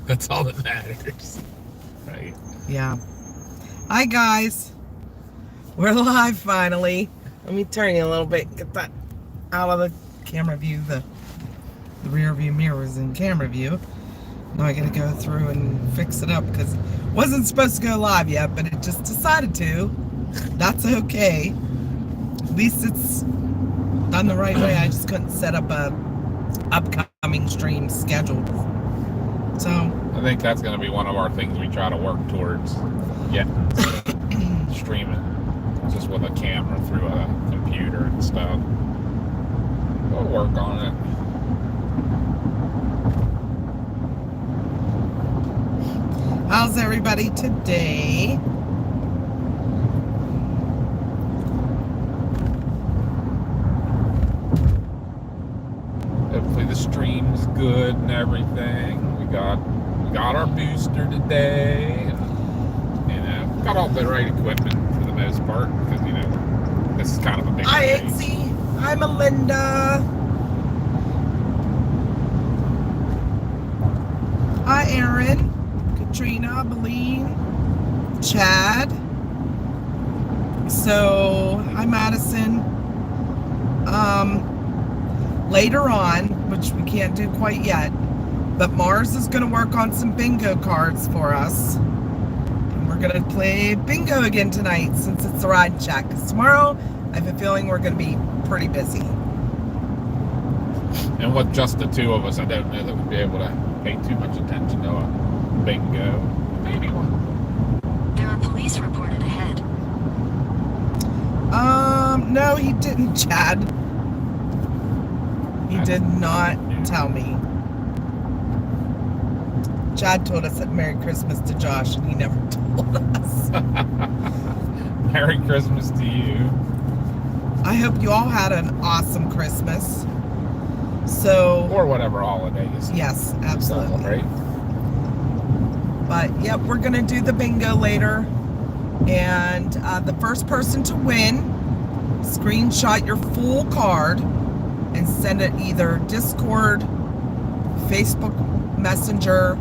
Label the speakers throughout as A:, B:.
A: That's all that matters. Right?
B: Yeah. Hi, guys. We're live finally. Let me turn you a little bit. Get that out of the camera view. The rear view mirror is in camera view. Now I gotta go through and fix it up because it wasn't supposed to go live yet, but it just decided to. That's okay. At least it's done the right way. I just couldn't set up a upcoming stream schedule. So
A: I think that's going to be one of our things we try to work towards. Streaming just with a camera through a computer and stuff. We'll work on it.
B: how's everybody today?
A: Hopefully the stream's good and everything. We got our booster today, and got all the right equipment for the most part because this is kind of a big.
B: Hi, Ixie. Hi, Melinda. Hi, Aaron, Katrina, Beline, Chad. So, hi, Madison. Later on, which we can't do quite yet, but Mars is going to work on some bingo cards for us. And we're going to play bingo again tonight since it's a ride check. Tomorrow, I have a feeling we're going to be pretty busy.
A: And with just the two of us, I don't know that we'd be able to pay too much attention to a bingo. Maybe one.
C: There are police reported ahead.
B: No, he didn't, Chad. He did not tell me. Chad told us that Merry Christmas to Josh, and he never told us.
A: Merry Christmas to you.
B: I hope you all had an awesome Christmas. So,
A: or whatever holidays.
B: Yes, absolutely.
A: Right.
B: But yep, we're gonna do the bingo later, and the first person to win, screenshot your full card and send it either Discord, Facebook Messenger,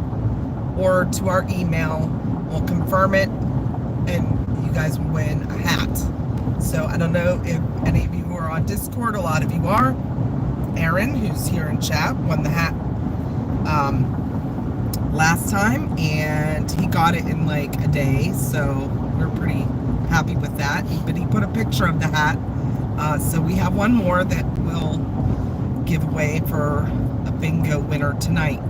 B: or to our email. We'll confirm it, and you guys will win a hat. So I don't know if any of you are on Discord. A lot of you are. Aaron, who's here in chat, won the hat last time, and he got it in like a day, so we're pretty happy with that. But he put a picture of the hat, so we have one more that we'll give away for a bingo winner tonight.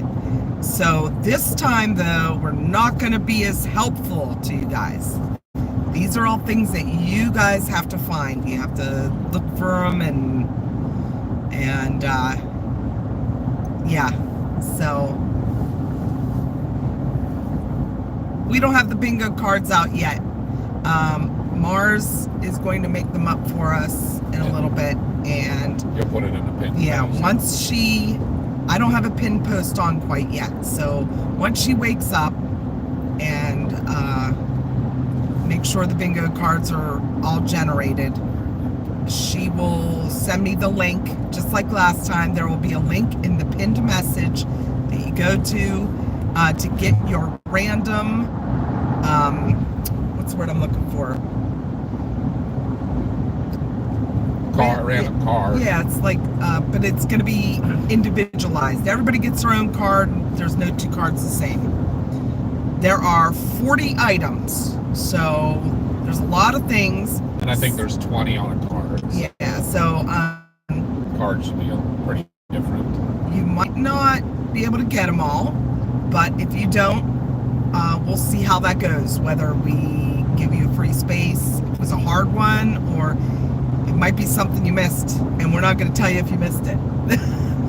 B: So this time, though, we're not going to be as helpful to you guys. These are all things that you guys have to find. You have to look for them, and yeah. So we don't have the bingo cards out yet. Mars is going to make them up for us in a little bit, and
A: you'll put it in the pin.
B: Yeah, once I don't have a pin post on quite yet, so once she wakes up and make sure the bingo cards are all generated, she will send me the link. Just like last time, there will be a link in the pinned message that you go to get your random, what's the word I'm looking for?
A: Random card.
B: Yeah, it's like, but it's going to be individualized. Everybody gets their own card. There's no two cards the same. There are 40 items, so there's a lot of things.
A: And I think there's 20 on a card.
B: Yeah, so
A: cards should be pretty different.
B: You might not be able to get them all, but if you don't, we'll see how that goes. Whether we give you a free space, if it was a hard one, or it might be something you missed, and we're not going to tell you if you missed it.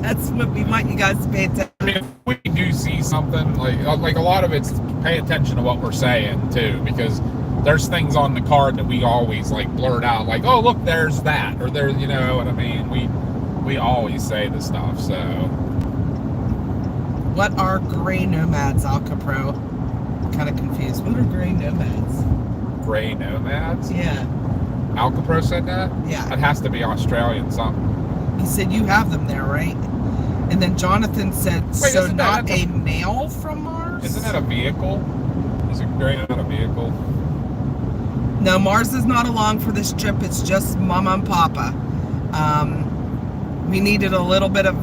B: That's what we want you guys to pay attention.
A: I mean, if we do see something, like a lot of it's pay attention to what we're saying, too, because there's things on the card that we always, like, blurt out, like, oh, look, there's that, or there's, you know what I mean? We always say the stuff, so.
B: What are gray nomads, Alcapro? I'm kind of confused. What are gray nomads?
A: Gray nomads?
B: Yeah.
A: Alcapro said that?
B: Yeah.
A: That has to be Australian something.
B: He said you have them there, right? And then Jonathan said,
A: Wait,
B: so
A: isn't
B: not
A: that-
B: a mail from Mars?
A: Isn't that a vehicle? Is it not a vehicle?
B: No, Mars is not along for this trip. It's just Mama and Papa. We needed a little bit of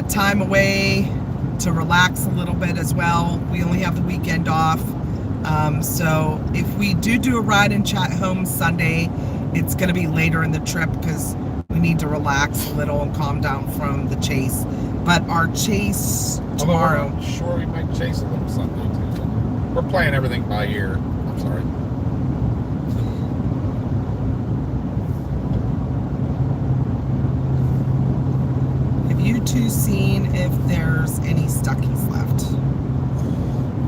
B: time away to relax a little bit as well. We only have the weekend off. So if we do a ride and chat home Sunday, it's going to be later in the trip because we need to relax a little and calm down from the chase. But our chase tomorrow.
A: I'm sure we might chase a little Sunday too. We're playing everything by ear. I'm sorry.
B: Have you two seen if there's any Stuckies left?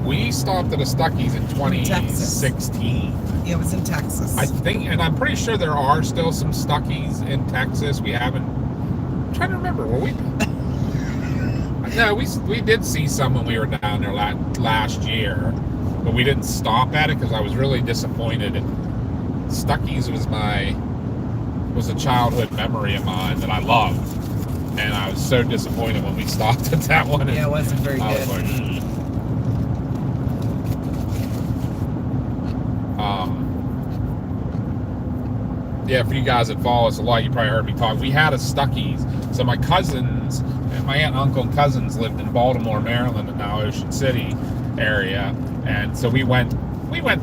A: We stopped at a Stucky's in 2016.
B: Yeah, it was in Texas.
A: I think, and I'm pretty sure there are still some Stuckies in Texas. We haven't. I'm trying to remember. Were we? No, we did see some when we were down there last year, but we didn't stop at it because I was really disappointed. Stuckies was a childhood memory of mine that I loved, and I was so disappointed when we stopped at that one.
B: Yeah, it wasn't very
A: I
B: good.
A: was like, yeah, for you guys that follow us a lot, you probably heard me talk. We had a Stuckies. So my cousins, and my aunt, uncle, and cousins lived in Baltimore, Maryland, and now Ocean City area. And so we went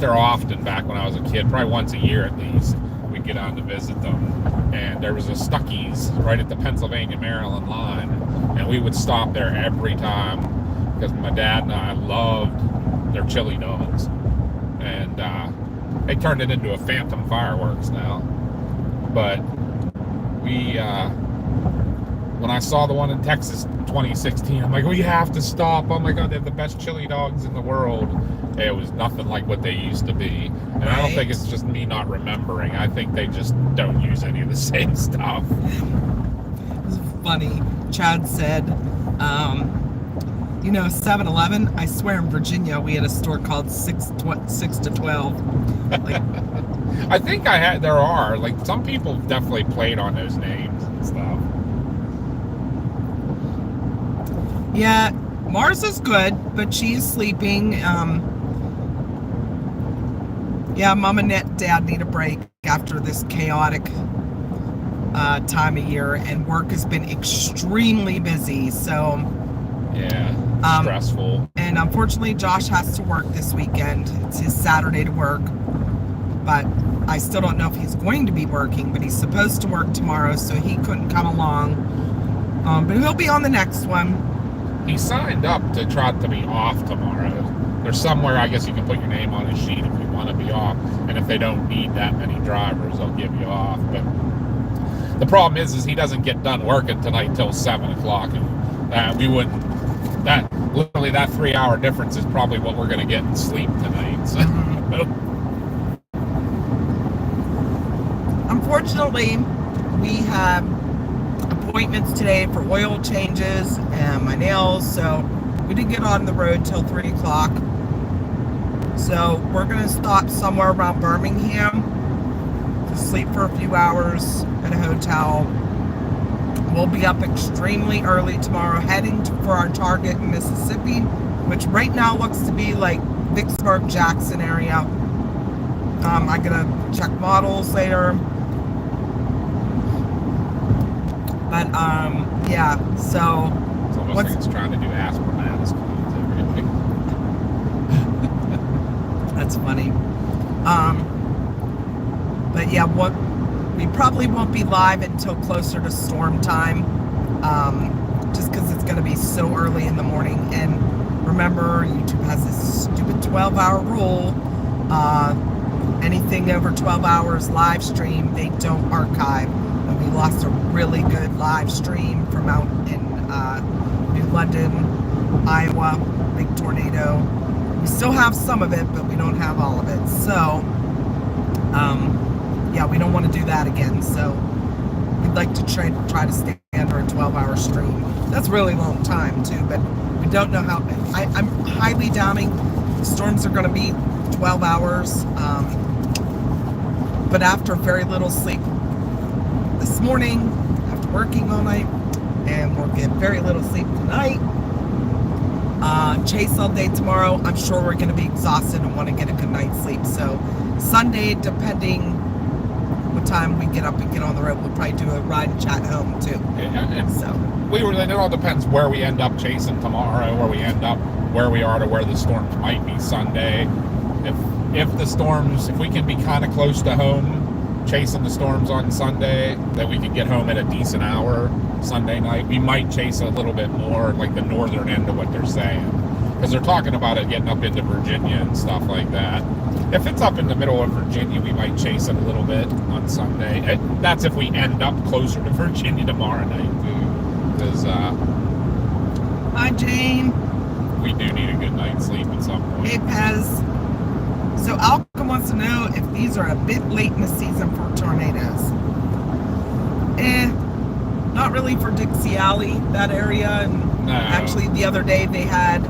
A: there often back when I was a kid, probably once a year at least. We'd get on to visit them. And there was a Stuckies right at the Pennsylvania-Maryland line. And we would stop there every time because my dad and I loved their chili dogs. And they turned it into a Phantom Fireworks now. But when I saw the one in Texas in 2016, I'm like, we have to stop. Oh my God, they have the best chili dogs in the world. It was nothing like what they used to be. And I don't think it's just me not remembering. I think they just don't use any of the same stuff.
B: It was funny. Chad said, 7-Eleven, I swear in Virginia we had a store called 6 to 12. Like,
A: I think there are. Like, some people definitely played on those names and stuff.
B: yeah, Mars is good, but she is sleeping. Yeah, Mom and Dad need a break after this chaotic time of year, and work has been extremely busy, so
A: yeah, stressful.
B: And unfortunately Josh has to work this weekend. It's his Saturday to work, but I still don't know if he's going to be working, but he's supposed to work tomorrow, so he couldn't come along, but he'll be on the next one.
A: He signed up to try to be off tomorrow. There's somewhere, I guess, you can put your name on his sheet if you want to be off. And if they don't need that many drivers, they'll give you off. But the problem is he doesn't get done working tonight till 7 o'clock. And literally that 3-hour difference is probably what we're going to get in sleep tonight. So,
B: Unfortunately, we have appointments today for oil changes and my nails, so we didn't get on the road till 3 o'clock. So we're going to stop somewhere around Birmingham to sleep for a few hours at a hotel. We'll be up extremely early tomorrow, heading for our target in Mississippi, which right now looks to be like Vicksburg, Jackson area. I'm going to check models later. But, yeah, so...
A: It's almost like it's trying to do Asperman's.
B: That's funny. But yeah, we probably won't be live until closer to storm time, just because it's going to be so early in the morning. And remember, YouTube has this stupid 12-hour rule. Anything over 12 hours live stream, they don't archive. And we lost a really good live stream from out in New London, Iowa, big tornado. We still have some of it, but we don't have all of it. So, yeah, we don't want to do that again. So, we'd like to try to stay under a 12-hour stream. That's a really long time, too, but we don't know how. I'm highly doubting the storms are going to be 12 hours. But after very little sleep this morning, after working all night, and we'll get very little sleep tonight. Chase all day tomorrow. I'm sure we're going to be exhausted and want to get a good night's sleep. So Sunday, depending what time we get up and get on the road, we'll probably do a ride and chat home too.
A: And
B: So
A: it all depends where we end up chasing tomorrow, where we end up, where we are to where the storms might be Sunday. If we can be kind of close to home chasing the storms on Sunday, that we could get home at a decent hour Sunday night, we might chase a little bit more like the northern end of what they're saying, because they're talking about it getting up into Virginia and stuff like that. If it's up in the middle of Virginia, we might chase it a little bit on Sunday. That's if we end up closer to Virginia tomorrow night, too. Because
B: hi, Jane.
A: we do need a good night's sleep at some point.
B: Hey, Pez. So Alcom wants to know if these are a bit late in the season for tornadoes. Not really for Dixie Alley, that area. And
A: No.
B: actually, the other day they had,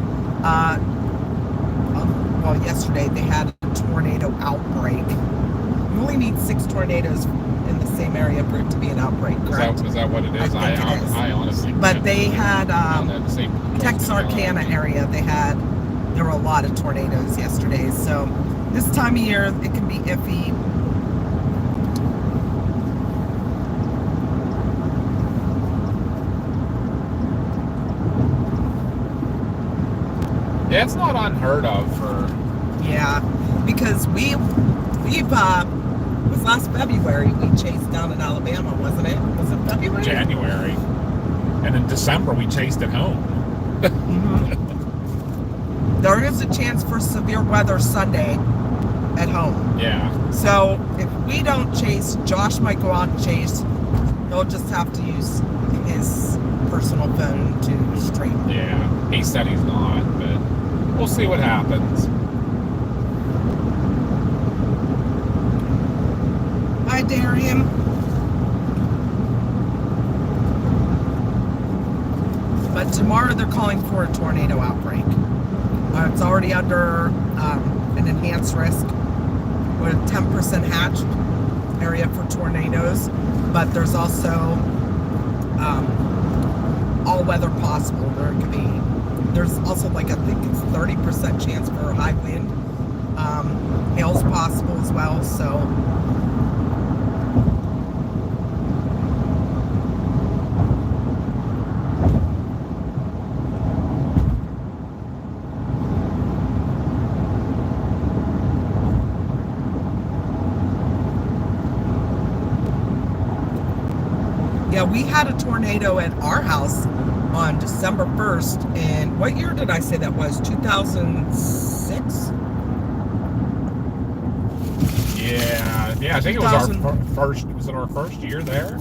B: yesterday they had a tornado outbreak. You only need 6 tornadoes in the same area for it to be an outbreak, correct?
A: Is that what it is?
B: I think it is.
A: I honestly
B: But
A: can't-
B: they had,
A: that same
B: Texarkana area, there were a lot of tornadoes yesterday. So this time of year, it can be iffy.
A: Yeah, it's not unheard of for.
B: Yeah, because we've it was last February we chased down in Alabama, wasn't it? Was it February?
A: January, and in December we chased it home.
B: There is a chance for severe weather Sunday at home.
A: Yeah.
B: So if we don't chase, Josh might go out and chase. He'll just have to use his personal phone to stream.
A: Yeah. He said he's not, but we'll see what happens.
B: Hi, Darian. But tomorrow they're calling for a tornado outbreak. It's already under an enhanced risk. We're at 10% hatched area for tornadoes, but there's also all weather possible. There's also I think it's 30% chance for high wind. Hail's possible as well, so. Yeah, we had a tornado at our house on December 1st, and what year did I say that was? 2006?
A: Yeah, I think it was our first. Was it our first year there?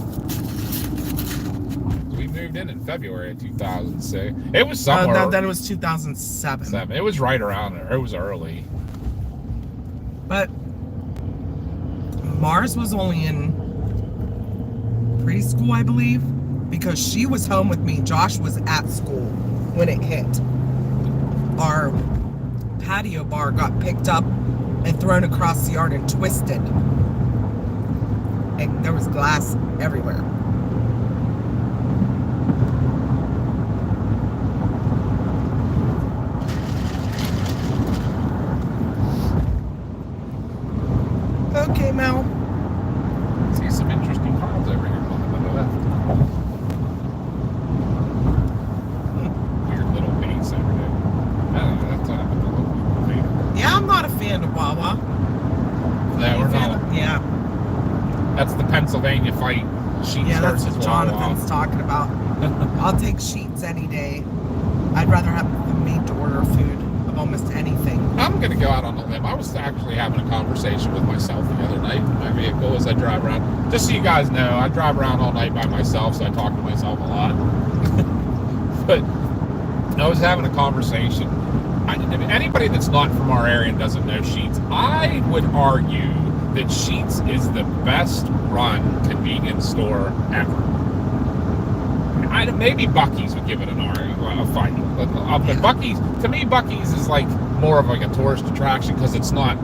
A: We moved in February of 2006. It was somewhere.
B: Then it was 2007.
A: It was right around there. It was early.
B: But Mars was only in preschool, I believe, because she was home with me. Josh was at school when it hit. Our patio bar got picked up and thrown across the yard and twisted. And there was glass everywhere. Okay, Mel.
A: See some interesting cars over here on the left. Weird little base over there. I don't know, that's what happened to look like.
B: Yeah, I'm not a fan of Wawa.
A: No, we're not.
B: Yeah.
A: That's the Pennsylvania fight. Sheets
B: Yeah, that's
A: versus
B: what
A: Wawa.
B: Jonathan's talking about. I'll take sheets any day. I'd rather have the made-to-order food of almost anything.
A: I'm going to go out on a limb. I was actually having a conversation with myself the other night in my vehicle as I drive around. Just so you guys know, I drive around all night by myself, so I talk to myself a lot. But I was having a conversation. Anybody that's not from our area and doesn't know Sheetz, I would argue that Sheetz is the best run convenience store ever. Maybe Buc-ee's would give it a fight. But Buc-ee's, to me, Buc-ee's is more of a tourist attraction because it's not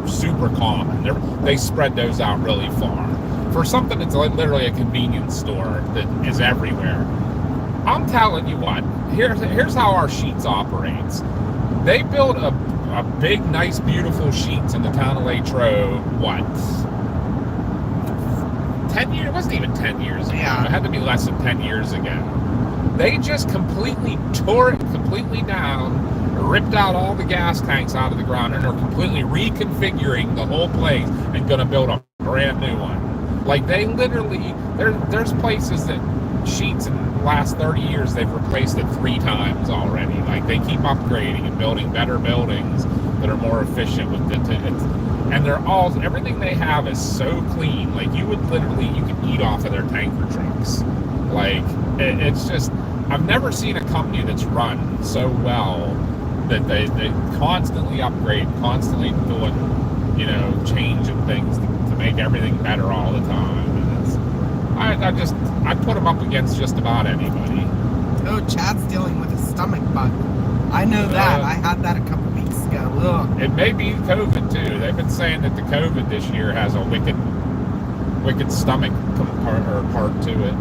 A: super common. They spread those out really far. For something that's literally a convenience store that is everywhere, I'm telling you what. Here's how our sheets operates. They built a big, nice, beautiful sheets in the town of Latrobe. What? 10 years? It wasn't even 10 years ago.
B: Yeah.
A: It had to be less than 10 years ago. They just completely tore it completely down, ripped out all the gas tanks out of the ground, and are completely reconfiguring the whole place and going to build a brand new one. Like, they literally, there's places that sheets in the last 30 years, they've replaced it 3 times already. Like, they keep upgrading and building better buildings that are more efficient with it. And they're all, everything they have is so clean. Like, you could eat off of their tanker trucks. Like, it's just, I've never seen a company that's run so well that they constantly upgrade, constantly doing, changing things to make everything better all the time. And I put them up against just about anybody.
B: Oh, Chad's dealing with a stomach bug. I know that. I had that a couple weeks ago. Ugh.
A: It may be COVID too. They've been saying that the COVID this year has a wicked stomach part to it.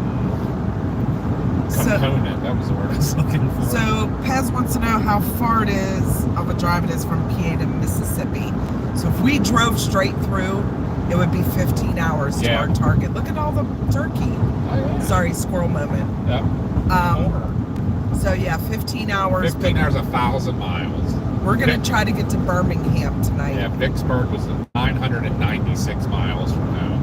A: Component. That was the word I was looking for.
B: So Pez wants to know how far it is of a drive it is from PA to Mississippi. So if we drove straight through, it would be 15 hours to our target. Look at all the turkey.
A: Oh, yeah.
B: Sorry, squirrel moment.
A: Yep.
B: So yeah, 15 hours.
A: 15 hours, 1,000 miles.
B: We're going to try to get to Birmingham tonight.
A: Yeah, Vicksburg was 996 miles from home.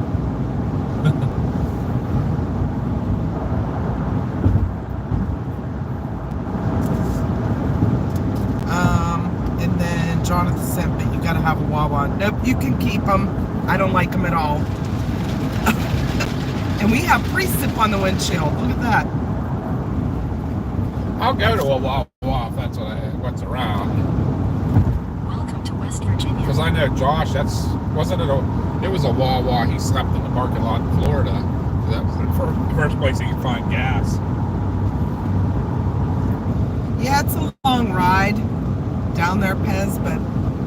B: And then Jonathan said, but you got to have a Wawa. Nope, you can keep them. I don't like them at all. And we have pre-sip on the windshield. Look at that.
A: I'll go to a Wawa if that's what's around.
C: Welcome to West Virginia.
A: Because I know Josh, it was a Wawa. He slept in the parking lot in Florida. That was the first place he could find gas.
B: Yeah, it's a long ride down there, Pez, but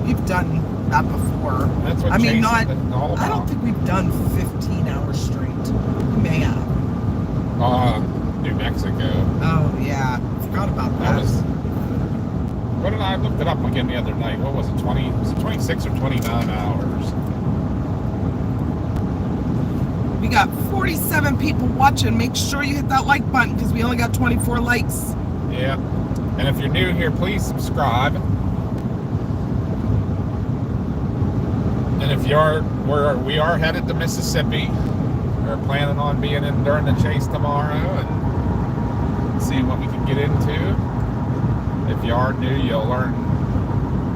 B: we've done that before.
A: That's what
B: I mean,
A: all about.
B: I don't think we've done 15 hours straight. We may have.
A: New Mexico.
B: Oh, yeah. Forgot about that.
A: What did I looked it up again the other night? What was it? 26 or 29 hours?
B: We got 47 people watching. Make sure you hit that like button because we only got 24 likes.
A: Yeah. And if you're new here, please subscribe. And if you are, we are headed to Mississippi. We're planning on being in during the chase tomorrow and seeing what we can get into. If you are new, you'll learn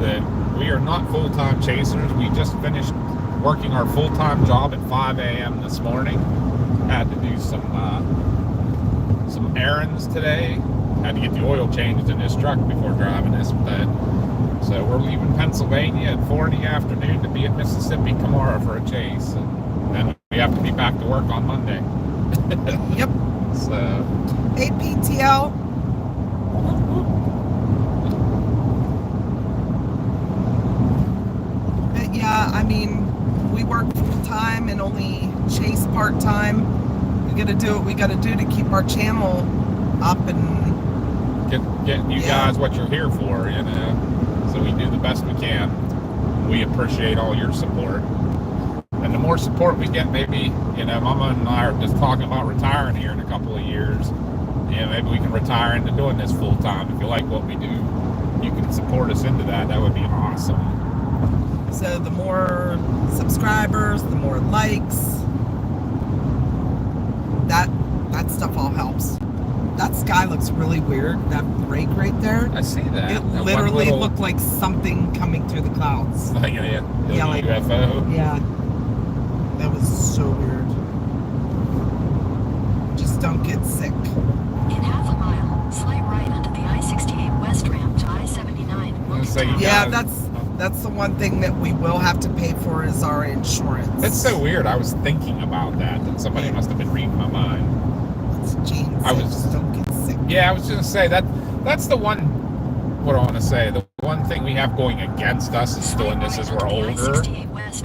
A: that we are not full-time chasers. We just finished working our full-time job at 5 a.m. this morning. Had to do some errands today. Had to get the oil changed in this truck before driving this. So we're leaving Pennsylvania at 4 in the afternoon to be in Mississippi tomorrow for a chase. And then we have to be back to work on Monday.
B: Yep.
A: So.
B: Hey, PTL. But yeah, I mean, we work full time and only chase part time. We gotta do what we gotta do to keep our channel up and
A: Get you guys what you're here for, So we do the best we can. We appreciate all your support. And the more support we get, maybe, Mama and I are just talking about retiring here in a couple of years. Maybe we can retire into doing this full time. If you like what we do, you can support us into that. That would be awesome.
B: So the more subscribers, the more likes, that stuff all helps. That sky looks really weird. That break right there.
A: I see that.
B: It
A: That
B: literally looked like something coming through the clouds.
A: Like a UFO.
B: Yeah. That was so weird. Just don't get sick.
C: In half a mile, slight right onto the I-68 West ramp to I-79.
B: Yeah, that's the one thing that we will have to pay for is our insurance.
A: It's so weird. I was thinking about that somebody must have been reading my mind.
B: Don't get sick.
A: Yeah, I was just gonna say that's the one. What do I want to say? The one thing we have going against us is doing this as we're older. That's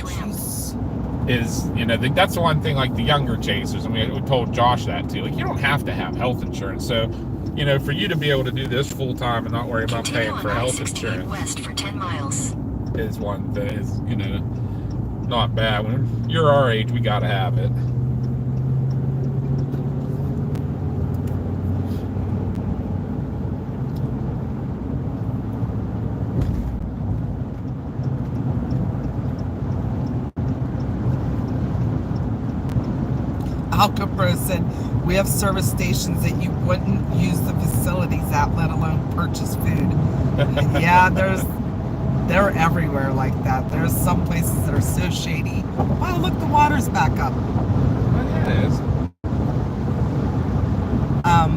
A: the one thing. Like the younger chasers, and we told Josh that too. Like, you don't have to have health insurance. So you know, for you to be able to do this full time and not worry about
C: Continue
A: paying
C: on
A: for health
C: I-68
A: insurance
C: west for 10 miles.
A: is one that is, you know, not bad. When you're our age, we gotta have it.
B: Alcapro said, we have service stations that you wouldn't use the facilities at, let alone purchase food. Yeah, they're everywhere like that. There's some places that are so shady. Wow, look, the water's back up.
A: Oh, yeah, it is.
B: I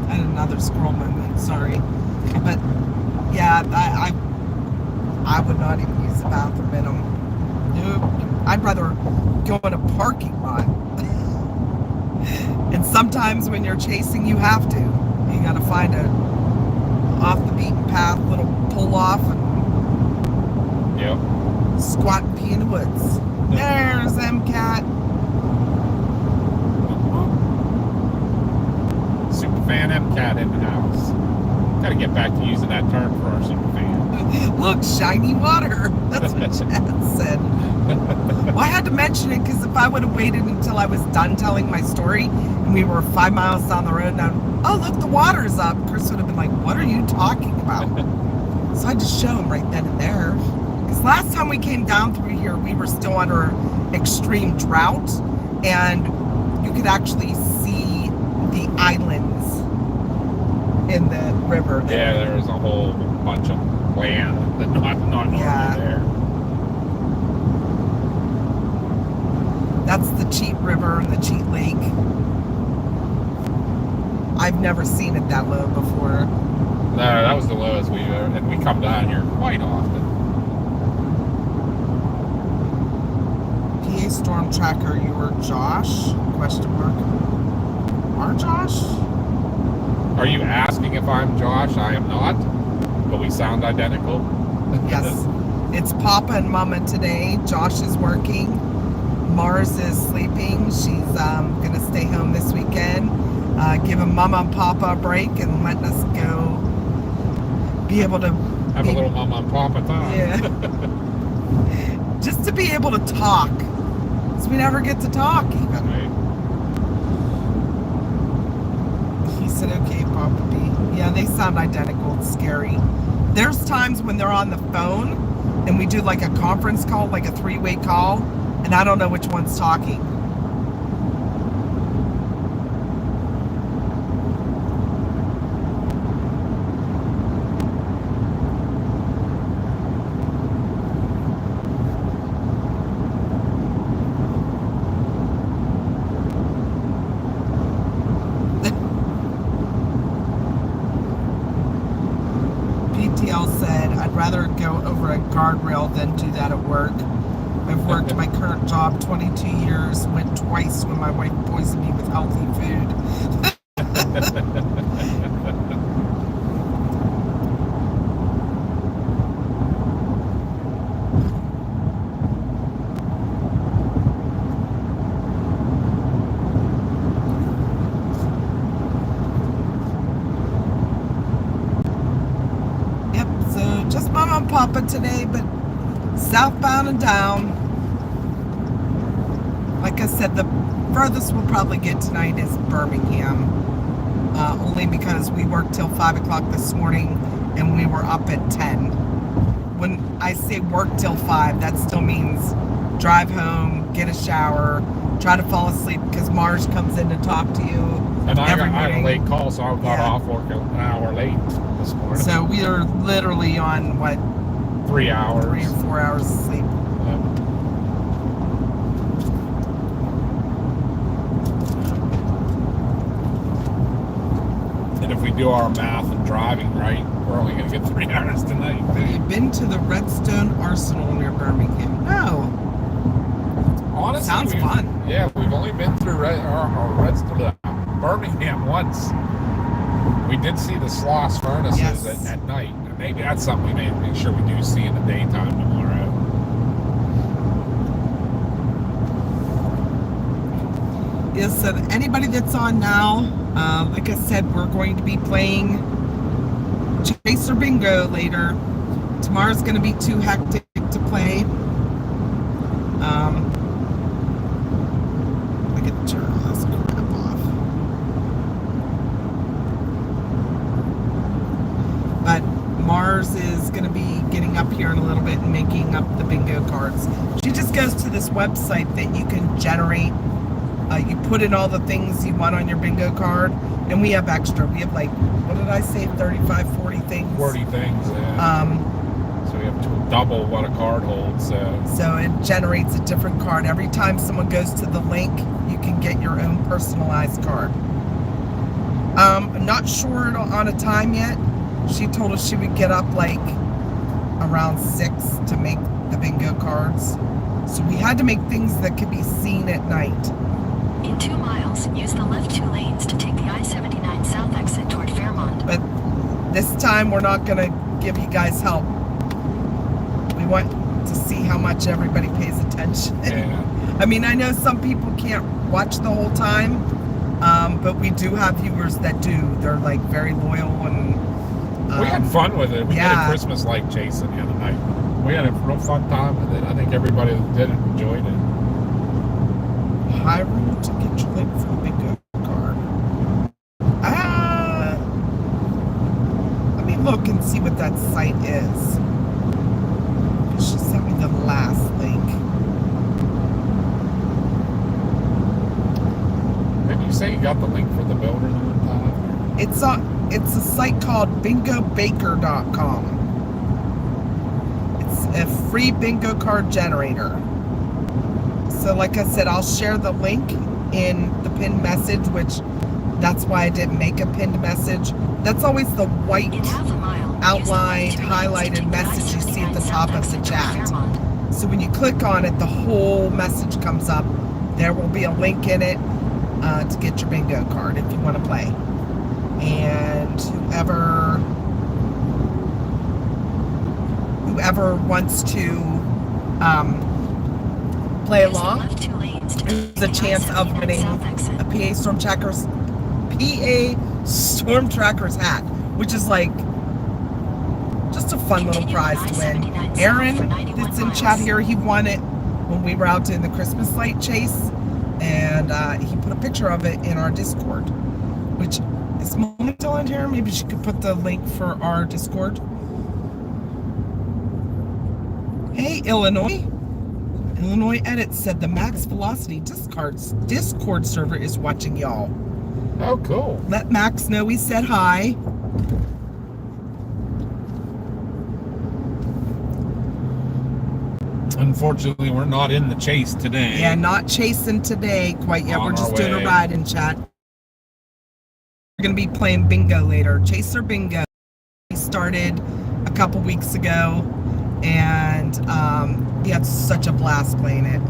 B: had another scroll moment, sorry. But yeah, I would not even use the bathroom in them. Nope. I'd rather go in a parking lot. And sometimes when you're chasing, you have to. You gotta find a off the beaten path little pull off and
A: Yep.
B: squat and pee in the woods. There's MCAT.
A: Superfan MCAT in the house. Gotta get back to using that term for our superfan.
B: Look, shiny water. That's what Chad said. Well, I had to mention it because if I would have waited until I was done telling my story and we were 5 miles down the road now, oh, look, the water's up, Chris would have been like, what are you talking about? So I just show him right then and there. Because last time we came down through here, we were still under extreme drought and you could actually see the islands in the river there.
A: Yeah, there was a whole bunch of land that not normally there.
B: That's the Cheat River and the Cheat Lake. I've never seen it that low before.
A: No, that was the lowest we've ever, and we come down here quite often.
B: PA Storm Tracker, you were Josh? Question mark. Are Josh?
A: Are you asking if I'm Josh? I am not, but we sound identical.
B: Yes. It's Papa and Mama today. Josh is working. Mars is sleeping. She's gonna stay home this weekend. Giving Mama and Papa a break and letting us go be able to
A: Have a little mama and papa time.
B: Yeah. Just to be able to talk. Because we never get to talk even.
A: Right.
B: He said, okay, Papa B. Yeah, they sound identical. It's scary. There's times when they're on the phone and we do like a conference call, like a 3-way call, and I don't know which one's talking. PTL said, I'd rather go over a guardrail than do that at work. I've worked my current job 22 years, went twice when my wife poisoned me with healthy food. Yep, so just Mama and Papa today, but southbound and down. Like I said, the furthest we'll probably get tonight is Birmingham. Only because we worked till 5 o'clock this morning and we were up at 10. When I say work till 5, that still means drive home, get a shower, try to fall asleep because Marge comes in to talk to you.
A: And I
B: every
A: had a
B: morning.
A: late call, so I got off work an hour late this morning.
B: So we are literally on, what,
A: 3 hours.
B: 3 or 4 hours of sleep.
A: And if we do our math and driving right, we're only going to get 3 hours tonight.
B: Have you been to the Redstone Arsenal near Birmingham? No.
A: Honestly,
B: Sounds fun.
A: Yeah, we've only been through Birmingham once. We did see the Sloss furnaces
B: Yes.
A: at night. And maybe that's something we may make sure we do see in the daytime tomorrow.
B: Is so anybody that's on now, Like I said, we're going to be playing Chaser Bingo later. Tomorrow's going to be too hectic to play. I get to turn all this crap off. But Mars is going to be getting up here in a little bit and making up the bingo cards. She just goes to this website that you can generate. You put in all the things you want on your bingo card, and we have extra. We have like, what did I say, 35, 40 things?
A: 40 things, yeah. So we have to double what a card holds.
B: So it generates a different card. Every time someone goes to the link, you can get your own personalized card. I'm not sure on a time yet. She told us she would get up like around 6 to make the bingo cards. So we had to make things that could be seen at night.
C: In 2 miles, use the left 2 lanes to take the I-79 south exit toward Fairmont.
B: But this time we're not going to give you guys help. We want to see how much everybody pays attention.
A: Yeah.
B: I mean, I know some people can't watch the whole time, but we do have viewers that do. They're like very loyal and
A: we had fun with it. We did
B: yeah.
A: a Christmas light chasing the other night. We had a real fun time with it. I think everybody that did it enjoyed it.
B: Hyrule to get your link for the bingo card. Let me look and see what that site is. She sent me the last link.
A: Didn't you say you got the link for the builder the one time?
B: It's a site called bingobaker.com. It's a free bingo card generator. So like I said, I'll share the link in the pinned message, which that's why I didn't make a pinned message. That's always the white outlined, highlighted message you see at the top of the chat. So when you click on it, the whole message comes up. There will be a link in it to get your bingo card if you want to play. And whoever wants to play along, there's a chance of winning a PA Storm Trackers hat, which is like just a fun little prize to win. Aaron that's in chat here, he won it when we were out doing the Christmas light chase, and he put a picture of it in our Discord, which is Mommy still in here? Maybe she could put the link for our Discord. Hey, Illinois Edit said the Max Velocity Discord server is watching y'all.
A: Oh, cool.
B: Let Max know we said hi.
A: Unfortunately, we're not in the chase today.
B: Yeah, not chasing today quite yet. We're just doing a ride in chat. We're going to be playing bingo later. Chaser Bingo. We started a couple weeks ago, and we had such a blast playing it.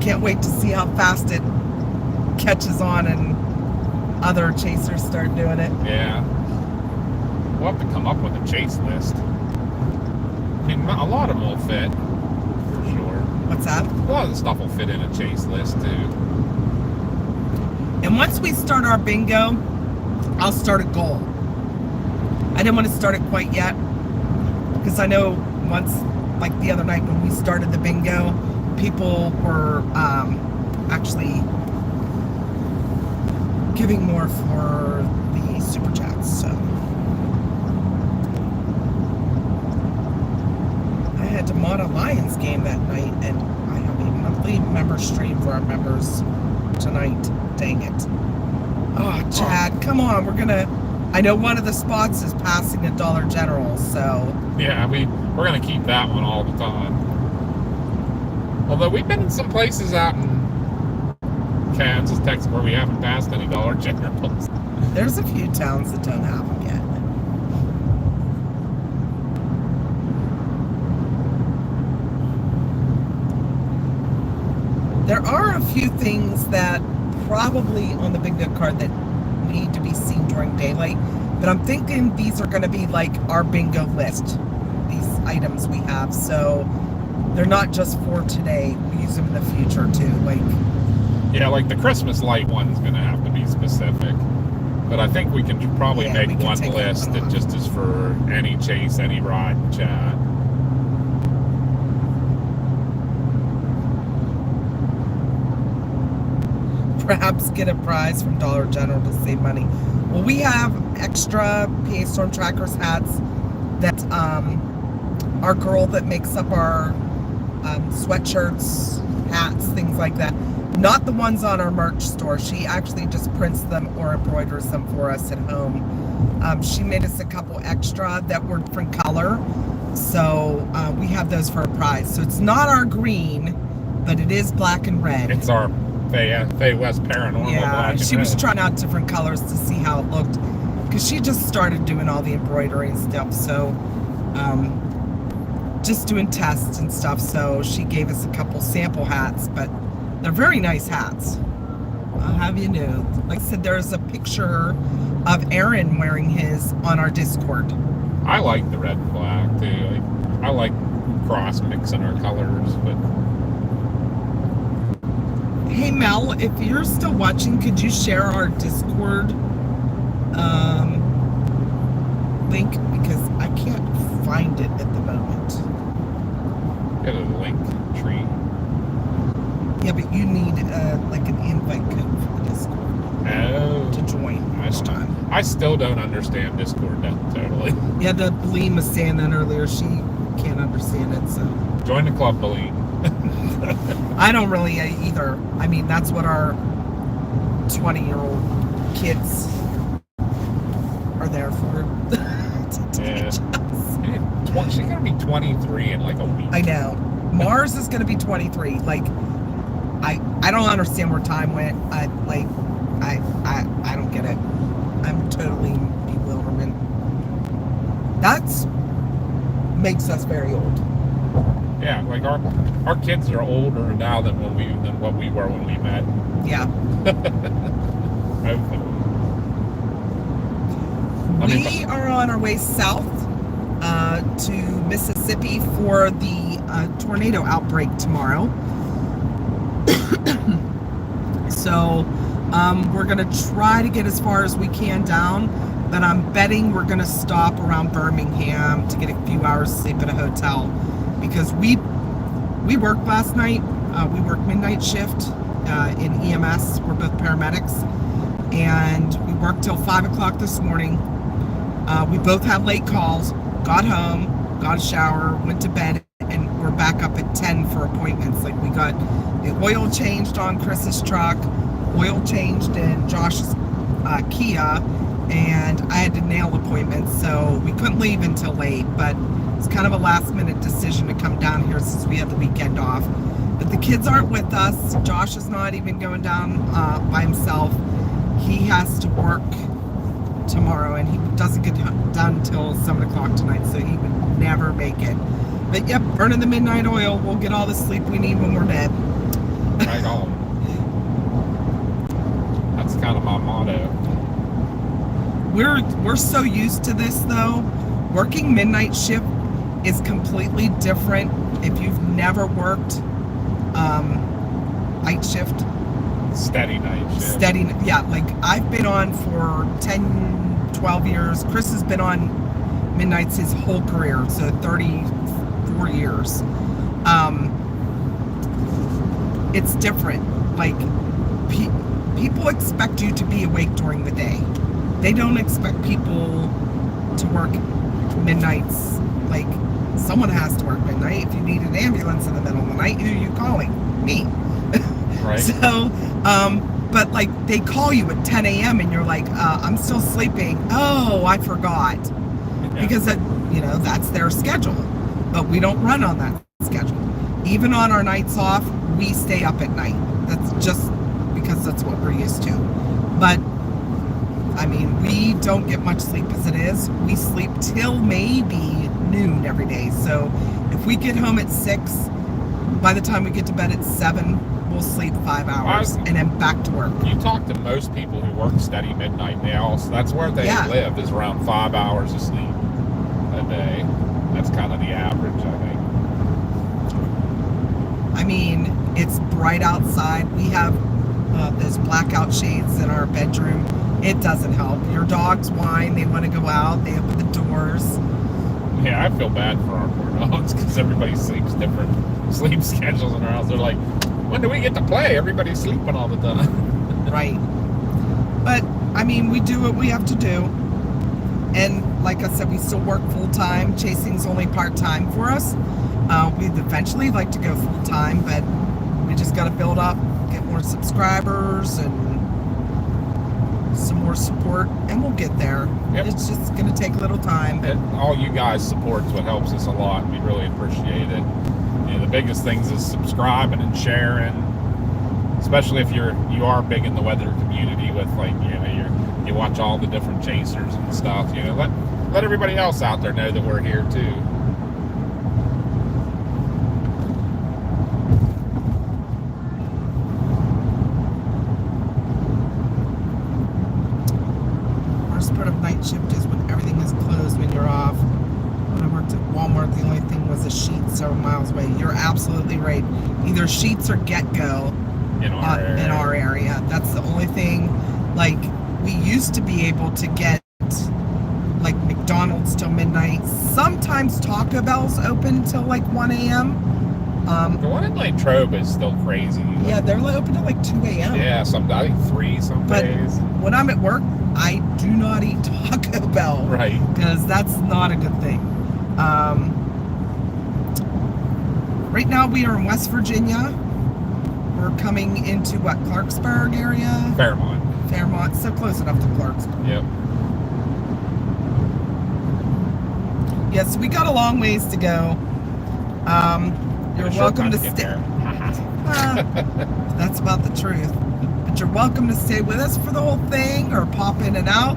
B: Can't wait to see how fast it catches on and other chasers start doing it.
A: Yeah. We'll have to come up with a chase list. I mean, a lot of them will fit, for sure.
B: What's that?
A: A lot of the stuff will fit in a chase list, too.
B: And once we start our bingo, I'll start a goal. I didn't want to start it quite yet, because I know once, like the other night when we started the bingo, people were actually giving more for the super chats. So I had to mod a Lions game that night, and I have a monthly member stream for our members tonight. Dang it. Oh, Chad, come on. I know one of the spots is passing a Dollar General, so.
A: Yeah, we're going to keep that one all the time. Although we've been in some places out in Kansas, Texas, where we haven't passed any Dollar Generals.
B: There's a few towns that don't have them yet. There are a few things that probably on the bingo card that need to be seen during daylight, but I'm thinking these are going to be like our bingo list, these items we have, so they're not just for today. We use them in the future too. Like,
A: Yeah, like the Christmas light one's going to have to be specific. But I think we can probably
B: Yeah,
A: make
B: we can
A: one
B: take
A: list
B: that
A: that just is for any chase, any ride, and chat.
B: Perhaps get a prize from Dollar General to save money. Well, we have extra PA Storm Trackers hats that our girl that makes up our sweatshirts, hats, things like that. Not the ones on our merch store. She actually just prints them or embroiders them for us at home. She made us a couple extra that were different color. So we have those for a prize. So it's not our green, but it is black and red.
A: It's our Faye West Paranormal.
B: Yeah,
A: black and
B: she was
A: red.
B: trying out different colors to see how it looked. Because she just started doing all the embroidery and stuff. So just doing tests and stuff. So she gave us a couple sample hats, but they're very nice hats. I'll have you know. Like I said, there's a picture of Aaron wearing his on our Discord.
A: I like the red and black too. I like cross mixing our colors, but
B: Hey Mel, if you're still watching, could you share our Discord link? Because I can't find it at the moment.
A: get a link tree.
B: Yeah, but you need like an invite code for the Discord
A: Oh,
B: to join
A: I
B: each
A: don't know.
B: time.
A: I still don't understand Discord totally.
B: Yeah, the Beleen was saying that earlier. She can't understand it, so
A: Join the club, Beleen.
B: I don't really either. I mean, that's what our 20-year-old kids are there for. To
A: Yeah.
B: teach us.
A: She's gonna be 23 in like a week.
B: I know. Mars is going to be 23. Like, I don't understand where time went. I don't get it. I'm totally bewilderment. That's makes us very old.
A: Yeah, like our kids are older now than what we were when we met.
B: Yeah. We are on our way south to Mississippi for the tornado outbreak tomorrow. So we're going to try to get as far as we can down, but I'm betting we're going to stop around Birmingham to get a few hours sleep at a hotel, because we worked last night. We worked midnight shift in EMS. We're both paramedics, and we worked till 5 o'clock this morning. We both had late calls, got home, got a shower, went to bed, and we're back up at 10 for appointments. Like, we got the oil changed on Chris's truck, oil changed in Josh's Kia, and I had to nail appointments, so we couldn't leave until late, but it's kind of a last minute decision to come down here since we had the weekend off. But the kids aren't with us. Josh is not even going down by himself. He has to work tomorrow, and he doesn't get done until 7 o'clock tonight, so he would never make it. But yep, burning the midnight oil. We'll get all the sleep we need when we're dead.
A: Right on. That's kind of my motto.
B: We're so used to this though. Working midnight shift is completely different if you've never worked night shift.
A: Steady night shift.
B: Steady, yeah, like I've been on for 10, 12 years. Chris has been on midnights his whole career, so 34 years. It's different. Like, people expect you to be awake during the day. They don't expect people to work midnights. Like, someone has to work midnight. If you need an ambulance in the middle of the night, who are you calling? Me.
A: Right.
B: So, but like, they call you at 10 a.m. and you're like, I'm still sleeping. Oh, I forgot.
A: Yeah.
B: Because that, that's their schedule. But we don't run on that schedule. Even on our nights off, we stay up at night. That's just because that's what we're used to. But I mean, we don't get much sleep as it is. We sleep till maybe noon every day. So if we get home at 6, by the time we get to bed at 7, we'll sleep 5 hours and then back to work.
A: You talk to most people who work steady midnight, that's where they live, is around 5 hours of sleep a day. That's kind of the average, I think.
B: I mean, it's bright outside. We have those blackout shades in our bedroom. It doesn't help. Your dogs whine. They want to go out. They open the doors.
A: Yeah, I feel bad for our poor dogs because everybody sleeps different sleep schedules in our house. They're like, when do we get to play? Everybody's sleeping all the time.
B: Right. But, I mean, we do what we have to do. And like I said, we still work full-time. Chasing's only part-time for us. We'd eventually like to go full-time, but we just got to build up, get more subscribers and some more support, and we'll get there.
A: Yep.
B: It's just going to take a little time. But
A: all you guys' support is what helps us a lot. We really appreciate it. You know, the biggest things is subscribing and sharing, especially if you are big in the weather community with, like, you know, you watch all the different chasers and stuff. You know, let everybody else out there know that we're here too.
B: Worst part of night shift is when everything is closed when you're off. When I worked at Walmart, the only thing was a Sheetz several miles away. You're absolutely right. Either Sheetz or Get Go
A: In our
B: area. That's the only thing. Like, we used to be able to get like McDonald's till midnight. Sometimes Taco Bell's open till like 1 a.m.
A: The one in Latrobe is still crazy.
B: Yeah, they're open till like 2 a.m.
A: Yeah, I think 3 some
B: But
A: days.
B: when I'm at work, I do not eat Taco Bell.
A: Right.
B: Because that's not a good thing. Right now we are in West Virginia. We're coming into what, Clarksburg area?
A: Fairmont.
B: Fairmont, so close enough to Clarksburg.
A: Yep.
B: Yes, we got a long ways to go. You're welcome to stay. That's about the truth. But you're welcome to stay with us for the whole thing or pop in and out.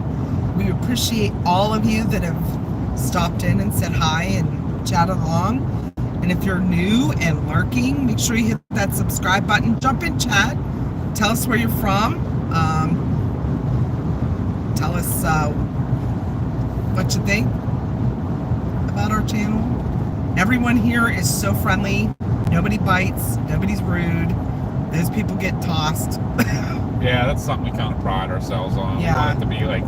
B: We appreciate all of you that have stopped in and said hi and chatted along. And if you're new and lurking, make sure you hit that subscribe button. Jump in chat. Tell us where you're from. Tell us what you think about our channel. Everyone here is so friendly. Nobody bites. Nobody's rude. Those people get tossed.
A: Yeah, that's something we kind of pride ourselves on.
B: Yeah.
A: We want it to be like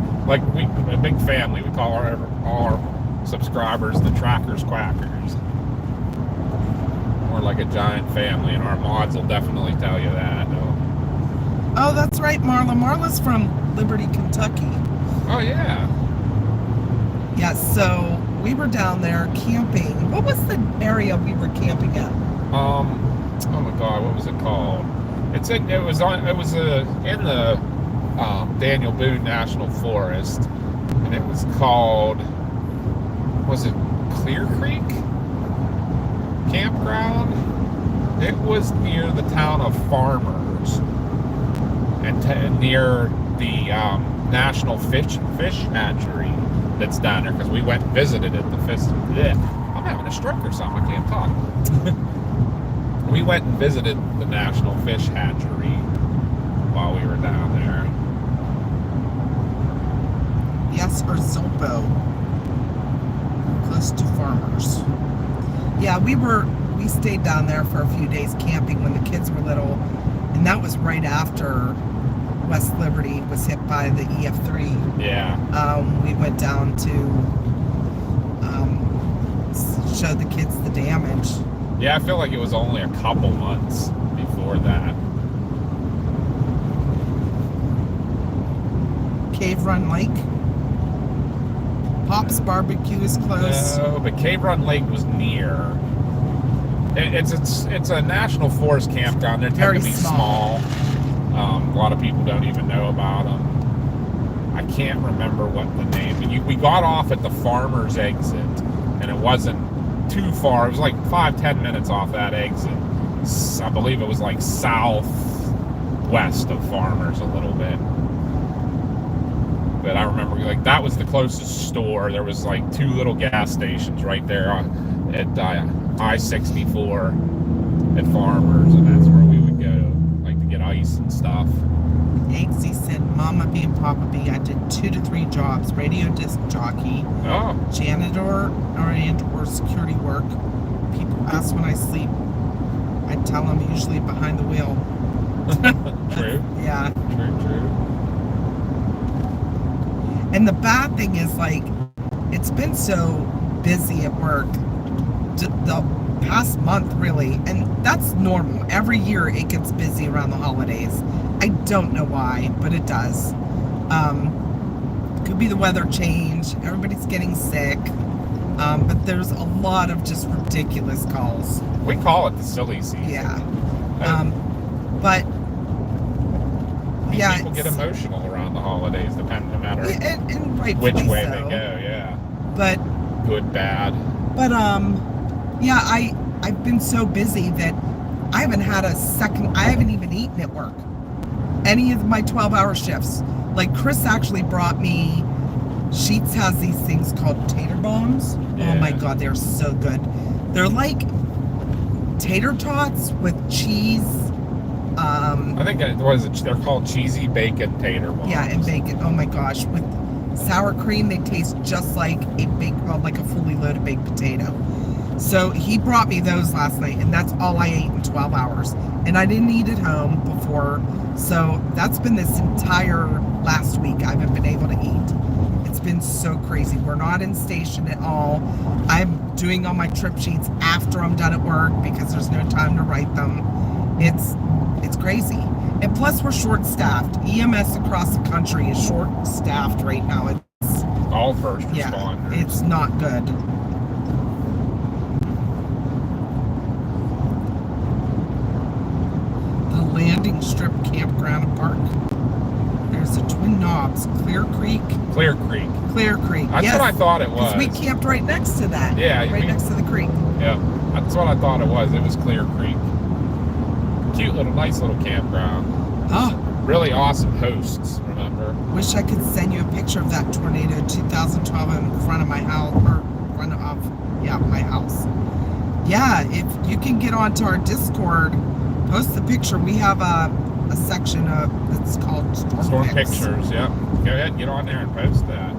A: we a big family. We call all our subscribers the Trackers Quackers. We're like a giant family, and our mods will definitely tell you that.
B: Oh, that's right, Marla. Marla's from Liberty, Kentucky.
A: Oh yeah.
B: Yeah, so we were down there camping. What was the area we were camping at?
A: Oh my God, what was it called? It was in the Daniel Boone National Forest, and it was called, was it Clear Creek Campground? It was near the town of Farmers, and near the National Fish Hatchery that's down there, because we went and visited it. I'm having a stroke or something. I can't talk. We went and visited the National Fish Hatchery while we were down there.
B: Yes, or Zilpo. Close to Farmers. Yeah, we stayed down there for a few days camping when the kids were little, and that was right after West Liberty was hit by the EF3.
A: Yeah.
B: We went down to show the kids the damage.
A: Yeah, I feel like it was only a couple months before that.
B: Cave Run Lake. Pop's Barbecue is close.
A: No, but Cave Run Lake was near. It's a national forest campground. They tend
B: Very
A: to be small. A lot of people don't even know about them. I can't remember what the name. But we got off at the Farmers exit, and it wasn't too far. It was like 5-10 minutes off that exit. I believe it was like southwest of Farmers a little bit. But I remember, like, that was the closest store. There was like 2 little gas stations right there at I-64 at Farmers, and that's where we would go, like, to get ice and stuff.
B: Eggsy said, Mama B and Papa B, I did 2 to 3 jobs. Radio disc jockey,
A: Oh,
B: janitor, or security work. People ask when I sleep. I tell them usually behind the wheel.
A: True.
B: Yeah.
A: True.
B: And the bad thing is, like, it's been so busy at work the past month, really, and that's normal. Every year it gets busy around the holidays. I don't know why, but it does. Could be the weather change. Everybody's getting sick. But there's a lot of just ridiculous calls.
A: We call it the silly season.
B: Yeah. But yeah,
A: people get emotional around the holidays, depending no matter
B: and
A: which
B: rightfully
A: way
B: so.
A: they go. Yeah.
B: But
A: Good, bad.
B: But yeah, I've been so busy that I haven't even eaten at work. Any of my 12-hour shifts. Like, Chris actually brought me, Sheetz has these things called tater bombs.
A: Yeah.
B: Oh my God, they're so good. They're like tater tots with cheese.
A: I think they're called cheesy bacon tater bombs.
B: Yeah, and bacon. Oh my gosh, with sour cream, they taste just like like a fully loaded baked potato. So he brought me those last night, and that's all I ate in 12 hours. And I didn't eat at home before, so that's been this entire last week I haven't been able to eat. It's been so crazy. We're not in station at all. I'm doing all my trip sheets after I'm done at work because there's no time to write them. It's crazy. And plus, we're short-staffed. EMS across the country is short-staffed right now. It's
A: all first responders.
B: It's not good. The landing strip campground and park. There's a Twin Knobs, Clear Creek.
A: Clear Creek. That's
B: Yes.
A: what I thought it was.
B: Because we camped right next to that.
A: Yeah,
B: right next to the creek.
A: Yeah, that's what I thought it was. It was Clear Creek. Cute little, nice little campground.
B: Oh,
A: Really awesome hosts, remember?
B: wish I could send you a picture of that tornado 2012 in front of my house, or my house. Yeah, if you can get onto our Discord, post the picture. We have a section of that's called Storm
A: Pictures. Yeah, go ahead, get on there and post that.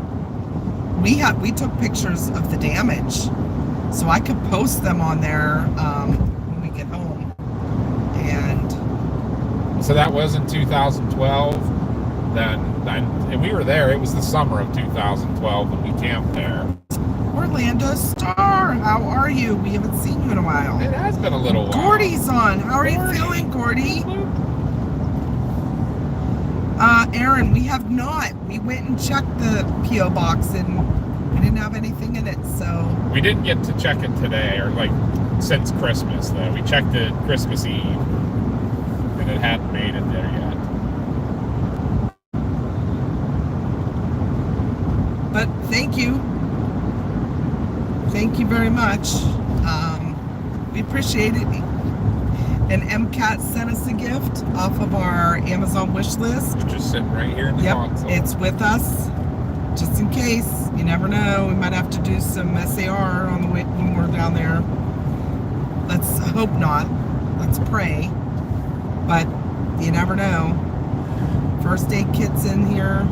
B: We took pictures of the damage, so I could post them on there when we get home. And
A: so that was in 2012. Then we were there. It was the summer of 2012 when we camped there.
B: Orlando Star, how are you? We haven't seen you in a while.
A: It has been a little while.
B: Gordy's on. How are you feeling, Gordy? Aaron, we have not. We went and checked the P.O. box and we didn't have anything in it, so.
A: We didn't get to check it today, or like since Christmas, though. We checked it Christmas Eve, and it hadn't made it there yet.
B: But thank you. Thank you very much. We appreciate it. And MCAT sent us a gift off of our Amazon wish list.
A: It's just sitting right here in the
B: Yep,
A: console.
B: it's with us, just in case. You never know. We might have to do some SAR on the way when we're down there. Let's hope not. Let's pray. But you never know. First aid kit's in here.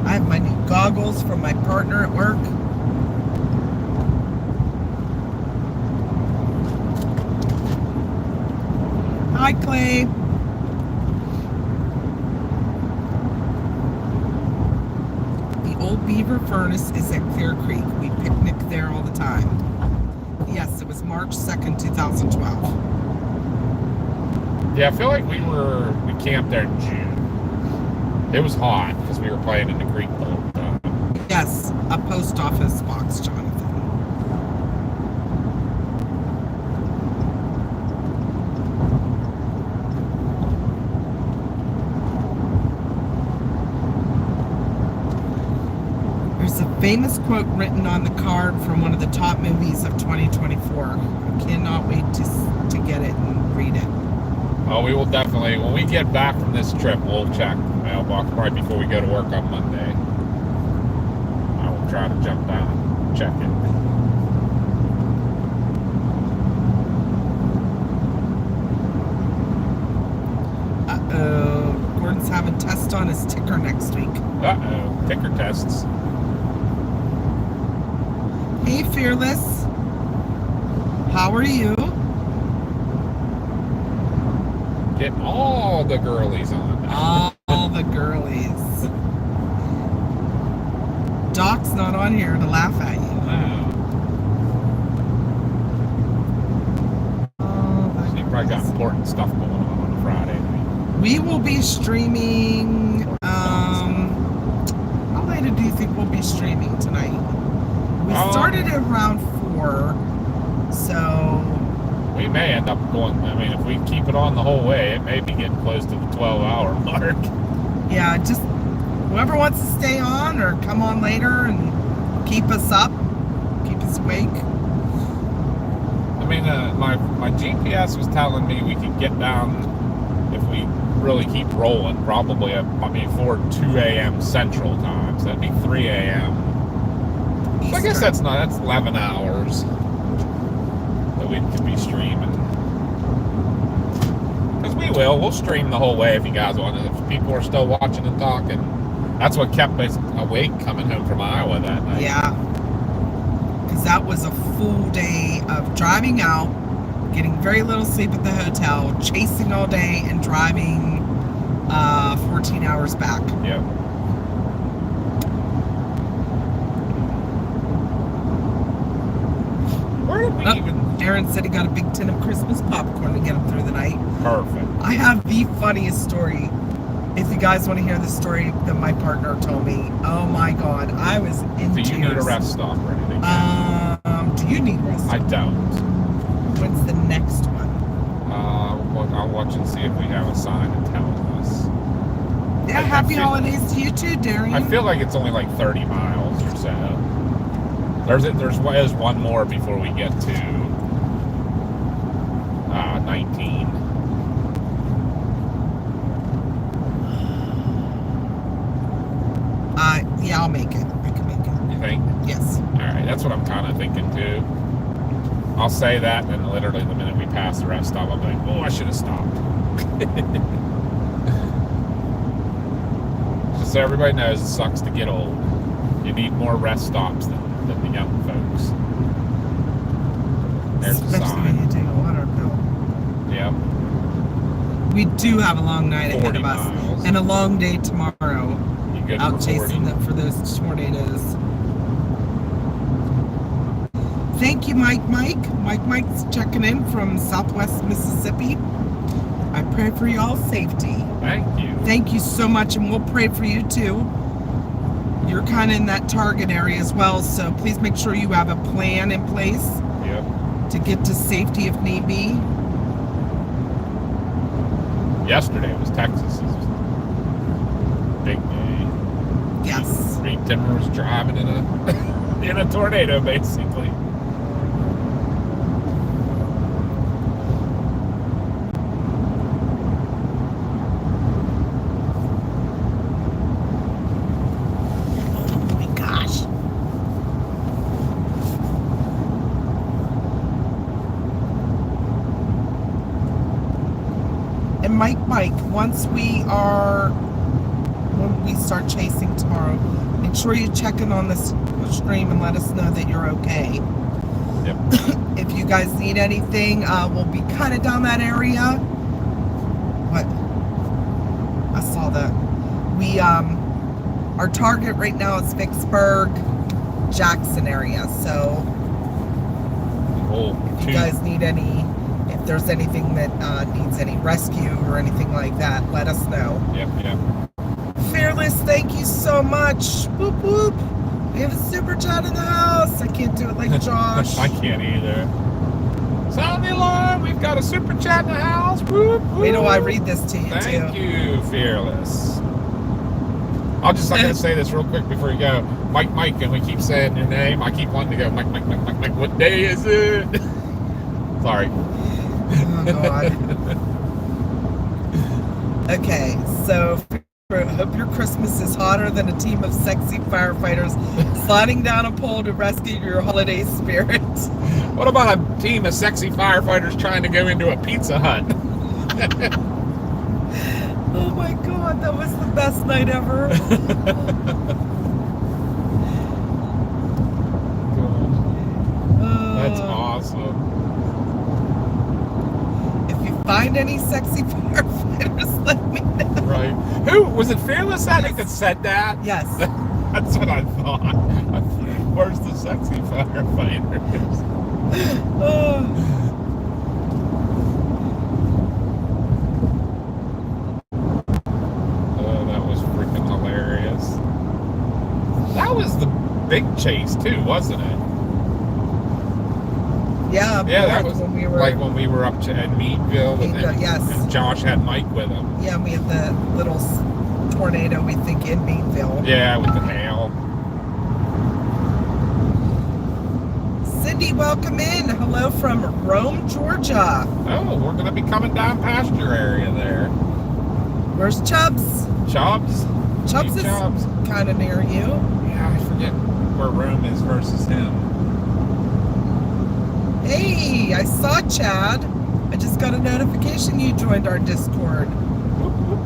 B: I have my new goggles from my partner at work. Hi, Clay. The old beaver furnace is at Clear Creek. We picnic there all the time. Yes, it was March 2nd, 2012.
A: Yeah, I feel like we camped there in June. It was hot because we were playing in the creek the whole time.
B: Yes, a post office box, Jonathan. There's a famous quote written on the card from one of the top movies of 2024. I cannot wait to get it and read it.
A: Oh, we will definitely, when we get back from this trip, we'll check the mailbox right before we go to work on Monday. I will try to jump down and check it.
B: Uh-oh. Gordon's having tests on his ticker next week.
A: Uh-oh, ticker tests.
B: Hey, Fearless. How are you?
A: getting all the girlies on.
B: All the girlies. Doc's not on here to laugh at you.
A: So you probably got important stuff going on a Friday night.
B: We will be streaming. How late do you think we'll be streaming tonight? We started at around 4, so
A: we may end up going. I mean, if we keep it on the whole way, it may be getting close to the 12-hour mark.
B: Yeah, just whoever wants to stay on or come on later and keep us up, keep us awake.
A: I mean, my GPS was telling me we could get down if we really keep rolling, probably before 2 a.m. Central Time, so that'd be 3 a.m. So I guess that's 11 hours that we could be streaming. Because we'll stream the whole way if you guys want it. If people are still watching and talking. That's what kept us awake coming home from Iowa that night.
B: Yeah. Because that was a full day of driving out, getting very little sleep at the hotel, chasing all day, and driving 14 hours back.
A: Yep. Where did we even...
B: Aaron said he got a big tin of Christmas popcorn to get him through the night.
A: Perfect.
B: I have the funniest story. If you guys want to hear the story that my partner told me, oh my God, I was in tears.
A: Do you need a rest stop or anything?
B: Do you need rest stop?
A: I don't.
B: What's the next one?
A: I'll watch and see if we have a sign that tells us.
B: Yeah, happy holidays to you too, Darian.
A: I feel like it's only like 30 miles or so. There's one more before we get to 19.
B: Yeah, I'll make it. I can make it.
A: You think?
B: Yes.
A: All right, that's what I'm kind of thinking too. I'll say that, and then literally the minute we pass the rest stop, I'll be like, oh, I should have stopped. Just so everybody knows, it sucks to get old. You need more rest stops than the young folks. There's the
B: Especially when
A: sign.
B: you take a water pill.
A: Yep.
B: We do have a long night ahead
A: 40
B: of us.
A: miles.
B: And a long day tomorrow.
A: You good
B: Out
A: for 40?
B: chasing them for those tornadoes. Thank you, Mike. Mike's checking in from Southwest Mississippi. I pray for y'all's safety.
A: Thank you.
B: Thank you so much, and we'll pray for you too. You're kind of in that target area as well, so please make sure you have a plan in place
A: Yep.
B: to get to safety if need be.
A: Yesterday was Texas's big day.
B: Yes.
A: Reed Timmer was driving in a in a tornado, basically.
B: Oh my gosh. And Mike, once when we start chasing tomorrow, make sure you check in on this stream and let us know that you're okay.
A: Yep.
B: If you guys need anything, we'll be kind of down that area. What? I saw that. We, our target right now is Vicksburg, Jackson area. So if you guys need if there's anything that needs any rescue or anything like that, let us know.
A: Yep.
B: Fearless, thank you so much. Whoop whoop. We have a super chat in the house. I can't do it like Josh.
A: I can't either. Sound the alarm! We've got a super chat in the house. Whoop, whoop.
B: Wait till I read this to you
A: Thank
B: too.
A: you, Fearless. I'm gonna say this real quick before you go. Mike, and we keep saying your name. I keep wanting to go, Mike. What day is it? Sorry.
B: Oh God. Okay, so hope your Christmas is hotter than a team of sexy firefighters sliding down a pole to rescue your holiday spirit.
A: What about a team of sexy firefighters trying to go into a Pizza Hut?
B: Oh my God, that was the best night ever.
A: That's awesome.
B: If you find any sexy firefighters, Just let me know.
A: Right. Who was it? Fearless Addict that said that?
B: Yes.
A: That's what I thought. Where's the sexy firefighters?
B: Oh.
A: Oh, that was freaking hilarious. That was the big chase too, wasn't it?
B: Yeah.
A: Yeah, that
B: like
A: was
B: when we were
A: like when we were up to in Meadville,
B: yes.
A: and Josh had Mike with him.
B: Yeah, we had the little tornado, we think, in Meadville.
A: Yeah, with the hail.
B: Cindy, welcome in. Hello from Rome, Georgia.
A: Oh, we're gonna be coming down past your area there.
B: Where's Chubbs?
A: Chubbs?
B: Chubbs
A: Hey,
B: is
A: Chubbs.
B: kind of near you.
A: Yeah, I forget where Rome is versus him.
B: Hey, I saw Chad. I just got a notification you joined our Discord.
A: Whoop, whoop.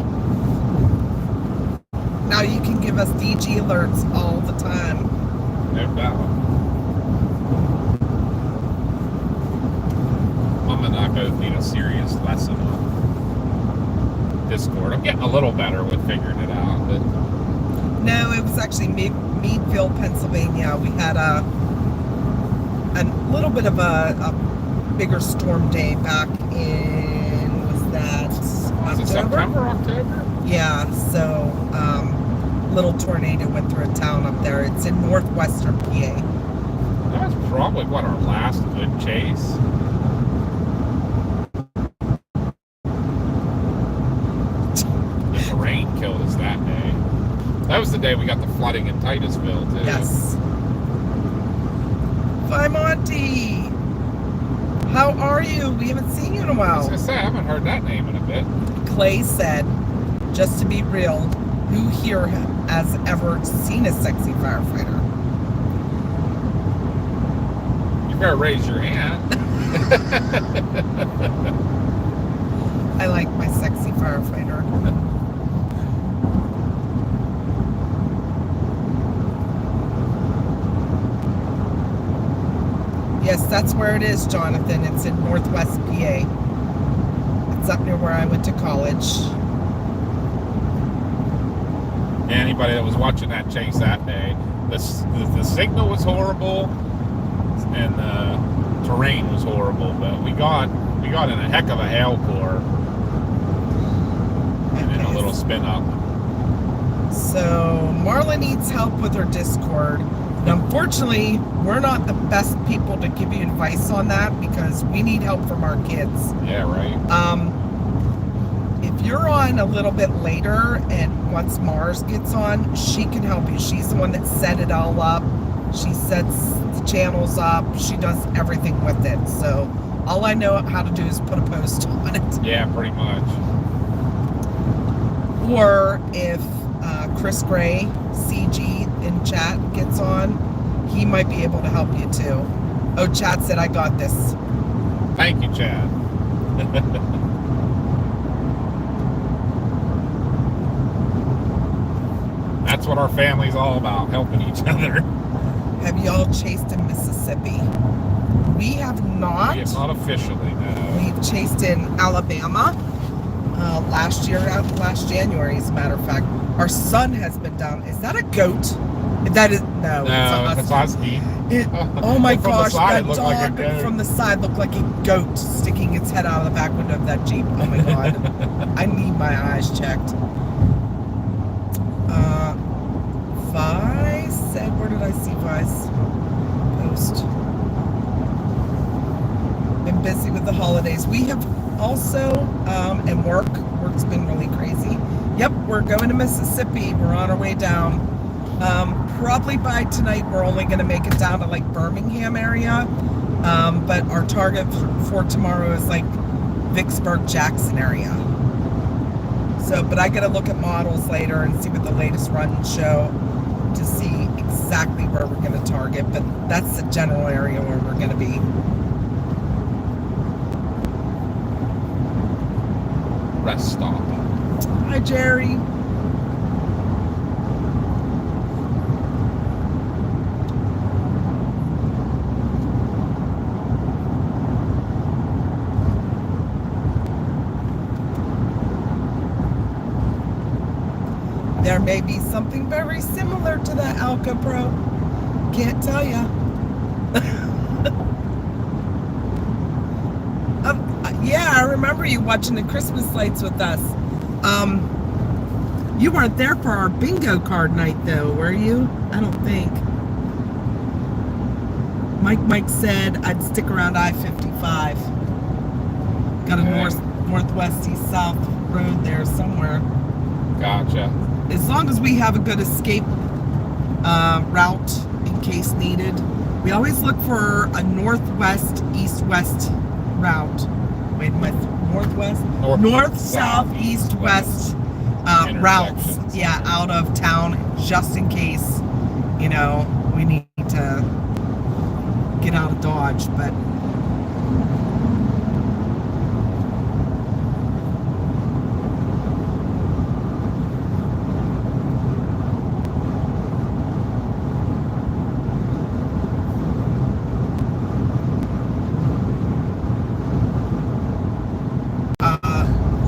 B: Now you can give us DG alerts all the time.
A: No doubt. Mom and I both need a serious lesson on Discord. I'm getting a little better with figuring it out, but
B: No, it was actually Meadville, Pennsylvania. We had a little bit of a bigger storm day back in, was that
A: was it
B: October?
A: September, October?
B: Yeah, so little tornado went through a town up there. It's in northwestern PA.
A: That was probably what our last good chase. The rain killed us that day. That was the day we got the flooding in Titusville too.
B: Yes. Hi, Monty. How are you? We haven't seen you in a
A: I was
B: while.
A: gonna say I haven't heard that name in a bit.
B: Clay said, just to be real, who here has ever seen a sexy firefighter?
A: You better raise your hand.
B: I like my sexy firefighter. Yes, that's where it is, Jonathan. It's in Northwest PA. It's up near where I went to college.
A: Anybody that was watching that chase that day, the signal was horrible and the terrain was horrible, but we got in a heck of a hail core and in a little spin up.
B: So Marla needs help with her Discord. And unfortunately, we're not the best people to give you advice on that because we need help from our kids.
A: Yeah, right.
B: If you're on a little bit later and once Mars gets on, she can help you. She's the one that set it all up. She sets the channels up. She does everything with it. So all I know how to do is put a post on it.
A: Yeah, pretty much.
B: Or if Chris Gray, CG in chat gets on, he might be able to help you too. Oh, chat said I got this.
A: Thank you, Chad. That's what our family's all about, helping each other.
B: Have y'all chased in Mississippi? We have not.
A: We have not officially, no.
B: We've chased in Alabama last January, as a matter of fact. Our son has been down. Is that a goat? That is no.
A: No, it's a husky.
B: Oh my
A: From the
B: gosh,
A: side,
B: that
A: it looked
B: dog
A: like a goat.
B: from the side looked like a goat sticking its head out of the back window of that Jeep. Oh my god. I need my eyes checked. Vi said, where did I see Vi's post? Been busy with the holidays. We have also, and work's been really crazy. Yep, we're going to Mississippi. We're on our way down. Probably by tonight, we're only going to make it down to like Birmingham area. But our target for tomorrow is like Vicksburg, Jackson area. So, but I got to look at models later and see what the latest runs show to see exactly where we're going to target. But that's the general area where we're going to be.
A: Rest stop.
B: Hi, Jerry. There may be something very similar to that Alka Pro. Can't tell ya. Yeah, I remember you watching the Christmas lights with us. You weren't there for our bingo card night, though, were you? I don't think. Mike said I'd stick around I-55. Got a northwest, east-south road there somewhere.
A: Gotcha.
B: As long as we have a good escape route in case needed. We always look for a northwest, east-west route. Wait, my northwest? North, south, east, west routes. Yeah, out of town, just in case, you know, we need to get out of Dodge, but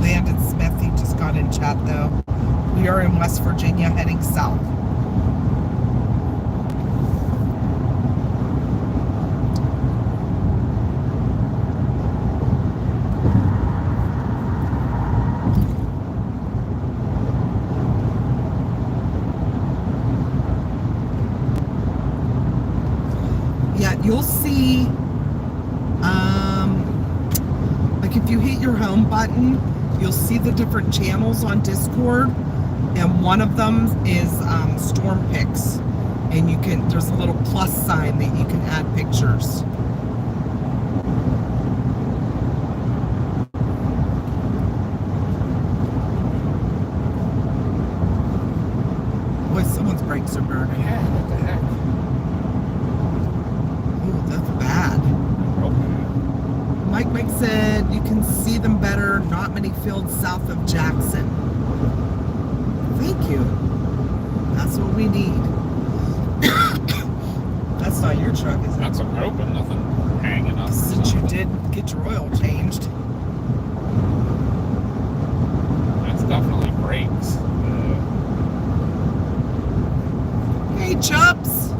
B: Landon Smith, he just got in chat though. We are in West Virginia heading south. Yeah, you'll see, like if you hit your home button, you'll see the different channels on Discord, and one of them is Storm Pics, and you can, there's a little plus sign that you can add pictures. Boy, someone's brakes are burning.
A: Yeah, what the heck?
B: Ooh, that's bad. Mike said you can see them better, not many fields south of Jackson. Thank you. That's what we need. That's not your truck, is it?
A: That's what I'm hoping, nothing hanging up.
B: Since you did get your oil changed.
A: That's definitely brakes.
B: Hey, Chops!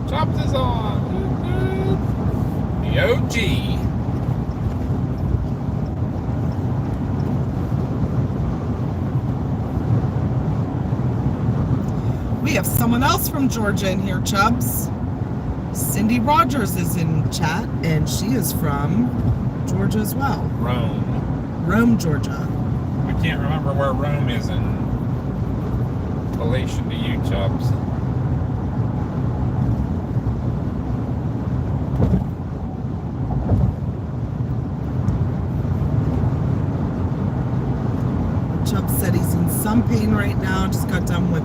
A: Chops is on. The OG.
B: We have someone else from Georgia in here, Chubbs. Cindy Rogers is in chat, and she is from Georgia as well. Rome, Georgia.
A: I can't remember where Rome is in relation to you, Chubbs.
B: Chubbs said he's in some pain right now, just got done with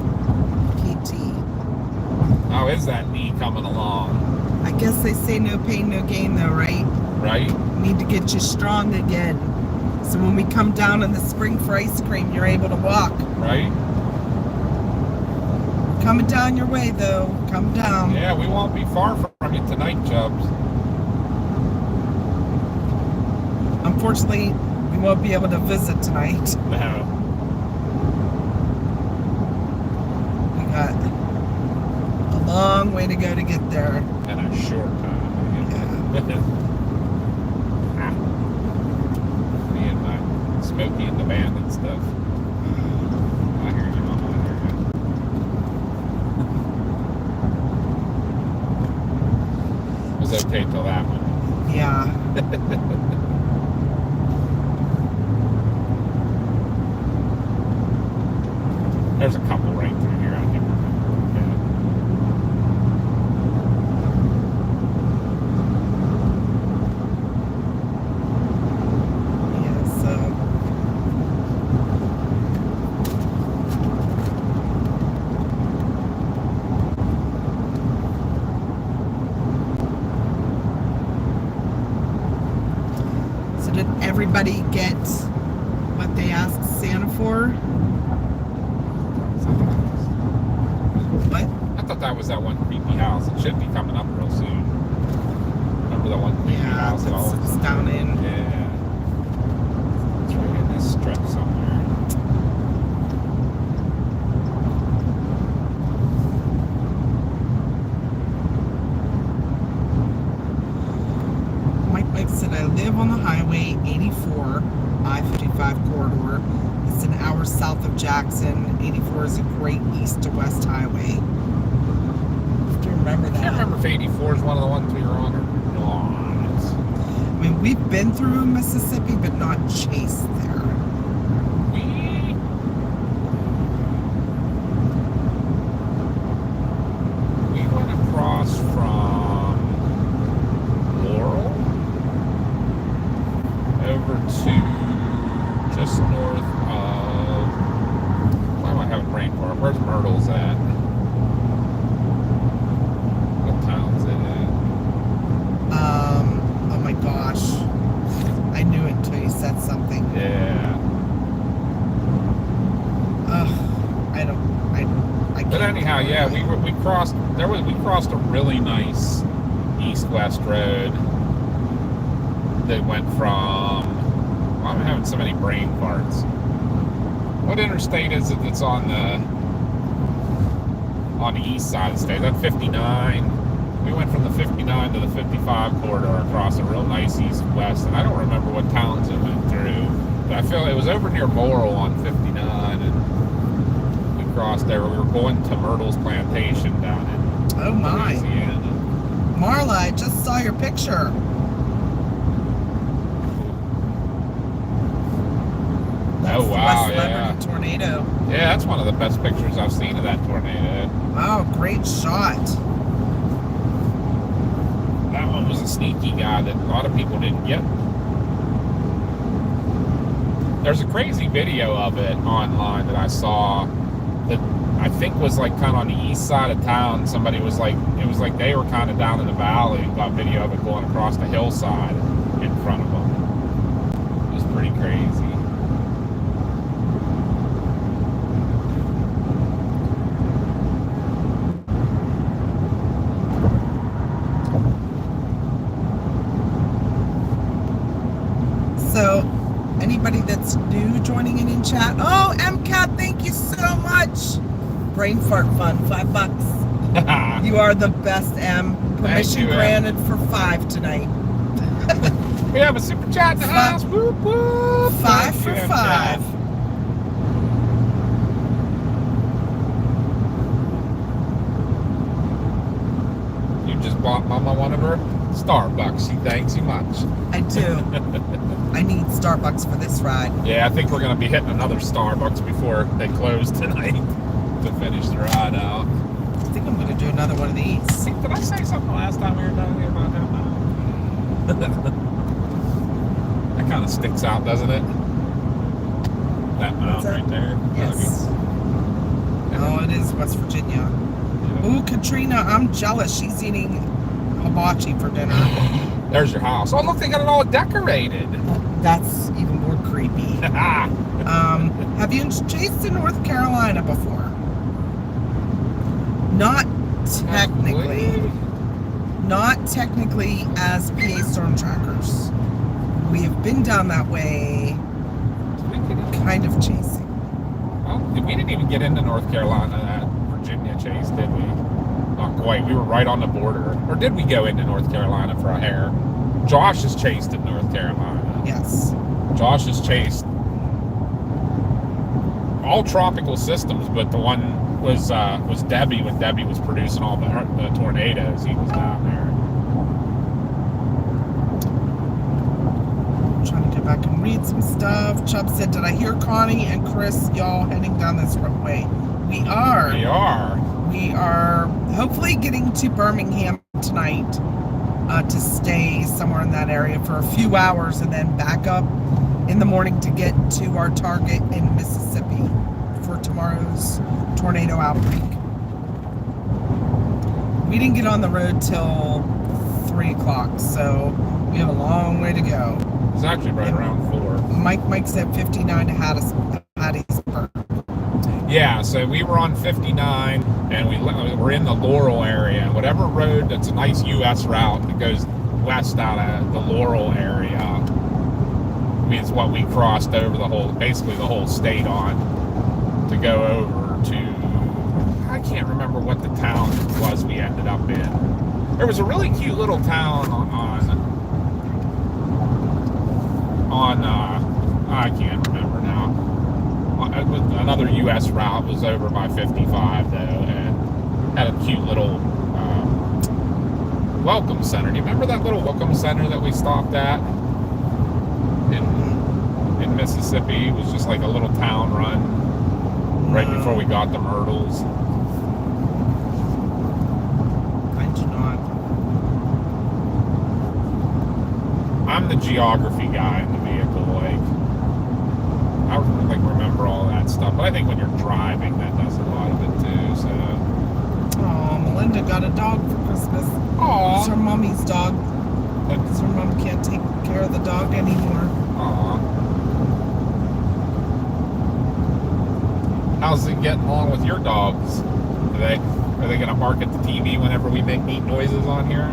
B: PT.
A: How is that knee coming along?
B: I guess they say no pain, no gain though, right?
A: Right?
B: Need to get you strong again. So when we come down in the spring for ice cream, you're able to walk.
A: Right?
B: Coming down your way though. Come down.
A: Yeah, we won't be far from you tonight, Chubbs.
B: Unfortunately, we won't be able to visit tonight.
A: No.
B: We got a long way to go to get there.
A: And a short time.
B: Yeah.
A: Me and my Smokey and the band and stuff. I hear you, Mama. I hear you. It was okay till that one.
B: Yeah.
A: There's a couple right through here. I can't remember.
B: Yeah, so. So did everybody get what they asked Santa for? What?
A: I thought that was that one creepy house. It should be coming up real soon. Remember that one creepy house at all?
B: It's down in.
A: Yeah. It's right in this stretch somewhere.
B: live on the highway 84, I-55 corridor. It's an hour south of Jackson. 84 is a great east to west highway. Do you remember that?
A: I can't remember if 84 is one of the ones we were on or not.
B: I mean, we've been through Mississippi, but not chased there.
A: We went across from Laurel over to just north of, why am I having brain fart? Where's Myrtle's at? What town's it in?
B: Oh my gosh. I knew it until you said something.
A: Yeah.
B: I
A: But
B: can't
A: anyhow, yeah,
B: remember.
A: we crossed a really nice east-west road that went from, well, I'm having so many brain farts. What interstate is it that's on the east side of the state? That's 59. We went from the 59 to the 55 corridor across a real nice east-west, and I don't remember what towns it went through, but I feel it was over near Laurel on 59, and we crossed there. We were going to Myrtle's plantation down in
B: Oh my.
A: Louisiana.
B: Marla, I just saw your picture. That's
A: Oh, wow,
B: the West Lebanon tornado.
A: Yeah, that's one of the best pictures I've seen of that tornado.
B: Wow, great shot.
A: That one was a sneaky guy that a lot of people didn't get. There's a crazy video of it online that I saw that I think was like kind of on the east side of town. Somebody was like, it was like they were kind of down in the valley and got video of it going across the hillside in front of them. It was pretty crazy.
B: So, anybody that's new joining in chat, oh, MCAT, thank you so much. Brain fart fun, $5. You are the best, M. Permission
A: you, Em.
B: granted for 5 tonight.
A: We have a super chat in the house. Whoop, whoop.
B: 5 for
A: Thank you,
B: 5.
A: chat. You just bought Mama one of her Starbucks. She thanks you much.
B: I do. I need Starbucks for this ride.
A: Yeah, I think we're going to be hitting another Starbucks before they close tonight to finish the ride out.
B: I think I'm going to do another one of these.
A: Did I say something last time we were down here about that? That kind of sticks out, doesn't it? That mountain right there.
B: Yes. Oh, it is West Virginia.
A: Yeah.
B: Ooh, Katrina, I'm jealous. She's eating hibachi for dinner.
A: There's your house. Oh, look, they got it all decorated.
B: That's even more creepy. Have you chased in North Carolina before? Not technically. Not technically as PA storm trackers. We have been down that way, kind of chasing.
A: Well, we didn't even get into North Carolina that Virginia chase, did we? Not quite. We were right on the border. Or did we go into North Carolina for a hare? Josh has chased in North Carolina.
B: Yes.
A: Josh has chased all tropical systems, but the one was Debbie when Debbie was producing all the tornadoes. He was down there.
B: I'm trying to go back and read some stuff. Chubb said, did I hear Connie and Chris, y'all heading down this way? We are.
A: We are.
B: We are hopefully getting to Birmingham tonight to stay somewhere in that area for a few hours and then back up in the morning to get to our target in Mississippi for tomorrow's tornado outbreak. We didn't get on the road till 3 o'clock, so we have a long way to go.
A: It's actually right around 4.
B: Mike said 59 to Hattiesburg.
A: Yeah, so we were on 59, and we're in the Laurel area. Whatever road that's a nice U.S. route that goes west out of the Laurel area is what we crossed over basically the whole state on to go over to, I can't remember what the town was we ended up in. There was a really cute little town on on, I can't remember now. Another U.S. route was over by 55 though, and had a cute little welcome center. Do you remember that little welcome center that we stopped at in Mississippi? It was just like a little town run right before we got the Myrtles.
B: I do not.
A: I'm the geography guy in the vehicle. Like, I don't like remember all that stuff, but I think when you're driving, that does a lot of it too. So.
B: Oh, Melinda got a dog for Christmas.
A: Aww.
B: It's her mommy's dog. Because her mom can't take care of the dog anymore.
A: Aww. How's it getting along with your dogs? Are they gonna bark at the TV whenever we make neat noises on here?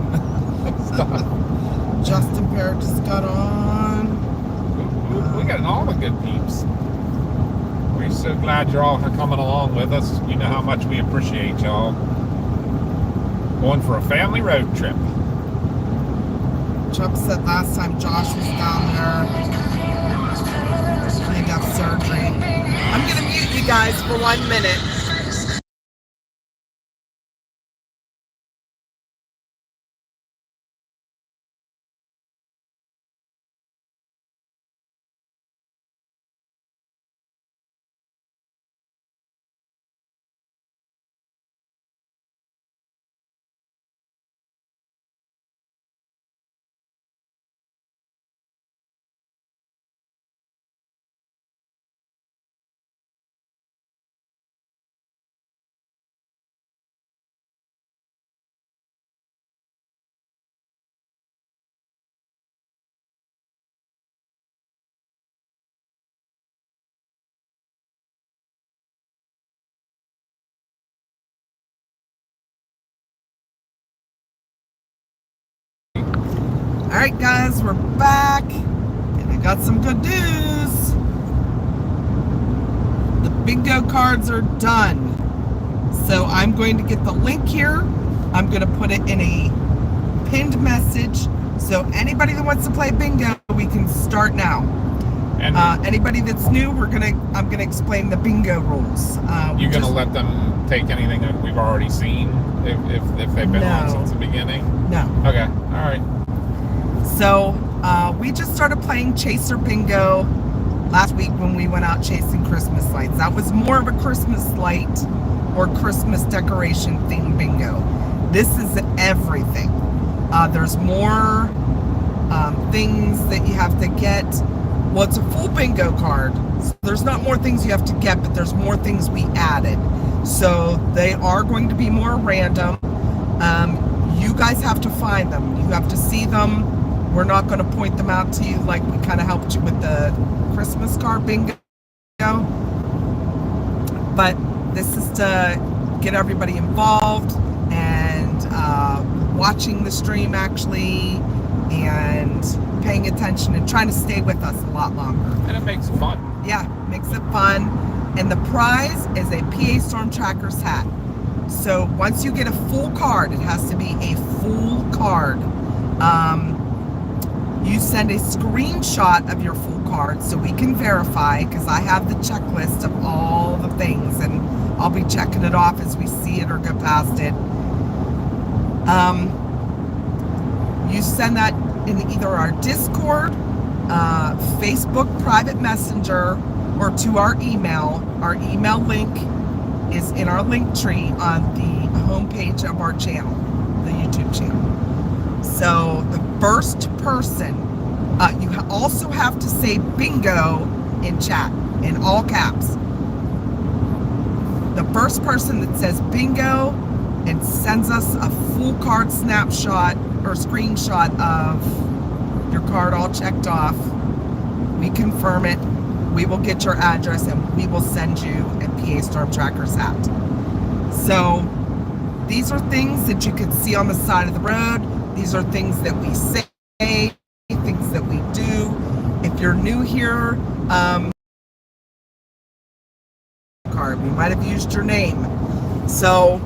A: Stuff.
B: Justin Parrott just got on.
A: We got all the good peeps. We're so glad you're all coming along with us. You know how much we appreciate y'all. Going for a family road trip.
B: Chuck said last time Josh was down there, he got surgery. I'm gonna mute you guys for 1 minute. Alright guys, we're back, and I got some good news. The bingo cards are done. So I'm going to get the link here. I'm going to put it in a pinned message. So anybody that wants to play bingo, we can start now.
A: And
B: anybody that's new, I'm gonna explain the bingo rules.
A: you gonna let them take anything that we've already seen if they've been on since the beginning?
B: No.
A: Okay. All right.
B: So we just started playing Chaser Bingo last week when we went out chasing Christmas lights. That was more of a Christmas light or Christmas decoration themed bingo. This is everything. There's more things that you have to get. Well, it's a full bingo card. So there's not more things you have to get, but there's more things we added. So they are going to be more random. You guys have to find them. You have to see them. We're not going to point them out to you like we kind of helped you with the Christmas card bingo. But this is to get everybody involved and watching the stream actually and paying attention and trying to stay with us a lot longer.
A: And it makes it fun.
B: Yeah, makes it fun. And the prize is a PA Storm Trackers hat. So once you get a full card, it has to be a full card. You send a screenshot of your full card so we can verify, because I have the checklist of all the things and I'll be checking it off as we see it or go past it. You send that in either our Discord, Facebook private messenger, or to our email. Our email link is in our link tree on the homepage of our channel, the YouTube channel. So the first person, you also have to say bingo in chat, in all caps. The first person that says bingo and sends us a full card snapshot or screenshot of your card all checked off, we confirm it, we will get your address, and we will send you a PA Storm Trackers hat. So these are things that you can see on the side of the road. These are things that we say, things that we do. If you're new here, card, we might have used your name. So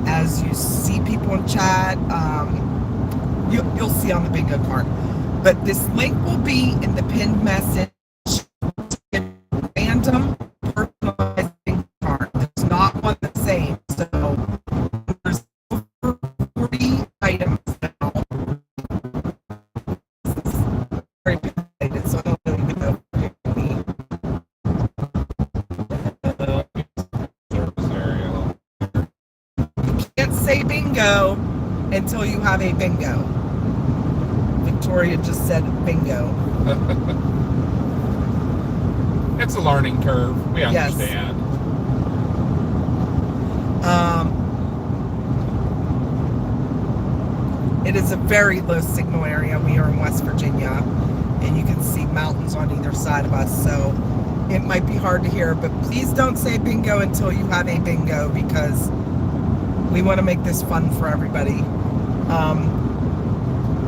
B: as you see people in chat, you'll see on the bingo card. But this link will be in the pinned message. Random personalized bingo card. There's not one the same. So there's over 40 items now. Very populated, so I don't even know if you can't say bingo until you have a bingo. Victoria just said bingo.
A: It's a learning curve. We understand.
B: It is a very low signal area. We are in West Virginia, and you can see mountains on either side of us, so it might be hard to hear, but please don't say bingo until you have a bingo, because we want to make this fun for everybody.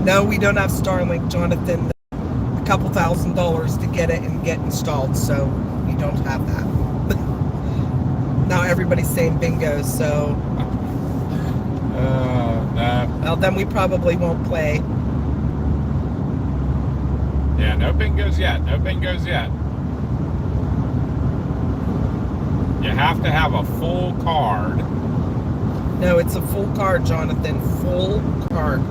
B: No, we don't have Starlink, Jonathan. A couple $1,000s to get it and get installed, so we don't have that. Now everybody's saying bingo, so
A: no.
B: well, then we probably won't play.
A: Yeah, no bingos yet. No bingos yet. You have to have a full card.
B: No, it's a full card, Jonathan. Full card.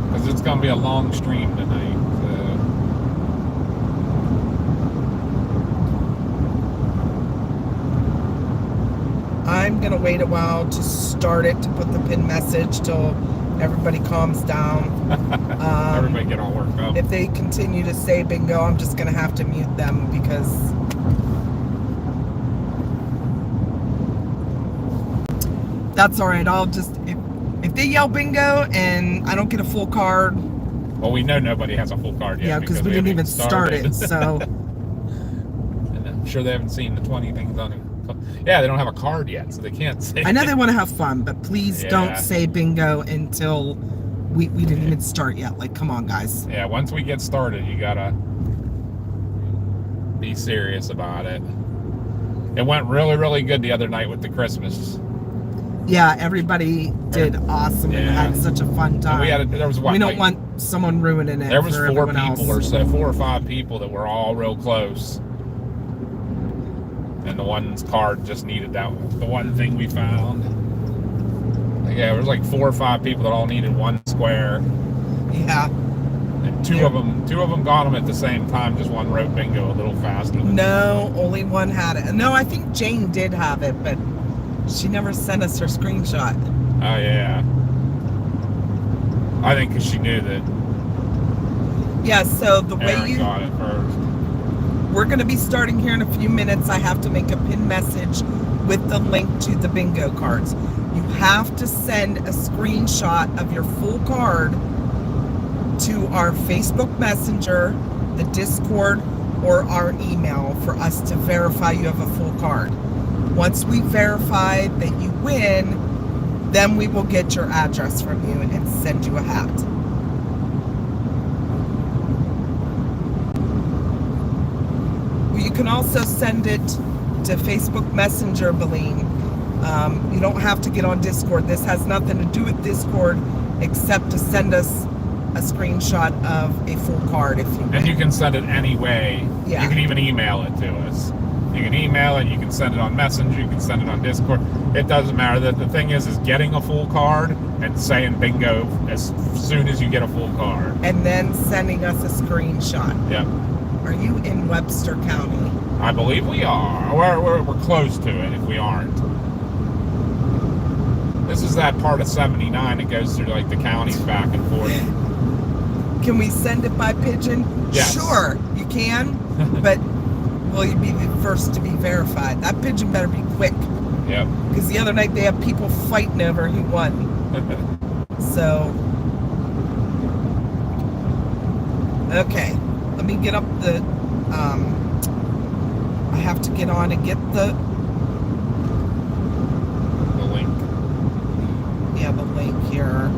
A: Because it's going to be a long stream tonight.
B: I'm going to wait a while to start it, to put the pin message till everybody calms down.
A: Everybody get all worked up.
B: If they continue to say bingo, I'm just going to have to mute them, because that's all right. I'll just, if they yell bingo and I don't get a full card.
A: Well, we know nobody has a full card yet.
B: Yeah, because we didn't even start it, so.
A: And I'm sure they haven't seen the 20 things on it. Yeah, they don't have a card yet, so they can't say.
B: I know they want to have fun, but please
A: Yeah.
B: don't say bingo until we didn't even start yet. Like, come on, guys.
A: Yeah, once we get started, you gotta be serious about it. It went really, really good the other night with the Christmas.
B: Yeah, everybody did awesome and
A: Yeah.
B: had such a fun time.
A: And there was what?
B: We don't
A: like,
B: want someone ruining it.
A: There was
B: for
A: 4
B: everyone else.
A: people or so, 4 or 5 people that were all real close. And the one's card just needed the one thing we found. Yeah, there was like 4 or 5 people that all needed one square.
B: Yeah.
A: And two of them got them at the same time. Just one wrote bingo a little faster.
B: No, only one had it. No, I think Jane did have it, but she never sent us her screenshot.
A: Oh yeah. I think because she knew that.
B: Yeah. So the way
A: Aaron got it first.
B: we're going to be starting here in a few minutes. I have to make a pin message with the link to the bingo cards. You have to send a screenshot of your full card to our Facebook Messenger, the Discord, or our email for us to verify you have a full card. Once we verify that you win, then we will get your address from you and send you a hat. You can also send it to Facebook Messenger, Beline. You don't have to get on Discord. This has nothing to do with Discord except to send us a screenshot of a full card if you win.
A: And you can send it any way.
B: Yeah.
A: You can even email it to us. You can email it, you can send it on Messenger, you can send it on Discord. It doesn't matter. The thing is getting a full card and saying bingo as soon as you get a full card.
B: And then sending us a screenshot.
A: Yep.
B: Are you in Webster County?
A: I believe we are. We're close to it if we aren't. This is that part of 79 that goes through like the counties back and forth.
B: Can we send it by pigeon?
A: Yes.
B: Sure, you can, but will you be the first to be verified? That pigeon better be quick,
A: Yep.
B: because the other night they had people fighting over who won. So, okay, let me get up the, I have to get on and get the
A: link.
B: Yeah, the link here.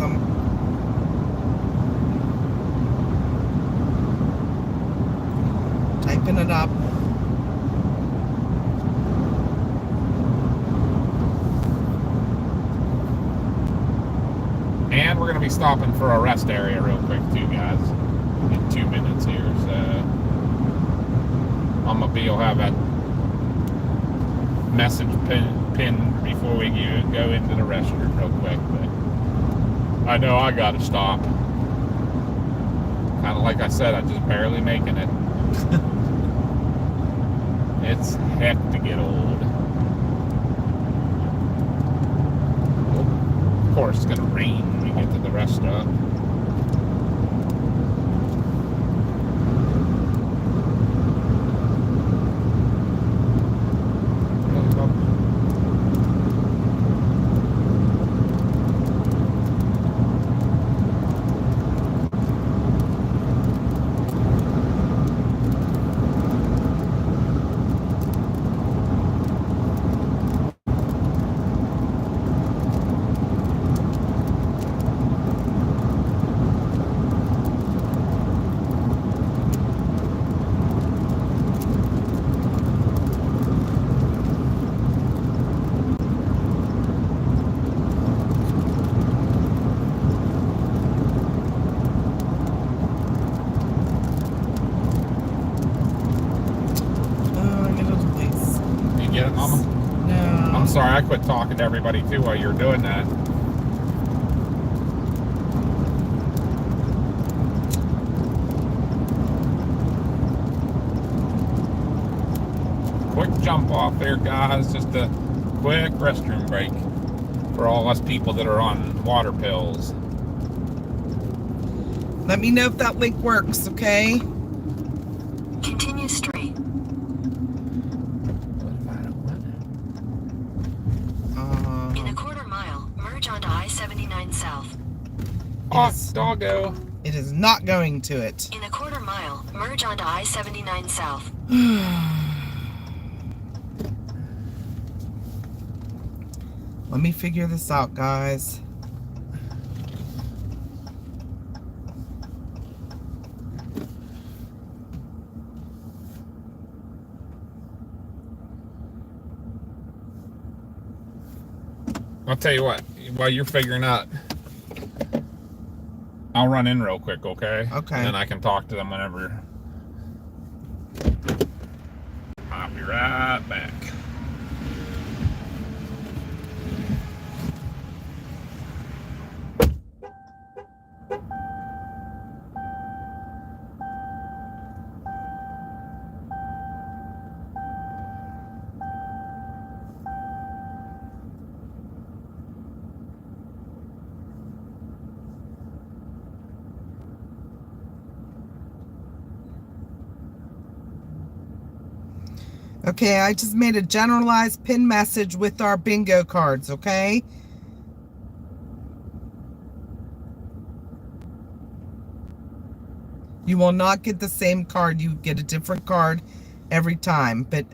B: I'm typing it up.
A: And we're going to be stopping for a rest area real quick too, guys, in 2 minutes here. So I'm going to be, will have that message pinned before we go into the restroom real quick. But I know I got to stop. Kind of like I said, I'm just barely making it. It's heck to get old. Of course, it's going to rain when we get to the rest stop. Sorry, I quit talking to everybody too while you're doing that. Quick jump off there, guys. Just a quick restroom break for all us people that are on water pills.
B: Let me know if that link works, okay?
C: Continue straight. In a quarter mile, merge onto I-79 South.
A: Oh, doggo.
B: It is not going to it.
C: In a quarter mile, merge onto I-79 South.
B: Let me figure this out, guys.
A: I'll tell you what, while you're figuring out, I'll run in real quick, okay?
B: Okay.
A: And then I can talk to them whenever. I'll be right back.
B: Okay, I just made a generalized pin message with our bingo cards, okay? You will not get the same card. You get a different card every time, but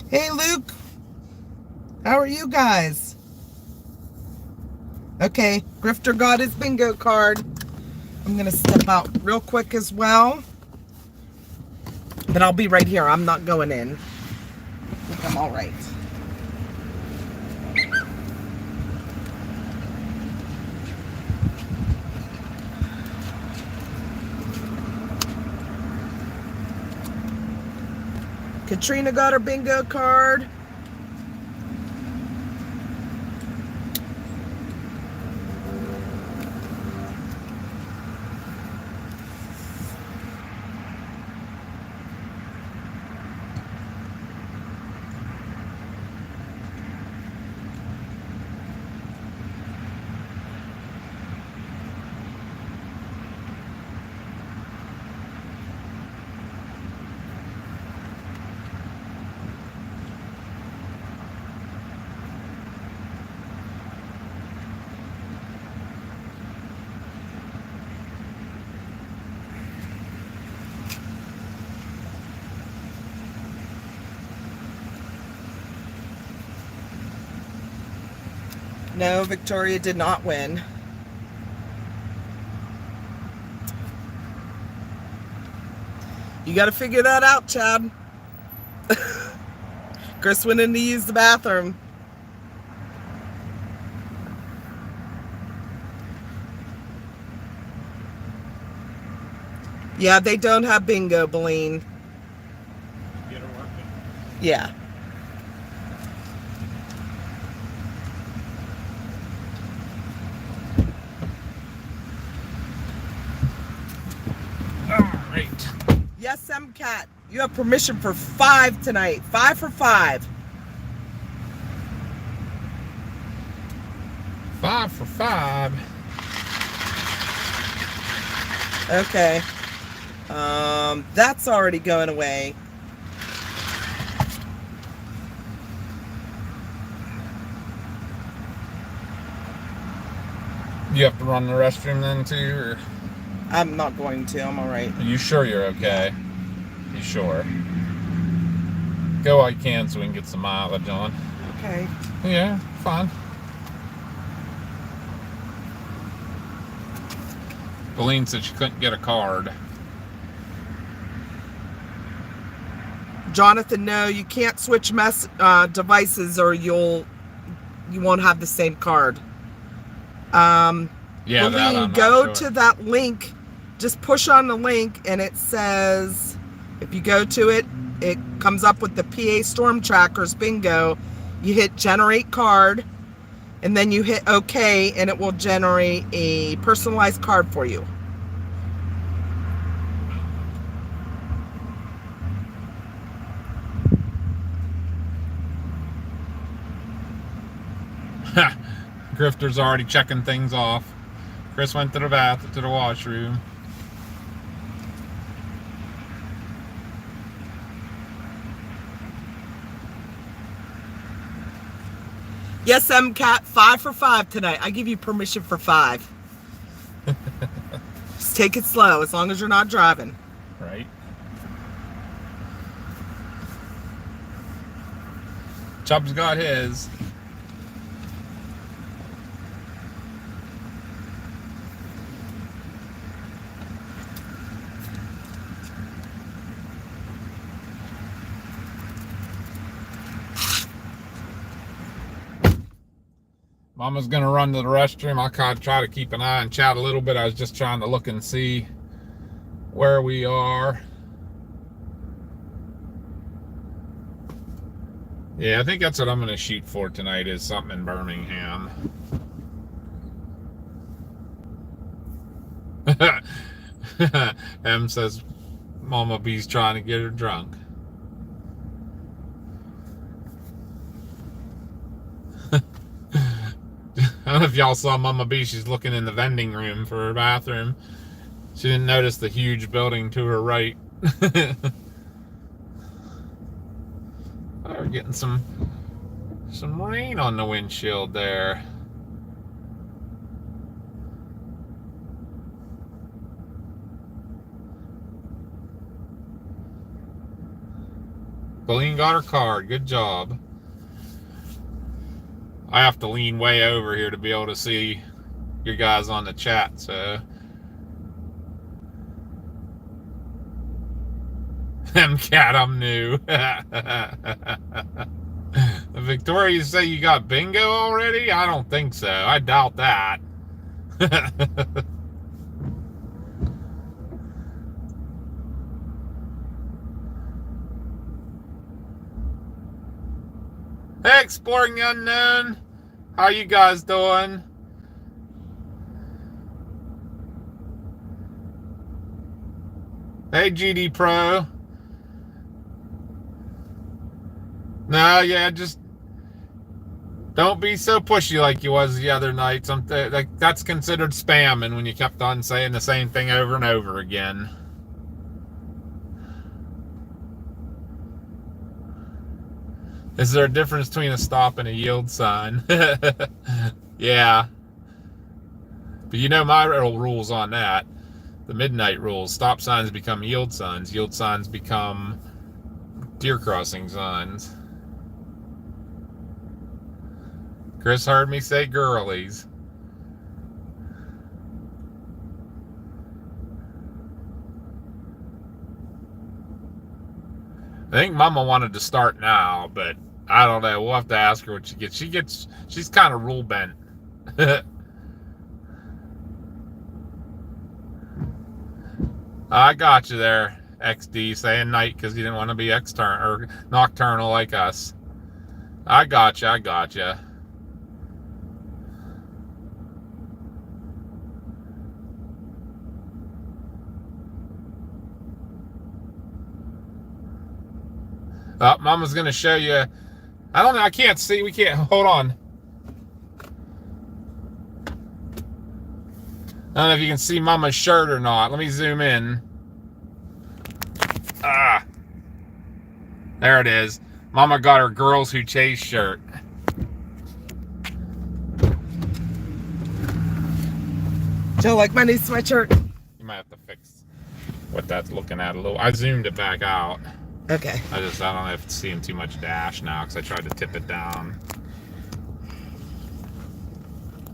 B: hey, Luke, how are you guys? Okay, Grifter got his bingo card. I'm going to step out real quick as well. But I'll be right here. I'm not going in. I think I'm all right. Katrina got her bingo card. No, Victoria did not win. You got to figure that out, Chad. Chris went in to use the bathroom. Yeah, they don't have bingo, Beline.
A: Get her working.
B: Yeah.
A: All right.
B: Yes, MCAT. You have permission for 5 tonight. 5 for 5.
A: 5 for 5.
B: Okay. That's already going away.
A: You have to run the restroom then too, or
B: I'm not going to. I'm all right.
A: are you sure you're okay? You sure? Go while you can so we can get some mileage on.
B: Okay.
A: Yeah, fine. Beline said she couldn't get a card.
B: Jonathan, no, you can't switch devices or you won't have the same card.
A: Yeah,
B: Beline,
A: that I'm
B: go
A: not sure.
B: to that link. Just push on the link and it says, if you go to it, it comes up with the PA Storm Trackers bingo. You hit generate card and then you hit OK and it will generate a personalized card for you.
A: Grifter's already checking things off. Chris went to the washroom.
B: Yes, MCAT, 5 for 5 tonight. I give you permission for 5. Just take it slow as long as you're not driving.
A: Right. Chubb's got his. Mama's gonna run to the restroom. I'll try to keep an eye on chat a little bit. I was just trying to look and see where we are. Yeah, I think that's what I'm gonna shoot for tonight, is something in Birmingham. M says Mama B's trying to get her drunk. I don't know if y'all saw Mama B. She's looking in the vending room for her bathroom. She didn't notice the huge building to her right. We're getting some rain on the windshield there. Colleen got her card. Good job. I have to lean way over here to be able to see your guys on the chat, so. MCAT, I'm new. Victoria, you say you got bingo already? I don't think so. I doubt that. Hey, Exploring the Unknown. How you guys doing? Hey, GD Pro. No, yeah, just don't be so pushy like you was the other night. Like that's considered spamming when you kept on saying the same thing over and over again. Is there a difference between a stop and a yield sign? Yeah. But you know my rules on that. The midnight rules. Stop signs become yield signs. Yield signs become deer crossing signs. Chris heard me say girlies. I think Mama wanted to start now, but I don't know. We'll have to ask her what she gets. She's kind of rule bent. I got you there, XD, saying night because you didn't want to be external or nocturnal like us. I got you. Mama's going to show you. I don't know. I can't see. We can't. Hold on. I don't know if you can see Mama's shirt or not. Let me zoom in. There it is. Mama got her Girls Who Chase shirt.
B: Do you like my new sweatshirt?
A: You might have to fix what that's looking at a little. I zoomed it back out.
B: Okay.
A: I don't know if it's seeing too much dash now because I tried to tip it down.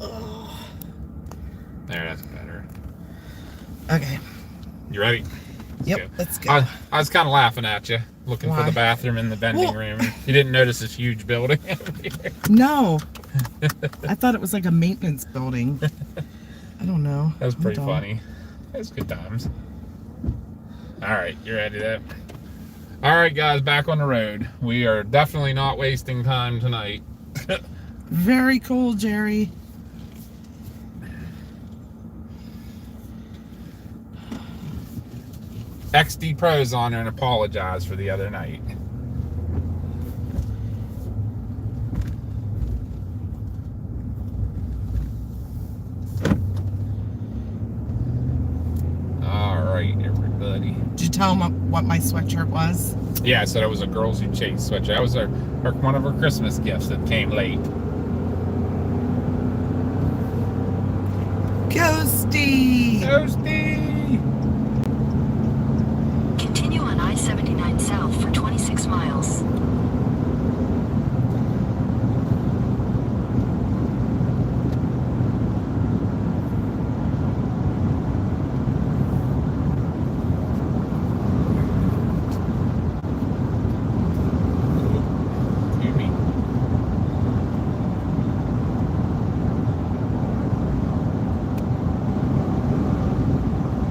B: Oh.
A: There, that's better.
B: Okay.
A: You ready?
B: Yep, let's go.
A: I was kind of laughing at you, looking for the bathroom in the vending room. You didn't notice this huge building over here?
B: No. I thought it was like a maintenance building. I don't know.
A: That was pretty funny. That was good times. All right, you ready then? All right, guys, back on the road. We are definitely not wasting time tonight.
B: Very cool, Jerry.
A: XD Pro's on there and apologize for the other night. All right, everybody.
B: Did you tell him what my sweatshirt was?
A: Yeah, I said it was a Girls Who Chase sweatshirt. That was one of her Christmas gifts that came late.
B: Ghosty!
A: Ghosty!
C: Continue on I-79 south for 26 miles.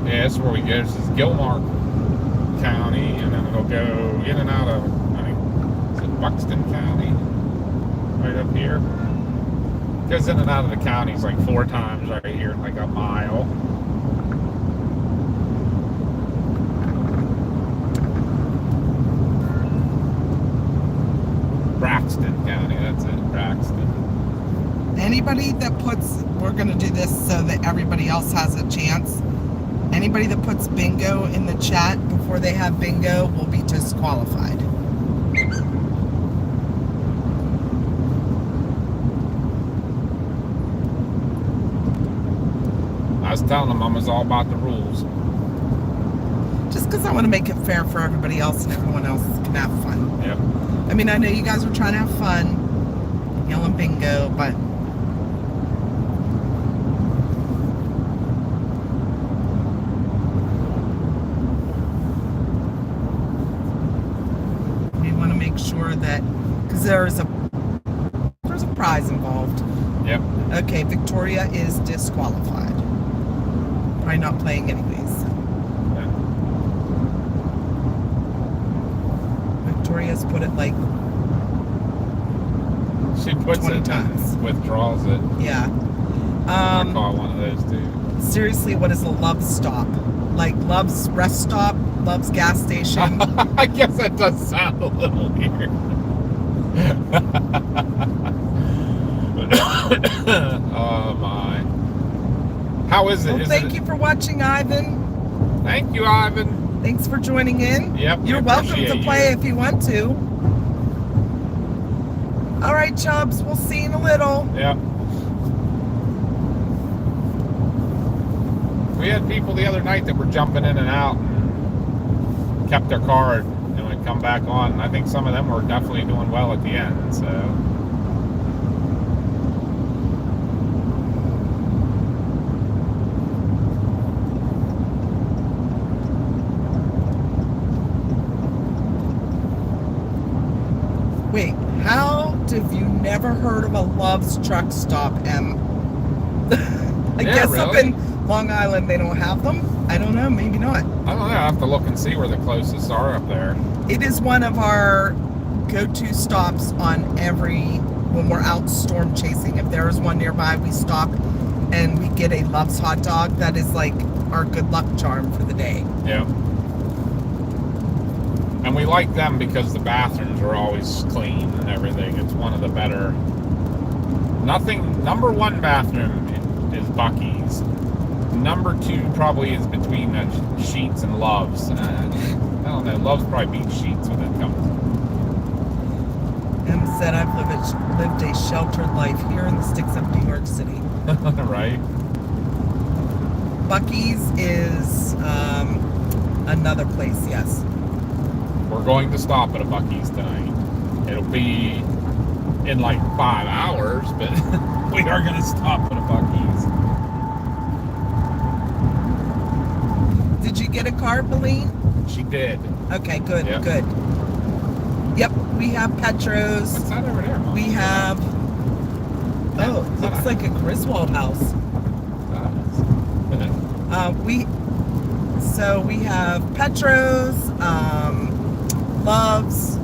A: Yeah, that's where we go. This is Gilmar County, and then it'll go in and out of, I think, is it Buxton County? Right up here. Goes in and out of the counties like 4 times right here in like a mile. Braxton County, that's it, Braxton.
B: Anybody that puts, we're going to do this so that everybody else has a chance. Anybody that puts bingo in the chat before they have bingo will be disqualified.
A: I was telling them I was all about the rules.
B: Just because I want to make it fair for everybody else and everyone else can have fun.
A: Yep.
B: I mean, I know you guys were trying to have fun, yelling bingo, but we want to make sure that, because there's a prize involved.
A: Yep.
B: Okay, Victoria is disqualified. Probably not playing anyways. Victoria's put it like
A: she puts
B: 20
A: it
B: times.
A: Withdraws it.
B: Yeah.
A: I caught one of those too.
B: Seriously, what is a love stop? Like Love's rest stop, Love's gas station.
A: I guess that does sound a little weird. Oh my. How is it?
B: Well, thank you for watching, Ivan.
A: Thank you, Ivan.
B: Thanks for joining in.
A: Yep.
B: You're welcome to play if you want to. All right, Chubbs. We'll see you in a little.
A: Yep. We had people the other night that were jumping in and out and kept their card and would come back on. I think some of them were definitely doing well at the end, so.
B: Wait, how have you never heard of a Love's truck stop, Em? I
A: Yeah,
B: guess
A: really?
B: up in Long Island they don't have them. I don't know, maybe not.
A: I don't know. I have to look and see where the closest are up there.
B: It is one of our go-to stops on when we're out storm chasing. If there is one nearby, we stop and we get a Love's hot dog. That is like our good luck charm for the day.
A: Yeah. And we like them because the bathrooms are always clean and everything. It's one of the better. Number one bathroom is Bucky's. Number two probably is between Sheets and Love's. I don't know. Love's probably beats Sheets when it comes.
B: Em said, I've lived a sheltered life here in the sticks of New York City.
A: Right.
B: Bucky's is another place, yes.
A: We're going to stop at a Bucky's tonight. It'll be in like 5 hours, but we are going to stop at a Bucky's.
B: Did you get a card, Malene?
A: She did.
B: Okay, good,
A: Yep.
B: good. Yep, we have Petros.
A: What's that over there, Mom?
B: We have... Oh, looks like a Griswold house. We have Petros, Love's,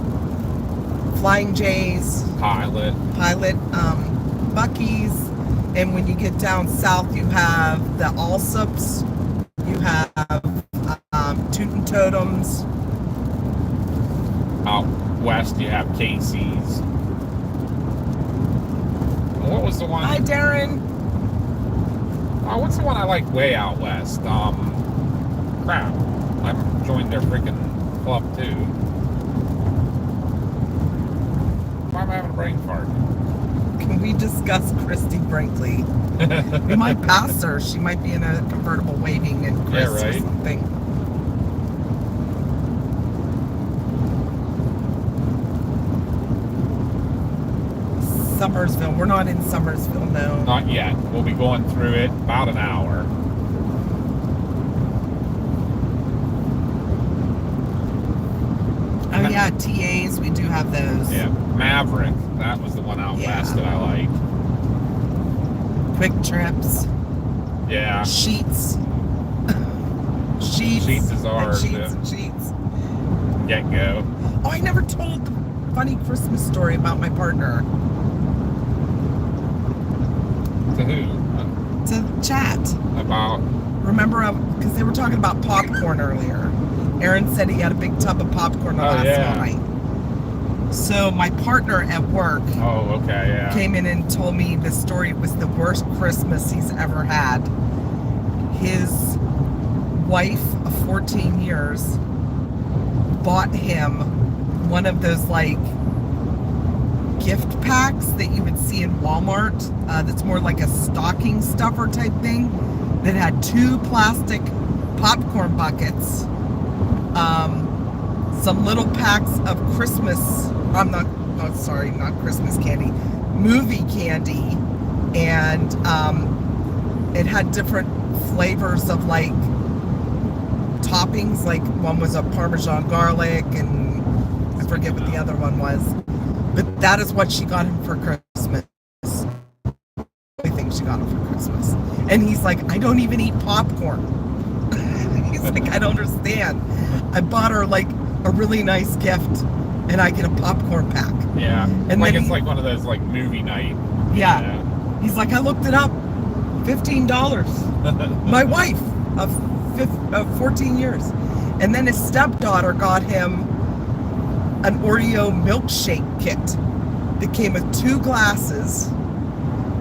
B: Flying J's,
A: Pilot,
B: Bucky's, and when you get down south, you have the Allsups, you have Tootin' Totems.
A: Out west, you have Casey's. What was the one?
B: Hi, Darren.
A: Oh, what's the one I like way out west? Crap. I've joined their freaking club too. Why am I having a brain fart?
B: Can we discuss Christy Brinkley? We might pass her. She might be in a convertible waiting in Chris
A: Yeah, right.
B: or something. Summersville. We're not in Summersville, no.
A: Not yet. We'll be going through it about an hour.
B: Oh yeah, TAs. We do have those.
A: Yeah. Maverick. That was the one out
B: Yeah.
A: west that I like.
B: Quick Trips.
A: Yeah.
B: Sheets. Sheets.
A: Sheets is ours,
B: Sheets
A: yeah.
B: and Sheets.
A: Get go.
B: Oh, I never told the funny Christmas story about my partner.
A: To who?
B: To chat.
A: About.
B: Remember, because they were talking about popcorn earlier. Aaron said he had a big tub of popcorn the last night. So my partner at work
A: Oh, okay, yeah.
B: came in and told me the story. It was the worst Christmas he's ever had. His wife of 14 years bought him one of those like gift packs that you would see in Walmart, that's more like a stocking stuffer type thing, that had 2 plastic popcorn buckets, some little packs of not Christmas candy, movie candy, and it had different flavors of like toppings, like one was a Parmesan garlic and I forget what the other one was, but that is what she got him for Christmas. I think she got him for Christmas. And he's like, I don't even eat popcorn. He's like, I don't understand. I bought her like a really nice gift and I get a popcorn pack.
A: Yeah.
B: And
A: like
B: then
A: it's like one of those like movie night.
B: Yeah. He's like, I looked it up. $15. My wife of 14 years. And then his stepdaughter got him an Oreo milkshake kit that came with 2 glasses,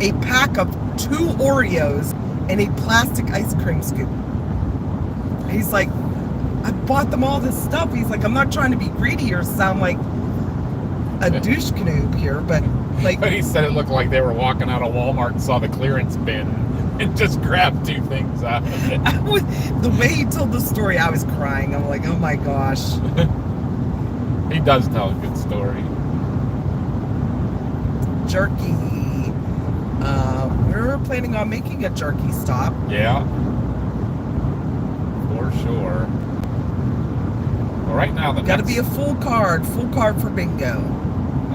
B: a pack of 2 Oreos, and a plastic ice cream scoop. He's like, I bought them all this stuff. He's like, I'm not trying to be greedy or sound like a douche canoe here, but like.
A: But he said it looked like they were walking out of Walmart and saw the clearance bin and just grabbed 2 things out of it.
B: The way he told the story, I was crying. I'm like, oh my gosh.
A: He does tell a good story.
B: Jerky. We're planning on making a jerky stop.
A: Yeah. For sure. Well, right now the
B: Got to be a full card for bingo.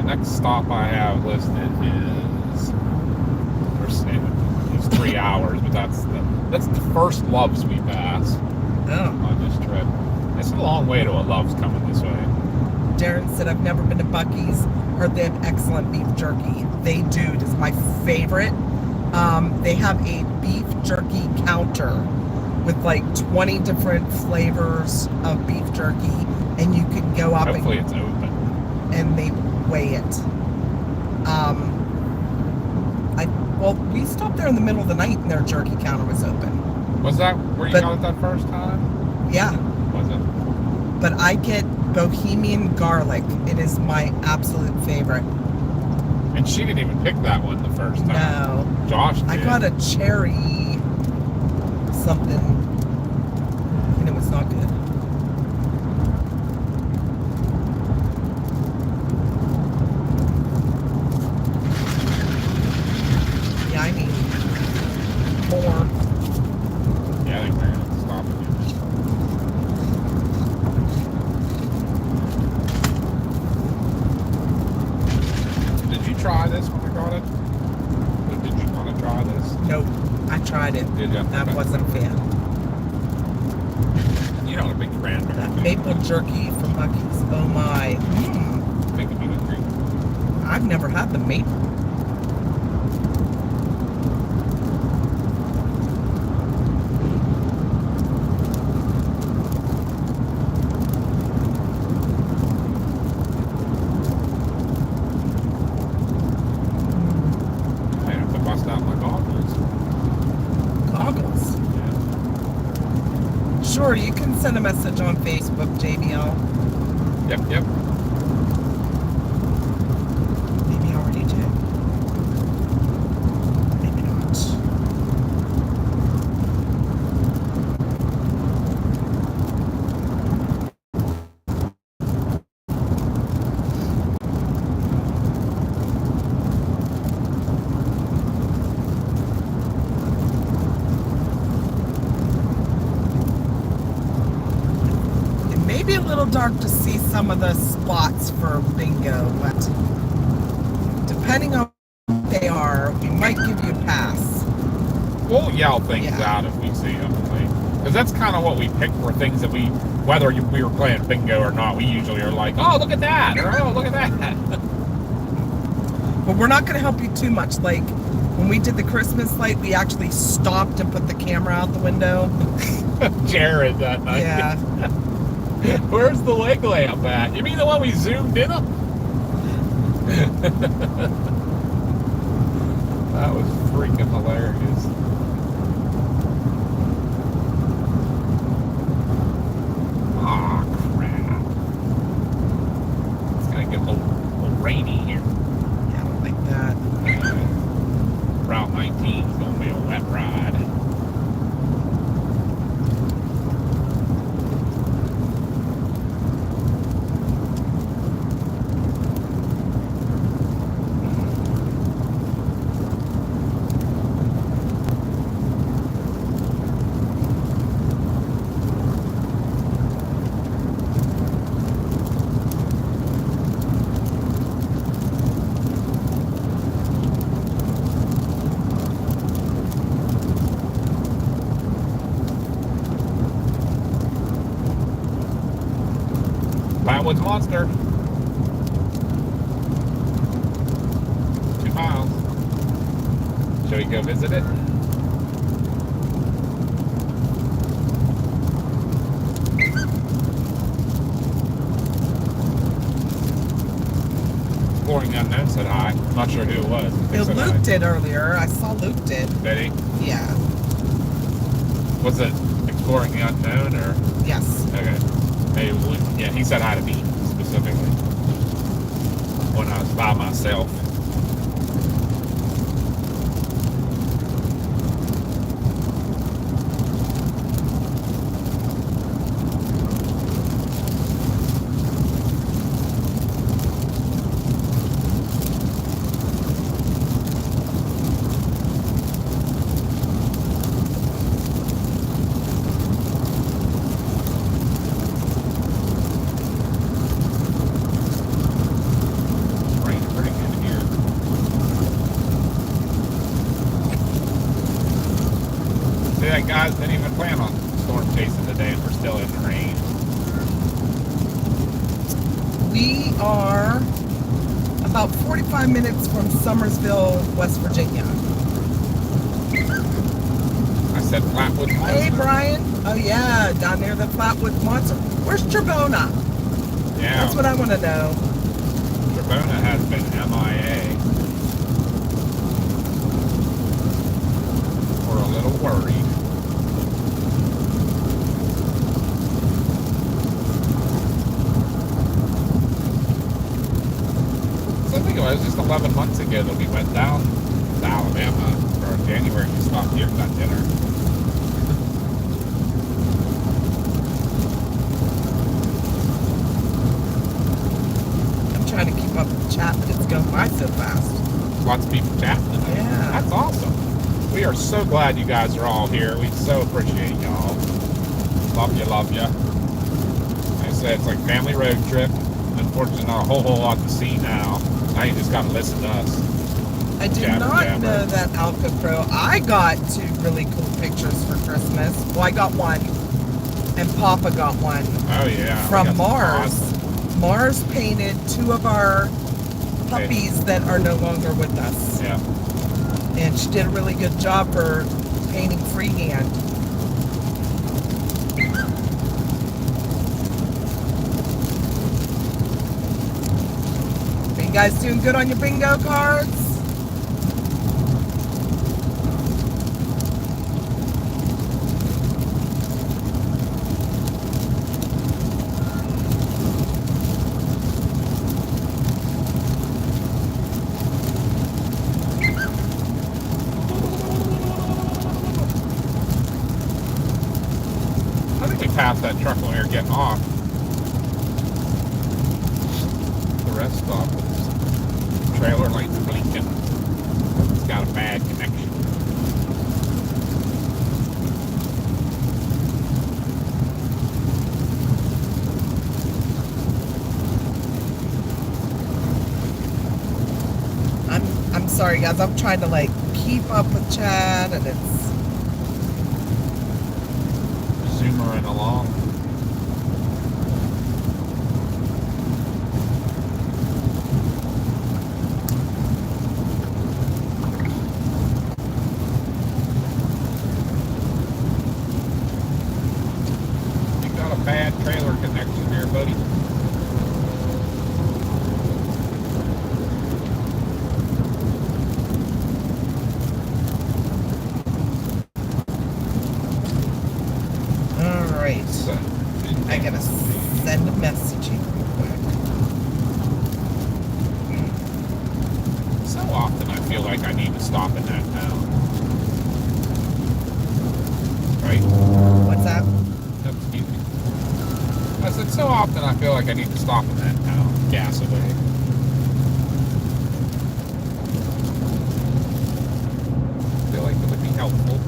A: the next stop I have listed is, we're saying it's 3 hours, but that's the first Love's we pass on this trip. It's a long way to a Love's coming this way.
B: Darren said, I've never been to Buc-ee's. Heard they have excellent beef jerky. They do. It is my favorite. They have a beef jerky counter with like 20 different flavors of beef jerky, and you can go up
A: Hopefully it's open.
B: and they weigh it. Well, we stopped there in the middle of the night and their jerky counter was open.
A: Was that where you got it that first time?
B: Yeah.
A: Was it?
B: But I get Bohemian garlic. It is my absolute favorite.
A: And she didn't even pick that one the first time.
B: No.
A: Josh did.
B: I got a cherry something, and it was not good. Yeah, I need more.
A: Yeah, I think we're going to stop again. Did you try this when we got it? Or did you want to try this?
B: Nope. I tried it.
A: Did you?
B: That
A: Okay.
B: wasn't fan.
A: You're not a big cranberry
B: That
A: fan.
B: maple jerky from Buc-ee's. Oh my.
A: Making me hungry.
B: I've never had the maple.
A: I have to bust out my goggles.
B: Goggles.
A: Yeah.
B: Sure, you can send a message on Facebook, JBL.
A: Yep.
B: Maybe I already did. Maybe not. It may be a little dark to see some of the spots for bingo, but depending on what they are, we might give you a pass.
A: We'll yell things
B: Yeah.
A: out if we see them. Because that's kind of what we pick for things that we, whether we were playing bingo or not, we usually are like, oh, look at that, or oh, look at that.
B: But we're not going to help you too much. Like, when we did the Christmas light, we actually stopped and put the camera out the window.
A: Jared that night.
B: Yeah.
A: Where's the leg lamp at? You mean the one we zoomed in on? That was freaking hilarious. Aw, crap. It's gonna get a little rainy here.
B: Yeah, I don't like that.
A: Route 19 is gonna be a wet ride. Woods Monster. 2 miles. Shall we go visit it? Exploring Unknown said hi. I'm not sure who it was. They said hi.
B: Luke did earlier. I saw Luke did.
A: Did he?
B: Yeah.
A: Was it Exploring the Unknown or?
B: Yes.
A: Okay. Maybe Luke. Yeah, he said hi to me specifically when I was by myself. Rain right, guys. Didn't even plan on storm chasing today, and we're still in the rain.
B: We are about 45 minutes from Summersville, West Virginia.
A: I said Flatwood Monster.
B: Hey, Brian. Oh, yeah, down near the Flatwood Monster. Where's Trebona?
A: Yeah.
B: That's what I want to know.
A: Trebona has been MIA. We're a little worried. So I think it was just 11 months ago that we went down to Alabama for January. We stopped here and got dinner.
B: I'm trying to keep up with the chat, but it's going by so fast.
A: Lots of people chatting tonight.
B: Yeah.
A: That's awesome. We are so glad you guys are all here. We so appreciate y'all. Love you, love you. Like I said, it's like family road trip. Unfortunately, not a whole lot to see now. Now you just gotta listen to us.
B: I did
A: Jabber,
B: not
A: jabber.
B: know that Alpha Pro. I got 2 really cool pictures for Christmas. Well, I got one, and Papa got one
A: Oh yeah. we
B: from
A: got some
B: Mars.
A: awesome-
B: Mars painted 2 of our puppies that are no longer with us.
A: Yeah.
B: And she did a really good job for painting freehand. Are you guys doing good on your bingo cards?
A: I think we passed that truck when we were getting off. The rest stop with trailer lights blinking. It's got a bad connection.
B: I'm sorry guys, I'm trying to like keep up with chat and it's
A: Zoomering along. You got a bad trailer connection there, buddy.
B: alright.
A: So,
B: I gotta send a message real quick.
A: so often I feel like I need to stop in that town. Right?
B: What's that?
A: Nope, excuse me. I said, so often I feel like I need to stop in that town. Gas away. I feel like it would be helpful.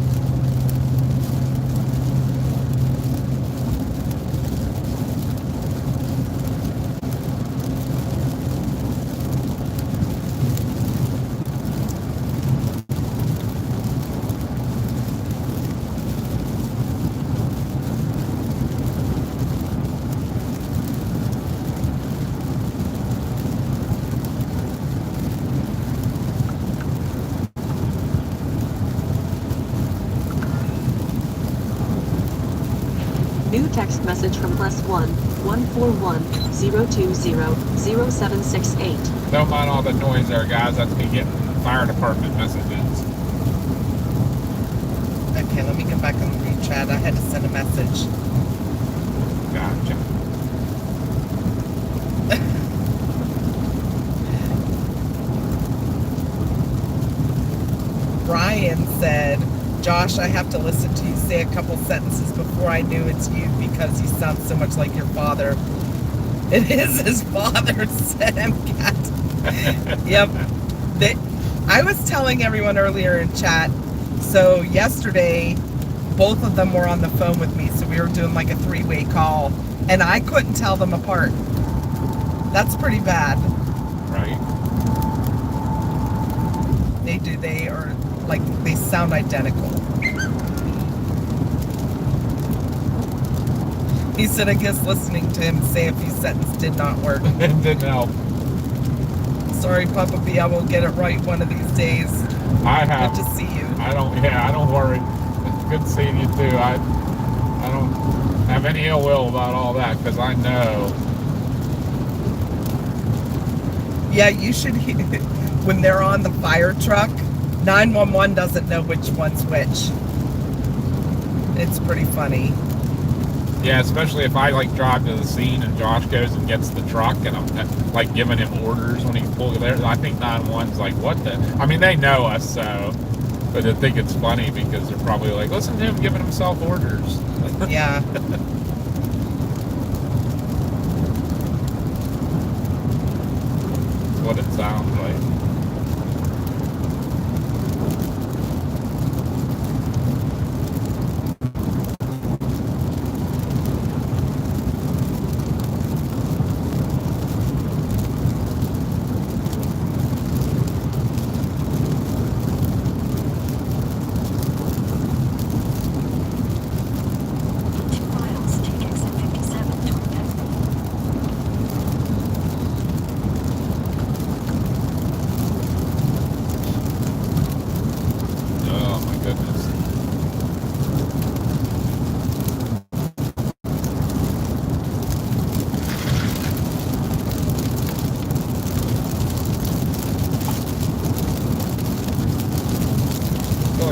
C: New text message from +1 141 020 0768.
A: Don't mind all the noise there, guys. That's me getting fire department messages.
B: Okay, let me get back on the read chat. I had to send a message.
A: Gotcha.
B: Brian said, Josh, I have to listen to you say a couple sentences before I knew it's you because you sound so much like your father. It is his father, said MCAT. Yep. I was telling everyone earlier in chat, so yesterday, both of them were on the phone with me, so we were doing like a 3-way call, and I couldn't tell them apart. That's pretty bad.
A: Right?
B: They are, like, they sound identical. He said, I guess listening to him say a few sentences did not work.
A: It didn't help.
B: Sorry, Papa B, I will get it right one of these days.
A: I have.
B: Good to see you.
A: I don't worry. It's good seeing you too. I don't have any ill will about all that because I know.
B: Yeah, you should hear when they're on the fire truck, 911 doesn't know which one's which. It's pretty funny.
A: Yeah, especially if I like drive to the scene and Josh goes and gets the truck and I'm like giving him orders when he pulls there. I think 911's like, what the? I mean, they know us, so, but I think it's funny because they're probably like, listen to him giving himself orders.
B: Yeah.
A: What it sounds like.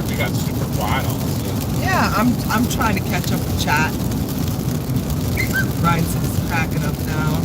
A: You got super quiet on this.
B: Yeah, I'm trying to catch up with chat. Ryan's is cracking up now.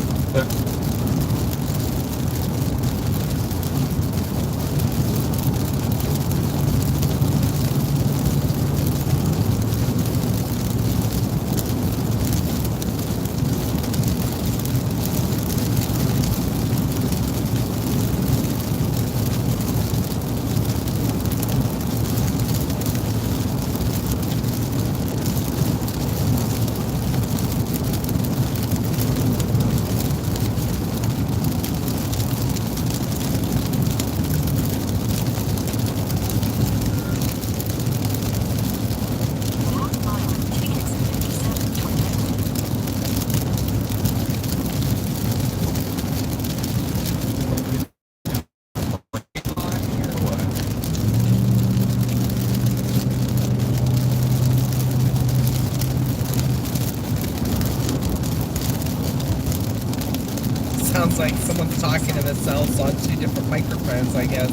B: Sounds like someone's talking to themselves on two different microphones, I guess.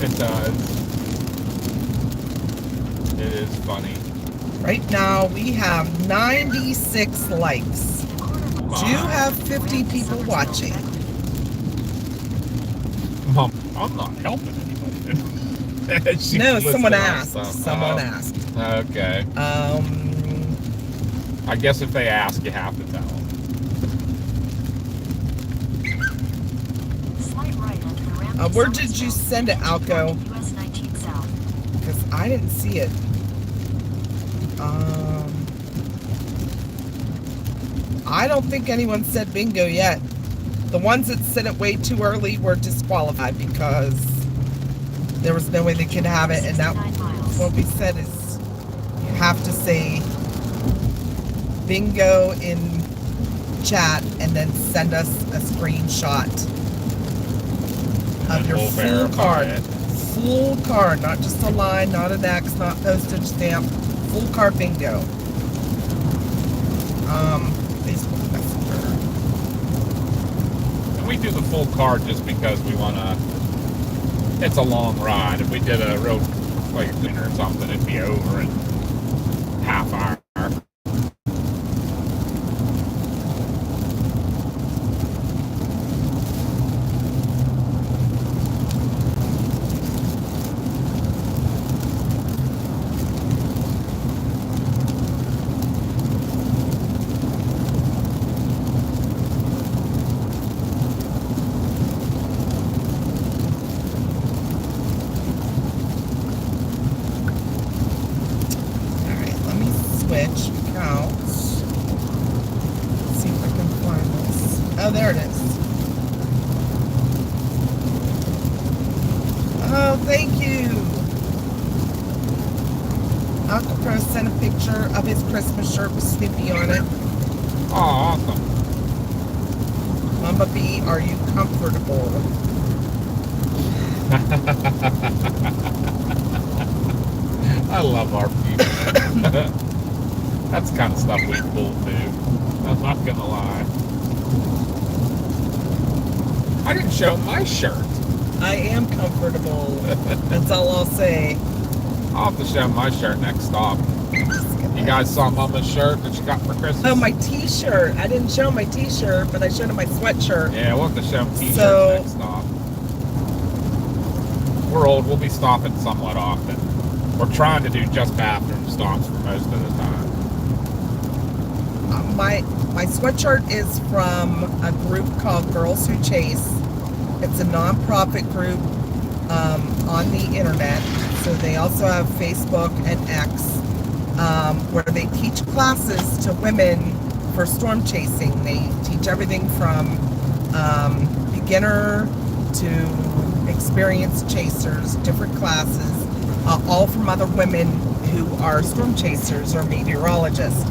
A: It does. It is funny.
B: Right now, we have 96 likes. Do you have 50 people watching?
A: Mom, I'm not helping anybody. She's
B: No, someone
A: listening on
B: asked.
A: stuff.
B: Someone asked.
A: Okay. I guess if they ask, you have to tell them.
B: Where did you send it, Alco? Because I didn't see it. I don't think anyone said bingo yet. The ones that said it way too early were disqualified because there was no way they could have it, and that what we said is you have to say bingo in chat and then send us a screenshot of your full card. Full card, not just a line, not an X, not postage stamp. Full card bingo. Facebook Messenger.
A: And we do the full card just because we want to. It's a long ride. If we did a real like dinner or something, it'd be over in half hour.
B: Oh, there it is. Oh, thank you. Uncle Pro sent a picture of his Christmas shirt with Snoopy on it.
A: Oh, awesome.
B: Mama B, are you comfortable?
A: I love our people. That's the kind of stuff we pull too. I'm not gonna lie. I didn't show my shirt.
B: I am comfortable. That's all I'll say.
A: I'll have to show my shirt next stop. You guys saw Mama's shirt that she got for Christmas?
B: Oh, my t-shirt. I didn't show my t-shirt, but I showed him my sweatshirt.
A: Yeah, we'll have to show them t-shirts
B: So-
A: next stop. We're old. We'll be stopping somewhat often. We're trying to do just bathroom stops for most of the time.
B: My sweatshirt is from a group called Girls Who Chase. It's a non-profit group on the internet. So they also have Facebook and X, where they teach classes to women for storm chasing. They teach everything from beginner to experienced chasers, different classes, all from other women who are storm chasers or meteorologists.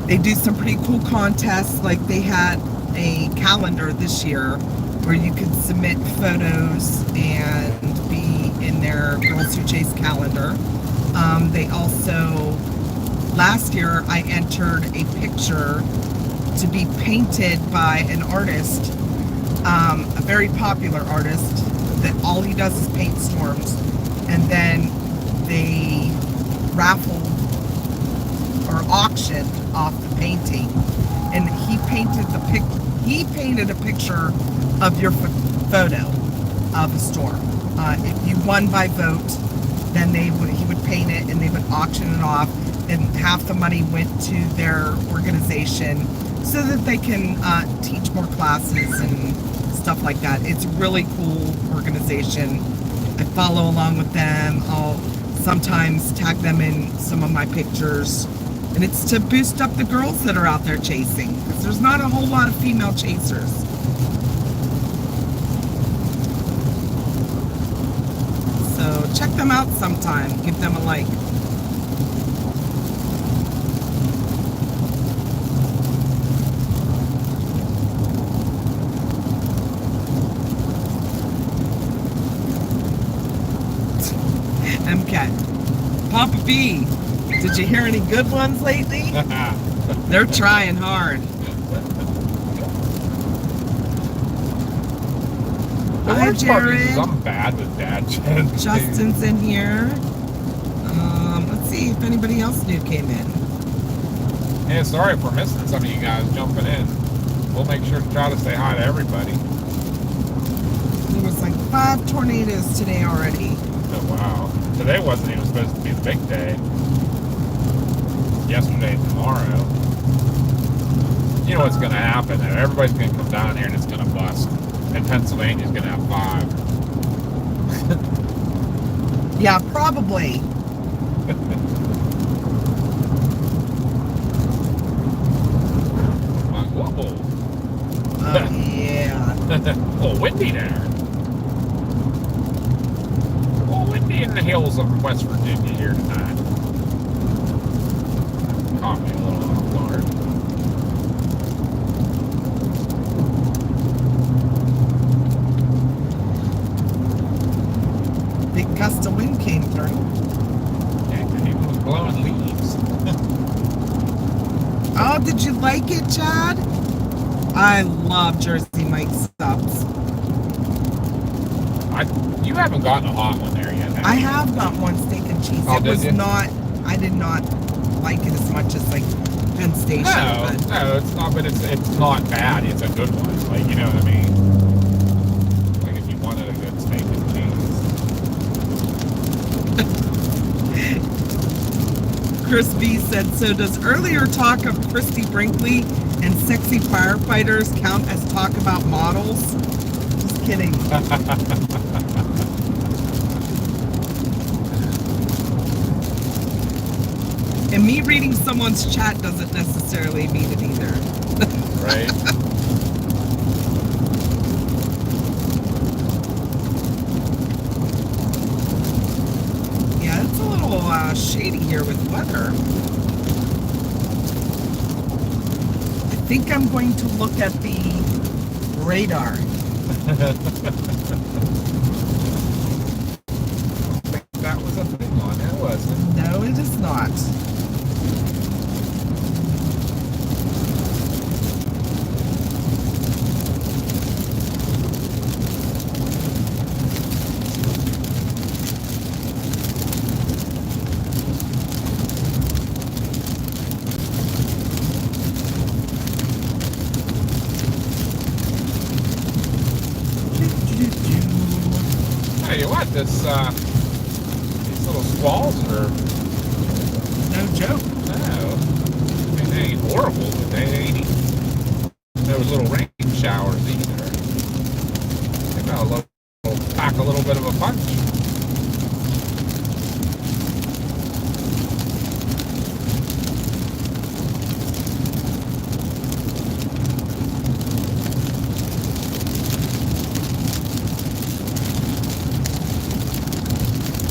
B: They do some pretty cool contests, like they had a calendar this year where you could submit photos and be in their Girls Who Chase calendar. They also, last year I entered a picture to be painted by an artist, a very popular artist, that all he does is paint storms, and then they raffled or auctioned off the painting, and he painted a picture of your photo of a storm. If you won by vote, then he would paint it and they would auction it off, and half the money went to their organization so that they can teach more classes and stuff like that. It's a really cool organization. I follow along with them. I'll sometimes tag them in some of my pictures, and it's to boost up the girls that are out there chasing, because there's not a whole lot of female chasers. So check them out sometime. Give them a like. MCAT. Papa B, did you hear any good ones lately? They're trying hard.
A: The
B: Hi,
A: worst part is
B: Jared.
A: I'm bad with dad jokes.
B: Justin's in here. Let's see if anybody else new came in.
A: Yeah, sorry if we're missing some of you guys jumping in. We'll make sure to try to say hi to everybody.
B: There was like 5 tornadoes today already.
A: Oh, wow. Today wasn't even supposed to be the big day. Yesterday and tomorrow. You know what's going to happen, though. Everybody's going to come down here and it's going to bust. And Pennsylvania's going to have 5.
B: Yeah, probably.
A: Like, whoa.
B: Oh, yeah.
A: A little windy there. A little windy in the hills of West Virginia here tonight. Caught me a little off guard.
B: Big gust of wind came through.
A: Yeah, it even was blowing leaves.
B: Oh, did you like it, Chad? I love Jersey Mike's subs.
A: You haven't gotten a hot one there yet, have you?
B: I have got one steak and cheese.
A: Oh,
B: It
A: did
B: was
A: you?
B: not, I did not like it as much as like Penn Station.
A: No,
B: but
A: no, it's not, but it's not bad. It's a good one. Like, you know what I mean? Like, if you wanted a good steak and cheese.
B: Chris B said, so does earlier talk of Christy Brinkley and sexy firefighters count as talk about models? Just kidding. And me reading someone's chat doesn't necessarily mean it either.
A: Right?
B: Yeah, it's a little shady here with weather. think I'm going to look at the radar.
A: I don't think that was a thing on it, was it?
B: No, it is not.
A: Tell you what, these little squalls are
B: No joke.
A: no. I mean, they ain't horrible, but they ain't no little rain showers either. They got pack a little bit of a punch.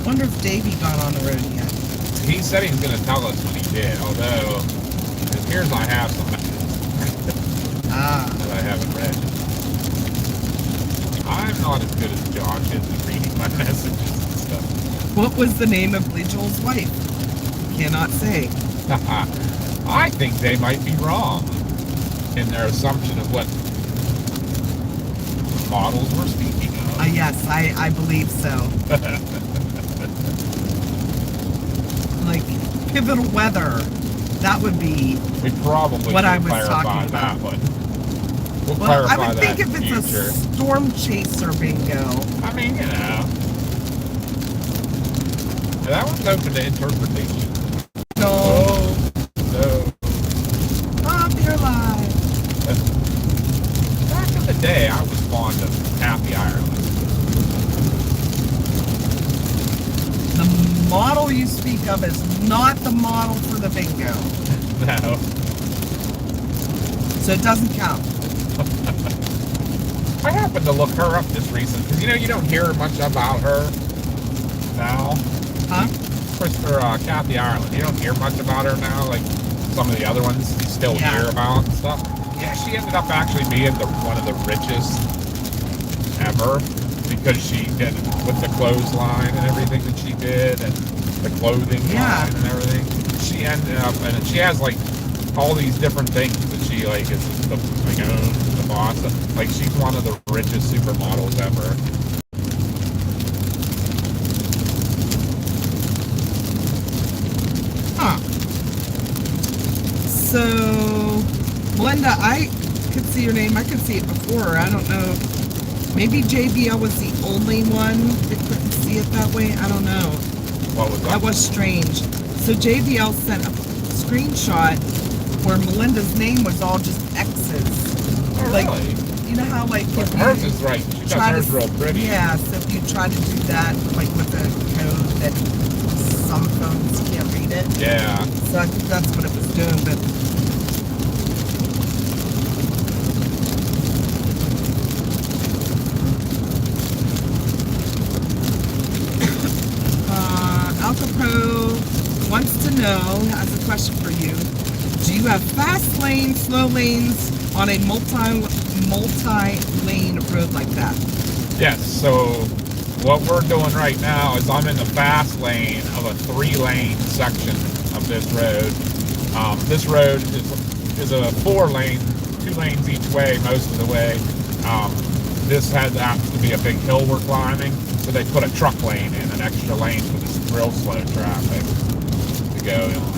B: Wonder if Davey got on the road yet.
A: He said he was going to tell us when he did, although it appears I have some that I haven't read. I'm not as good as Josh is at reading my messages and stuff.
B: What was the name of Vigil's wife? Cannot say.
A: I think they might be wrong in their assumption of what models we're speaking of.
B: Yes, I believe so. Like pivotal weather, that would be
A: We probably
B: what I
A: should
B: was
A: clarify
B: talking
A: that
B: about.
A: one. We'll
B: Well,
A: clarify
B: I would
A: that
B: think if
A: in
B: it's
A: future.
B: a storm chaser bingo.
A: I mean, you know. That one's open to interpretation.
B: No.
A: No.
B: Up your life.
A: Back in the day, I was fond of Happy Ireland.
B: The model you speak of is not the model for the bingo.
A: No.
B: So it doesn't count.
A: I happened to look her up this recent, because you don't hear much about her now.
B: Huh?
A: Kathy Ireland. You don't hear much about her now, like some of the other ones you still
B: Yeah.
A: hear about and stuff. Yeah, she ended up actually being one of the richest ever, because she did with the clothesline and everything that she did, and the clothing
B: Yeah.
A: line and everything. She ended up, and she has like all these different things that she like is the owns, the boss. Like she's one of the richest supermodels ever.
B: Huh. So, Melinda, I could see your name. I could see it before. I don't know. Maybe JBL was the only one that couldn't see it that way. I don't know.
A: What was that?
B: That was strange. So JBL sent a screenshot where Melinda's name was all just X's.
A: Oh,
B: Like,
A: really?
B: you know how like
A: But
B: if
A: hers
B: you
A: is right. She does
B: try
A: hers
B: to,
A: real pretty.
B: yeah, so if you try to do that like with a code that some phones can't read it.
A: Yeah.
B: So I think that's what it was doing, but AlcaPro wants to know, has a question for you. Do you have fast lanes, slow lanes on a multi-lane road like that?
A: Yes, so what we're doing right now is I'm in the fast lane of a 3-lane section of this road. This road is a 4-lane, 2 lanes each way most of the way. This happens to be a big hill we're climbing, so they put a truck lane in, an extra lane for this real slow traffic to go on.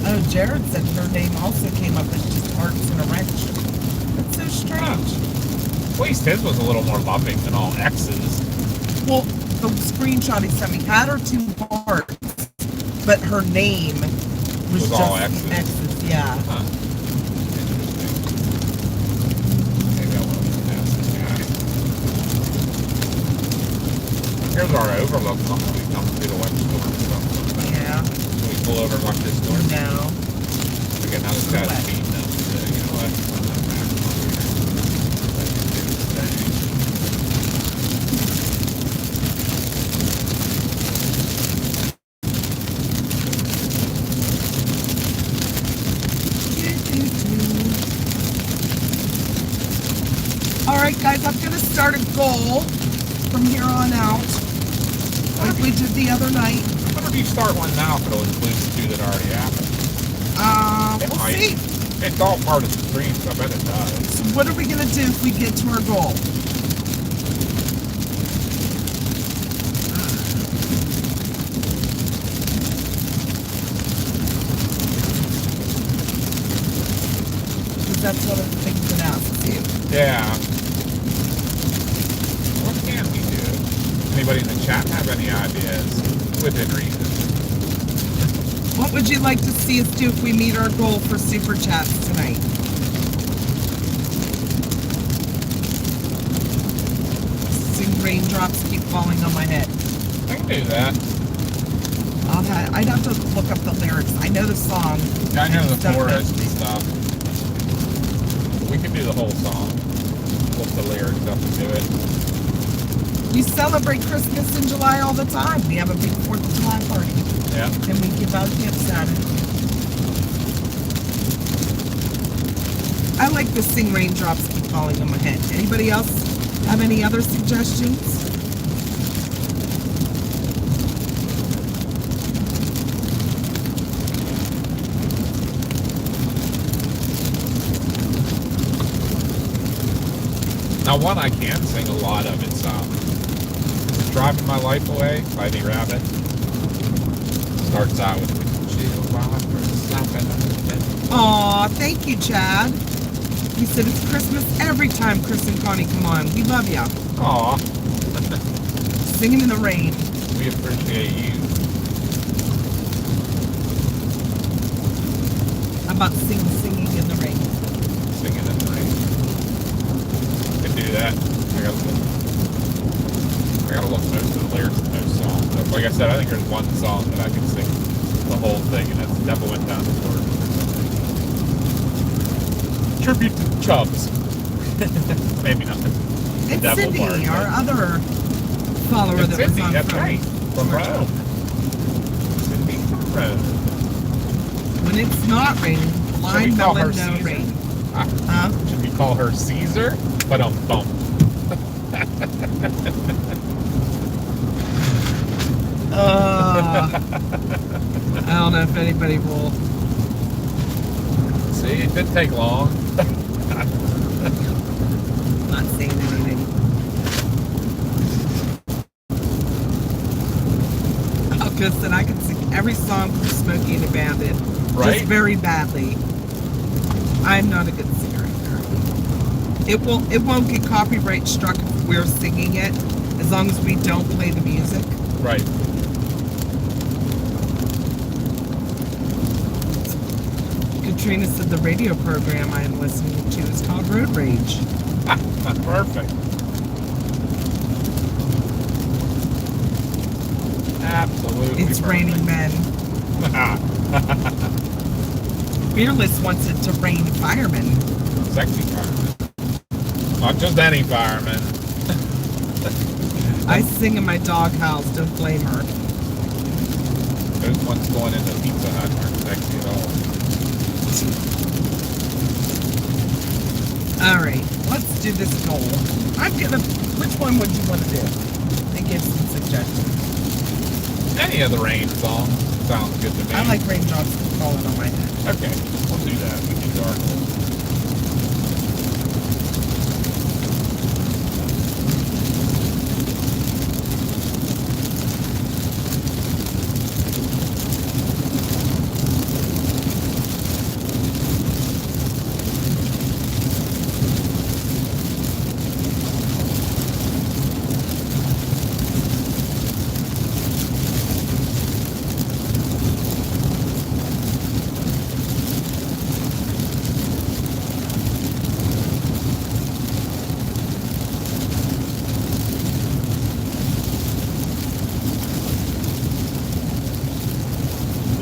B: Oh, Jared said her name also came up as just Arts and a Wrench. That's so strange.
A: At least his was a little more loving than all X's.
B: Well, the screenshot he sent me had her 2 parts, but her name was just
A: all X's.
B: X's, yeah.
A: Huh. Interesting. Maybe I won't pass this guy. Here's our overlook when we come through the wet storm.
B: Yeah.
A: So we pull over and watch this storm.
B: No.
A: We get another guy's
B: Wet.
A: speeding up. So, you know what? I'm not back on here. Let's do this thing.
B: start a goal from here on out, like we did the other night.
A: Whenever you start one now, if it'll include the two that already happened.
B: We'll see.
A: It's all part of the stream, so I bet it does.
B: So what are we gonna do if we get to our goal? Because that's one of the things that asks you.
A: Yeah. What can we do? Anybody in the chat have any ideas? Within reason.
B: What would you like to see us do if we meet our goal for Super Chats tonight? Sing raindrops keep falling on my head.
A: I can do that.
B: I'd have to look up the lyrics. I know the song.
A: Yeah, I know the
B: don't
A: chorus
B: know.
A: and stuff. We can do the whole song. Look the lyrics up and do it.
B: We celebrate Christmas in July all the time. We have a big 4th of July party.
A: Yeah.
B: And we give out gifts at it. I like the sing raindrops keep falling on my head. Anybody else have any other suggestions?
A: Now, one I can sing a lot of is Driving My Life Away by the Rabbit. Starts out with
B: Aw, thank you, Chad. He said it's Christmas every time Chris and Connie come on. We love ya.
A: Aw.
B: Singing in the rain.
A: We appreciate you.
B: How about singing in the rain?
A: Singing in the rain. Can do that. I gotta look most of the lyrics in those songs. But like I said, I think there's one song that I can sing the whole thing, and that's Devil Went Down the Gorge. Tribute to Chubbs. Maybe not.
B: It's
A: Devil
B: Cindy,
A: part,
B: our
A: but-
B: other follower
A: It's
B: that
A: Cindy,
B: was on
A: that's right. From
B: Georgia.
A: Rome. Cindy from Rome.
B: When it's not raining,
A: Should we
B: blind
A: call her
B: melon, no
A: Caesar?
B: rain.
A: Ah,
B: Huh?
A: should we call her Caesar? But bump.
B: I don't know if anybody will.
A: See, it didn't take long.
B: Not saying anything. Oh, because then I can sing every song from Smokey and the Bandit.
A: Right?
B: Just very badly. I'm not a good singer either. It won't get copyright struck if we're singing it, as long as we don't play the music.
A: Right.
B: Katrina said the radio program I am listening to is called Road Rage.
A: Perfect. Absolutely.
B: It's
A: perfect.
B: raining men. Fearless wants it to rain firemen.
A: Sexy fireman. Not just any fireman.
B: I sing in my doghouse, don't blame her.
A: Those ones going into Pizza Hut aren't sexy at all.
B: Alright, let's do this goal. Which one would you want to do? They give some suggestions.
A: Any of the rain songs sounds good to me.
B: I like raindrops falling on my head.
A: Okay, we'll do that. We can do our goal.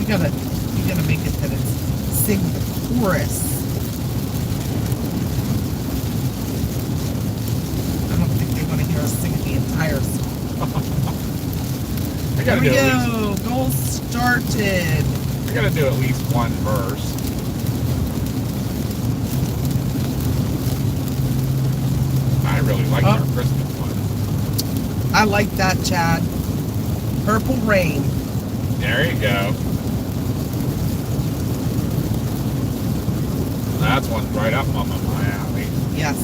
B: You gotta make it that it's sing the chorus. I don't think they want to hear us sing the entire song.
A: I gotta
B: Here we
A: do at least,
B: go. Goal started.
A: I gotta do at least one verse. I really like
B: Oh.
A: our Christmas one.
B: I like that, Chad. Purple Rain.
A: There you go. That's one right up on my alley.
B: Yes.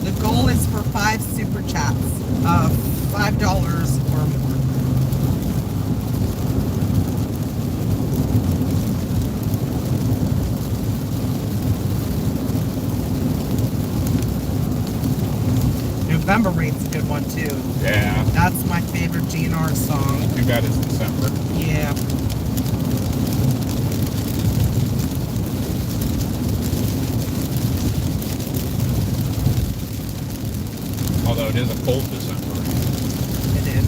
B: The goal is for 5 super chats of $5 or more. November Rain's a good one too.
A: Yeah.
B: That's my favorite GNR song.
A: Too bad it's December.
B: Yeah.
A: Although it is a cold December.
B: It is.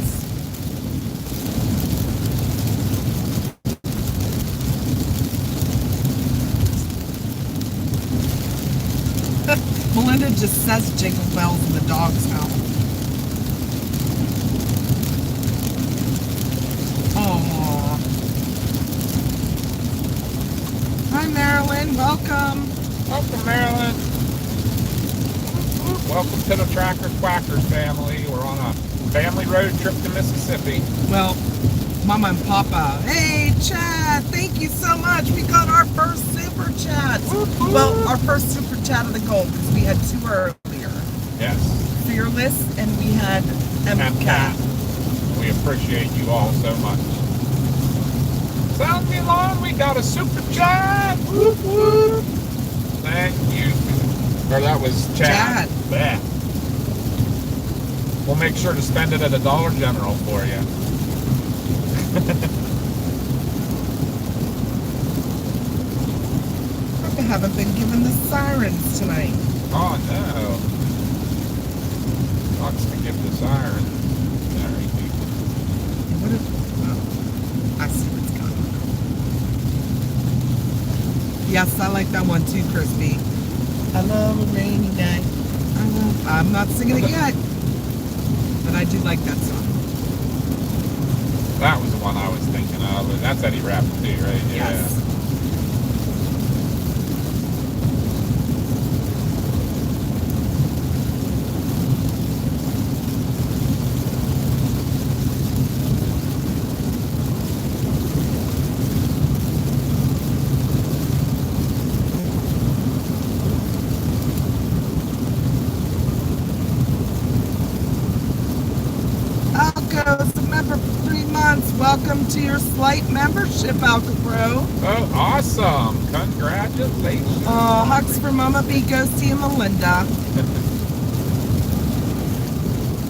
B: Melinda just says jingle bells in the dog's house. Aww. Hi Marilyn, welcome.
A: Welcome, Marilyn. Welcome to the Tracker Quackers family. We're on a family road trip to Mississippi.
B: Well, Mama and Papa. Hey, Chad, thank you so much. We got our first super chat. Well, our first super chat of the goal because we had 2 earlier.
A: Yes.
B: Fearless and we had MCAT.
A: We appreciate you all so much. Sound the alarm, we got a super chat. Whoop, whoop. Thank you. Or that was Chad. Bleh. We'll make sure to spend it at a Dollar General for you.
B: I haven't been given the sirens tonight.
A: Oh no. Sucks to give the siren. Sorry, people.
B: What if, oh, I see what's going on. Yes, I like that one too, Crispy. I love a rainy day. I'm not singing it yet, but I do like that song.
A: That was the one I was thinking of. That's Eddie Rappin too, right?
B: Yes. Welcome to your slight membership, Alka Pro.
A: Oh, awesome. Congratulations.
B: Hugs for Mama B, Ghosty, and Melinda.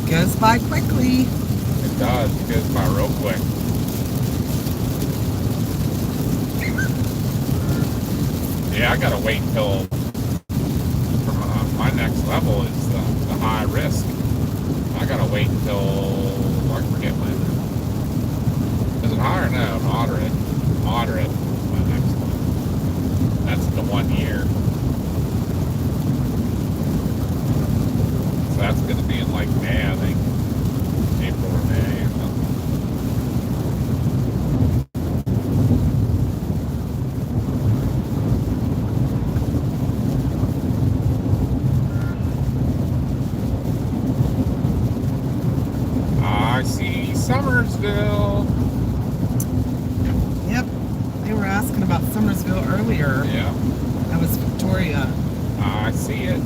B: Goes by quickly.
A: It does. It goes by real quick. Yeah, I gotta wait until my next level is the high risk. I gotta wait until I forget when. Is it high or no? Moderate. Moderate. My next one. That's the 1 year. So that's gonna be in like May, I think. April or May or something. I see Summersville.
B: Yep. They were asking about Summersville earlier.
A: Yeah.
B: That was Victoria.
A: I see it.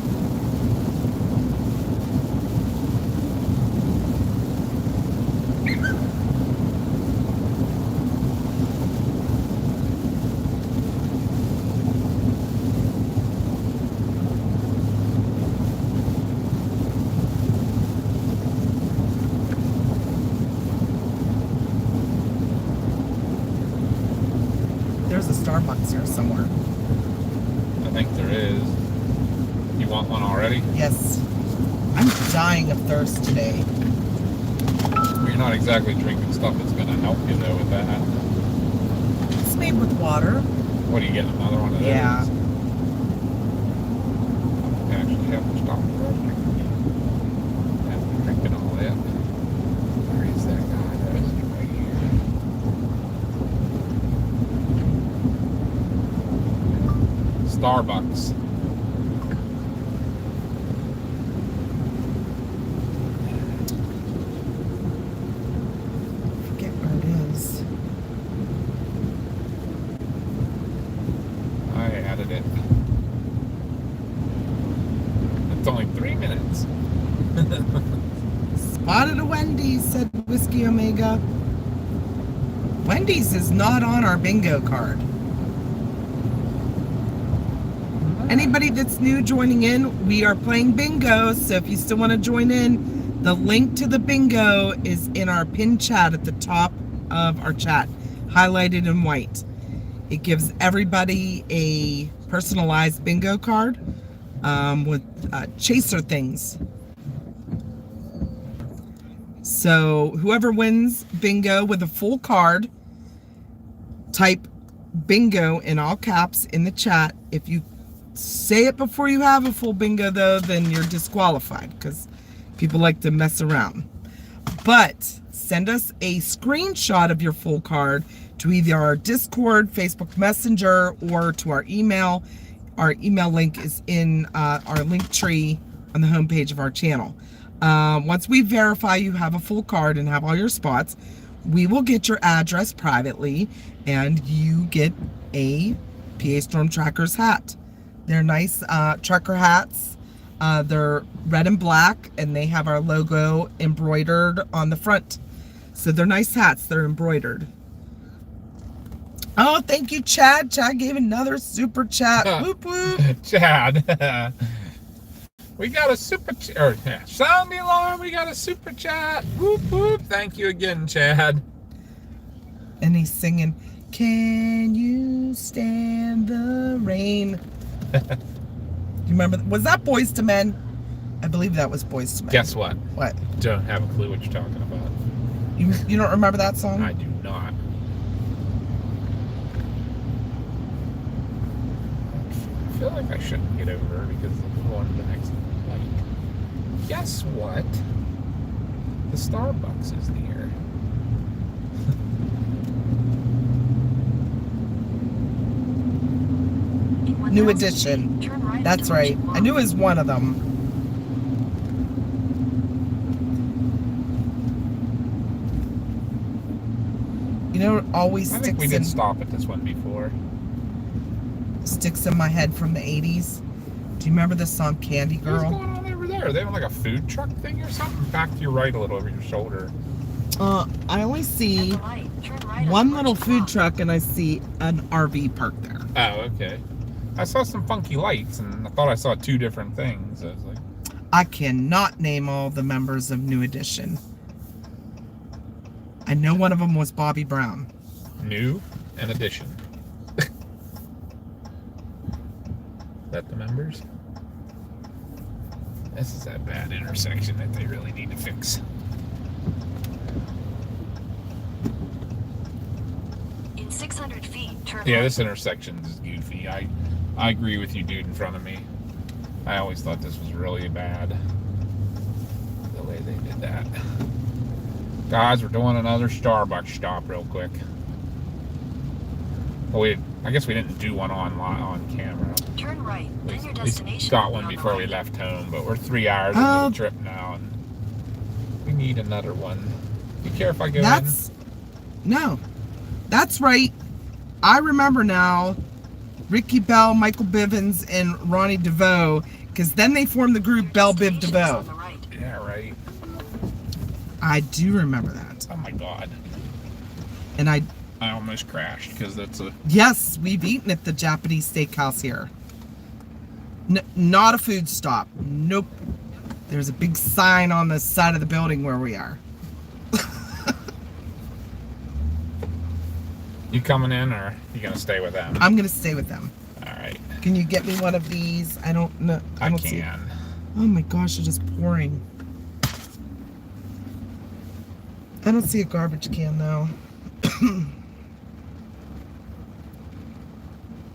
B: There's a Starbucks here somewhere.
A: I think there is. You want one already?
B: Yes. I'm dying of thirst today.
A: You're not exactly drinking stuff that's gonna help you though with that.
B: It's made with water.
A: What are you getting? Another one of those?
B: Yeah.
A: You actually have to stop for a drink. After drinking all that. Where is that guy? That is right here. Starbucks.
B: Forget where it is.
A: I added it. It's only 3 minutes.
B: Spotted a Wendy's, said Whiskey Omega. Wendy's is not on our bingo card. Anybody that's new joining in, we are playing bingo, so if you still want to join in, the link to the bingo is in our pinned chat at the top of our chat, highlighted in white. It gives everybody a personalized bingo card with chaser things. So whoever wins bingo with a full card, type bingo in all caps in the chat. If you say it before you have a full bingo though, then you're disqualified because people like to mess around. But send us a screenshot of your full card to either our Discord, Facebook Messenger, or to our email. Our email link is in our link tree on the homepage of our channel. Once we verify you have a full card and have all your spots, we will get your address privately and you get a PA Storm Trackers hat. They're nice trucker hats. They're red and black and they have our logo embroidered on the front. So they're nice hats. They're embroidered. Oh, thank you, Chad. Chad gave another super chat. Whoop, whoop.
A: Chad. We got a super chat. Sound the alarm. We got a super chat. Whoop, whoop. Thank you again, Chad.
B: And he's singing, "Can you stand the rain?" You remember? Was that Boys to Men? I believe that was Boys to Men.
A: Guess what?
B: What?
A: Don't have a clue what you're talking about.
B: You don't remember that song?
A: I do not. I feel like I shouldn't get over because I'm going to the next light. Guess what? The Starbucks is near.
B: New Edition. That's right. I knew it was one of them. You know, it always
A: I think we
B: sticks
A: did stop at this one before.
B: in my head from the 80s. Do you remember the song Candy
A: What's
B: Girl?
A: going on over there? Are they having like a food truck thing or something? Back to your right a little over your shoulder.
B: I only see one little food truck and I see an RV parked there.
A: Oh, okay. I saw some funky lights and I thought I saw two different things. I was like,
B: I cannot name all the members of New Edition. I know one of them was Bobby Brown.
A: new and addition. Is that the members? This is that bad intersection that they really need to fix.
C: In 600 feet, turn
A: Yeah,
C: right.
A: this intersection is goofy. I agree with you, dude, in front of me. I always thought this was really bad, the way they did that. Guys, we're doing another Starbucks stop real quick. Well, I guess we didn't do one on camera.
C: Turn right, then your
A: We
C: destination.
A: got
C: will
A: one
C: be on the
A: before we
C: right.
A: left home, but we're 3 hours into the trip now, and we need another one. You care if I go
B: No, that's right. I remember now. Ricky Bell, Michael Bivens, and Ronnie DeVoe, because then they formed the group Bell Biv
C: Destination is
B: DeVoe.
C: on the right.
A: in? Yeah, right.
B: I do remember that.
A: Oh my God.
B: And
A: I almost crashed because that's a...
B: yes, we've eaten at the Japanese steakhouse here. Not a food stop. Nope. There's a big sign on the side of the building where we are.
A: You coming in, or you gonna stay with them?
B: I'm gonna stay with them.
A: All right.
B: Can you get me one of these? I don't know.
A: I
B: don't see-
A: can.
B: Oh my gosh, it's just pouring. I don't see a garbage can though.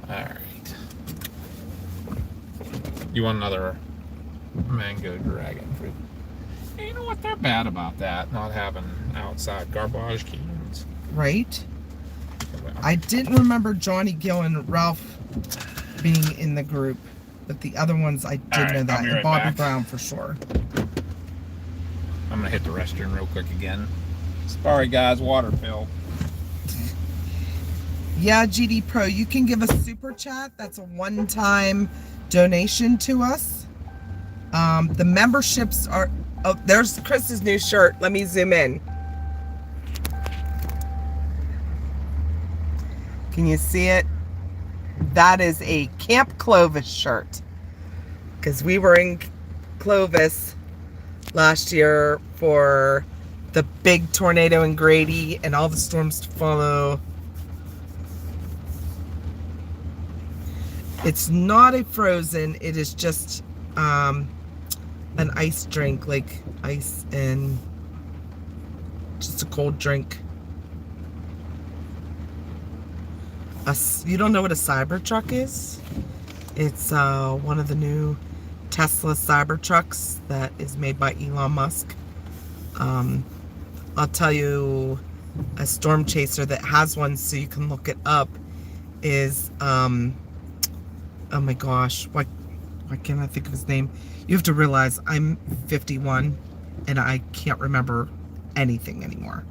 A: Alright. You want another mango dragon fruit? Hey, you know what? They're bad about that, not having outside garbage cans.
B: Right? I didn't remember Johnny Gill and Ralph being in the group, but the other ones I did know that. And Bobby Brown for sure.
A: I'm gonna hit the restroom real quick again. Sorry guys, water fill.
B: Yeah, GD Pro, you can give a super chat. That's a one-time donation to us. The memberships are... Oh, there's Chris's new shirt. Let me zoom in. Can you see it? That is a Camp Clovis shirt. Because we were in Clovis last year for the big tornado in Grady and all the storms to follow. It's not a frozen, it is just an ice drink, like ice and just a cold drink. You don't know what a Cybertruck is? It's one of the new Tesla Cybertrucks that is made by Elon Musk. I'll tell you, a stormchaser that has one so you can look it up is, oh my gosh, why can't I think of his name? You have to realize I'm 51 and I can't remember anything anymore.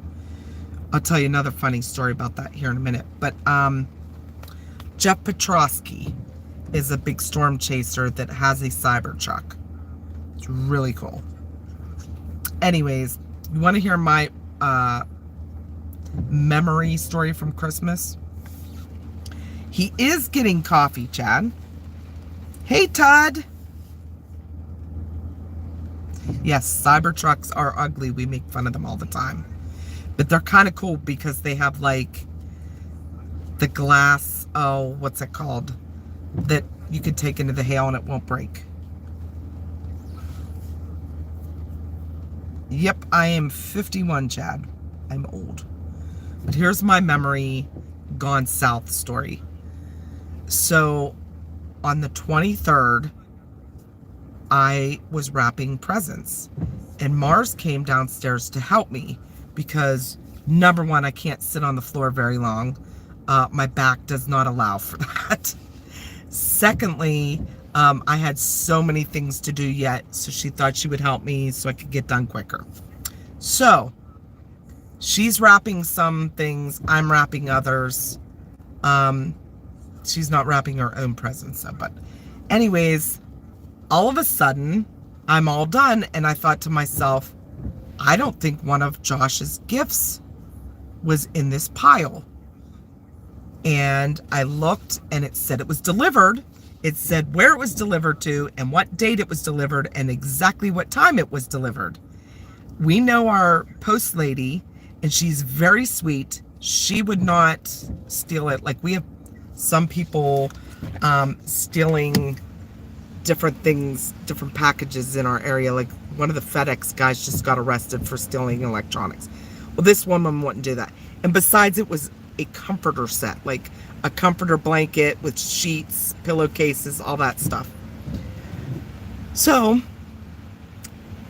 B: I'll tell you another funny story about that here in a minute. But Jeff Petrosky is a big storm chaser that has a Cybertruck. It's really cool. Anyways, you want to hear my memory story from Christmas? He is getting coffee, Chad. Hey, Todd. Yes, Cybertrucks are ugly. We make fun of them all the time. But they're kind of cool because they have like the glass, oh, what's it called? That you could take into the hail and it won't break. Yep, I am 51, Chad. I'm old. But here's my memory gone south story. So on the 23rd, I was wrapping presents. And Mars came downstairs to help me because, number one, I can't sit on the floor very long. My back does not allow for that. Secondly, I had so many things to do yet, so she thought she would help me so I could get done quicker. So, she's wrapping some things, I'm wrapping others. She's not wrapping her own presents, but anyways, all of a sudden, I'm all done, and I thought to myself, I don't think one of Josh's gifts was in this pile. And I looked, and it said it was delivered. It said where it was delivered to, and what date it was delivered, and exactly what time it was delivered. We know our post lady, and she's very sweet. She would not steal it. Like, we have some people stealing different things, different packages in our area. Like, one of the FedEx guys just got arrested for stealing electronics. Well, this woman wouldn't do that. And besides, it was a comforter set, like a comforter blanket with sheets, pillowcases, all that stuff. So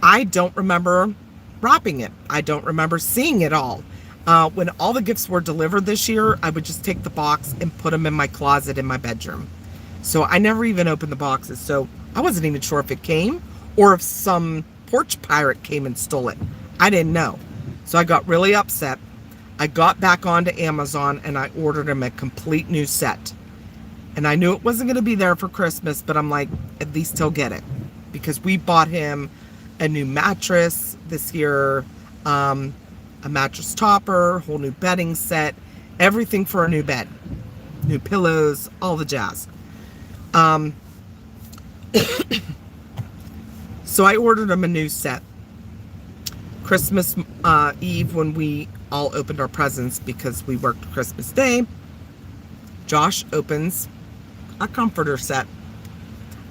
B: I don't remember wrapping it. I don't remember seeing it all. When all the gifts were delivered this year, I would just take the box and put them in my closet in my bedroom. So I never even opened the boxes. So I wasn't even sure if it came or if some porch pirate came and stole it. I didn't know. So I got really upset. I got back onto Amazon and I ordered him a complete new set. And I knew it wasn't going to be there for Christmas, but I'm like, at least he'll get it. Because we bought him a new mattress this year, a mattress topper, whole new bedding set, everything for a new bed. New pillows, all the jazz. So I ordered him a new set. Christmas Eve, when we all opened our presents because we worked Christmas Day, Josh opens a comforter set.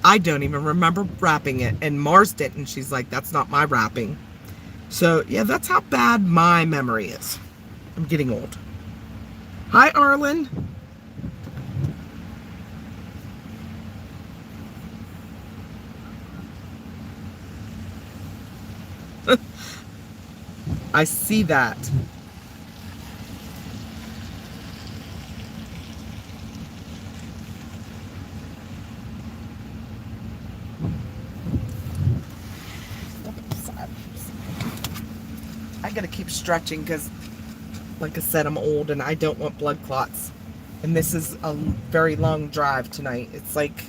B: I don't even remember wrapping it, and Mars didn't. She's like, that's not my wrapping. So yeah, that's how bad my memory is. I'm getting old. Hi, Arlen. I see that. I gotta keep stretching because, like I said, I'm old and I don't want blood clots. And this is a very long drive tonight. It's like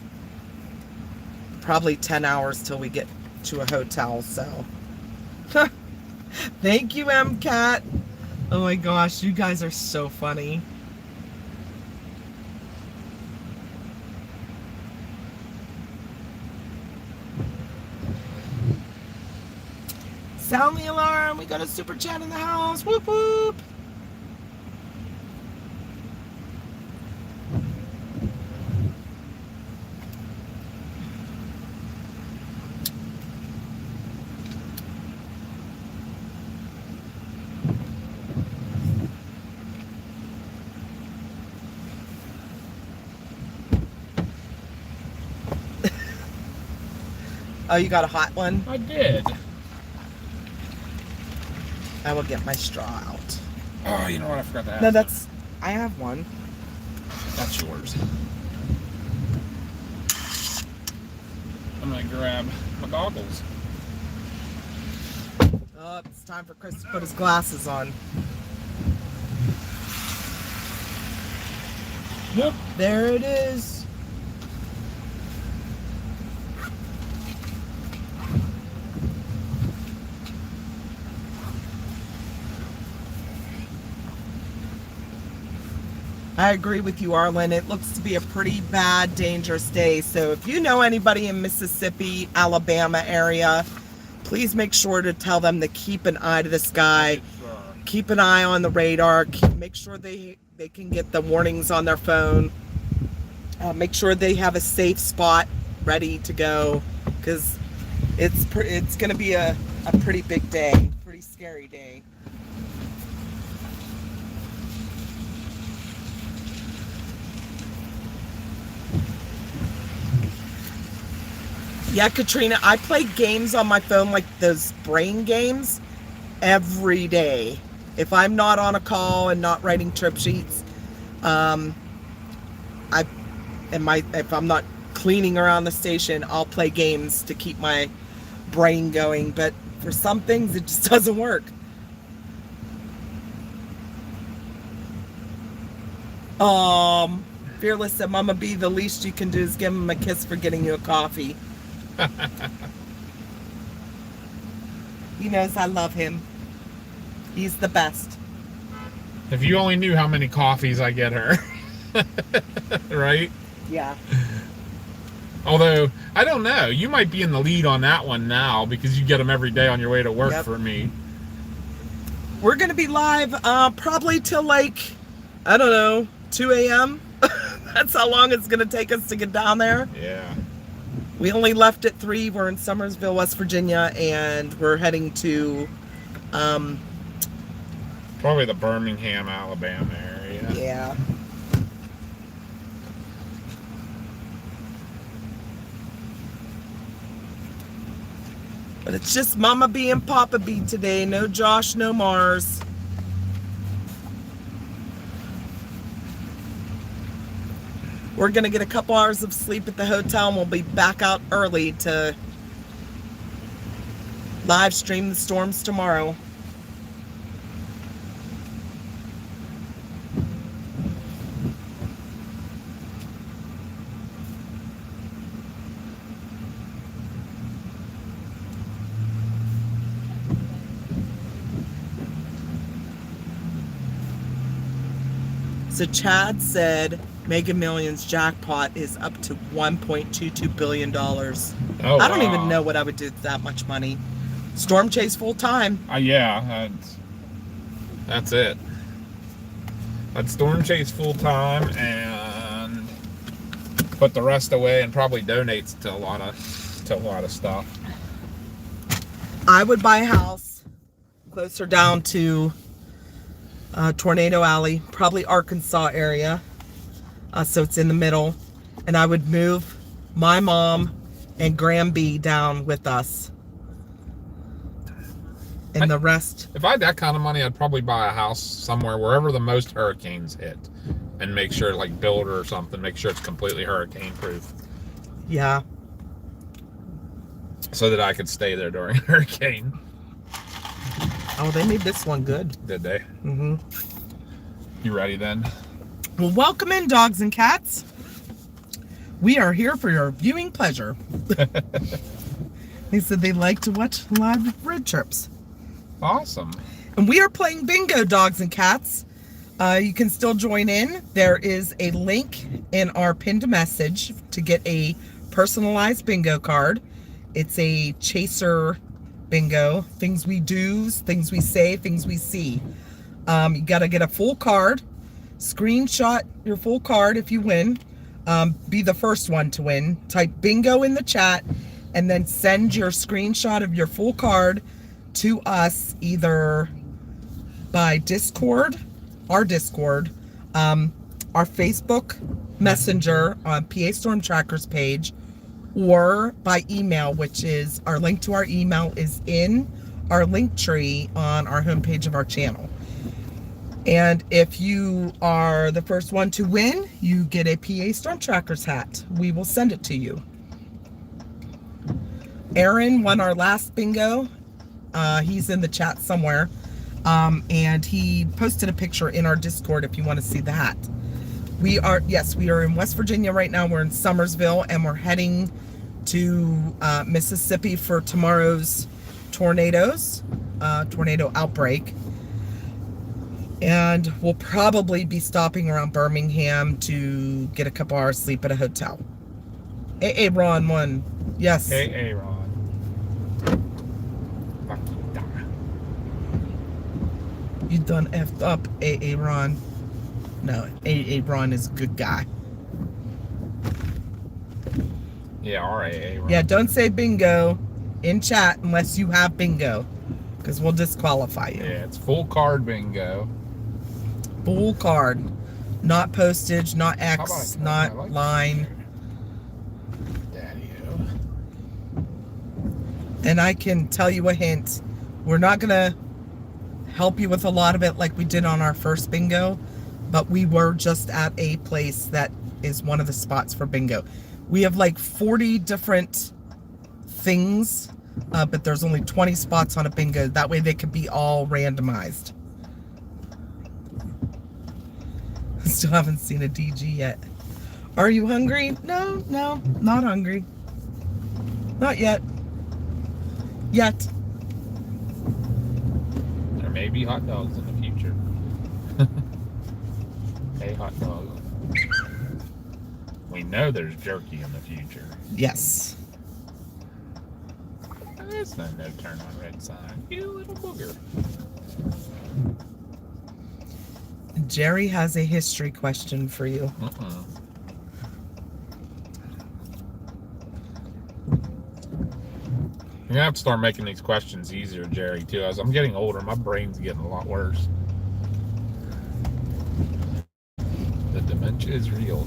B: probably 10 hours till we get to a hotel, so. Thank you, MCAT. Oh my gosh, you guys are so funny. Sound the alarm. We got a super chat in the house. Whoop whoop. Oh, you got a hot one?
A: I did.
B: I will get my straw out.
A: Oh, you know what? I forgot to ask.
B: No, I have one.
A: That's yours. I'm gonna grab my goggles.
B: Oh, it's time for Chris to put his glasses on.
A: Yep.
B: There it is. I agree with you, Arlen. It looks to be a pretty bad, dangerous day. So if you know anybody in Mississippi, Alabama area, please make sure to tell them to keep an eye to the sky. Keep an eye on the radar. Make sure they can get the warnings on their phone. Make sure they have a safe spot ready to go, because it's going to be a pretty big day, pretty scary day. Yeah, Katrina, I play games on my phone, like those brain games, every day. If I'm not on a call and not writing trip sheets, if I'm not cleaning around the station, I'll play games to keep my brain going. But for some things, it just doesn't work. Fearless said, Mama B, the least you can do is give him a kiss for getting you a coffee. He knows I love him. He's the best.
A: If you only knew how many coffees I get her. Right?
B: Yeah.
A: Although, I don't know. You might be in the lead on that one now because you get them every day on your way to work.
B: Yep.
A: For me.
B: We're going to be live probably till like, I don't know, 2 a.m. That's how long it's going to take us to get down there.
A: Yeah.
B: We only left at 3. We're in Summersville, West Virginia, and we're heading to
A: Probably the Birmingham, Alabama area.
B: yeah. But it's just Mama B and Papa B today. No Josh, no Mars. We're going to get a couple hours of sleep at the hotel, and we'll be back out early to live stream the storms tomorrow. So Chad said Mega Millions jackpot is up to $1.22 billion.
A: Oh,
B: I don't
A: wow.
B: even know what I would do with that much money. Storm chase full time.
A: Yeah, that's it. I'd storm chase full time and put the rest away and probably donates to a lot of stuff.
B: I would buy a house closer down to Tornado Alley, probably Arkansas area. So it's in the middle. And I would move my mom and Graham B down with us. And the rest.
A: If I had that kind of money, I'd probably buy a house somewhere, wherever the most hurricanes hit. And make sure, like, build it or something, make sure it's completely hurricane proof.
B: Yeah.
A: So that I could stay there during a hurricane.
B: Oh, they made this one good.
A: Did they?
B: Mm-hmm.
A: You ready then?
B: Well, welcome in, dogs and cats. We are here for your viewing pleasure. They said they like to watch live road trips.
A: Awesome.
B: And we are playing bingo, dogs and cats. You can still join in. There is a link in our pinned message to get a personalized bingo card. It's a chaser bingo. Things we do, things we say, things we see. You got to get a full card. Screenshot your full card if you win. Be the first one to win. Type bingo in the chat and then send your screenshot of your full card to us either by Discord, our Discord, our Facebook Messenger on PA Storm Trackers page, or by email, which is our link to our email is in our link tree on our homepage of our channel. And if you are the first one to win, you get a PA Storm Trackers hat. We will send it to you. Aaron won our last bingo. He's in the chat somewhere. And he posted a picture in our Discord if you want to see the hat. We are in West Virginia right now. We're in Summersville and we're heading to Mississippi for tomorrow's tornado outbreak. And we'll probably be stopping around Birmingham to get a couple hours sleep at a hotel. AA Ron won. Yes.
A: AA Ron.
B: You done effed up, AA Ron. No, AA Ron is a good guy.
A: Yeah, our AA Ron.
B: Yeah, don't say bingo in chat unless you have bingo, because we'll disqualify you.
A: Yeah, it's full card bingo.
B: Full card. Not postage, not X, not line.
A: Daddy-o.
B: And I can tell you a hint. We're not going to help you with a lot of it like we did on our first bingo, but we were just at a place that is one of the spots for bingo. We have like 40 different things, but there's only 20 spots on a bingo. That way they could be all randomized. Still haven't seen a DG yet. Are you hungry? No, not hungry. Not yet. Yet.
A: There may be hot dogs in the future. Hey, hot dog. We know there's jerky in the future.
B: Yes.
A: There's no turn on red sign. You little booger.
B: Jerry has a history question for you.
A: You're gonna have to start making these questions easier, Jerry, too. As I'm getting older, my brain's getting a lot worse. The dementia is real.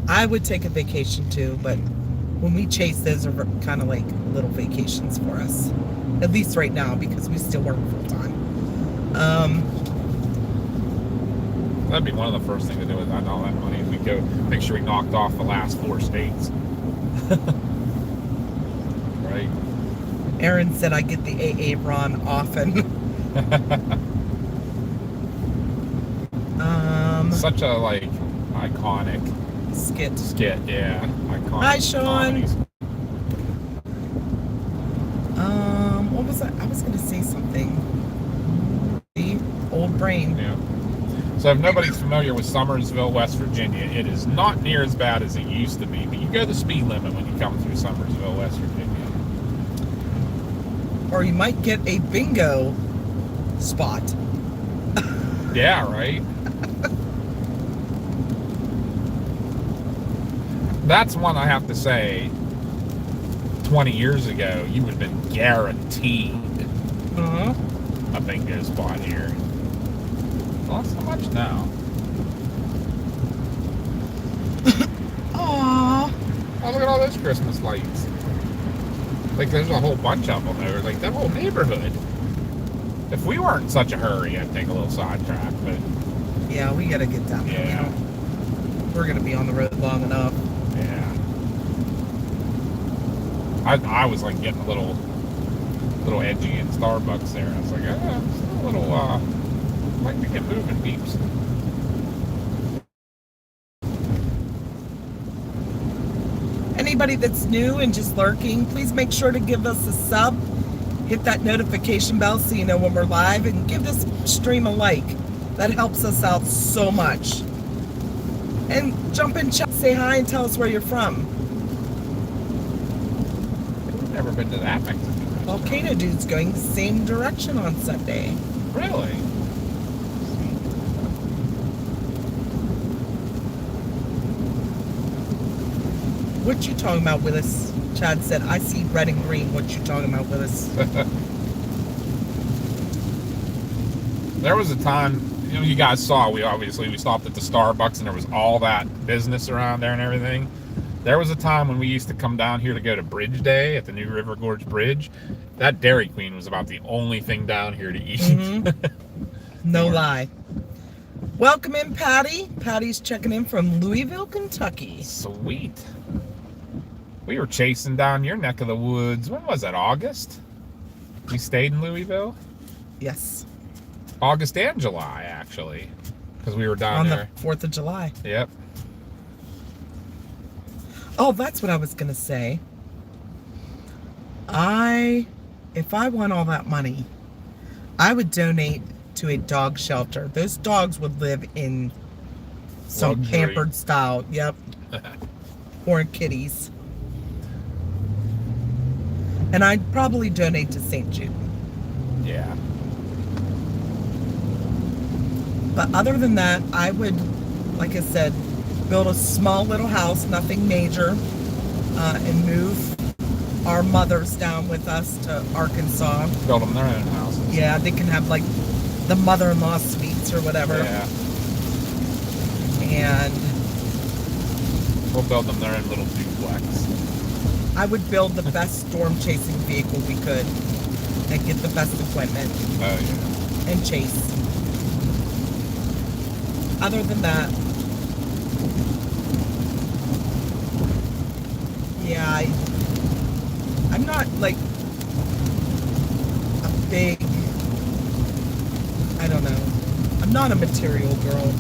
B: I would take a vacation too, but when we chase, those are kind of like little vacations for us. At least right now, because we still work full time.
A: That'd be one of the first things to do with all that money. We go make sure we knocked off the last 4 states. Right?
B: Aaron said I get the AA Ron often.
A: Such a like iconic
B: skit,
A: yeah. Iconic.
B: Hi, Sean.
A: Comedies.
B: What was I was gonna say something. The old brain.
A: Yeah. So if nobody's familiar with Summersville, West Virginia, it is not near as bad as it used to be, but you go the speed limit when you come through Summersville, West Virginia.
B: Or you might get a bingo spot.
A: Yeah, right? That's one I have to say, 20 years ago, you would have been guaranteed a bingo spot here. Cost how much now?
B: Aww.
A: Oh, look at all those Christmas lights. Like, there's a whole bunch of them there. Like, that whole neighborhood. If we weren't in such a hurry, I'd take a little sidetrack, but...
B: Yeah, we gotta get down there.
A: Yeah.
B: We're gonna be on the road long enough.
A: Yeah. I was, like, getting a little edgy in Starbucks there. I was like, it's a little, might be get moving, peeps.
B: Anybody that's new and just lurking, please make sure to give us a sub. Hit that notification bell so you know when we're live, and give this stream a like. That helps us out so much. And jump in chat, say hi, and tell us where you're from.
A: We've never been to that Mexican restaurant.
B: Volcano Dude's going the same direction on Sunday.
A: Really?
B: What you talking about, Willis? Chad said, I see red and green. What you talking about, Willis?
A: There was a time, you know, you guys saw, we stopped at the Starbucks and there was all that business around there and everything. There was a time when we used to come down here to go to Bridge Day at the New River Gorge Bridge. That Dairy Queen was about the only thing down here to eat.
B: Mm-hmm. No lie. Welcome in, Patty. Patty's checking in from Louisville, Kentucky.
A: Sweet. We were chasing down your neck of the woods. When was that, August? We stayed in Louisville?
B: Yes.
A: August and July, actually. Because we were down there.
B: On the 4th of July.
A: Yep.
B: Oh, that's what I was going to say. If I won all that money, I would donate to a dog shelter. Those dogs would live in some
A: Luxury.
B: pampered style. Yep. Or kitties. And I'd probably donate to St. Jude.
A: Yeah.
B: But other than that, I would, like I said, build a small little house, nothing major, and move our mothers down with us to Arkansas.
A: Build them their own houses.
B: Yeah, they can have like the mother-in-law suites or whatever.
A: Yeah.
B: And
A: We'll build them their own little duplex.
B: I would build the best storm chasing vehicle we could and get the best equipment
A: Oh, yeah.
B: and chase. Other than that, yeah, I'm not like a big, I don't know, I'm not a material girl.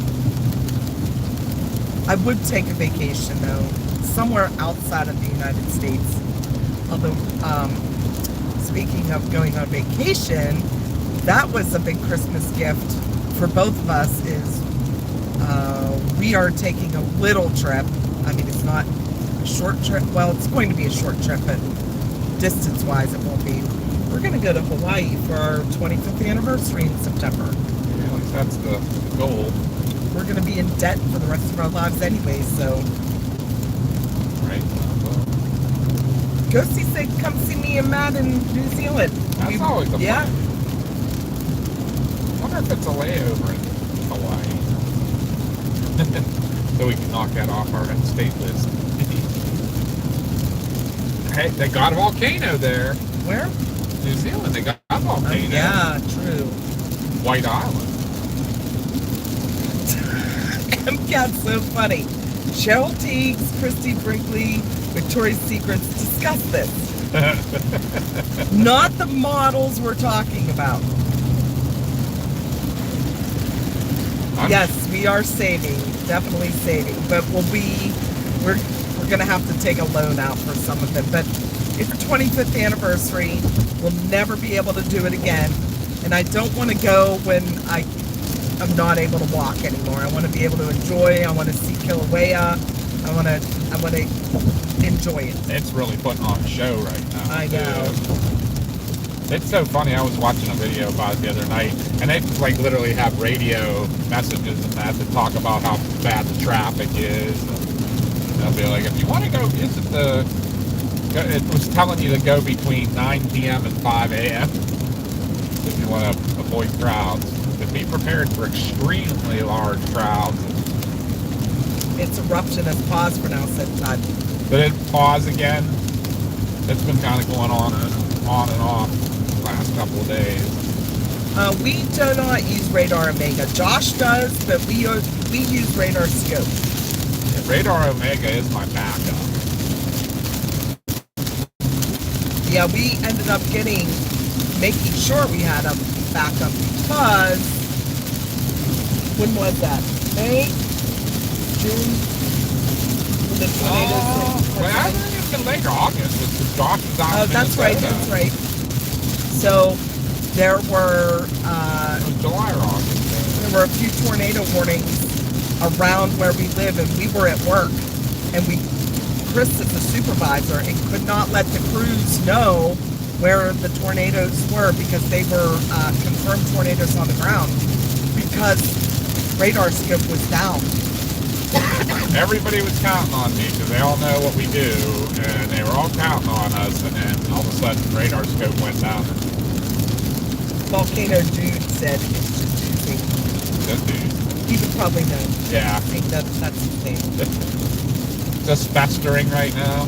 B: I would take a vacation though, somewhere outside of the United States. Although, speaking of going on vacation, that was a big Christmas gift for both of us. Is we are taking a little trip. I mean, it's not a short trip. Well, it's going to be a short trip, but distance-wise, it won't be. We're going to go to Hawaii for our 25th anniversary in September.
A: Yeah, at least that's the goal.
B: We're going to be in debt for the rest of our lives anyway, so.
A: Right?
B: Go see, come see me and Matt in New Zealand.
A: That's always the
B: yeah.
A: plan. I wonder if it's a layover in Hawaii. So we can knock that off our state list. Hey, they got a volcano there.
B: Where?
A: New Zealand, they got a volcano.
B: Yeah, true.
A: White Island.
B: MCAT's so funny. Cheryl Teagues, Christy Brinkley, Victoria's Secrets discuss this. Not the models we're talking about. Yes, we are saving, definitely saving, but we're gonna have to take a loan out for some of it. But it's our 25th anniversary. We'll never be able to do it again, and I don't want to go when I'm not able to walk anymore. I want to be able to enjoy. I want to see Kilauea. I want to enjoy it.
A: It's really putting on a show right now.
B: I know.
A: It's so funny. I was watching a video about it the other night, and they like literally have radio messages and that to talk about how bad the traffic is. And they'll be like, if you want to go visit it was telling you to go between 9 p.m. and 5 a.m. if you want to avoid crowds. be prepared for extremely large clouds.
B: Interruption has paused for now, said Todd.
A: Did it pause again? It's been kind of going on and off the last couple of days.
B: We do not use Radar Omega. Josh does, but we use Radar Scope.
A: Yeah, Radar Omega is my backup.
B: Yeah, we ended up making sure we had a backup because, when was that? May? June? When the tornadoes hit?
A: I think it's been later August. It's Josh is out.
B: Oh, that's right, that's right. So, there were,
A: it was July or August.
B: there were a few tornado warnings around where we live, and we were at work, and Chris is the supervisor and could not let the crews know where the tornadoes were because they were confirmed tornadoes on the ground because Radar Scope was down.
A: Everybody was counting on me because they all know what we do, and they were all counting on us, and then all of a sudden Radar Scope went down.
B: Volcano Dude said it's just choosing.
A: Good dude.
B: He would probably know.
A: Yeah.
B: I think that's his name.
A: Just festering right now.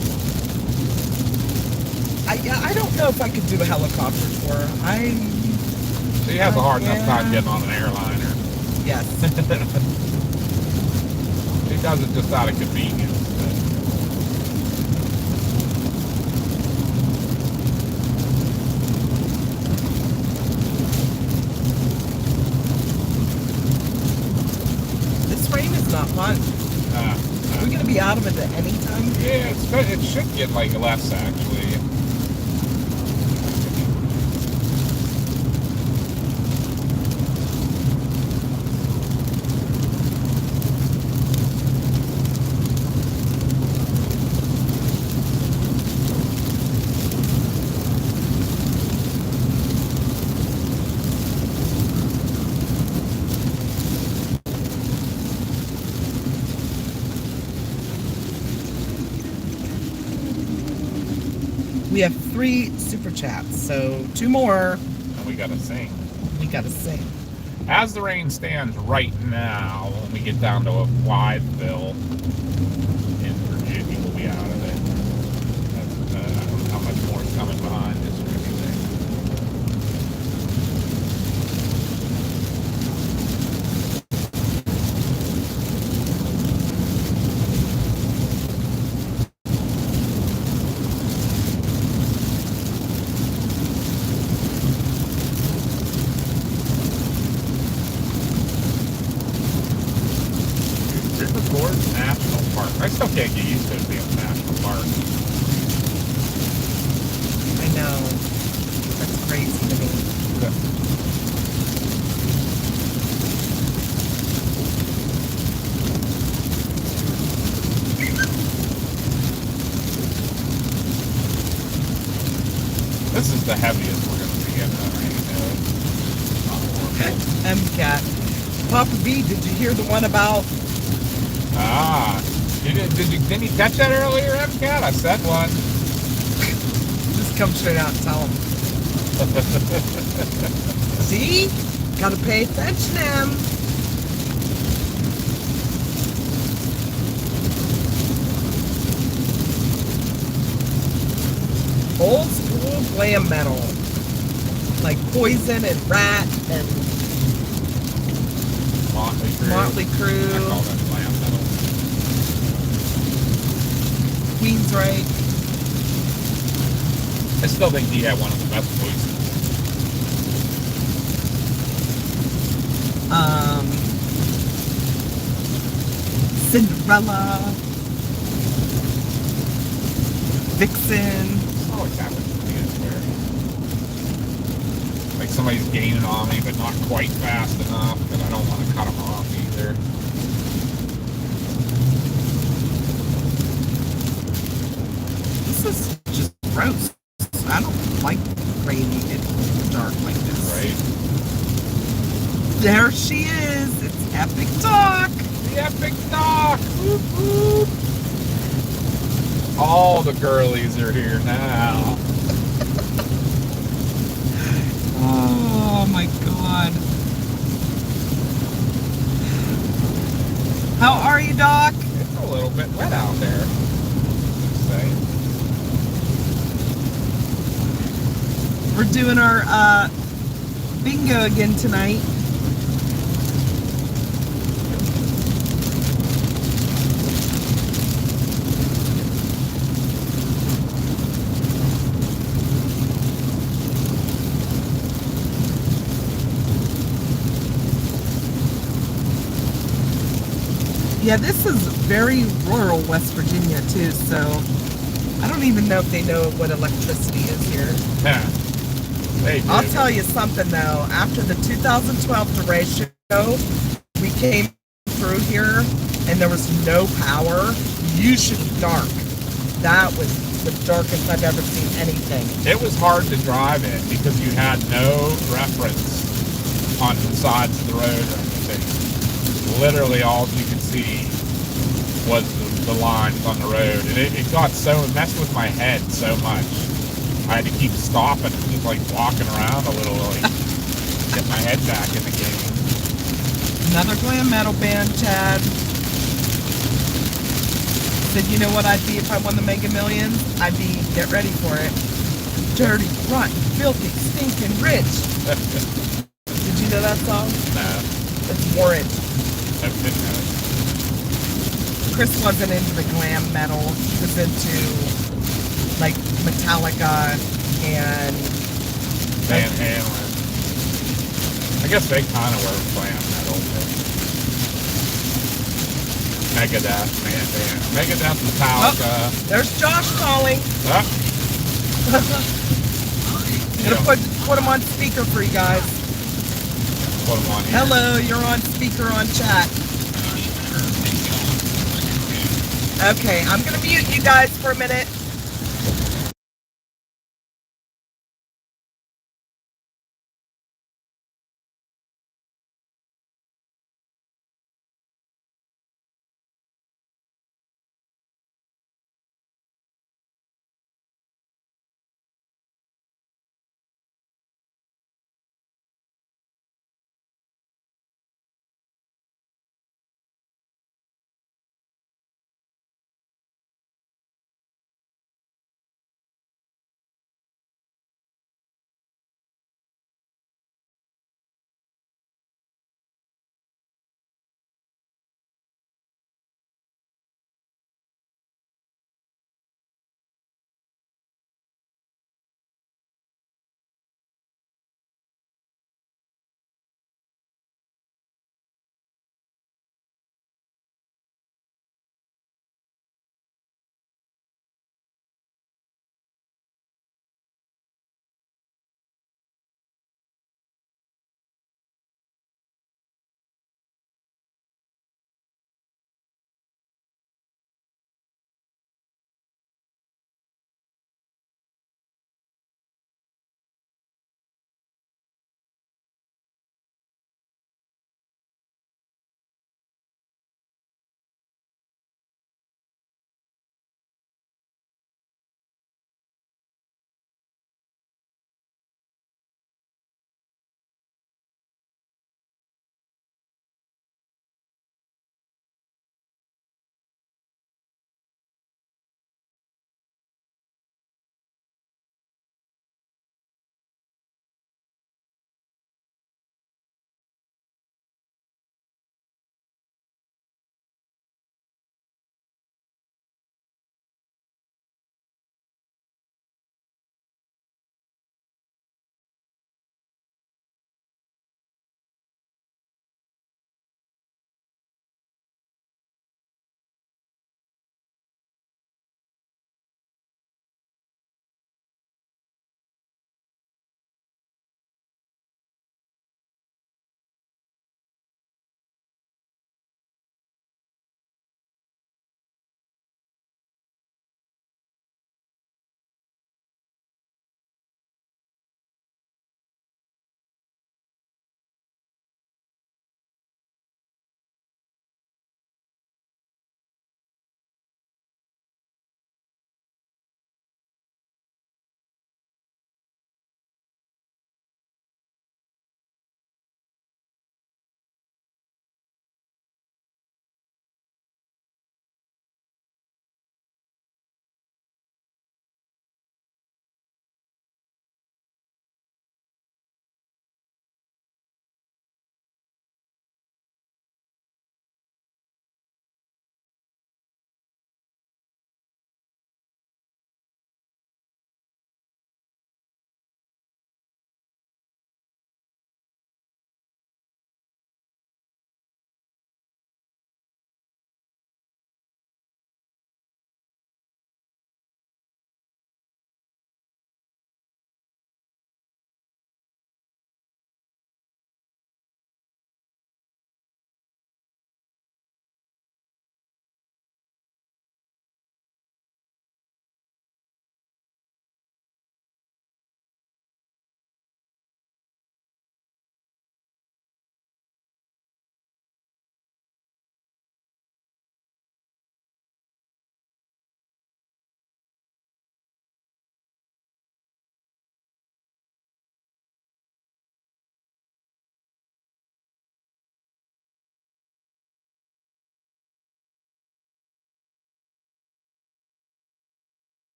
B: I don't know if I could do a helicopter tour.
A: She has a hard enough time getting on an airliner.
B: Yes.
A: She does it just out of convenience.
B: This rain is not fun. Are we going to be out of it at any time?
A: Yeah, it should get like less actually.
B: We have 3 super chats, so 2 more.
A: And we gotta sing.
B: We gotta sing.
A: As the rain stands right now, when we get down to a Wideville in Virginia, we'll be out of it. That's, I don't know how much more is coming behind this or anything. Gorge National Park. I still can't get used to it being a national park.
B: I know. That's crazy to me.
A: This is the heaviest we're going to be in right now.
B: MCAT. Papa B, did you hear the one about...
A: Didn't you catch that earlier, MCAT? I said one.
B: Just come straight out and tell him. See? Gotta pay attention to him. Old school glam metal. Like Poison and Rat and Motley Crue.
A: I call that glam metal.
B: Queensryche.
A: I still think he had one of the best voices.
B: Cinderella. Vixen.
A: I always happens to me, I swear. Like somebody's gaining on me, but not quite fast enough, because I don't want to cut them off either.
B: This is just gross. I don't like rain in dark like this.
A: Right?
B: There she is. It's Epic Talk.
A: The Epic Doc! Whoop, whoop. All the girlies are here now.
B: Oh my god. How are you, Doc?
A: It's a little bit wet out there. Just saying.
B: We're doing our bingo again tonight. Yeah, this is very rural West Virginia too, so I don't even know if they know what electricity is here.
A: Yeah. They do.
B: I'll tell you something though, after the 2012 derecho, we came through here and there was no power. Usually dark. That was the darkest I've ever seen anything.
A: It was hard to drive in because you had no reference on the sides of the road or anything. Literally all you could see was the lines on the road. And it got so, it messed with my head so much. I had to keep stopping and just like walking around a little, like get my head back in the game.
B: Another glam metal band, Chad. Said, you know what I'd be if I won the Mega Millions? I'd be, get ready for it, dirty, rotten, filthy, stinking rich. Did you know that song?
A: No.
B: It's Orange.
A: I didn't know.
B: Chris wasn't into the glam metal. He was into like Metallica and
A: Van Halen. I guess they kind of were glam metal. But Megadeth, man. Megadeth, Metallica.
B: Oh, there's Josh calling.
A: Ah.
B: Gonna put him on speaker for you guys.
A: Put them on here.
B: Hello, you're on speaker on chat. Okay, I'm gonna mute you guys for a minute.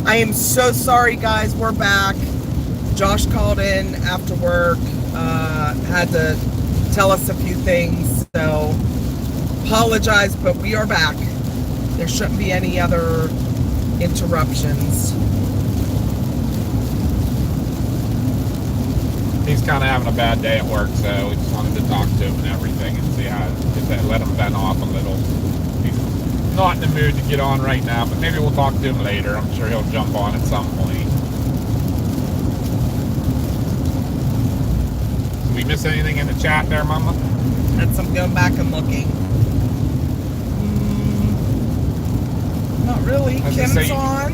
B: I am so sorry, guys. We're back. Josh called in after work, had to tell us a few things, so apologize, but we are back. There shouldn't be any other interruptions.
A: He's kind of having a bad day at work, so we just wanted to talk to him and everything and see how, let him vent off a little. He's not in the mood to get on right now, but maybe we'll talk to him later. I'm sure he'll jump on at some point. Did we miss anything in the chat there, Mama?
B: That's I'm going back and looking. Not really. Kim's on.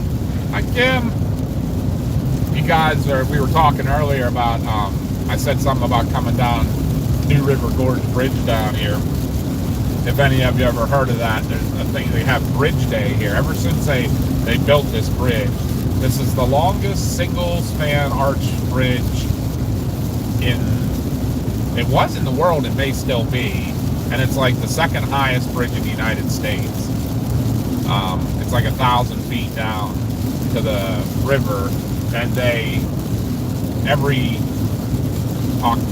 A: Hi, Kim. You guys we were talking earlier about, I said something about coming down New River Gorge Bridge down here. If any of you ever heard of that, there's a thing, they have Bridge Day here. Ever since they built this bridge, this is the longest single-span arch bridge it was in the world, it may still be, and it's like the second highest bridge in the United States. It's like 1,000 feet down to the river, and they every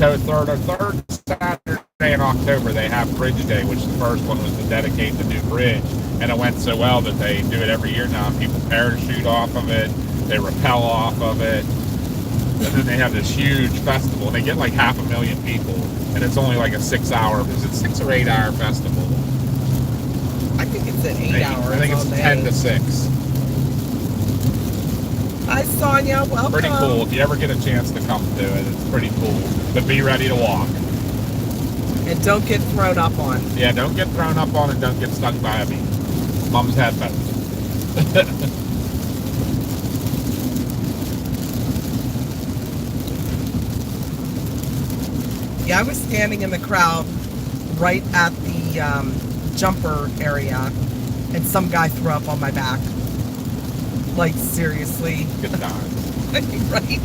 A: third Saturday in October they have Bridge Day, which the first one was to dedicate the new bridge, and it went so well that they do it every year now. People parachute off of it, they rappel off of it, and then they have this huge festival, and they get like 500,000 people, and it's only like a 6 hour, is it 6 or 8 hour festival?
B: I think it's an 8 hours.
A: I think it's 10 to 6.
B: Hi, Sonia. Welcome.
A: Pretty cool. If you ever get a chance to come to it, it's pretty cool. But be ready to walk.
B: And don't get thrown up on.
A: Yeah, don't get thrown up on and don't get stung by a bee. Mom's had both.
B: Yeah, I was standing in the crowd right at the jumper area, and some guy threw up on my back. Like, seriously.
A: Good times.
B: Right?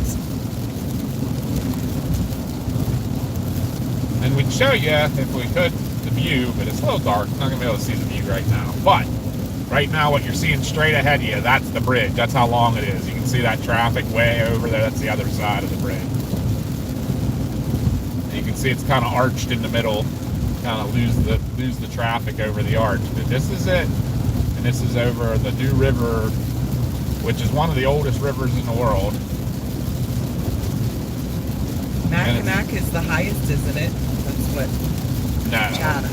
A: And we'd show you, if we could, the view, but it's a little dark. Not going to be able to see the view right now. But right now, what you're seeing straight ahead of you, that's the bridge. That's how long it is. You can see that traffic way over there. That's the other side of the bridge. And you can see it's kind of arched in the middle. Kind of lose the traffic over the arch. But this is it. And this is over the New River, which is one of the oldest rivers in the world.
B: Mackinac is the highest, isn't it? That's what Chata.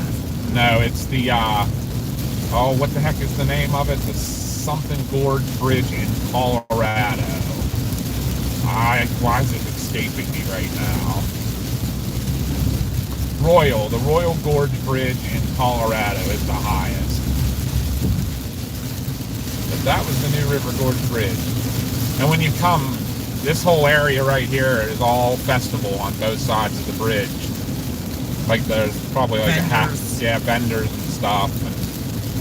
A: No, it's the, what the heck is the name of it? The something Gorge Bridge in Colorado. Why is it escaping me right now? The Royal Gorge Bridge in Colorado is the highest. But that was the New River Gorge Bridge. And when you come, this whole area right here is all festival on both sides of the bridge. Like there's probably like vendors and stuff. And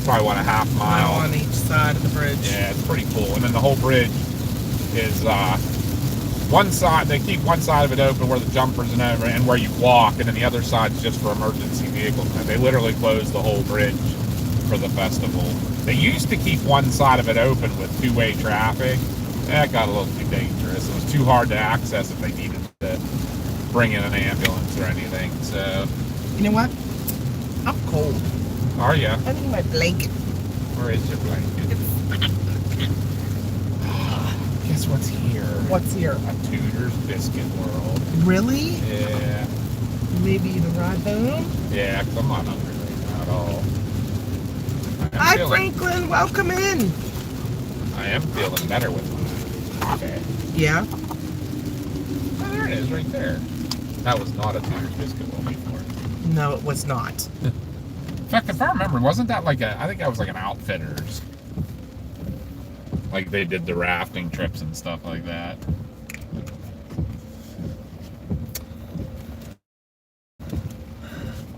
A: probably a half mile
B: on each side of the bridge.
A: Yeah, it's pretty cool. And then the whole bridge is one side, they keep one side of it open where the jumpers and where you walk, and then the other side's just for emergency vehicles. And they literally closed the whole bridge for the festival. They used to keep one side of it open with two-way traffic. That got a little too dangerous. It was too hard to access if they needed to bring in an ambulance or anything. So,
B: you know what? I'm cold.
A: Are you?
B: I need my blanket.
A: Where is your blanket? Guess what's here?
B: What's here?
A: A Tudor's Biscuit World.
B: Really?
A: Yeah.
B: Maybe the ride home?
A: Yeah, because I'm not hungry right now at all.
B: Hi, Franklin. Welcome in.
A: I am feeling better with my coffee.
B: Yeah?
A: Oh, there it is, right there. That was not a Tudor's Biscuit World before.
B: No, it was not.
A: In fact, if I remember, wasn't that like I think that was like an Outfitters. Like they did the rafting trips and stuff like that.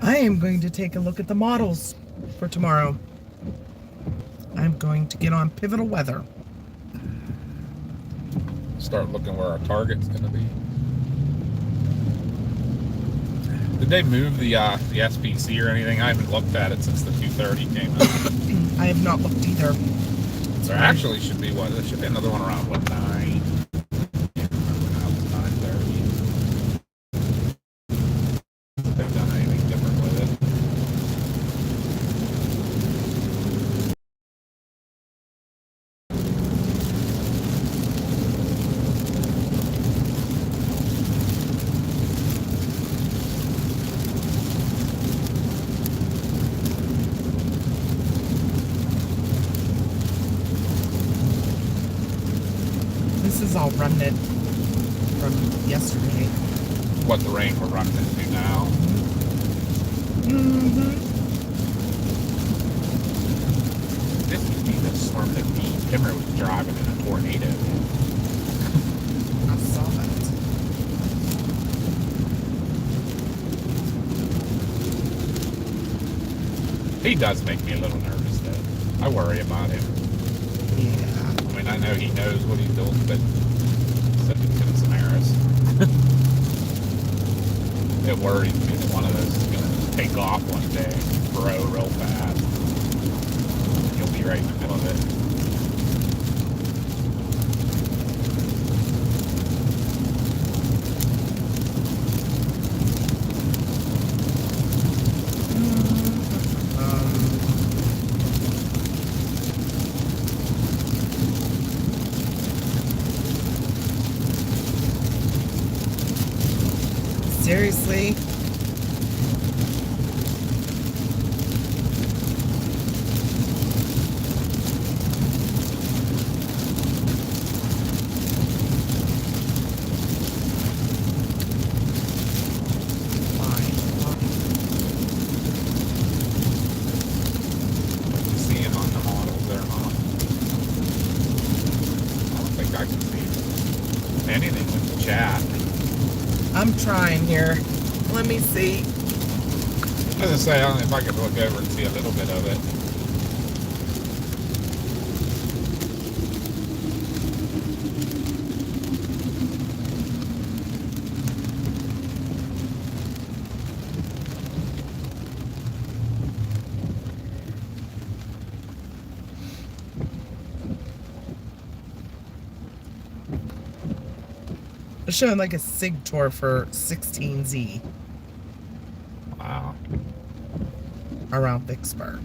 B: I am going to take a look at the models for tomorrow. I'm going to get on Pivotal Weather.
A: Start looking where our target's going to be. Did they move the SPC or anything? I haven't looked at it since the 230 came out.
B: I have not looked either.
A: There actually should be one. There should be another one around, what, 9? Can't remember now. It's 9:30. If they've done anything different with it.
B: This is all remnant from yesterday.
A: What the rain we're running into now.
B: Mm-hmm.
A: This would be the storm that Kimmer was driving in a tornado.
B: I saw that.
A: He does make me a little nervous, though. I worry about him.
B: Yeah.
A: I mean, I know he knows what he's doing, but so he can snare us. It worries me that one of those is going to take off one day, grow real fast. You'll be right in the middle of it.
B: Seriously?
A: You see him on the models there, huh? I don't think I can see anything with the chat.
B: I'm trying here. Let me see.
A: As I say, I don't know if I could look over and see a little bit of it.
B: It's showing like a SIG tour for 16Z
A: Wow.
B: around Vicksburg.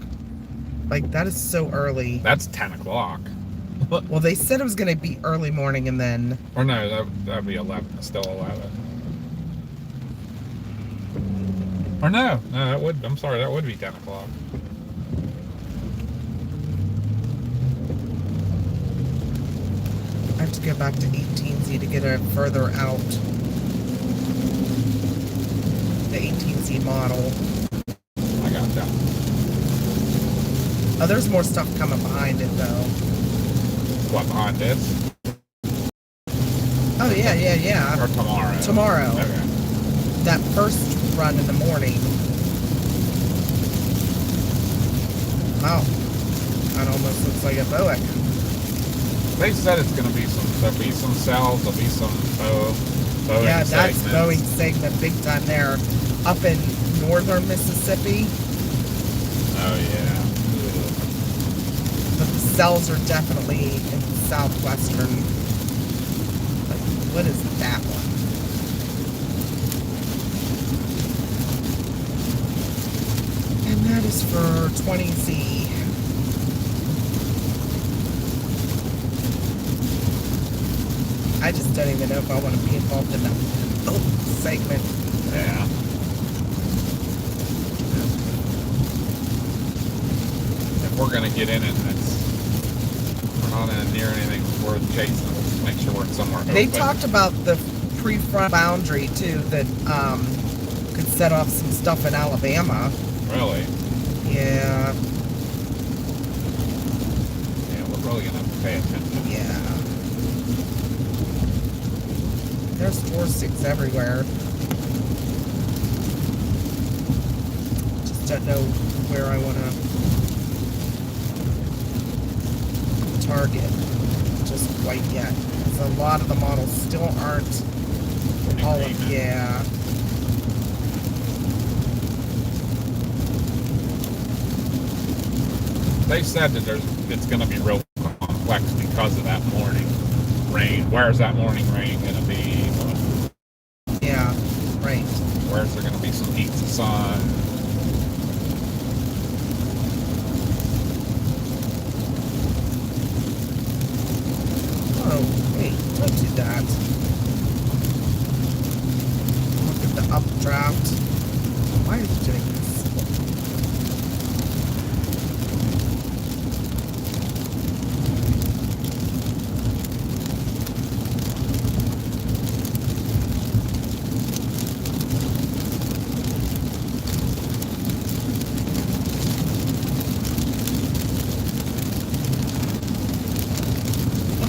B: Like, that is so early.
A: That's 10 o'clock.
B: Well, they said it was going to be early morning and then...
A: Or no, that'd be 11. It's still 11. Or no, that would, I'm sorry, that would be 10 o'clock.
B: I have to go back to 18Z to get it further out. The 18Z model.
A: I got that.
B: Oh, there's more stuff coming behind it, though.
A: What, behind this?
B: Oh, yeah.
A: Or tomorrow?
B: Tomorrow.
A: Okay.
B: That first run in the morning. Wow. That almost looks like a Boeing.
A: They said it's going to be there'll be some cells, there'll be some Boeing
B: Yeah, that's
A: segments.
B: Boeing segment big time there. Up in northern Mississippi.
A: Oh, yeah.
B: But the cells are definitely in southwestern. Like, what is that one? And that is for 20Z. I just don't even know if I want to be involved in that segment.
A: Yeah. If we're going to get in it, we're not near anything worth chasing. We'll just make sure we're somewhere
B: They
A: open.
B: talked about the pre-front boundary, too, that could set off some stuff in Alabama.
A: Really?
B: Yeah.
A: Yeah, we're really going to have to pay attention.
B: Yeah. There's 4.6 everywhere. Just don't know where I want to target just quite yet. Because a lot of the models still aren't all of, yeah.
A: They said that it's going to be real calm complex because of that morning rain. Where's that morning rain going to be?
B: Yeah, right.
A: Where's there going to be some heat of sun?
B: Oh, wait, don't do that. Look at the updraft. Why are you doing this?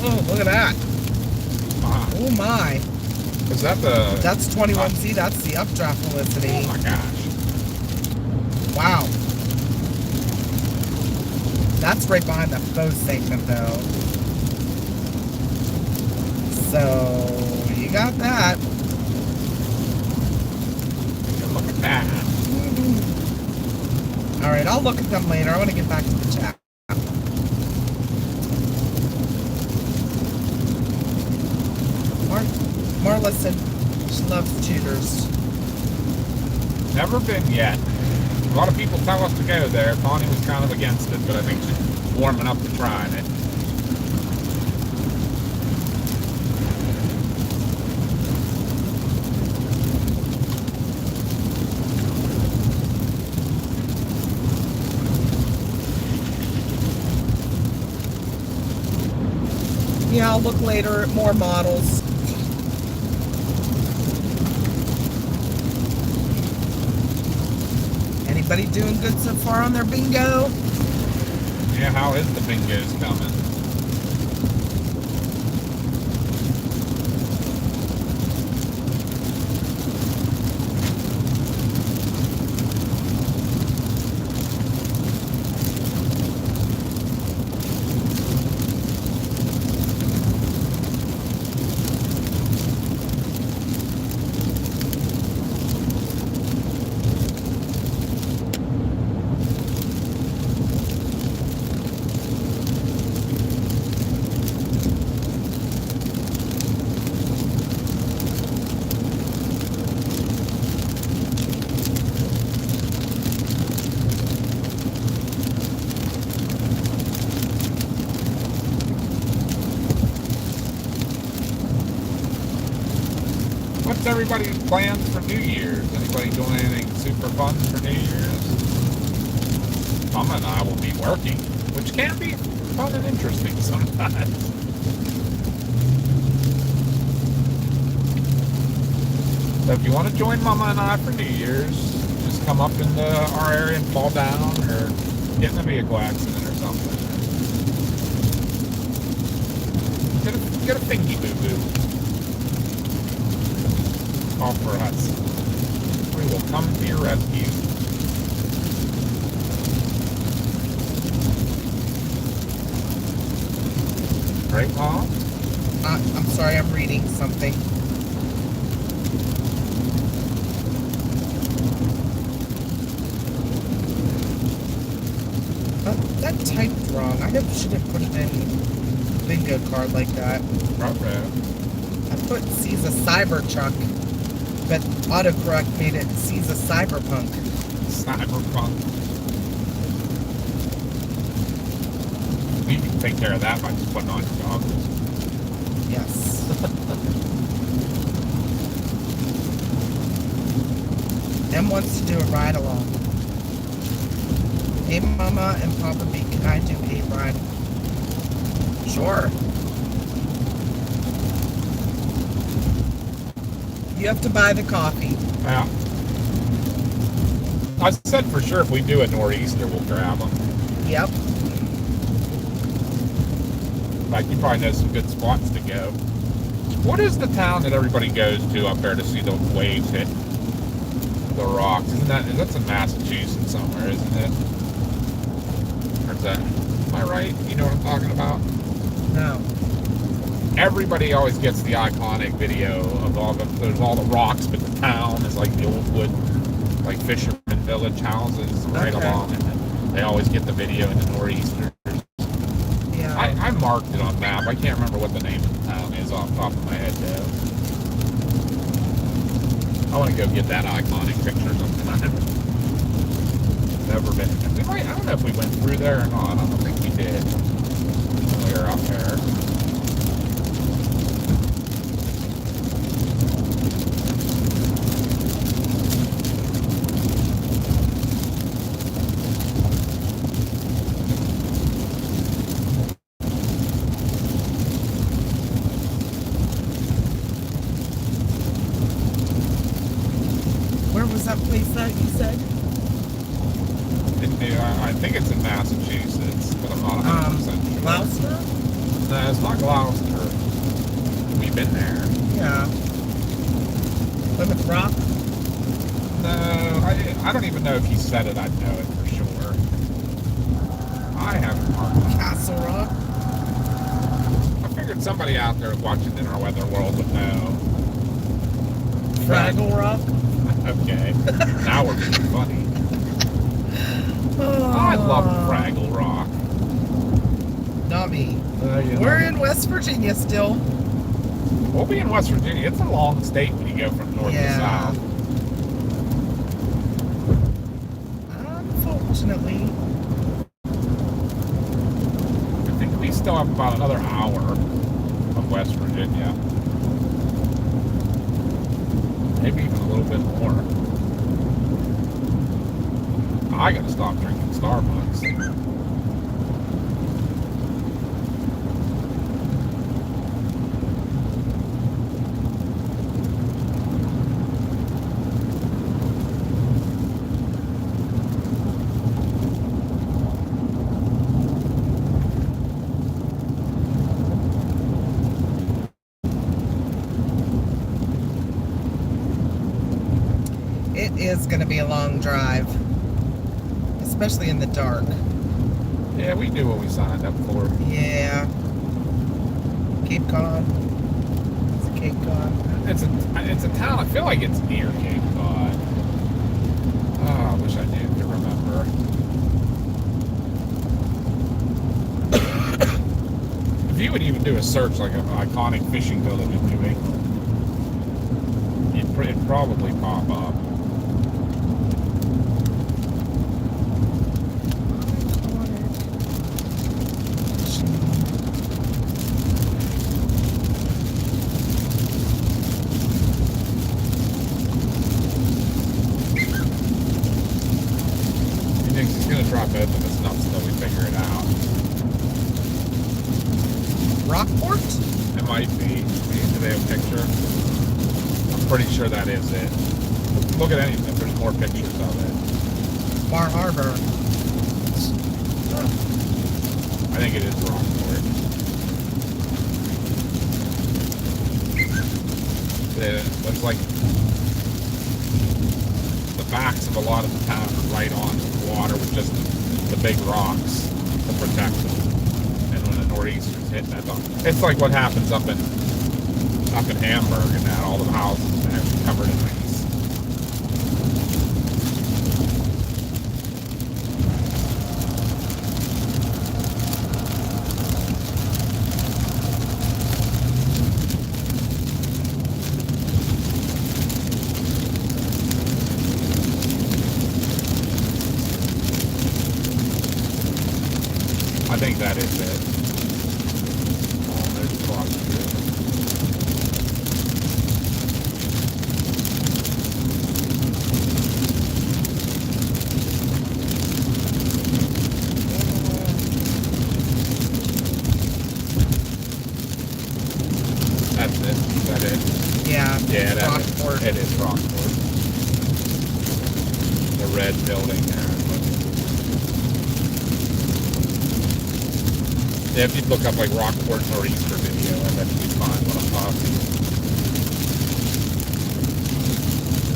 B: Oh, look at that. Oh my.
A: Is that the...
B: That's 21Z. That's the updraft velocity.
A: Oh my gosh.
B: Wow. That's right behind the faux segment though. So, you got that.
A: Look at that.
B: Alright, I'll look at them later. I want to get back to the chat. Marla said she loves cheaters.
A: Never been yet. A lot of people tell us to go there. Connie was kind of against it, but I think she's warming up to trying it.
B: Yeah, I'll look later at more models. Anybody doing good so far on their bingo?
A: Yeah, how is the bingo's coming? What's everybody's plans for New Year's? Anybody doing anything super fun for New Year's? Mama and I will be working, which can be fun and interesting sometimes. So if you want to join Mama and I for New Year's, just come up into our area and fall down or get in a vehicle accident or something. Get a thingy boo-boo. Call for us. We will come to your rescue. Right, Mom?
B: I'm sorry, I'm reading something. That typed wrong. I should have put it in bingo card like that. I put C's a Cybertruck, but autocorrect made it C's a Cyberpunk.
A: Cyberpunk. You can take care of that by just putting on your goggles.
B: Yes. Em wants to do a ride along. Hey, Mama and Papa B, can I do a ride? Sure. You have to buy the coffee.
A: Yeah. I said for sure if we do a nor'easter, we'll grab them.
B: Yep.
A: In fact, you probably know some good spots to go. What is the town that everybody goes to up there to see the waves hit the rocks? That's in Massachusetts somewhere, isn't it? Or is that, am I right? You know what I'm talking about?
B: No.
A: Everybody always gets the iconic video of there's all the rocks, but the town is like the old wood, like fisherman village houses right along, and they always get the video in the nor'easters.
B: Yeah.
A: I marked it on map. I can't remember what the name of the town is off the top of my head, though. I want to go get that iconic picture sometime. Never been. I don't know if we went through there or not. I don't think we did. We were out there.
B: Where was that place that you said?
A: I think it's in Massachusetts, but I'm not 100% sure.
B: Gloucester?
A: No, it's not Gloucester. We've been there.
B: Yeah. Plymouth Rock?
A: No, I don't even know if he said it. I'd know it for sure. I haven't marked.
B: Castle Rock?
A: I figured somebody out there watching in our weather world would know.
B: Fraggle Rock?
A: Okay. Now we're being funny.
B: Oh,
A: I love Fraggle Rock.
B: Not me.
A: You
B: We're
A: know.
B: in West Virginia still.
A: We'll be in West Virginia. It's a long state when you go from north to south.
B: Unfortunately.
A: I think we still have about another hour of West Virginia. Maybe even a little bit more. I gotta stop drinking Starbucks.
B: It is going to be a long drive, especially in the dark.
A: Yeah, we knew what we signed up for.
B: Yeah. Cape Cod. It's a Cape Cod.
A: It's a town. I feel like it's near Cape Cod. Oh, I wish I knew to remember. If you would even do a search like an iconic fishing village in New England, it'd probably pop up. He's gonna drop open this nuts until we figure it out.
B: Rockport?
A: It might be. Do they have a picture? I'm pretty sure that is it. Look at anything. There's more pictures of it.
B: Bar Harbor. Oh.
A: I think it is Rockport. It looks like the backs of a lot of the town are right on the water with just the big rocks to protect them. And when the nor'easter's hitting that, it's like what happens up in Hamburg and that all the houses are covered in ice. I think that is it. Oh, there's Gorge. That's it. Is that it?
B: Yeah.
A: Yeah, that
B: Rockport.
A: it is Rockport. The red building there. Yeah, if you look up like Rockport Nor'easter video, I bet you'd find what I'm talking.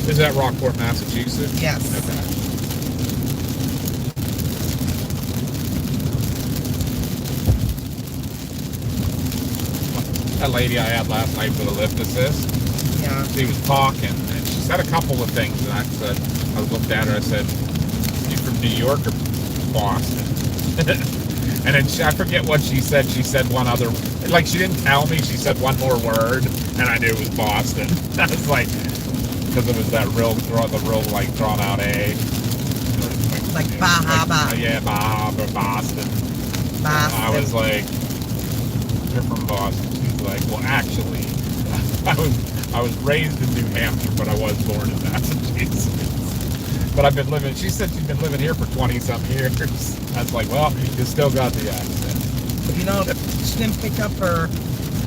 A: Is that Rockport, Massachusetts?
B: Yes.
A: Okay. That lady I had last night for the lift assist,
B: Yeah.
A: she was talking, and she said a couple of things, and I looked at her, I said, you from New York or Boston? And then I forget what she said. She said one other, like she didn't tell me. She said one more word, and I knew it was Boston. I was like, because it was the real like drawn out A.
B: Like Baja.
A: Yeah, Baja or Boston.
B: Boston.
A: I was like, you're from Boston. She's like, well, actually, I was raised in New Hampshire, but I was born in Massachusetts. But I've been living, she said she's been living here for 20-some years. I was like, well, you still got the accent.
B: You know, she didn't pick up her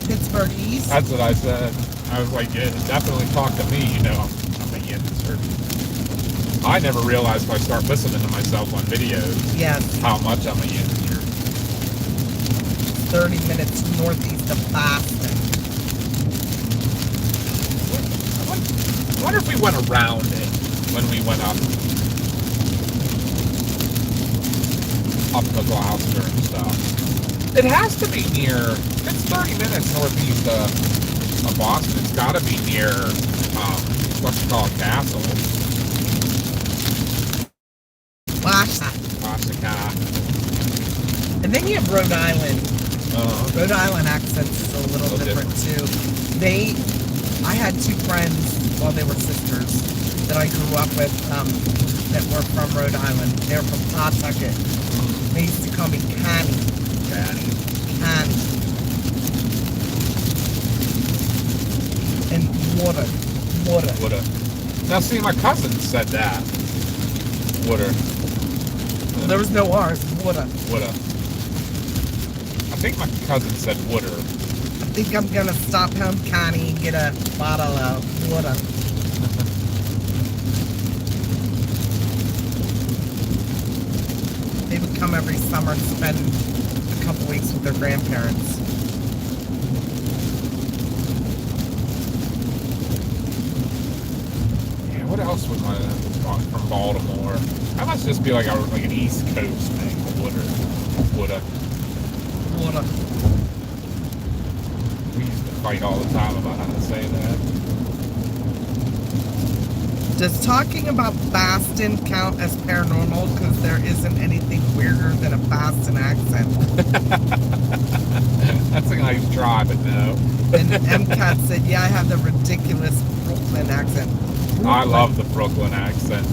B: Pittsburgh East.
A: That's what I said. I was like, yeah, definitely talk to me, you know, I'm a Yinzer. I never realized if I start listening to myself on videos,
B: Yes.
A: how much I'm a Yinzer.
B: 30 minutes northeast of Boston.
A: I wonder if we went around it when we went up to Gloucester and stuff. It has to be near, it's 30 minutes northeast of Boston. It's got to be near, what's it called, Castle. Washaka.
B: And then you have Rhode Island. Rhode Island accent's a little different too. I had two friends, well, they were sisters, that I grew up with that were from Rhode Island. They were from Pawtucket. They used to call me Connie.
A: Connie.
B: And water.
A: Woulda. Now, see, my cousin said that. Woulda.
B: There was no R's. Woulda.
A: Woulda. I think my cousin said woulda.
B: I think I'm gonna stop home, Connie, and get a bottle of water. They would come every summer and spend a couple weeks with their grandparents.
A: Yeah, what else was from Baltimore? I must just be like an East Coast thing. Woulda. We used to fight all the time about how to say that.
B: Does talking about Boston count as paranormal? Because there isn't anything weirder than a Boston accent.
A: That's a nice try, but no.
B: And MCAT said, yeah, I have the ridiculous Brooklyn accent.
A: I love the Brooklyn accent.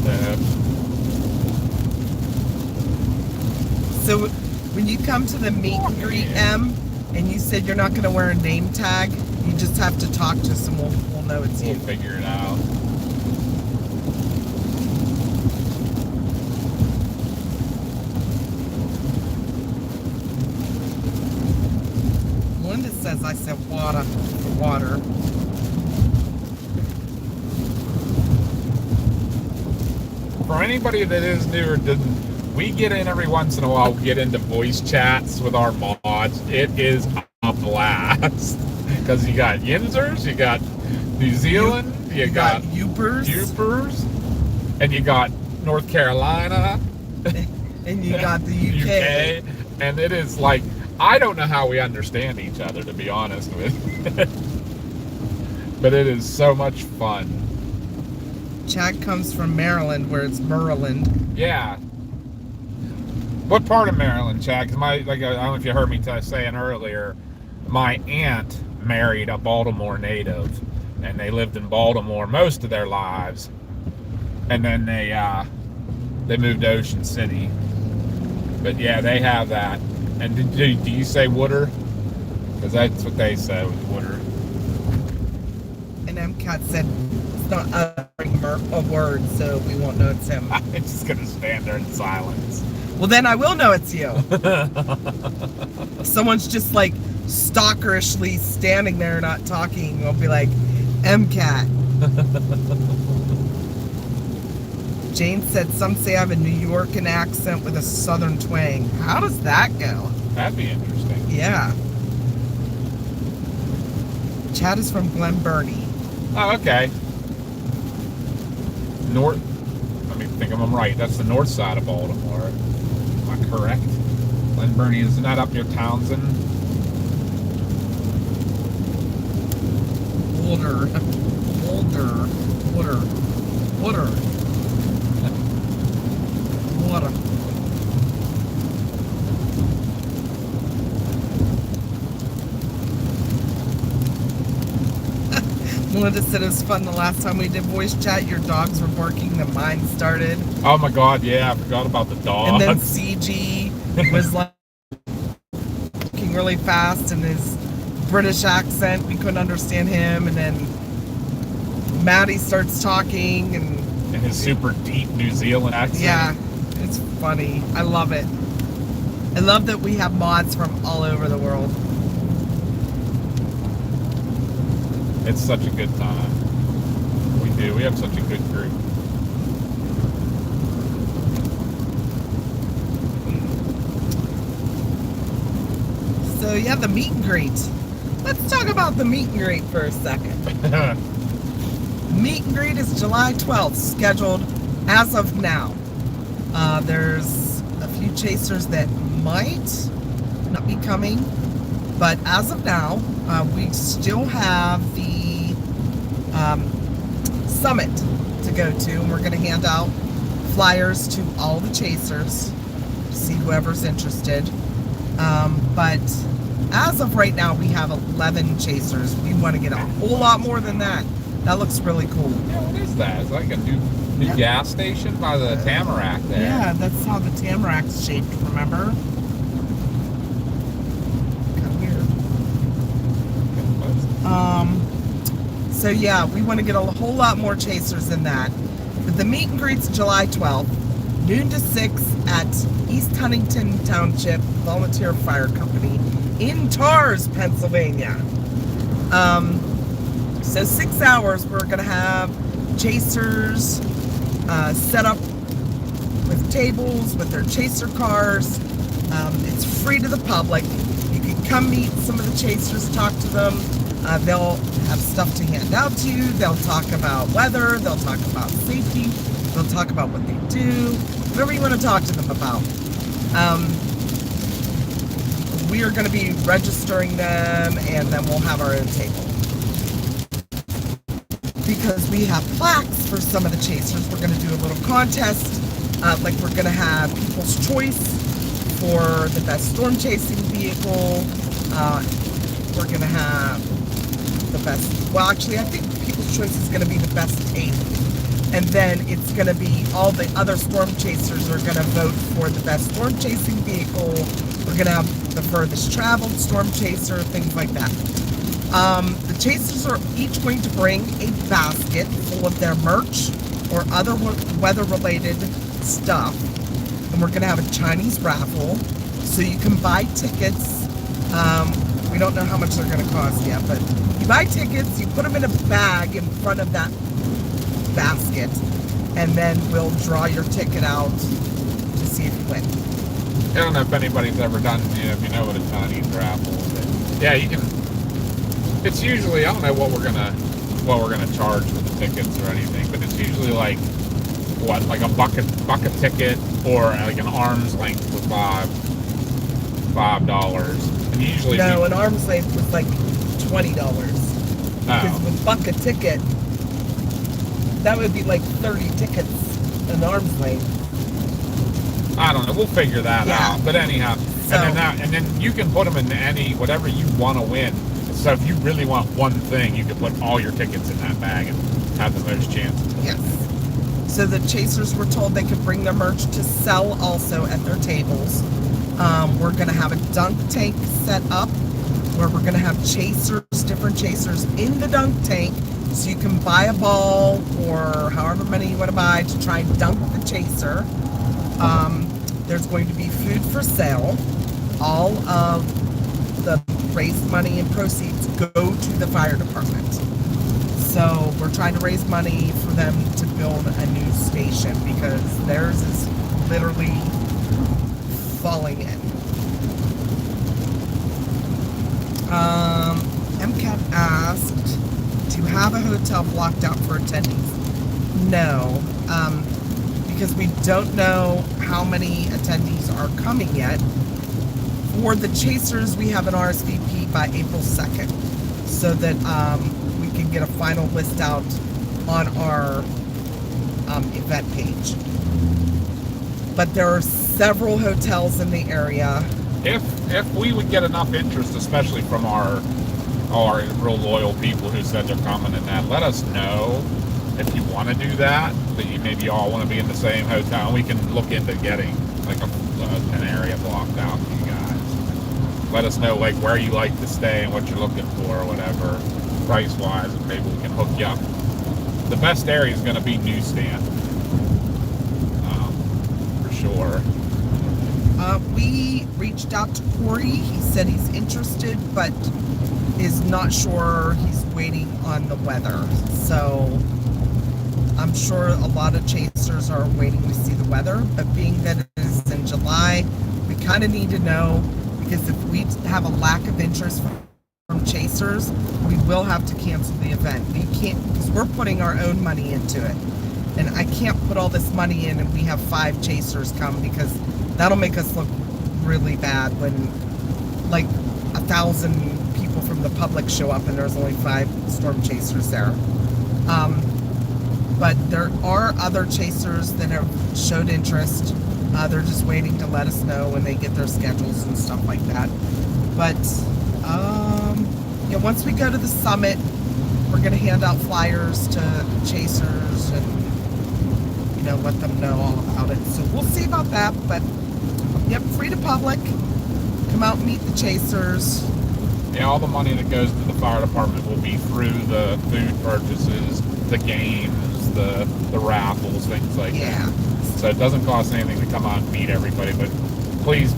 B: So when you come to the meet and greet, M, and you said you're not going to wear a name tag, you just have to talk to us and we'll know it's you.
A: We'll figure it out.
B: Linda says I said water for water.
A: For anybody that is new or didn't, we get in every once in a while, we get into voice chats with our mods. It is a blast. Because you got Yinzers, you got New Zealand, you got Upers, and you got North Carolina.
B: And you got the UK.
A: And it is like, I don't know how we understand each other, to be honest with you. But it is so much fun.
B: Chad comes from Maryland, where it's Maryland.
A: Yeah. What part of Maryland, Chad? Because I don't know if you heard me saying earlier, my aunt married a Baltimore native, and they lived in Baltimore most of their lives, and then they moved to Ocean City. But yeah, they have that. And do you say Wooder? Because that's what they say was Wooder.
B: And MCAT said it's not uttering a word, so we won't know it's him.
A: I'm just gonna stand there in silence.
B: Well, then I will know it's you. Someone's just like stalkerishly standing there not talking. We'll be like, MCAT. Jane said, some say I have a New Yorkan accent with a southern twang. How does that go?
A: That'd be interesting.
B: Yeah. Chad is from Glen Burnie.
A: Oh, okay. Let me think if I'm right. That's the north side of Baltimore. Am I correct? Glen Burnie, isn't that up near Townsend?
B: Water. Melinda said it was fun the last time we did voice chat. Your dogs were barking, the mine started.
A: Oh my God, yeah, I forgot about the dog.
B: And then CG was like talking really fast in his British accent. We couldn't understand him. And then Maddie starts talking and
A: his super deep New Zealand accent.
B: yeah, it's funny. I love it. I love that we have mods from all over the world.
A: It's such a good time. We do. We have such a good group.
B: So yeah, the meet and greet. Let's talk about the meet and greet for a second. Meet and greet is July 12th, scheduled as of now. There's a few chasers that might not be coming, but as of now, we still have the summit to go to, and we're going to hand out flyers to all the chasers to see whoever's interested. But as of right now, we have 11 chasers. We want to get a whole lot more than that. That looks really cool.
A: Yeah, what is that? It's like a new gas station by the Tamarack there.
B: Yeah, that's how the Tamarack's shaped, remember? Kind of weird. So yeah, we want to get a whole lot more chasers than that. But the meet and greet's July 12th, noon to 6 at East Huntington Township Volunteer Fire Company in Tars, Pennsylvania. So 6 hours, we're going to have chasers set up with tables, with their chaser cars. It's free to the public. You can come meet some of the chasers, talk to them. They'll have stuff to hand out to you. They'll talk about weather. They'll talk about safety. They'll talk about what they do. Whatever you want to talk to them about. We are going to be registering them, and then we'll have our own table. Because we have plaques for some of the chasers, we're going to do a little contest. Like we're going to have People's Choice for the best storm chasing vehicle. We're going to have the best, well actually I think People's Choice is going to be the best table. And then it's going to be all the other storm chasers are going to vote for the best storm chasing vehicle. We're going to have the furthest traveled storm chaser, things like that. The chasers are each going to bring a basket full of their merch or other weather-related stuff. And we're going to have a Chinese raffle, so you can buy tickets. We don't know how much they're going to cost yet, but you buy tickets, you put them in a bag in front of that basket, and then we'll draw your ticket out to see if you win.
A: I don't know if anybody's ever done, if you know what a Chinese raffle is. Yeah, you can. It's usually, I don't know what we're gonna charge for the tickets or anything, but it's usually like what, like a bucket ticket or like an arm's length for $5. And usually
B: an arm's length was like $20. Because with bucket ticket, that would be like 30 tickets an arm's length.
A: I don't know. We'll figure that out. But anyhow,
B: so,
A: and then you can put them in any whatever you want to win. So if you really want one thing, you can put all your tickets in that bag and have the most chances.
B: Yes. So the chasers were told they could bring their merch to sell also at their tables. We're going to have a dunk tank set up where we're going to have chasers, different chasers in the dunk tank. So you can buy a ball or however many you want to buy to try and dunk the chaser. There's going to be food for sale. All of the raised money and proceeds go to the fire department. So we're trying to raise money for them to build a new station because theirs is literally falling in. MCAT asked to have a hotel blocked out for attendees. No, because we don't know how many attendees are coming yet. For the chasers, we have an RSVP by April 2nd so that we can get a final list out on our event page. But there are several hotels in the area.
A: If we would get enough interest, especially from our are real loyal people who said they're coming and that. Let us know if you want to do that you maybe all want to be in the same hotel. We can look into getting like an area blocked out for you guys. Let us know like where you like to stay and what you're looking for or whatever, price wise, and maybe we can hook you up. The best area is going to be Newsstand, for sure.
B: We reached out to Corey. He said he's interested, but is not sure. He's waiting on the weather. So I'm sure a lot of chasers are waiting to see the weather, but being that it is in July, we kind of need to know, because if we have a lack of interest from chasers, we will have to cancel the event. We can't, because we're putting our own money into it. And I can't put all this money in and we have 5 chasers come, because that'll make us look really bad when like 1,000 people from the public show up and there's only 5 storm chasers there. But there are other chasers that have showed interest. They're just waiting to let us know when they get their schedules and stuff like that. But yeah, once we go to the summit, we're going to hand out flyers to chasers and, you know, let them know all about it. So we'll see about that. But yep, free to public. Come out and meet the chasers.
A: Yeah, all the money that goes to the fire department will be through the food purchases, the games, the raffles, things like that. So it doesn't cost anything to come out and meet everybody, but please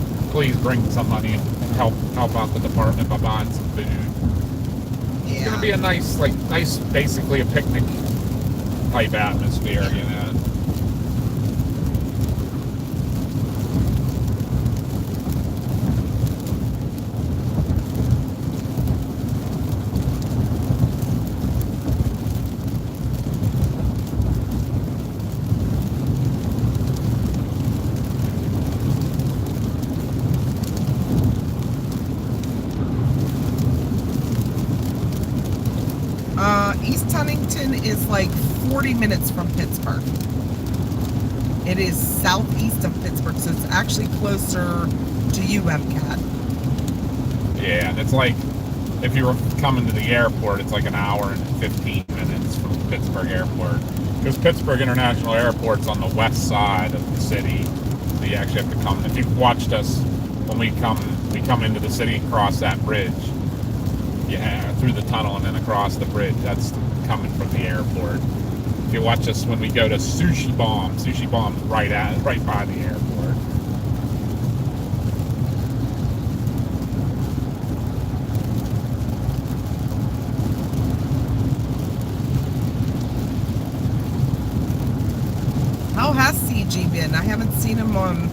A: bring some money and help out the department by buying some food. Yeah. It's gonna be a nice, basically a picnic type atmosphere, you know.
B: East Huntington is like 40 minutes from Pittsburgh. It is southeast of Pittsburgh, so it's actually closer to you, MCAT.
A: Yeah, and it's like, if you were coming to the airport, it's like an hour and 15 minutes from Pittsburgh Airport. Because Pittsburgh International Airport's on the west side of the city, so you actually have to come. If you've watched us when we come into the city and cross that bridge. Yeah, through the tunnel and then across the bridge. That's coming from the airport. If you watch us when we go to Sushi Bomb's right by the airport.
B: How has CG been? I haven't seen him on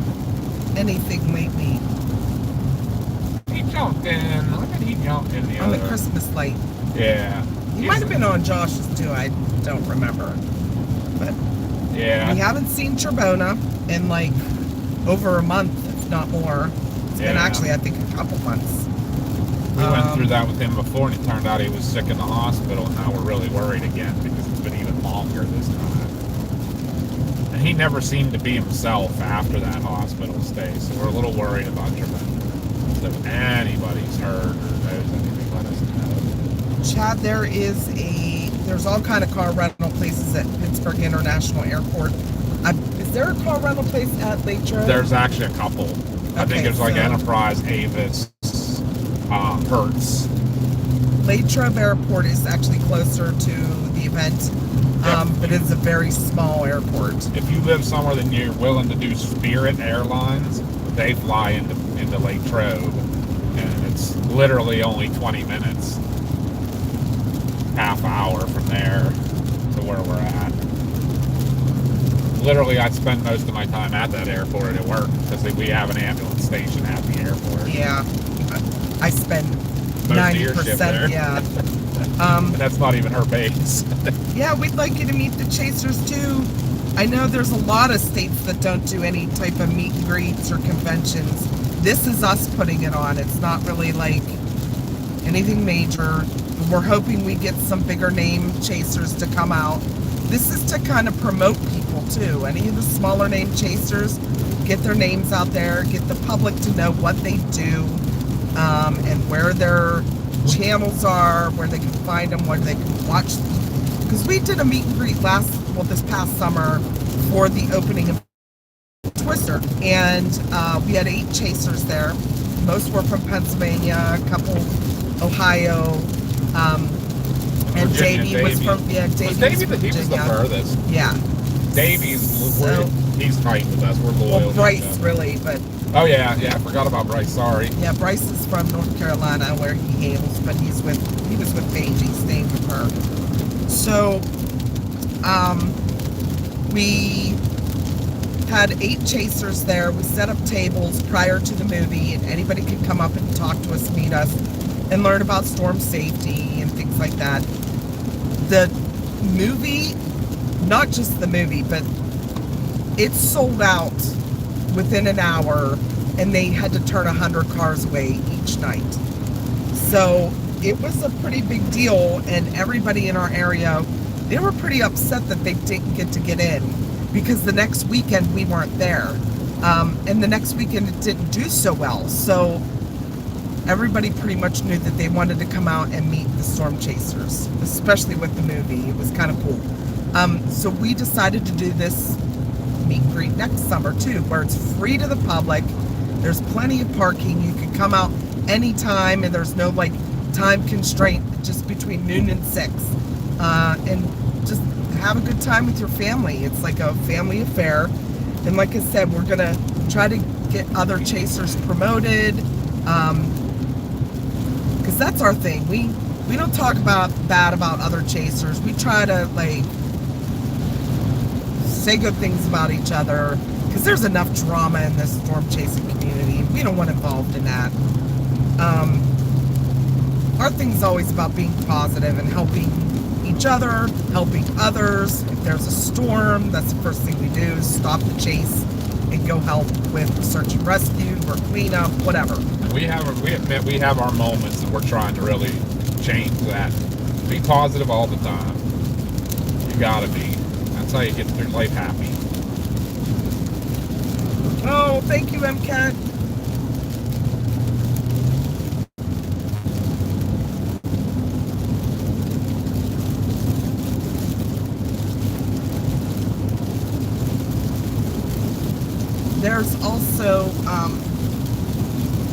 B: anything lately.
A: He jumped in. Look at he jumped in the
B: on the Christmas light.
A: Yeah.
B: He might have been on Josh's too. I don't remember. But
A: yeah,
B: we haven't seen Trebona in like over a month, if not more. It's been actually, I think, a couple months.
A: We went through that with him before, and it turned out he was sick in the hospital. And now we're really worried again because it's been even longer this time. And he never seemed to be himself after that hospital stay, so we're a little worried about Trebona. So if anybody's heard or knows anything, let us know.
B: Chad, there's all kind of car rental places at Pittsburgh International Airport. Is there a car rental place at Latrobe?
A: There's actually a couple. I think there's like Enterprise, Avis, Hertz.
B: Latrobe Airport is actually closer to the event, but it's a very small airport.
A: If you live somewhere that you're willing to do Spirit Airlines, they fly into Latrobe, and it's literally only 20 minutes, half hour from there to where we're at. Literally, I spend most of my time at that airport at work because we have an ambulance station at the airport.
B: Yeah, I spend
A: most
B: 90%.
A: There.
B: Yeah.
A: And that's not even her base.
B: Yeah, we'd like you to meet the chasers too. I know there's a lot of states that don't do any type of meet and greets or conventions. This is us putting it on. It's not really like anything major. We're hoping we get some bigger name chasers to come out. This is to kind of promote people too. Any of the smaller name chasers, get their names out there, get the public to know what they do, and where they're channels are, where they can find them, where they can watch. Because we did a meet and greet this past summer for the opening of Twister, and we had 8 chasers there. Most were from Pennsylvania, a couple Ohio, and Davey was from
A: Davey was the furthest.
B: Yeah.
A: Davey's he's tight with us. We're loyal.
B: Well, Bryce really, but
A: oh yeah, I forgot about Bryce. Sorry.
B: Yeah, Bryce is from North Carolina, where he hails, but he was with Paige, staying with her. So, we had 8 chasers there. We set up tables prior to the movie, and anybody could come up and talk to us, meet us, and learn about storm safety and things like that. The movie, not just the movie, but it sold out within an hour, and they had to turn 100 cars away each night. So it was a pretty big deal, and everybody in our area, they were pretty upset that they didn't get in, because the next weekend we weren't there, and the next weekend it didn't do so well. So everybody pretty much knew that they wanted to come out and meet the storm chasers, especially with the movie. It was kind of cool. So we decided to do this meet and greet next summer too, where it's free to the public. There's plenty of parking. You can come out anytime, and there's no like time constraint, just between noon and 6, and just have a good time with your family. It's like a family affair, and like I said, we're gonna try to get other chasers promoted, because that's our thing. We don't talk bad about other chasers. We try to like say good things about each other, because there's enough drama in this storm chasing community. We don't want involved in that. Our thing's always about being positive and helping each other, helping others. If there's a storm, that's the first thing we do, is stop the chase and go help with search and rescue or cleanup, whatever.
A: We admit we have our moments, and we're trying to really change that. Be positive all the time. You gotta be. That's how you get through life happy.
B: Oh, thank you, MCAT. There's also,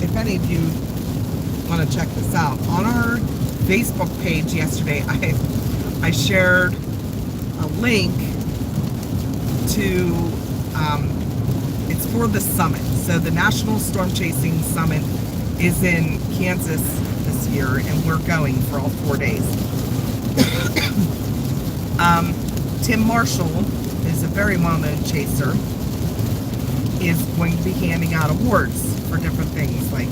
B: if any of you want to check this out, on our Facebook page yesterday, I shared a link to, it's for the summit. So the National Storm Chasing Summit is in Kansas this year, and we're going for all 4 days. Tim Marshall is a very well-known chaser, is going to be handing out awards for different things, like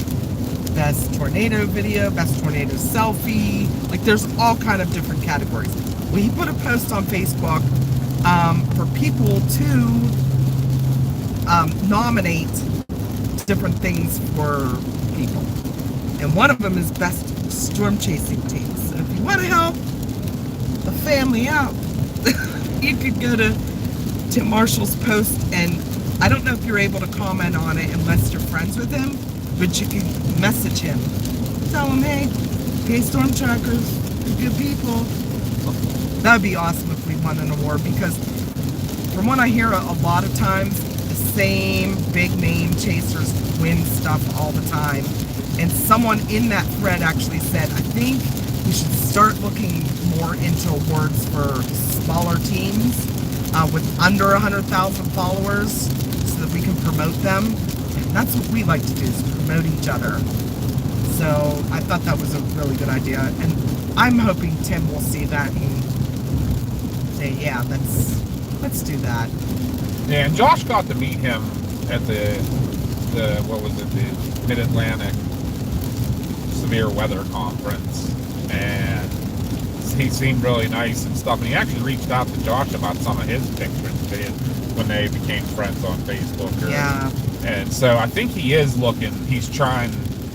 B: best tornado video, best tornado selfie, like there's all kind of different categories. Well, he put a post on Facebook for people to nominate different things for people, and one of them is best storm chasing team. So if you want to help the family out, you could go to Tim Marshall's post, and I don't know if you're able to comment on it unless you're friends with him, but you can message him. Tell him, hey, storm trackers, you're good people. That would be awesome if we won an award, because from what I hear, a lot of times the same big name chasers win stuff all the time. And someone in that thread actually said, I think we should start looking more into awards for smaller teams with under 100,000 followers, so that we can promote them. And that's what we like to do, is promote each other. So I thought that was a really good idea, and I'm hoping Tim will see that and say, yeah, let's do that.
A: Yeah, and Josh got to meet him at the what was it, the Mid-Atlantic Severe Weather Conference, and he seemed really nice and stuff, and he actually reached out to Josh about some of his pictures when they became friends on Facebook.
B: Yeah.
A: And so I think he is looking, he's trying,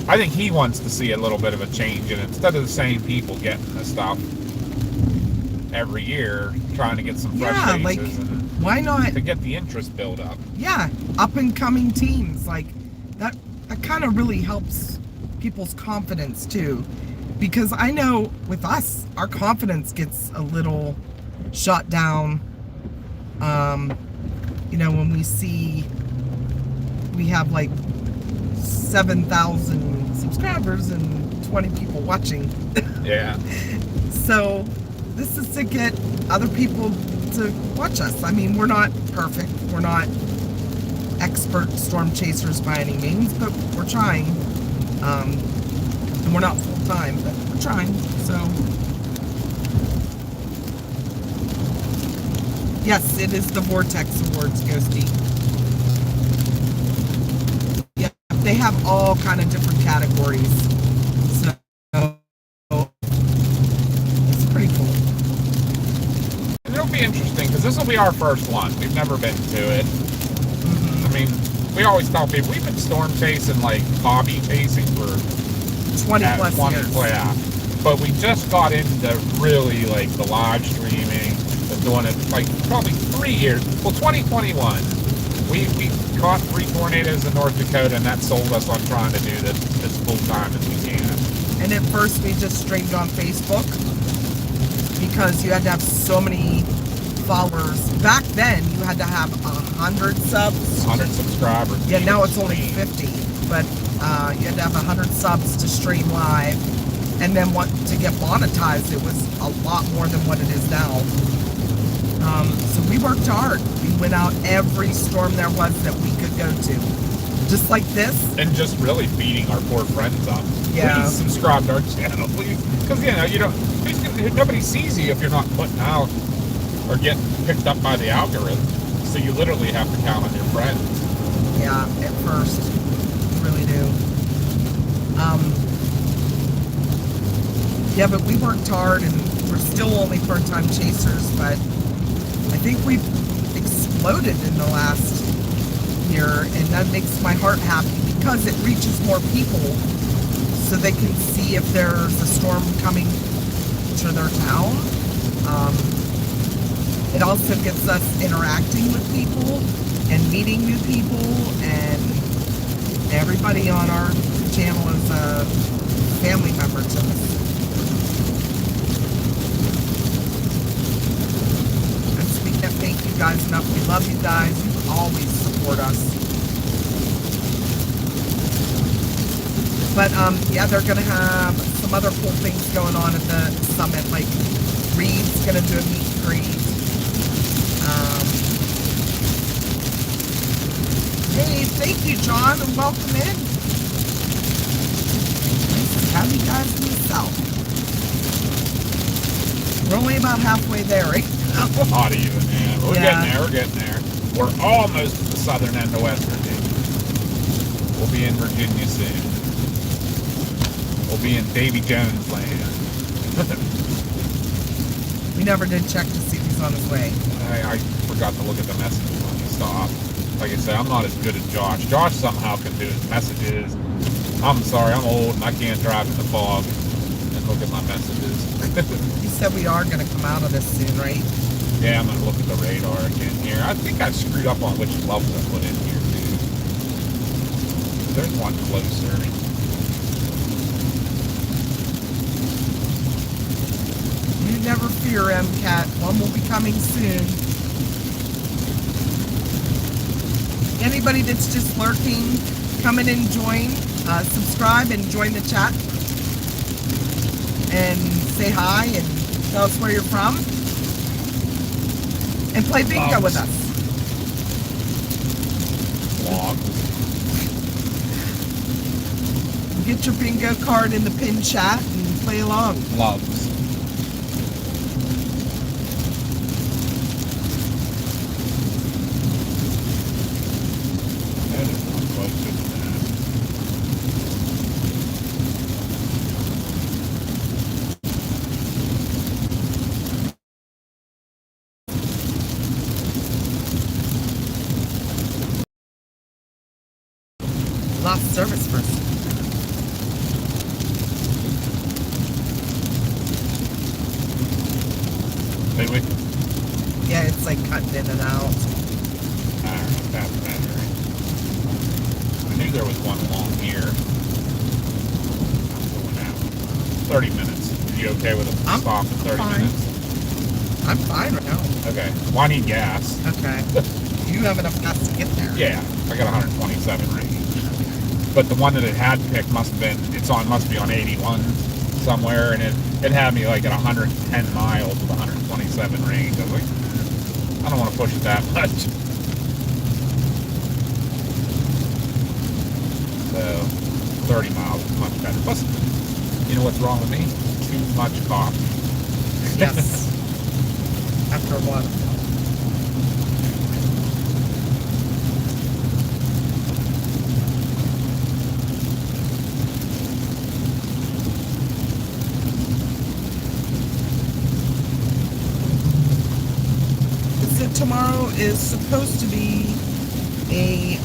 A: I think he wants to see a little bit of a change, and instead of the same people getting the stuff every year, trying to get some fresh faces,
B: like,
A: and
B: why not
A: to get the interest build up.
B: Yeah, up and coming teams, like that kind of really helps people's confidence too. because I know with us, our confidence gets a little shot down. You know, when we see we have like 7,000 subscribers and 20 people watching.
A: Yeah.
B: So this is to get other people to watch us. I mean, we're not perfect. We're not expert storm chasers by any means, but we're trying. And we're not full time, but we're trying. So yes, it is the Vortex Awards, Ghosty. Yeah, they have all kind of different categories. So it's pretty cool.
A: It'll be interesting because this will be our first one. We've never been to it. I mean, we always tell people we've been storm chasing, like hobby chasing for
B: 20 plus years.
A: Yeah. But we just got into really like the live streaming, doing it like probably 3 years. Well, 2021, we caught 3 tornadoes in North Dakota, and that sold us on trying to do this as full time as we can.
B: And at first we just streamed on Facebook because you had to have so many followers. Back then you had to have 100 subs.
A: 100 subscribers.
B: Yeah, now it's only 50, but you had to have 100 subs to stream live. And then to get monetized, it was a lot more than what it is now. So we worked hard. We went out every storm there was that we could go to. Just like this.
A: And just really beating our poor friends up.
B: Yeah.
A: Please subscribe to our channel, please. Because, you know, nobody sees you if you're not putting out or getting picked up by the algorithm. So you literally have to count on your friends.
B: Yeah, at first. You really do. Yeah, but we worked hard, and we're still only part-time chasers, but I think we've exploded in the last year, and that makes my heart happy because it reaches more people so they can see if there's a storm coming to their town. It also gets us interacting with people and meeting new people, and everybody on our channel is a family member to us. Thank you guys enough. We love you guys. You always support us. But yeah, they're gonna have some other cool things going on at the summit. Like Reed's gonna do a meet and greet. Hey, thank you, John, and welcome in. Nice to have you guys in the South. We're only about halfway there, right?
A: Not even, man. We're getting there. We're almost at the southern end of West Virginia. We'll be in Virginia soon. We'll be in Davy Jones land.
B: We never did check to see if he's on his way.
A: I forgot to look at the messages when he stopped. Like I said, I'm not as good as Josh. Josh somehow can do his messages. I'm sorry, I'm old and I can't drive in the fog and look at my messages.
B: You said we are going to come out of this soon, right?
A: Yeah, I'm going to look at the radar again here. I think I screwed up on which levels I put in here, too. There's one closer.
B: You never fear, MCAT. One will be coming soon. Anybody that's just lurking, come in and join. Subscribe and join the chat. And say hi and tell us where you're from. And play bingo with us.
A: Vlog.
B: Get your bingo card in the pin chat and play along.
A: Loves. That is not closer than that.
B: Lost service person.
A: Wait.
B: Yeah, it's like cutting in and out.
A: Alright, that's better. I knew there was one along here. I'm going out. 30 minutes. Are you okay with a stop in 30
B: fine.
A: minutes?
B: I'm fine right now.
A: Okay. Well, I need gas.
B: Okay. You have enough gas to get there.
A: Yeah, I got 127 range. But the one that it had picked must be on 81 somewhere, and it had me like at 110 miles with 127 range. I was like, I don't want to push it that much. So 30 miles is much better. Plus, you know what's wrong with me? Too much coffee.
B: Yes. After a while. So tomorrow is supposed to be a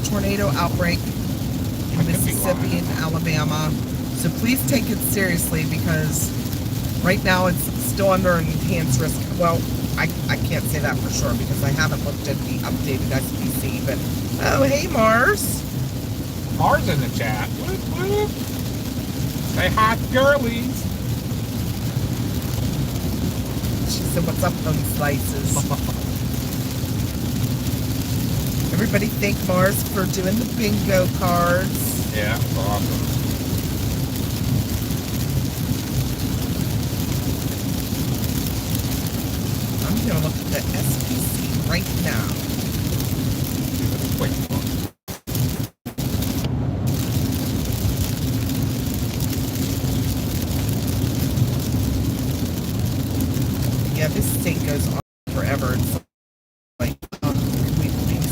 B: tornado outbreak in Mississippi and Alabama. So please take it seriously because right now it's still under enhanced risk. Well, I can't say that for sure because I haven't looked at the updated SPC, but oh, hey, Mars.
A: Mars in the chat. Whoop, whoop. Say hi, girlies.
B: She said, what's up, honey slices? Everybody thank Mars for doing the bingo cards.
A: Yeah, it's awesome.
B: I'm going to look at the SPC right now.
A: Wait.
B: Yeah, this thing goes on forever. It's like, please.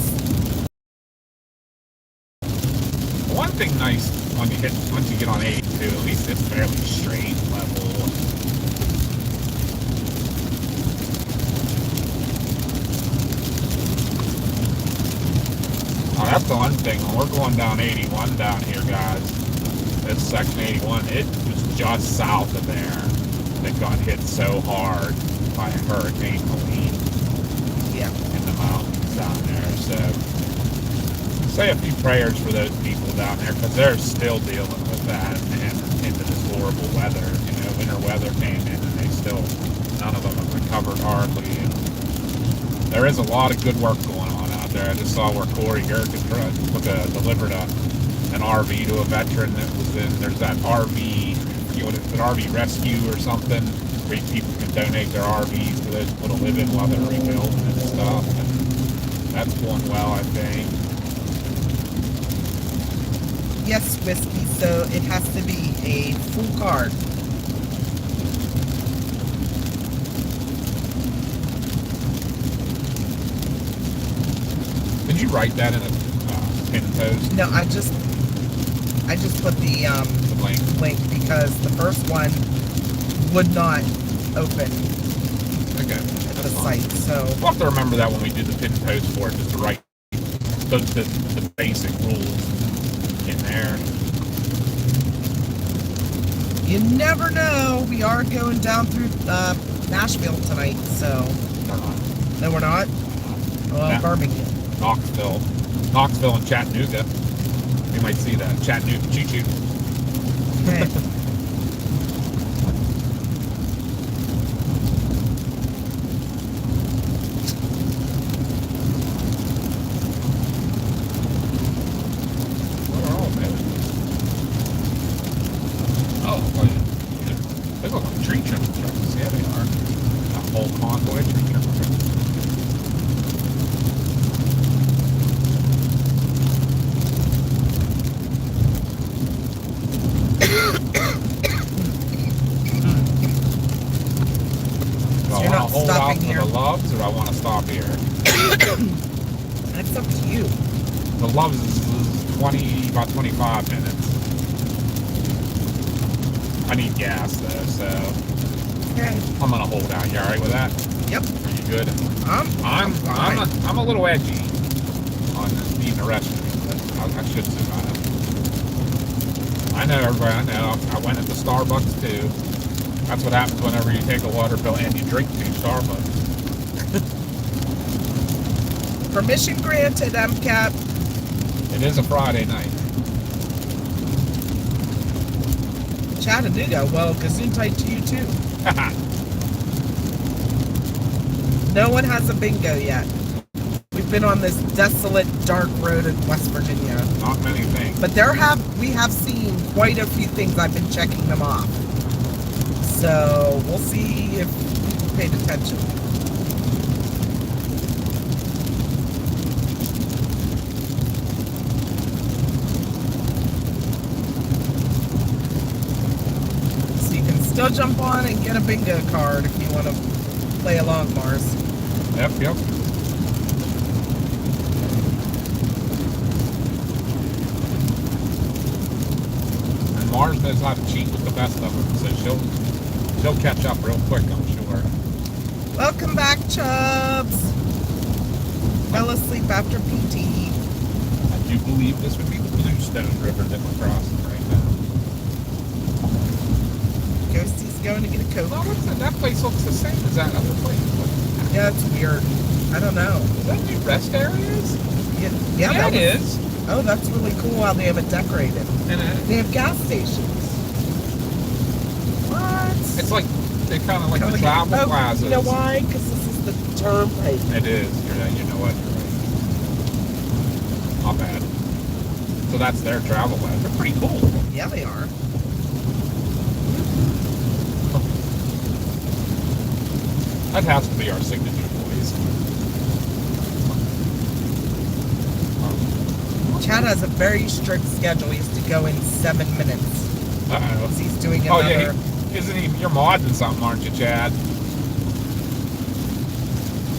A: One thing nice once you get on 82, at least it's fairly straight level. Oh, that's the one thing. When we're going down 81 down here, guys, it's section 81. It was just south of there that got hit so hard by Hurricane Helene.
B: Yeah.
A: In the mountains down there. So say a few prayers for those people down there because they're still dealing with that and into this horrible weather. You know, winter weather came in and none of them have recovered hardly. And there is a lot of good work going on out there. I just saw where Corey Gerken delivered an RV to a veteran that was there's that RV, what is it, RV rescue or something, where people can donate their RVs for those people to live in while they're rebuilding and stuff. And that's going well, I think.
B: Yes, Whiskey, so it has to be a full card.
A: Did you write that in a pin post?
B: No, I just put the link because the first one would not open
A: Okay.
B: at the site. So
A: We'll have to remember that when we do the pin post for it, just to write the basic rules in there.
B: you never know. We are going down through Nashville tonight, so no, we're not. Well,
A: Yeah.
B: Birmingham.
A: Knoxville and Chattanooga. You might see that. Chattanooga choo-choo.
B: Okay.
A: Where are all those? Oh, they look like tree trimming trucks. Yeah, they are. A whole convoy of tree trimming trucks. Do I
B: You're
A: want to
B: not
A: hold out
B: stopping
A: for
B: here.
A: the Loves, or do I want to stop here?
B: That's up to you.
A: The Loves is about 25 minutes. I need gas though, so
B: Okay.
A: I'm gonna hold out. You all right with that?
B: Yep.
A: Are you good?
B: I'm fine.
A: I'm a little edgy on needing a rescue, but I should survive. I know, everybody. I know. I went into Starbucks too. That's what happens whenever you take a water pill and you drink 2 Starbucks.
B: Permission granted, MCAT.
A: It is a Friday night.
B: Chattanooga. Well, gesundheit to you too. No one has a bingo yet. We've been on this desolate, dark road in West Virginia.
A: Not many things.
B: But we have seen quite a few things. I've been checking them off. So we'll see if people paid attention. So you can still jump on and get a bingo card if you want to play along, Mars.
A: Yep. And Mars knows how to cheat with the best of them, so she'll catch up real quick, I'm sure.
B: Welcome back, Chubbs. Fell asleep after PT.
A: I do believe this would be the Bluestone River that we're crossing right now.
B: Ghosty's going to get a Coke.
A: Well, what's that? That place looks the same as that other place.
B: Yeah, it's weird. I don't know.
A: Is that new rest areas?
B: Yeah,
A: It is.
B: Oh, that's really cool how they have it decorated.
A: And
B: They have gas stations. What?
A: it's like they kind of like the travel plazas.
B: You know why? Because this is the turnpike.
A: It is. You know what? You're right. Not bad. So that's their travel plaza. They're pretty cool.
B: Yeah, they are.
A: That has to be our signature, boys.
B: Chad has a very strict schedule. He has to go in 7 minutes.
A: Uh-oh.
B: He's doing
A: Oh,
B: another...
A: yeah. Isn't he? You're modding something, aren't you, Chad?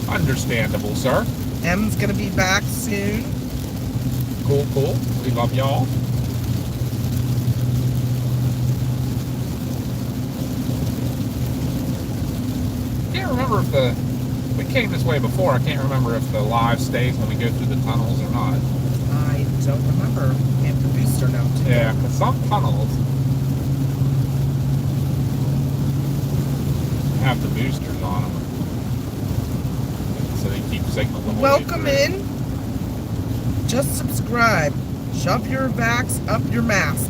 A: Understandable, sir.
B: M's gonna be back soon.
A: Cool. We love y'all. Can't remember if we came this way before. I can't remember if the live stays when we go through the tunnels or not.
B: I don't remember. And the booster now, too.
A: Yeah, because some tunnels have the boosters on them. So they keep signaling the way
B: Welcome
A: through.
B: in. Just subscribe. Shove your vax up your mask.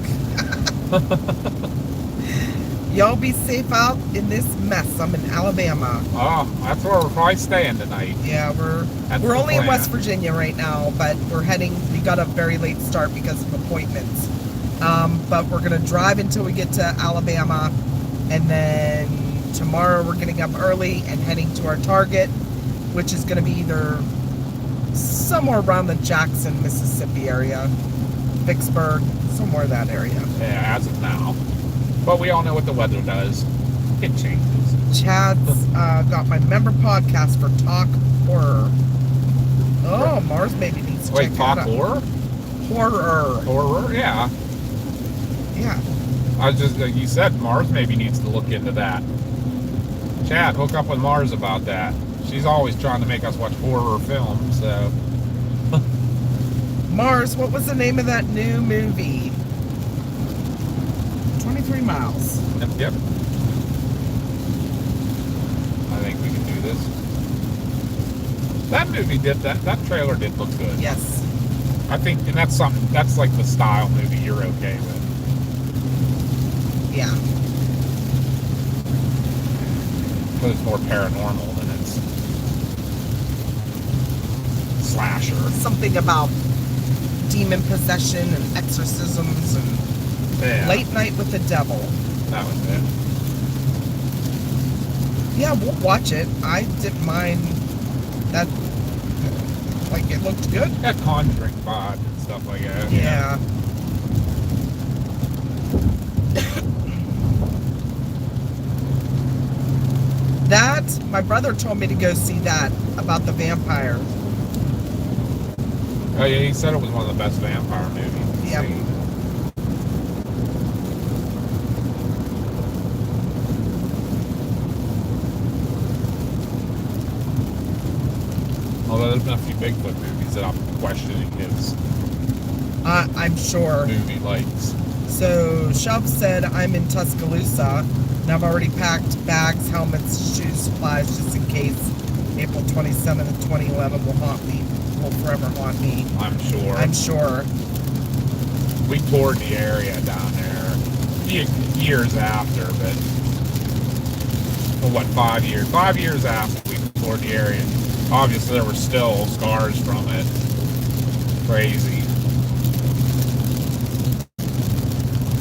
B: Y'all be safe out in this mess. I'm in Alabama.
A: Oh, that's where we're probably staying tonight.
B: Yeah,
A: That's
B: we're
A: the
B: only in
A: plan.
B: West Virginia right now, but we got a very late start because of appointments. But we're gonna drive until we get to Alabama, and then tomorrow we're getting up early and heading to our target, which is gonna be either somewhere around the Jackson, Mississippi area, Vicksburg, somewhere that area.
A: Yeah, as of now. But we all know what the weather does. It changes.
B: Chad's got my member podcast for Talk Horror. Oh, Mars maybe needs to
A: Wait,
B: check
A: talk
B: that out.
A: horror? Horror, yeah.
B: Yeah.
A: I was just, you said Mars maybe needs to look into that. Chad, hook up with Mars about that. She's always trying to make us watch horror films, so.
B: Mars, what was the name of that new movie? 23 Miles.
A: Yep. I think we can do this. That movie that trailer did look good.
B: Yes.
A: I think, and that's like the style movie you're okay with.
B: Yeah.
A: But it's more paranormal than it's slasher.
B: Something about demon possession and exorcisms and
A: Yeah.
B: Late Night with the Devil.
A: That was it.
B: Yeah, we'll watch it. I didn't mind that. Like, it looked good.
A: That Conjuring vibe and stuff like that.
B: Yeah. My brother told me to go see that about the vampire.
A: Oh yeah, he said it was one of the best vampire movies.
B: Yep.
A: Although there's been a few Bigfoot movies that I'm questioning his
B: I'm sure.
A: movie likes.
B: So Shove said I'm in Tuscaloosa and I've already packed bags, helmets, shoes, supplies just in case April 27th of 2011 will forever haunt me.
A: I'm sure.
B: I'm sure.
A: We toured the area down there. few years after, but well, what, 5 years? 5 years after we explored the area. Obviously, there were still scars from it. Crazy.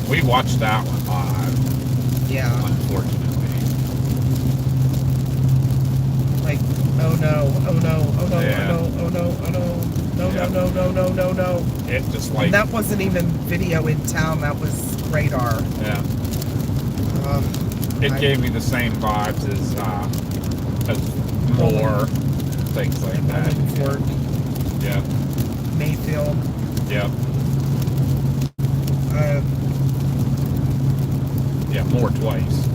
A: We watched that one live.
B: Yeah.
A: Unfortunately.
B: Like, oh no, oh no, oh no,
A: Yeah.
B: oh no, oh no, oh no. No,
A: Yeah.
B: no, no, no, no, no, no.
A: It just like...
B: And that wasn't even video in town, that was radar.
A: Yeah. It gave me the same vibes as more things like that.
B: Ford,
A: Yeah.
B: Mayfield.
A: Yeah. Yeah, more twice.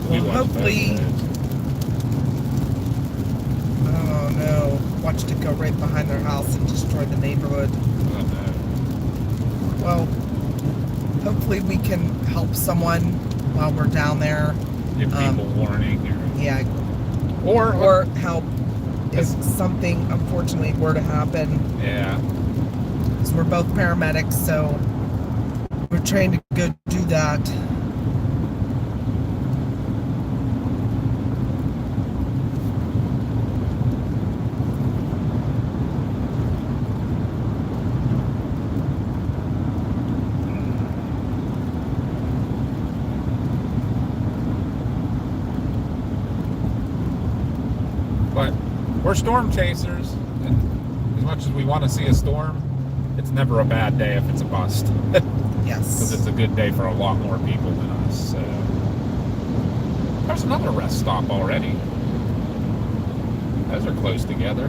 B: Well,
A: watched
B: hopefully...
A: both of
B: Oh no, watched it go right behind their house and destroy the neighborhood.
A: those. Oh, no.
B: Well, hopefully we can help someone while we're down there.
A: Give people warning.
B: Yeah,
A: Or
B: or help if something unfortunately were to happen.
A: yeah.
B: So we're both paramedics, so we're trained to go do that.
A: But we're storm chasers, and as much as we want to see a storm, it's never a bad day if it's a bust.
B: Yes.
A: Because it's a good day for a lot more people than us. So. There's another rest stop already. Those are close together.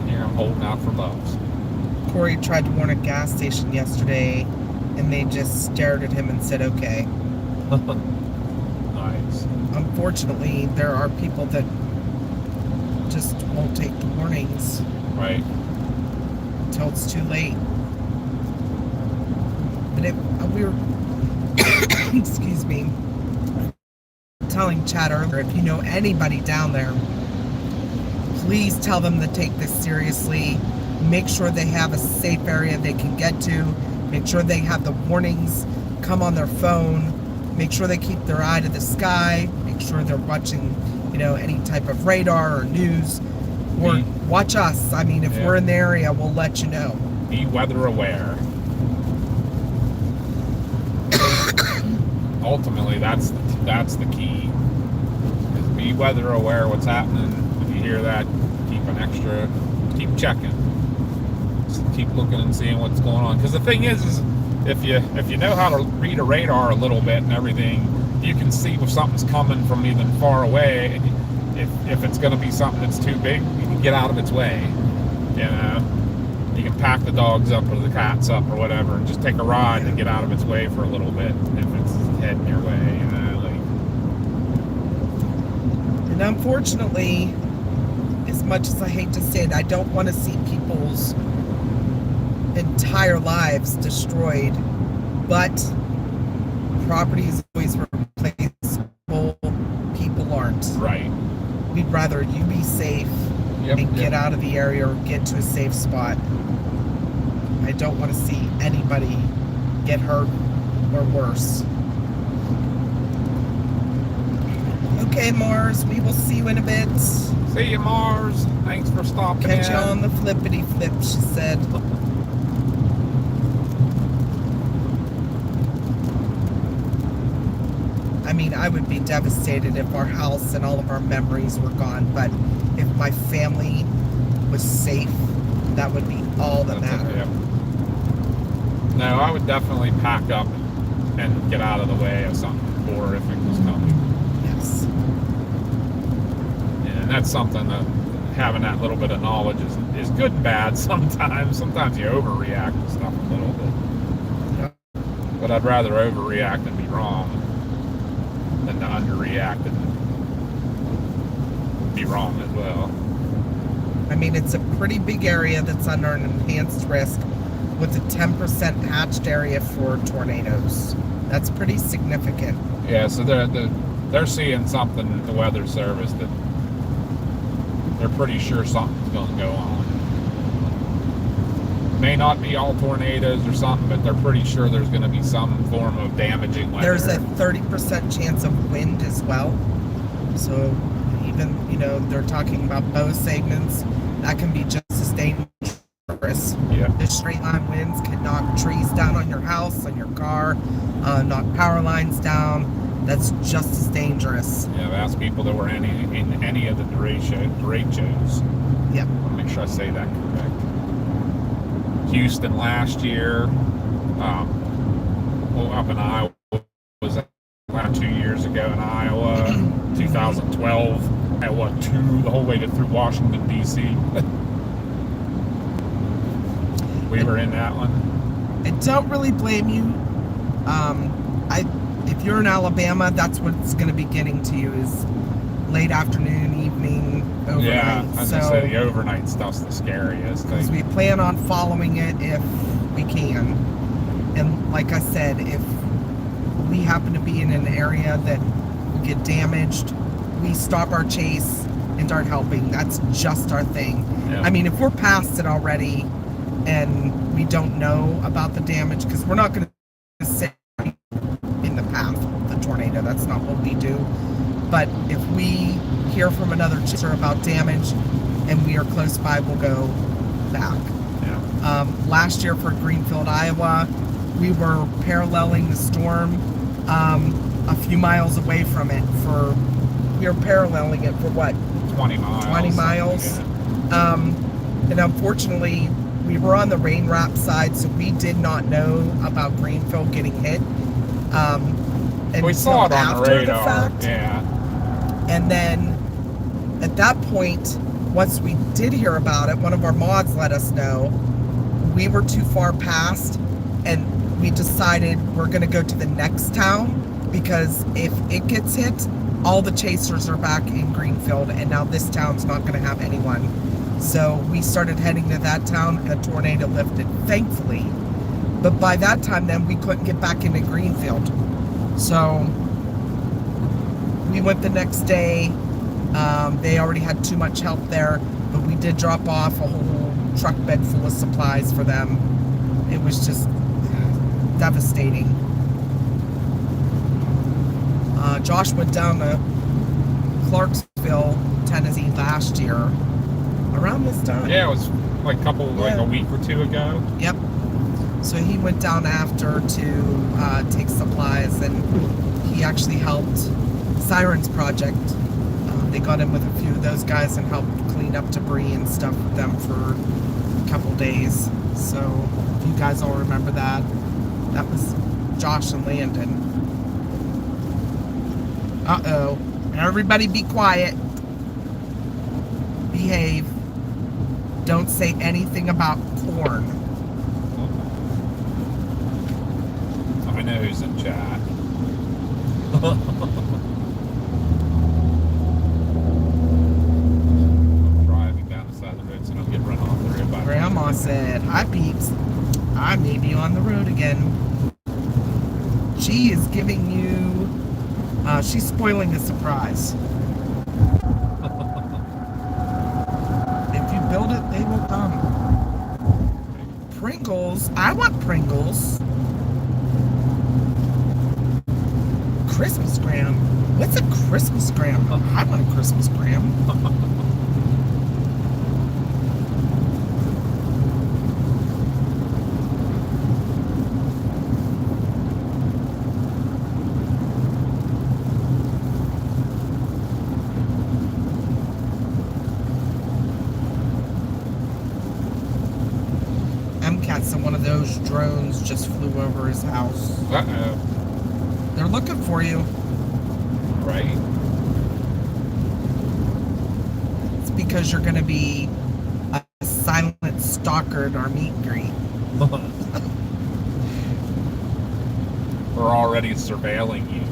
A: Here I'm holding out for loves.
B: Corey tried to warn a gas station yesterday, and they just stared at him and said, okay.
A: Nice.
B: Unfortunately, there are people that just won't take the warnings
A: Right.
B: until it's too late. But we were, excuse me, telling Chad earlier, if you know anybody down there, please tell them to take this seriously. Make sure they have a safe area they can get to. Make sure they have the warnings come on their phone. Make sure they keep their eye to the sky. Make sure they're watching, any type of radar or news. Or watch us. I mean, if we're in the area, we'll let you know.
A: Be weather aware. Ultimately, that's the key. Is be weather aware what's happening. If you hear that, keep checking. Just keep looking and seeing what's going on. Because the thing is if you know how to read a radar a little bit and everything, you can see if something's coming from even far away. And if it's going to be something that's too big, you can get out of its way. You can pack the dogs up or the cats up or whatever, and just take a ride and get out of its way for a little bit if it's heading your way.
B: And unfortunately, as much as I hate to say it, I don't want to see people's entire lives destroyed, but property is always replaceable. People aren't.
A: Right.
B: We'd rather you be safe and get out of the area or get to a safe spot. I don't want to see anybody get hurt or worse. Okay, Mars, we will see you in a bit.
A: See you, Mars. Thanks for stopping
B: Catch
A: in.
B: you on the flippity flip, she said. I mean, I would be devastated if our house and all of our memories were gone, but if my family was safe, that would be all that mattered.
A: Yep. No, I would definitely pack up and get out of the way of something horrific was coming.
B: Yes.
A: And that's something that having that little bit of knowledge is good and bad sometimes. Sometimes you overreact to stuff a little bit.
B: Yep.
A: But I'd rather overreact and be wrong than to underreact and be wrong as well.
B: I mean, it's a pretty big area that's under an enhanced risk with a 10% hatched area for tornadoes. That's pretty significant.
A: Yeah, so they're seeing something, the Weather Service, that they're pretty sure something's going to go on. may not be all tornadoes or something, but they're pretty sure there's going to be some form of damaging weather.
B: There's a 30% chance of wind as well. So even, they're talking about bow segments. That can be just as dangerous.
A: Yeah.
B: The straight line winds can knock trees down on your house, on your car, knock power lines down. That's just as dangerous.
A: Yeah, I've asked people that were in any of the derechos.
B: Yep.
A: I want to make sure I say that correct. Houston last year, up in Iowa, was around 2 years ago in Iowa, 2012, Iowa 2, the whole way through Washington, D.C. We were in that one.
B: I don't really blame you. If you're in Alabama, that's what's going to be getting to you is late afternoon, evening, overnight.
A: Yeah, I was going to say the overnight stuff's the scariest.
B: Because we plan on following it if we can. And like I said, if we happen to be in an area that will get damaged, we stop our chase and start helping. That's just our thing.
A: Yeah.
B: I mean, if we're past it already and we don't know about the damage, because we're not going to sit in the path of the tornado. That's not what we do. But if we hear from another chaser about damage and we are close by, we'll go back.
A: Yeah.
B: Last year for Greenfield, Iowa, we were paralleling the storm a few miles away from it. We were paralleling it for what?
A: 20 miles.
B: 20 miles.
A: Yeah.
B: And unfortunately, we were on the rain wrap side, so we did not know about Greenfield getting hit. And
A: We saw it on the radar.
B: fact.
A: Yeah.
B: And then at that point, once we did hear about it, one of our mods let us know. We were too far past, and we decided we're going to go to the next town, because if it gets hit, all the chasers are back in Greenfield, and now this town's not going to have anyone. So we started heading to that town, and the tornado lifted, thankfully. But by that time, then, we couldn't get back into Greenfield. So we went the next day. They already had too much help there, but we did drop off a whole truck bed full of supplies for them. It was just devastating. Josh went down to Clarksville, Tennessee last year, around this time.
A: Yeah, it was like a week or two ago.
B: Yep. So he went down after to take supplies, and he actually helped Siren's project. They got in with a few of those guys and helped clean up debris and stuff with them for a couple days. So if you guys all remember that, that was Josh and Landon. Uh-oh. Everybody be quiet. Behave. Don't say anything about corn.
A: I know who's in chat. Driving down the side of the road so I don't get run off the road by
B: Grandma said, "Hi peeps, I may be on the road again." She is giving you, she's spoiling a surprise. If you build it, they will come. Pringles, I want Pringles. Christmas gram. What's a Christmas gram? I want a Christmas gram. MCAT said one of those drones just flew over his house.
A: Uh-oh.
B: They're looking for you.
A: Right.
B: It's because you're going to be a silent stalker at our meet and greet.
A: We're already surveilling you.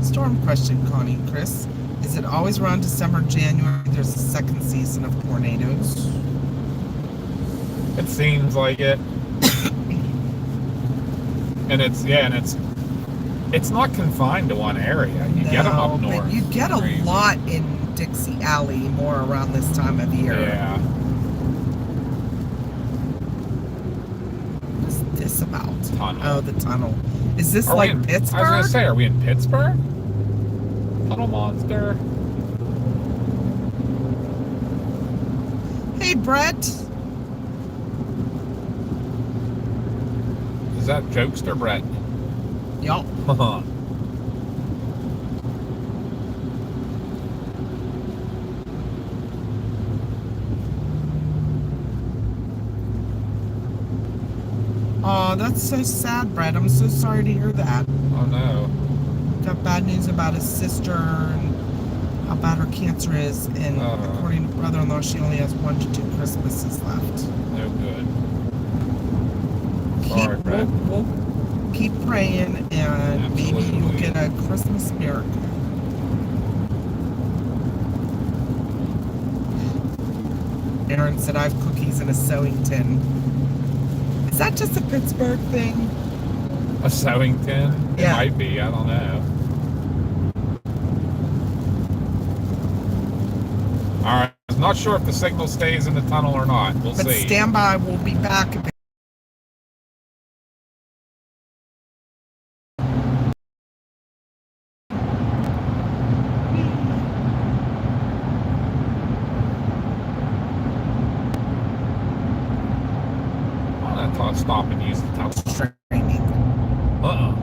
B: Storm question, Connie and Chris. Is it always around December, January? There's a second season of tornadoes.
A: It seems like it. And it's not confined to one area. You get them up north.
B: But you get a lot in Dix Grassy Alley more around this time of year.
A: Yeah.
B: What's this about?
A: Tunnel.
B: Oh, the tunnel. Is this
A: Are we
B: like
A: in,
B: Pittsburgh?
A: I was gonna say, are we in Pittsburgh? Tunnel monster.
B: Hey, Brett.
A: Is that Jokester Brett?
B: Yup. Oh, that's so sad, Brett. I'm so sorry to hear that.
A: Oh no.
B: Got bad news about his sister and how bad her cancer is. And according to brother-in-law, she only has 1 to 2 Christmases left.
A: No good. Sorry, Brett.
B: We'll keep praying, and maybe you'll get a Christmas miracle. Aaron said, I have cookies in a sewing tin. Is that just a Pittsburgh thing?
A: A sewing tin?
B: Yeah.
A: It might be. I don't know. All right. I'm not sure if the signal stays in the tunnel or not. We'll
B: But
A: see.
B: stand by. We'll be back.
A: Stop and use the tunnel.
B: Training.
A: Uh-oh.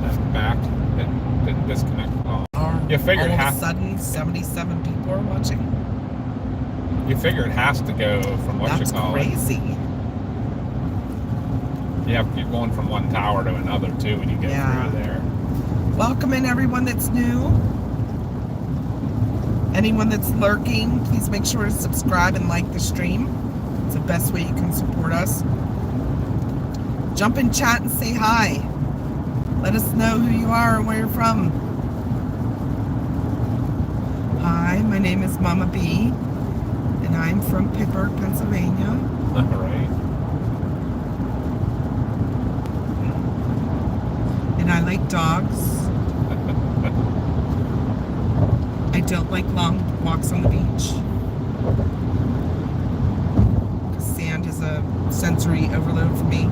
A: That's back. Didn't disconnect. Oh. You figure
B: all
A: it
B: of
A: has.
B: a sudden, 77 people are watching.
A: You figure it has to go from what
B: That's
A: you call it.
B: crazy.
A: Yeah, you're going from one tower to another too when you get through there.
B: Welcome in everyone that's new. Anyone that's lurking, please make sure to subscribe and like the stream. It's the best way you can support us. Jump in chat and say hi. Let us know who you are and where you're from. Hi, my name is Mama B, and I'm from Pittsburgh, Pennsylvania.
A: All right.
B: And I like dogs. I don't like long walks on the beach. Sand is a sensory overload for me.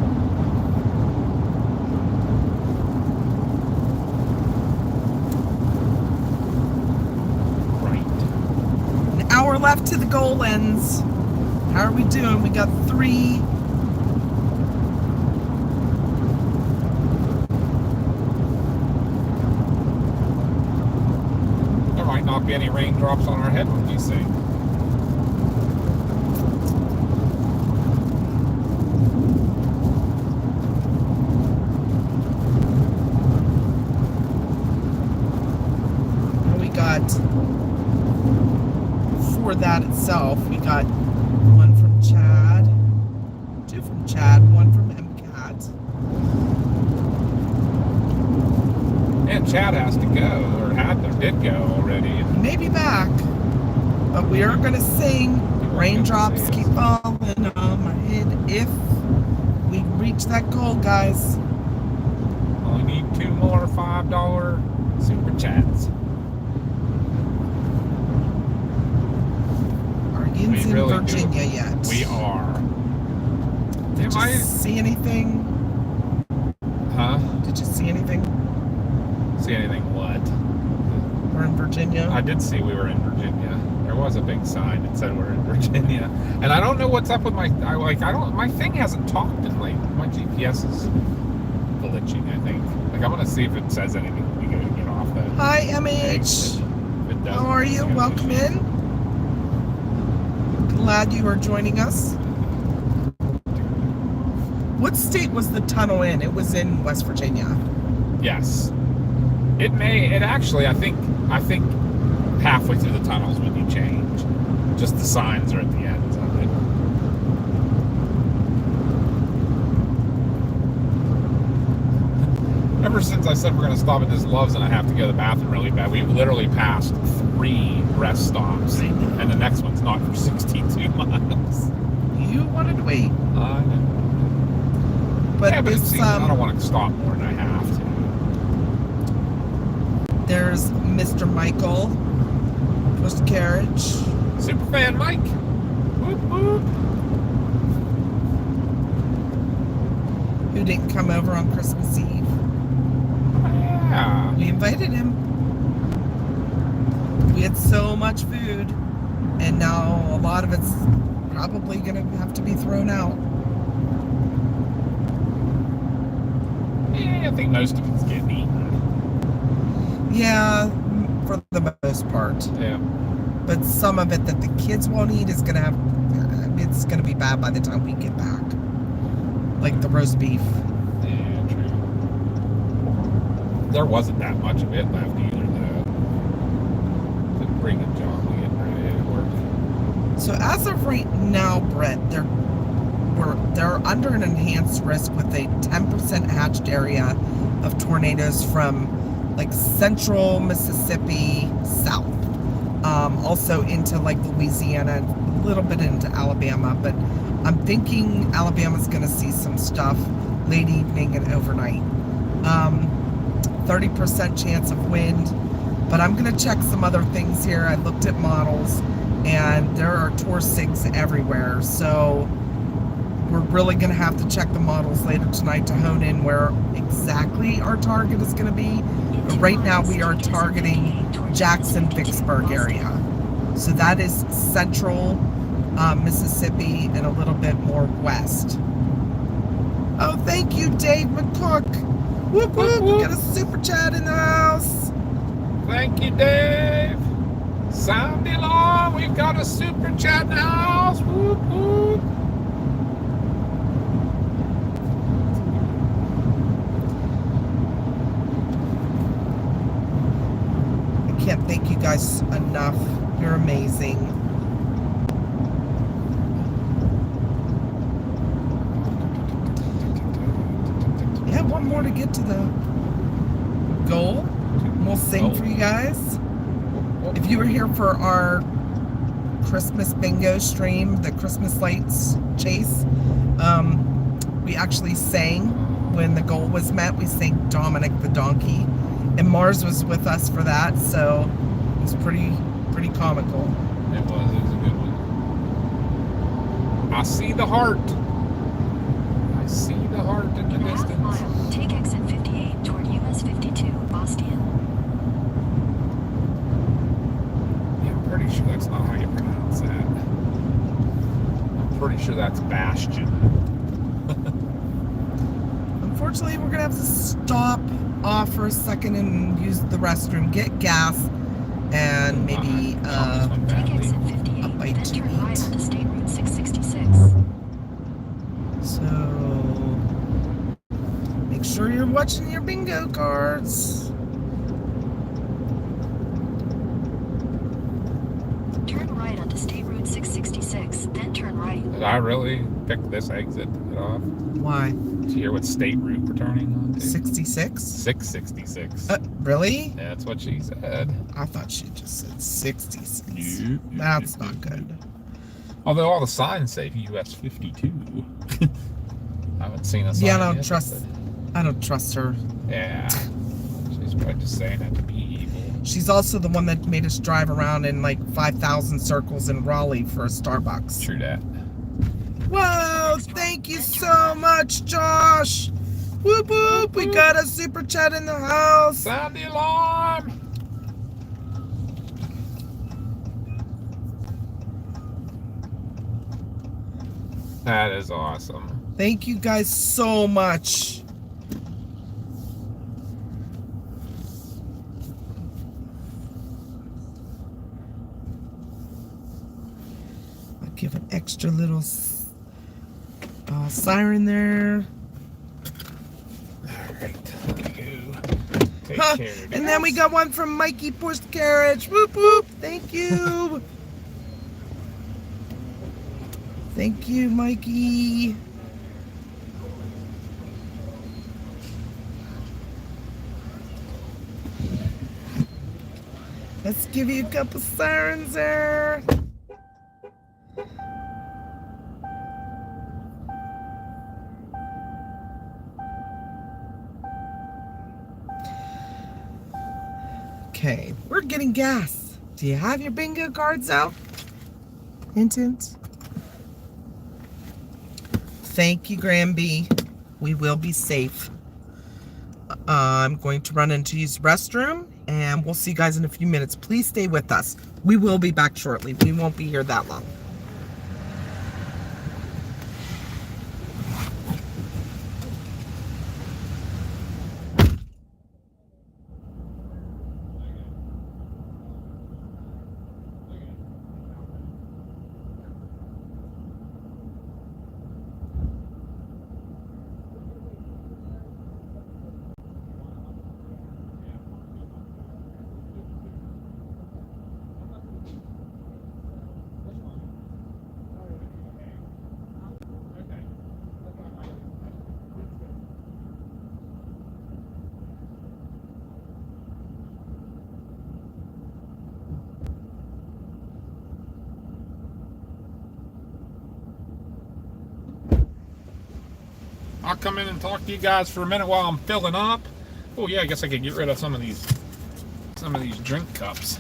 A: Right.
B: An hour left to the goal ends. How are we doing? We got 3.
A: Not be any raindrops on our head when we sing.
B: And we got, for that itself, we got 1 from Chad, 2 from Chad, 1 from MCAT.
A: And Chad has to go, or did go already.
B: May be back, but we are going to sing Raindrops Keep Falling on My Head if we reach that goal, guys.
A: Only need 2 more $5 super chats.
B: Are you in
A: really
B: Virginia yet?
A: We are.
B: Did you see anything?
A: Huh?
B: Did you see anything?
A: See anything what?
B: We're in Virginia.
A: I did see we were in Virginia. There was a big sign that said we're in Virginia, and I don't know what's up with my. My thing hasn't talked, and like my GPS is glitching. I think. Like I'm gonna see if it says anything when we go to get off the.
B: Hi, MH. How are you? Welcome in. Glad you are joining us. What state was the tunnel in? It was in West Virginia.
A: Yes. It actually, I think halfway through the tunnels when you change. Just the signs are at the end of it. Ever since I said we're going to stop at this Love's and I have to go to the bathroom really bad, we've literally passed 3 rest stops. And the next one's not for 62 miles.
B: You wanted to wait.
A: I know.
B: But
A: yeah, but
B: this,
A: I don't want to stop more than I have to.
B: There's Mr. Michael. Push the carriage.
A: Superfan Mike. Whoop, whoop.
B: Who didn't come over on Christmas Eve.
A: Yeah.
B: We invited him. We had so much food, and now a lot of it's probably going to have to be thrown out.
A: Yeah, I think most of it's getting eaten.
B: Yeah, for the most part.
A: Yeah.
B: But some of it that the kids won't eat is going to have, it's going to be bad by the time we get back. Like the roast beef.
A: Yeah, true. There wasn't that much of it left either, though. Didn't bring it, John. We getting ready to work.
B: So as of right now, Brett, they're under an enhanced risk with a 10% hatched area of tornadoes from like central Mississippi south. Also into like Louisiana, a little bit into Alabama, but I'm thinking Alabama's going to see some stuff late evening and overnight. 30% chance of wind, but I'm going to check some other things here. I looked at models, and there are torsigs everywhere, so we're really going to have to check the models later tonight to hone in where exactly our target is going to be. But right now we are targeting Jackson-Vicksburg area. So that is central Mississippi and a little bit more west. Oh, thank you, Dave McCook. Whoop, whoop. We got a super chat in the house.
A: Thank you, Dave. Sound the alarm. We've got a super chat in the house. Whoop, whoop.
B: I can't thank you guys enough. You're amazing. Yeah, one more to get to the goal. We'll sing for you guys. If you were here for our Christmas bingo stream, the Christmas lights chase, we actually sang when the goal was met. We sang Dominic the Donkey, and Mars was with us for that, so it was pretty comical.
A: It was a good one. I see the heart. I see the heart in the
C: In a half
A: distance.
C: mile, take exit 58 toward US 52, Boston.
A: Yeah, I'm pretty sure that's not how you pronounce that. I'm pretty sure that's Bastion.
B: Unfortunately, we're gonna have to stop off for a second and use the restroom, get gas, and maybe
C: Take exit
B: a
C: 58,
B: bite
C: then
B: to
C: turn right
B: eat.
C: onto State Route 666.
B: So make sure you're watching your bingo cards.
C: Turn right onto State Route 666, then turn right.
A: Did I really pick this exit to get off?
B: Why?
A: Did you hear what state route we're turning on to?
B: 66?
A: 666.
B: Really?
A: Yeah, that's what she said.
B: I thought she just said 66.
A: Nope.
B: That's not good.
A: Although all the signs say US 52. I haven't seen a sign
B: Yeah, I don't
A: yet,
B: trust her.
A: but- Yeah. She's probably just saying that to be evil.
B: She's also the one that made us drive around in like 5,000 circles in Raleigh for a Starbucks.
A: True that.
B: Whoa, thank you so much, Josh. Whoop whoop, we got a super chat in the house.
A: Sound the alarm! That is awesome.
B: Thank you guys so much. I'll give an extra little siren there.
A: Alright, let me go. Take
B: Huh,
A: care of
B: and then we
A: this.
B: got one from Mikey Push Carriage. Whoop whoop. Thank you. Thank you, Mikey. Let's give you a couple sirens there. Okay, we're getting gas. Do you have your bingo cards out? Hint, hint. Thank you, Granby. We will be safe. I'm going to run into use the restroom, and we'll see you guys in a few minutes. Please stay with us. We will be back shortly. We won't be here that long.
A: I'll come in and talk to you guys for a minute while I'm filling up. Oh yeah, I guess I could get rid of some of these drink cups.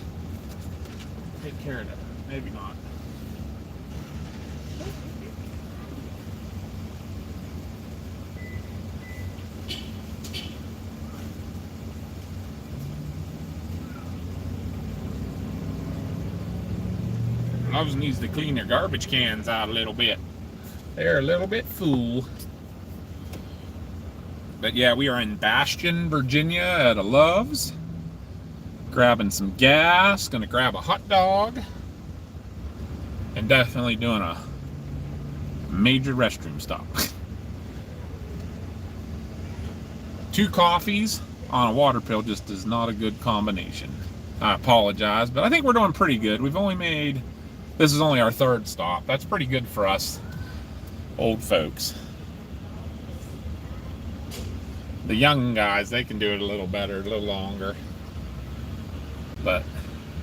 A: Take care of that. Maybe not. Loves needs to clean their garbage cans out a little bit. They're a little bit full. But yeah, we are in Bastion, Virginia at a Love's. Grabbing some gas, gonna grab a hot dog. And definitely doing a major restroom stop. 2 coffees on a water pill just is not a good combination. I apologize, but I think we're doing pretty good. We've only made, this is only our 3rd stop. That's pretty good for us old folks. The young guys, they can do it a little better, a little longer. But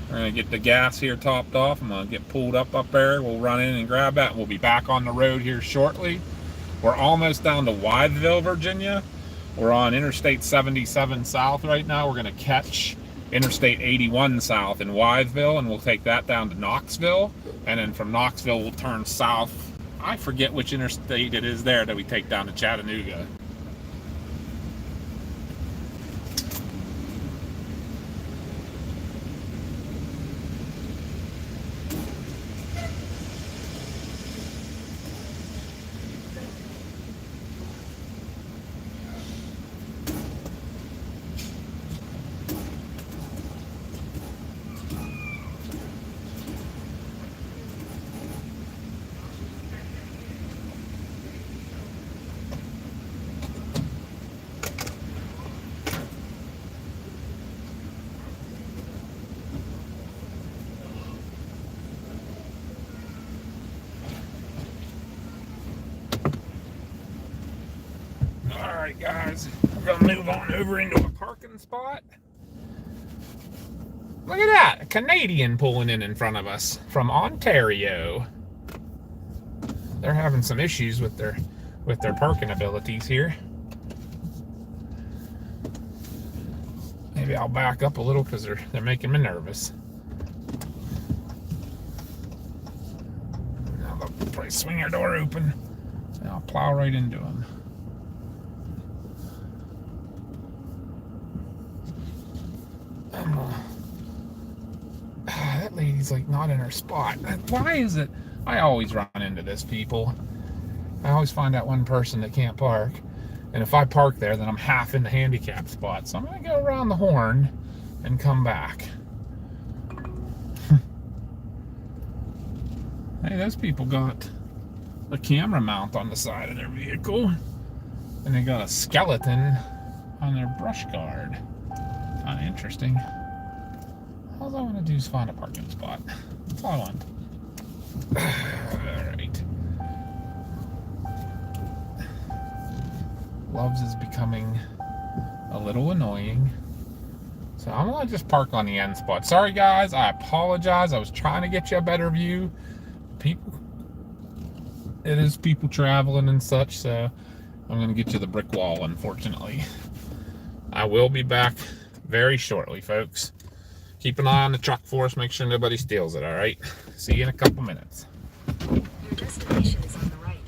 A: we're gonna get the gas here topped off. I'm gonna get pulled up there. We'll run in and grab that. We'll be back on the road here shortly. We're almost down to Wytheville, Virginia. We're on Interstate 77 South right now. We're gonna catch Interstate 81 South in Wytheville, and we'll take that down to Knoxville. And then from Knoxville, we'll turn south. I forget which interstate it is there that we take down to Chattanooga. Alright guys, we're gonna move on over into a parking spot. Look at that, a Canadian pulling in front of us from Ontario. They're having some issues with their parking abilities here. Maybe I'll back up a little because they're making me nervous. Now they'll probably swing their door open and I'll plow right into them. That lady's like not in her spot. Why is it? I always run into this, people. I always find that one person that can't park. And if I park there, then I'm half in the handicap spot. So I'm going to go around the horn and come back. Hey, those people got a camera mount on the side of their vehicle. And they got a skeleton on their brush guard. Kind of interesting. All I want to do is find a parking spot. That's all I want. Alright. Love's is becoming a little annoying. So I'm going to just park on the end spot. Sorry guys, I apologize. I was trying to get you a better view. It is people traveling and such, so I'm going to get you the brick wall, unfortunately. I will be back very shortly, folks. Keep an eye on the truck for us. Make sure nobody steals it, all right? See you in a couple minutes.
C: Your destination is on the right.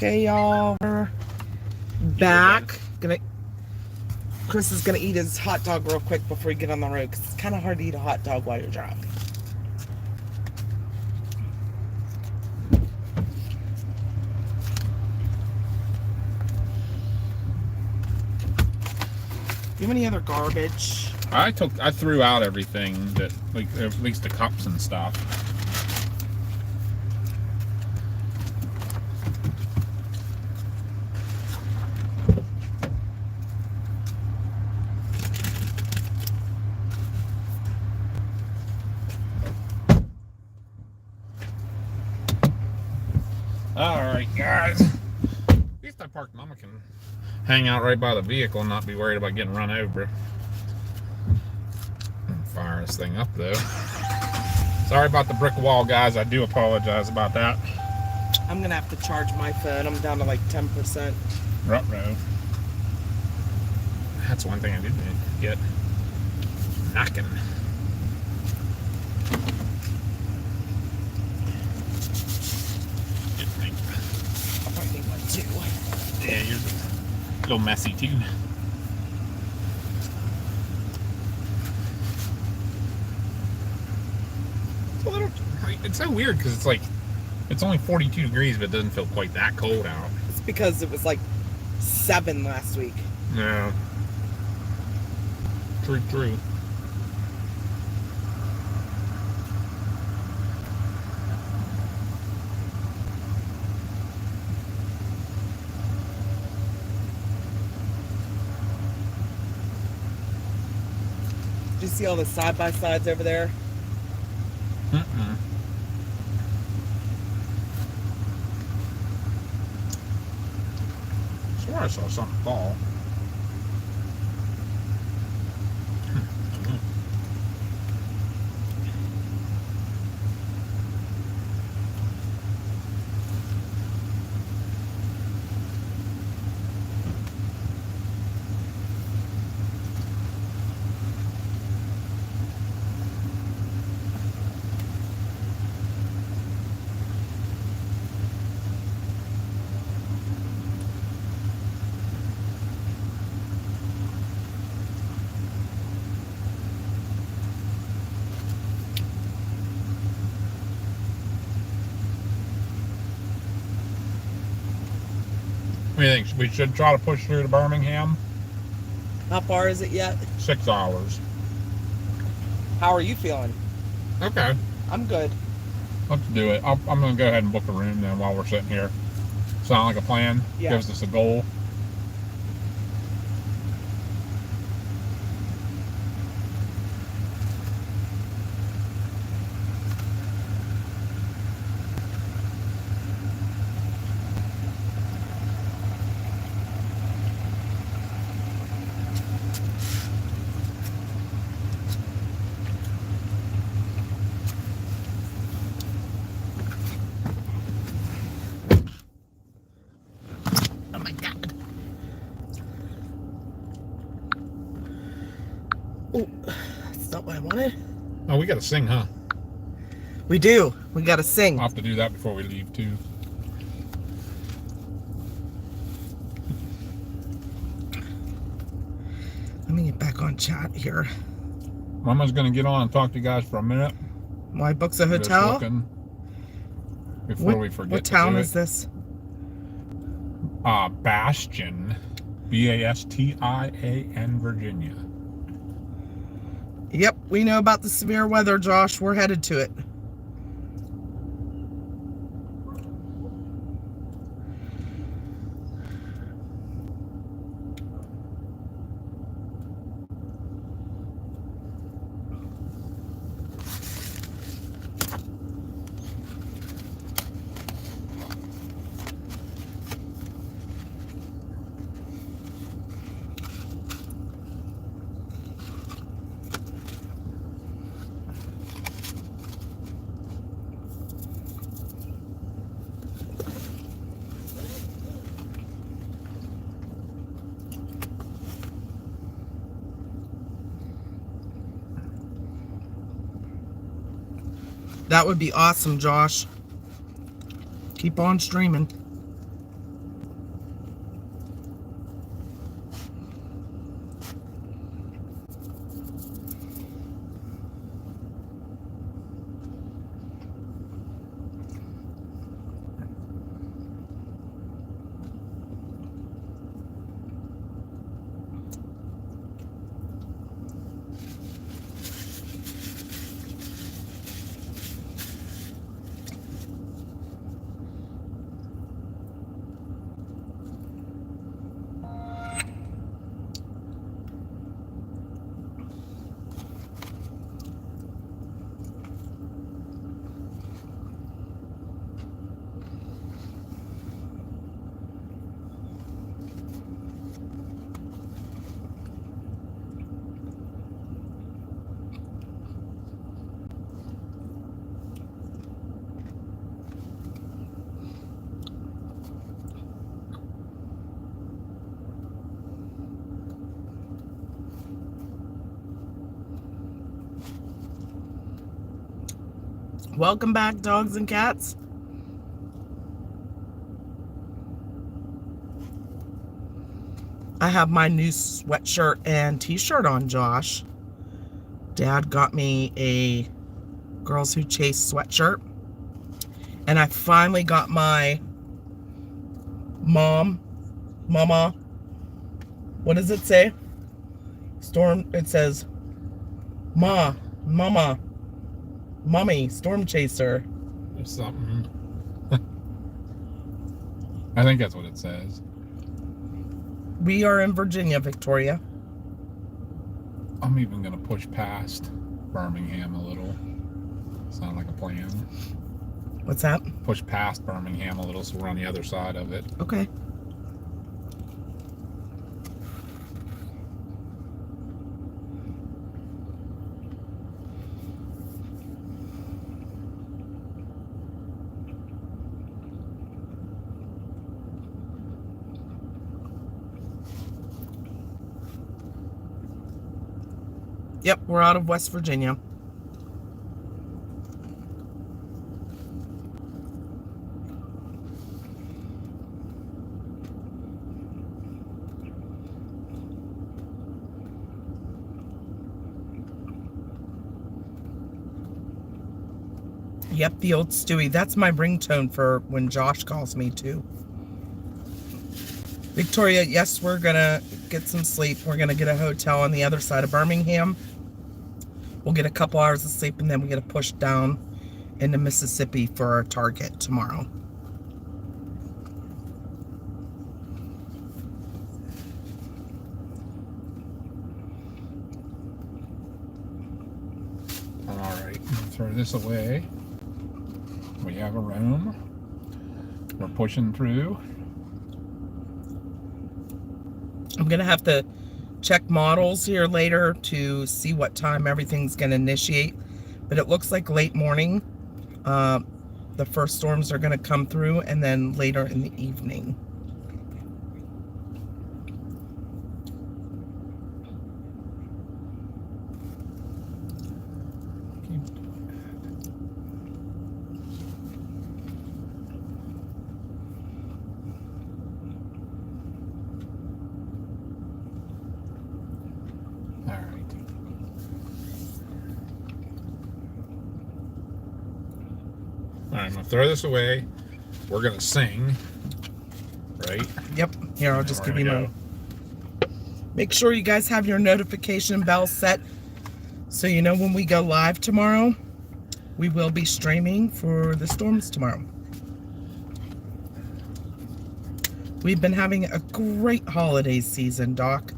B: Okay, y'all, we're back. Chris is gonna eat his hot dog real quick before we get on the road, because it's kind of hard to eat a hot dog while you're driving. Do you have any other garbage?
A: I threw out everything that, like, at least the cups and stuff. Alright, guys. At least I parked Mama can hang out right by the vehicle and not be worried about getting run over. Fire this thing up, though. Sorry about the brick wall, guys. I do apologize about that.
B: I'm going to have to charge my phone. I'm down to like 10%.
A: Ruh-roh. That's one thing I did get. Knocking.
B: I probably need one too.
A: Yeah, yours is a little messy too. It's a little, it's so weird because it's like, it's only 42 degrees, but it doesn't feel quite that cold out.
B: It's because it was like 7 last week.
A: Yeah. True.
B: Did you see all the side-by-sides over there?
A: Mm-mm. I swear I saw something fall. What do you think? We should try to push through to Birmingham?
B: How far is it yet?
A: 6 hours.
B: How are you feeling?
A: Okay.
B: I'm good.
A: Let's do it. I'm going to go ahead and book a room then while we're sitting here. Sound like a plan?
B: Yeah.
A: Gives us a goal.
B: Oh my God. Oh, that's not what I wanted.
A: Oh, we got to sing, huh?
B: We do. We got to sing.
A: I'll have to do that before we leave, too.
B: Let me get back on chat here.
A: Mama's going to get on and talk to you guys for a minute.
B: Why books a
A: Just
B: hotel?
A: looking before we forget
B: What
A: to
B: town
A: do
B: is
A: it.
B: this?
A: Bastion. Bastion, Virginia.
B: Yep, we know about the severe weather, Josh. We're headed to it. That would be awesome, Josh. Keep on streaming. Welcome back, dogs and cats. I have my new sweatshirt and t-shirt on, Josh. Dad got me a Girls Who Chase sweatshirt. And I finally got my mama, what does it say? It says, mama, mommy, storm chaser.
A: Or something. I think that's what it says.
B: We are in Virginia, Victoria.
A: I'm even going to push past Birmingham a little. Sound like a plan.
B: What's that?
A: Push past Birmingham a little so we're on the other side of it.
B: Okay. Yep, we're out of West Virginia. Yep, the old Stewie. That's my ringtone for when Josh calls me too. Victoria, yes, we're gonna get some sleep. We're gonna get a hotel on the other side of Birmingham. We'll get a couple hours of sleep and then we get to push down into Mississippi for our target tomorrow.
A: All right, throw this away. We have a room. We're pushing through.
B: I'm gonna have to check models here later to see what time everything's gonna initiate, but it looks like late morning. The first storms are gonna come through, and then later in the evening.
A: Alright, I'm going to throw this away. We're going to sing. Right?
B: Yep. Here, I'll just
A: We're
B: give you
A: gonna
B: my... Make sure you guys have your notification bell set so you know when we go live tomorrow. We will be streaming for the storms tomorrow. We've been having a great holiday season, Doc.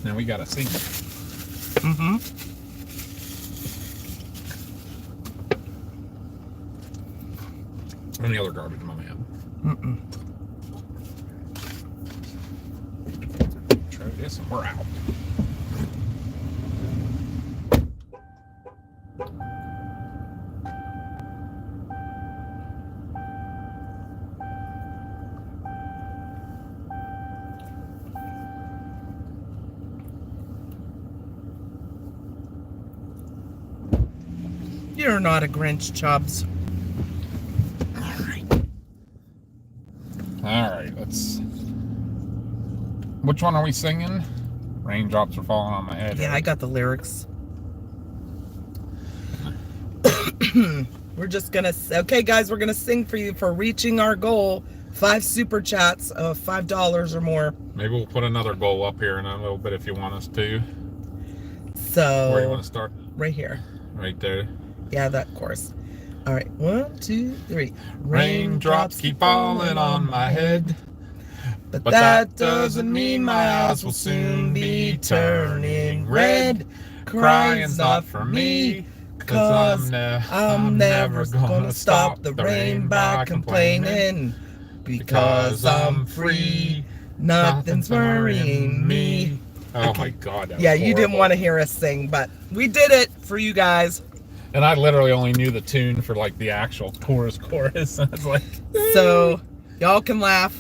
A: Now we got to sing.
B: Mm-hmm.
A: Any other garbage, my man?
B: Mm-mm.
A: Try this and we're out.
B: You're not a Grinch, Chubbs.
A: Alright, let's... Which one are we singing? Raindrops are falling on my head.
B: Yeah, I got the lyrics. We're just gonna... Okay, guys, we're gonna sing for you for reaching our goal. 5 super chats of $5 or more.
A: Maybe we'll put another goal up here in a little bit if you want us to.
B: So...
A: Where do you want to start?
B: Right here.
A: Right there.
B: Yeah, that course. All right, 1, 2, 3.
A: Raindrops keep falling on my head,
B: but that doesn't mean my house will soon be turning red. Crying's not for me, 'cause I'm never gonna stop the rain by complaining. Because I'm free, nothing's worrying me.
A: Oh my God. That
B: Yeah,
A: was
B: you didn't
A: horrible.
B: want to hear us sing, but we did it for you guys.
A: And I literally only knew the tune for like the actual chorus. I was like,
B: So y'all can laugh.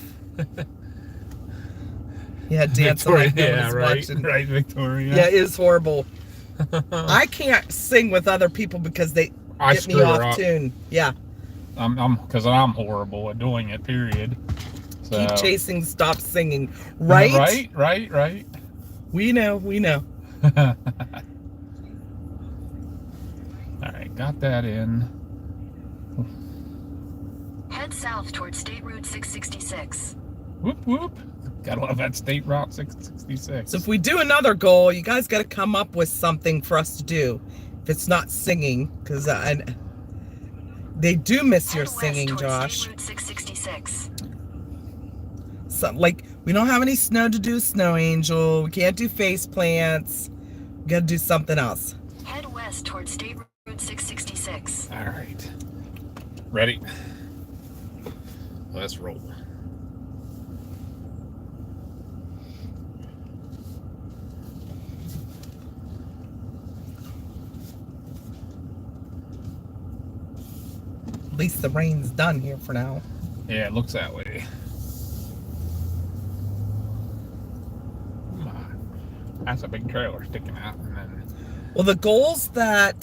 B: Yeah, dancing like no
A: yeah,
B: one's
A: right,
B: watching.
A: right, Victoria.
B: Yeah, it is horrible. I can't sing with other people because they
A: I
B: get me
A: screw her
B: off
A: up.
B: tune. Yeah.
A: Because I'm horrible at doing it. Period. So.
B: Keep chasing, stop singing. Right?
A: Right.
B: We know.
A: All right, got that in.
C: Head south towards State Route 666.
A: Whoop whoop. Gotta love that State Route 666.
B: So if we do another goal, you guys got to come up with something for us to do. If it's not singing, because they do miss your
C: Head west
B: singing,
C: towards
B: Josh.
C: State Route 666.
B: So, like, we don't have any snow to do Snow Angel. We can't do face plants. We got to do something else.
C: Head west towards State Route 666.
A: All right. Ready? Let's roll.
B: At least the rain's done here for now.
A: Yeah, it looks that way. That's a big trailer sticking out. And then...
B: Well, the goals that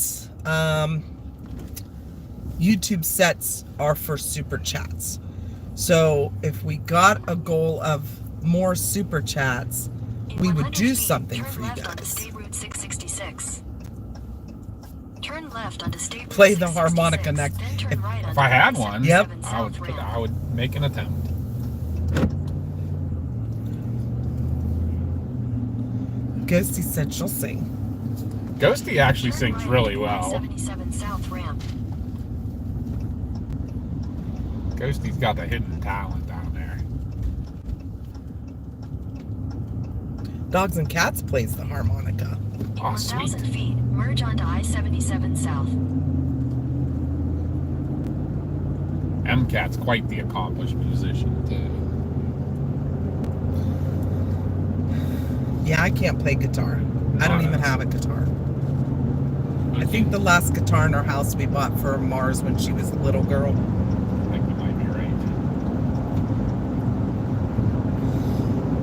B: YouTube sets are for super chats. So if we got a goal of more super chats, we would do something for you guys.
C: State Route 666. Turn left onto State Route
B: Play the harmonica next.
A: If I had one,
B: Yep.
A: I would make an attempt.
B: Ghosty said she'll sing.
A: Ghosty actually sings really well.
C: 77 South Ramp.
A: Ghosty's got the hidden talent down there.
B: Dogs and Cats plays the harmonica.
C: In
A: Oh, sweet.
C: 1,000 feet, merge onto I-77 South.
A: MCAT's quite the accomplished musician, too.
B: Yeah, I can't play guitar. I don't even have a guitar. I think the last guitar in our house we bought for Mars when she was a little girl.
A: I think you might be right.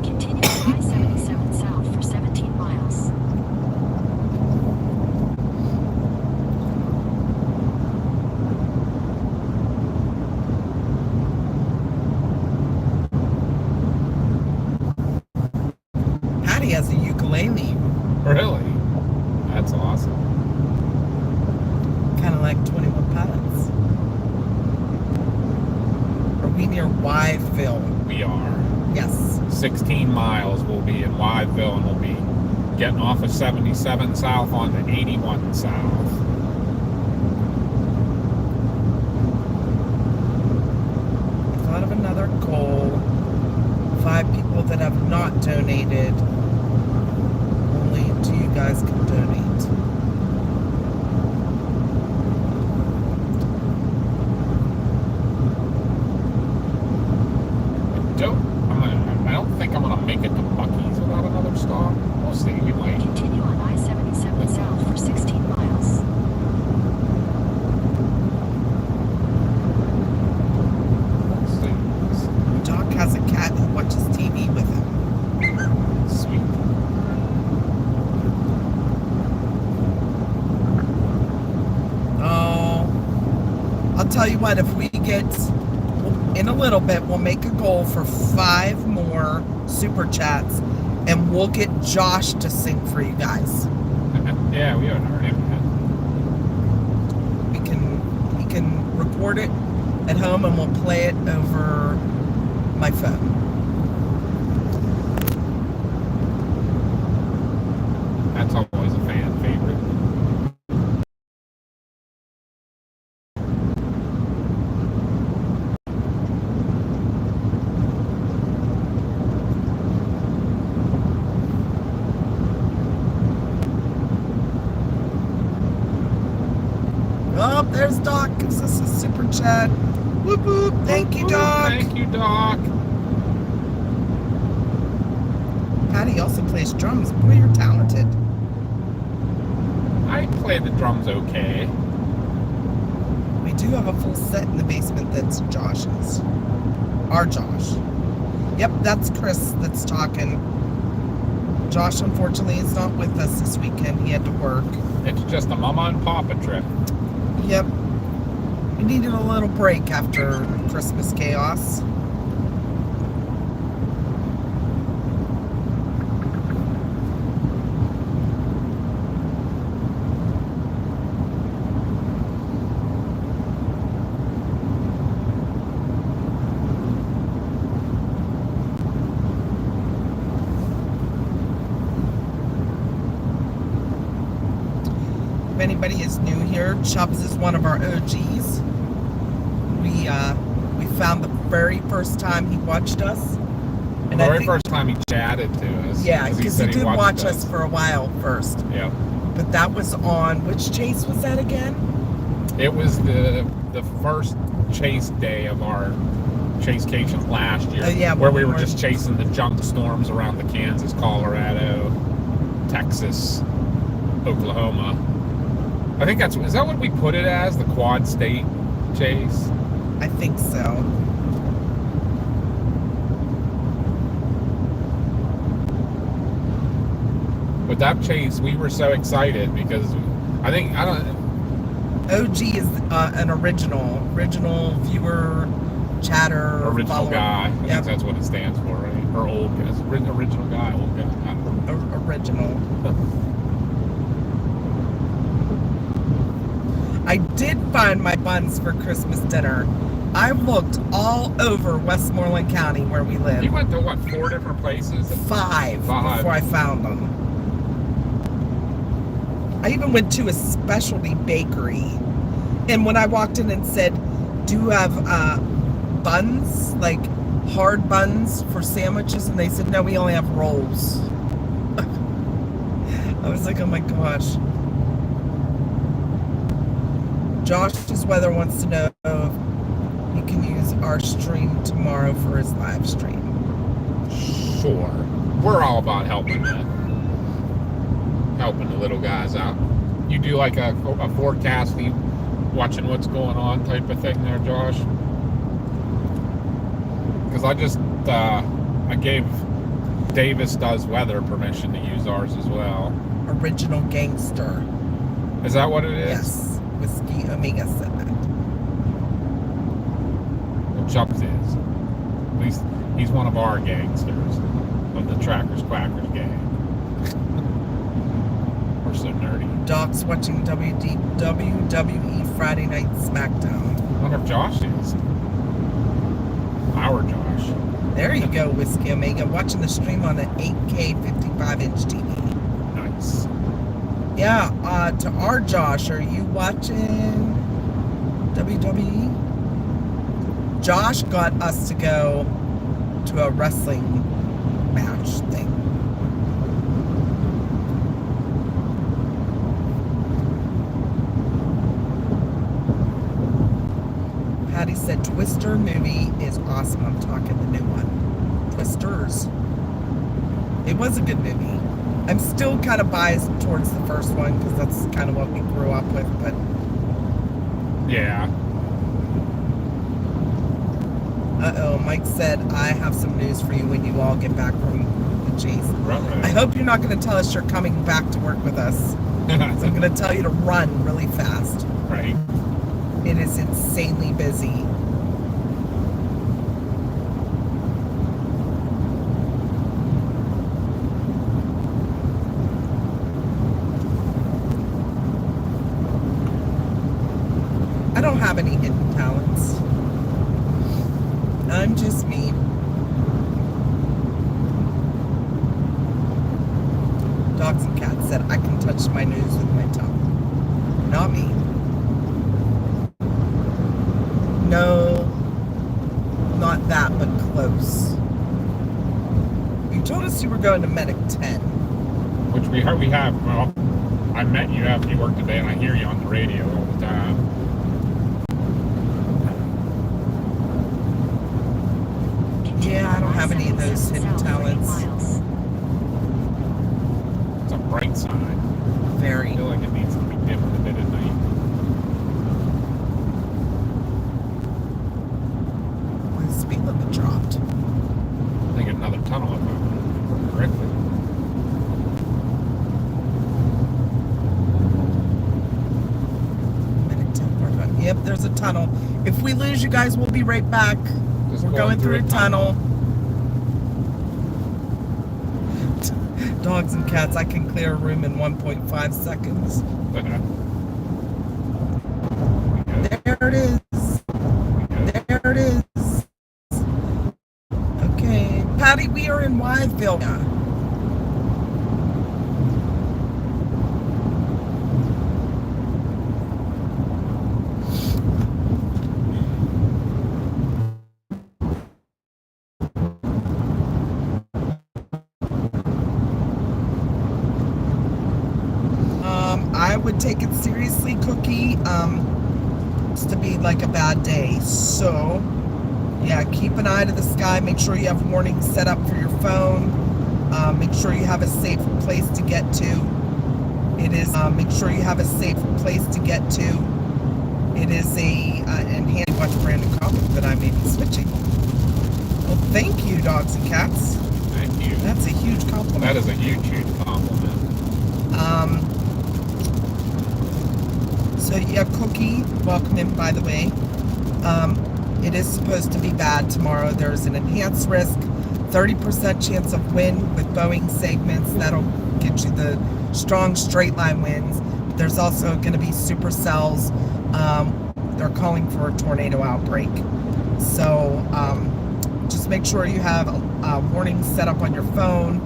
C: Continue on I-77 South for 17 miles.
B: Patty has a ukulele.
A: Really? That's awesome.
B: Kind of like 21 Pilots. Are we near Wyville?
A: We are.
B: Yes.
A: 16 miles. We'll be in Wyville, and we'll be getting off of 77 South onto 81 South.
B: I thought of another goal. 5 people that have not donated. Only 2 you guys can donate.
A: I don't think I'm gonna make it to Buc-ee's without another stop. We'll see. We might.
C: Continue on I-77 South for 16 miles.
A: Let's see.
B: Doc has a cat who watches TV with him.
A: Sweet.
B: Oh, I'll tell you what, if we get, in a little bit, we'll make a goal for 5 more super chats, and we'll get Josh to sing for you guys.
A: Yeah, we haven't heard him
B: He can record it at home, and we'll play it over my phone.
A: yet. That's always a fan favorite.
B: Oh, there's Doc. Gives us a super chat. Whoop whoop. Thank you, Doc.
A: Thank you, Doc.
B: Patty also plays drums. Boy, you're talented.
A: I play the drums okay.
B: We do have a full set in the basement that's Josh's. Our Josh. Yep, that's Chris that's talking. Josh, unfortunately, is not with us this weekend. He had to work.
A: It's just a mama and papa trip.
B: Yep. We needed a little break after Christmas chaos. If anybody is new here, Chubbs is one of our OGs. We found the very first time he watched us.
A: The very first time he chatted to us.
B: Yeah, because he did watch
A: watched
B: us for a while first.
A: Yeah.
B: But that was on, which chase was that again?
A: It was the first chase day of our chasecation last year.
B: Yeah,
A: where we were just chasing the junk storms around the Kansas, Colorado, Texas, Oklahoma. I think is that what we put it as? The quad state chase?
B: I think so.
A: With that chase, we were so excited because
B: OG is an original viewer, chatter,
A: original
B: follower.
A: guy. I
B: Yep.
A: think that's what it stands for, right? Or old guy. Original guy, old guy. I don't know.
B: Original. I did find my buns for Christmas dinner. I looked all over Westmoreland County where we live.
A: You went to what, 4 different places?
B: Five before I found them. I even went to a specialty bakery, and when I walked in and said, "Do you have buns, like hard buns for sandwiches?" and they said, "No, we only have rolls." I was like, "Oh my gosh." Josh's Weather wants to know if he can use our stream tomorrow for his live stream.
A: Sure. We're all about helping the little guys out. You do like a forecasting, watching what's going on type of thing there, Josh? Because I gave Davis Does Weather permission to use ours as well.
B: Original gangster.
A: Is that what it is?
B: Yes. Whiskey Omega said that.
A: Well, Chubbs is. At least he's one of our gangsters of the Trackers Quackers gang. We're so nerdy.
B: Doc's watching WWE Friday Night SmackDown.
A: I wonder if Josh is. Our Josh.
B: There you go, Whiskey Omega. Watching the stream on an 8K 55-inch TV.
A: Nice.
B: Yeah, to our Josh, are you watching WWE? Josh got us to go to a wrestling match thing. Patty said Twister movie is awesome. I'm talking the new one. Twisters. It was a good movie. I'm still kind of biased towards the first one because that's kind of what we grew up with, but
A: Yeah.
B: uh-oh, Mike said, I have some news for you when you all get back from the chase.
A: Right.
B: I hope you're not going to tell us you're coming back to work with us. So I'm going to tell you to run really fast.
A: Right.
B: It is insanely busy. I don't have any hidden talents. I'm just me. Dogs and Cats said, I can touch my nose with my tongue. Not me. No, not that, but close. You told us you were going to Medic 10.
A: Which we have. Well, I met you after you worked today, and I hear you on the radio all the time.
B: Yeah, I don't have any of those hidden talents.
A: It's a bright side. I
B: Very.
A: feel like it needs to be dimmer a bit at night.
B: The speed limit dropped. there's a tunnel. If we lose you guys, we'll be right back.
A: Just
B: We're going through a tunnel. Dogs and cats, I can clear a room in 1.5 seconds. There it is. There it is. Okay. Patty, we are in Wytheville. I would take it seriously, Cookie. It's to be like a bad day. So, yeah, keep an eye to the sky. Make sure you have warnings set up for your phone. Make sure you have a safe place to get to. It is. Make sure you have a safe place to get to. It is and handy watch Brandon comment that I may be switching. Well, thank you, dogs and cats.
A: Thank you.
B: That's a huge compliment.
A: That is a huge, huge compliment.
B: So yeah, Cookie, welcome in, by the way. It is supposed to be bad tomorrow. There's an enhanced risk, 30% chance of wind with Boeing segments. That'll get you the strong straight line winds. But there's also going to be supercells. They're calling for a tornado outbreak. So just make sure you have warnings set up on your phone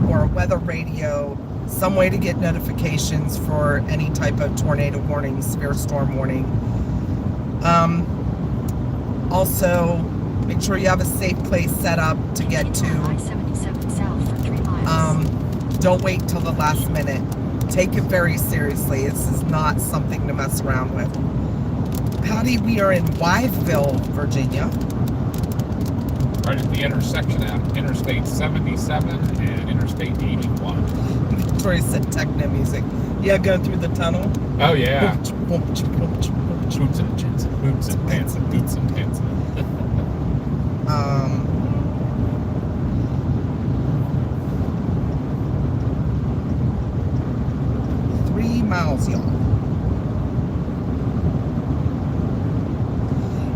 B: or a weather radio, some way to get notifications for any type of tornado warning, severe storm warning. Also, make sure you have a safe place set up to get to.
C: I-77 south for 3 miles.
B: Don't wait till the last minute. Take it very seriously. This is not something to mess around with. Patty, we are in Wytheville, Virginia.
A: Right at the intersection of Interstate 77 and Interstate 81.
B: Victoria said techno music. Yeah, going through the tunnel.
A: Oh, yeah.
B: Boots
A: Boots and pants and boots and pants and boots and pants.
B: 3 miles, y'all.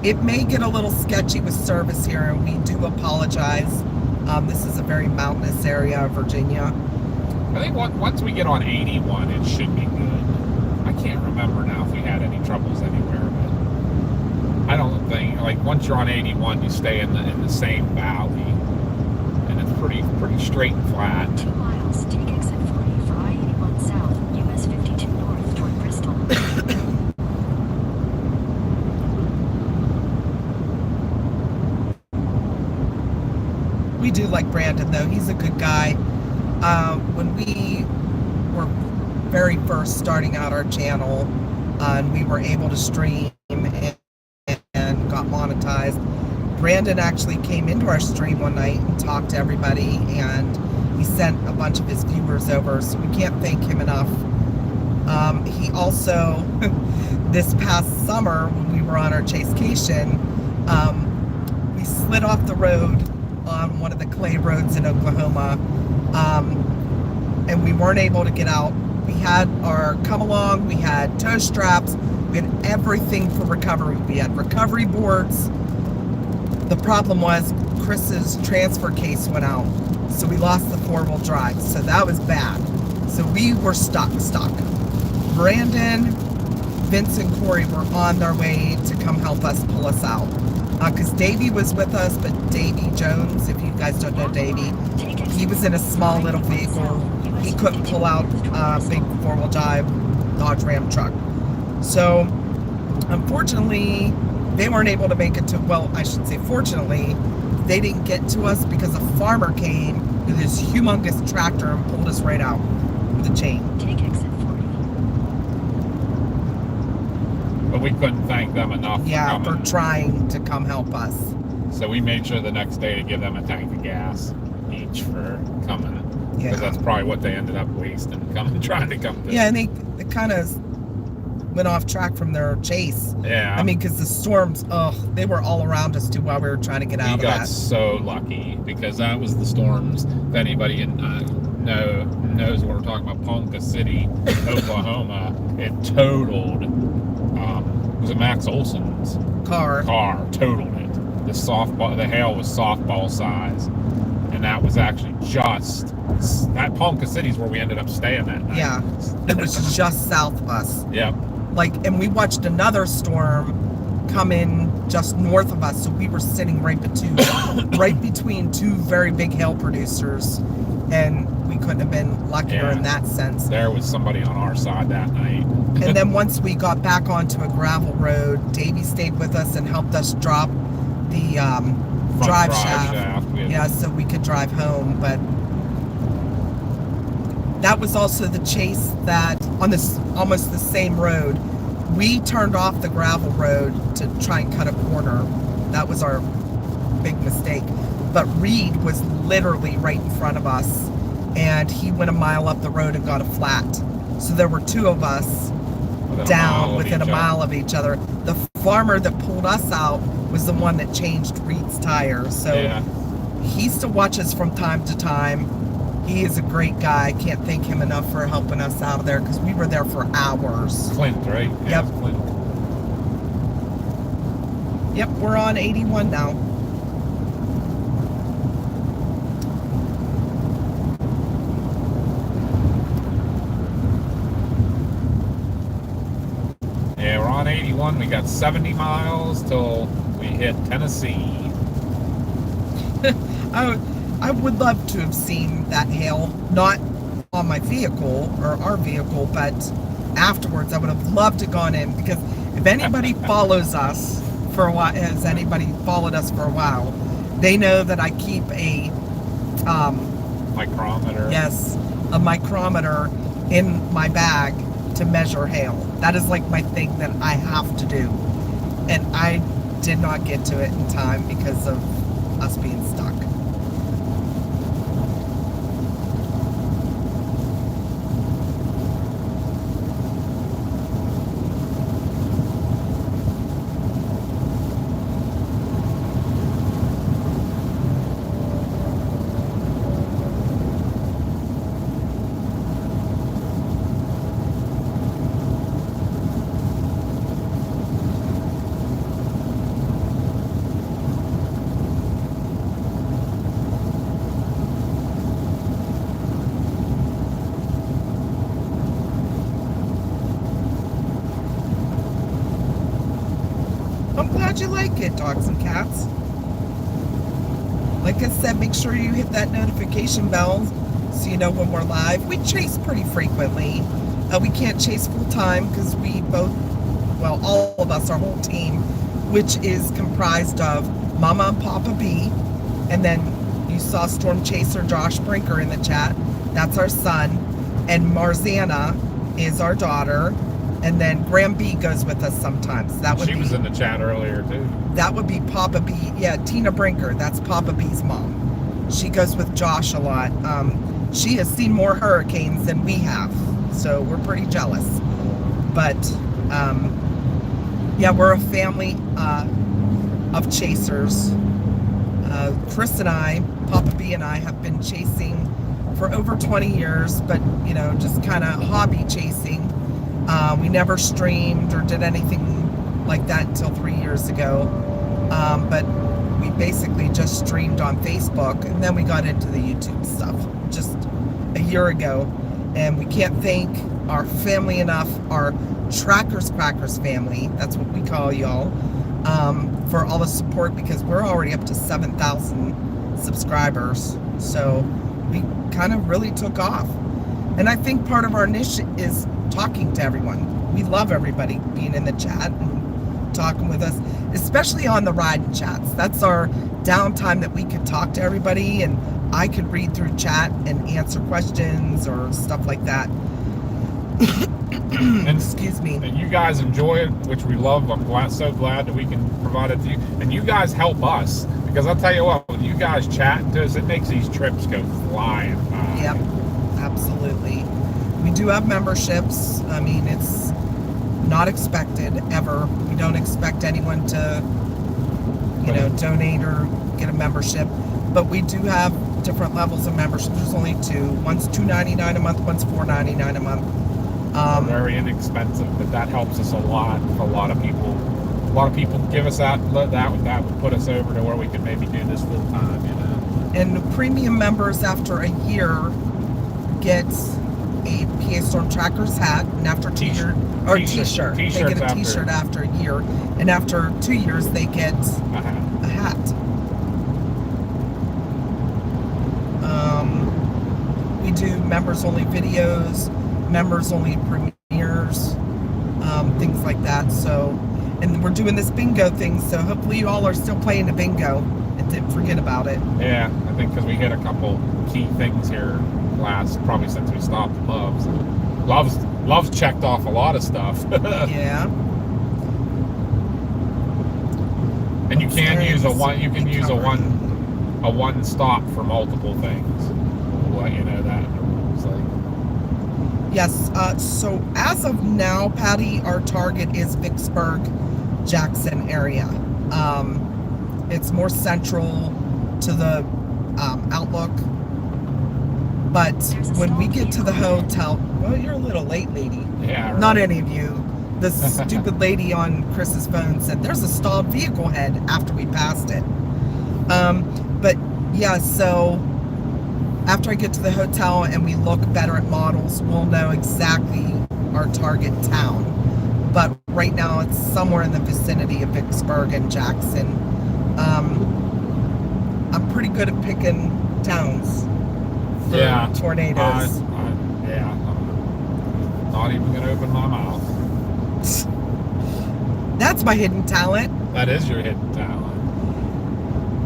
B: It may get a little sketchy with service here, and we do apologize. This is a very mountainous area of Virginia.
A: I think once we get on 81, it should be good. I can't remember now if we had any troubles anywhere, but I don't think, like, once you're on 81, you stay in the same valley, and it's pretty straight and flat.
C: 2 miles, take exit 40 for I-81 south, US 52 north toward Bristol.
B: We do like Brandon, though. He's a good guy. When we were very first starting out our channel, and we were able to stream and got monetized, Brandon actually came into our stream one night and talked to everybody, and he sent a bunch of his viewers over, so we can't thank him enough. He also, this past summer, when we were on our chasecation, we slid off the road on one of the clay roads in Oklahoma, and we weren't able to get out. We had our come along, we had tow straps, we had everything for recovery. We had recovery boards. The problem was Chris's transfer case went out, so we lost the 4-wheel drive, so that was bad. So we were stuck. Brandon, Vince, and Corey were on their way to come help us pull us out. Because Davey was with us, but Davey Jones, if you guys don't know Davey, he was in a small little vehicle. He couldn't pull out a big 4-wheel drive Dodge Ram truck. So, unfortunately, they weren't able to make it to, well, I should say fortunately, they didn't get to us because a farmer came with this humongous tractor and pulled us right out with a chain.
C: Take exit 40.
A: But we couldn't thank them enough
B: For trying to come help us.
A: So we made sure the next day to give them a tank of gas each for coming.
B: Yeah.
A: Because that's probably what they ended up wasting, trying to come to.
B: Yeah, and they kind of went off track from their chase.
A: Yeah.
B: I mean, because the storms, they were all around us too while we were trying to get out of that.
A: We got so lucky because that was the storms. If anybody knows what we're talking about, Ponca City, Oklahoma, it totaled Was it Max Olson's
B: car.
A: totaled it. The hail was softball size, and that was actually just that Ponca City's where we ended up staying that night.
B: Yeah, it was just south of us.
A: Yep.
B: And we watched another storm come in just north of us, so we were sitting right between two very big hail producers, and we couldn't have been luckier in that sense.
A: There was somebody on our side that night.
B: And then once we got back onto a gravel road, Davey stayed with us and helped us drop the drive shaft. Yeah, so we could drive home. But that was also the chase that on this almost the same road, we turned off the gravel road to try and cut a corner. That was our big mistake. But Reed was literally right in front of us, and he went a mile up the road and got a flat. So there were two of us down within a mile of each other. The farmer that pulled us out was the one that changed Reed's tire. So he still watches from time to time. He is a great guy. I can't thank him enough for helping us out of there, because we were there for hours.
A: Clint, right? Yeah,
B: yep.
A: Clint.
B: Yep, we're on 81 now.
A: Yeah, we're on 81. We got 70 miles till we hit Tennessee.
B: I would love to have seen that hail, not on my vehicle or our vehicle, but afterwards. I would have loved to have gone in, because if anybody follows us for a while, has anybody followed us for a while, they know that I keep a
A: micrometer.
B: Yes, a micrometer in my bag to measure hail. That is like my thing that I have to do. And I did not get to it in time because of us being stuck. I'm glad you like it, dogs and cats. Like I said, make sure you hit that notification bell so you know when we're live. We chase pretty frequently. We can't chase full time because we both, well, all of us, our whole team, which is comprised of Mama and Papa B, and then you saw Stormchaser Josh Brinker in the chat. That's our son. And Marzana is our daughter. And then Graham B goes with us sometimes.
A: She was in the chat earlier too.
B: That would be Papa B. Yeah, Tina Brinker. That's Papa B's mom. She goes with Josh a lot. She has seen more hurricanes than we have, so we're pretty jealous. But yeah, we're a family of chasers. Chris and I, Papa B and I, have been chasing for over 20 years, but you know, just kind of hobby chasing. We never streamed or did anything like that until 3 years ago. But we basically just streamed on Facebook, and then we got into the YouTube stuff just a year ago. And we can't thank our family enough, our Trackers Crackers family, that's what we call y'all, for all the support, because we're already up to 7,000 subscribers. So we kind of really took off. And I think part of our niche is talking to everyone. We love everybody being in the chat and talking with us, especially on the ride and chats. That's our downtime that we could talk to everybody, and I could read through chat and answer questions or stuff like that.
A: And,
B: excuse me.
A: And you guys enjoy it, which we love. I'm so glad that we can provide it to you. And you guys help us, because I'll tell you what, when you guys chat to us, it makes these trips go flying by.
B: Yep, absolutely. We do have memberships. I mean, it's not expected ever. We don't expect anyone to, you know, donate or get a membership. But we do have different levels of membership. There's only two. One's $2.99 a month. One's $4.99 a month.
A: They're very inexpensive, but that helps us a lot. A lot of people give us that would put us over to where we could maybe do this full time, you know.
B: And the premium members after a year get a PA Storm Trackers hat, and after 2 years, or t-shirt. They get a t-shirt after a year, and after 2 years they get a hat. We do members only videos, members only premieres, things like that. So, and we're doing this bingo thing, so hopefully you all are still playing the bingo and didn't forget about it.
A: Yeah, I think because we hit a couple key things here probably since we stopped Loves. Loves checked off a lot of stuff.
B: Yeah.
A: And you can use a one stop for multiple things. We'll let you know that in the rules.
B: Yes. So as of now, Patty, our target is Vicksburg, Jackson area. It's more central to the outlook. But when we get to the hotel, well, you're a little late, lady.
A: Yeah. Right.
B: Not any of you. The stupid lady on Chris's phone said there's a stalled vehicle ahead after we passed it. But yeah, so after I get to the hotel and we look better at models, we'll know exactly our target town. But right now it's somewhere in the vicinity of Vicksburg and Jackson. I'm pretty good at picking towns for tornadoes.
A: I'm not even going to open my mouth.
B: That's my hidden talent.
A: That is your hidden talent.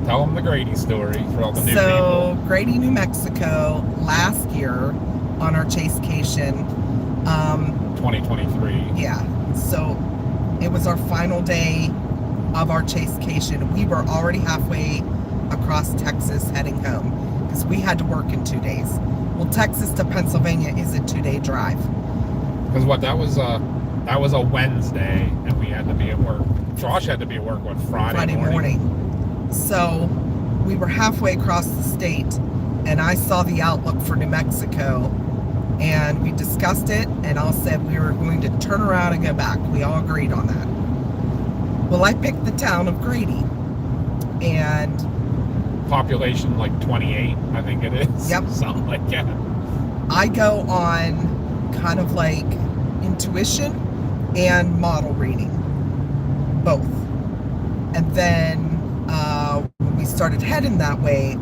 A: Tell them the Grady story for all the new people.
B: So, Grady, New Mexico, last year on our chasecation.
A: 2023.
B: Yeah. So, it was our final day of our chasecation. We were already halfway across Texas heading home because we had to work in 2 days. Well, Texas to Pennsylvania is a 2-day drive.
A: Because that was a Wednesday, and we had to be at work. Josh had to be at work on Friday morning.
B: So we were halfway across the state, and I saw the outlook for New Mexico, and we discussed it, and all said we were going to turn around and go back. We all agreed on that. Well, I picked the town of Grady, and
A: population like 28, I think it is.
B: Yep.
A: Something like that.
B: I go on kind of like intuition and model reading, both. And then when we started heading that way,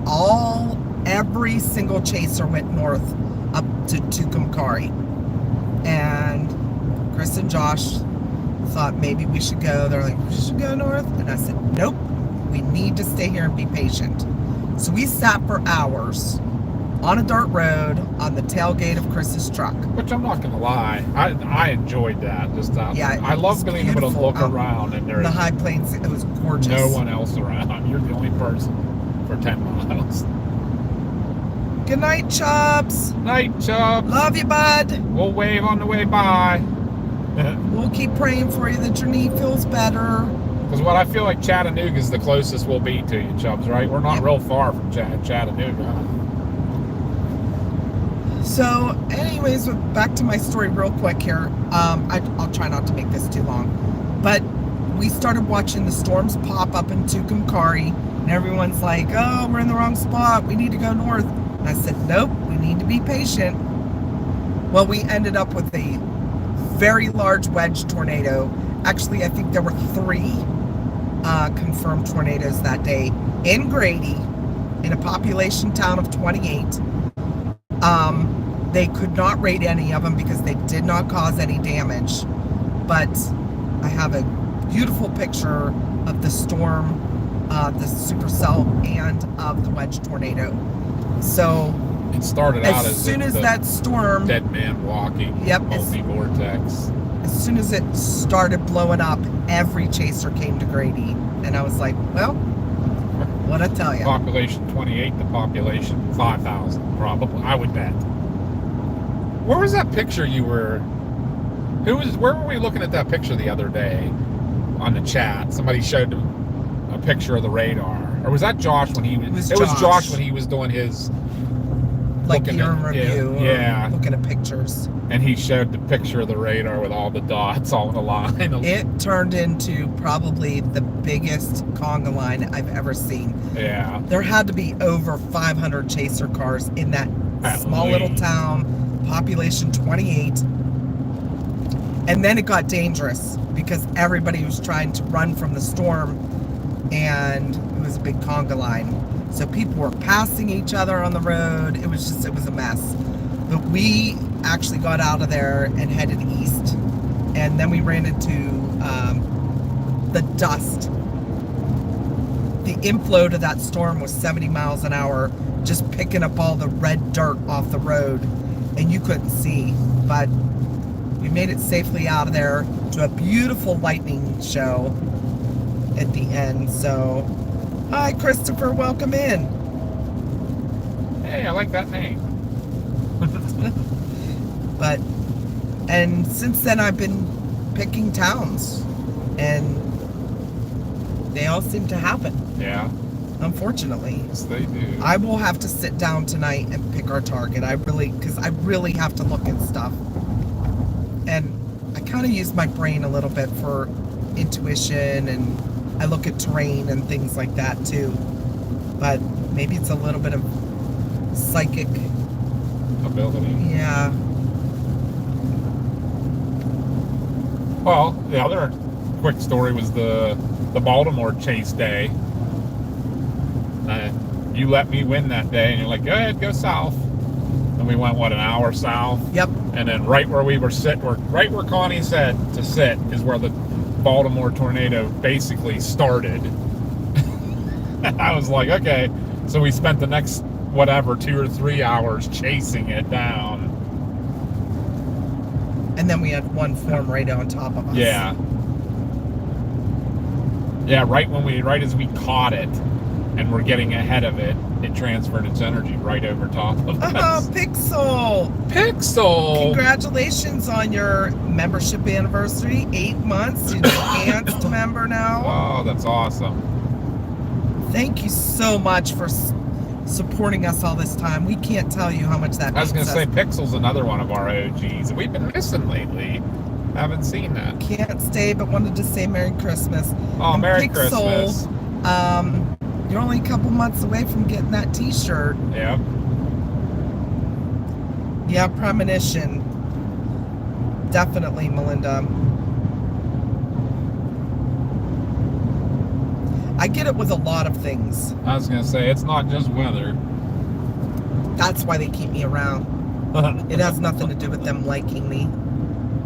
B: every single chaser went north up to Tucumcari. And Chris and Josh thought maybe we should go. They're like, we should go north. And I said, nope, we need to stay here and be patient. So we sat for hours on a dirt road on the tailgate of Chris's truck.
A: Which I'm not gonna lie, I enjoyed that. I love being able to look around and there's
B: the high plains. It was gorgeous.
A: No one else around. You're the only person for 10 miles.
B: Good night, Chubbs.
A: Night, Chubbs.
B: Love you, bud.
A: We'll wave on the way by.
B: We'll keep praying for you that your knee feels better.
A: Because what I feel like Chattanooga is the closest we'll be to you, Chubbs, right? We're not real far from Chattanooga.
B: So, anyways, back to my story real quick here. I'll try not to make this too long. But we started watching the storms pop up in Tucumcari, and everyone's like, oh, we're in the wrong spot. We need to go north. And I said, nope, we need to be patient. Well, we ended up with a very large wedge tornado. Actually, I think there were 3 confirmed tornadoes that day in Grady, in a population town of 28. They could not rate any of them because they did not cause any damage. But I have a beautiful picture of the storm, the supercell, and of the wedge tornado. So
A: it started out
B: as soon as that storm,
A: dead man walking, multi-vortex.
B: As soon as it started blowing up, every chaser came to Grady, and I was like, well, what I tell you.
A: Population 28 to population 5,000, probably. I would bet. Where was that picture you were? Where were we looking at that picture the other day on the chat? Somebody showed a picture of the radar. Or was that Josh when he was? It was Josh when he was doing his
B: like
A: looking
B: your
A: at
B: review.
A: Yeah.
B: Looking at pictures.
A: And he showed the picture of the radar with all the dots all in a line.
B: It turned into probably the biggest conga line I've ever seen.
A: Yeah.
B: There had to be over 500 chaser cars in that
A: At
B: small little
A: least.
B: town, population 28. And then it got dangerous because everybody was trying to run from the storm, and it was a big conga line. So people were passing each other on the road. It was a mess. But we actually got out of there and headed east. And then we ran into the dust. The inflow to that storm was 70 miles an hour, just picking up all the red dirt off the road. And you couldn't see. But we made it safely out of there to a beautiful lightning show at the end. So, hi, Christopher. Welcome in.
A: Hey, I like that name.
B: But, and since then I've been picking towns, and they all seem to happen,
A: Yeah.
B: unfortunately.
A: Yes, they do.
B: I will have to sit down tonight and pick our target. Because I really have to look at stuff. And I kind of use my brain a little bit for intuition, and I look at terrain and things like that too. But maybe it's a little bit of psychic.
A: Ability.
B: Yeah.
A: Well, the other quick story was the Baltimore chase day. You let me win that day, and you're like, go ahead, go south. And we went, an hour south?
B: Yep.
A: And then right where we were right where Connie said to sit is where the Baltimore tornado basically started. I was like, okay. So we spent the next, 2 or 3 hours chasing it down.
B: And then we had one form right on top of us.
A: Yeah. Yeah, right as we caught it and we're getting ahead of it, it transferred its energy right over top of us.
B: Oh, Pixel!
A: Pixel!
B: Congratulations on your membership anniversary. 8 months. You're an enhanced member now.
A: Oh, that's awesome.
B: Thank you so much for supporting us all this time. We can't tell you how much that
A: I was
B: means
A: going to
B: to
A: say,
B: us.
A: Pixel's another one of our OGs. We've been missing lately. Haven't seen that.
B: Can't stay, but wanted to say Merry Christmas.
A: Oh,
B: And
A: Merry
B: Pixel,
A: Christmas.
B: You're only a couple months away from getting that t-shirt.
A: Yep.
B: Yeah, premonition. Definitely, Melinda. I get it with a lot of things.
A: I was going to say, it's not just weather.
B: That's why they keep me around. It has nothing to do with them liking me.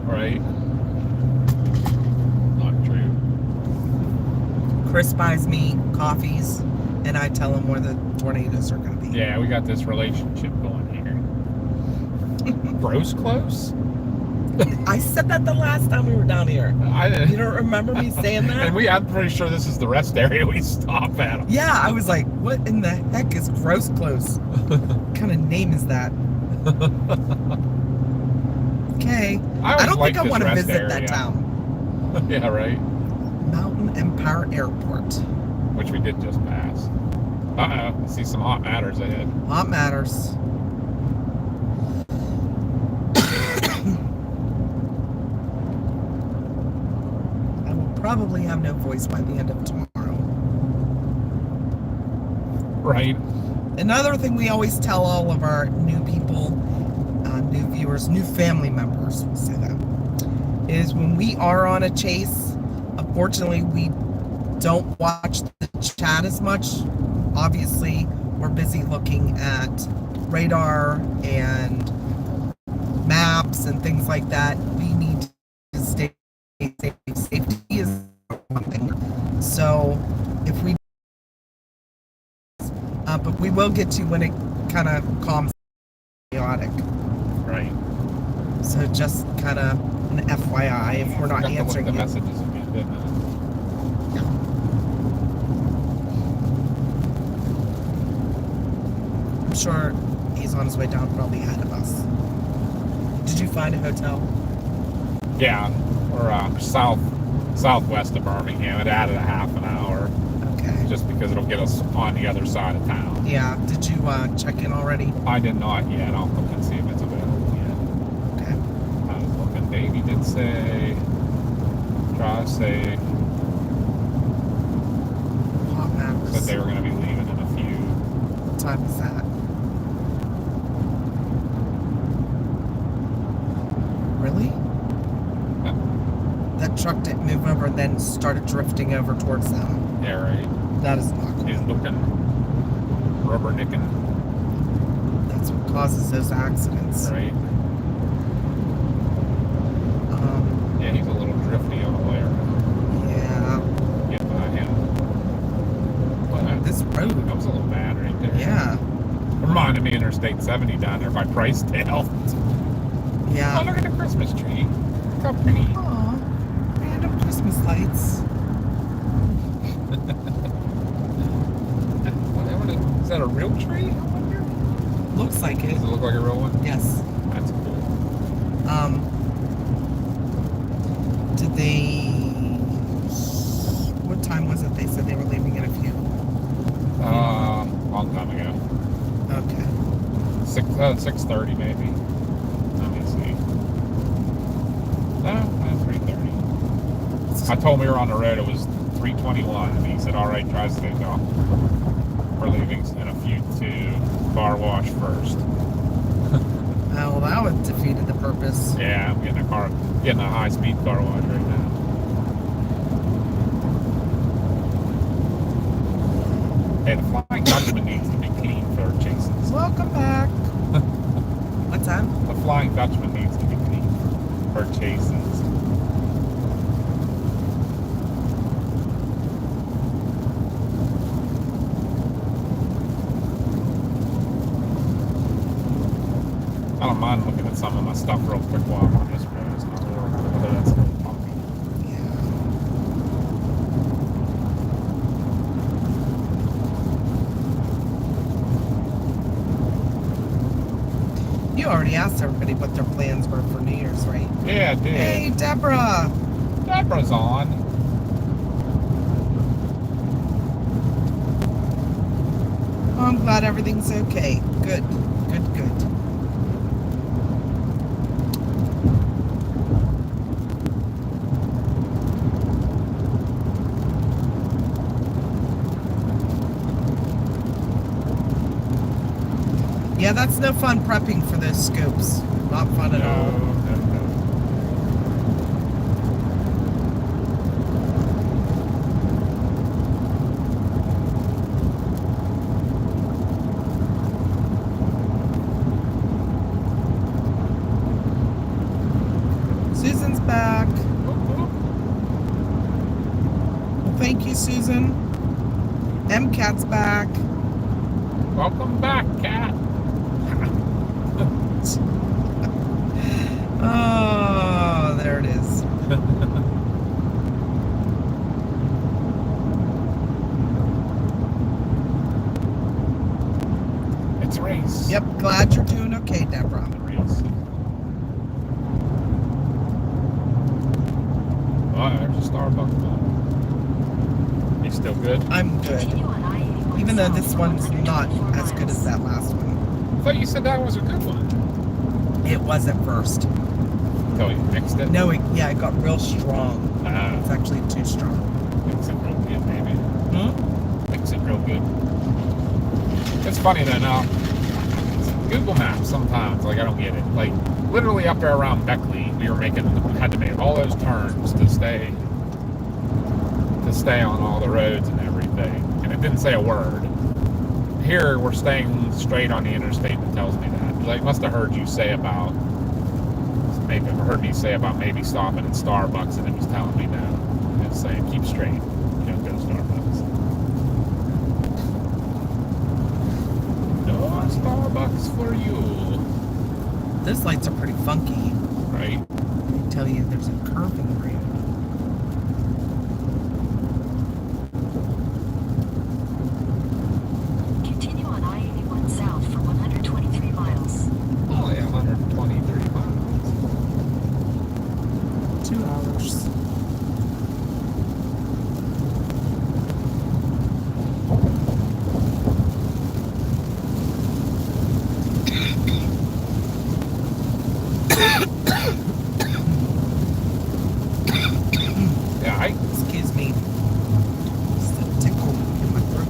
A: Right. Not true.
B: Chris buys me coffees, and I tell him where the tornadoes are going to be.
A: Yeah, we got this relationship going here. Gross close?
B: I said that the last time we were down here. You don't remember me saying that?
A: And I'm pretty sure this is the rest area we stop at.
B: Yeah, I was like, what in the heck is gross close? What kind of name is that? Okay. I don't think I want to visit that town.
A: Yeah, right.
B: Mountain Empire Airport.
A: Which we did just pass. Uh-oh. I see some hot matters ahead.
B: Hot matters. I will probably have no voice by the end of tomorrow.
A: Right.
B: Another thing we always tell all of our new people, new viewers, new family members, we'll say that, is when we are on a chase, unfortunately, we don't watch the chat as much. Obviously, we're busy looking at radar and maps and things like that. We need to stay safe. Safety is one thing. So, if we but we will get to when it kind of calms chaotic.
A: Right.
B: So just kind of an FYI if we're not
A: Got to look
B: answering
A: the
B: you.
A: messages again, didn't I?
B: I'm sure he's on his way down, probably ahead of us. Did you find a hotel?
A: Yeah. Or southwest of Birmingham. It added a half an hour.
B: Okay.
A: just because it'll get us on the other side of town.
B: Yeah. Did you check in already?
A: I did not yet. I'll look and see if it's available yet.
B: Okay.
A: I was looking. Davey did say, drive safe.
B: Hot matters.
A: Said they were going to be leaving in a few.
B: What time is that? Really?
A: Yeah.
B: That truck didn't move over and then started drifting over towards them.
A: Yeah, right.
B: That is not cool.
A: He's looking rubbernicking.
B: That's what causes those accidents.
A: Right.
B: Um,
A: Yeah, he's a little drifty on the way around.
B: yeah.
A: Get by him. Well,
B: This road.
A: that was a little bad right there.
B: Yeah.
A: Reminded me of Interstate 70 down there by Pricedale. Oh,
B: Yeah.
A: look at the Christmas tree. Look how pretty.
B: Aw. Random Christmas lights.
A: Is that a real tree? I wonder.
B: Looks like it.
A: Does it look like a real one?
B: Yes.
A: That's cool.
B: Did they... What time was it? They said they were leaving in a few.
A: Long time ago.
B: Okay.
A: 6:30 maybe. Let me see. No, 3:30. I told him we were on the road. It was 3:21, and he said, "All right, try to stay off. We're leaving in a few to car wash first."
B: Oh, well, that would defeated the purpose.
A: Yeah, I'm getting a high-speed car wash right now. Hey, the Flying Dutchman needs to be clean for chases.
B: Welcome back. What's that?
A: The Flying Dutchman needs to be clean for chases. I don't mind looking at some of my stuff real quick while I'm on this road. It's not horrible, although that's a little funky.
B: You already asked everybody what their plans were for New Year's, right?
A: Yeah, I did.
B: Hey, Deborah.
A: Deborah's on.
B: Oh, I'm glad everything's okay. Good. Good, good. Yeah, that's no fun prepping for those scoops. Not fun at all.
A: No.
B: Susan's back. Well, thank you, Susan. MCAT's back.
A: Welcome back, Cat.
B: Oh, there it is.
A: It's a race.
B: Yep, glad you're doing okay, Deborah.
A: Race. Oh, there's a Starbucks one. You still good?
B: I'm good.
C: Continue on I-81
B: Even though
C: south
B: this
C: for
B: one's not
C: 124
B: as good as that last one.
A: I thought you said that was a good one.
B: It was at first.
A: Until you mixed it.
B: No, it got real strong. It's actually too strong.
A: Mix it real good, maybe.
B: Hmm?
A: Mix it real good. It's funny though now. Google Maps sometimes, like I don't get it. Like literally up there around Beckley, we had to make all those turns to stay on all the roads and everything. And it didn't say a word. Here we're staying straight on the interstate that tells me that. Like must have heard you say about maybe stopping at Starbucks, and it was telling me no. It's saying keep straight. You don't go to Starbucks. No Starbucks for you.
B: Those lights are pretty funky.
A: Right?
B: I tell you, there's a curve in the road.
C: Continue on I-81 south for 123 miles.
A: Oh yeah, 123 miles.
B: 2 hours.
A: Yeah,
B: Excuse me. Just a tickle in my throat.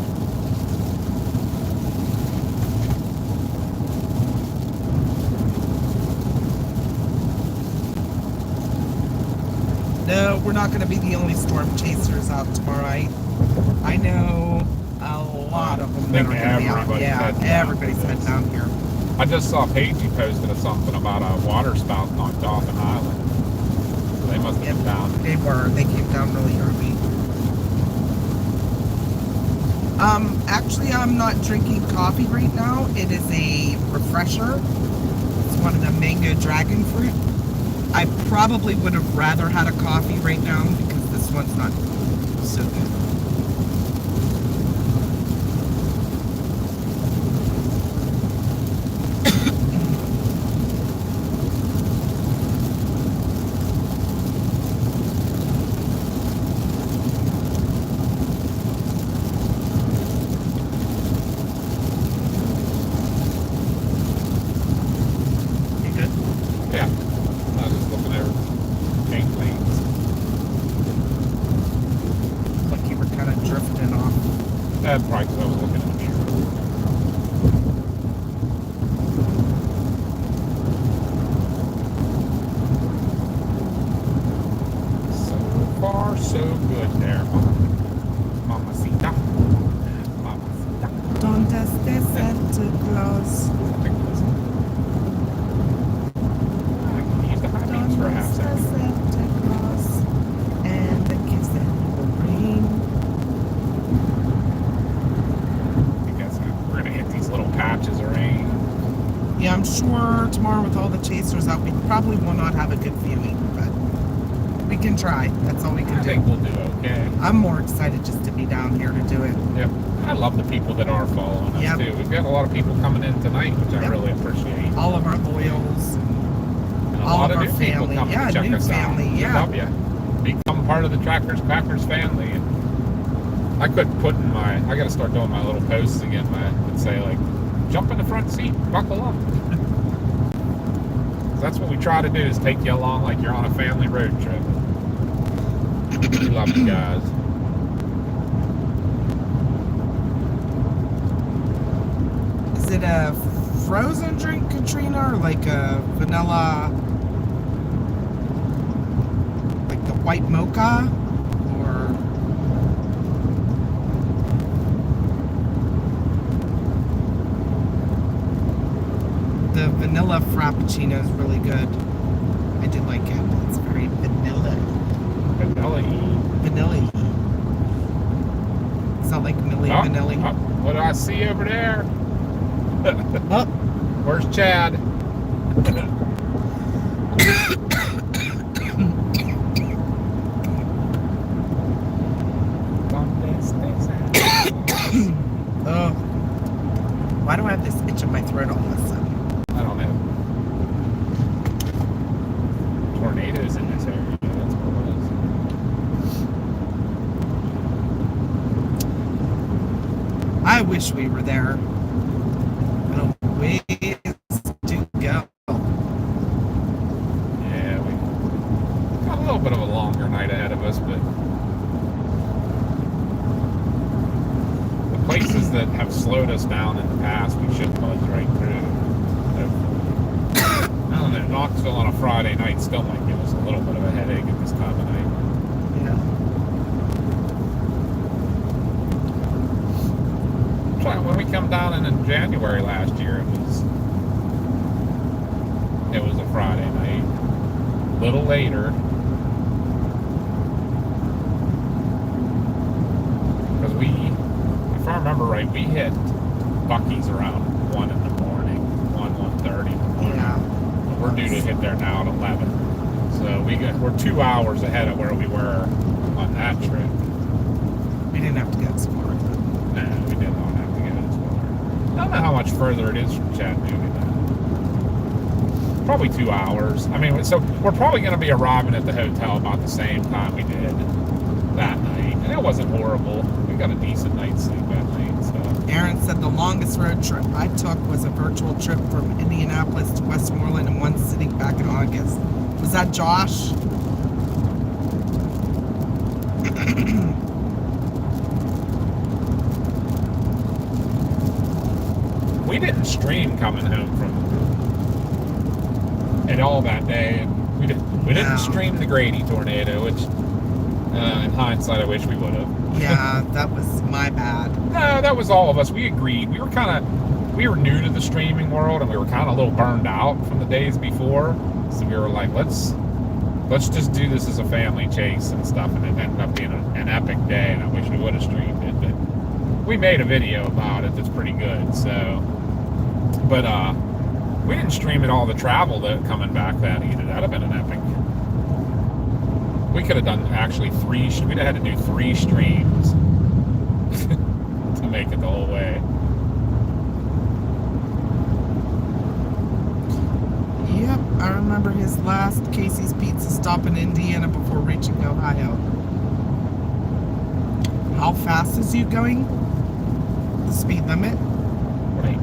B: No, we're not going to be the only storm chasers out tomorrow. I know a lot of them that are going to be out. Yeah, everybody's heading down here.
A: I just saw Paigey posted something about a water spout knocked off an island. So they must have been down.
B: They were. They came down really early. Actually, I'm not drinking coffee right now. It is a refresher. It's one of the mango dragon fruit. I probably would have rather had a coffee right now because this one's not so good.
A: Probably because I was looking at the mirror. So far, so good there, Mamacita. Mamacita.
B: Donde esté Santa Claus?
A: I think that's it. I can use the high beams for a half second.
B: Santa Claus and the kids that will bring.
A: Patches of rain.
B: Yeah, I'm sure tomorrow with all the chasers out, we probably will not have a good viewing, but we can try. That's all we can do.
A: I think we'll do okay.
B: I'm more excited just to be down here to do it.
A: Yep. I love the people that are following us too. We've got a lot of people coming in tonight, which I really appreciate.
B: All of our loyals.
A: And
B: all
A: lot
B: of our
A: new
B: family.
A: People coming to check
B: new
A: us
B: family.
A: out.
B: Yeah.
A: We love you. Become part of the Trackers Packers family. And I could put in I got to start doing my little posts again. I would say like, jump in the front seat, buckle up. That's what we try to do, is take you along like you're on a family road trip. We love you guys.
B: Is it a frozen drink, Katrina, or like a vanilla, like the white mocha, or? The vanilla frappuccino is really good. I do like it. It's very vanilla.
A: Vanilla-y.
B: Vanilla-y. It's not like Milli Vanilli.
A: Oh, what do I see over there?
B: Oh.
A: Where's Chad?
B: Oh. Why do I have this itch in my throat all of a sudden?
A: I don't know. Tornadoes in this area. That's what it is.
B: I wish we were there. But a ways to go.
A: Yeah, we got a little bit of a longer night ahead of us, but the places that have slowed us down in the past, we should buzz right through. I don't know, Knoxville on a Friday night still might give us a little bit of a headache at this time of night.
B: Yeah.
A: When we come down in January last year, it was a Friday night. A little later. Because if I remember right, we hit Buc-ee's around 1 in the morning, 1:30 in the morning.
B: Yeah.
A: We're due to hit there now at 11. So we're 2 hours ahead of where we were on that trip.
B: We didn't have to get Explorer.
A: No, we did not have to get it Explorer. I don't know how much further it is from Chattanooga now. Probably 2 hours. I mean, so we're probably going to be arriving at the hotel about the same time we did that night. And it wasn't horrible. We got a decent night's sleep that night. So.
B: Aaron said the longest road trip I took was a virtual trip from Indianapolis to Westmoreland and one sitting back in that Josh?
A: We didn't stream coming home from it all that day. We didn't stream the Grady tornado, which in hindsight I wish we would have.
B: Yeah, that was my bad.
A: No, that was all of us. We agreed. We were new to the streaming world, and we were kind of a little burned out from the days before. So we were like, let's just do this as a family chase and stuff. And it ended up being an epic day, and I wish we would have streamed it. But we made a video about it that's pretty good. So, but we didn't stream it all the travel that coming back that either. That'd have been an epic. We could have done actually we'd have had to do 3 streams to make it the whole way.
B: Yep, I remember his last Casey's Pizza stop in Indiana before reaching Ohio. How fast is you going? The speed limit?
A: Right.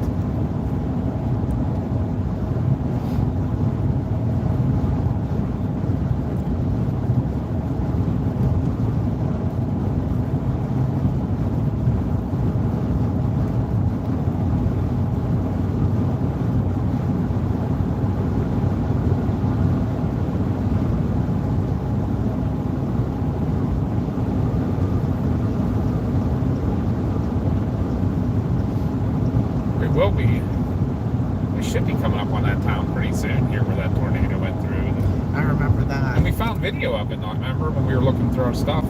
A: We should be coming up on that town pretty soon here where that tornado went through.
B: I remember that.
A: And we found video of it, remember when we were looking through our stuff?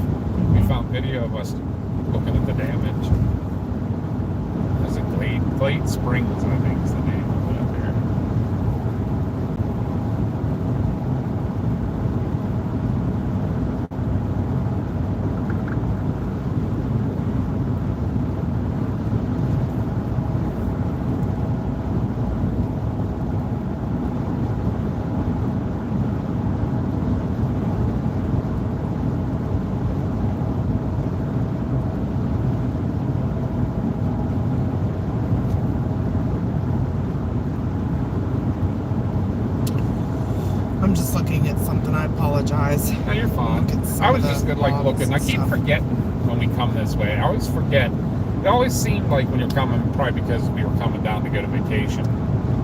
A: We found video of us looking at the damage. Was it Glade Springs, I think is the name of it up there.
B: I'm just looking at something. I apologize.
A: No, you're fine. I was just good, like looking. I keep forgetting when we come this way. I always forget. It always seemed like when you're coming, probably because we were coming down to go to vacation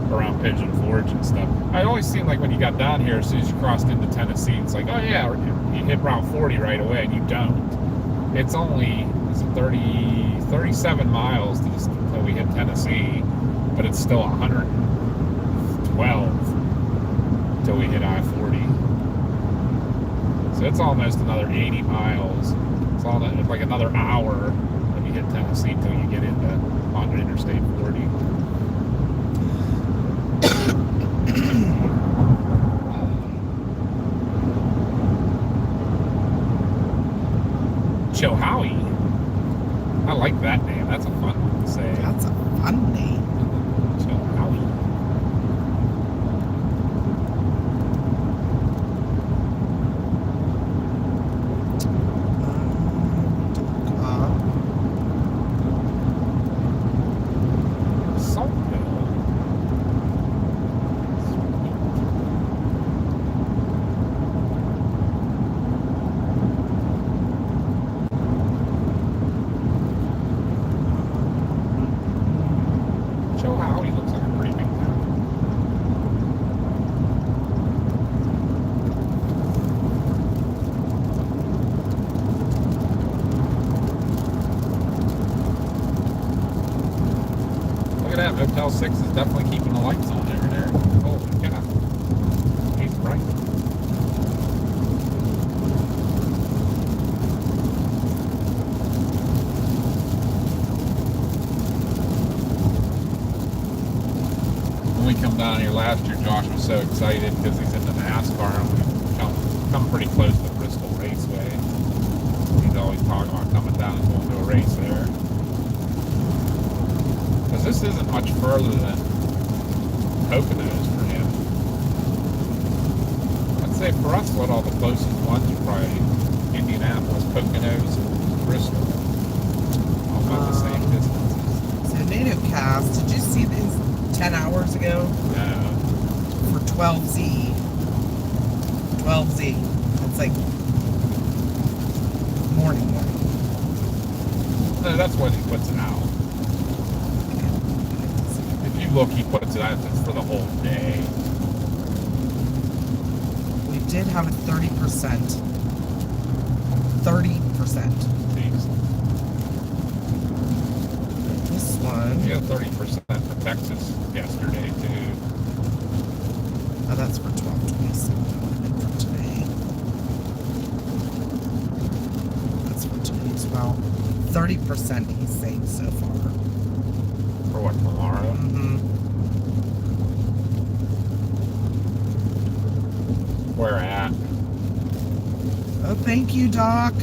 A: around Pigeon Forge and stuff. It always seemed like when you got down here, as soon as you crossed into Tennessee, it's like, oh yeah, you hit Route 40 right away, and you don't. It's only 37 miles till we hit Tennessee, but it's still 112 till we hit I-40. So it's almost another 80 miles. It's all like another hour when you hit Tennessee till you get onto Interstate 40. Chilhowie. I like that name. That's a fun one to say.
B: That's a fun name.
A: Chilhowie. Motel 6 is definitely keeping the lights on over there. Holy cow. He's bright. When we come down here last year, Josh was so excited because he's in the NASCAR and we come pretty close to the Bristol Raceway. He's always talking about coming down and going to a race there. Because this isn't much further than Poconos for him. I'd say for us, what all the closest ones are probably Indianapolis, Poconos, and Bristol. All about the same distances.
B: So NATO cast, did you see this 10 hours ago?
A: No.
B: For 12Z. 12Z. It's like morning.
A: No, that's when he puts it out. If you look, he puts it out. It's for the whole day.
B: We did have a 30%. 30%.
A: Jeez.
B: This one.
A: You got 30% for Texas yesterday, too.
B: Oh, that's for 12/27. For today. That's for today as well. 30% he's saying so far.
A: For what, tomorrow?
B: Mm-hmm.
A: Where at?
B: Oh, thank you, Doc.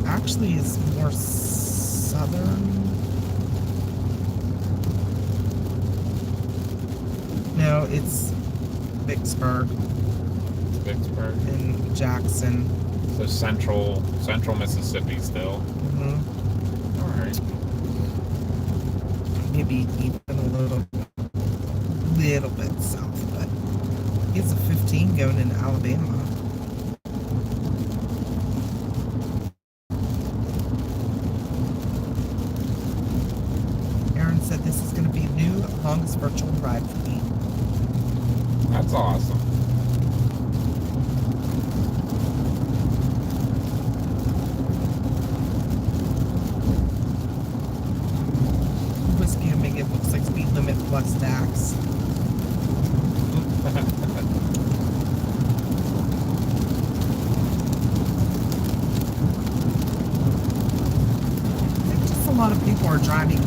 B: Actually, it's more southern. No, it's Vicksburg
A: Vicksburg.
B: and Jackson.
A: So central Mississippi still.
B: Mm-hmm.
A: All right.
B: Maybe even a little bit south, but it's a 15 going into Alabama. Aaron said this is going to be a new longest virtual ride for me.
A: That's awesome.
B: Whiskey Omega, it looks like speed limit plus tax. I think just a lot of people are driving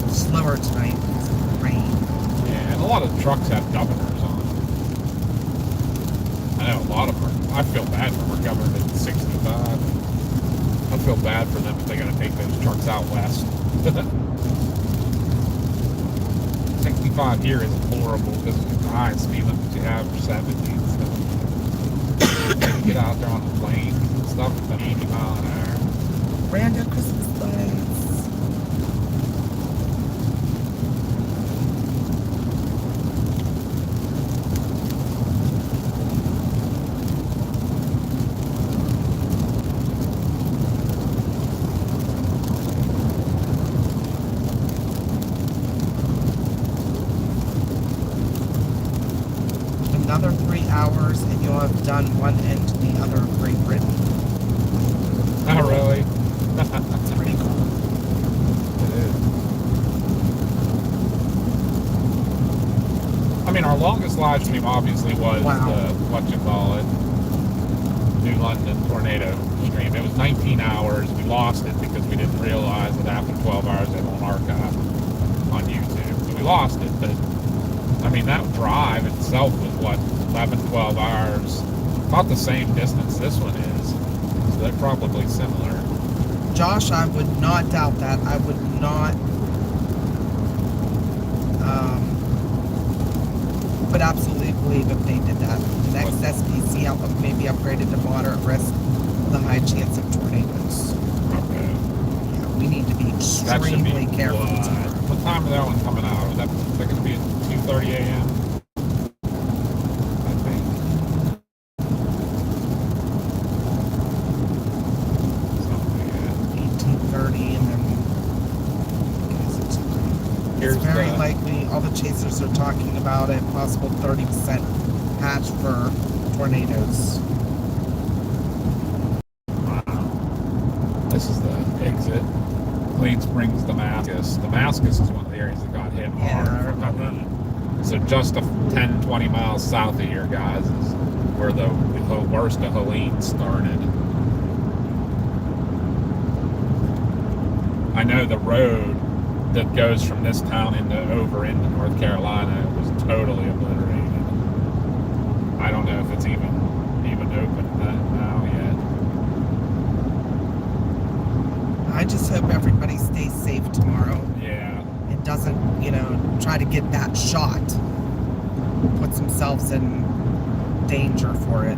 B: slower tonight because of the rain.
A: Yeah, and a lot of trucks have governors on. I know a lot of them. I feel bad for them. We're governed at 65. I feel bad for them if they got to take those trucks out west. 65 here is horrible because of the high speed limit you have for 70 and stuff. You get out there on the plains and stuff with them 80 mile an hour.
B: Random Christmas lights. Another 3 hours and you'll have done one end to the other of Great Britain.
A: Oh, really?
B: That's pretty cool.
A: It is. I mean, our longest live stream obviously was the, what you call it, New London tornado stream. It was 19 hours. We lost it because we didn't realize that after 12 hours it won't archive on YouTube. So we lost it, but I mean, that drive itself was what, 11, 12 hours. About the same distance this one is. So they're probably similar.
B: Josh, I would not doubt that. I would not. But absolutely believe if they did that. The next SPC outlook may be upgraded to moderate risk with a high chance of tornadoes.
A: Okay.
B: Yeah, we need to be
A: That should
B: extremely
A: be
B: careful.
A: what time is that one coming out? Is that going to be at 2:30 a.m.? I think. Something like that.
B: 18:30 and then
A: Here's
B: it's very
A: the-
B: likely all the chasers are talking about a possible 30% patch for tornadoes.
A: Wow. This is the exit. Clean Springs, Damascus. Damascus is one of the areas that got hit hard.
B: Yeah, I remember.
A: So just a 10, 20 miles south of here, guys, is where the worst of Helene started. I know the road that goes from this town over into North Carolina was totally obliterated. I don't know if it's even open now yet.
B: I just hope everybody stays safe tomorrow.
A: Yeah.
B: It doesn't, try to get that shot. Puts themselves in danger for it.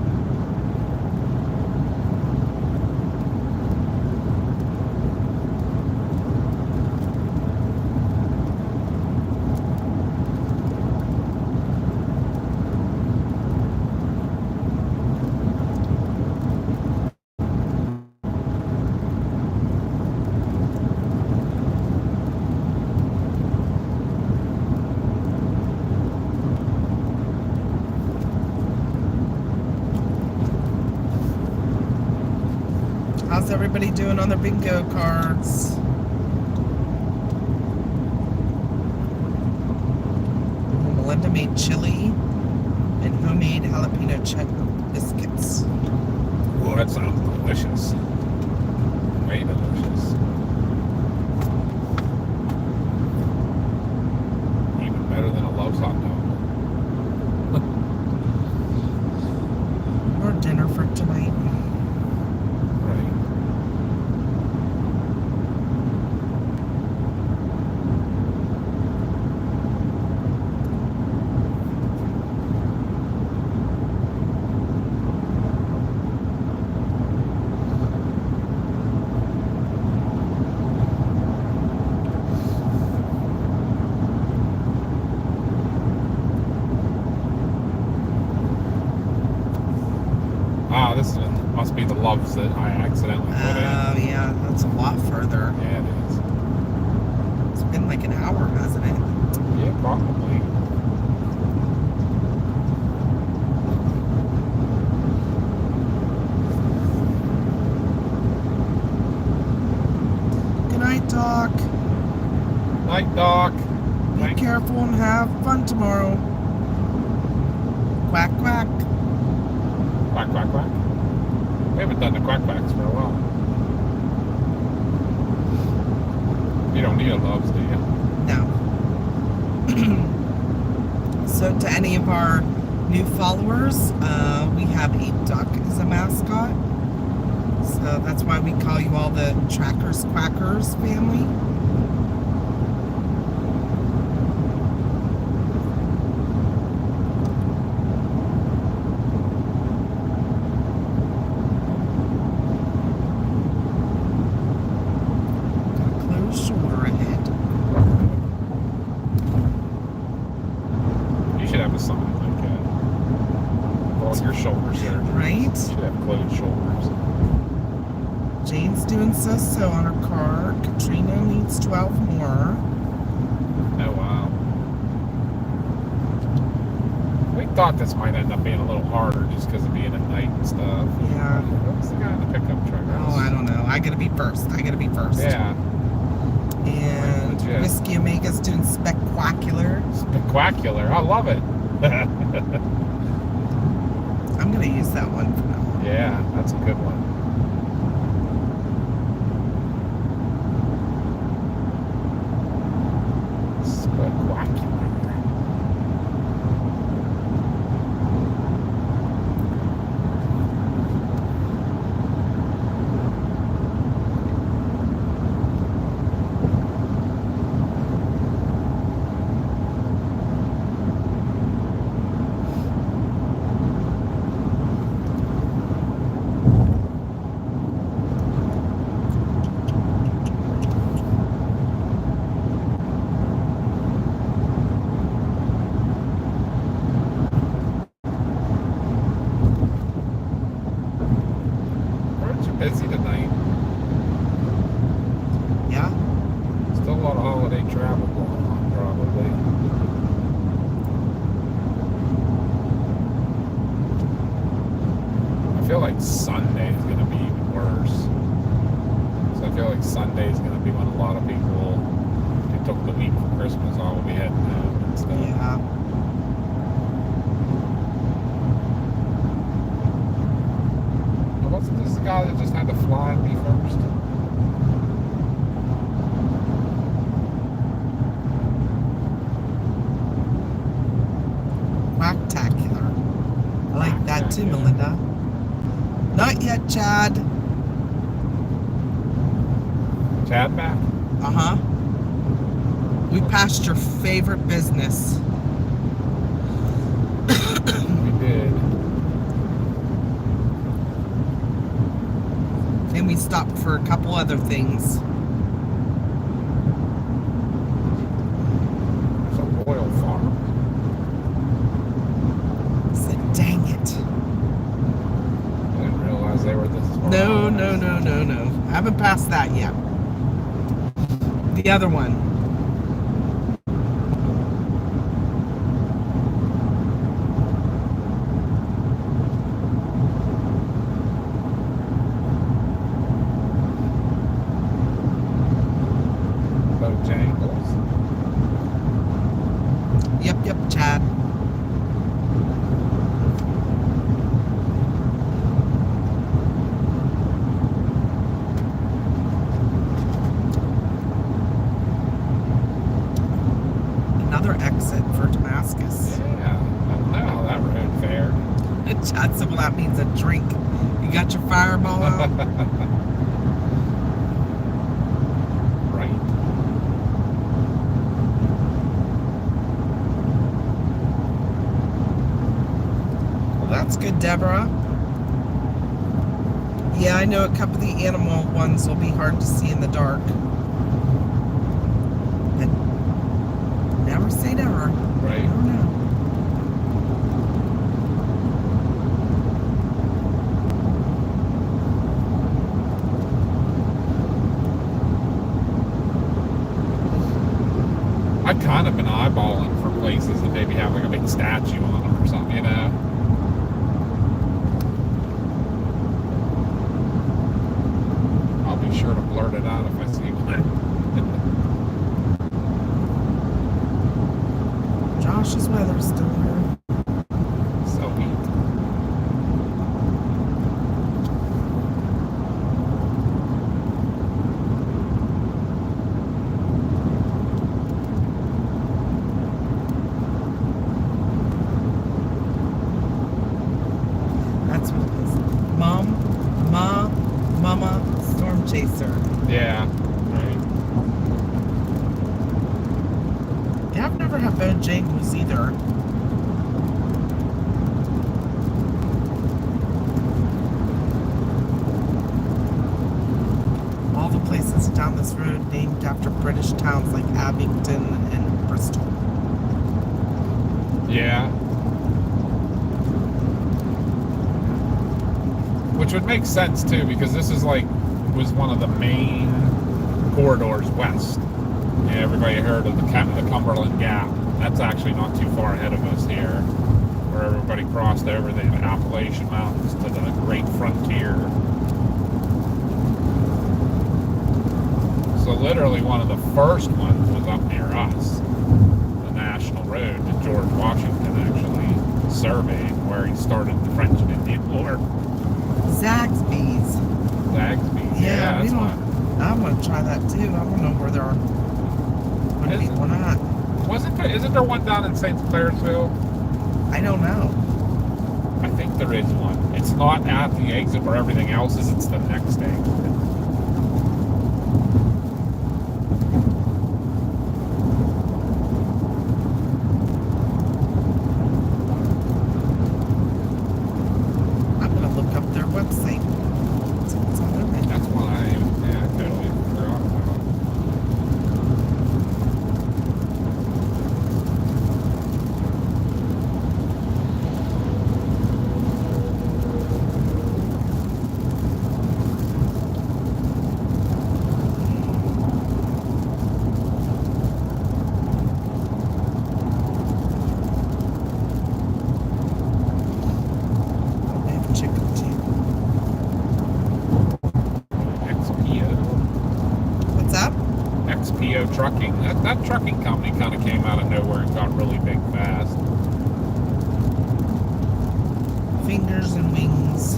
B: How's everybody doing on their bingo cards? Melinda made chili and homemade jalapeno biscuits.
A: Oh, that sounds delicious. Way delicious. Even better than a Love's hot dog.
B: More dinner for tonight.
A: Right. Ah, this must be the Loves that I accidentally put in.
B: Oh, yeah, that's a lot further.
A: Yeah, it is.
B: It's been like an hour, hasn't it?
A: Yeah, probably.
B: Good night, Doc.
A: Night, Doc.
B: Be careful and have fun tomorrow. Quack, quack.
A: Quack, quack, quack. We haven't done the quack quacks for a while. You don't need a Loves, do you?
B: No. So to any of our new followers, we have a duck as a mascot. So that's why we call you all the Trackers Quackers family. Close shoulder ahead.
A: You should have a sign like that. All your shoulder surgery.
B: Right?
A: You should have closed shoulders.
B: Jane's doing so on her car. Katrina needs 12 more.
A: Oh, wow. We thought this might end up being a little harder just because of being at night and stuff.
B: Yeah.
A: What's the guy in the pickup truck?
B: Oh, I don't know. I gotta be first.
A: Yeah.
B: And
A: Legit.
B: Whiskey Omega's doing spectacular.
A: Spectacular. I love it.
B: I'm gonna use that one for now.
A: Yeah, that's a good one. Spectacular. Aren't you busy tonight?
B: Yeah?
A: Still a lot of holiday travel going on, probably. I feel like Sunday's going to be even worse. So I feel like Sunday's going to be when a lot of people, they took the week for Christmas, all will be heading home and stuff.
B: Yeah.
A: Wasn't this the guy that just had to fly me first?
B: Quacktacular. I like that too, Melinda. Not yet, Chad.
A: Chad back?
B: Uh-huh. We passed your favorite business.
A: We did.
B: And we stopped for a couple other things.
A: It's a royal farm.
B: I said, dang it.
A: I didn't realize they were this far.
B: No. I haven't passed that yet. The other one. Yep, Chad. Another exit for Damascus.
A: Yeah, I don't know how that road fared.
B: Chad said, well, that means a drink. You got your fireball out?
A: Right.
B: Well, that's good, Deborah. Yeah, I know a couple of the animal ones will be hard to see in the dark. But never say never.
A: Right.
B: I don't know.
A: I've kind of been eyeballing for places that maybe have like a big statue on them or something, you know? I'll be sure to blurt it out if I see one.
B: Josh's weather's still here.
A: So neat.
B: That's what it is. Mama, stormchaser.
A: Yeah. Right.
B: Yeah, I've never had Bojangles either. All the places down this road named after British towns like Abingdon and Bristol.
A: Yeah. Which would make sense too, because this is like was one of the main corridors west. Yeah, everybody heard of the Cumberland Gap. That's actually not too far ahead of us here, where everybody crossed over the Appalachian Mountains to the Great Frontier. So literally one of the first ones was up near us, the National Road that George Washington actually surveyed, where he started the French and Indian War.
B: Zaxby's.
A: Zaxby's, yeah,
B: we
A: that's
B: don't.
A: one.
B: I want to try that too. I don't know where there are. When
A: Is
B: people not.
A: Isn't there one down in St. Clairsville?
B: I don't know.
A: I think there is one. It's not at the exit where everything else is, it's the next exit.
B: I'm gonna look up their website. See what's on their menu.
A: That's one I totally forgot about.
B: They have chicken too.
A: XPO.
B: What's up?
A: XPO Trucking. That trucking company kind of came out of nowhere and got really big fast.
B: Fingers and wings,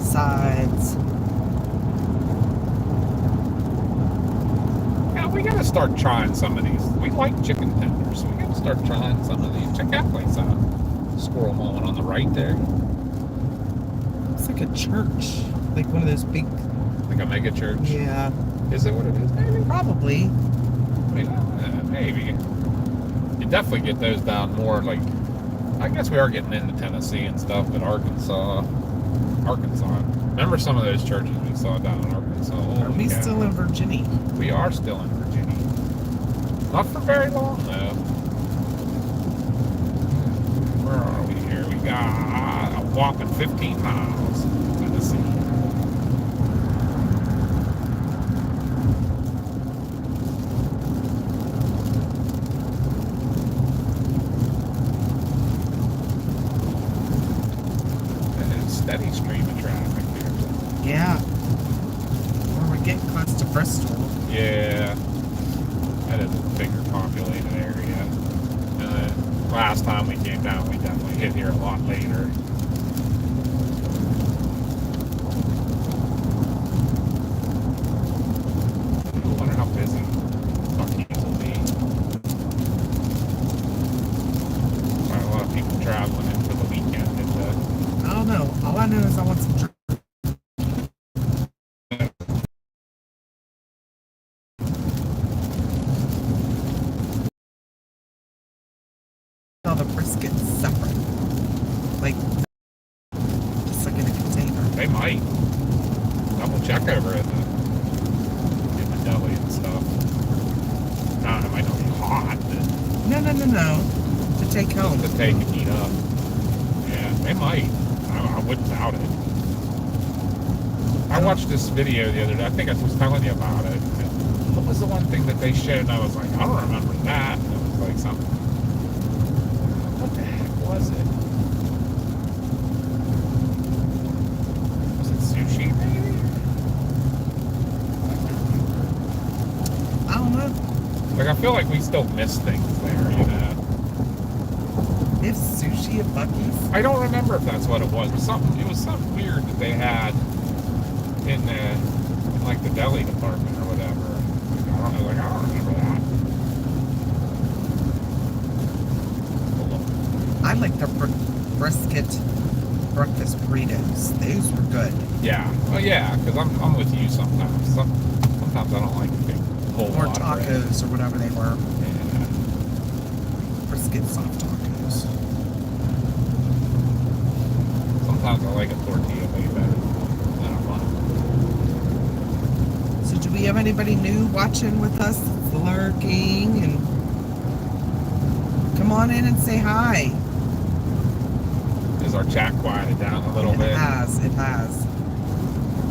B: sides.
A: Yeah, we gotta start trying some of these. We like chicken tenders, so we gotta start trying some of these. Check that place out. Squirrel moment on the right there.
B: It's like a church, like one of those big.
A: Like a mega church.
B: Yeah,
A: Is it what it is? Maybe.
B: probably.
A: Maybe. You definitely get those down more like. I guess we are getting into Tennessee and stuff, but Arkansas. Remember some of those churches we saw down in Arkansas?
B: Are we still in Virginia?
A: We are still in Virginia. Not for very long though. Where are we here? We got a whopping 15 miles to the sea. Steady stream of traffic here.
B: Yeah. Or we're getting close to Bristol.
A: Yeah, that is a bigger populated area. last time we came down, we definitely hit here a lot later. I wonder how busy Buc-ee's will be. Probably a lot of people traveling in for the weekend.
B: I don't know. All I know is I want some drink. All the briskets separate. Like, just like in a container.
A: They might. Double check over in the deli and stuff. No, it might not be hot, but
B: No. To take home.
A: to take and heat up. Yeah, they might. I wouldn't doubt it. I watched this video the other day. I think I was telling you about it. What was the one thing that they showed? And I was like, I don't remember that. And it was like something. What the heck was it? Was it sushi, maybe?
B: I don't know.
A: Like, I feel like we still miss things there, you know?
B: They have sushi at Buc-ee's?
A: I don't remember if that's what it was. It was something weird that they had in like the deli department or whatever. I don't remember that.
B: I like their brisket breakfast burritos. Those were good.
A: Yeah. Well, yeah, because I'm with you sometimes. Sometimes I don't like a big whole
B: Or
A: lot of bread.
B: tacos or whatever they were.
A: Yeah.
B: Brisket soft tacos.
A: Sometimes I like a tortilla way better than a bun.
B: So do we have anybody new watching with us that's lurking? And come on in and say hi.
A: Is our chat quieted down a little bit?
B: It has.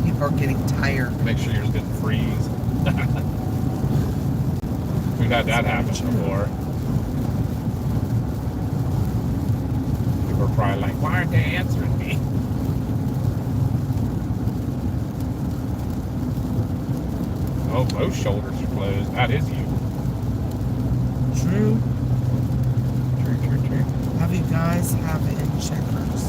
B: People are getting tired.
A: Make sure yours didn't freeze. We've had that happen before. People are probably like, why aren't they answering me? Oh, both shoulders are closed. That is you.
B: True.
A: True.
B: Have you guys have it in checkers?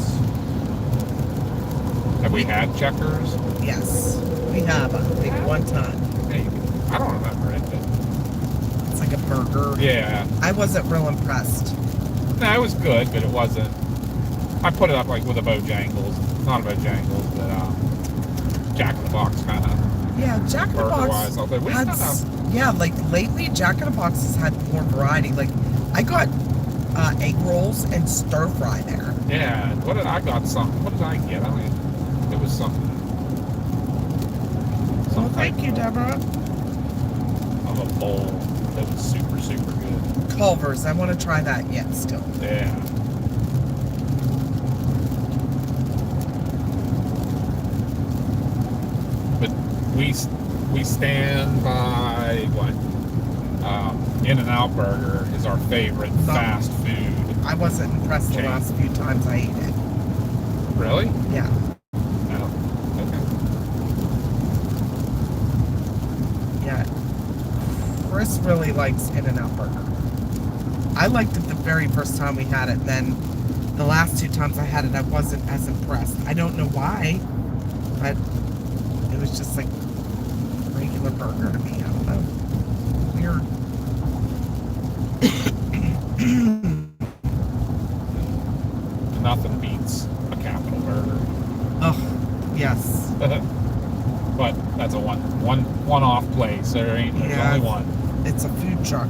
A: Have we had checkers?
B: Yes. We have, I think, one time.
A: Maybe. I don't remember it. But
B: It's like a burger.
A: yeah.
B: I wasn't real impressed.
A: No, it was good, but it wasn't. I put it up like with a Bojangles. Not a Bojangles, but Jack in the Box kind of.
B: Yeah, Jack in the
A: Burger-wise,
B: Box
A: although we
B: had,
A: don't know.
B: yeah, like lately Jack in the Box has had more variety. Like I got egg rolls and stir fry there.
A: Yeah, what did I got? Something. What did I get? I mean, it was something.
B: Well, thank you, Deborah.
A: Of a bowl that was super, super good.
B: Culver's, I want to try that yet still.
A: Yeah. But we stand by what? In-N-Out Burger is our favorite fast food.
B: I wasn't impressed the
A: chain.
B: last few times I ate it.
A: Really?
B: Yeah.
A: No. Okay.
B: Yeah. Chris really likes In-N-Out Burger. I liked it the very first time we had it, and then the last two times I had it, I wasn't as impressed. I don't know why, but it was just like a regular burger to me. I don't know. Weird.
A: Nothing beats a Capital Burger.
B: Oh, yes.
A: But that's a one-off place. There's
B: Yeah.
A: only one.
B: It's a food truck.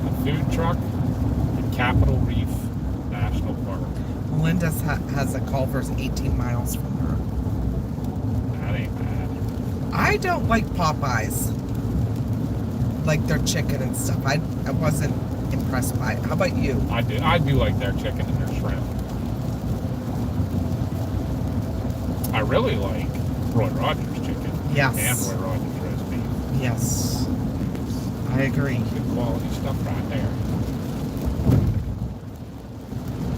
A: A food truck at Capitol Reef National Park.
B: Melinda's has a Culver's 18 miles from her.
A: That ain't bad.
B: I don't like Popeyes. Like their chicken and stuff. I wasn't impressed by it. How about you?
A: I do like their chicken and their shrimp. I really like Roy Rogers chicken.
B: Yes.
A: And Roy Rogers roast beef.
B: Yes. I agree.
A: Good quality stuff right there.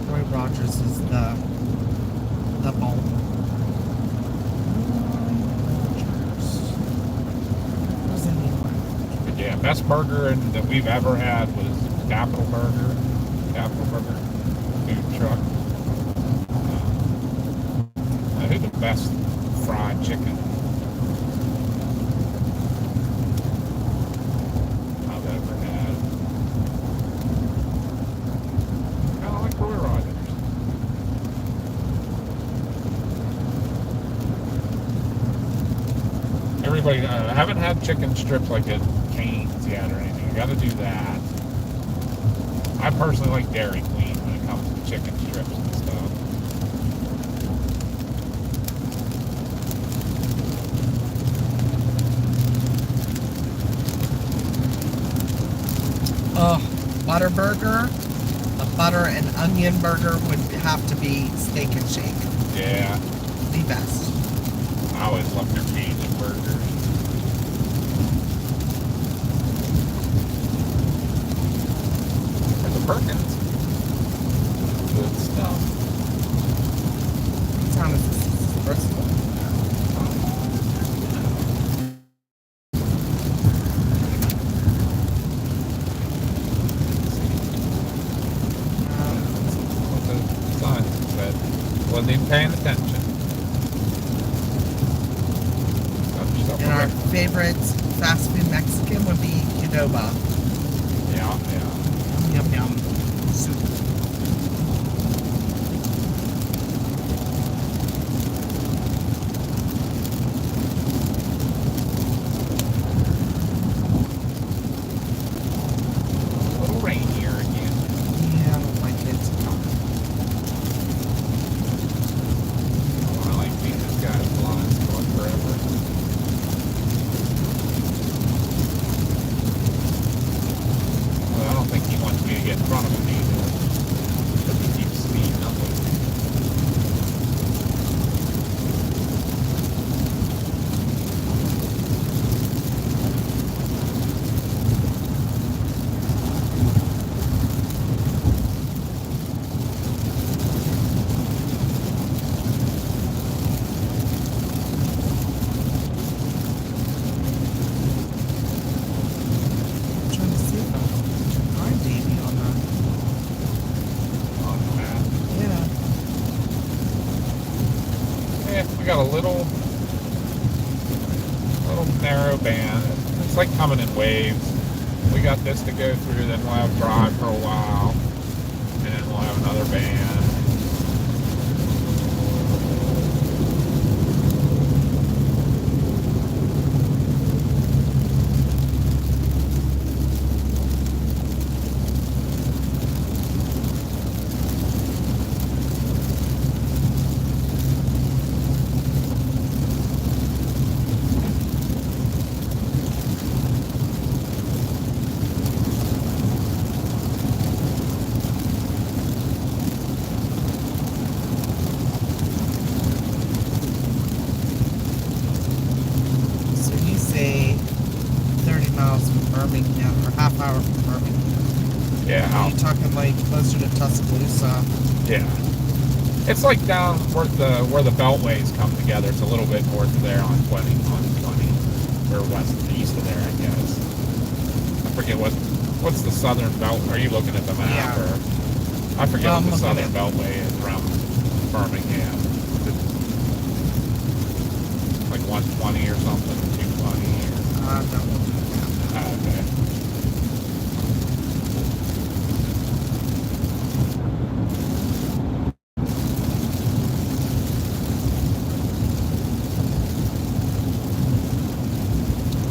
B: Roy Rogers is the bone. Roy Rogers. Who's in the
A: But yeah, best burger that we've ever had was Capital Burger food truck. I think the best fried chicken I've ever had. Kind of like Roy Rogers. Everybody, I haven't had chicken strips like at Cane's yet or anything. You got to do that. I personally like Dairy Queen when it comes to chicken strips and stuff.
B: Oh, butter burger. A butter and onion burger would have to be Steak and Shake.
A: Yeah.
B: The best.
A: I always love their Cajun burgers. Or the Perkins. Good stuff.
B: What time is this? Bristol?
A: What the sign said. Wasn't even paying attention.
B: And our favorite fast food Mexican would be Qdoba.
A: Yeah.
B: Yum, yum, yum. Soup.
A: A little rainier again.
B: Yeah, I don't like it.
A: I like being this guy's blinds going forever. Well, I don't think he wants me to get in front of him either. Because he keeps speeding up with me.
B: I'm trying to see if I can find Davey on the.
A: On the map.
B: Yeah.
A: Yeah, we got a little narrow band. It's like coming in waves. We got this to go through, then we'll have drive for a while, and then we'll have another band.
B: So you say 30 miles from Birmingham, or half hour from Birmingham.
A: Yeah,
B: Are you talking like closer to Tuscaloosa?
A: yeah. It's like down where the beltways come together. It's a little bit north of there on 20, or west and east of there, I guess. I forget what's the southern belt. Are you looking at the map?
B: Yeah.
A: Or I forget
B: I'm
A: what the
B: looking
A: southern beltway is around Birmingham. Like 120 or something, 220 or.
B: No.
A: Okay.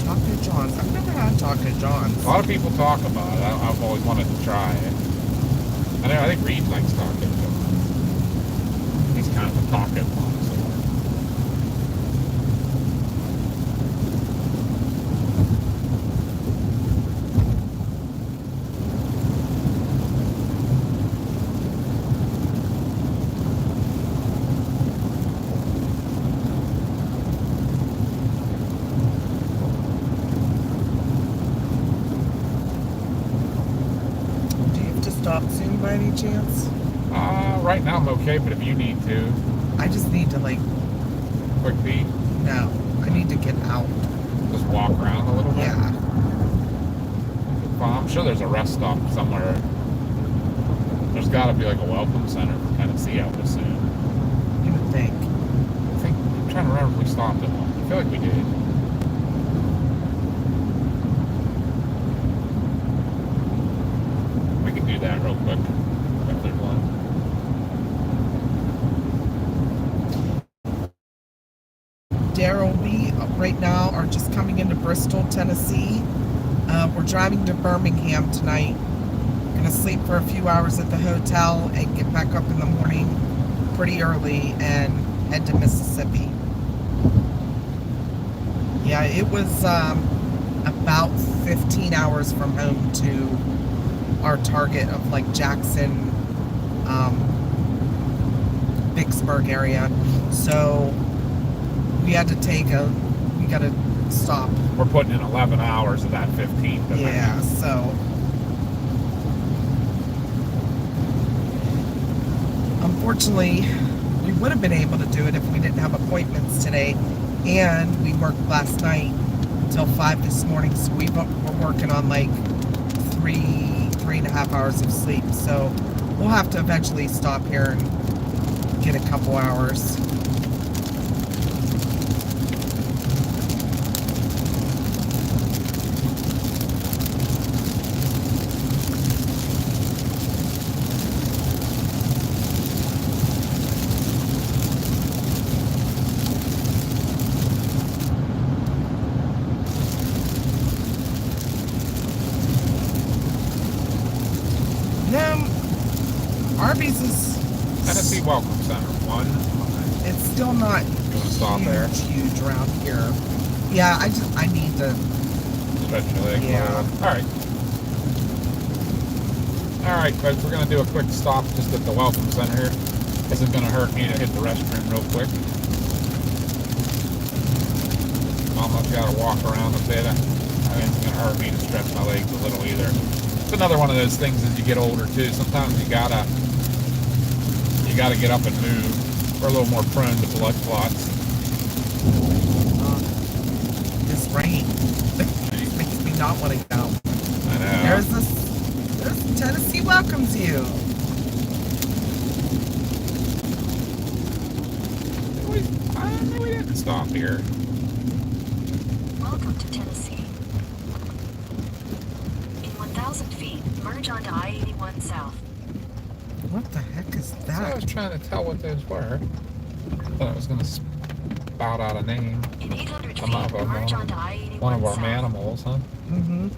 B: Taco John's. I've never had Taco John's.
A: A lot of people talk about it. I've always wanted to try it. I think Reed likes Taco John's. He's kind of a taco connoisseur.
B: Do you have to stop soon by any chance?
A: Right now I'm okay, but if you need to,
B: I just need to like,
A: quick beat,
B: no, I need to get out.
A: just walk around a little bit.
B: Yeah.
A: Well, I'm sure there's a rest stop somewhere. There's got to be like a welcome center for Tennessee, I would assume.
B: You would think.
A: I'm trying to remember if we stopped at one. I feel like we did. We can do that real quick if there's one.
B: Daryl, we right now are just coming into Bristol, Tennessee. We're driving to Birmingham tonight. Gonna sleep for a few hours at the hotel and get back up in the morning pretty early and head to Mississippi. Yeah, it was about 15 hours from home to our target of like Jackson, Vicksburg area. So we had to we got to stop.
A: We're putting in 11 hours of that 15.
B: Yeah, so unfortunately, we would have been able to do it if we didn't have appointments today, and we worked last night till 5 this morning, so we're working on like three and a half hours of sleep, so we'll have to eventually stop here and get a couple hours. Arby's is
A: Tennessee Welcome Center.
B: it's still not
A: stop there.
B: Huge around here. Yeah, I need to
A: Stretch your leg.
B: Yeah.
A: Alright, folks, we're going to do a quick stop just at the Welcome Center here. Isn't going to hurt me to hit the restroom real quick. Almost got to walk around a bit. I think it's going to hurt me to stretch my legs a little either. It's another one of those things as you get older too. Sometimes you gotta get up and move. We're a little more prone to blood clots.
B: This rain makes me not want to go.
A: I know.
B: There's Tennessee welcomes you.
A: I know we didn't stop here.
C: Welcome to Tennessee. In 1,000 feet, merge onto I-81 South.
B: What the heck is
A: So I
B: that?
A: was trying to tell what those were. Thought I was going to spout out a name.
C: In 800
A: Some of
C: feet,
A: them,
C: merge onto I-81
A: One of our
C: South.
A: animals, huh?
B: Mm-hmm.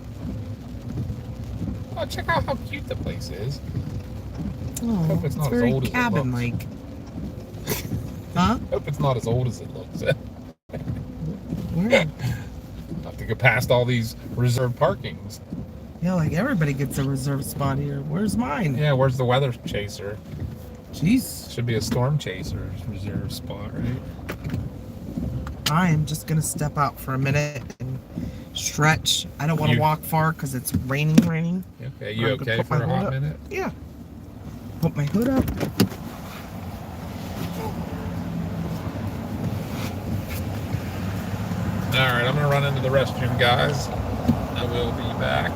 A: Oh, check out how cute the place is.
B: Oh,
A: Hope it's not as
B: very
A: old as it
B: cabin-like. Huh?
A: Hope it's not as old as it looks.
B: Where?
A: Have to get past all these reserved parkings.
B: Yeah, like everybody gets a reserved spot here. Where's mine?
A: Yeah, where's the weather chaser?
B: Jeez.
A: Should be a storm chaser's reserved spot, right?
B: I am just gonna step out for a minute and stretch. I don't want to walk far because it's raining.
A: Okay, you
B: I'm gonna
A: okay
B: put
A: for
B: my
A: a
B: hood
A: hot
B: up.
A: minute?
B: Yeah. Put my hood up.
A: Alright, I'm gonna run into the restroom, guys. I will be back.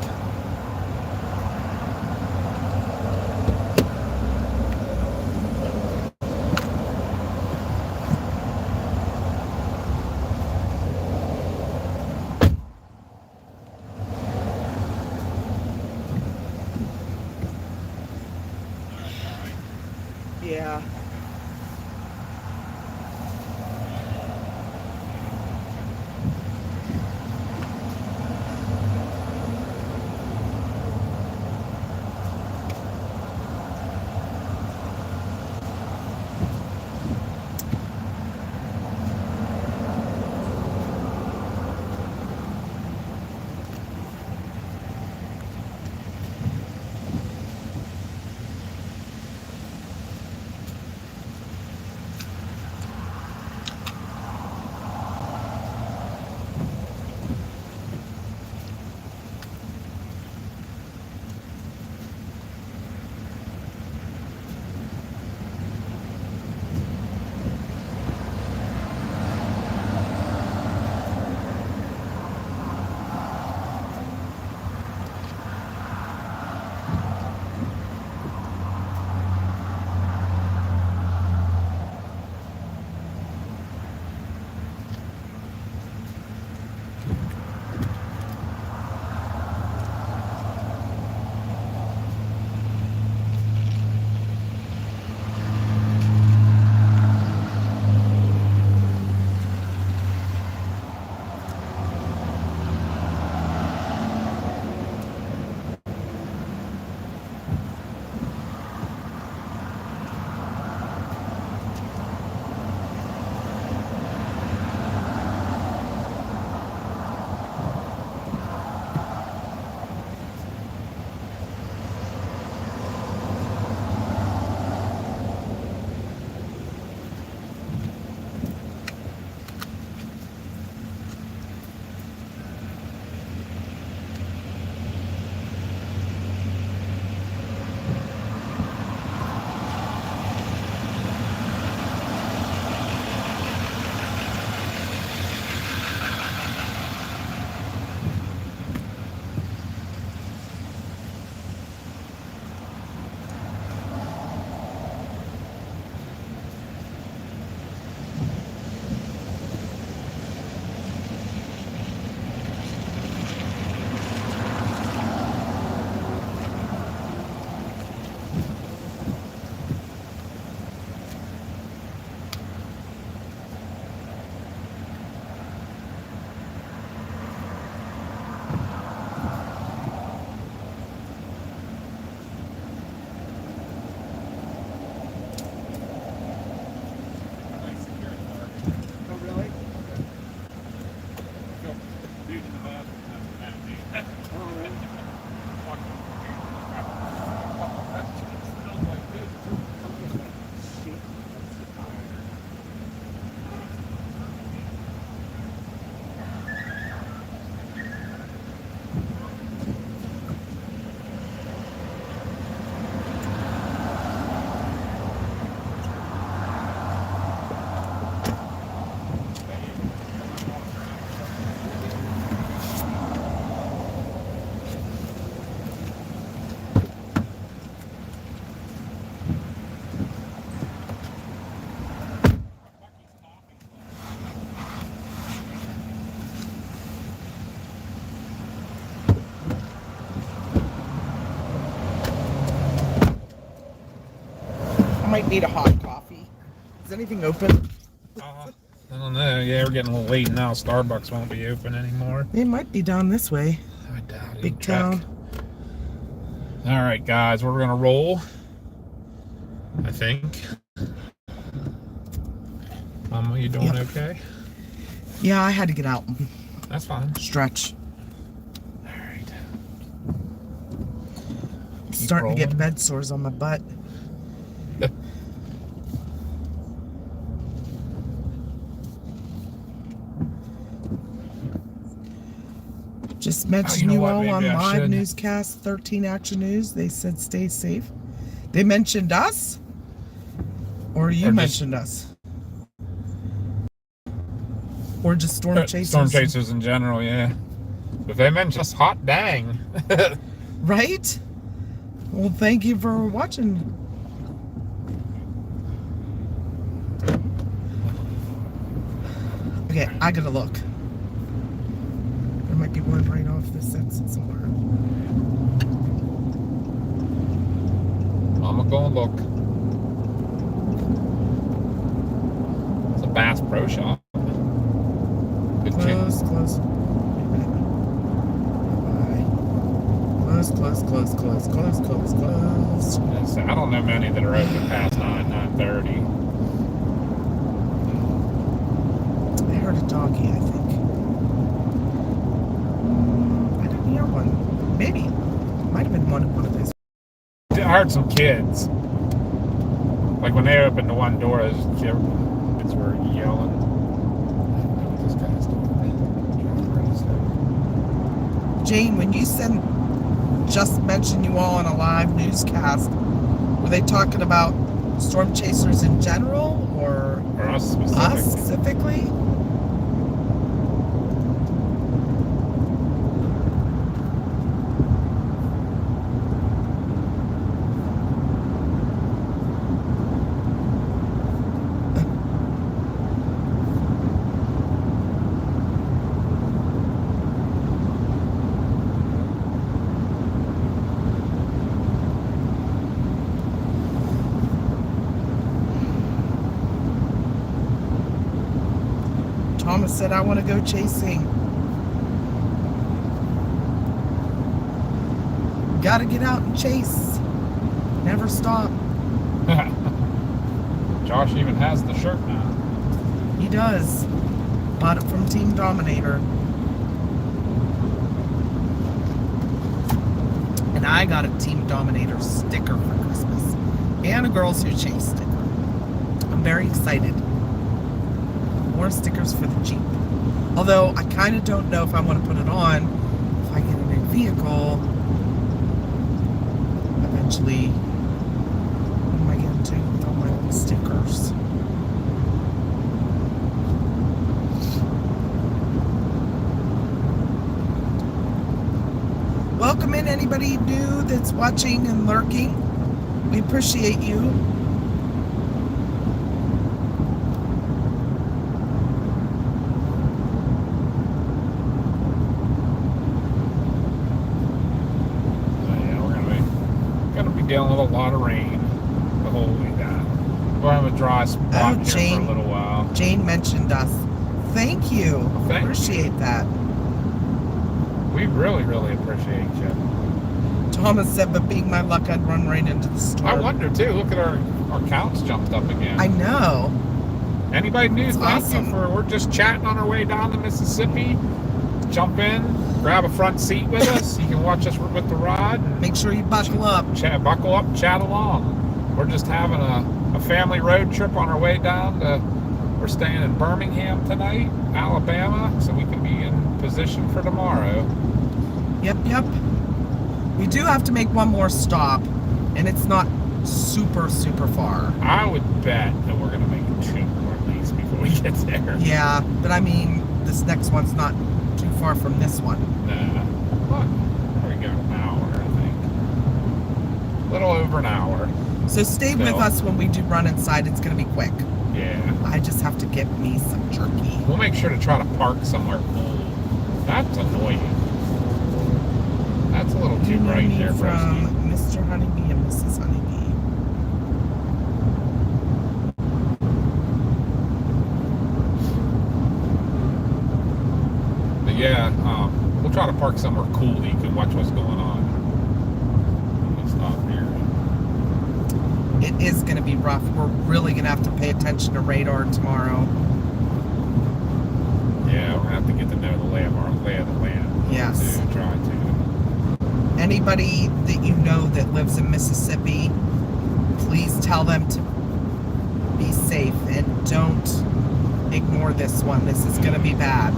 B: Yeah. might need a hot coffee. Is anything open?
A: I don't know. Yeah, we're getting a little late now. Starbucks won't be open anymore.
B: They might be down this way.
A: I doubt it.
B: Big town.
A: All right, guys, we're gonna roll. I think. Mama, you doing okay?
B: Yeah, I had to get out.
A: That's fine.
B: Stretch.
A: All right.
B: Starting to get bed sores on my butt. Just mentioned you all on live newscast 13 Action News. They said stay safe. They mentioned us? Or you mentioned us? Or just storm chasers?
A: Storm chasers in general, yeah. If they mentioned us, hot dang.
B: Right? Well, thank you for watching. Okay, I gotta look. There might be one right off this exit somewhere.
A: I'm gonna go and look. It's a Bass Pro Shop. Good
B: Close. Close.
A: I don't know many that are open past 9:30.
B: I heard a doggy, I think. I didn't hear one. Maybe. Might have been one of those.
A: I heard some kids. Like when they opened the one door, kids were yelling. This guy's doing.
B: Jane, when you said just mentioned you all on a live newscast, were they talking about storm chasers in general or
A: us specifically?
B: Us specifically? Thomas said, I want to go chasing. Gotta get out and chase. Never stop.
A: Josh even has the shirt now.
B: He does. Bought it from Team Dominator. And I got a Team Dominator sticker for Christmas. And a Girls Who Chase sticker. I'm very excited. More stickers for the Jeep. Although I kind of don't know if I want to put it on if I get a new vehicle. Eventually, what am I going to do with all my old stickers? Welcome in anybody new that's watching and lurking. We appreciate you.
A: Dealing with a lot of rain the whole way down. We'll have a dry spot here for a little while.
B: Jane mentioned us. Thank you. Appreciate that.
A: We really, really appreciate you.
B: Thomas said, but being my luck, I'd run right into the storm.
A: I wonder too. Look at our counts jumped up again.
B: I know.
A: Anybody new?
B: It's
A: Thank
B: awesome.
A: you for. We're just chatting on our way down to Mississippi. Jump in, grab a front seat with us. You can watch us with the rod.
B: Make sure you buckle up.
A: Buckle up, chat along. We're just having a family road trip on our way down to. We're staying in Birmingham tonight, Alabama, so we can be in position for tomorrow.
B: Yep. We do have to make one more stop, and it's not super far.
A: I would bet that we're going to make 2 more at least before we get there.
B: Yeah, but I mean, this next one's not too far from this one.
A: Nah. What? There we go, an hour, I think. A little over an hour.
B: So stay with us when we do run inside. It's going to be quick.
A: Yeah.
B: I just have to get me some jerky.
A: We'll make sure to try to park somewhere cool. That's annoying. That's a little too bright there,
B: from Mr. Honeybee and Mrs. Honeybee.
A: yeah, we'll try to park somewhere cool that you can watch what's going on. Let me stop here.
B: It is going to be rough. We're really going to have to pay attention to radar tomorrow.
A: Yeah, we're going to have to get to know the lay of the land.
B: Yes.
A: To try to.
B: Anybody that you know that lives in Mississippi, please tell them to be safe and don't ignore this one. This is going to be bad.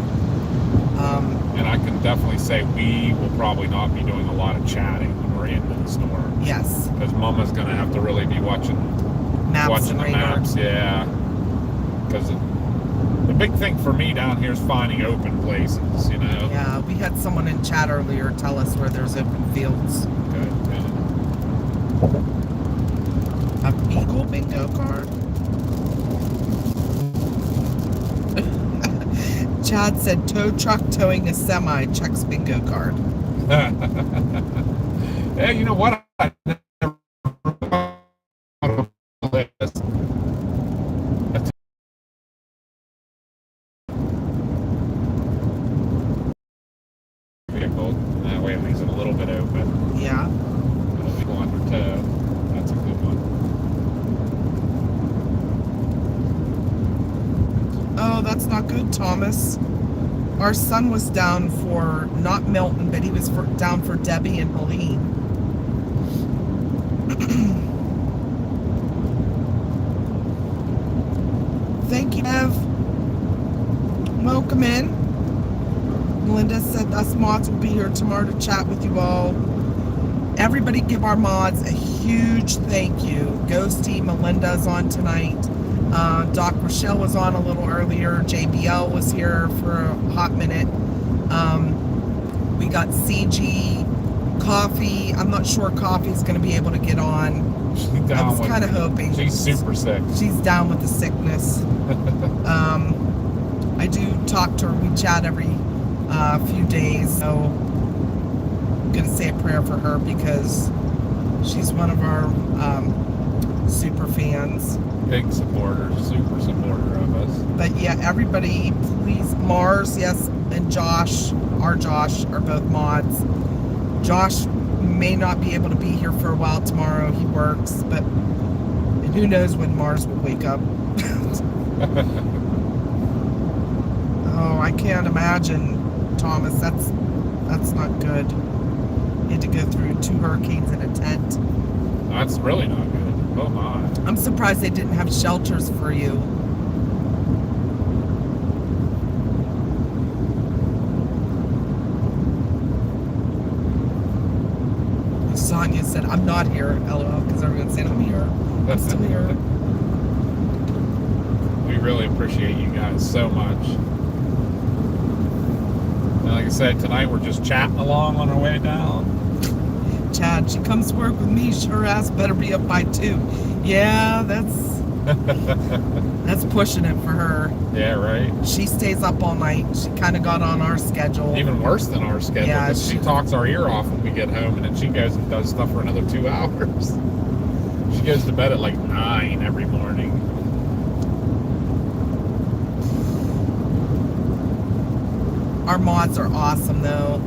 A: And I can definitely say we will probably not be doing a lot of chatting when we're into the storm.
B: Yes.
A: Because Mama's going to have to really be watching
B: Maps
A: the
B: and radar.
A: maps. Yeah. Because the big thing for me down here is finding open places, you know.
B: Yeah, we had someone in chat earlier tell us where there's open fields.
A: Good.
B: A Beagle bingo card. Chad said tow truck towing a semi checks bingo card.
A: Yeah, you know what? I never vehicle. That way it leaves it a little bit open.
B: Yeah.
A: It'll be going under tow. That's a good one.
B: Oh, that's not good, Thomas. Our son was down for, not Milton, but he was down for Debbie and Helene. Thank you, Ev. Welcome in. Melinda said us mods will be here tomorrow to chat with you all. Everybody give our mods a huge thank you. Ghosty, Melinda's on tonight. Doc Rochelle was on a little earlier. JBL was here for a hot minute. We got CG, Coffee. I'm not sure Coffee's going to be able to get on. I was kind of hoping.
A: She's super sick.
B: She's down with the sickness. I do talk to her. We chat every few days. So I'm going to say a prayer for her because she's one of our super fans.
A: Big supporter, super supporter of us.
B: But yeah, everybody, please, Mars, yes, and Josh, our Josh, are both mods. Josh may not be able to be here for a while tomorrow. He works, but and who knows when Mars will wake up. Oh, I can't imagine, Thomas. That's not good. You had to go through 2 hurricanes in a tent.
A: That's really not good. Oh my.
B: I'm surprised they didn't have shelters for you. Sonia said, I'm not here, LOL, because everyone's saying, I'm here. I'm still here.
A: We really appreciate you guys so much. And like I said, tonight we're just chatting along on our way down.
B: Chad, she comes to work with me, her ass better be up by 2. Yeah, that's pushing it for her.
A: Yeah, right.
B: She stays up all night. She kind of got on our schedule.
A: Even worse than our schedule.
B: Yeah,
A: she talks our ear off when we get home, and then she goes and does stuff for another 2 hours. She goes to bed at like 9 every morning.
B: Our mods are awesome, though.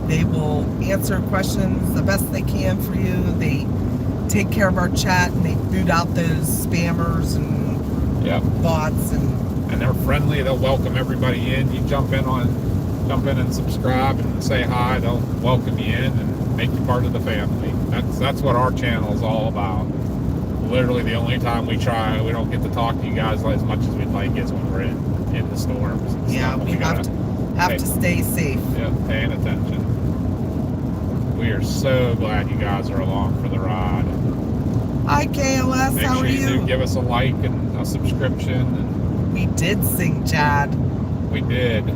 B: They will answer questions the best they can for you. They take care of our chat, and they boot out those spammers and bots. And
A: they're friendly. They'll welcome everybody in. You jump in and subscribe and say hi. They'll welcome you in and make you part of the family. That's what our channel is all about. Literally, the only time we don't get to talk to you guys as much as we'd like is when we're in the storms.
B: Yeah, we have to stay safe.
A: Yeah, paying attention. We are so glad you guys are along for the ride.
B: Hi, KLS.
A: Make
B: how
A: sure
B: are
A: you
B: you?
A: do give us a like and a subscription. And
B: we did sing, Chad.
A: We did.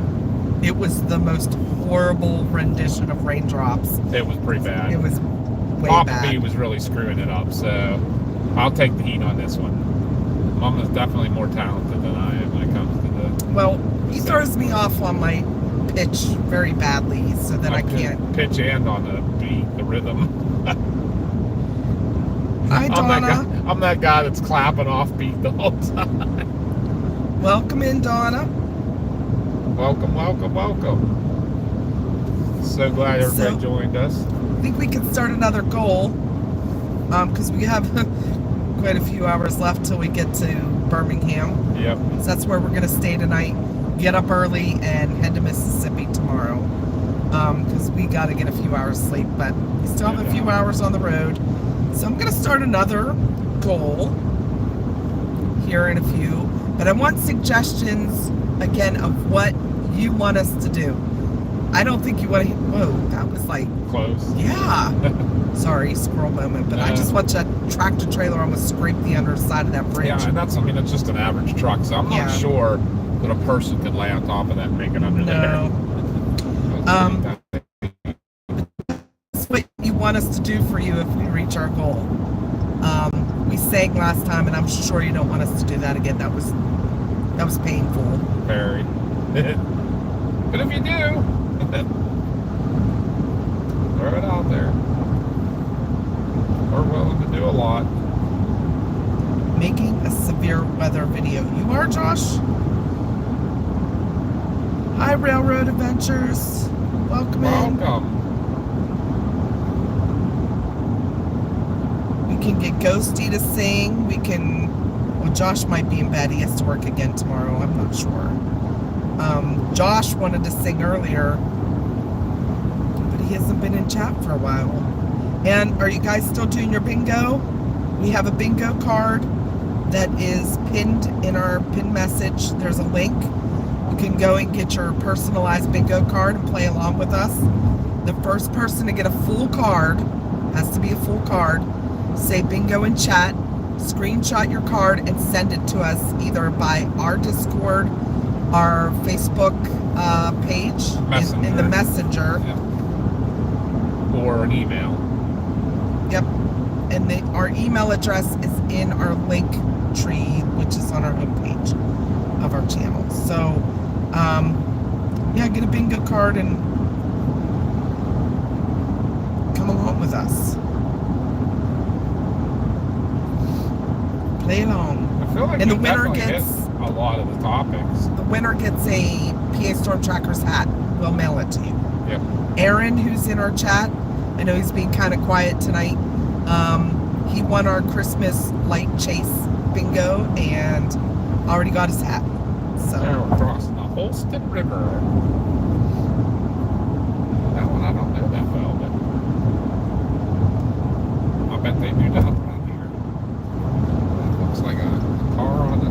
B: It was the most horrible rendition of Raindrops.
A: It was pretty bad.
B: It was way
A: Papa
B: bad.
A: B was really screwing it up, so I'll take the heat on this one. Mama's definitely more talented than I am when it comes to the...
B: Well, he throws me off on my pitch very badly, so that I can't...
A: Pitch and on the beat, the rhythm.
B: Hi, Donna.
A: I'm that guy that's clapping off beat the whole time.
B: Welcome in, Donna.
A: Welcome, welcome, welcome. So glad everybody joined us.
B: I think we can start another goal, because we have quite a few hours left till we get to Birmingham.
A: Yep.
B: So that's where we're going to stay tonight. Get up early and head to Mississippi tomorrow, because we got to get a few hours sleep, but we still have a few hours on the road. So I'm going to start another goal here in a few, but I want suggestions again of what you want us to do. I don't think you want to. Whoa, that was like
A: close.
B: Yeah. Sorry, squirrel moment, but I just watched that tractor trailer almost scrape the underside of that bridge.
A: Yeah, and that's, I mean, it's just an average truck, so I'm not sure that a person could lay on top of that and make it under there.
B: That's what you want us to do for you if we reach our goal. We sang last time, and I'm sure you don't want us to do that again. That was painful.
A: Very. But if you do, throw it out there. We're willing to do a lot.
B: Making a severe weather video. You are, Josh? Hi, Railroad Adventures. Welcome in.
A: Welcome.
B: We can get Ghosty to sing. We can... Well, Josh might be in bed. He has to work again tomorrow. I'm not sure. Josh wanted to sing earlier, but he hasn't been in chat for a while. And are you guys still doing your bingo? We have a bingo card that is pinned in our pin message. There's a link. You can go and get your personalized bingo card and play along with us. The first person to get a full card, has to be a full card, say bingo in chat, screenshot your card and send it to us either by our Discord, our Facebook page, in the messenger.
A: Yep. Or an email.
B: Yep. And our email address is in our link tree, which is on our homepage of our channel. So, yeah, get a bingo card and come along with us. Play along.
A: I feel like
B: and the winner gets
A: a lot of the topics.
B: The winner gets a PA Storm Trackers hat. We'll mail it to you.
A: Yep.
B: Aaron, who's in our chat, I know he's being kind of quiet tonight. He won our Christmas light chase bingo and already got his hat. So
A: they're crossing the Holston River. That one I don't know that well, but I bet they do that around here. That looks like a car on the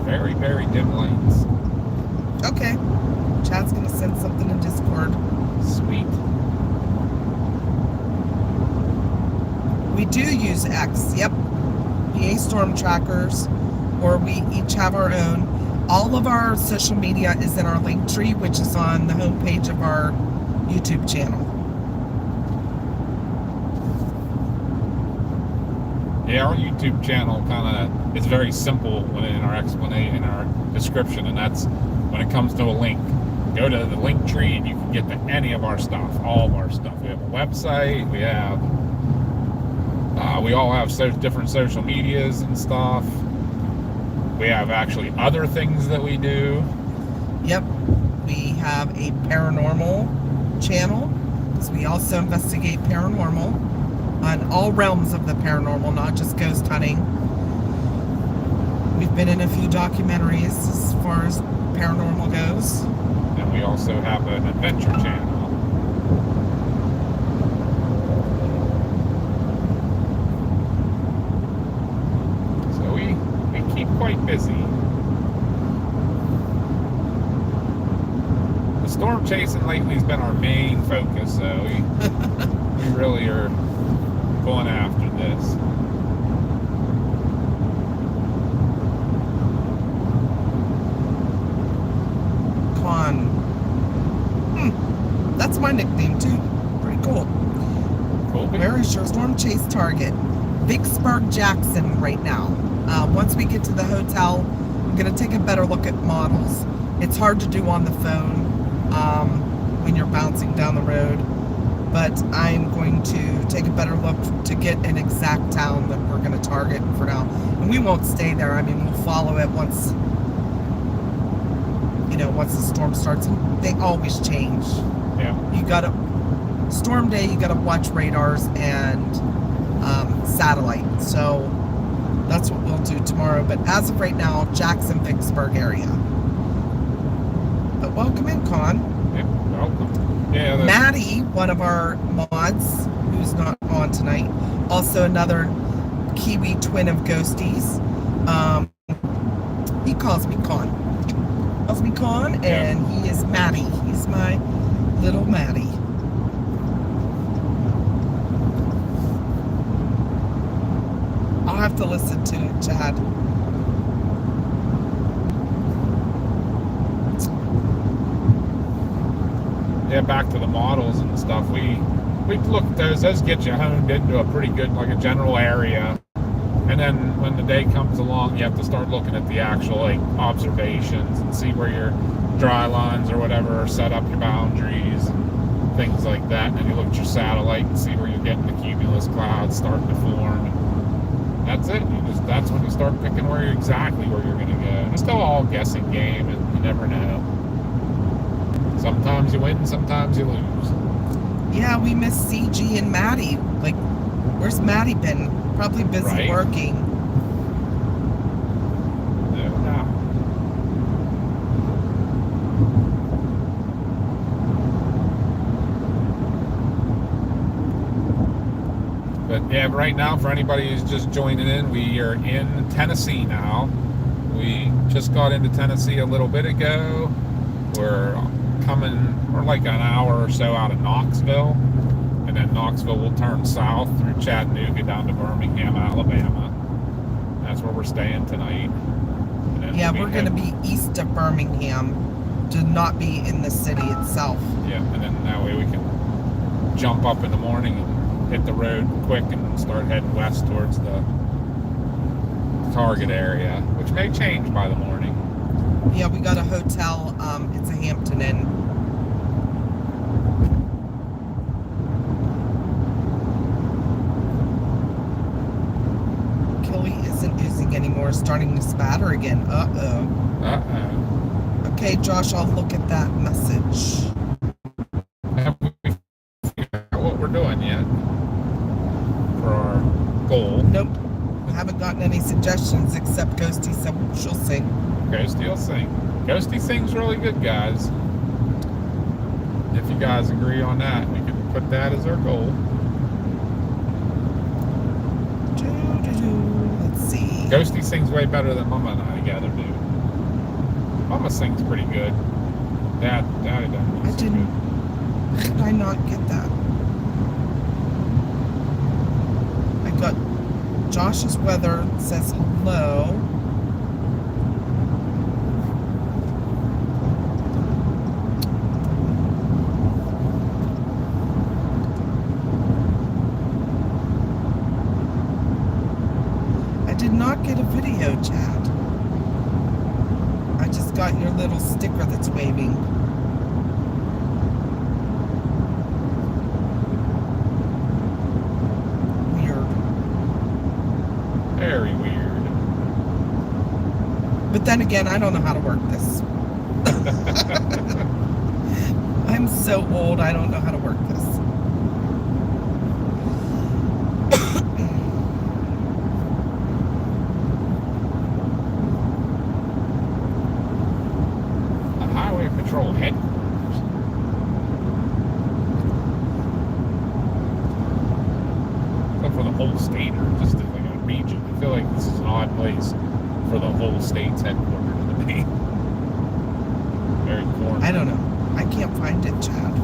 A: very, very dim lanes.
B: Okay. Chad's gonna send something in Discord.
A: Sweet.
B: We do use X, yep. PA Storm Trackers, or we each have our own. All of our social media is in our link tree, which is on the homepage of our YouTube channel.
A: Yeah, our YouTube channel is very simple in our explanation, in our description, and that's when it comes to a link. Go to the link tree and you can get to any of our stuff, all of our stuff. We have a website, we have, we all have different social medias and stuff. We have actually other things that we do.
B: Yep, we have a paranormal channel, because we also investigate paranormal on all realms of the paranormal, not just ghost hunting. We've been in a few documentaries as far as paranormal goes.
A: And we also have an adventure channel. So we keep quite busy. The storm chasing lately has been our main focus, so we really are going after this.
B: That's my nickname too. Pretty cool. Where is your storm chase target? Vicksburg, Jackson right now. Once we get to the hotel, I'm going to take a better look at models. It's hard to do on the phone when you're bouncing down the road, but I'm going to take a better look to get an exact town that we're going to target for now. And we won't stay there. I mean, we'll follow it once, once the storm starts, and they always change.
A: Yeah.
B: You gotta, storm day, you gotta watch radars and satellite. So that's what we'll do tomorrow. But as of right now, Jackson-Vicksburg area. But welcome in, Con.
A: Yeah, welcome. Yeah.
B: Maddie, one of our mods, who's not on tonight, also another Kiwi twin of Ghosties. He calls me Con. And he is Maddie. He's my little Maddie. I'll have to listen to it, Chad.
A: Yeah, back to the models and stuff. We look at those. Those get you honed into a pretty good, like a general area. And then when the day comes along, you have to start looking at the actual like observations and see where your dry lines or whatever are set up, your boundaries and things like that. And then you look at your satellite and see where you're getting the cumulus clouds starting to form. And that's it. That's when you start picking exactly where you're going to go. And it's still all guessing game, and you never know. Sometimes you win, sometimes you lose.
B: Yeah, we miss CG and Maddie. Like, where's Maddie been? Probably busy working.
A: Yeah. But yeah, right now, for anybody who's just joining in, we are in Tennessee now. We just got into Tennessee a little bit ago. We're like an hour or so out of Knoxville. And then Knoxville will turn south through Chattanooga down to Birmingham, Alabama. That's where we're staying tonight.
B: Yeah, we're going to be east of Birmingham to not be in the city itself.
A: Yeah, and then that way we can jump up in the morning and hit the road quick and start heading west towards the target area, which may change by the morning.
B: Yeah, we got a hotel. It's a Hampton Inn. Anymore, starting to spatter again. Okay, Josh, I'll look at that message.
A: Have we figured out what we're doing yet for our goal?
B: Nope. I haven't gotten any suggestions except Ghosty said she'll sing.
A: Ghosty will sing. Ghosty sings really good, guys. If you guys agree on that, we can put that as our goal.
B: Let's see.
A: Ghosty sings way better than Mama and I together do. Mama sings pretty good. Daddy doesn't.
B: I didn't. How did I not get that? I got Josh's weather says hello. Not get a video, Chad. I just got your little sticker that's waving. Weird.
A: Very weird.
B: But then again, I don't know how to work this. I'm so old, I don't know how to work this.
A: Patrol headquarters. But for the whole state or just like a region, I feel like this is an odd place for the whole state's headquarters to be. Very corny.
B: I don't know. I can't find it, Chad.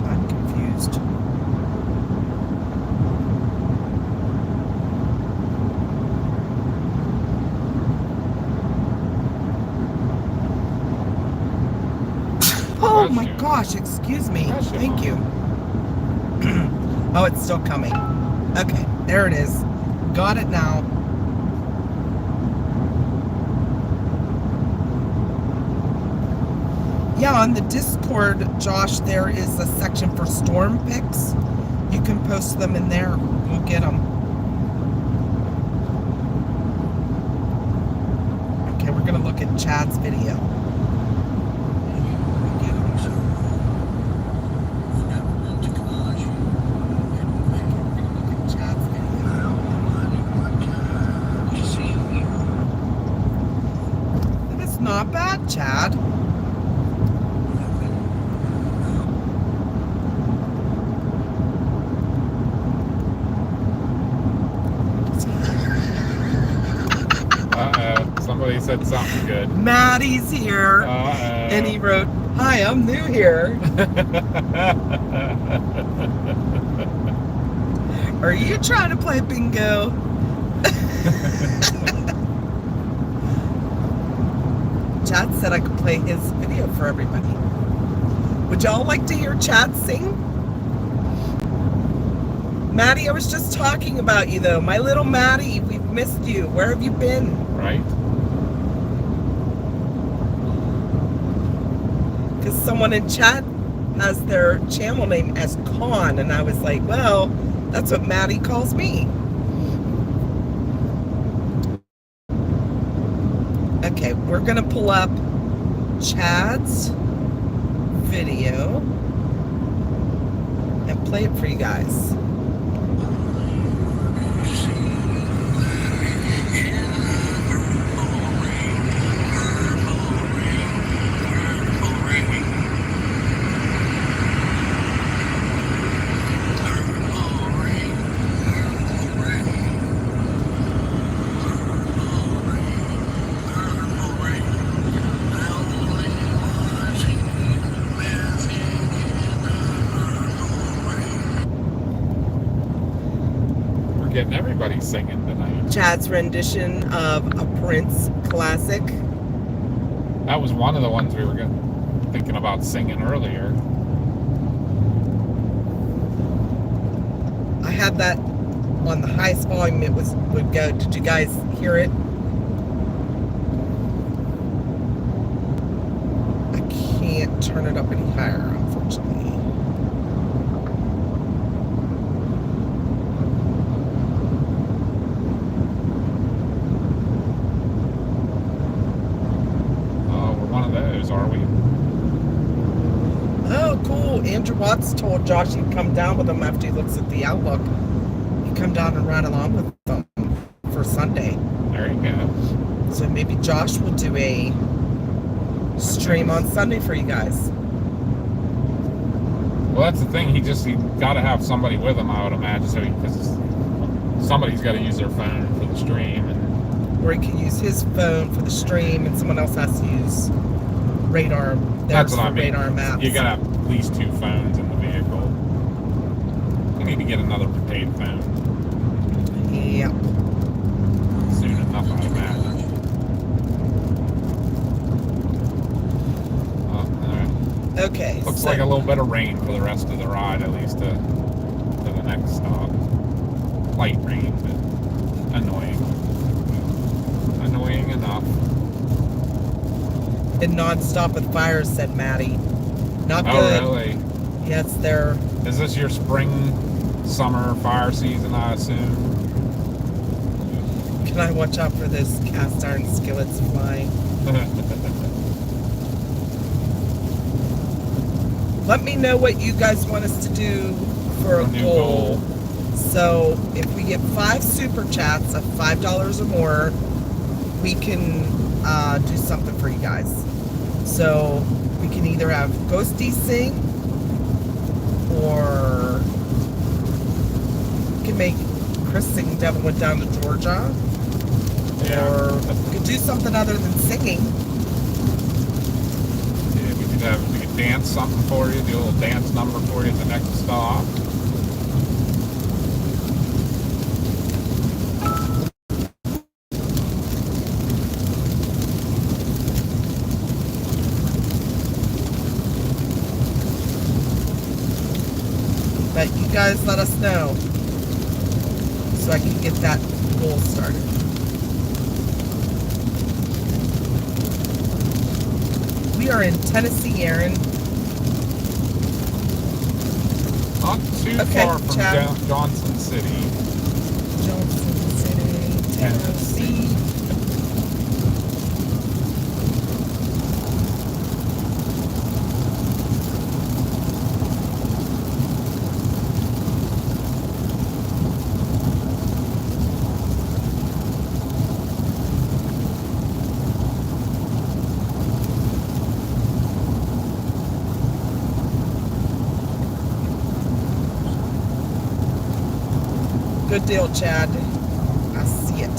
B: I'm confused. Oh my gosh, excuse me. Thank you. Oh, it's still coming. Okay, there it is. Got it now. Yeah, on the Discord, Josh, there is a section for storm pics. You can post them in there. We'll get them. Okay, we're going to look at Chad's video. Chad.
A: Somebody said something good.
B: Maddie's here. And he wrote, "Hi, I'm new here." Are you trying to play bingo? Chad said I could play his video for everybody. Would y'all like to hear Chad sing? Maddie, I was just talking about you though. My little Maddie, we've missed you. Where have you been?
A: Right.
B: Because someone in chat has their channel name as Con, and I was like, well, that's what Maddie calls me. Okay, we're gonna pull up Chad's video and play it for you guys.
A: Getting everybody singing tonight.
B: Chad's rendition of a Prince classic.
A: That was one of the ones we were thinking about singing earlier.
B: I had that on the highest volume it would go. Did you guys hear it? I can't turn it up any higher, unfortunately.
A: Are we?
B: Oh, cool. Andrew Watts told Josh he'd come down with him after he looks at the Outlook. He'd come down and ride along with them for Sunday.
A: There you go.
B: So maybe Josh will do a stream on Sunday for you guys.
A: Well, that's the thing. He got to have somebody with him, I would imagine, so because somebody's got to use their phone for the stream.
B: Or he can use his phone for the stream, and someone else has to use radar.
A: That's what I mean.
B: Radar maps.
A: You gotta have at least 2 phones in the vehicle. You need to get another prepaid phone.
B: Yep.
A: Soon enough, I imagine.
B: Okay.
A: Looks like a little bit of rain for the rest of the ride, at least to the next stop. Light rain, but annoying. Annoying enough.
B: And non-stop with fires, said Maddie. Not good.
A: Oh, really?
B: Yes, they're...
A: Is this your spring, summer fire season, I assume?
B: Can I watch out for this cast iron skillets flying? Let me know what you guys want us to do for a goal. So, if we get 5 super chats of $5 or more, we can do something for you guys. So we can either have Ghosty sing, or we can make Chris sing Devil Went Down to Georgia, or we could do something other than singing.
A: Yeah, we could dance something for you, do a little dance number for you at the next stop.
B: But you guys let us know so I can get that goal started. We are in Tennessee, Aaron.
A: Not too far from Johnson City.
B: Johnson City, Tennessee. Good deal, Chad. I see it.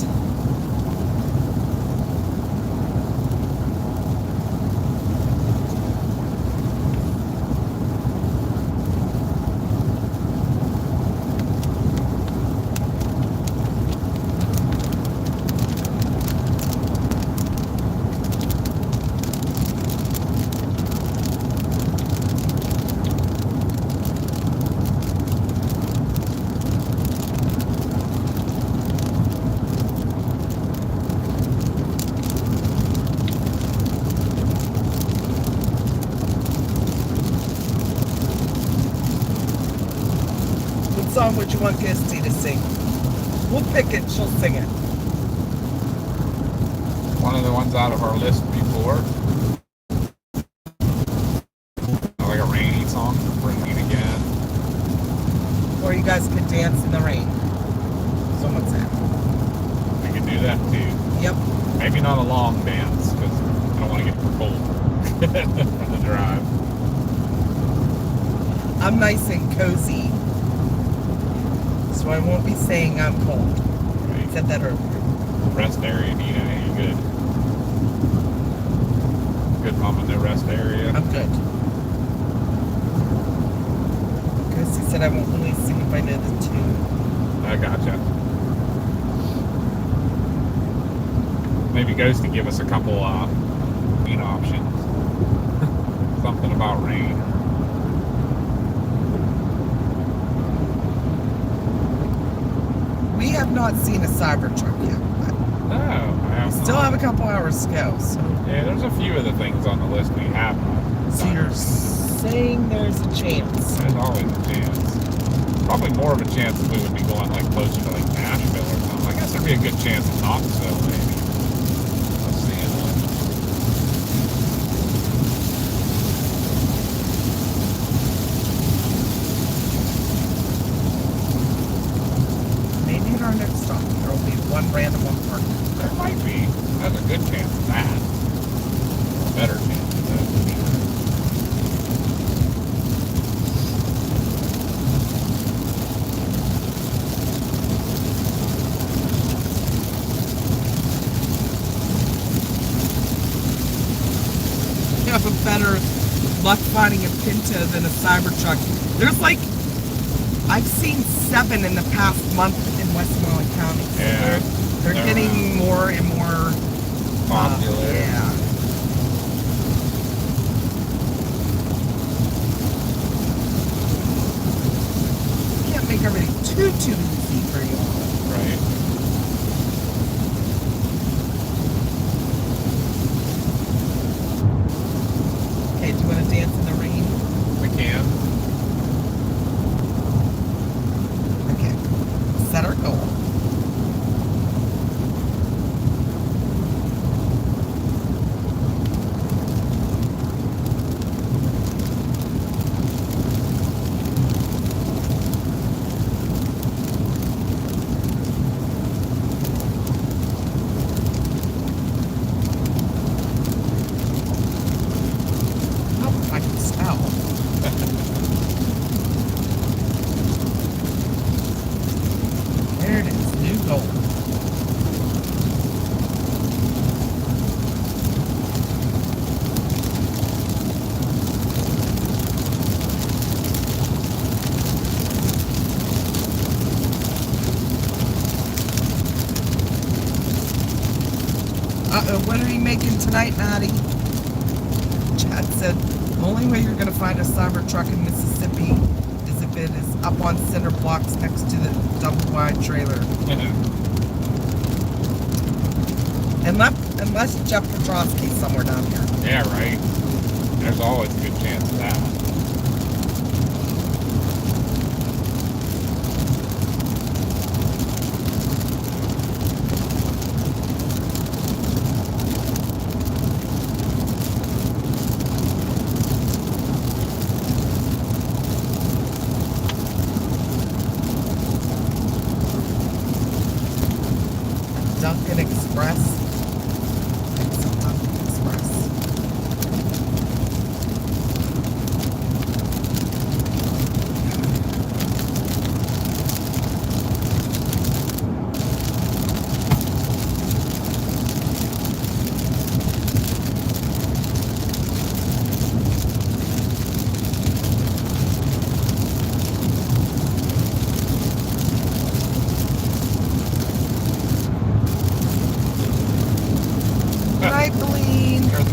B: What song would you want Kirsty to sing? We'll pick it, she'll sing it.
A: One of the ones out of our list before. Like a rainy song, Rain Again.
B: Or you guys could dance in the rain. Someone said.
A: We could do that too.
B: Yep.
A: Maybe not a long dance, because I don't want to get cold from the drive.
B: I'm nice and cozy, so I won't be saying I'm cold.
A: Right.
B: I said that earlier.
A: Rest area, Nina, you good? Good mom in the rest area.
B: I'm good. Kirsty said I won't really sing if I know the tune.
A: I gotcha. Maybe Ghost to give us a couple options. Something about rain.
B: We have not seen a Cybertruck yet, but
A: No, I have
B: still
A: not.
B: have a couple hours to go. So,
A: Yeah, there's a few of the things on the list we have not.
B: so you're saying there's a chance.
A: There's always a chance. Probably more of a chance if we would be going like closer to like Nashville or something. I guess there'd be a good chance of Knoxville maybe. Let's see.
B: Maybe at our next stop there will be one random one parked.
A: There might be. There's a good chance of that. A better chance of that.
B: You have a better luck finding a Pinto than a Cybertruck. There's like, I've seen 7 in the past month in Westmoreland County. So
A: Yeah.
B: they're getting more and more
A: Popular.
B: yeah. Can't make everything too easy for you all.
A: Right.
B: Okay, do you want to dance in the rain?
A: We can.
B: Okay. Set our goal. Oh, I can smell. There it is, new goal. Uh-oh, what are you making tonight, Maddie? Chad said, the only way you're going to find a Cybertruck in Mississippi is if it is up on cinder blocks next to the double-wide trailer. Unless Jeff Petrosky's somewhere down here.
A: Yeah, right. There's always a good chance of that.
B: Dunkin' Express. Take some Dunkin' Express.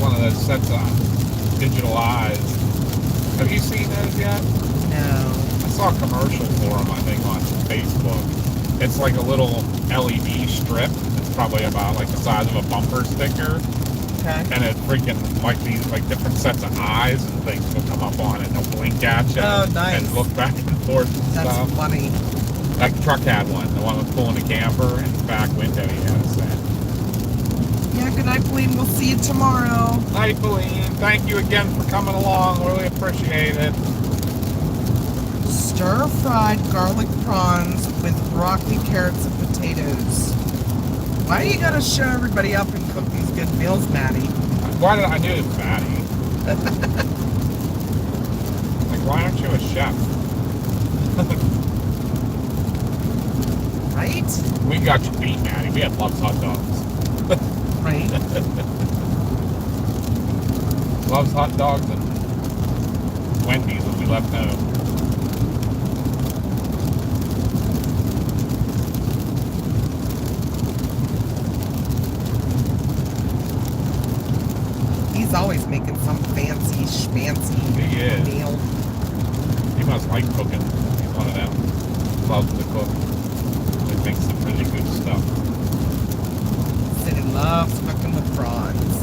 A: one of those sets of digital eyes. Have you seen those yet?
B: No.
A: I saw a commercial for them, I think, on Facebook. It's like a little LED strip. It's probably about like the size of a bumper sticker.
B: Okay.
A: And it freaking, like these, like different sets of eyes and things will come up on it. They'll blink at you.
B: Oh, nice.
A: And look back and forth and
B: That's
A: stuff.
B: funny.
A: That truck had one. The one with pulling a camper in the back window, he has that.
B: Yeah, good night, Pauline. We'll see you tomorrow.
A: Hi, Pauline. Thank you again for coming along. Really appreciate it.
B: Stir-fried garlic prawns with broccoli, carrots, and potatoes. Why do you gotta show everybody up and cook these good meals, Maddie?
A: Why did I knew it was fatty? Like, why aren't you a chef?
B: Right?
A: We got you beat, Maddie. We had Love's hot dogs.
B: Right?
A: Love's hot dogs and Wendy's when we left home.
B: He's always making some fancy schmancy
A: He is.
B: meal.
A: He must like cooking. He's one of them. Loves to cook. He makes some really good stuff.
B: Said he loves cooking with prawns.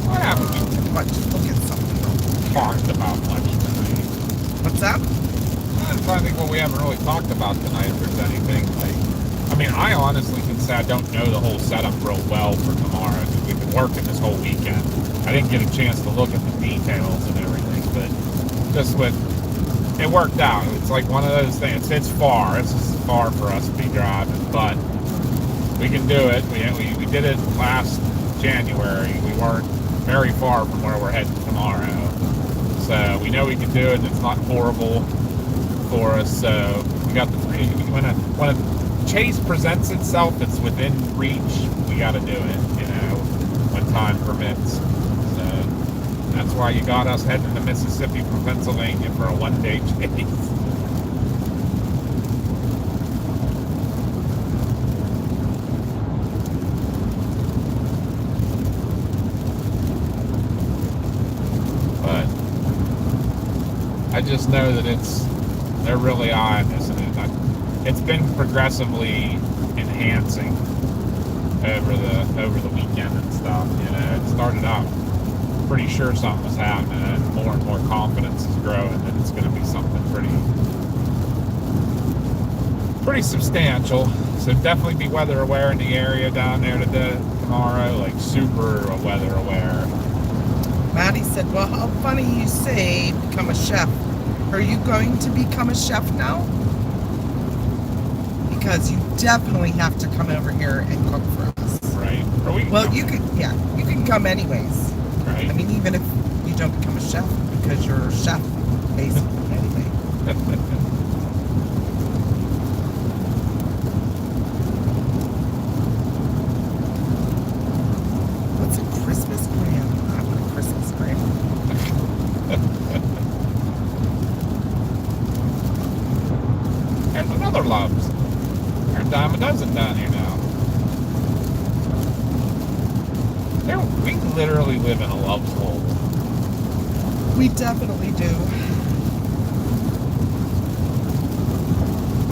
A: What haven't we
B: What? Just look at something.
A: talked about much tonight?
B: What's that?
A: I'm trying to think what we haven't really talked about tonight, if there's anything. Like, I mean, I honestly can say I don't know the whole setup real well for tomorrow, because we've been working this whole weekend. I didn't get a chance to look at the details and everything, but just with, it worked out. It's like one of those things. It's far. It's far for us to be driving, but we can do it. We did it last January. We weren't very far from where we're heading tomorrow. So we know we can do it, and it's not horrible for us. So we got the free. When a chase presents itself, it's within reach. We got to do it, you know, when time permits. So that's why you got us heading to Mississippi from Pennsylvania for a one-day chase. But I just know that they're really eyeing this, and it's been progressively enhancing over the weekend and stuff. You know, it started out pretty sure something was happening, and more confidence is growing that it's going to be something pretty substantial. So definitely be weather aware in the area down there tomorrow, like super weather aware.
B: Maddie said, well, how funny you say become a chef. Are you going to become a chef now? Because you definitely have to come over here and cook for us.
A: Right.
B: Well, you can come anyways.
A: Right.
B: I mean, even if you don't become a chef, because you're a chef, basically, anyway. What's a Christmas gram? I want a Christmas gram.
A: There's another Love's. There's a dime a dozen down here now. We literally live in a Love's hole.
B: We definitely do.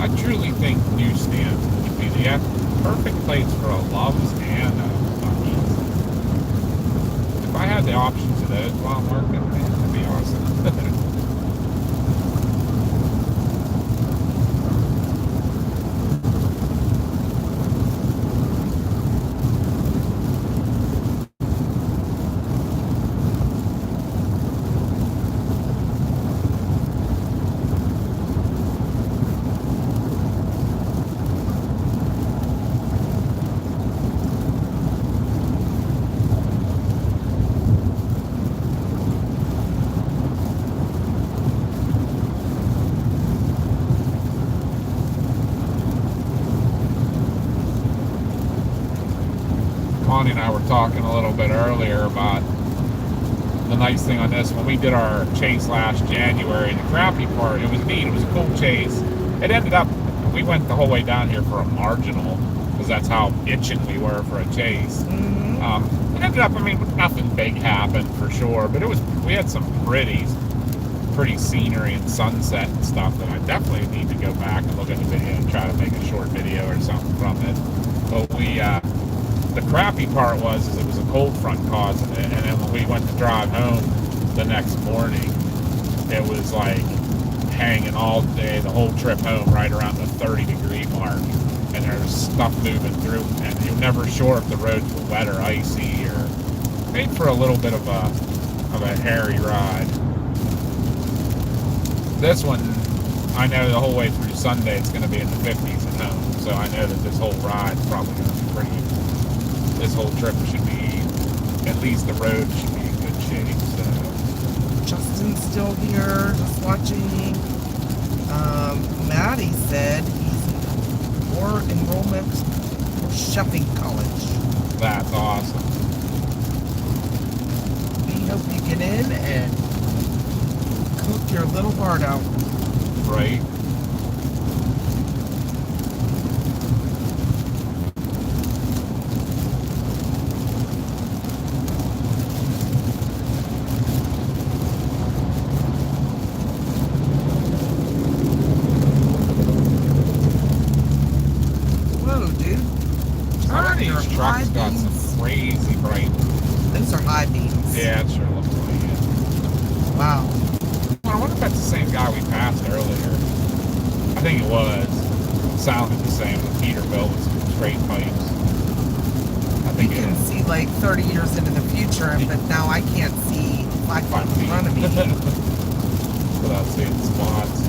A: I truly think newsstands would be the perfect place for a Love's and a Buc-ee's. If I had the options of those while I'm working, man, that'd be awesome. Monty and I were talking a little bit earlier about the nice thing on this. When we did our chase last January, the crappy part, it was neat. It was a cool chase. It ended up, we went the whole way down here for a marginal, because that's how itching we were for a chase. It ended up, I mean, nothing big happened for sure, but we had some pretty scenery and sunset and stuff that I definitely need to go back and look at the video and try to make a short video or something from it. But the crappy part was it was a cold front causing it, and then when we went to drive home the next morning, it was like hanging all day, the whole trip home, right around the 30-degree mark, and there's stuff moving through, and you're never sure if the roads were wet or icy, or made for a little bit of a hairy ride. This one, I know the whole way through Sunday it's going to be in the 50s at home, so I know that this whole ride's probably going to be this whole trip should be, at least the road should be in good shape. So
B: Justin's still here, just watching. Maddie said he's for enrollment for Shepping College.
A: That's awesome.
B: We hope you get in and cook your little heart out.
A: Right. Truck's got some crazy bright.
B: Those are high beams.
A: Yeah, it sure looks like it.
B: Wow.
A: Well, I wonder if that's the same guy we passed earlier. I think it was. It sounded the same with Peterbilt with some straight pipes. I think
B: you can see like 30 years into the future, but now I can't see 5 feet in front of me.
A: Without seeing spots.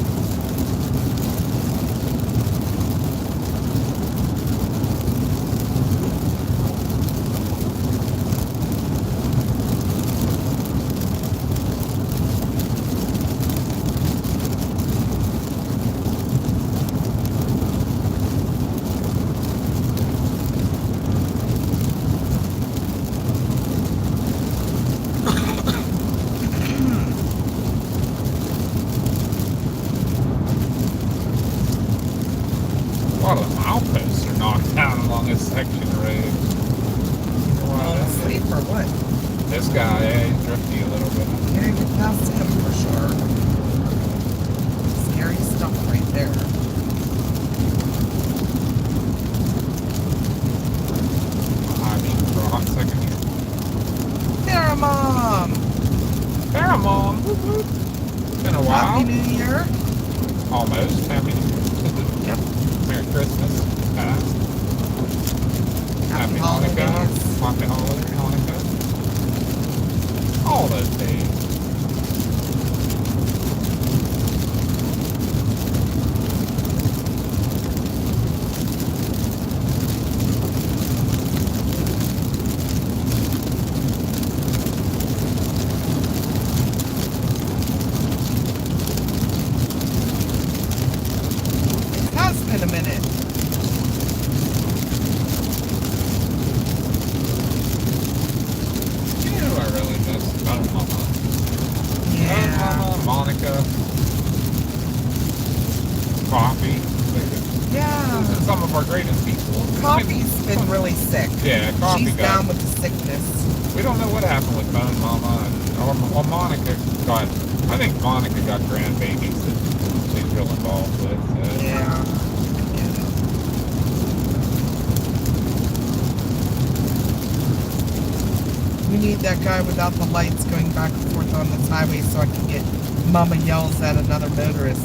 B: That guy without the lights going back and forth on this highway so I can get Mama yells at another motorist.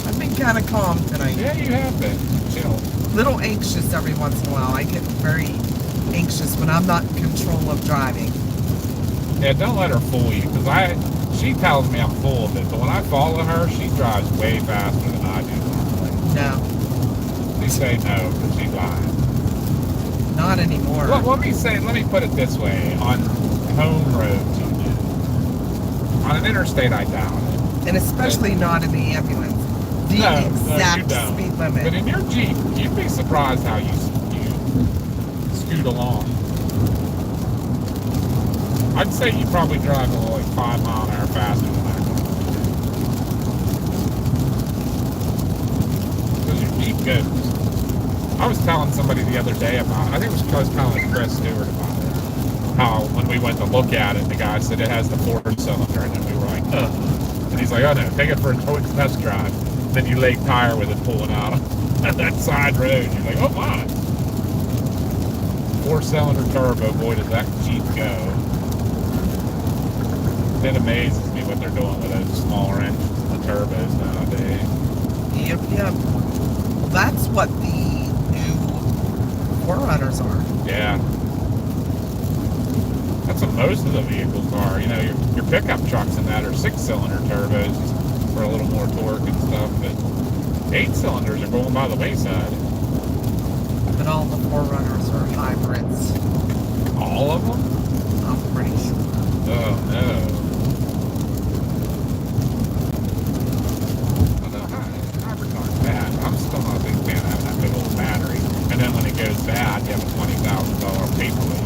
B: I've been kind of calm tonight.
A: Yeah, you have been. Chill.
B: Little anxious every once in a while. I get very anxious when I'm not in control of driving.
A: Yeah, don't let her fool you, because she tells me I'm full of it, but when I follow her, she drives way faster than I do normally.
B: No.
A: You say no, but she's lying.
B: Not anymore.
A: Well, let me put it this way. On home roads, you do. On an interstate, I doubt it.
B: And especially not in the ambulance. the
A: No, you
B: exact
A: don't.
B: speed limit.
A: But in your Jeep, you'd be surprised how you scoot along. I'd say you probably drive like 5 mile an hour faster than that. Because your Jeep goes. I was telling somebody the other day about, I think it was because I was telling Chris Stewart about it, how when we went to look at it, the guy said it has the 4-cylinder, and then we were like, ugh. And he's like, oh no, take it for a quick test drive. Then you lay tire with it pulling out on that side road. You're like, oh my. 4-cylinder turbo, boy, does that Jeep go. It amazes me what they're doing with those smaller engines, the turbos nowadays.
B: Yep. Well, that's what the new 4Runners are.
A: Yeah. That's what most of the vehicles are. You know, your pickup trucks and that are 6-cylinder turbos for a little more torque and stuff, but 8-cylinders are going by the wayside.
B: But all the 4Runners are hybrids.
A: All of them?
B: I'm pretty sure.
A: Oh no. Hybrid's not bad. I'm still not a big fan of having that big old battery. And then when it goes bad, you have a $20,000 paperweight.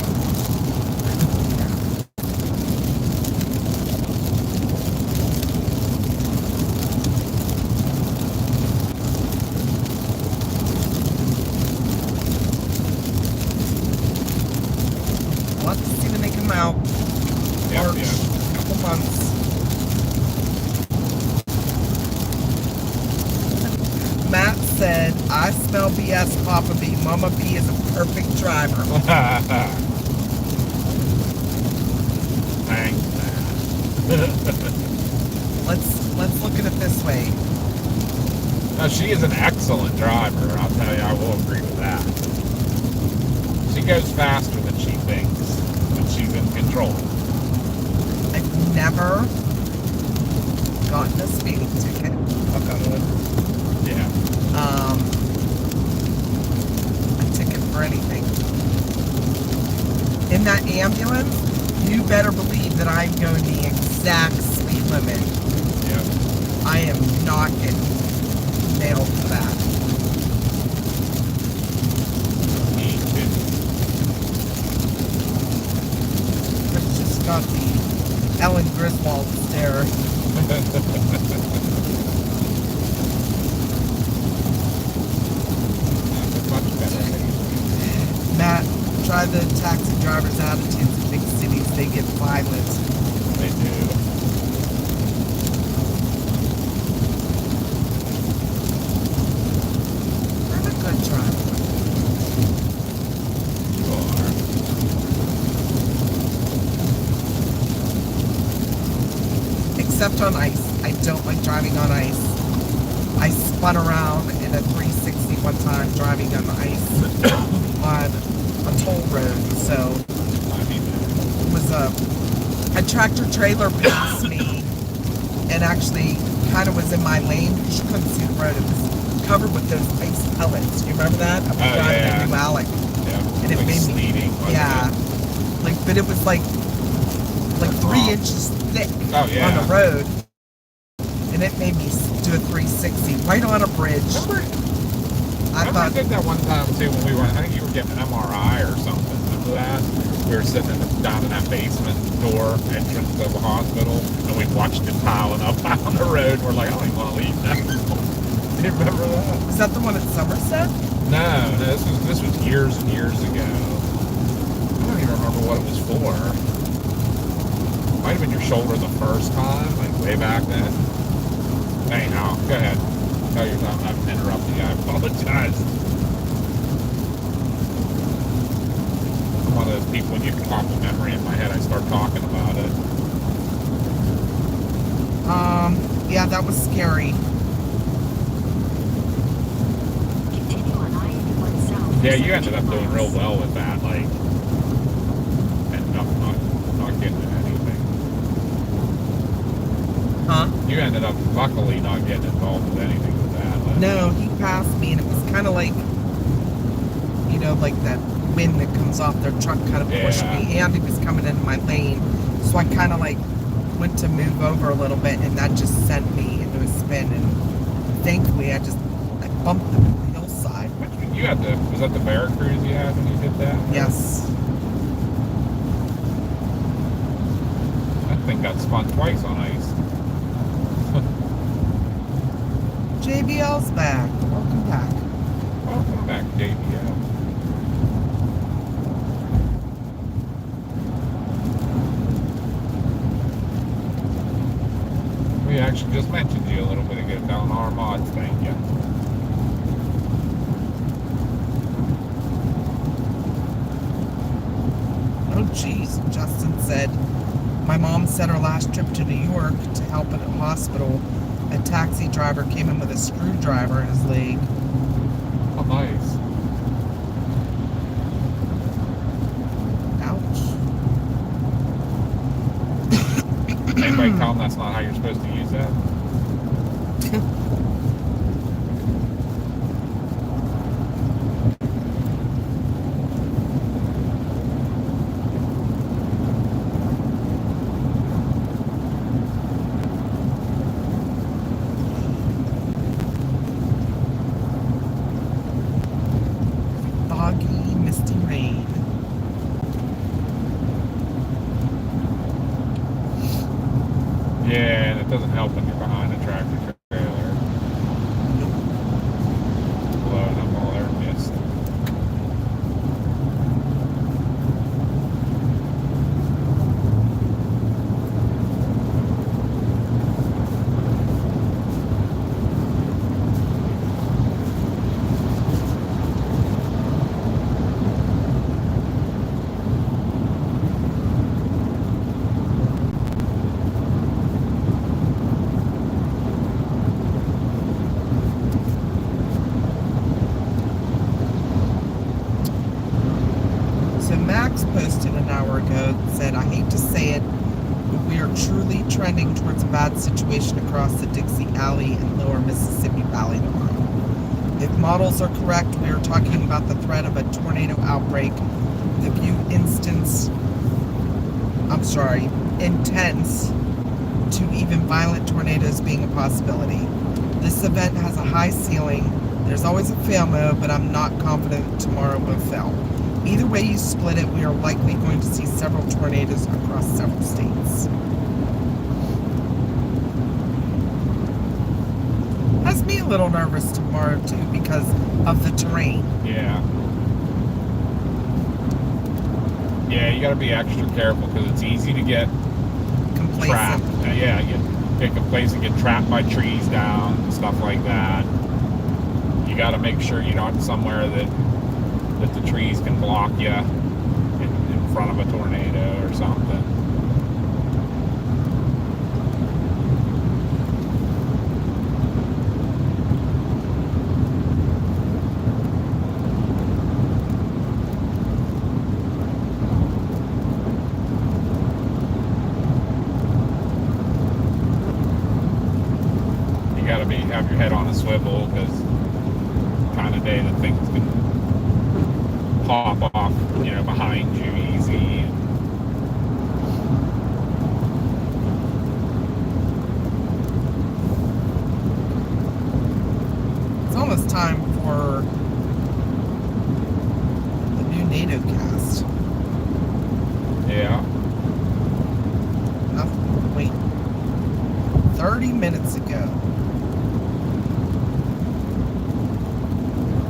B: We'll have to see when they come out. March, couple months. Matt said, I smell BS, Papa B. Mama B is a perfect driver.
A: Thanks, man.
B: Let's look at it this way.
A: No, she is an excellent driver. I'll tell you, I will agree with that. She goes faster than she thinks, and she's in control.
B: I've never gotten a speeding ticket. Knock on wood.
A: Yeah.
B: A ticket for anything. In that ambulance, you better believe that I'm going the exact speed limit.
A: Yeah.
B: I am not getting nailed for that.
A: Me too.
B: It's just got the Ellen Griswold stare.
A: Much better.
B: Matt, try the taxi driver's attitudes in big cities. They get violent.
A: They do.
B: I'm a good driver.
A: You are.
B: Except on ice. I don't like driving on ice. I spun around in a 360 one time driving on the ice on a toll road. So
A: I mean,
B: it was a tractor trailer passed me and actually kind of was in my lane because you couldn't see the road. It was covered with those ice pellets. Do you remember that? I was driving
A: yeah.
B: a New Alec.
A: yeah.
B: And it
A: like
B: made me,
A: sleeting. wasn't
B: yeah,
A: it?
B: like, but it was like 3 inches thick
A: Oh, yeah.
B: on the road, and it made me do a 360 right on a bridge. I
A: Remember I
B: thought,
A: did that one time too when we were, I think you were getting an MRI or something. Remember that? We were sitting down in that basement door entrance of the hospital, and we watched it piling up on the road. We're like, I don't even want to leave now. Do you remember that?
B: was that the one at Somerset?
A: No, this was years and years ago. I don't even remember what it was for. Might have been your shoulder the first time, like way back then. Anyhow, go ahead. Tell your time. I've interrupted you. I apologize. I'm one of those people, when you pop a memory in my head, I start talking about it.
B: Yeah, that was scary.
C: Continue on I-81 south.
A: Yeah, you ended up doing real well with that, like, and not getting into anything.
B: Huh?
A: You ended up, luckily, not getting involved with anything with that. Like,
B: No, he passed me, and it was kind of like, you know, like that wind that comes off their truck kind of pushed
A: Yeah.
B: me, and he was coming into my lane, so I kind of like went to move over a little bit, and that just sent me into a spin and Thankfully, I bumped the hillside.
A: You had was that the Veracruz you had when you did that?
B: Yes.
A: That thing got spun twice on ice.
B: JBL's back. Welcome back.
A: Welcome back, JBL. We actually just mentioned you a little bit ago down our mods, thank you.
B: Oh, geez. Justin said, my mom said her last trip to New York to help at a hospital, a taxi driver came in with a screwdriver in his leg.
A: Oh, nice.
B: Ouch.
A: Anybody tell them that's not how you're supposed to use that?
B: Foggy, misty rain.
A: Yeah, and it doesn't help when you're behind a tractor trailer. Blowing up all their mist.
B: So Max posted an hour ago, said, I hate to say it, but we are truly trending towards a bad situation across the Dixie Alley and lower Mississippi Valley tomorrow. If models are correct, we are talking about the threat of a tornado outbreak, the few intense to even violent tornadoes being a possibility. This event has a high ceiling. There's always a fail mode, but I'm not confident tomorrow will fail. Either way you split it, we are likely going to see several tornadoes across several states. Has me a little nervous tomorrow too because of the terrain.
A: Yeah. Yeah, you gotta be extra careful because it's easy to get trapped.
B: Complacent.
A: Yeah, you pick a place and get trapped by trees down and stuff like that. You gotta make sure you're not somewhere that the trees can block you in front of a tornado or something. You gotta have your head on a swivel because kind of day that things can pop off, behind you easy.
B: It's almost time for the new NATO cast.
A: Yeah.
B: Wait. 30 minutes ago.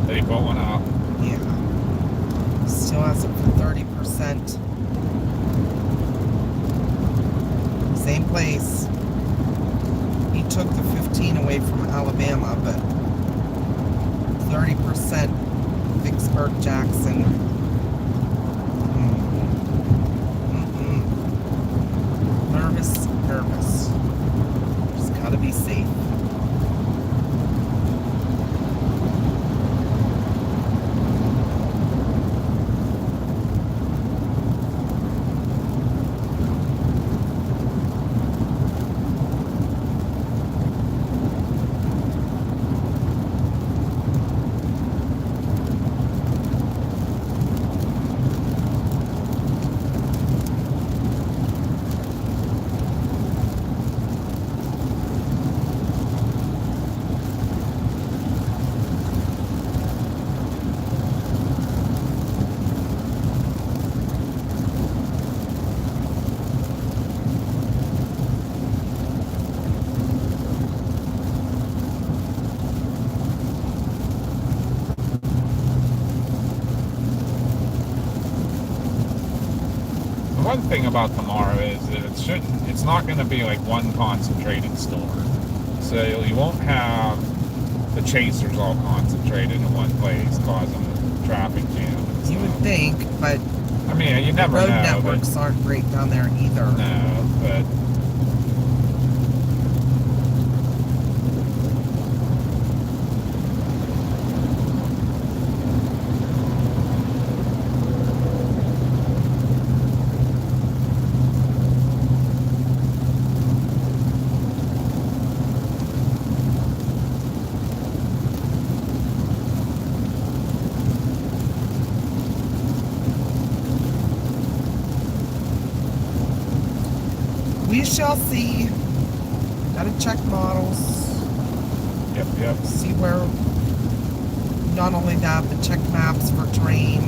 A: Did he put one out?
B: Yeah. Still has it for 30%. Same place. He took the 15 away from Alabama, but 30% Vicksburg, Jackson. Nervous. Just gotta be safe.
A: one thing about tomorrow is that it's not going to be like one concentrated storm. So you won't have the chasers all concentrated in one place causing a traffic jam and stuff.
B: You would think, but
A: I mean, you never know.
B: road networks aren't great down there either.
A: No, but
B: we shall see. Gotta check models.
A: yep.
B: See where, not only that, but check maps for terrain.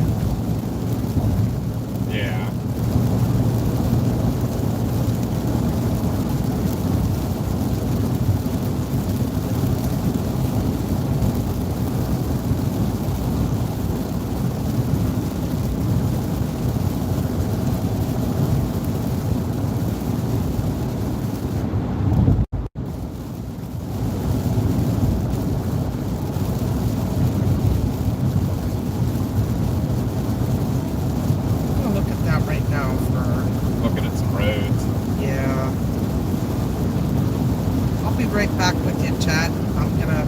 A: Yeah.
B: Right back with you, Chad. I'm gonna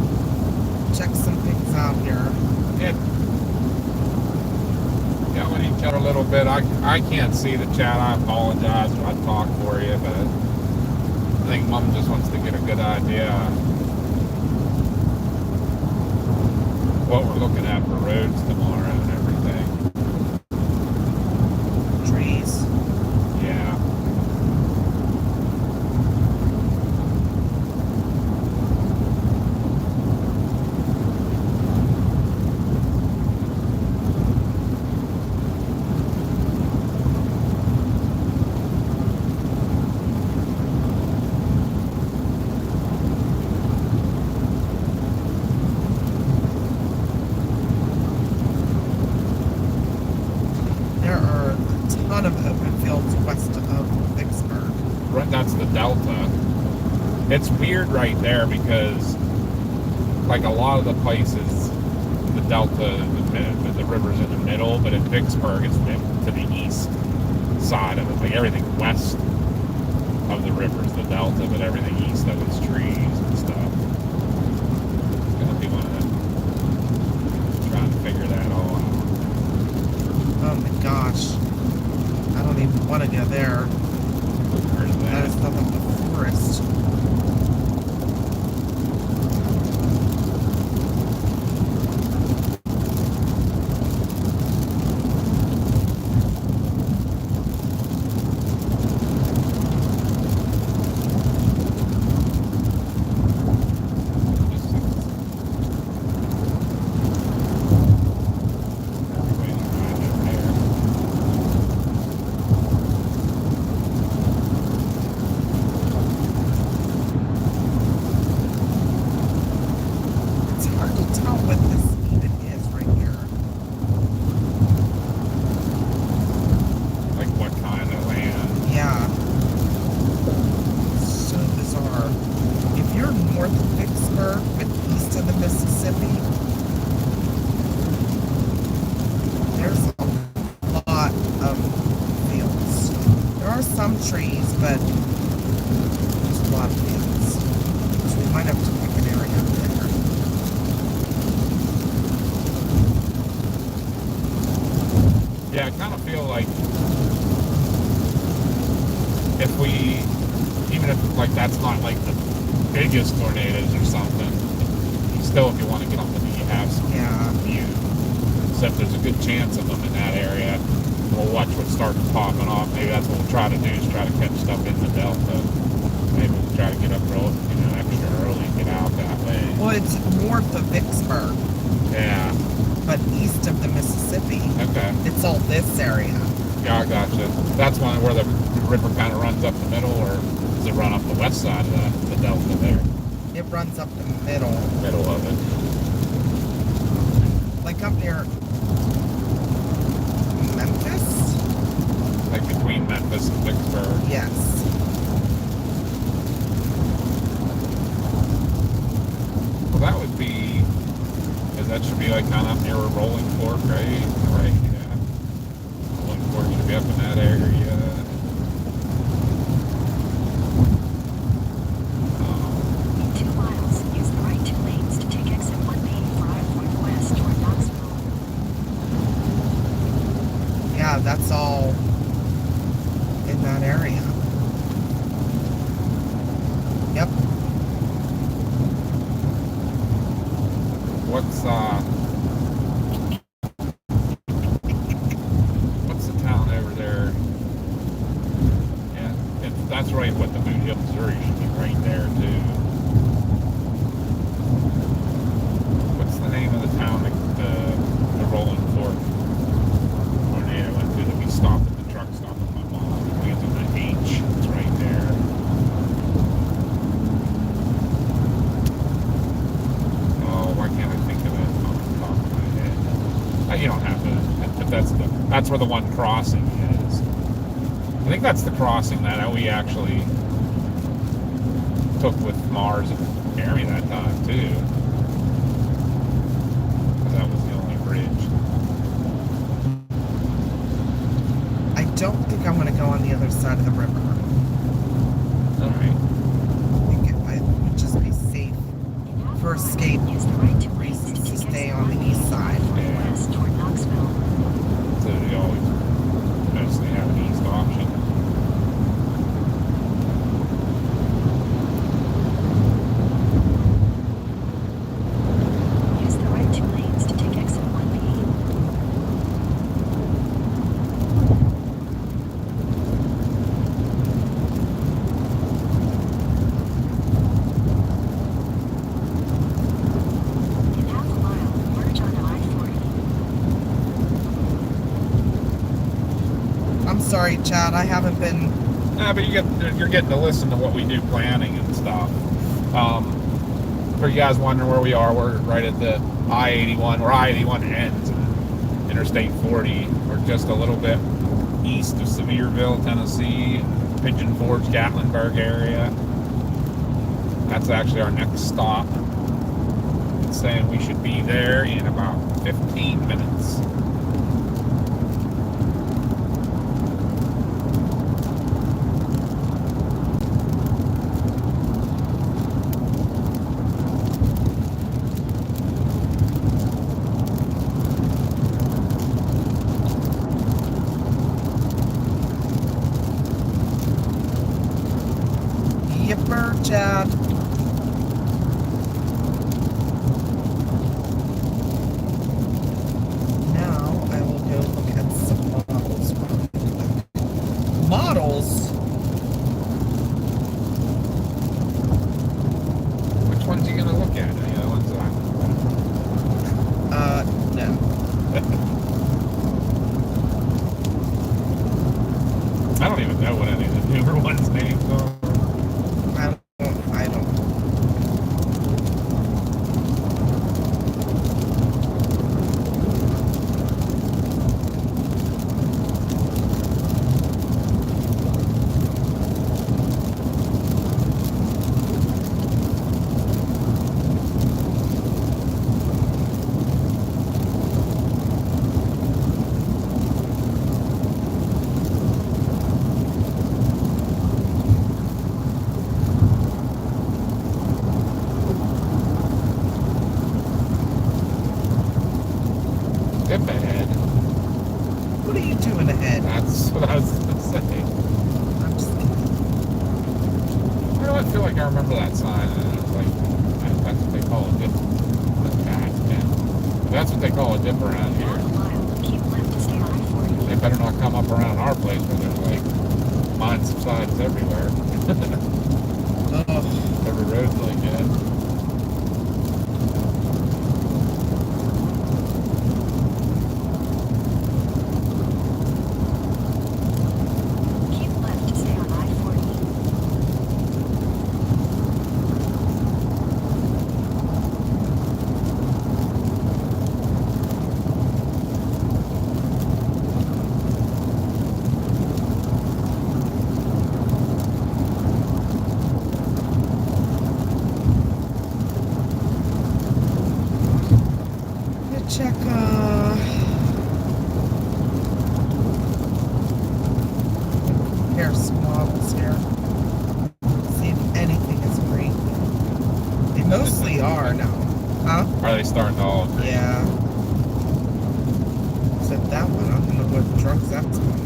B: check some things out here.
A: Yeah, with each other a little bit. I can't see the chat. I apologize if I talk for you, but I think Mom just wants to get a good idea on what we're looking at for roads tomorrow and everything.
B: Trees.
A: Yeah. That's the delta. It's weird right there because like a lot of the places the delta, the river's in the middle, but in Vicksburg it's to the east side of it. Like everything west of the river's the delta, but everything east of it's trees and stuff. It's gonna be one of them trying to figure that all out.
B: Oh my gosh. I don't even want to go there. That is nothing but forest. Trees, but just a lot of fields. So we might have to pick an area there.
A: Yeah, I kind of feel like even if like that's not like the biggest tornadoes or something, still if you want to get on the you have some view. So if there's a good chance of them in that area, we'll watch what starts popping off. Maybe that's what we'll try to do, is try to catch stuff in the delta. Maybe we'll try to get up real, extra early and get out that way.
B: Well, it's north of Vicksburg.
A: Yeah.
B: But east of the Mississippi.
A: Okay.
B: It's all this area.
A: Yeah, I gotcha. That's one where the river kind of runs up the middle, or does it run up the west side of the delta there?
B: It runs up the middle.
A: Middle of it.
B: Like up near Memphis?
A: Like between Memphis Memphis and Vicksburg.
B: Yes.
A: Well, that would be, because that should be like kind of up near a Rolling Fork, right? Right, yeah. Rolling Fork should be up in that area.
C: In 2 miles, use the right 2 lanes to take exit 1B for I-40 west toward Knoxville.
B: Yeah, that's all in that area. Yep.
A: What's the town over there? Yeah, that's right. What the Boot Hill, Missouri should be right there too. What's the name of the town that the Rolling Fork tornado went to that we stopped at the truck stop with my mom? I think it's on the H. It's right there. Oh, why can't I think of it off the top of my head? You don't have to, but that's where the one crossing is. I think that's the crossing that we actually took with Mars and Army that time too. That was the only bridge.
B: I don't think I'm going to go on the other side of the river.
A: Alright.
B: I think it would just be safe for escape
C: Use the right 2 lanes
B: reasons
C: to
B: to
C: take
B: stay
C: exit
B: on the
C: 1B
B: east
C: for
B: side.
C: I-40 west toward Knoxville.
A: So they always mostly have an east option.
C: Use the right 2 lanes to take exit 1B. In half a mile, merge onto I-40.
B: I'm sorry, Chad. I haven't been.
A: But you're getting to listen to what we do planning and stuff. For you guys wondering where we are, we're right at the I-81, where I-81 ends in Interstate 40. We're just a little bit east of Sevierville, Tennessee, Pigeon Forge, Gatlinburg area. That's actually our next stop. It's saying we should be there in about 15 minutes.
B: Yipper, Chad. Now I will go look at some models. Models?
A: Which ones are you going to look at? Any of the ones that
B: No.
A: I don't even know what any of the newer ones' names are.
B: I don't.
A: Skip ahead.
B: What are you doing ahead?
A: That's what I was going to say.
B: I'm just kidding.
A: Why do I feel like I remember that sign? And it's like, that's what they call a dip. That's what they call a dip around here.
C: Half a mile, keep left to stay on I-40.
A: They better not come up around our place where there's like mine subsides everywhere.
B: Ugh.
A: Every road's like that.
C: Keep left to stay on I-40.
B: check, compare some models here. See if anything is green. They mostly are now. Huh?
A: Are they starting to all agree?
B: Yeah. Except that one, I don't know what drugs that's on.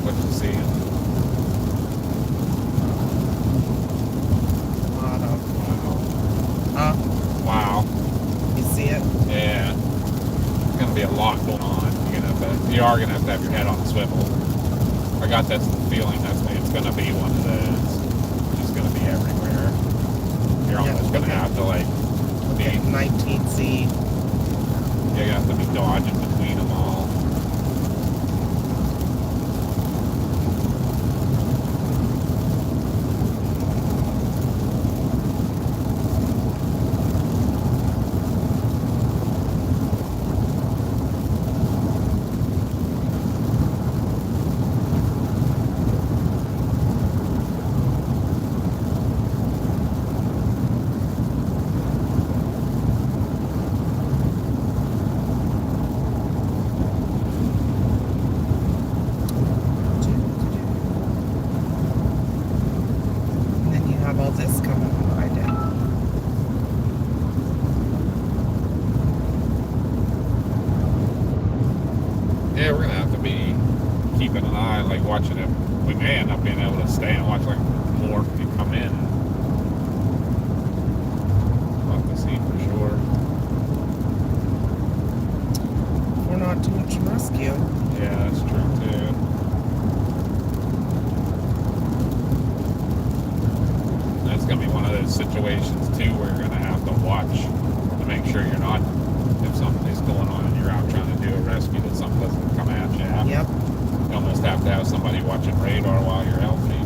A: What you see? Wow.
B: You see it?
A: Yeah. It's gonna be a lot going on. You are gonna have your head on a swivel. I got that feeling it's gonna be one of those. It's just gonna be everywhere. You're almost gonna have to like be
B: 19C.
A: you have to be dodging between them all.
B: And then you have all this coming right in.
A: Yeah, we're gonna have to be keeping an eye, like watching it. We may end up being able to stay and watch like more if you come in. We'll have to see for sure.
B: We're not too much rescue.
A: Yeah, that's true too. That's gonna be one of those situations too where you're gonna have to watch to make sure you're not, if something is going on and you're out trying to do a rescue, that something doesn't come at you.
B: Yep.
A: You almost have to have somebody watching radar while you're helping.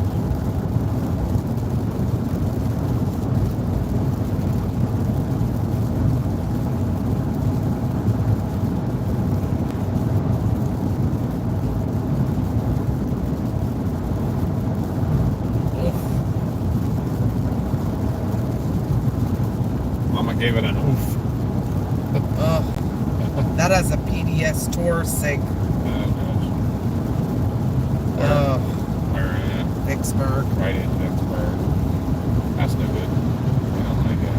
A: Mama gave it an oof.
B: That has a PDS tour sig.
A: Where at?
B: Vicksburg.
A: Right in Vicksburg. That's no good. I don't like that.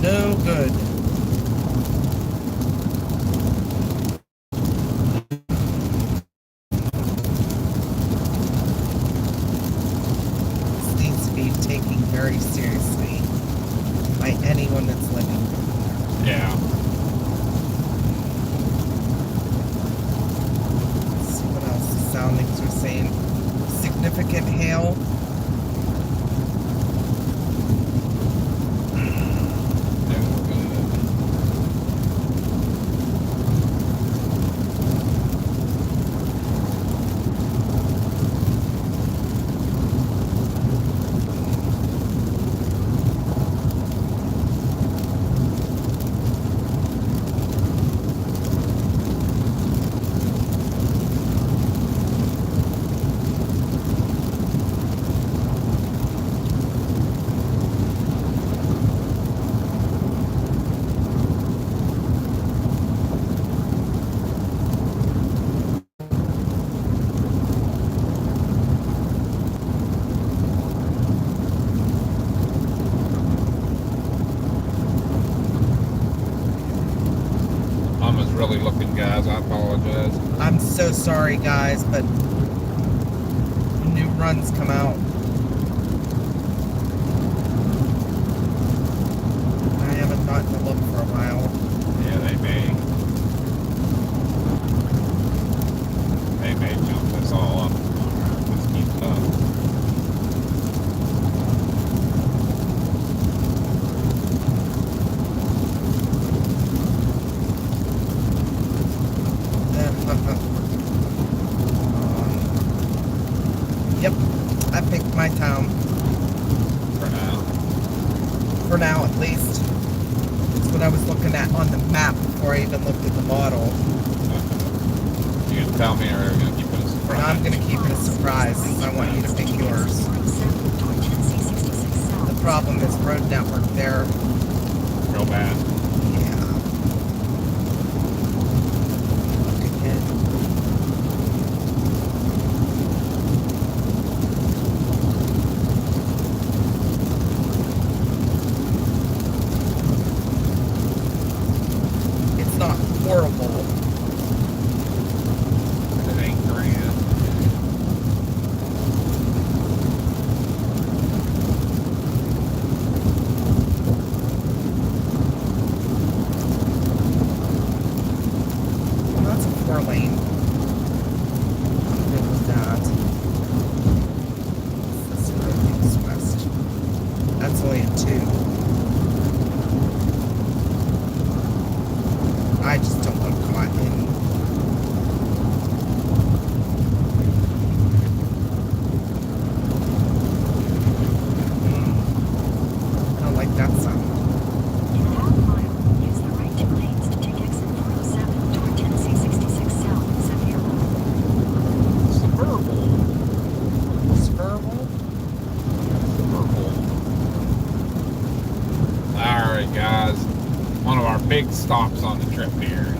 B: No good. This needs to be taken very seriously by anyone that's living.
A: Yeah.
B: Let's see what else the soundings are saying. Significant hail.
A: No good. Mama's really looking, guys. I apologize.
B: I'm so sorry, guys, but new runs come out. I haven't gotten to look for a while.
A: Yeah, they may. They may jump this all up. Just keep it up.
B: Yep, I picked my town.
A: For now.
B: For now, at least. It's what I was looking at on the map before I even looked at the model.
A: You gonna tell me, or are you gonna keep it a
B: And
A: surprise?
B: I'm going to keep it a surprise. I want you to pick yours. The problem is road network there.
A: Real bad.
B: Yeah. Look again. It's not horrible.
A: It ain't grand.
B: Well, that's a 4-lane. I'm good with that. This road leads west. That's only a 2. I just don't want to come out in. I don't like that sound.
C: In a half mile, use the right 2 lanes to take exit 407 toward Tennessee 66 South in Sevier.
A: Suburban.
B: Spurble?
A: Alright, guys. One of our big stops on the trip here.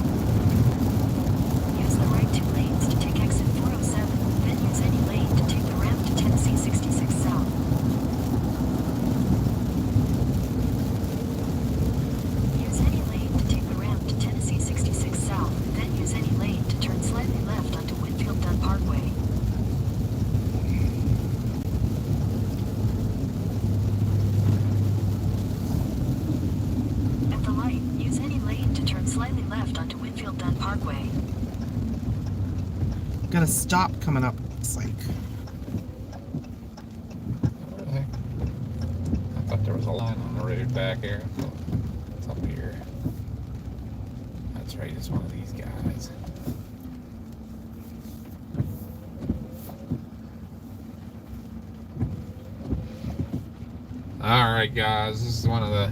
C: Use the right 2 lanes to take exit 407, then use any lane to take the ramp to Tennessee 66 South. Use any lane to take the ramp to Tennessee 66 South, then use any lane to turn slightly left onto Winfield Dunn Parkway. At the light, use any lane to turn slightly left onto Winfield Dunn Parkway.
B: Got a stop coming up, looks like.
A: I thought there was a line on the road back here. It's up here. That's right, it's one of these guys. Alright, guys, this is one of the.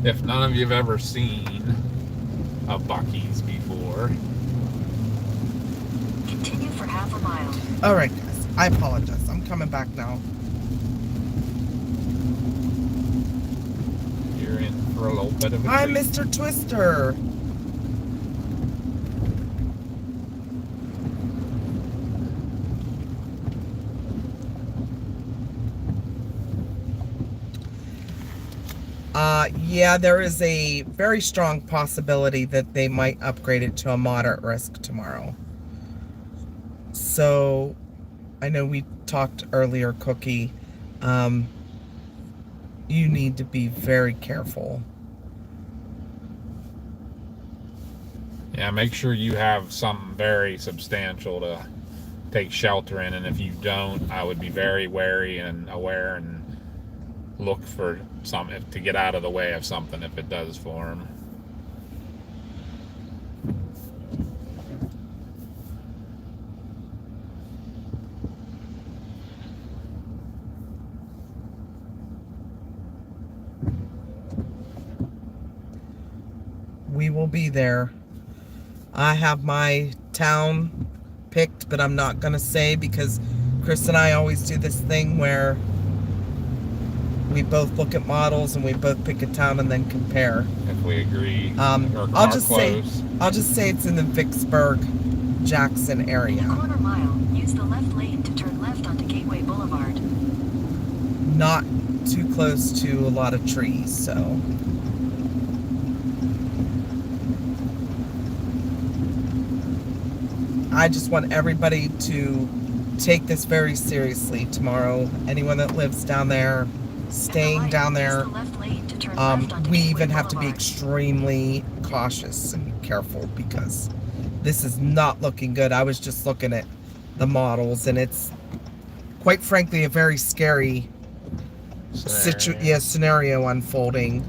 A: If none of you have ever seen a Buc-ee's before,
C: Continue for half a mile.
B: Alright, guys. I apologize. I'm coming back now.
A: you're in for a little bit of a
B: Hi,
A: treat.
B: Mr. Twister. Yeah, there is a very strong possibility that they might upgrade it to a moderate risk tomorrow. So, I know we talked earlier, Cookie. You need to be very careful.
A: Yeah, make sure you have something very substantial to take shelter in, and if you don't, I would be very wary and aware and look for something to get out of the way of something if it does form.
B: We will be there. I have my town picked, but I'm not going to say because Chris and I always do this thing where we both look at models and we both pick a town and then compare.
A: If we agree, or
B: I'll
A: are
B: just
A: close.
B: say it's in the Vicksburg, Jackson
C: In
B: area.
C: a quarter mile, use the left lane to turn left onto Gateway Boulevard.
B: Not too close to a lot of trees, so. I just want everybody to take this very seriously tomorrow. Anyone that lives down there, staying down there, we even have to be extremely cautious and careful because this is not looking good. I was just looking at the models, and it's quite frankly a very scary scenario unfolding.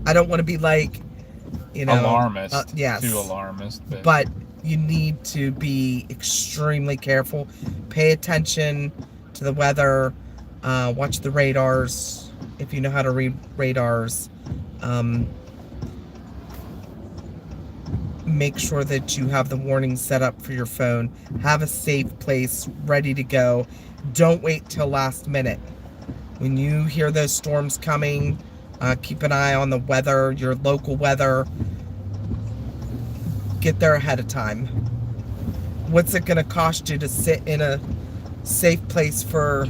B: I don't want to be like, you know,
A: alarmist.
B: Yes,
A: Too alarmist.
B: But you need to be extremely careful. Pay attention to the weather. Watch the radars if you know how to read radars. Make sure that you have the warning set up for your phone. Have a safe place ready to go. Don't wait till last minute. When you hear those storms coming, keep an eye on the weather, your local weather. Get there ahead of time. What's it going to cost you to sit in a safe place for,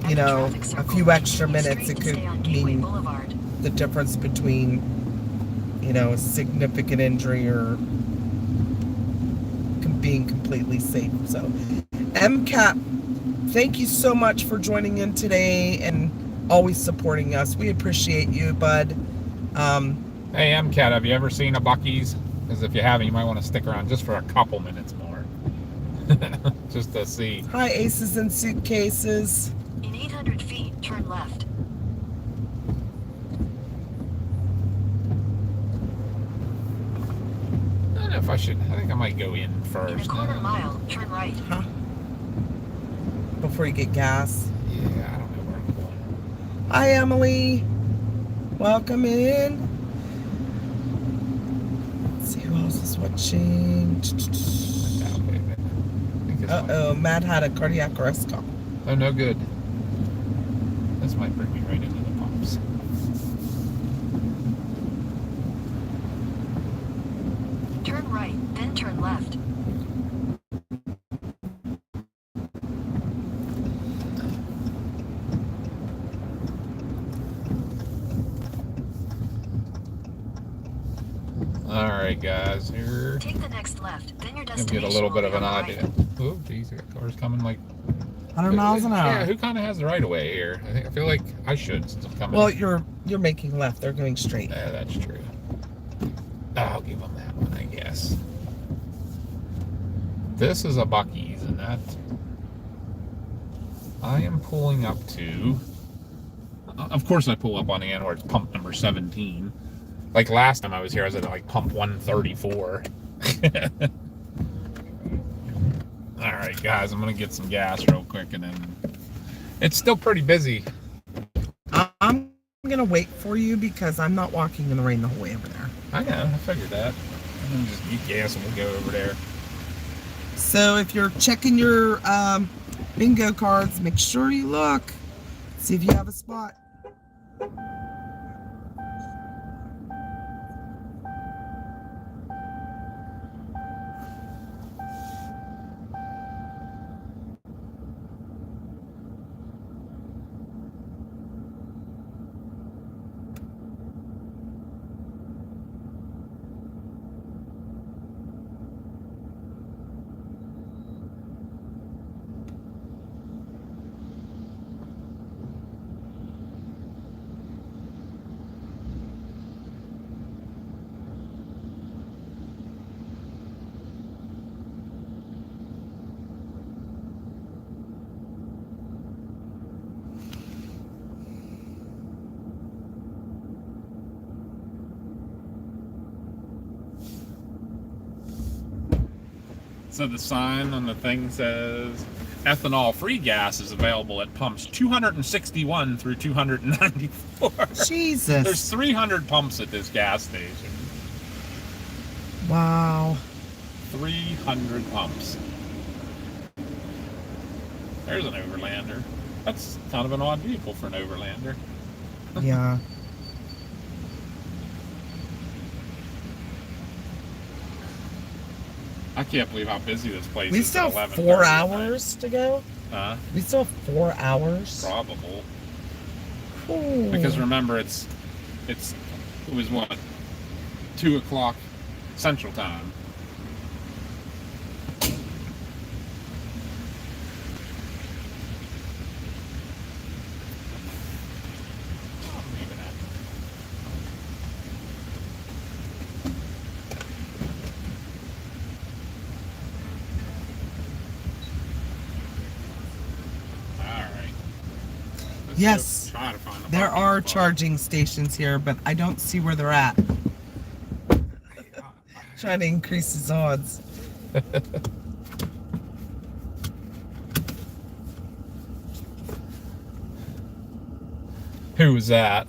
B: you know, a few extra minutes? It could mean the difference between, you know, a significant injury or being completely safe. So, MCAP, thank you so much for joining in today and always supporting us. We appreciate you, bud.
A: Hey, MCAT, have you ever seen a Buc-ee's? Because if you haven't, you might want to stick around just for a couple minutes more. Just to see.
B: Hi, Aces and Suitcases.
C: In 800 feet, turn left.
A: I don't know if I should. I think I might go in first.
C: In a quarter mile, turn right.
B: Huh? Before you get gas.
A: Yeah, I don't know where I'm going.
B: Hi, Emily. Welcome in. Let's see who else is watching. Uh-oh, Matt had a cardiac arrest call.
A: Oh, no good. This might bring me right into the pumps.
C: Turn right, then turn left.
A: Alright, guys, here.
C: Take the next left, then your
A: You'll
C: destination.
A: get a little bit
C: will
A: of
C: be
A: an
C: on the
A: idea.
C: right.
A: Oh, geez, that car's coming like
B: 100 miles an hour.
A: Yeah, who kind of has the right of way here? I feel like I should since I'm coming.
B: Well, you're making left. They're going straight.
A: Yeah, that's true. I'll give them that one, I guess. This is a Buc-ee's, and that I am pulling up to. Of course, I pull up on the end where it's pump number 17. Like last time I was here, I was at like pump 134. All right, guys, I'm gonna get some gas real quick, and then it's still pretty busy.
B: I'm gonna wait for you because I'm not walking in the rain the whole way over there.
A: I know, I figured that. I'm gonna just get gas and we'll go over there.
B: So if you're checking your bingo cards, make sure you look. See if you have a spot.
A: So the sign on the thing says ethanol-free gas is available at pumps 261 through 294.
B: Jesus.
A: There's 300 pumps at this gas station.
B: Wow.
A: 300 pumps. There's an Overlander. That's kind of an odd vehicle for an Overlander.
B: Yeah.
A: I can't believe how busy this place
B: We
A: is.
B: still
A: at
B: have
A: 11:30
B: 4
A: at
B: hours to go.
A: night. Huh?
B: We still have 4 hours.
A: Probable.
B: Ooh.
A: Because remember, it was what, 2 o'clock Central Time. was
B: Yes,
A: trying to find a
B: there
A: parking
B: are
A: spot.
B: charging stations here, but I don't see where they're at. Trying to increase his odds.
A: Who was that?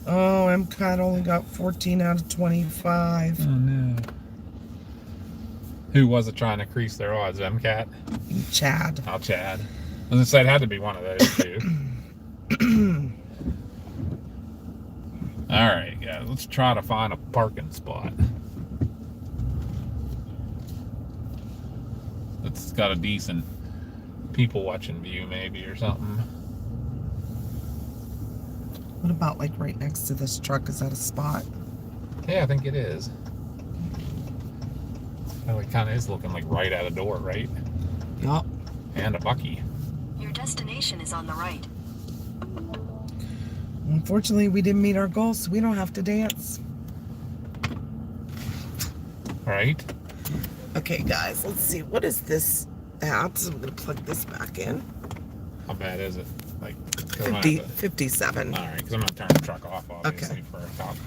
B: Oh, MCAT only got 14 out of 25.
A: Oh no. Who was it trying to increase their odds? MCAT?
B: Chad.
A: Oh, Chad. I was gonna say it had to be one of those two. Alright, guys, let's try to find a parking spot. It's got a decent people watching view, maybe, or something.
B: What about like right next to this truck? Is that a spot?
A: Yeah, I think it is. Oh, it kind of is looking like right at a door, right?
B: Yup.
A: And a Bucky.
C: Your destination is on the right.
B: Unfortunately, we didn't meet our goals, so we don't have to dance.
A: Right?
B: Okay, guys, let's see. What is this at? So I'm going to plug this back in.
A: How bad is it? Like,
B: 57.
A: Alright, because I'm going to turn the truck off, obviously, for a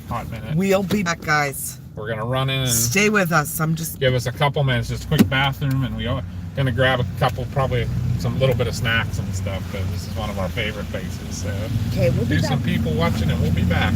A: hot minute.
B: We'll be back, guys.
A: We're going to run in and
B: Stay with us. I'm just...
A: give us a couple minutes, just a quick bathroom, and we are going to grab a couple, probably some little bit of snacks and stuff, because this is one of our favorite places. So
B: Okay, we'll be
A: do
B: back.
A: some people watching, and we'll be back.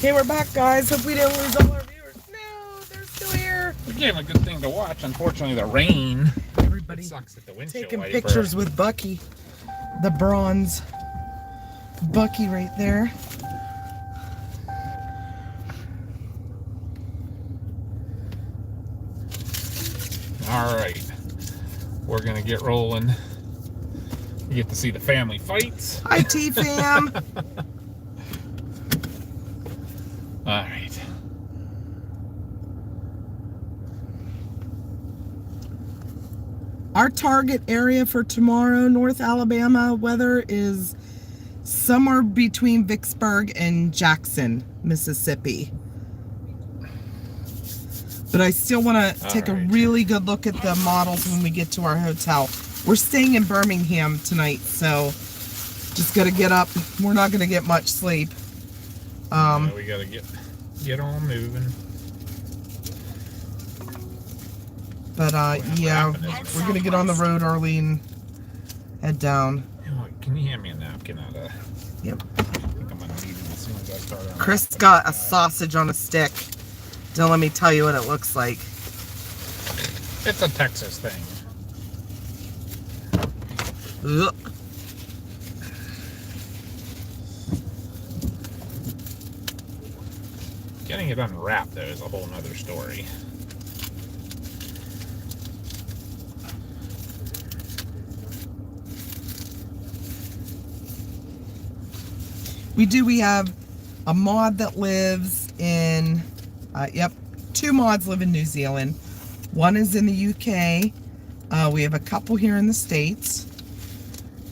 B: Okay, we're back, guys. Hope we didn't lose all our viewers. No, they're still here.
A: Again, a good thing to watch. Unfortunately, the rain.
B: Everybody
A: Sucks at the windshield
B: taking
A: wiper.
B: pictures with Bucky. The bronze Bucky right there.
A: All right, we're gonna get rolling. You get to see the family fights.
B: Hi, T-Fam.
A: All right.
B: Our target area for tomorrow, North Alabama weather is somewhere between Vicksburg and Jackson, Mississippi. But I still want to take a really good look at the models when we get to our hotel. We're staying in Birmingham tonight, so just got to get up. We're not going to get much sleep.
A: Yeah, we gotta get on moving.
B: But yeah, we're going to get on the road early and head down.
A: You know what, can you hand me a napkin out of?
B: Yep.
A: I think I'm gonna need it as soon as I start on.
B: Chris got a sausage on a stick. Don't let me tell you what it looks like.
A: It's a Texas thing.
B: Ugh.
A: Getting it unwrapped though is a whole nother story.
B: We have a mod that lives in, yep, 2 mods live in New Zealand. One is in the UK. We have a couple here in the States.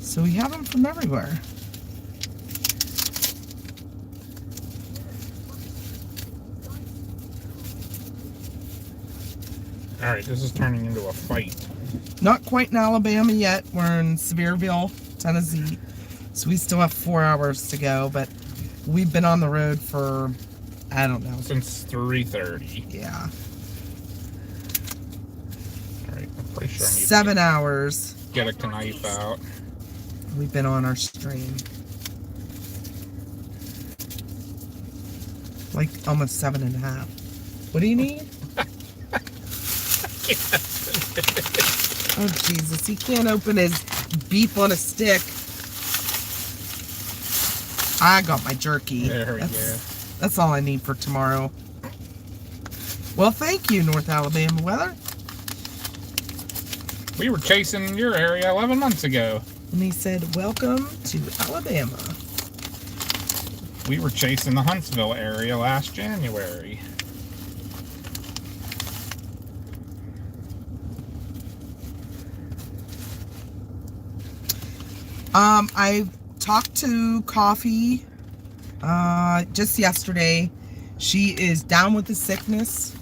B: So we have them from everywhere.
A: All right, this is turning into a fight.
B: Not quite in Alabama yet. We're in Sevierville, Tennessee. So we still have 4 hours to go, but we've been on the road for, I don't know.
A: Since 3:30.
B: Yeah.
A: All right, I'm pretty sure I need
B: 7 hours.
A: to get a knife out.
B: We've been on our stream. Like almost 7.5. What do you need? Oh Jesus, he can't open his beef on a stick. I got my jerky.
A: There we go.
B: That's all I need for tomorrow. Well, thank you, North Alabama weather.
A: We were chasing your area 11 months ago.
B: And he said, welcome to Alabama.
A: We were chasing the Huntsville area last January.
B: I talked to Coffee just yesterday. She is down with the sickness.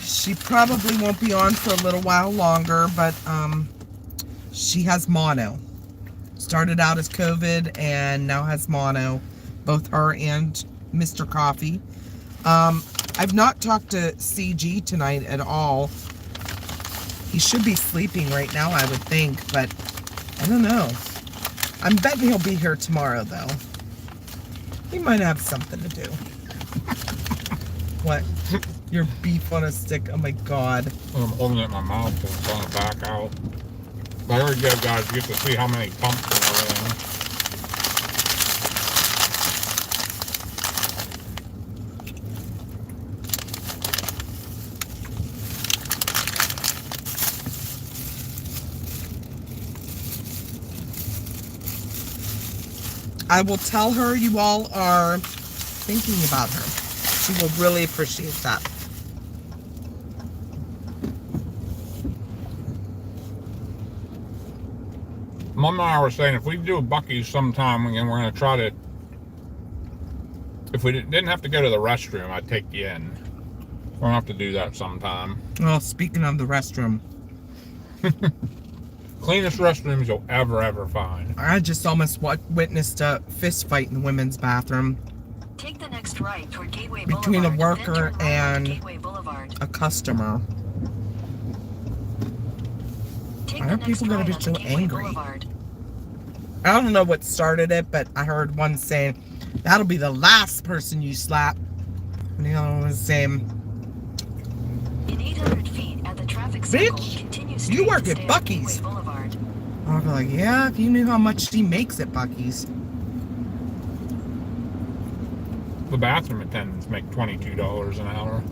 B: She probably won't be on for a little while longer, but she has mono. Started out as COVID and now has mono, both her and Mr. Coffee. I've not talked to CG tonight at all. He should be sleeping right now, I would think, but I don't know. I'm betting he'll be here tomorrow, though. He might have something to do. What? Your beef on a stick? Oh my God.
A: I'm holding it in my mouth and it's on the back out. There we go, guys. You get to see how many pumps are in.
B: I will tell her you all are thinking about her. She will really appreciate that.
A: Mom and I were saying if we do a Buc-ee's sometime, and we're going to try to, if we didn't have to go to the restroom, I'd take you in. We're going to have to do that sometime.
B: Well, speaking of the restroom,
A: Cleanest restrooms you'll ever find.
B: I just almost witnessed a fist fight in the women's bathroom.
C: Take the next right toward Gateway
B: Between
C: Boulevard,
B: a worker
C: then turn right
B: and
C: onto Gateway Boulevard.
B: a customer.
C: Take
B: Why
C: the
B: are
C: next
B: people gonna
C: right
B: be
C: onto
B: so
C: Gateway
B: angry?
C: Boulevard.
B: I don't know what started it, but I heard one saying, That'll be the last person you slap. You know what I'm saying?
C: In 800 feet at the traffic circle,
B: Bitch,
C: continue
B: you
C: straight
B: work
C: and
B: at
C: stay on
B: Buc-ee's.
C: Gateway Boulevard.
B: I'll be like, yeah, if you knew how much she makes at Buc-ee's.
A: The bathroom attendants make $22 an hour.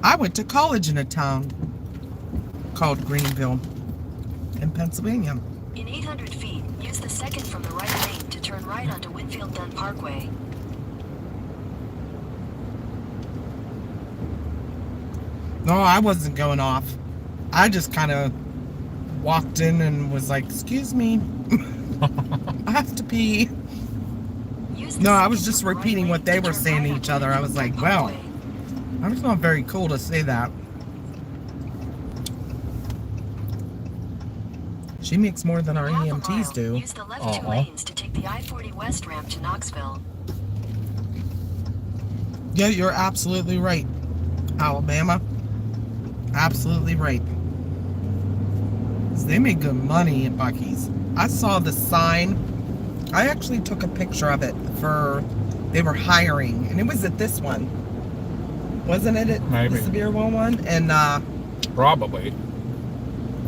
B: I went to college in a town called Greenville in Pennsylvania.
C: In 800 feet, use the second from the right lane to turn right onto Winfield Dunn Parkway.
B: No, I wasn't going off. I just kind of walked in and was like, excuse me, I have to pee.
C: Use the
B: No, I
C: second
B: was just
C: from the right
B: repeating
C: lane
B: what they
C: to
B: were
C: turn
B: saying to
C: right
B: each
C: onto
B: other. I was
C: Winfield
B: like,
C: Dunn
B: well,
C: Parkway.
B: that's not very cool to say that. She makes more than our
C: Half a
B: EMTs
C: mile,
B: do.
C: use the left two lanes to take the I-40 West ramp to Knoxville.
B: Yeah, you're absolutely right, Alabama. Absolutely right. 'Cause they make good money at Buc-ee's. I saw the sign. I actually took a picture of it for, they were hiring, and it was at this one. Wasn't it at
A: Maybe.
B: the Severe one? And
A: Probably.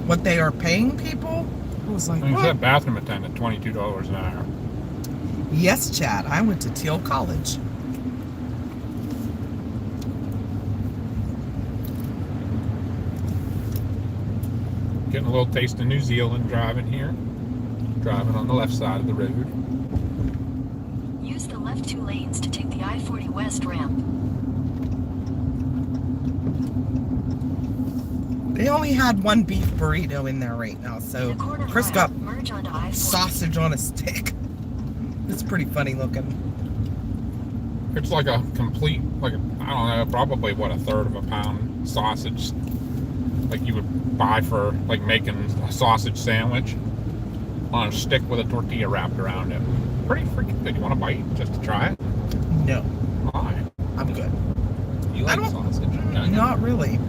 B: what they are paying people? I was like,
A: And you
B: what?
A: said bathroom attendant, $22 an hour.
B: Yes, Chad. I went to Teal College.
A: Getting a little taste of New Zealand driving here. Driving on the left side of the road.
C: Use the left two lanes to take the I-40 West ramp.
B: They only had one beef burrito in there right now, so
C: In a quarter
B: Chris
C: mile,
B: got
C: merge onto I-40.
B: sausage on a stick. It's pretty funny looking.
A: It's like a complete, like, I don't know, probably what, a third of a pound sausage. Like you would buy for, like, making a sausage sandwich on a stick with a tortilla wrapped around it. Pretty freaking good. You want to bite just to try it?
B: No,
A: Why?
B: I'm good.
A: You
B: I
A: like
B: don't-
A: sausage? don't you?
B: Not really.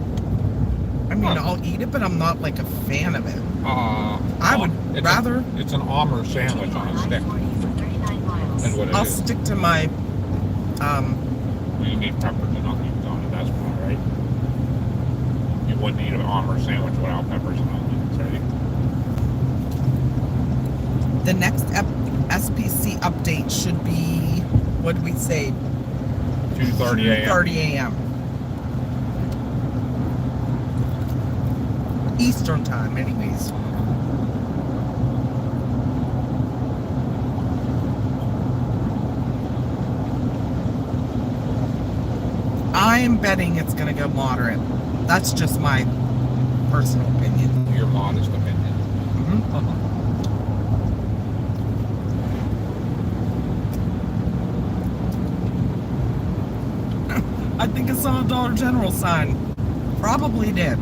B: I mean,
A: Huh.
B: I'll eat it, but I'm not like a fan of it. I would
A: it's
B: rather-
A: It's an Omer sandwich
C: Continue
A: on a stick.
C: I-40 for 39 miles.
A: And what it
B: I'll
A: is.
B: stick to my,
A: Well, you need peppers and onions on it, that's why, right? You wouldn't eat an Omer sandwich without peppers and onions, right?
B: the next SPC update should be, what did we say?
A: 2:30 a.m.
B: 2:30 a.m. Eastern time, anyways. I am betting it's going to go moderate. That's just my personal opinion.
A: Your modest opinion.
B: I think I saw a Dollar General sign. Probably did.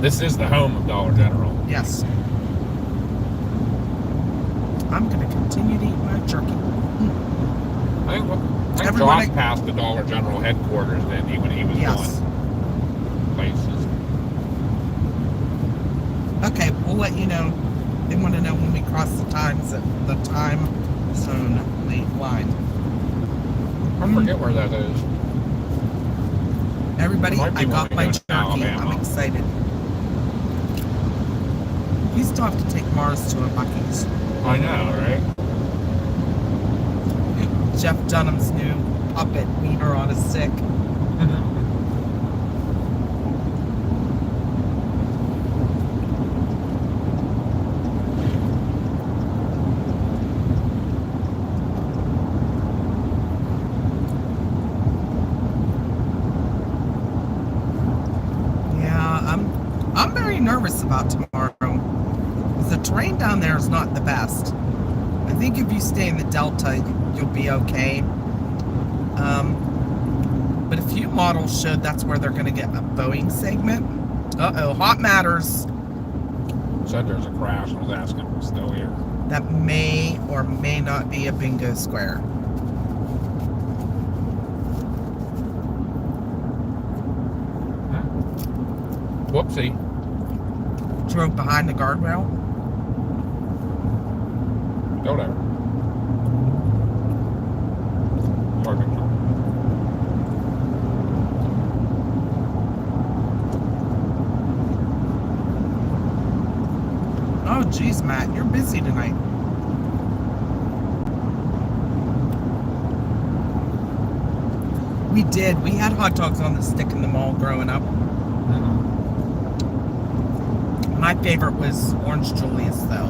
A: This is the home of Dollar General.
B: Yes. I'm going to continue to eat my jerky.
A: I think
B: Everybody-
A: Josh passed the Dollar General headquarters, didn't he, when he was
B: Yes.
A: going places.
B: Okay, we'll let you know. They want to know when we cross the time zone line.
A: I forget where that is.
B: Everybody,
A: It might be
B: I got
A: when we
B: my
A: go to
B: jerky.
A: Alabama.
B: I'm excited. We still have to take Mars to a Buc-ee's.
A: I know, right?
B: Jeff Dunham's new puppet wiener on a stick. Yeah, I'm very nervous about tomorrow. 'Cause the terrain down there is not the best. I think if you stay in the Delta, you'll be okay. But a few models showed that's where they're going to get a Boeing segment. Uh-oh, hot matters.
A: Said there's a crash. I was asking if it's still here.
B: That may or may not be a bingo square.
A: Whoopsie.
B: Drove behind the guardrail.
A: Go there. Perfect.
B: Oh, geez, Matt, you're busy tonight. We did. We had hot dogs on the stick in the mall growing up. My favorite was Orange Julius, though.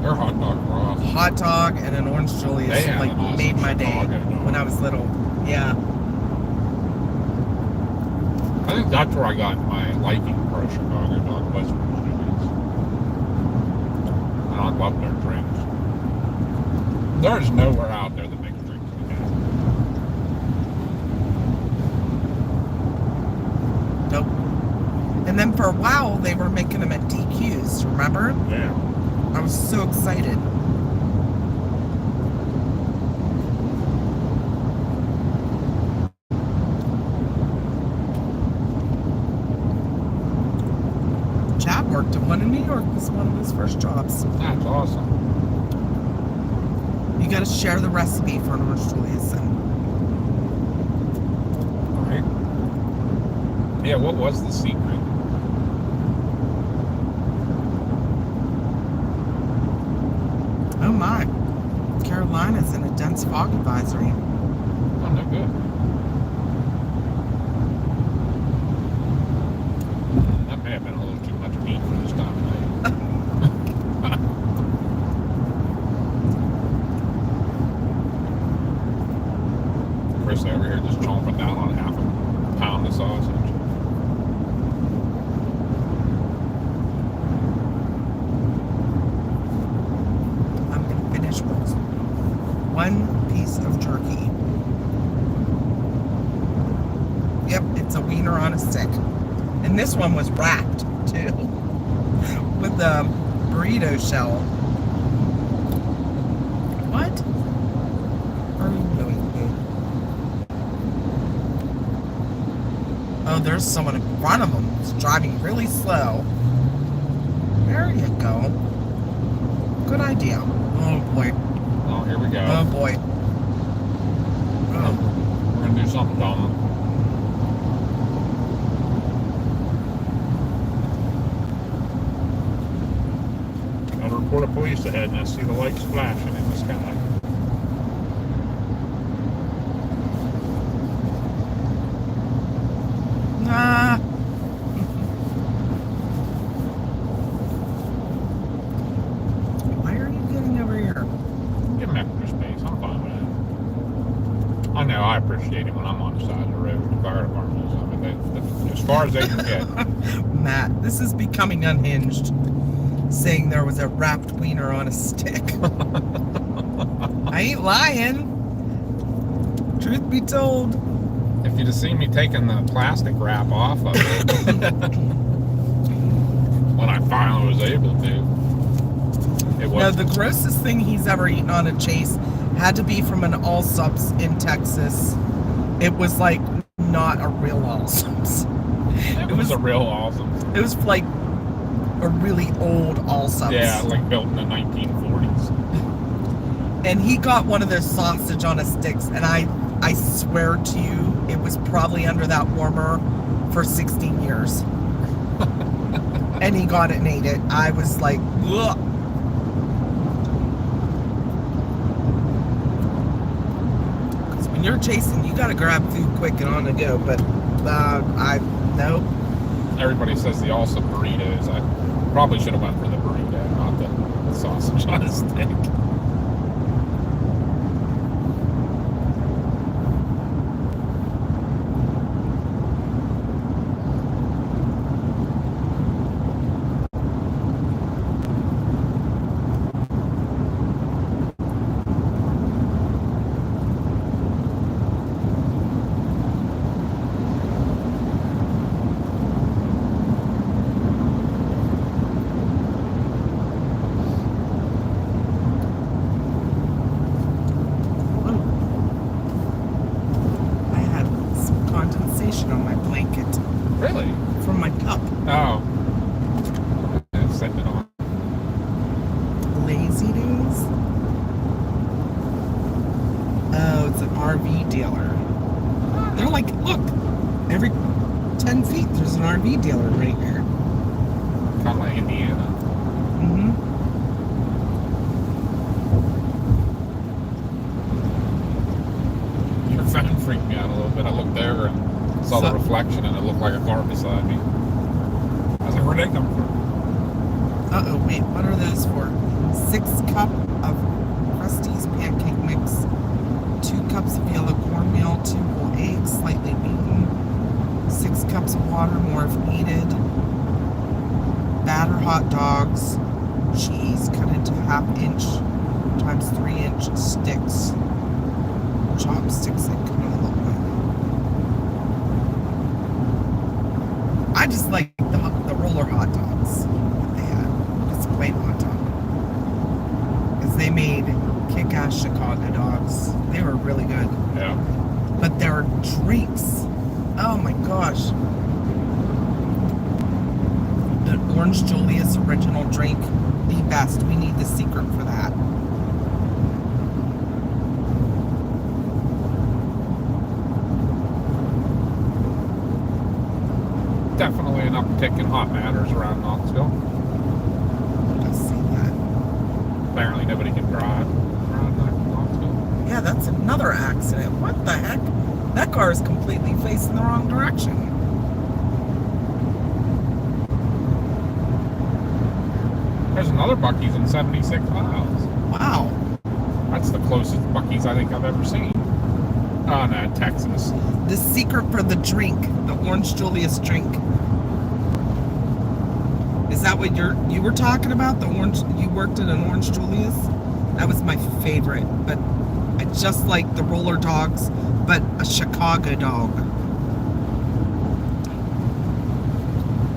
A: Their hot dog were awesome.
B: Hot dog and an Orange Julius
A: They had
B: like
A: an awesome
B: made my day
A: Chicago dog.
B: when I was little. Yeah.
A: I think that's where I got my liking for a Chicago dog was from Julius. And I love their drinks. There's nowhere out there that makes drinks like that.
B: Nope. And then for a while, they were making them at DQ's, remember?
A: Yeah.
B: I was so excited. Chad worked at one in New York. Was one of his first jobs.
A: That's awesome.
B: You got to share the recipe for an Orange Julius.
A: Right? Yeah, what was the secret?
B: Oh my. Carolina's in a dense fog advisory.
A: Oh, no good. That may have been a little too much meat for this time of day. Chris over here just chomping down on half a pound of sausage.
B: I'm going to finish with one piece of jerky. Yep, it's a wiener on a stick. And this one was wrapped, too, with a burrito shell. What are you doing? Oh, there's someone in front of them who's driving really slow. There you go. Good idea. Oh, boy.
A: Oh, here we go.
B: Oh, boy. Oh.
A: We're going to do something dumb. Got a report of police ahead, and I see the lights flashing in the sky.
B: Ah. Why are you getting over here?
A: Give him extra space. I'm fine with it. I know. I appreciate it when I'm on the side of the road. The fire department is. I mean, as far as they can get.
B: Matt, this is becoming unhinged. Saying there was a wrapped wiener on a stick. I ain't lying. Truth be told.
A: If you'd have seen me taking the plastic wrap off of it, when I finally was able to, it was.
B: No, the grossest thing he's ever eaten on a chase had to be from an all subs in Texas. It was like not a real all subs.
A: It was a real awesome.
B: It was like a really old all subs.
A: Yeah, like built in the 1940s.
B: And he got one of those sausage on a sticks, and I swear to you, it was probably under that warmer for 16 years. And he got it and ate it. I was like, ugh. Because when you're chasing, you gotta grab food quick and on the go. But no.
A: Everybody says the awesome burritos. I probably should have went for the burrito, not the sausage on a stick. Oh. Yeah, send it on.
B: Lazy Days? Oh, it's an RV dealer. They're like, look, every 10 feet there's an RV dealer right here.
A: Kind of like Indiana.
B: Mm-hmm.
A: Your phone freaked me out a little bit. I looked over and saw the reflection, and it looked like a car beside me. I was like, where'd they come from?
B: Uh-oh, wait, what are those for? 6 cup of Krusty's pancake mix, 2 cups of yellow cornmeal, 2 whole eggs, slightly beaten, 6 cups of water, more if needed, batter hot dogs, cheese cut into 1/2 inch times 3 inch sticks, chopsticks that come in a little bit. I just like the roller hot dogs that they had. Just plain hot dog. Because they made kick-ass Chicago dogs. They were really good.
A: Yeah.
B: But their drinks, oh my gosh. The Orange Julius original drink, the best. We need the secret for that.
A: Definitely an uptick in hot matters around Knoxville.
B: Let's see that.
A: Apparently nobody can drive around Knoxville.
B: Yeah, that's another accident. What the heck? That car is completely facing the wrong direction.
A: There's another Buc-ee's in 76 miles.
B: Wow.
A: That's the closest Buc-ee's I think I've ever seen. Oh no, Texas.
B: The secret for the drink, the Orange Julius drink. Is that what you were talking about? The orange, you worked at an Orange Julius? That was my favorite, but I just like the roller dogs, but a Chicago dog.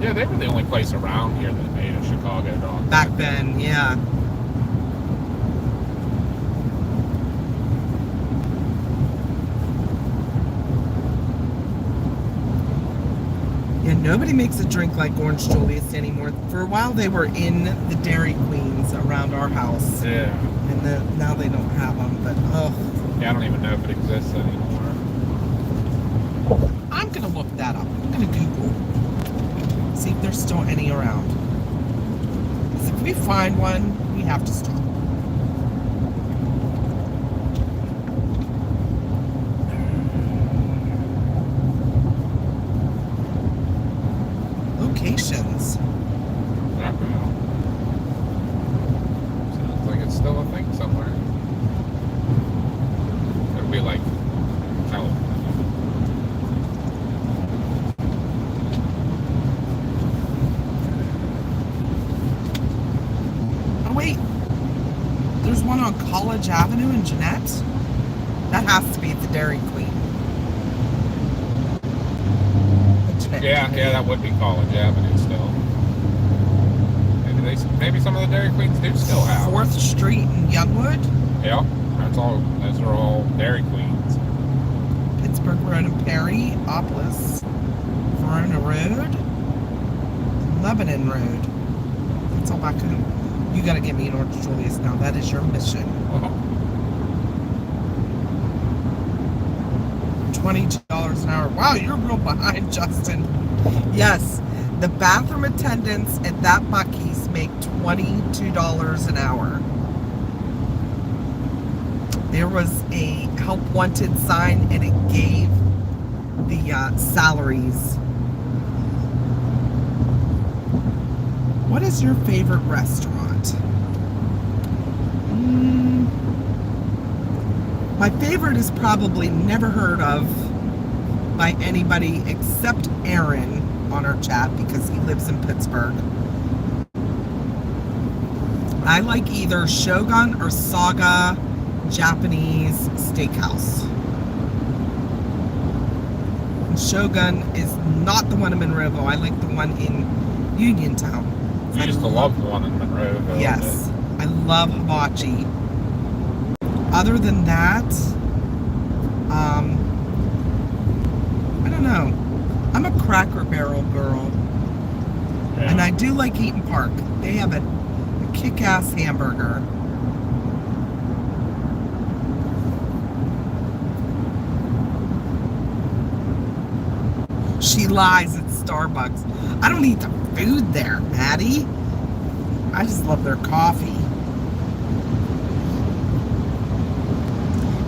A: Yeah, they were the only place around here that made a Chicago dog.
B: Back then, yeah. Yeah, nobody makes a drink like Orange Julius anymore. For a while, they were in the Dairy Queens around our house.
A: Yeah.
B: And now they don't have them, but oh.
A: Yeah, I don't even know if it exists anymore.
B: I'm going to look that up. I'm going to Google. See if there's still any around. Because if we find one, we have to stop. Locations.
A: Sounds like it's still a thing somewhere. It'll be like California.
B: Oh wait, there's one on College Avenue in Jeanette. That has to be the Dairy Queen.
A: Yeah, that would be College Avenue still. Maybe some of the Dairy Queens do still have
B: 4th Street in Youngwood.
A: Yeah, those are all Dairy Queens.
B: Pittsburgh Road and Perry, Opolis, Verona Road, Lebanon Road. That's all back home. You gotta get me an Orange Julius now. That is your mission. $22 an hour. Wow, you're real behind, Justin. Yes, the bathroom attendants at that Buc-ee's make $22 an hour. There was a help wanted sign and it gave the salaries. What is your favorite restaurant? My favorite is probably never heard of by anybody except Aaron on our chat because he lives in Pittsburgh. I like either Shogun or Saga Japanese Steakhouse. And Shogun is not the one in Monroeville. I like the one in Uniontown.
A: I used to love the one in Monroeville.
B: Yes, I love hibachi. Other than that, I don't know. I'm a Cracker Barrel girl. I do like Eaton Park. They have a kick-ass hamburger. She lies at Starbucks. I don't eat the food there, Maddie. I just love their coffee.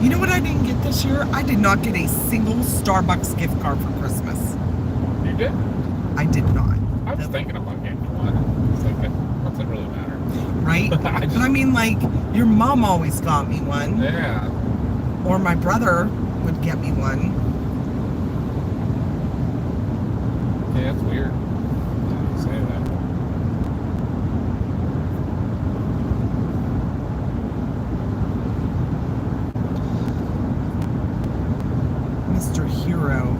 B: You know what I didn't get this year? I did not get a single Starbucks gift card for Christmas.
A: You did?
B: I did not.
A: I was thinking about getting you one. It's like, what's it really matter?
B: Right? But I mean, like, your mom always got me one.
A: Yeah.
B: Or my brother would get me one.
A: Yeah, it's weird. Now you say that.
B: Mr. Hero.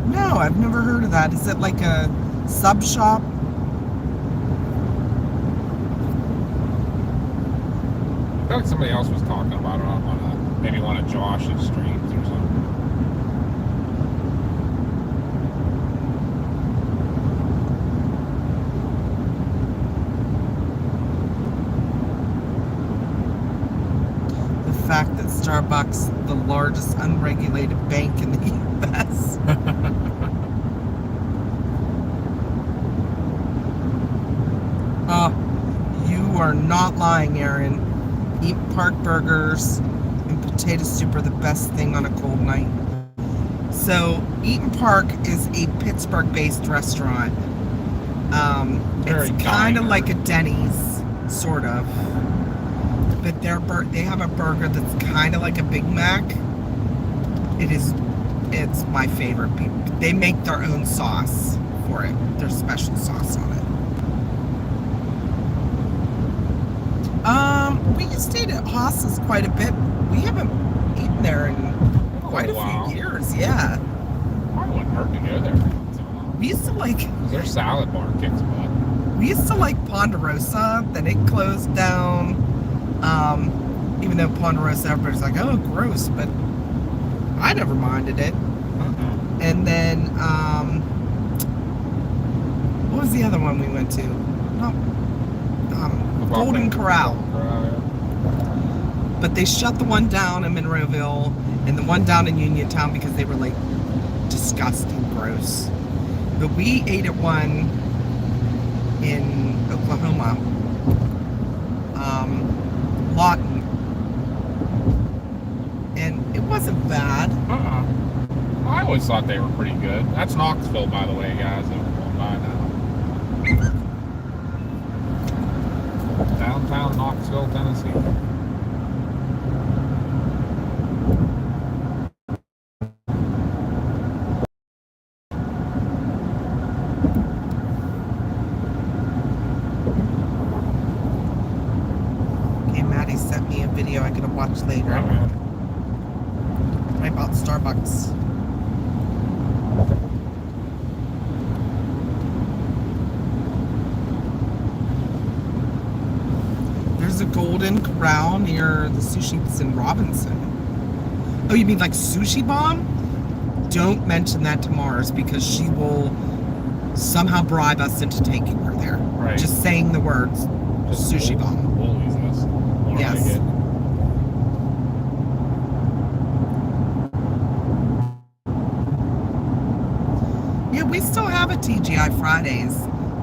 B: No, I've never heard of that. Is it like a sub shop?
A: I feel like somebody else was talking about it on maybe one of Josh's streams or something.
B: The fact that Starbucks, the largest unregulated bank in the U.S. You are not lying, Aaron. Eaton Park burgers and potato soup are the best thing on a cold night. So, Eaton Park is a Pittsburgh-based restaurant.
A: Very
B: It's kind of
A: diner.
B: like a Denny's, sort of. But they have a burger that's kind of like a Big Mac. It's my favorite. They make their own sauce for it. Their special sauce on it. We used to eat at Haas's quite a bit. We haven't eaten there in quite a
A: Wow.
B: few years. Yeah.
A: Probably wouldn't hurt to go there.
B: We used to like.
A: Their salad bar kicks butt.
B: We used to like Ponderosa. Then it closed down. Even though Ponderosa, everybody's like, oh, gross, but I never minded it. And then, what was the other one we went to? No, Golden Corral. But they shut the one down in Monroeville and the one down in Uniontown because they were like disgusting, gross. But we ate at one in Oklahoma, Lawton, and it wasn't bad.
A: I always thought they were pretty good. That's Knoxville, by the way, guys. That we're going by now. Downtown Knoxville, Tennessee.
B: Okay, Maddie sent me a video I could have watched later. Right about Starbucks. There's a Golden Corral near the Sushi's in Robinson. Oh, you mean like Sushi Bomb? Don't mention that to Mars because she will somehow bribe us into taking her there.
A: Right.
B: Just saying the words. Sushi Bomb.
A: Woolies this. More
B: Yes.
A: like it.
B: Yeah, we still have a TGI Fridays,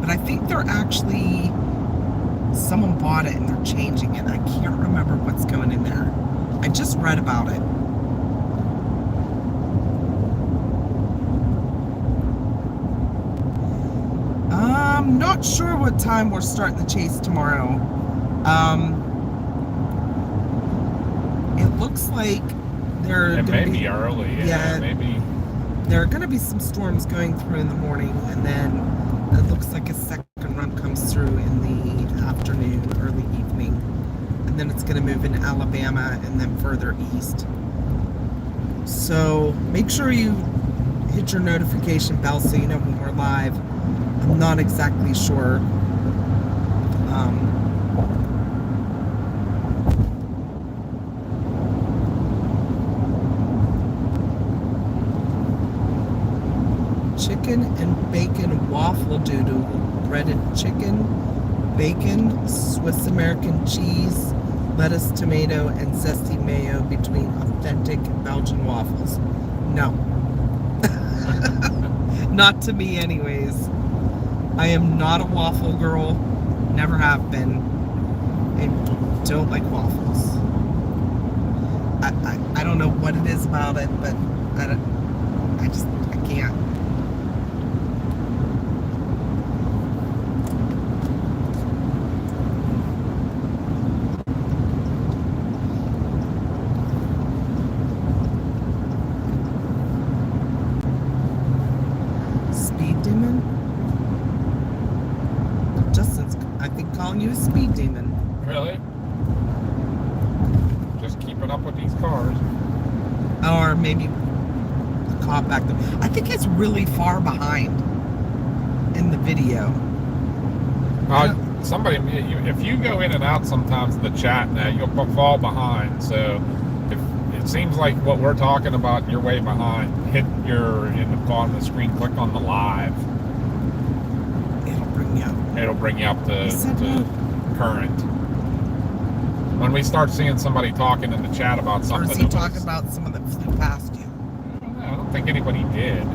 B: but I think they're actually, someone bought it and they're changing it. I can't remember what's going in there. I just read about it. I'm not sure what time we're starting the chase tomorrow. It looks like they're
A: It
B: gonna
A: may be early. Yeah,
B: yeah.
A: maybe.
B: There are going to be some storms going through in the morning, and then it looks like a second run comes through in the afternoon, early evening, and then it's going to move into Alabama and then further east. So make sure you hit your notification bell so you know when we're live. I'm not exactly sure. Chicken and bacon waffle doodle breaded chicken, bacon, Swiss American cheese, lettuce, tomato, and zesty mayo between authentic Belgian waffles. No. Not to me anyways. I am not a waffle girl. Never have been. I don't like waffles. I don't know what it is about it, but I can't. Speed demon? Justin's, I think, calling you a speed demon.
A: Really? Just keeping up with these cars.
B: Or maybe the cop back there. I think it's really far behind in the video.
A: Somebody, if you go in and out sometimes in the chat now, you'll fall behind. So if it seems like what we're talking about, you're way behind. Hit in the bottom of the screen, click on the live.
B: It'll bring you up.
A: It'll bring you up to
B: no.
A: current. When we start seeing somebody talking in the chat about something,
B: Or is he talking about someone that flew past you?
A: I don't think anybody did.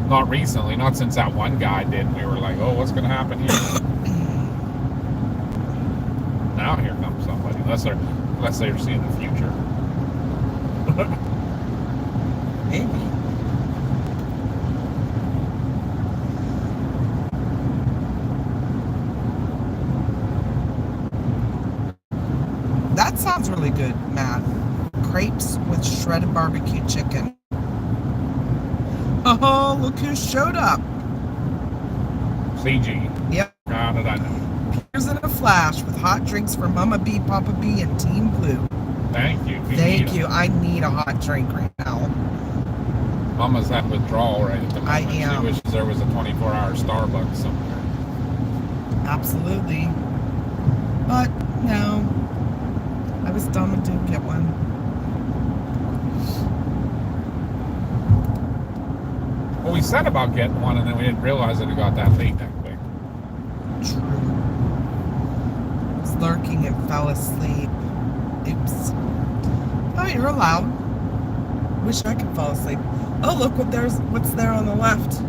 A: Not recently, not since that one guy did. We were like, oh, what's going to happen here? Now here comes somebody, unless they're seeing the future.
B: Maybe. That sounds really good, Matt. Crepes with shredded barbecue chicken. Oh, look who showed up.
A: CG.
B: Yep.
A: How did I know?
B: Here's in a flash with hot drinks for Mama B, Papa B, and Team Blue.
A: Thank you.
B: Thank you. I need a hot drink right now.
A: Mama's had withdrawal right at the moment.
B: I am.
A: She wishes there was a 24-hour Starbucks somewhere.
B: Absolutely. But, no. I was dumb and didn't get one.
A: Well, we said about getting one, and then we didn't realize that it got that late that quick.
B: True. I was lurking and fell asleep. Oops. Oh, you're allowed. Wish I could fall asleep. Oh, look what's there on the left.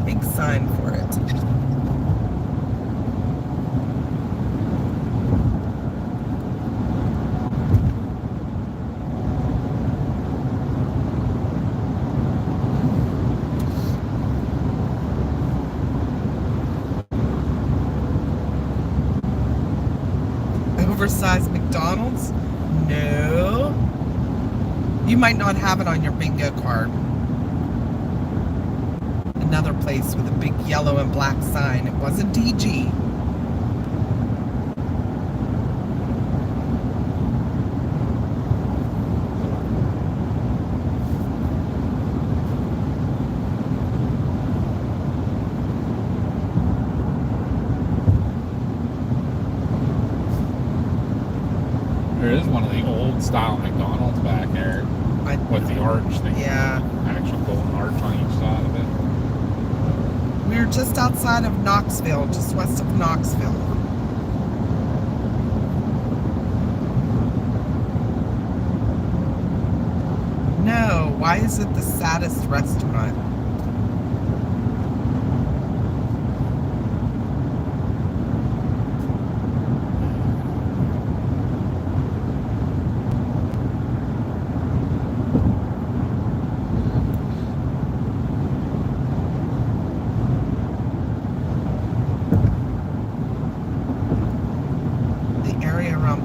B: Big sign for it. Oversized McDonald's? No. You might not have it on your bingo card. Another place with a big yellow and black sign. It wasn't DG.
A: There is one of the old style McDonald's back there with the arch thing.
B: Yeah.
A: Actual golden arch on each side of it.
B: We're just outside of Knoxville, just west of Knoxville. No, why is it the saddest restaurant?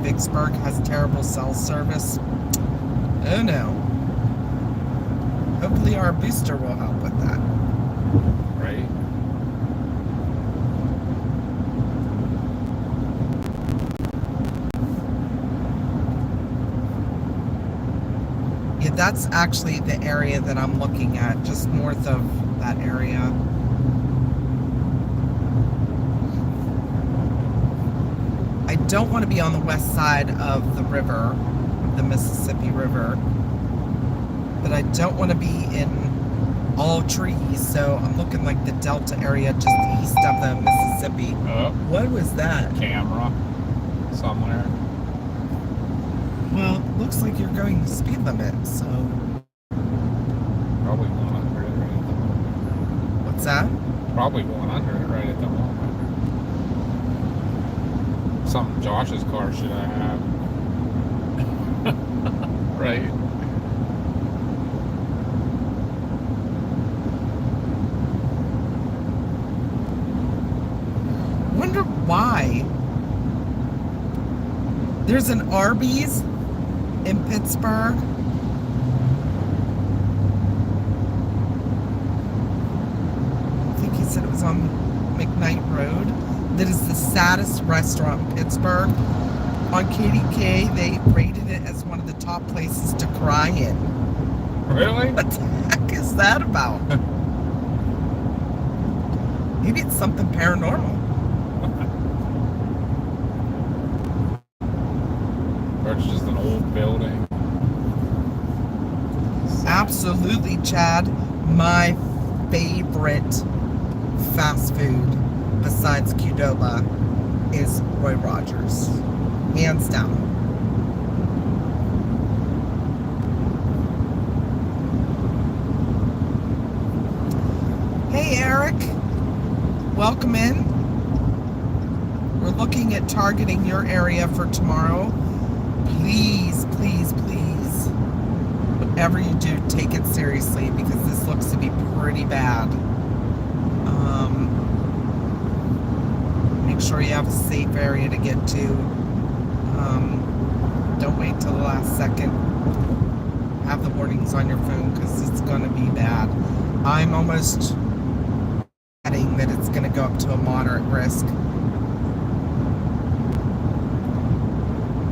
B: Vicksburg has terrible cell service. Oh no. Hopefully our booster will help with that.
A: Right.
B: Yeah, that's actually the area that I'm looking at, just north of that area. I don't want to be on the west side of the river, the Mississippi River, but I don't want to be in all trees, so I'm looking like the Delta area just east of the Mississippi.
A: Oh,
B: What was that?
A: camera somewhere.
B: Well, looks like you're going the speed limit, so
A: Probably 100 right at the moment.
B: what's that?
A: Probably 100 right at the moment. Something Josh's car should I have? Right.
B: Wonder why. There's an Arby's in Pittsburgh. I think he said it was on McKnight Road. That is the saddest restaurant in Pittsburgh. On KDK, they rated it as one of the top places to cry in.
A: Really?
B: What the heck is that about? Maybe it's something paranormal.
A: Or it's just an old building.
B: Absolutely, Chad. My favorite fast food besides Qdoba is Roy Rogers. Hands down. Hey, Eric. Welcome in. We're looking at targeting your area for tomorrow. Please, please, please, whatever you do, take it seriously because this looks to be pretty bad. Make sure you have a safe area to get to. Don't wait till the last second. Have the warnings on your phone because it's going to be bad. I'm almost adding that it's going to go up to a moderate risk.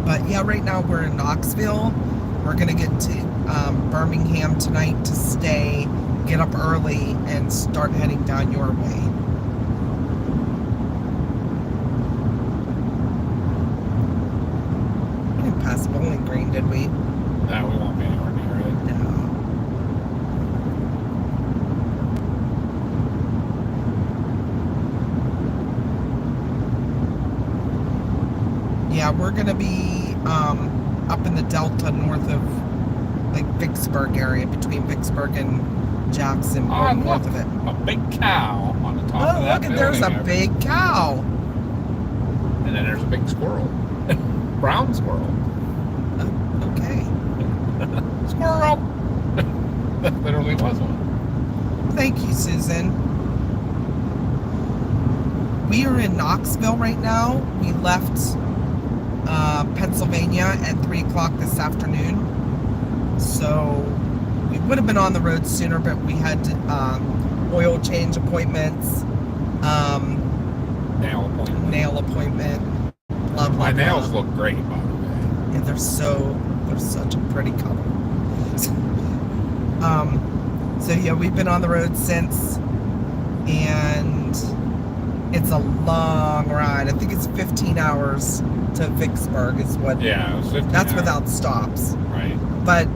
B: But yeah, right now we're in Knoxville. We're going to get to Birmingham tonight to stay, get up early, and start heading down your way. We didn't pass Bowling Green, did we?
A: No, we won't be anywhere near it.
B: No. Yeah, we're going to be up in the Delta north of like Vicksburg area, between Vicksburg and Jackson, or north of it.
A: A big cow on the top
B: Oh,
A: of that
B: look, there's a
A: building.
B: big cow.
A: And then there's a big squirrel. Brown squirrel.
B: Okay.
A: Squirrel! That literally was one.
B: Thank you, Susan. We are in Knoxville right now. We left Pennsylvania at 3 o'clock this afternoon. So we would have been on the road sooner, but we had oil change appointments,
A: Nail appointment.
B: nail appointment. Blah, blah,
A: My nails
B: blah.
A: look great, by the way.
B: Yeah, they're such a pretty color. So yeah, we've been on the road since, and it's a long ride. I think it's 15 hours to Vicksburg is what.
A: Yeah, it was 15
B: That's
A: hours.
B: without stops.
A: Right.
B: But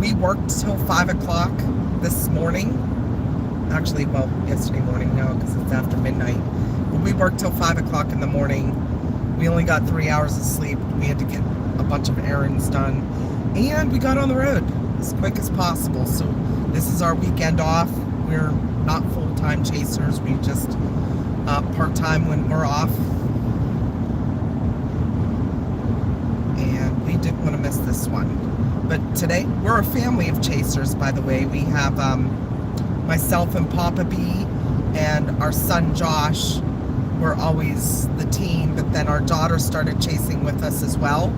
B: we worked till 5 o'clock this morning. Actually, well, yesterday morning now because it's after midnight. But we worked till 5 o'clock in the morning. We only got 3 hours of sleep. We had to get a bunch of errands done. And we got on the road as quick as possible. So this is our weekend off. We're not full-time chasers. We just part-time when we're off. And we didn't want to miss this one. But today, we're a family of chasers, by the way. We have myself and Papa B and our son Josh. We're always the team, but then our daughter started chasing with us as well.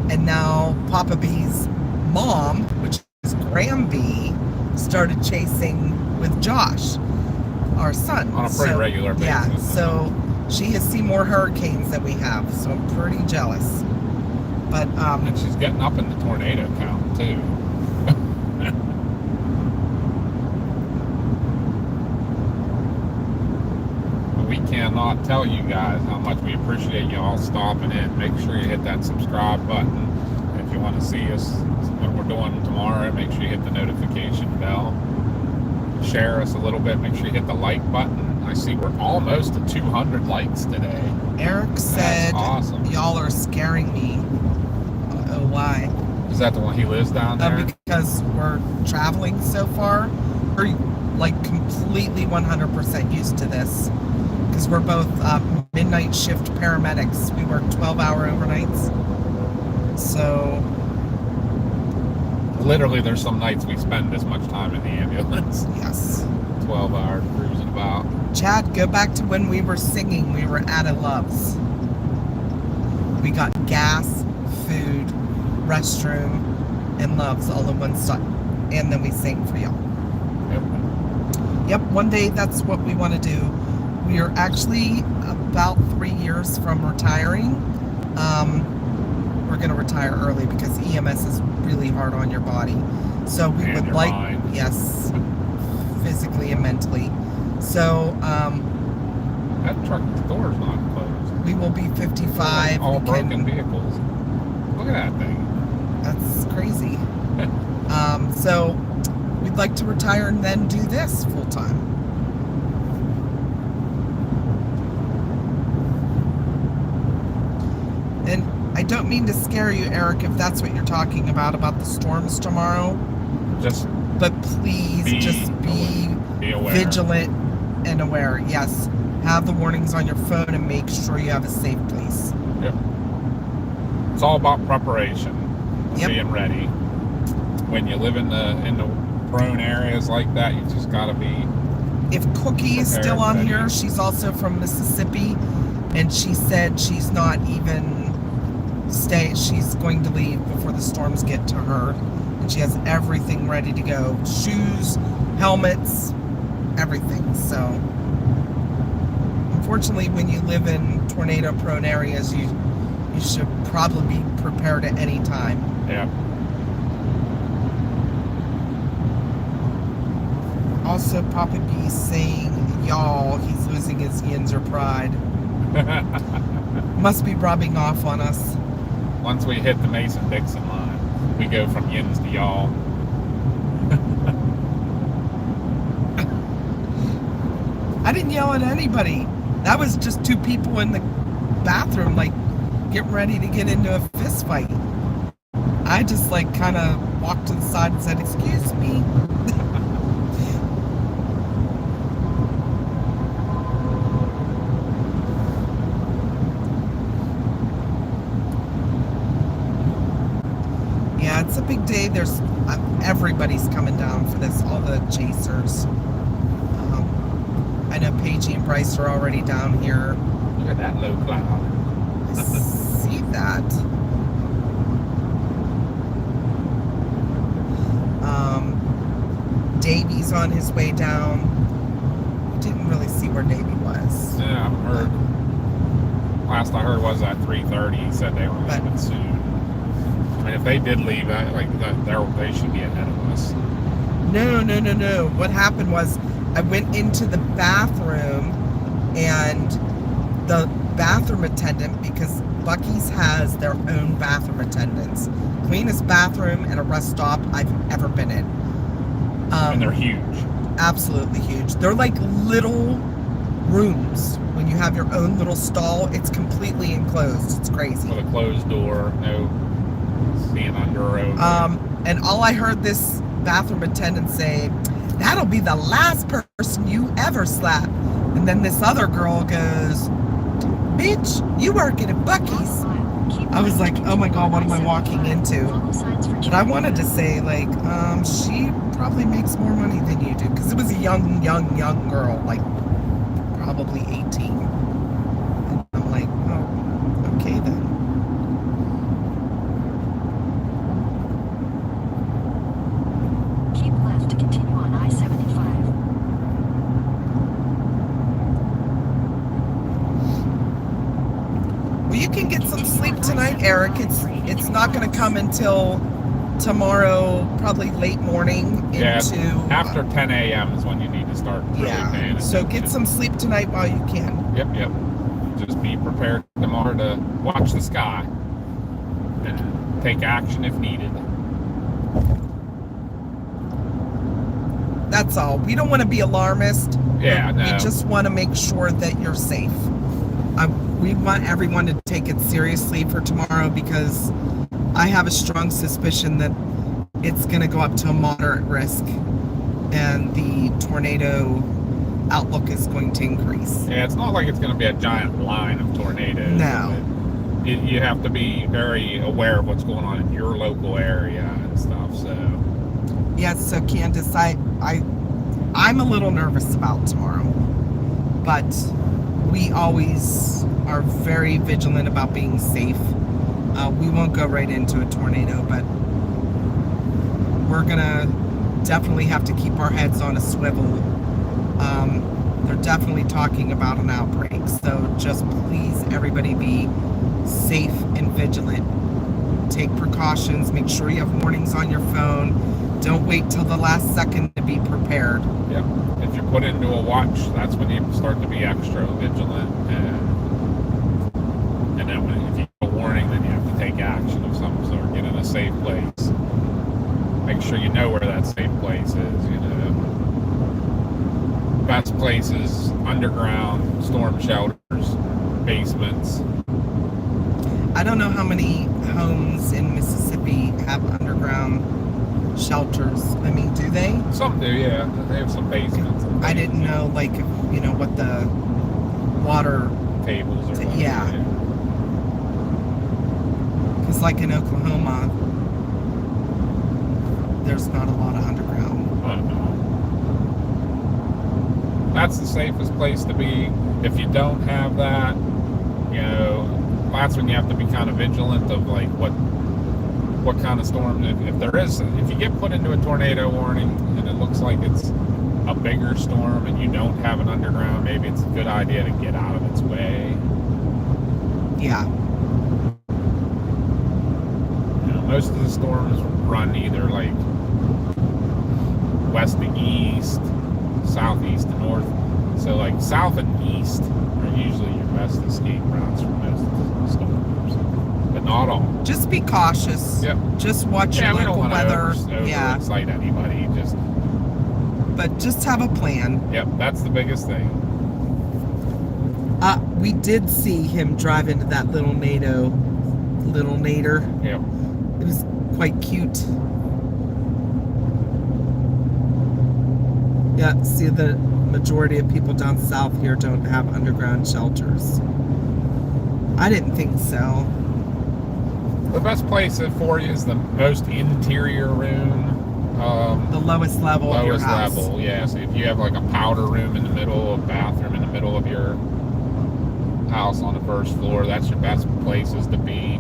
B: And now Papa B's mom, which is Graham B, started chasing with Josh, our son.
A: On a pretty regular basis.
B: Yeah, so she has seen more hurricanes than we have, so I'm pretty jealous. But
A: And she's getting up in the tornado count, too. We cannot tell you guys how much we appreciate y'all stopping in. Make sure you hit that subscribe button. If you want to see us when we're doing tomorrow, make sure you hit the notification bell. share us a little bit. Make sure you hit the like button. I see we're almost at 200 likes today.
B: Eric said,
A: awesome.
B: Y'all are scaring me. Oh, why?
A: Is that the one he lives down there?
B: Because we're traveling so far. We're like completely 100% used to this. Because we're both midnight shift paramedics. We work 12-hour overnights. So...
A: Literally, there's some nights we spend this much time in the ambulance.
B: Yes.
A: 12 hours cruising about.
B: Chad, go back to when we were singing. We were at a Love's. We got gas, food, restroom, and Love's all in one stop. And then we sang for y'all. Yep, one day that's what we want to do. We are actually about 3 years from retiring. We're going to retire early because EMS is really hard on your body. So we
A: and
B: would like,
A: mind.
B: yes, physically and mentally. So
A: that truck door's not closed.
B: we will be 55.
A: All broken vehicles. Look at that thing.
B: That's crazy. So we'd like to retire and then do this full time. And I don't mean to scare you, Eric, if that's what you're talking about the storms tomorrow. But please just be
A: aware.
B: Vigilant and aware. Yes. Have the warnings on your phone and make sure you have a safe place.
A: Yep. It's all about preparation.
B: Yep.
A: Being ready. When you live in the prone areas like that, you just gotta be.
B: If Cookie is still on
A: ready.
B: here, she's also from Mississippi, and she said she's not even she's going to leave before the storms get to her, and she has everything ready to go. Shoes, helmets, everything. So unfortunately, when you live in tornado prone areas, you should probably be prepared at any time.
A: Yeah.
B: Also, Papa B saying, y'all, he's losing his yinzer pride. Must be rubbing off on us.
A: Once we hit the Mason-Dixon line, we go from yins to y'all.
B: I didn't yell at anybody. That was just two people in the bathroom, like, getting ready to get into a fist fight. I just, like, kind of walked to the side and said, excuse me. Yeah, it's a big day. There's everybody's coming down for this, all the chasers. I know Paigey and Bryce are already down here.
A: Look at that low cloud.
B: I see that. Davy's on his way down. Didn't really see where Davy was.
A: Yeah, I haven't heard. Last I heard was at 3:30. He said they were leaving soon. I mean, if they did leave, they should be ahead of us.
B: No. What happened was I went into the bathroom, and the bathroom attendant, because Buc-ee's has their own bathroom attendants, cleanest bathroom at a rest stop I've ever been in.
A: And they're huge.
B: Absolutely huge. They're like little rooms. When you have your own little stall, it's completely enclosed. It's crazy.
A: With a closed door, no seeing under or over.
B: And all I heard this bathroom attendant say, that'll be the last person you ever slap. And then this other girl goes, bitch, you working at Buc-ee's. I was like, oh my God, what am I walking into? But I wanted to say, like, she probably makes more money than you do. Because it was a young girl, like, probably 18. And I'm like, oh, okay then.
C: Keep left to continue on I-75.
B: Well, you can get some sleep tonight, Eric. It's not going to come until tomorrow, probably late morning into...
A: After 10 a.m. is when you need to start really paying attention.
B: So get some sleep tonight while you can.
A: Yep. Just be prepared tomorrow to watch the sky and take action if needed.
B: That's all. We don't want to be alarmist.
A: Yeah, no.
B: We just want to make sure that you're safe. We want everyone to take it seriously for tomorrow because I have a strong suspicion that it's going to go up to a moderate risk and the tornado outlook is going to increase.
A: Yeah, it's not like it's going to be a giant line of tornadoes.
B: No.
A: You have to be very aware of what's going on in your local area and stuff. So.
B: Yes, so Candace, I'm a little nervous about tomorrow, but we always are very vigilant about being safe. We won't go right into a tornado, but we're gonna definitely have to keep our heads on a swivel. They're definitely talking about an outbreak, so just please, everybody, be safe and vigilant. Take precautions. Make sure you have warnings on your phone. Don't wait till the last second to be prepared.
A: Yeah. If you're put into a watch, that's when you start to be extra vigilant. And then if you get a warning, then you have to take action of some sort. Get in a safe place. Make sure you know where that safe place is, you know. Best places, underground, storm shelters, basements.
B: I don't know how many homes in Mississippi have underground shelters. I mean, do they?
A: Some do, yeah. They have some basements.
B: I didn't know, like, you know, what the water
A: tables or whatever.
B: Yeah. Because, like in Oklahoma, there's not a lot of underground.
A: That's the safest place to be. If you don't have that, you know, that's when you have to be kind of vigilant of like what kind of storm. If you get put into a tornado warning and it looks like it's a bigger storm and you don't have an underground, maybe it's a good idea to get out of its way.
B: Yeah.
A: You know, most of the storms run either like west to east, southeast to north. So like south and east are usually your best escape routes from most storms, but not all.
B: Just be cautious.
A: Yep.
B: Just watch your
A: we don't
B: local
A: want
B: weather.
A: to excite anybody.
B: But just have a plan.
A: Yep, that's the biggest thing.
B: We did see him drive into that little nader.
A: Yep.
B: It was quite cute. Yeah, see, the majority of people down south here don't have underground shelters. I didn't think so.
A: The best place for you is the most interior room.
B: The lowest level of your house.
A: Lowest level, yeah. So if you have like a powder room in the middle, a bathroom in the middle of your house on the first floor, that's your best places to be.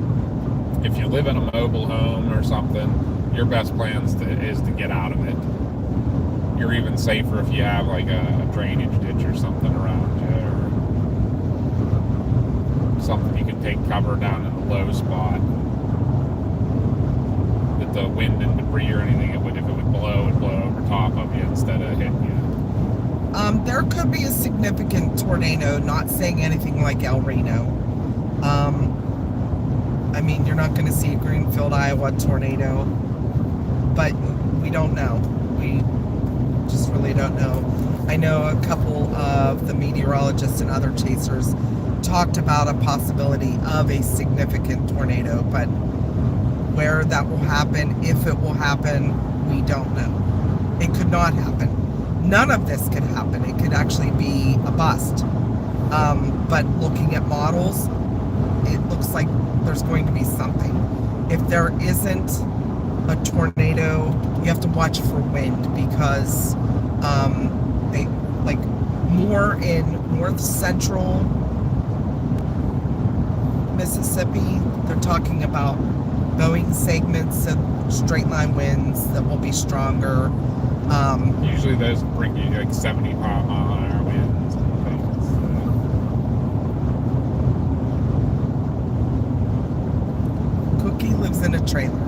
A: If you live in a mobile home or something, your best plans is to get out of it. You're even safer if you have like a drainage ditch or something around you, or something you can take cover down in a low spot. That the wind and debris or anything, if it would blow, it'd blow over top of you instead of hitting you.
B: There could be a significant tornado, not saying anything like El Reno. I mean, you're not going to see a Greenfield, Iowa tornado, but we don't know. We just really don't know. I know a couple of the meteorologists and other chasers talked about a possibility of a significant tornado, but where that will happen, if it will happen, we don't know. It could not happen. None of this could happen. It could actually be a bust. But looking at models, it looks like there's going to be something. If there isn't a tornado, you have to watch for wind because they like more in north central Mississippi. They're talking about bowing segments of straight line winds that will be stronger.
A: Usually those bring you like 75-mile-an-hour winds and things.
B: Cookie lives in a trailer.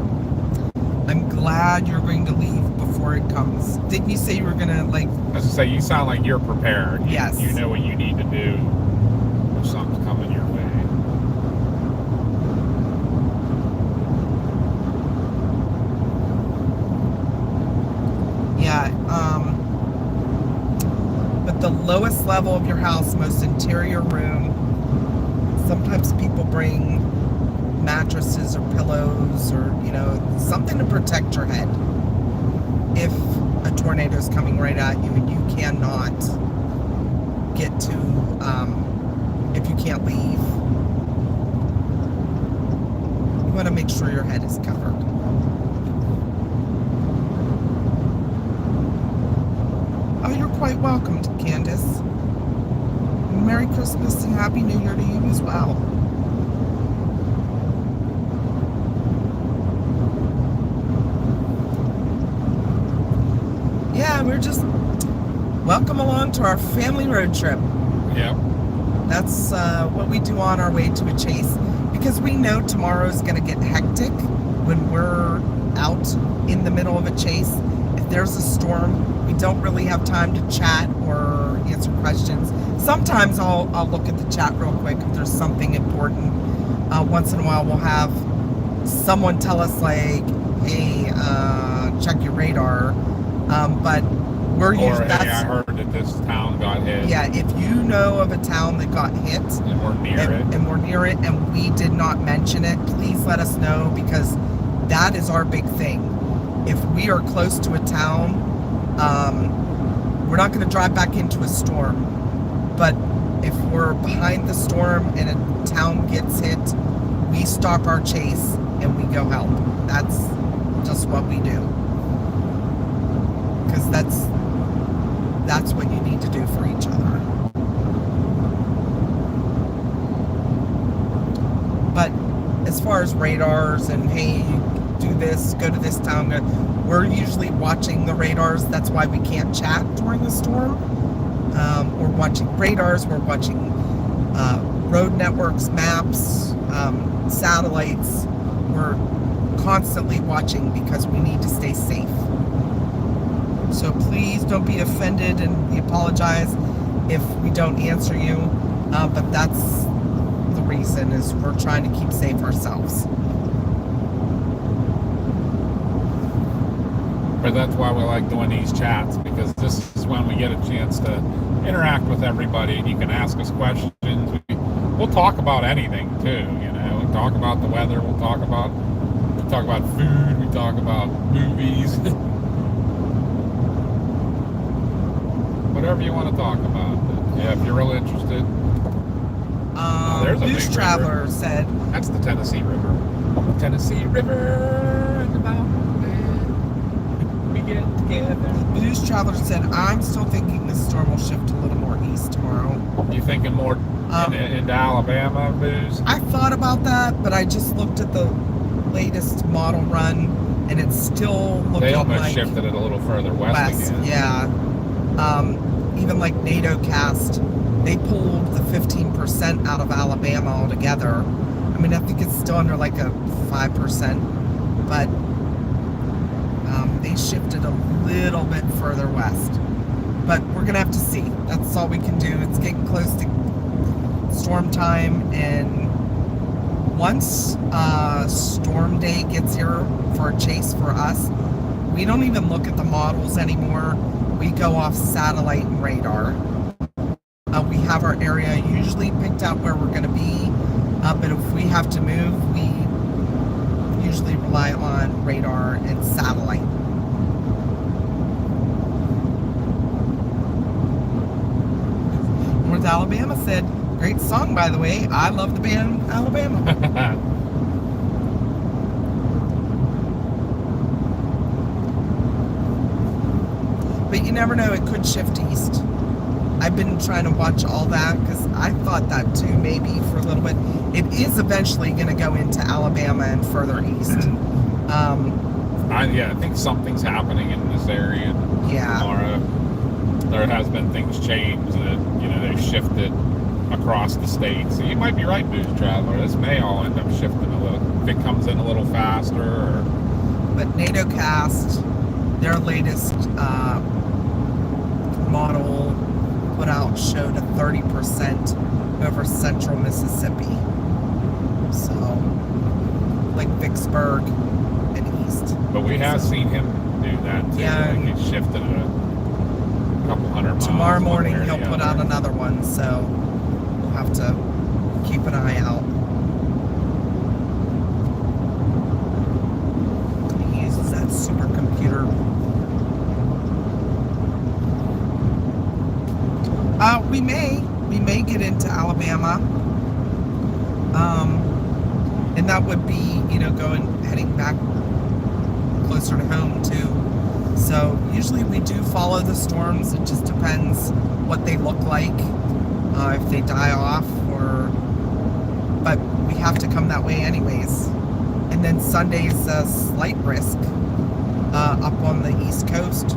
B: I'm glad you're going to leave before it comes. Didn't you say you were gonna like?
A: As I say, you sound like you're prepared.
B: Yes.
A: You know what you need to do if something's coming your way.
B: Yeah. the lowest level of your house, most interior room. Sometimes people bring mattresses or pillows or, something to protect your head if a tornado is coming right at you and you cannot get to, if you can't leave. You want to make sure your head is covered. Oh, you're quite welcome, Candace. Merry Christmas and Happy New Year to you as well. Yeah, we're just welcome along to our family road trip.
A: Yeah.
B: That's what we do on our way to a chase, because we know tomorrow's going to get hectic when we're out in the middle of a chase. If there's a storm, we don't really have time to chat or answer questions. Sometimes I'll look at the chat real quick if there's something important. Once in a while we'll have someone tell us like, hey, check your radar. But we're usually,
A: hey, I heard that this town got hit.
B: Yeah, if you know of a town that got hit
A: and we're near it
B: and we did not mention it, please let us know, because that is our big thing. If we are close to a town, we're not going to drive back into a storm, but if we're behind the storm and a town gets hit, we stop our chase and we go help. That's just what we do, because that's what you need to do for each other. But as far as radars and, hey, you do this, go to this town, we're usually watching the radars. That's why we can't chat during the storm. We're watching radars, we're watching road networks, maps, satellites. We're constantly watching because we need to stay safe. So please don't be offended, and we apologize if we don't answer you, but that's the reason, is we're trying to keep safe ourselves.
A: But that's why we like doing these chats, because this is when we get a chance to interact with everybody, and you can ask us questions. We'll talk about anything too, We'll talk about the weather, we talk about food, we talk about movies. Whatever you want to talk about. Yeah, if you're real interested. There's a
B: News
A: big
B: Traveler
A: river.
B: said,
A: That's the Tennessee River. Tennessee River in the mountain. We get together.
B: News Traveler said, I'm still thinking this storm will shift a little more east tomorrow.
A: You thinking more into Alabama, Booze?
B: I thought about that, but I just looked at the latest model run, and it's still looking like...
A: They almost shifted it a little further west again.
B: Yeah. Even like NATO cast, they pulled the 15% out of Alabama altogether. I mean, I think it's still under like a 5%, but they shifted a little bit further west. But we're going to have to see. That's all we can do. It's getting close to storm time, and once storm day gets here for a chase for us, we don't even look at the models anymore. We go off satellite and radar. We have our area usually picked out where we're going to be, but if we have to move, we usually rely on radar and satellite. North Alabama said, great song, by the way. I love the band Alabama. But you never know, it could shift east. I've been trying to watch all that because I thought that too, maybe for a little bit. It is eventually going to go into Alabama and further east.
A: I think something's happening in this area tomorrow. There has been things changed that, they've shifted across the state. So you might be right, Booze Traveler. This may all end up shifting a little. If it comes in a little faster.
B: But NATO cast, their latest model put out showed a 30% over central Mississippi. So, like Vicksburg and east.
A: But we have seen him do that too.
B: Yeah.
A: He shifted a couple hundred miles.
B: Tomorrow morning
A: one way or
B: he'll
A: the
B: put out
A: other.
B: another one, so we'll have to keep an eye out. He uses that supercomputer. We may get into Alabama. And that would be, heading back closer to home too. So usually we do follow the storms. It just depends what they look like, if they die off but we have to come that way anyways. And then Sunday's a slight risk up on the East Coast.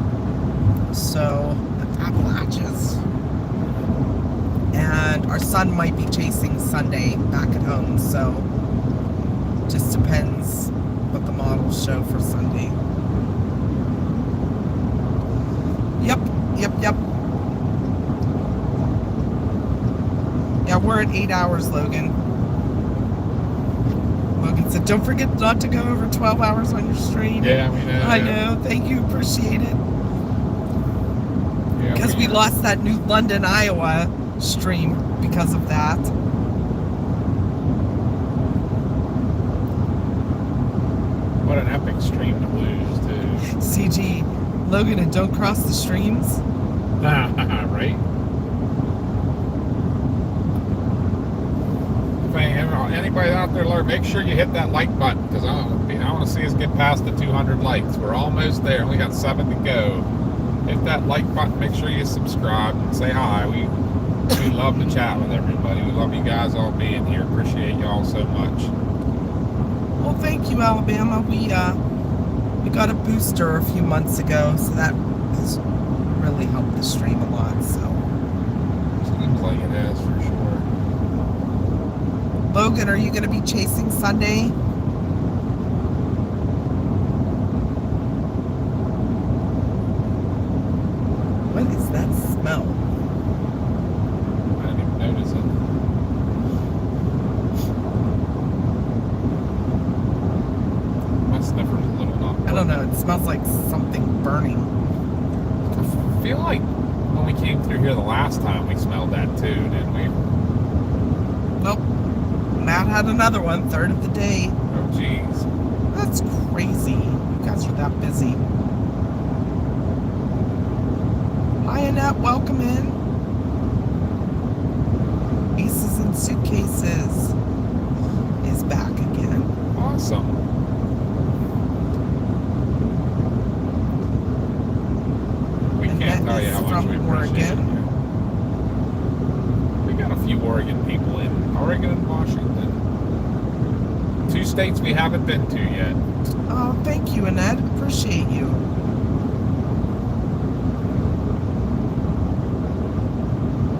B: So the Appalachians. And our son might be chasing Sunday back at home, so just depends what the models show for Sunday. Yep. Yeah, we're at 8 hours, Logan. Logan said, don't forget not to go over 12 hours on your stream.
A: Yeah, we know.
B: I know. Thank you. Appreciate it.
A: Yeah,
B: Because we lost that New London, Iowa stream because of that.
A: What an epic stream to lose, too.
B: CG, Logan, and don't cross the streams.
A: Right? If anybody out there, Lord, make sure you hit that like button, because I want to see us get past the 200 likes. We're almost there. Only got 7 to go. Hit that like button. Make sure you subscribe and say hi. We love to chat with everybody. We love you guys all being here. Appreciate y'all so much.
B: Well, thank you, Alabama. We got a booster a few months ago, so that has really helped the stream a lot. So
A: Seems like it has for sure.
B: Logan, are you going to be chasing Sunday? What is that smell?
A: I didn't even notice it. My sniffer's a little not.
B: I don't know. It smells like something burning.
A: I feel like when we came through here the last time, we smelled that too, didn't we?
B: Nope. Matt had another one, third of the day.
A: Oh, jeez.
B: That's crazy. You guys are that busy. Hi, Annette. Welcome in. Aces and Suitcases is back again.
A: Awesome. We
B: And
A: can't
B: that
A: tell you
B: is
A: how much
B: from
A: we appreciate
B: Oregon.
A: it. We got a few Oregon people in. Oregon and Washington. 2 states we haven't been to yet.
B: Oh, thank you, Annette. Appreciate you.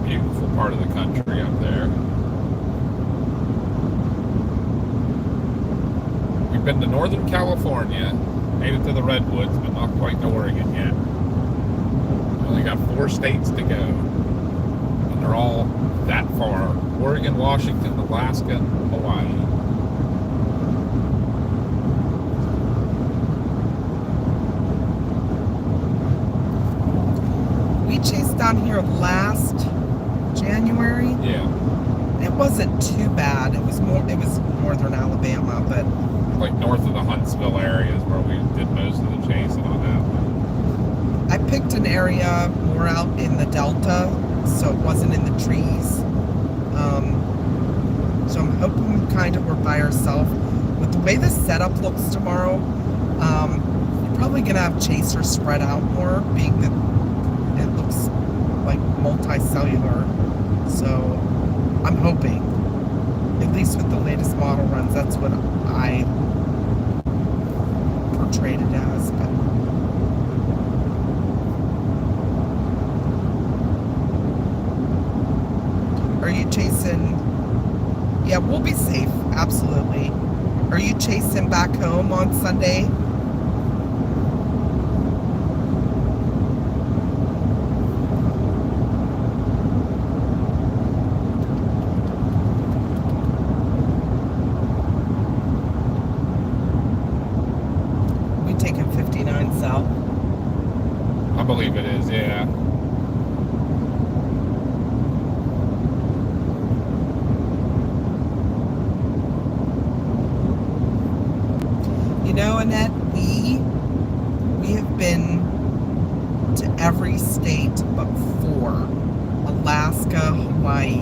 A: Beautiful part of the country up there. We've been to Northern California, made it to the Redwoods, but not quite to Oregon yet. We only got 4 states to go. And they're all that far. Oregon, Washington, Alaska, and Hawaii.
B: We chased down here last January.
A: Yeah.
B: It wasn't too bad. It was northern Alabama, but
A: Like north of the Huntsville area is where we did most of the chasing on that one.
B: I picked an area more out in the Delta, so it wasn't in the trees. So I'm hoping kind of we're by ourselves. With the way the setup looks tomorrow, you're probably going to have chasers spread out more, being that it looks like multicellular. So I'm hoping, at least with the latest model runs, that's what I portrayed it as. But are you chasing? Yeah, we'll be safe. Absolutely. Are you chasing back home on Sunday? We taking 59 south.
A: I believe it is, yeah.
B: Hawaii,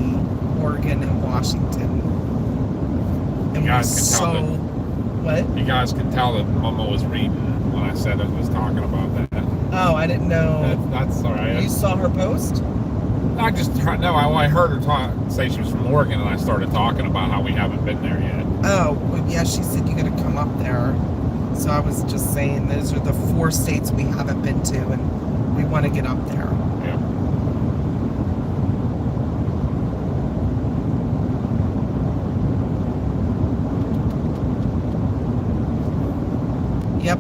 B: Oregon, and Washington. And
A: You
B: we're
A: guys can tell
B: so...
A: that-
B: What?
A: You guys can tell that Mama was reading when I said I was talking about that.
B: Oh, I didn't know.
A: That's all right.
B: You saw her post?
A: I heard her say she was from Oregon, and I started talking about how we haven't been there yet.
B: Oh, well, yeah, she said you gotta come up there. So I was just saying those are the 4 states we haven't been to, and we want to get up there.
A: Yeah.
B: Yep,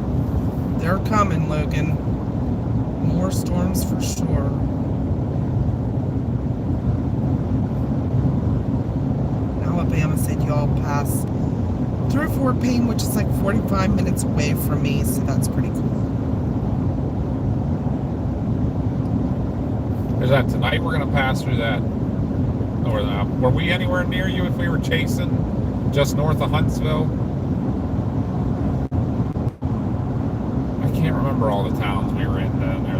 B: they're coming, Logan. More storms for sure. Alabama said y'all pass through Fort Payne, which is like 45 minutes away from me, so that's pretty cool.
A: Is that tonight we're going to pass through that? Or were we anywhere near you if we were chasing just north of Huntsville? I can't remember all the towns we were in down there.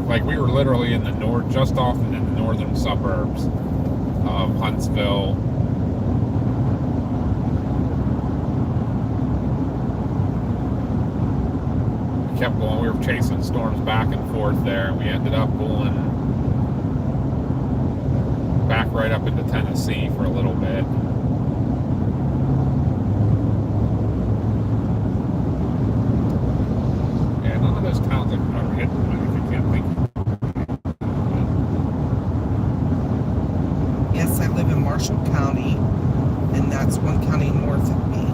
A: Like we were literally in the north, just off in the northern suburbs of Huntsville. We kept going. We were chasing storms back and forth there, and we ended up going back right up into Tennessee for a little bit. Yeah, none of those towns I've ever hit. If you can't think.
B: Yes, I live in Marshall County, and that's one county north of me.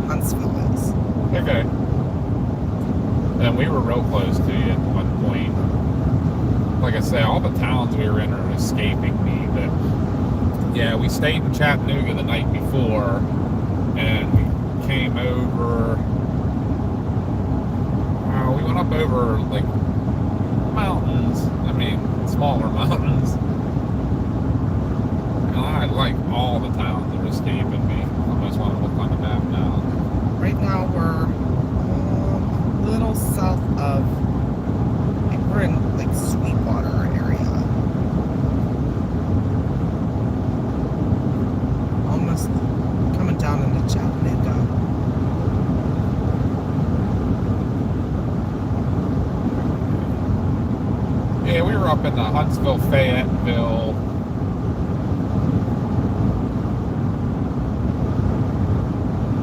B: Huntsville is.
A: Okay. And we were real close to you at one point. Like I say, all the towns we were in are escaping me. But yeah, we stayed in Chattanooga the night before, and we came over. We went up over like mountains. I mean, smaller mountains. And I like all the towns that are escaping me. I almost want to look on the map now.
B: Right now we're a little south of, like, we're in like Sweetwater area. Almost coming down into Chattanooga.
A: Yeah, we were up in the Huntsville, Fayetteville,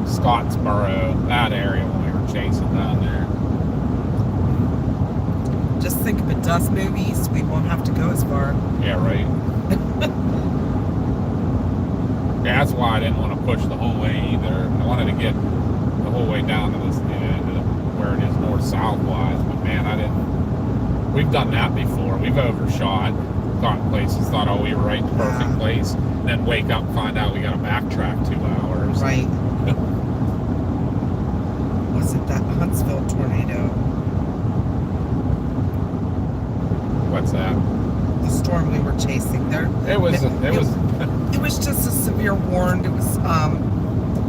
A: Scottsboro, that area when we were chasing down there.
B: Just think if it does move east, we won't have to go as far.
A: Yeah, right. Yeah, that's why I didn't want to push the whole way either. I wanted to get the whole way down to this, to where it is north-south wise. But man, I didn't. We've done that before. We've overshot, thought places, thought, oh, we were right in the perfect place, and then wake up and find out we got to backtrack 2 hours.
B: Right. Was it that Huntsville tornado?
A: What's that?
B: The storm we were chasing there.
A: It was
B: just a severe warning. It was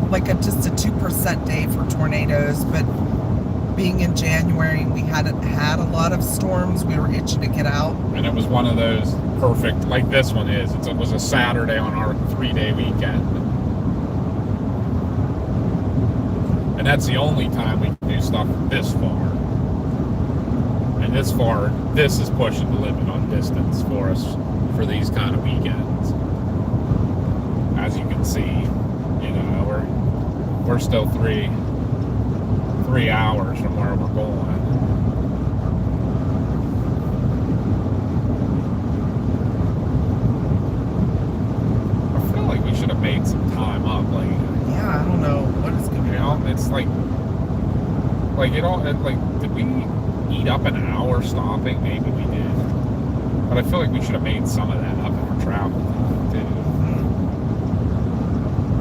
B: like just a 2% day for tornadoes, but being in January, we hadn't had a lot of storms. We were itching to get out.
A: And it was one of those perfect, like this one is. It was a Saturday on our 3-day weekend. And that's the only time we can do stuff this far. And this far, this is pushing the limit on distance for us for these kind of weekends. As you can see, we're still three hours from where we're going. I feel like we should have made some time up. Like,
B: yeah, I don't know what is going on.
A: It's like did we eat up an hour stopping? Maybe we did. But I feel like we should have made some of that up in our travel time, too.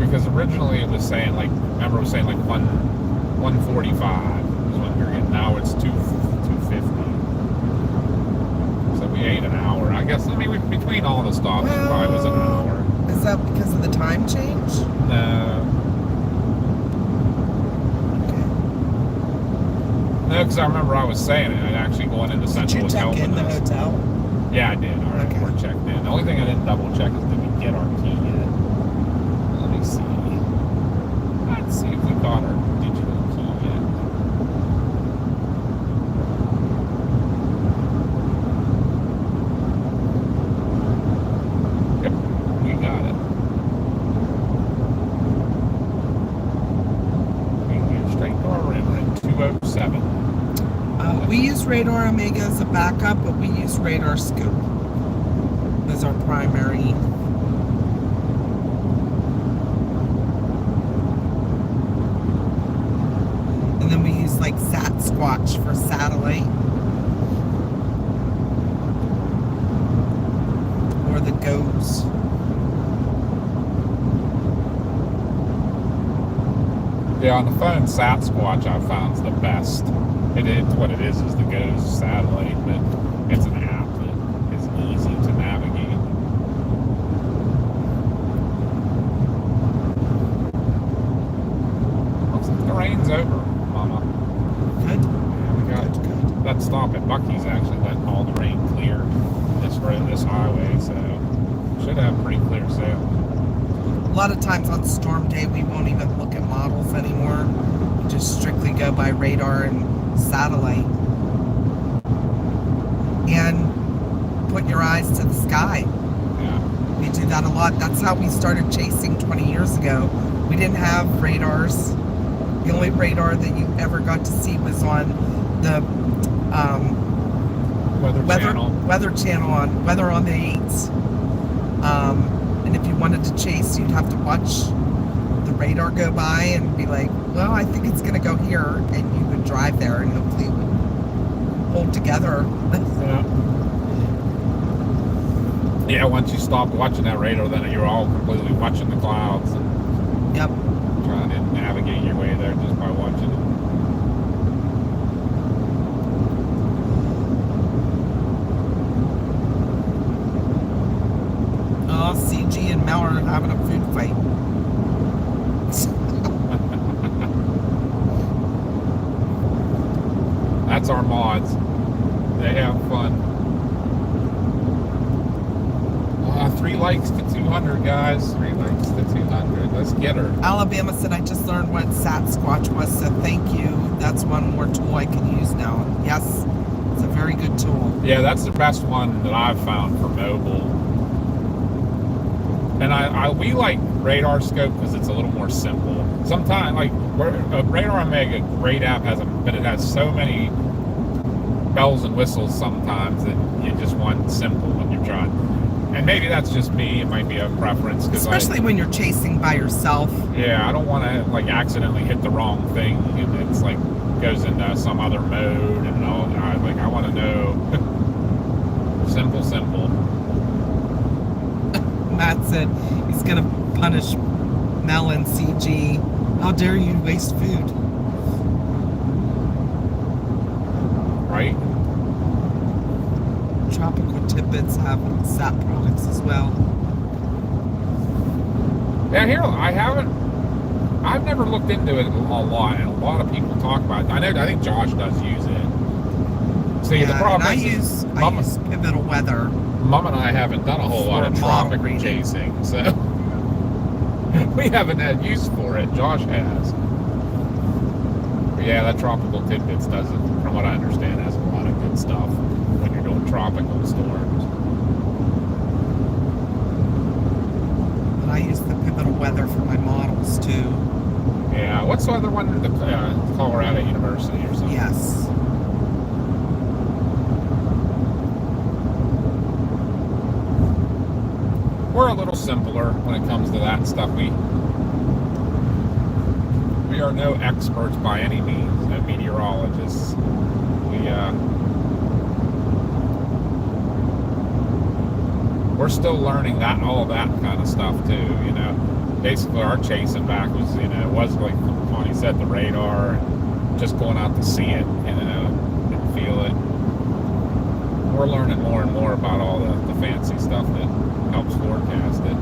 A: Because originally it was saying, like, remember it was saying like 145 is when we were getting. Now it's 250. So we ate an hour. I guess, between all the stops, it probably was an hour.
B: Is that because of the time change?
A: No.
B: Okay.
A: No, No, because I remember I was saying it. I'd actually going into
B: Did
A: Central
B: you
A: was
B: check
A: helping
B: in the
A: us.
B: hotel?
A: Yeah, I did. All right,
B: Okay.
A: we're checked in. The only thing I didn't double check is did we get our key yet? Let me see. Let's see if we got our digital key yet. Yep, we got it. We can get straight to our room. We're at 207.
B: We use Radar Omega as a backup, but we use Radar Scope as our primary. And then we use like Sat Squatch for satellite. Or the GOES.
A: Yeah, on the phone, Sasquatch I found is the best. What it is the GOES satellite, but it's an app that is easy to navigate. Looks like the rain's over, Mama.
B: Good.
A: Yeah, we got
B: Good.
A: that stop at Bucky's actually letting all the rain clear this road, this highway, so should have pretty clear sailing.
B: A lot of times on storm day, we won't even look at models anymore. We just strictly go by radar and satellite. And put your eyes to the sky.
A: Yeah.
B: We do that a lot. That's how we started chasing 20 years ago. We didn't have radars. The only radar that you ever got to see was on the weather channel on Weather on the 8s. And if you wanted to chase, you'd have to watch the radar go by and be like, well, I think it's going to go here. And you would drive there and hopefully it would hold together.
A: Yeah. Yeah, once you stopped watching that radar, then you're all completely watching the clouds and
B: Yep.
A: trying to navigate your way there just by watching it.
B: Oh, CG and Mel are having a food fight.
A: That's our mods. They have fun. 3 likes to 200, guys. 3 likes to 200. Let's get her.
B: Alabama said, I just learned what Sasquatch was, so thank you. That's one more tool I can use now. Yes, it's a very good tool.
A: Yeah, that's the best one that I've found for mobile. And we like Radar Scope because it's a little more simple. Sometimes, like, Radar Omega, great app, but it has so many bells and whistles sometimes that you just want simple when you're trying. And maybe that's just me. It might be a preference.
B: Especially when you're chasing by yourself.
A: Yeah, I don't want to, like, accidentally hit the wrong thing. And it's, like, goes into some other mode and all. I want to know. Simple.
B: Matt said he's going to punish Mel and CG. How dare you waste food?
A: Right?
B: Tropical Tidbits have SAP products as well.
A: Yeah, here, I've never looked into it a lot, and a lot of people talk about it. I think Josh does use it. See,
B: Yeah,
A: the problem
B: and I
A: is
B: use Pivotal Weather.
A: Mom and I haven't done a whole lot of
B: For model
A: tropical
B: reading.
A: chasing, so we haven't had use for it. Josh has. But yeah, that Tropical Tidbits does it, from what I understand, has a lot of good stuff when you're doing tropical storms.
B: But I use the Pivotal Weather for my models too.
A: Yeah, what's the other one? The Colorado University or something?
B: Yes.
A: We're a little simpler when it comes to that stuff. We are no experts by any means, no meteorologists. We're still learning all that kind of stuff too, you know. Basically our chasing back was, was like Connie said, the radar, just going out to see it, and feel it. We're learning more and more about all the fancy stuff that helps forecast it.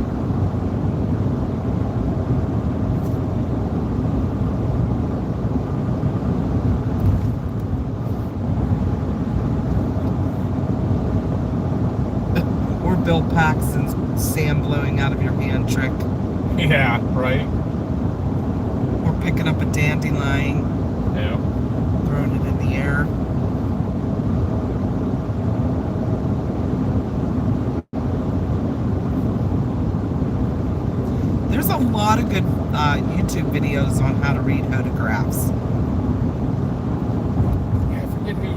B: Bill Paxton's sand blowing out of your hand trick.
A: Yeah, right.
B: Or picking up a dandelion,
A: Yeah.
B: throwing it in the air. There's a lot of good YouTube videos on how to read photographs.
A: Yeah, I forget who.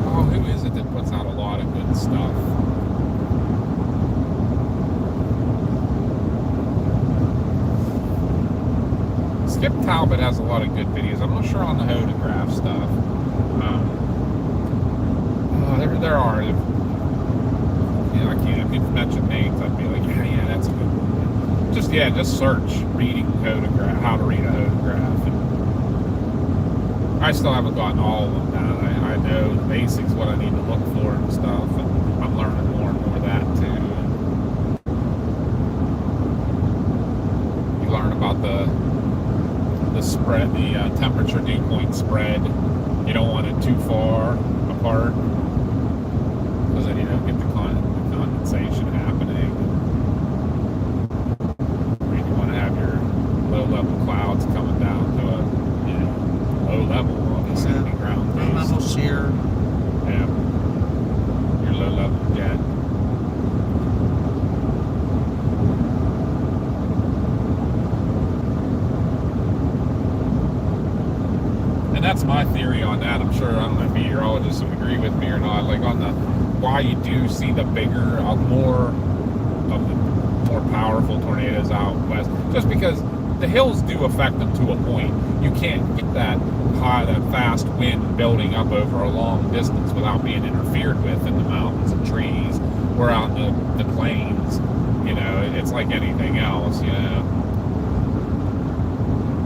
A: Oh, who is it that puts out a lot of good stuff? Skip Talbot has a lot of good videos. I'm not sure on the photograph stuff. There are. You know, I can't. If you mention names, I'd be like, yeah, that's a good one. Just search reading photograph, how to read a photograph. And I still haven't gotten all of them down. I know the basics, what I need to look for and stuff, and I'm learning more and more of that too. And you learn about the spread, the temperature dew point spread. You don't want it too far apart, because then you don't get the condensation happening. You want to have your low level clouds coming down to a low level, obviously,
B: Yeah.
A: the ground
B: Low
A: base.
B: level shear.
A: Yeah. Your low level jet. And that's my theory on that. I'm sure, I don't know if meteorologists would agree with me or not. Like on the why you do see the bigger, more of the more powerful tornadoes out west, just because the hills do affect them to a point. You can't get that high, that fast wind building up over a long distance without being interfered with in the mountains and trees. Or out in the plains, it's like anything else.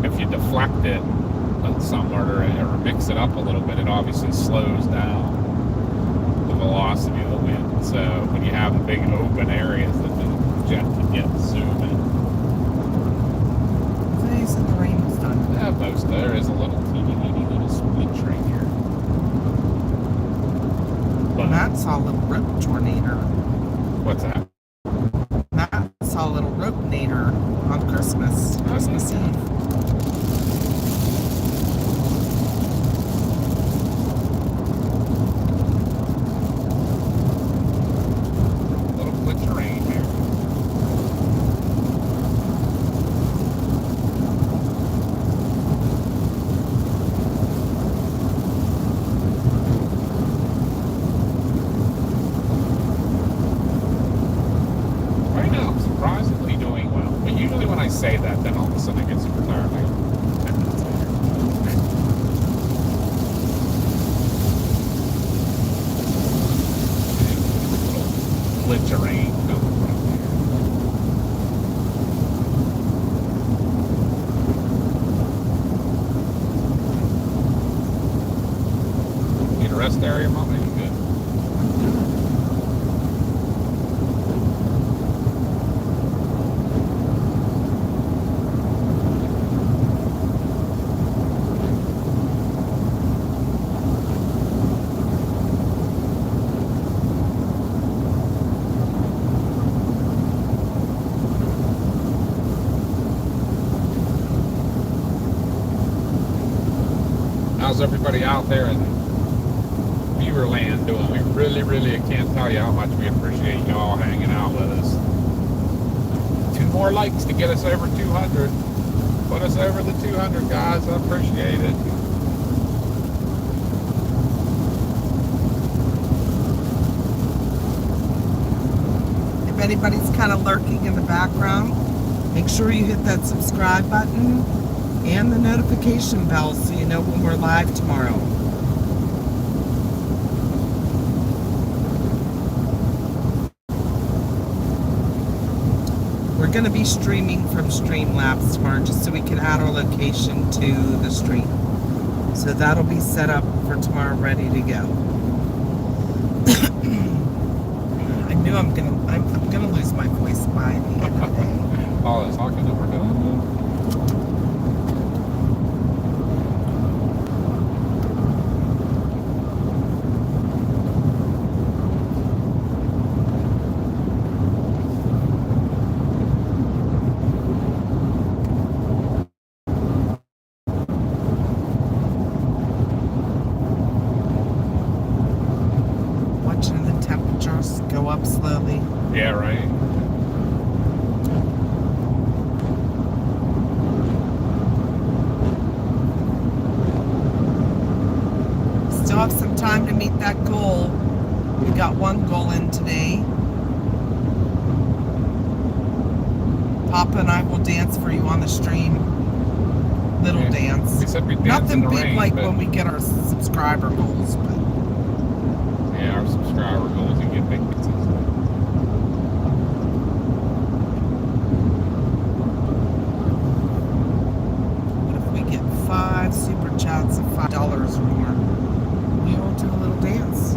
A: If you deflect it somewhere or mix it up a little bit, it obviously slows down the velocity of the wind. So when you have the big open areas that the jet can get zooming.
B: They said the rain was done.
A: Yeah, there is a little teeny little split right here. But
B: Matt saw a little rope tornado.
A: what's that?
B: Matt saw a little rope nader on Christmas Eve.
A: Little glitch of rain here. Right now, I'm surprisingly doing well. But usually when I say that, then all of a sudden I get super tired. Like 10 minutes later. Little glitch of rain coming from here. Need a rest area, Mom? Are you good? How's everybody out there in Viewerland doing? We really, I can't tell you how much we appreciate y'all hanging out with us. 2 more likes to get us over 200. Put us over the 200, guys. I appreciate it.
B: If anybody's kind of lurking in the background, make sure you hit that subscribe button and the notification bell so you know when we're live tomorrow. We're going to be streaming from Streamlabs tomorrow just so we can add our location to the stream. So that'll be set up for tomorrow, ready to go. I knew I'm gonna lose my voice by the end of the day.
A: All this talking that we're doing.
B: go up slowly.
A: Yeah, right.
B: Still have some time to meet that goal. We got one goal in today. Papa and I will dance for you on the stream. Little
A: Yeah.
B: dance.
A: We said we'd dance
B: Nothing
A: in the
B: big
A: rain,
B: like
A: but
B: when we get our subscriber goals, but
A: yeah, our subscriber goals, you get big pizzas.
B: what if we get 5 super chats of $5 or more? We will do a little dance.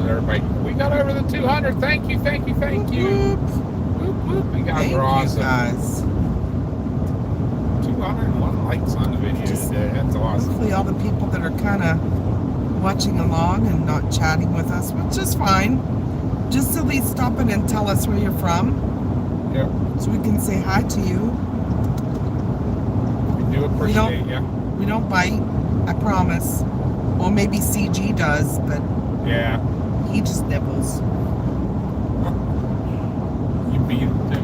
A: Everybody, we got over the 200. Thank you, thank you, thank you.
B: Whoop,
A: Whoop, whoop. You guys
B: thank
A: are awesome.
B: you guys.
A: 201 likes on the video today. That's awesome.
B: Hopefully all the people that are kind of watching along and not chatting with us, which is fine. Just at least stop in and tell us where you're from
A: Yep.
B: so we can say hi to you.
A: We do appreciate you.
B: We don't bite, I promise. Well, maybe CG does, but
A: Yeah.
B: he just nibbles.
A: You beat him to it.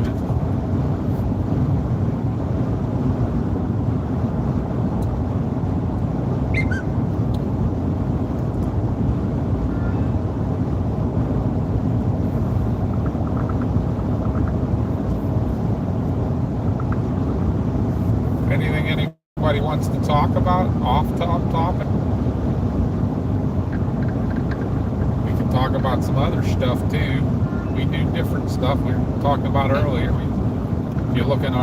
A: Anything anybody wants to talk about off topic? We can talk about some other stuff too. We do different stuff we were talking about earlier. If you look in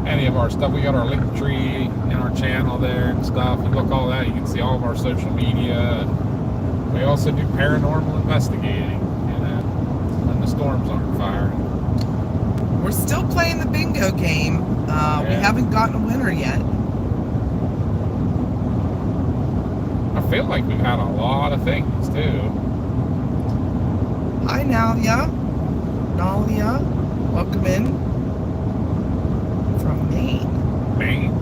A: any of our stuff, we got our link tree in our channel there and stuff. You look all that, you can see all of our social media. And we also do paranormal investigating, when the storms aren't firing.
B: We're still playing the bingo game. We
A: Yeah.
B: haven't gotten a winner yet.
A: I feel like we've had a lot of things too.
B: Hi, Nalia. Welcome in from Maine.
A: Maine,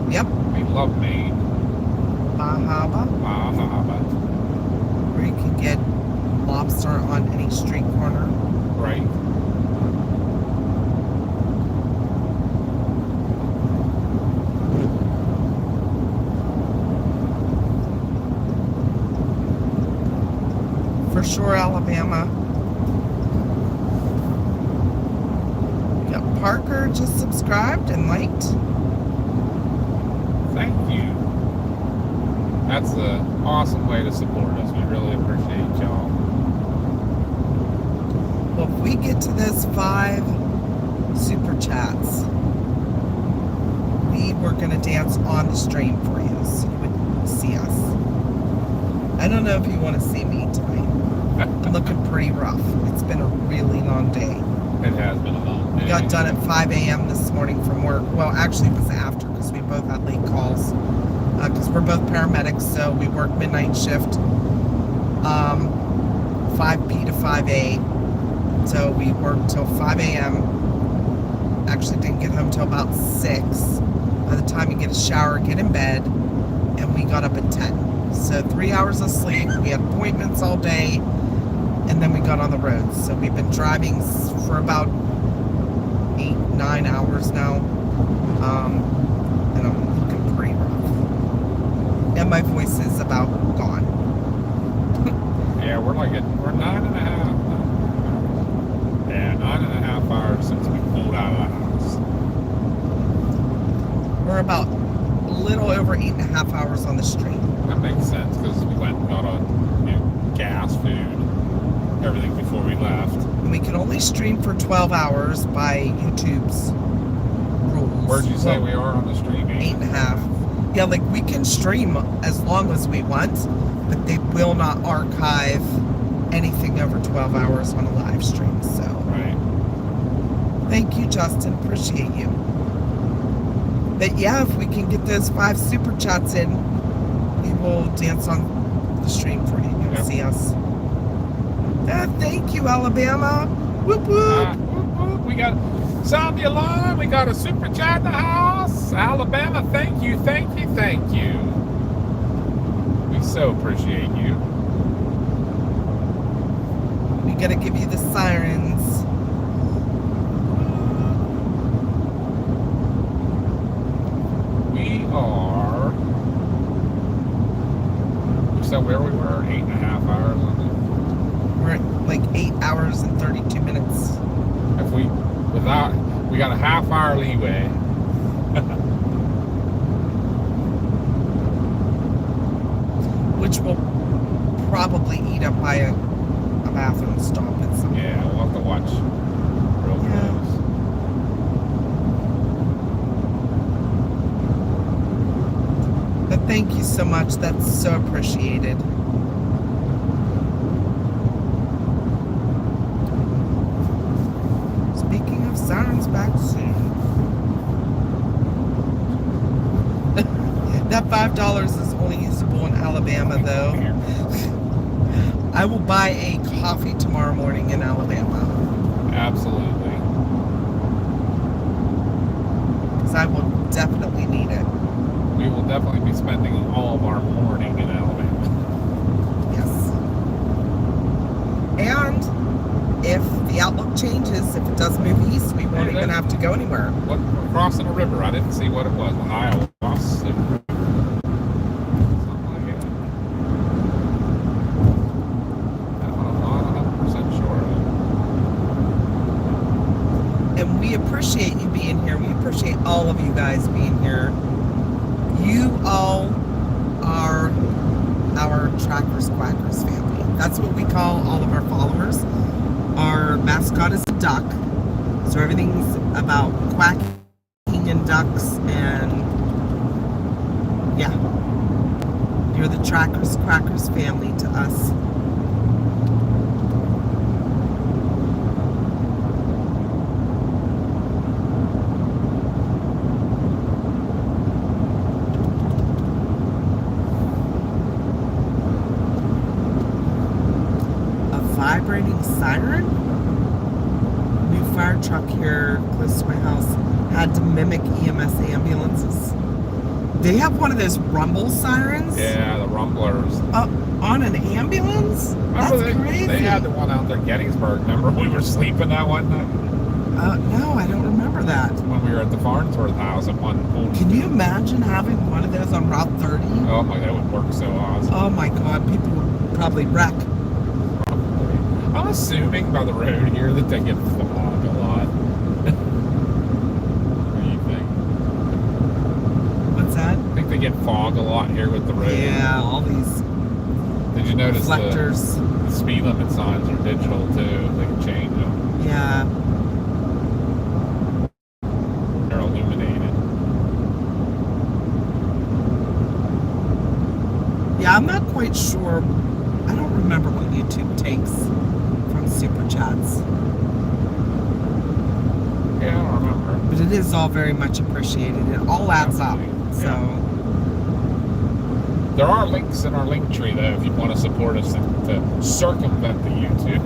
B: Yep,
A: we love Maine.
B: Bahaba, where you can get lobster on any street corner.
A: Right.
B: For sure, Alabama. We got Parker just subscribed and liked.
A: Thank you. That's an awesome way to support us. We really appreciate y'all.
B: Well, if we get to those 5 super chats, we were gonna dance on the stream for you, so you would see us. I don't know if you want to see me tonight. I'm looking pretty rough. It's been a really long day.
A: It has been a long day.
B: We got done at 5 a.m. this morning from work. Well, actually, it was after because we both had late calls. Because we're both paramedics, so we work midnight shift, 5P to 5A. So we worked till 5 a.m. Actually, didn't get home till about 6. By the time you get a shower, get in bed, and we got up at 10. So 3 hours of sleep. We had appointments all day, and then we got on the road. So we've been driving for about 8-9 hours now, and I'm looking pretty rough. And my voice is about gone.
A: Yeah, we're 9.5. Yeah, 9.5 hours since we pulled out of the house.
B: We're about a little over 8.5 hours on the street.
A: That makes sense because we went and got gas, food, everything before we left.
B: And we can only stream for 12 hours by YouTube's rules.
A: Where'd you say we are on the stream?
B: 8.5. Yeah, like we can stream as long as we want, but they will not archive anything over 12 hours on a live stream. So,
A: Right.
B: thank you, Justin. Appreciate you. But yeah, if we can get those 5 super chats in, we will dance on the stream for you. You'll
A: Yep.
B: see us. Thank you, Alabama. Whoop whoop.
A: Whoop, whoop. We got sound the alarm. We got a super chat in the house. Alabama, thank you, thank you, thank you. We so appreciate you.
B: We gotta give you the sirens.
A: We are. So where we were, 8.5 hours.
B: We're at like 8 hours and 32 minutes.
A: If we we got a half hour leeway.
B: Which will probably eat up by a bathroom stop at some point.
A: Yeah, we'll have to watch real close.
B: But thank you so much. That's so appreciated. Speaking of sirens, back soon. That $5 is only usable in Alabama, though. I will buy a coffee tomorrow morning in Alabama.
A: Absolutely.
B: Because I will definitely need it.
A: We will definitely be spending all of our morning in Alabama.
B: Yes. And if the outlook changes, if it does move east, we won't even have to go anywhere.
A: What, we're crossing a river. I didn't see what it was. Iowa. Something like that. I'm not 100% sure of it.
B: And we appreciate you being here. We appreciate all of you guys being here. You all are our Trackers Quackers family. That's what we call all of our followers. Our mascot is a duck. So everything's about quacking and ducks, and yeah. You're the Trackers Quackers family to us. Vibrating siren? New fire truck here close to my house had to mimic EMS ambulances. They have one of those rumble sirens?
A: Yeah, the rumblers.
B: On an ambulance? That's crazy.
A: They had the one out there in Gettysburg. Remember we were sleeping that one night?
B: No, I don't remember that.
A: When we were at the Farnsworth house at one point.
B: Can you imagine having one of those on Route 30?
A: Oh my, that would work so awesome.
B: Oh my God, people would probably wreck.
A: I'm assuming by the road here that they get fogged a lot. What do you think?
B: What's that?
A: I think they get fogged a lot here with the road.
B: Yeah, all these
A: Did you notice
B: reflectors.
A: the speed limit signs are digital too? They can change them.
B: Yeah.
A: They're illuminated.
B: Yeah, I'm not quite sure. I don't remember what YouTube takes from super chats.
A: Yeah, I don't remember.
B: But it is all very much appreciated. It all adds up. So,
A: There are links in our link tree though if you want to support us to circumvent the YouTube.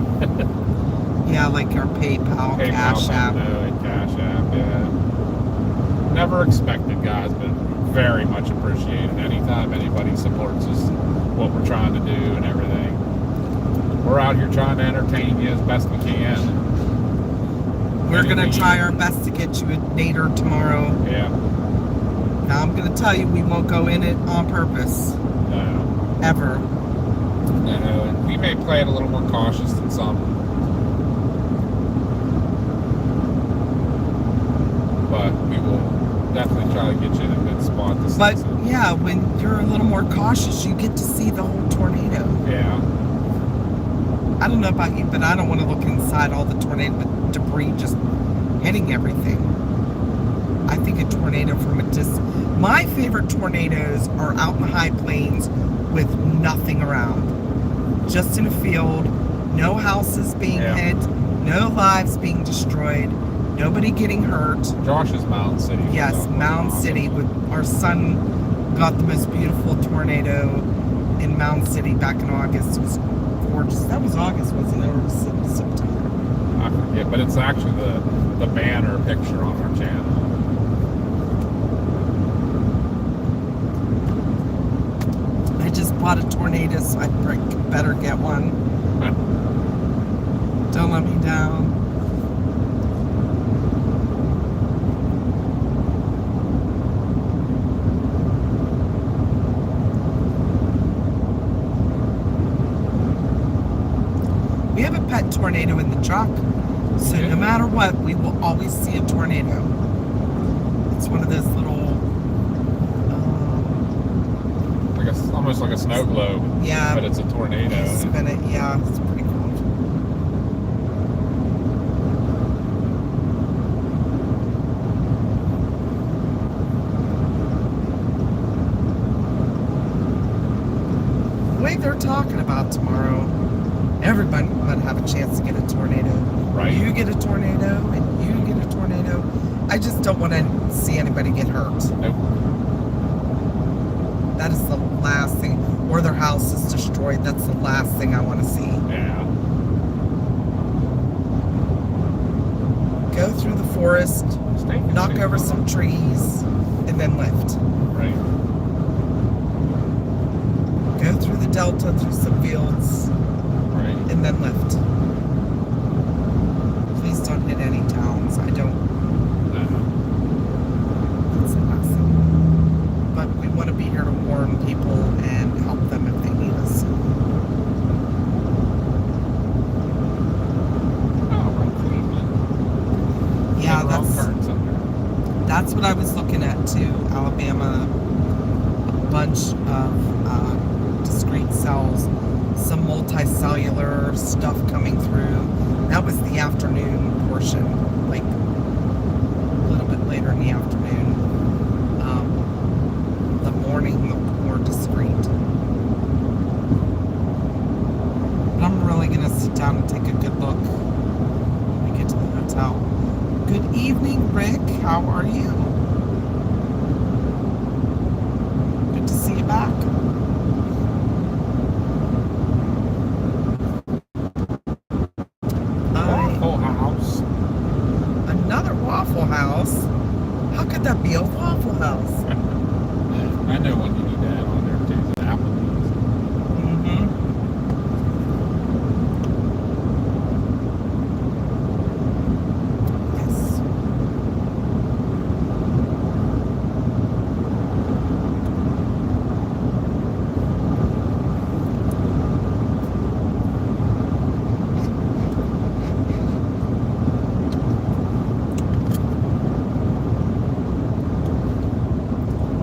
B: yeah, like our PayPal, Cash App.
A: And Cash App, yeah. Never expected, guys, but very much appreciated. Anytime anybody supports us, what we're trying to do and everything. We're out here trying to entertain you as best we can.
B: We're going to try our best to get you a Nader tomorrow.
A: Yeah.
B: Now, I'm going to tell you, we won't go in it on purpose.
A: No.
B: Ever.
A: No, we may play it a little more cautious than some. But we will definitely try to get you in a good spot to see.
B: But, yeah, when you're a little more cautious, you get to see the whole tornado.
A: Yeah.
B: I don't know about you, but I don't want to look inside all the tornado debris just hitting everything. I think a tornado from a distance. My favorite tornadoes are out in the high plains with nothing around. Just in a field, no houses being hit, no lives being destroyed, nobody getting hurt.
A: Josh is Mound City.
B: Yes, Mound City. With our son got the most beautiful tornado in Mound City back in August. It was gorgeous. That was August, wasn't it? Or was it September?
A: I forget, but it's actually the banner picture on our channel.
B: I just bought a tornado, so I better get one. Don't let me down. We have a pet tornado in the truck, so no matter what, we will always see a tornado. It's one of those little,
A: almost like a snow globe.
B: yeah,
A: But it's a tornado.
B: spin it. Yeah, it's pretty cool. The way they're talking about tomorrow, everybody might have a chance to get a tornado.
A: Right.
B: You get a tornado, and you get a tornado. I just don't want to see anybody get hurt.
A: Nope.
B: That is the last thing. Or their house is destroyed. That's the last thing I want to see.
A: Yeah.
B: Go through the forest, knock over some trees, and then lift.
A: Right.
B: Go through the delta, through some fields,
A: Right.
B: and then lift. Please don't hit any towns. I don't. That's the last thing. But we want to be here to warn people and help them if they need us.
A: Oh, right. Cleveland.
B: Yeah,
A: Wrong turns up there.
B: that's what I was looking at too. Alabama, a bunch of discrete cells, some multicellular stuff coming through. That was the afternoon portion, like a little bit later in the afternoon. The morning, more discrete. But I'm really going to sit down and take a good look when we get to the hotel. Good evening, Rick. How are you? Good to see you back.
A: Waffle House.
B: Another Waffle House? How could that be a Waffle House?
A: I know one you need to add on there too. The Applebee's.
B: Mm-hmm. Yes.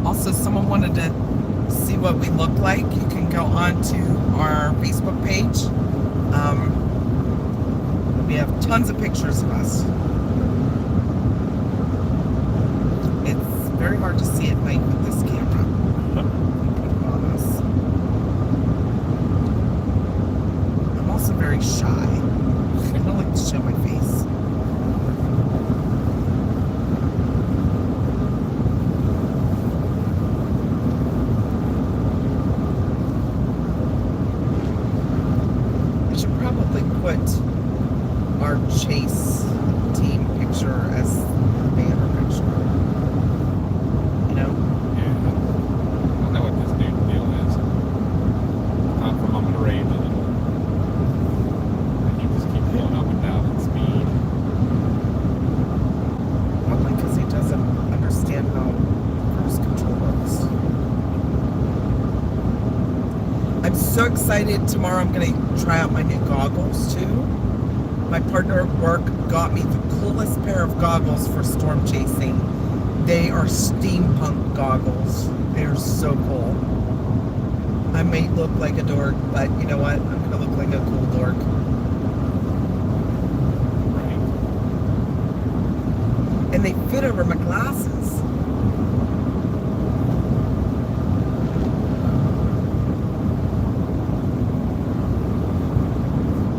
B: Also, someone wanted to see what we look like. You can go on to our Facebook page. We have tons of pictures of us. It's very hard to see at night with this camera. Put it on us. I'm also very shy. I don't like to show my face. I should probably put our chase team picture as the banner picture. You know?
A: Yeah. I know what this dude's deal is. Time for Mama to rave a little. And you just keep going up and down in speed.
B: Probably because he doesn't understand how cruise control works. I'm so excited. Tomorrow I'm going to try out my new goggles too. My partner at work got me the coolest pair of goggles for storm chasing. They are steampunk goggles. They're so cool. I may look like a dork, but you know what? I'm going to look like a cool dork.
A: Right.
B: And and they fit over my glasses.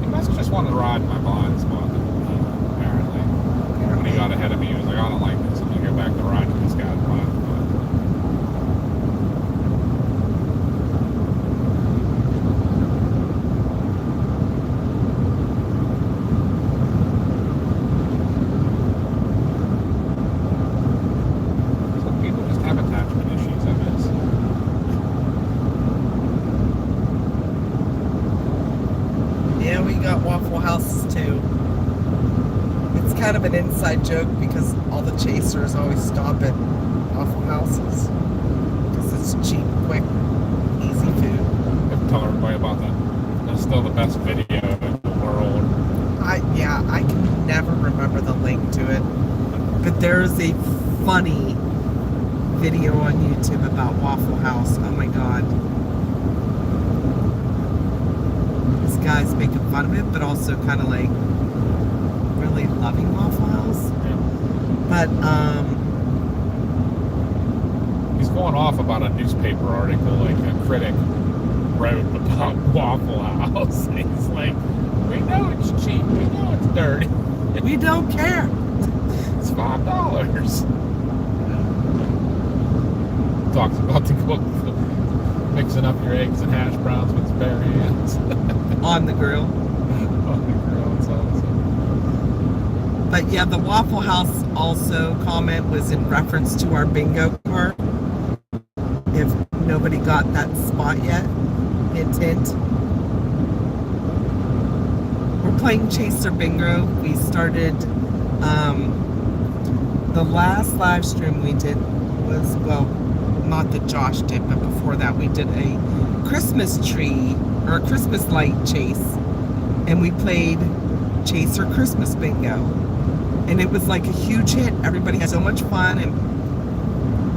A: He must just want to ride my blind spot, apparently. When he got ahead of me, he was like, I don't like this. I'm going to go back to riding this guy's blind spot. Some people just have attachment issues, I guess.
B: Yeah, we got Waffle Houses too. It's kind of an inside joke because all the chasers always stop at Waffle Houses because it's cheap, quick, easy food.
A: I've told everybody about that. That's still the best video in the world.
B: I can never remember the link to it, but there's a funny video on YouTube about Waffle House. Oh my god. This guy's making fun of it, but also kind of like really loving Waffle House. But
A: He's going off about a newspaper article, like a critic wrote about Waffle House. He's like, we know it's cheap, we know it's dirty.
B: we don't care.
A: It's $5. Talks about the cook mixing up your eggs and hash browns with bare hands
B: On the grill.
A: on the grill. It's awesome.
B: But yeah, the Waffle House also comment was in reference to our bingo card. If nobody got that spot yet, hint, hint. We're playing Chaser Bingo. We started, the last live stream we did was, well, not that Josh did, but before that we did a Christmas tree or a Christmas light chase, and we played Chaser Christmas Bingo, and it was like a huge hit. Everybody had so much fun and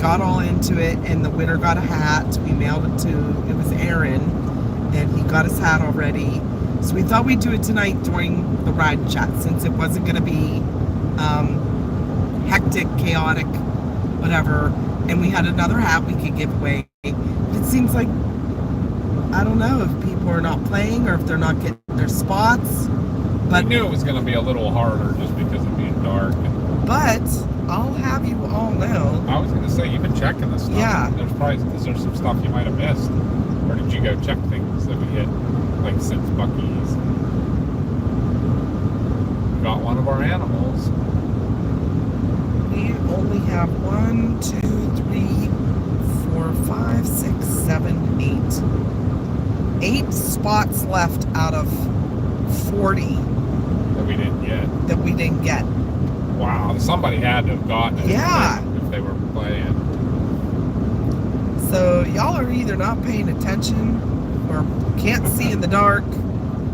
B: got all into it, and the winner got a hat. We mailed it to, it was Aaron, and he got his hat already. So we thought we'd do it tonight during the ride chat, since it wasn't going to be hectic, chaotic, whatever. And we had another hat we could give away. It seems like, I don't know if people are not playing or if they're not getting their spots. But
A: We knew it was going to be a little harder just because of being dark.
B: But I'll have you all know.
A: I was going to say, you've been checking this stuff.
B: Yeah.
A: Is there some stuff you might have missed? Or did you go check things that we hit, like since Bucky's? Got one of our animals.
B: We only have 1, 2, 3, 4, 5, 6, 7, 8. 8 spots left out of 40
A: That we didn't get.
B: that we didn't get.
A: Wow, somebody had to have gotten it.
B: Yeah.
A: If they were playing.
B: So y'all are either not paying attention or can't see in the dark,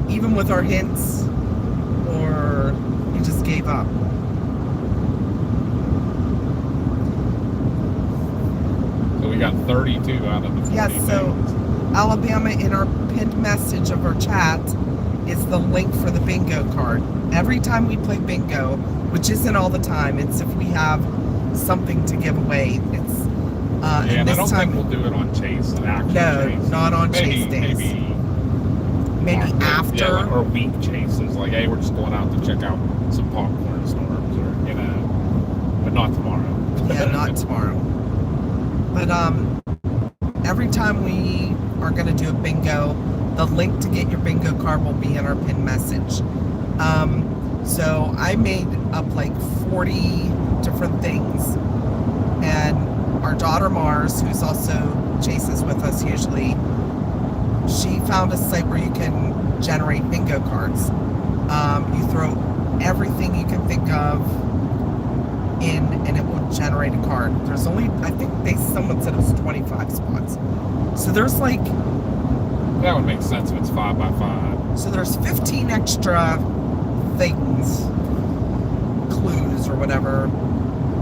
B: even with our hints, or you just gave up.
A: So we got 32 out of the 40
B: Yes, so
A: things.
B: Alabama, in our pinned message of our chat is the link for the bingo card. Every time we play bingo, which isn't all the time, it's if we have something to give away. It's
A: Yeah,
B: and
A: and I
B: this
A: don't
B: time,
A: think we'll do it on Chase, an actual
B: no,
A: Chase.
B: not on
A: Maybe,
B: chase days.
A: Maybe
B: Maybe after.
A: Yeah, like, or week chases. Like, hey, we're just going out to check out some popcorn storms, or, you know, but not tomorrow.
B: Yeah, not tomorrow. But every time we are going to do a bingo, the link to get your bingo card will be in our pinned message. So I made up like 40 different things, and our daughter Mars, who's also chases with us usually, she found a site where you can generate bingo cards. You throw everything you can think of in, and it will generate a card. There's only, I think someone said it was 25 spots. So there's like,
A: That would make sense if it's 5 by 5.
B: so there's 15 extra things, clues or whatever.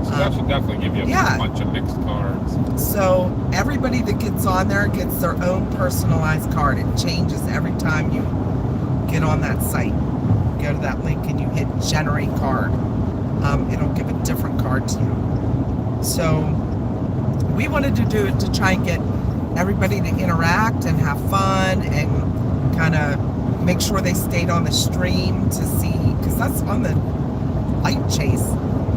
A: So that should definitely give you
B: yeah.
A: a bunch of mixed cards.
B: So everybody that gets on there gets their own personalized card. It changes every time you get on that site. Go to that link and you hit generate card. it'll give a different card to you. So we wanted to do it to try and get everybody to interact and have fun and kind of make sure they stayed on the stream to see, because that's on the light chase.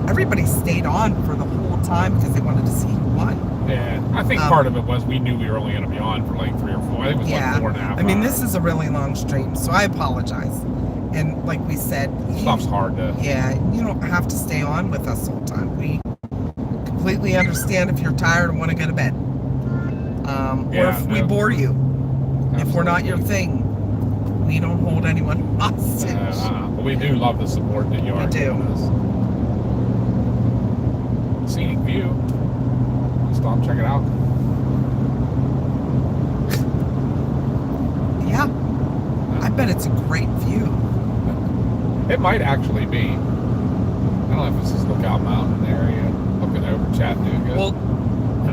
B: Everybody stayed on for the whole time because they wanted to see who won.
A: Yeah, I think part of it was we knew we were only going to be on for like 3 or 4. I think it was like 4.5
B: I mean,
A: hours.
B: this is a really long stream, so I apologize. And like we said,
A: Stuff's hard to...
B: Yeah, you don't have to stay on with us all the time. We completely understand if you're tired and want to go to bed. Or if we bore you. Absolutely. If we're not your thing, we don't hold anyone hostage.
A: But we do love the support that you are giving us. Scenic view. Stop, check it out.
B: Yeah. I bet it's a great view.
A: It might actually be. I don't know if this is Lookout Mountain area, looking over Chattanooga.
B: Well,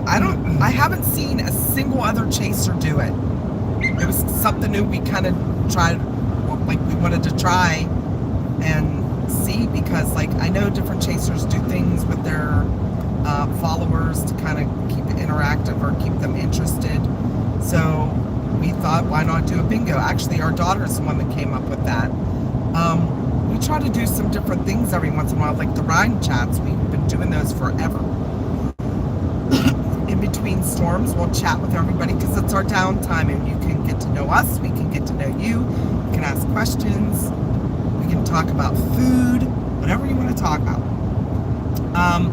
B: I haven't seen a single other chaser do it. It was something new we kind of tried, like we wanted to try and see, because like I know different chasers do things with their followers to kind of keep it interactive or keep them interested. So we thought, why not do a bingo? Actually, our daughter's the one that came up with that. We try to do some different things every once in a while, like the ride chats. We've been doing those forever. In between storms, we'll chat with everybody because it's our downtime, and you can get to know us, we can get to know you, we can ask questions, we can talk about food, whatever you want to talk about.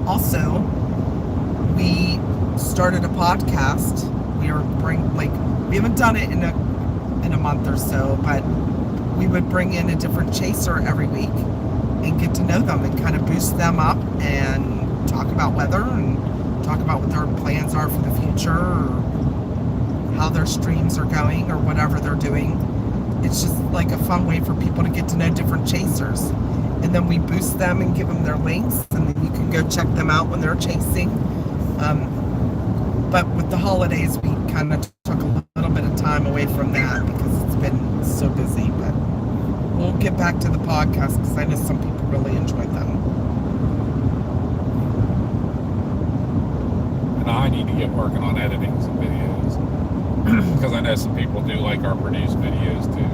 B: Also, we started a podcast. We haven't done it in a month or so, but we would bring in a different chaser every week and get to know them and kind of boost them up and talk about weather and talk about what their plans are for the future or how their streams are going or whatever they're doing. It's just like a fun way for people to get to know different chasers. And then we boost them and give them their links, and then you can go check them out when they're chasing. But with the holidays, we kind of took a little bit of time away from that because it's been so busy. But we'll get back to the podcast because I know some people really enjoy them.
A: And I need to get working on editing some videos because I know some people do like our produced videos too.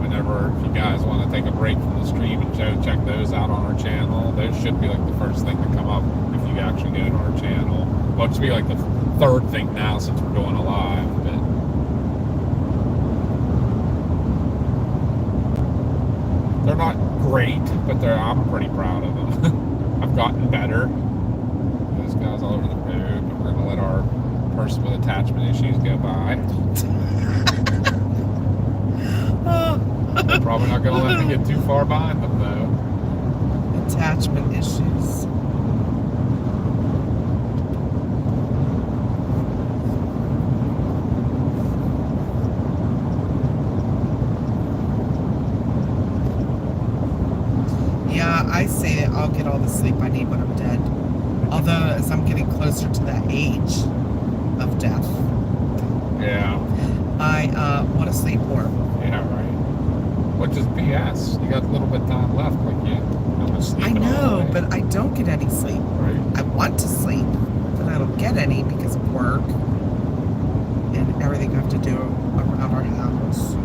A: Whenever, if you guys want to take a break from the stream and check those out on our channel, those should be like the first thing to come up if you actually go to our channel. Well, it's be like the third thing now since we're doing a live, but they're not great, but I'm pretty proud of them. I've gotten better. Those guys all over the road, but we're gonna let our person with attachment issues go by. We're probably not gonna let them get too far behind them though.
B: Attachment issues. Yeah, I say I'll get all the sleep I need when I'm dead. Although, as I'm getting closer to that age of death,
A: Yeah.
B: I want to sleep more.
A: Yeah, right. Which is BS. You got a little bit of time left, like you don't sleep.
B: I know, but I don't get any sleep.
A: Right.
B: I want to sleep, but I don't get any because of work and everything I have to do around our house.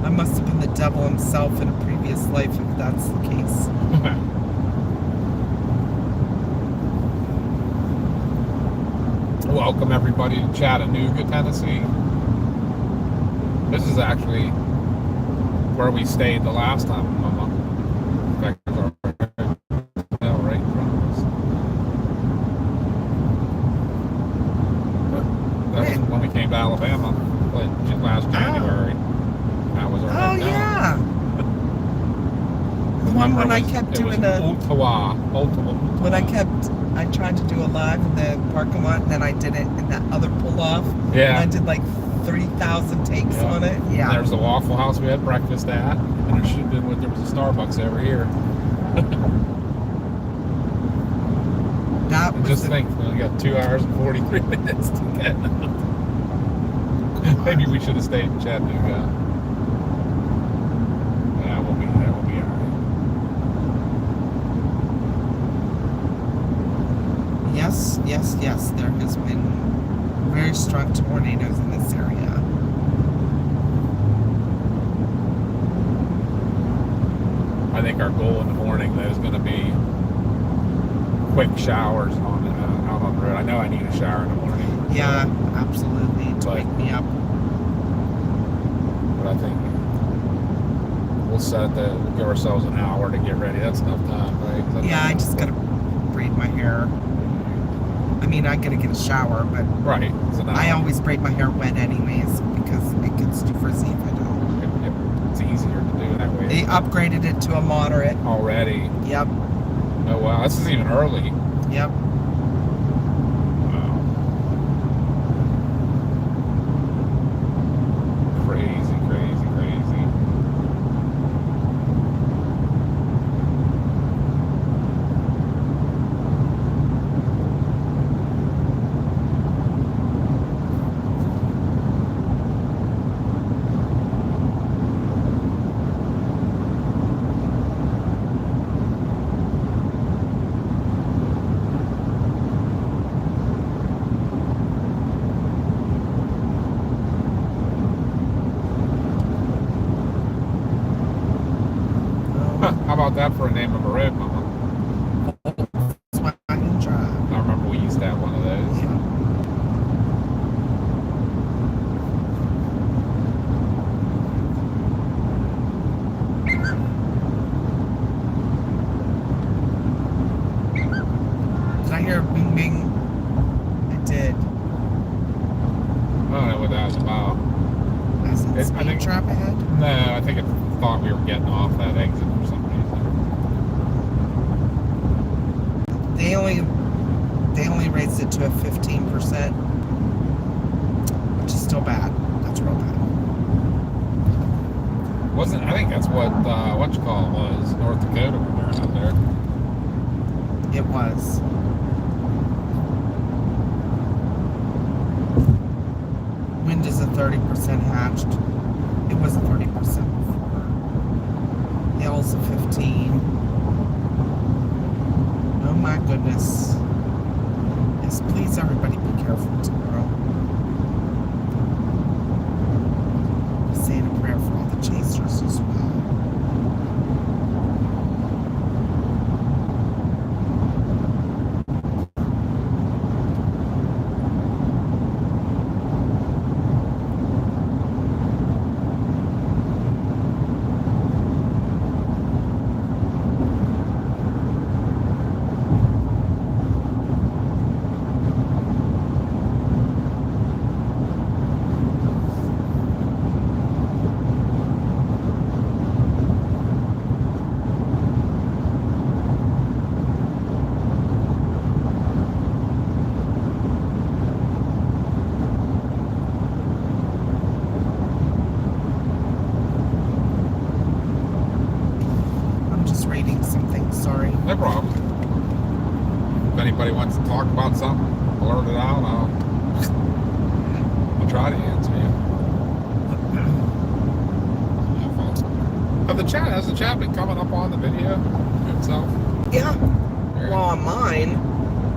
B: I must have been the devil himself in a previous life if that's the case.
A: Welcome everybody to Chattanooga, Tennessee. This is actually where we stayed the last time, Mama. In fact, there's our hotel right in front of us. That was when we came to Alabama last January. That was our
B: Oh,
A: hotel.
B: yeah. The one when I kept doing
A: Ottawa.
B: when I tried to do a live in the parking lot, and then I did it in that other pull-off.
A: Yeah.
B: And I did like 3,000 takes on it. Yeah.
A: There's the Waffle House we had breakfast at, and there should have been there was a Starbucks over here.
B: That was
A: Just think, we only got 2 hours and 43 minutes to get. Maybe we should have stayed in Chattanooga. That will be alright.
B: Yes. There has been very strong tornadoes in this area.
A: I think our goal in the morning though is going to be quick showers on out on the road. I know I need a shower in the morning.
B: Yeah, absolutely. To wake me up.
A: But I think we'll give ourselves an hour to get ready. That's enough time, right?
B: Yeah, I just gotta braid my hair. I mean, I gotta get a shower, but
A: right.
B: I always braid my hair wet anyways because it gets too frizzy if I don't.
A: It's easier to do that way.
B: They upgraded it to a moderate.
A: Already.
B: Yep.
A: Oh wow, this is even early.
B: Yep.
A: Wow. Crazy. How about that for a name of a road, Mama?
B: Volkswagen Drive.
A: I remember we used to have one of those.
B: Yeah. Did I hear a bing bing? I did.
A: I don't know what that was about.
B: Is it
A: I
B: speed
A: think-
B: trap ahead?
A: No, I think it thought we were getting off that exit for some reason.
B: They only raised it to a 15%, which is still bad. That's real bad.
A: I think that's what you call it was North Dakota when we were out there.
B: It was. Wind is a 30% hatched. It was a 30% before. Hail's a 15. Oh my goodness. Yes, please everybody be careful tomorrow. Be saying a prayer for all the chasers as well.
A: No problem. If anybody wants to talk about something, blurt it out. I'll try to answer you. Has the chat been coming up on the video itself?
B: Yeah.
A: Here.
B: Well, on mine.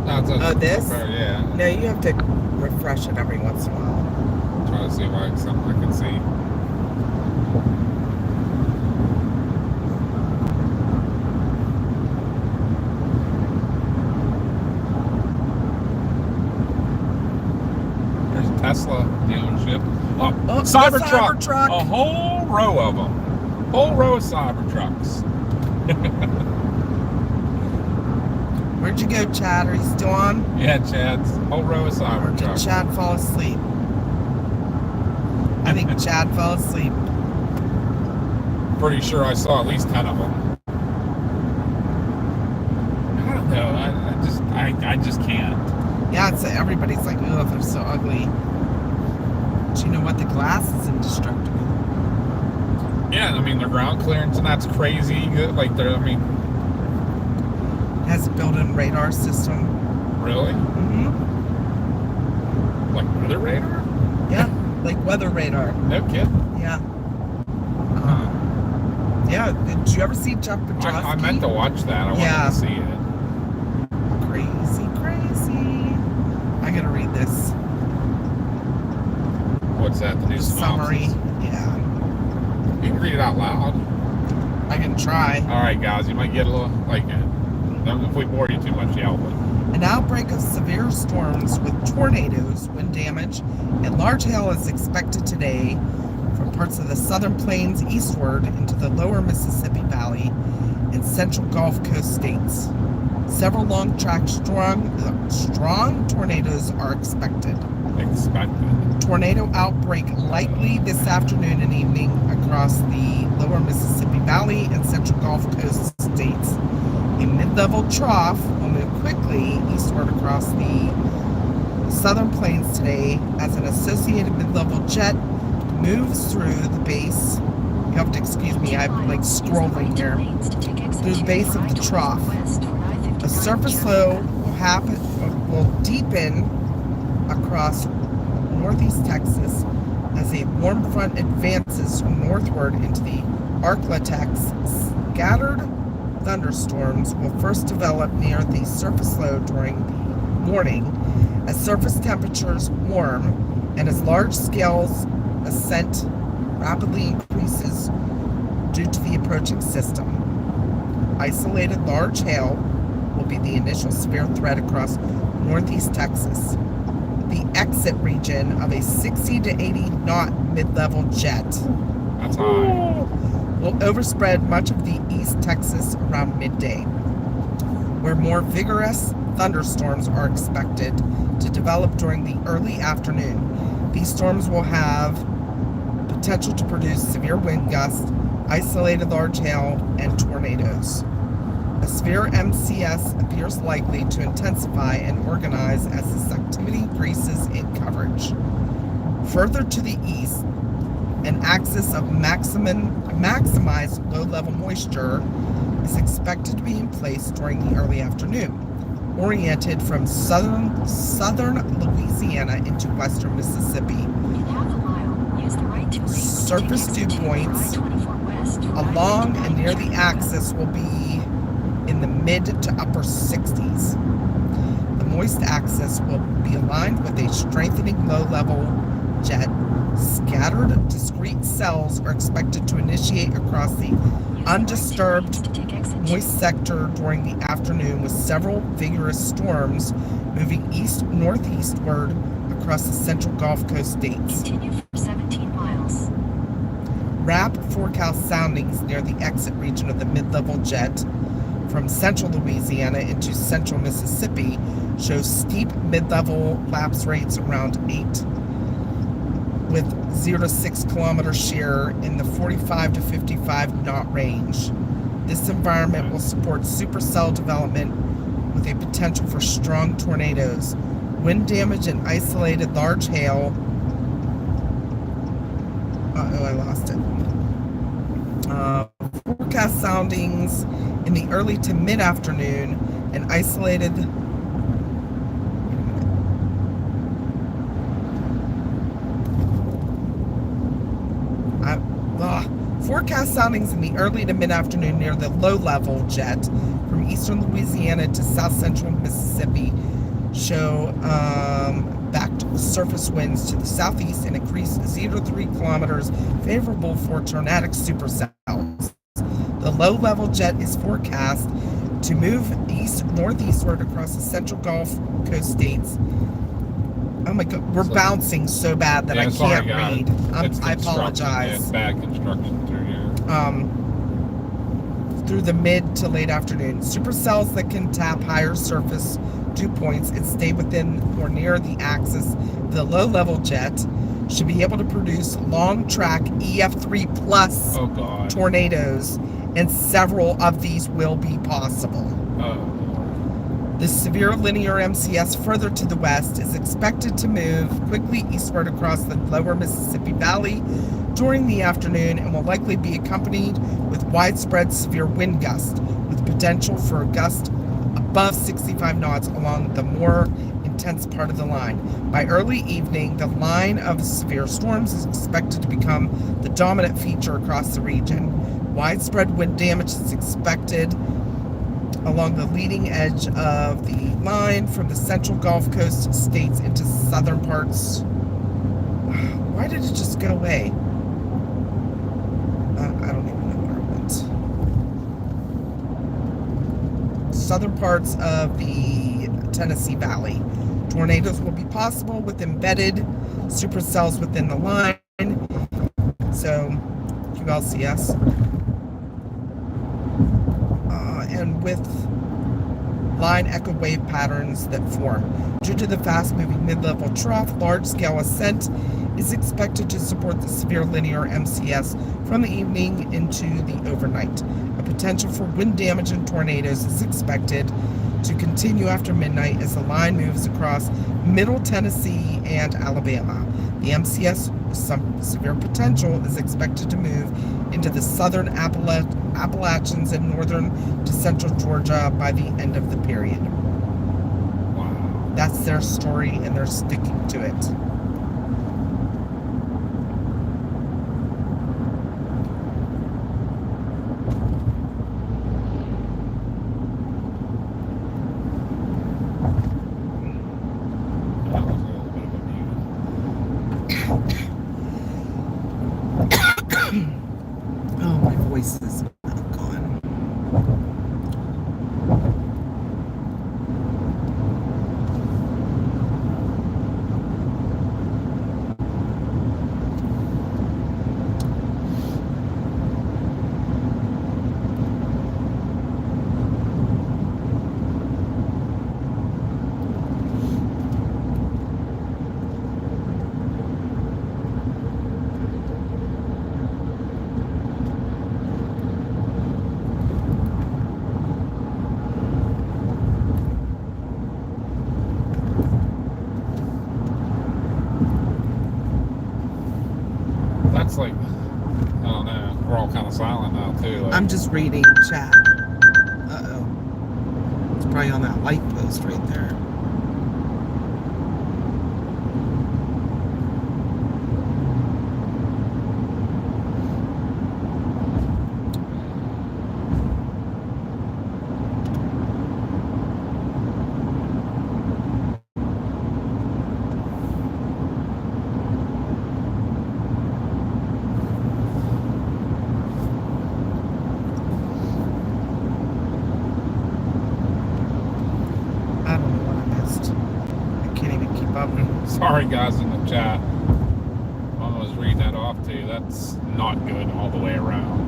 A: No,
B: This?
A: Yeah.
B: No, you have to refresh it every once in a while.
A: Try to see if something I can see. There's a Tesla dealership. Oh, Cybertruck.
B: Cybertruck.
A: A whole row of them. Whole row of Cybertrucks.
B: Where'd you go, Chad? Are you still on?
A: Yeah, Chad's whole row of
B: Or did
A: Cybertrucks.
B: Chad fall asleep? I think Chad fell asleep.
A: Pretty sure I saw at least 10 of them. I don't know. I just can't.
B: Yeah, it's everybody's like, oh, they're so ugly. But you know what? The glass is indestructible.
A: Yeah, I mean, their ground clearance, and that's crazy good. Like, it
B: Has a built-in radar system.
A: really?
B: Mm-hmm.
A: Like weather radar?
B: Yeah. like weather radar.
A: No kidding.
B: Yeah. Yeah. Did you ever see Chuck Petrosky?
A: I meant to watch that. I wanted to see it.
B: Crazy. I gotta read this.
A: What's that? The new
B: Summary.
A: synopsis?
B: Yeah.
A: You can read it out loud.
B: I can try.
A: All right, guys. You might get a little if we bore you too much, yell.
B: An outbreak of severe storms with tornadoes, wind damage, and large hail is expected today from parts of the southern plains eastward into the lower Mississippi Valley and central Gulf Coast states. Several long-track strong tornadoes are expected. Tornado outbreak likely this afternoon and evening across the lower Mississippi Valley and central Gulf Coast states. A mid-level trough will move quickly eastward across the southern plains today as an associated mid-level jet moves through the base. You have to excuse me, I'm like scrolling here. Through the base of the trough. A surface low will deepen across northeast Texas as a warm front advances northward into the Arklatex. Scattered thunderstorms will first develop near the surface low during the morning as surface temperatures warm and as large-scale ascent rapidly increases due to the approaching system. Isolated large hail will be the initial severe threat across northeast Texas. The exit region of a 60 to 80 knot mid-level jet
A: That's high.
B: will overspread much of the East Texas around midday, where more vigorous thunderstorms are expected to develop during the early afternoon. These storms will have potential to produce severe wind gusts, isolated large hail, and tornadoes. A severe MCS appears likely to intensify and organize as this activity increases in coverage. Further to the east, an axis of maximized low-level moisture is expected to be in place during the early afternoon, oriented from southern Louisiana into western Mississippi.
C: In half a mile, use the right two lanes to
B: Surface
C: take
B: dew
C: exit
B: points
C: 24 west for
B: along and near the
C: I-55
B: axis will be in the mid to upper 60s. The moist axis will be aligned with a strengthening low-level jet. Scattered discrete cells are expected to initiate across the undisturbed moist sector during the afternoon, with several vigorous storms moving east-northeastward across the central Gulf Coast states.
C: Continue for 17 miles.
B: RAP forecast soundings near the exit region of the mid-level jet from central Louisiana into central Mississippi show steep mid-level lapse rates around 8, with 0 to 6 kilometer shear in the 45 to 55 knot range. This environment will support supercell development with a potential for strong tornadoes, wind damage, and isolated large hail. I lost it. Forecast soundings in the early to mid-afternoon and isolated forecast soundings in the early to mid-afternoon near the low-level jet from eastern Louisiana to south-central Mississippi show backed surface winds to the southeast and increased 0 to 3 kilometers, favorable for tornadic supercells. The low-level jet is forecast to move east-northeastward across the central Gulf Coast states. Oh my God, we're bouncing so bad that I can't read. I apologize.
A: It's bad construction through here.
B: Through the mid to late afternoon. Supercells that can tap higher surface dew points and stay within or near the axis of the low-level jet should be able to produce long-track EF3 plus tornadoes, and several of these will be possible. The severe linear MCS further to the west is expected to move quickly eastward across the lower Mississippi Valley during the afternoon and will likely be accompanied with widespread severe wind gusts, with potential for a gust above 65 knots along the more intense part of the line. By early evening, the line of severe storms is expected to become the dominant feature across the region. Widespread wind damage is expected along the leading edge of the line from the central Gulf Coast states into southern parts. Why did it just go away? I don't even know where it went. Southern parts of the Tennessee Valley. Tornadoes will be possible with embedded supercells within the line. So, QLCS. And with line echo wave patterns that form. Due to the fast-moving mid-level trough, large-scale ascent is expected to support the severe linear MCS from the evening into the overnight. A potential for wind damage and tornadoes is expected to continue after midnight as the line moves across middle Tennessee and Alabama. The MCS with some severe potential is expected to move into the southern Appalachians and northern to central Georgia by the end of the period.
A: Wow.
B: That's their story, and they're sticking to it.
A: That was a little bit of a mute.
B: Oh, my voice is gone.
A: That's like, I don't know. We're all kind of silent now too. Like,
B: I'm just reading chat. Uh-oh. It's probably on that light post right there. I don't know what I missed. I can't even keep up.
A: sorry guys in the chat. Mama was reading that off too. That's not good all the way around.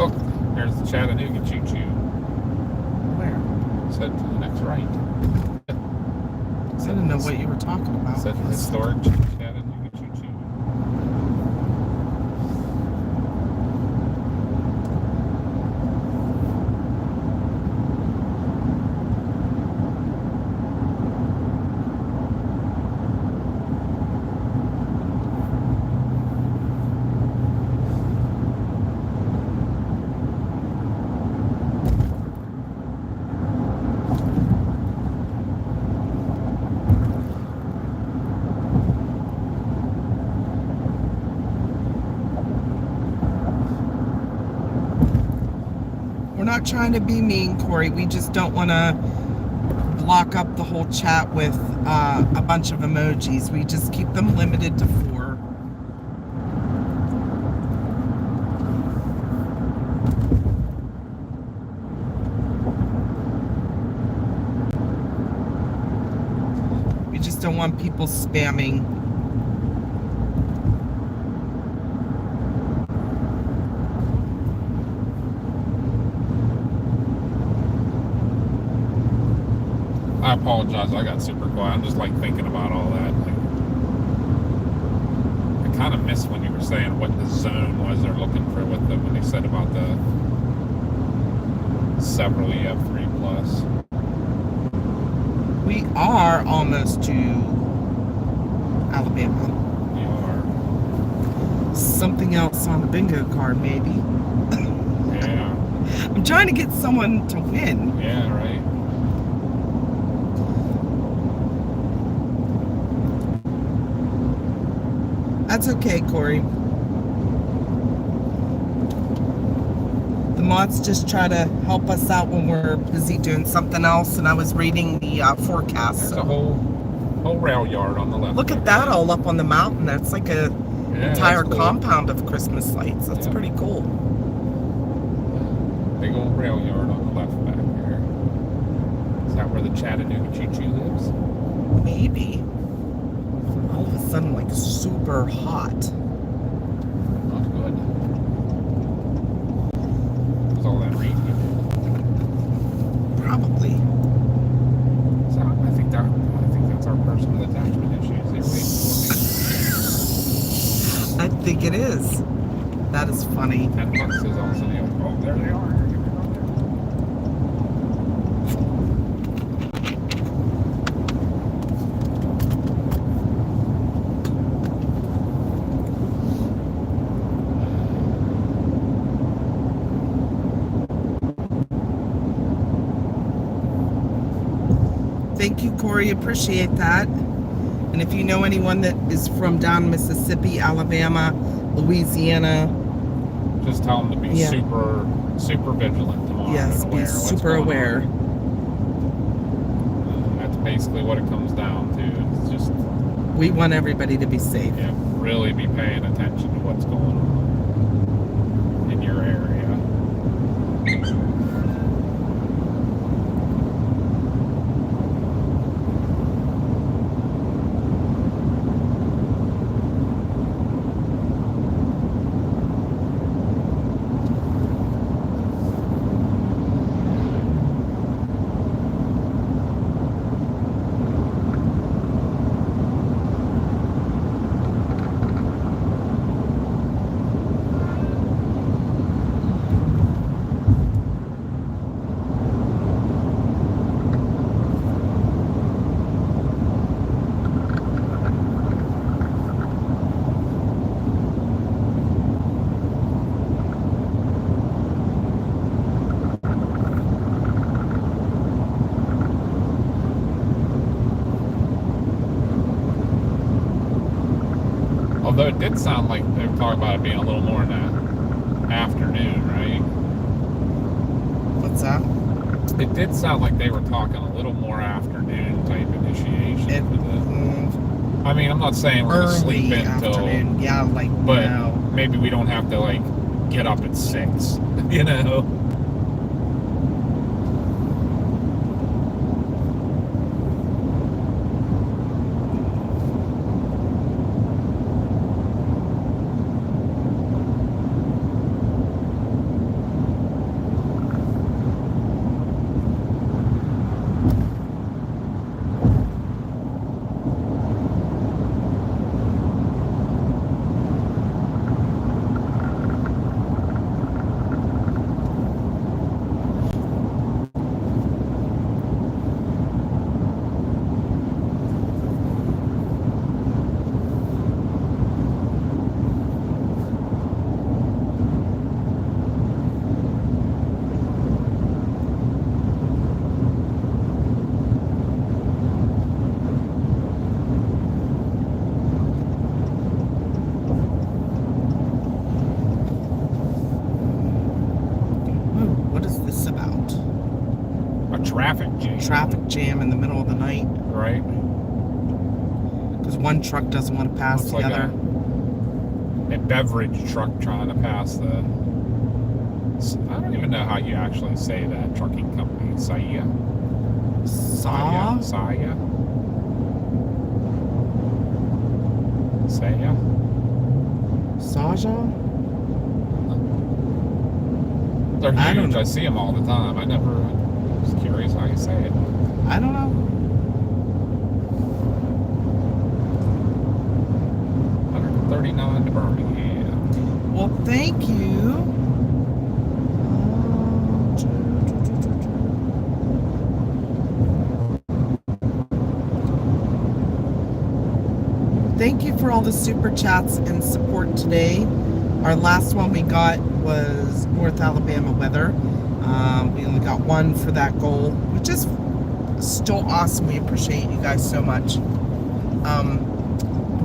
A: Oh, there's the Chattanooga choo-choo.
B: Where?
A: Said to the next right.
B: I didn't know what you were talking about.
A: Said historic Chattanooga choo-choo.
B: We're not trying to be mean, Corey. We just don't want to block up the whole chat with a bunch of emojis. We just keep them limited to 4. want people spamming.
A: I apologize. I got super quiet. I'm just like thinking about all that. Like, I kind of missed when you were saying what the zone was they're looking for with them when they said about the several EF3 plus.
B: We are almost to Alabama.
A: You are.
B: Something else on the bingo card, maybe.
A: Yeah.
B: I'm trying to get someone to win.
A: Yeah. Right.
B: That's okay, Corey. The mods just try to help us out when we're busy doing something else, and I was reading the forecast.
A: There's
B: So.
A: a whole rail yard on the left.
B: Look at that all up on the mountain. That's like a entire
A: cool.
B: compound of Christmas lights. That's pretty cool.
A: Big old rail yard on the left back there. Is that where the Chattanooga Choo-Choo lives?
B: Maybe. All of a sudden, like super hot.
A: Not good. Was all that rain?
B: Probably.
A: So I think that's our person with attachment issues. They're waiting for me.
B: I think it is. That is funny.
A: 10 bucks is also the old. Oh, there they are.
B: Thank you, Corey. Appreciate that. And if you know anyone that is from down Mississippi, Alabama, Louisiana,
A: Just tell them to be super vigilant tomorrow.
B: yes,
A: and
B: be
A: aware of what's
B: super
A: going
B: aware.
A: on. That's basically what it comes down to. It's just
B: We want everybody to be safe.
A: really be paying attention to what's going on in your area. Although it did sound like they were talking about it being a little more in the afternoon, right?
B: What's that?
A: It did sound like they were talking a little more afternoon type initiation. I mean, I'm not saying we're going to sleep in
B: afternoon.
A: till,
B: Yeah, like,
A: but
B: no.
A: maybe we don't have to like get up at 6, you know?
B: Traffic jam in the middle of the night.
A: Right.
B: Because one truck doesn't want to pass
A: Looks
B: the
A: like
B: other.
A: a beverage truck trying to pass the... I don't even know how you actually say that trucking company. Saya?
B: Saw?
A: Saya? Saya?
B: Saja?
A: They're
B: I don't
A: huge.
B: know.
A: I see them all the time. I never was curious how you say it.
B: I don't know.
A: 139 to Birmingham.
B: Well, thank you. Thank you for all the super chats and support today. Our last one we got was North Alabama weather. We only got one for that goal, which is still awesome. We appreciate you guys so much.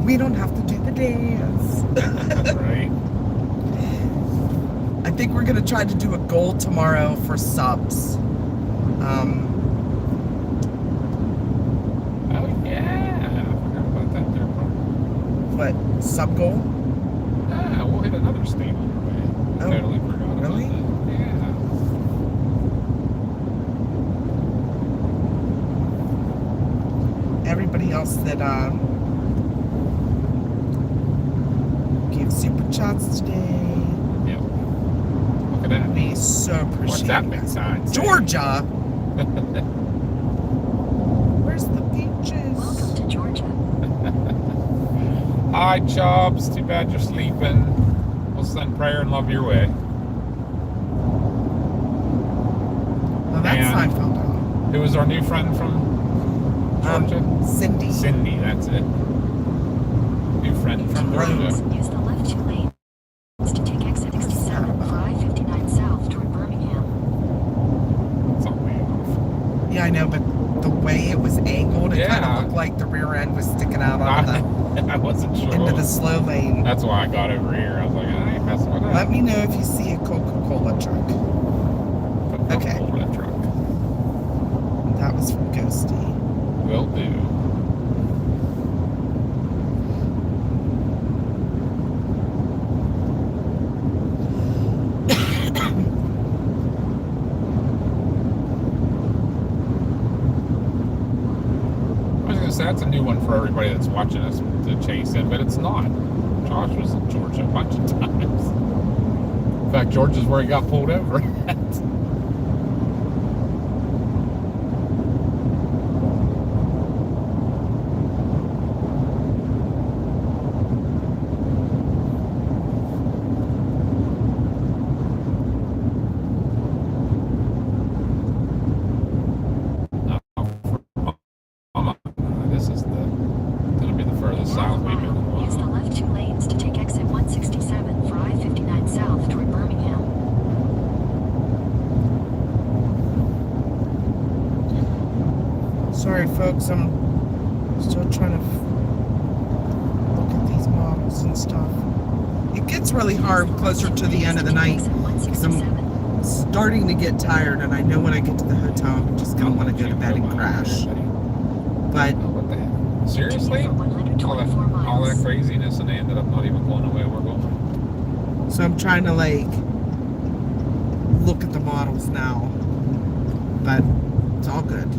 B: We don't have to do the dance.
A: Right.
B: I think we're going to try to do a goal tomorrow for subs.
A: Oh, yeah. I forgot about that there.
B: What? Sub goal?
A: Ah, we'll hit another state on our way.
B: Oh,
A: Totally forgot
B: really?
A: about that. Yeah.
B: Everybody else that gave super chats today.
A: Yep. Look at that.
B: We so appreciate
A: What's that
B: it.
A: big sign say?
B: Georgia! Where's the beaches?
C: Welcome to Georgia.
A: Hi, Chubbs. Too bad you're sleeping. We'll send prayer and love your way.
B: Oh, that's
A: And
B: Seinfeld.
A: who was our new friend from Georgia?
B: Cindy.
A: Cindy, that's it. New friend from Georgia.
C: Use the left 2 lanes to take exit 67, 559 south toward Birmingham.
A: It's all way off.
B: Yeah, I know, but the way it was angled, it kind
A: Yeah.
B: of looked like the rear end was sticking out on
A: I wasn't sure.
B: into the slow lane.
A: That's why I got over here. I was like, I ain't messing with that.
B: Let me know if you see a Coca-Cola truck. Okay.
A: Coca-Cola truck.
B: That was from Ghosty.
A: Will do. I was gonna say that's a new one for everybody that's watching us to chase in, but it's not. Josh was in Georgia a bunch of times. In fact, Georgia's where he got pulled over at. This is gonna be the furthest south we've been in a
C: Use the
A: while.
C: left 2 lanes to take exit 167, 559 south toward Birmingham.
B: Sorry, folks, I'm still trying to look at these models and stuff. It gets really hard closer to the end of the night because I'm starting to get tired, and I know when I get to the hotel, I'm just going to want to go to bed and crash. But
A: Oh, what the heck? Seriously?
C: For 124 miles.
A: All that craziness, and they ended up not even going the way we're going.
B: so I'm trying to like look at the models now, but it's all good.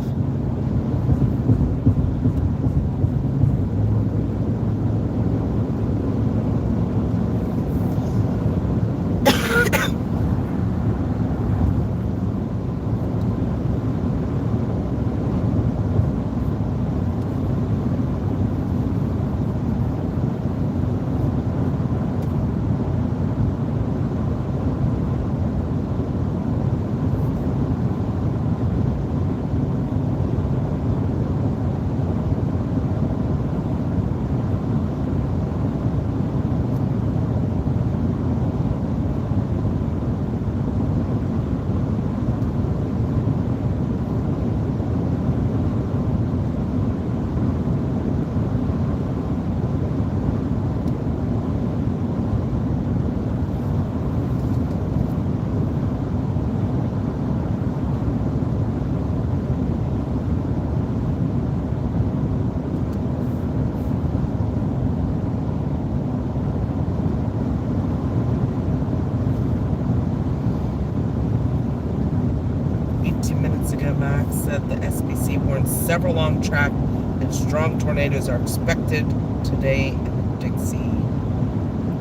B: Max said the SPC warns several long track and strong tornadoes are expected today and Dixie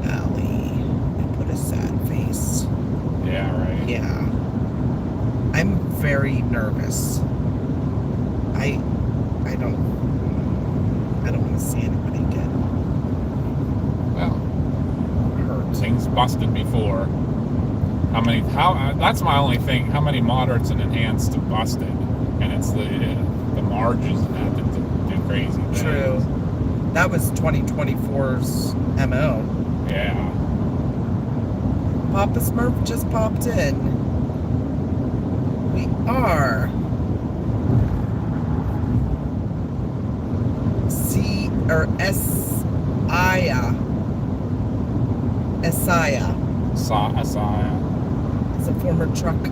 B: Alley and put a sad face.
A: Yeah, right.
B: Yeah. I'm very nervous. I don't want to see anybody get
A: Well,
B: hurt.
A: things busted before. That's my only thing. How many moderates and enhanced have busted? And it's the marges and that do crazy things.
B: True. That was 2024's MO.
A: Yeah.
B: Papa Smurf just popped in. We are Esaya.
A: Asaya.
B: Is a former truck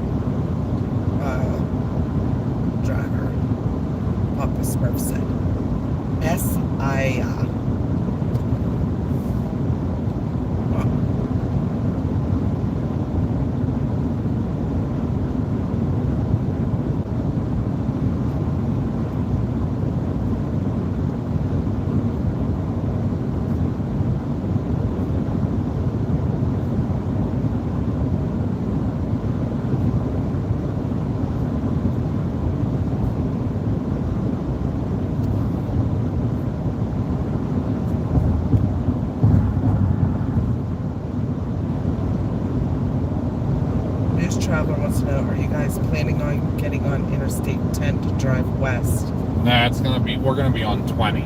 B: driver. Papa Smurf said. Esaya. Traveler wants to know, are you guys planning on getting on Interstate 10 to drive west?
A: Nah, we're gonna be on 20.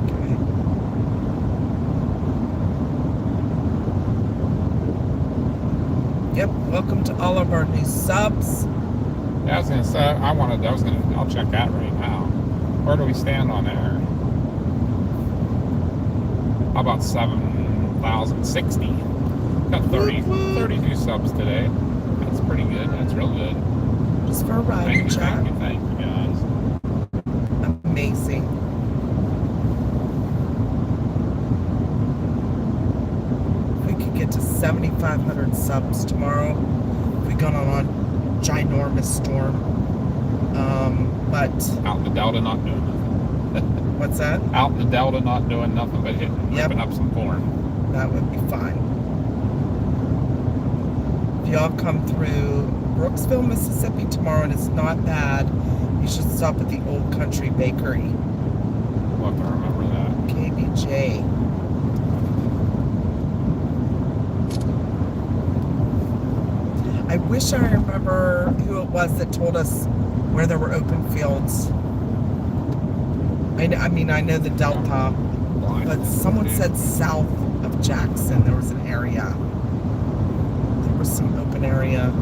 B: Okay. Yep, welcome to all of our new subs.
A: Yeah, I was gonna say, I'll check that right now. Where do we stand on there? How about 7,060? Got 32 subs today. That's pretty good. That's real good.
B: Just for a ride and chat.
A: Thank you, guys.
B: Amazing. If we could get to 7,500 subs tomorrow, we got on a ginormous storm. But
A: out in the Delta, not doing nothing.
B: What's that?
A: Out in the Delta, not doing nothing but ripping up some corn.
B: That would be fine. If y'all come through Brooksville, Mississippi tomorrow and it's not bad, you should stop at the Old Country Bakery.
A: We'll have to remember that.
B: KBJ. I wish I remember who it was that told us where there were open fields. I know the Delta, but someone said south of Jackson there was an area. There was some open area.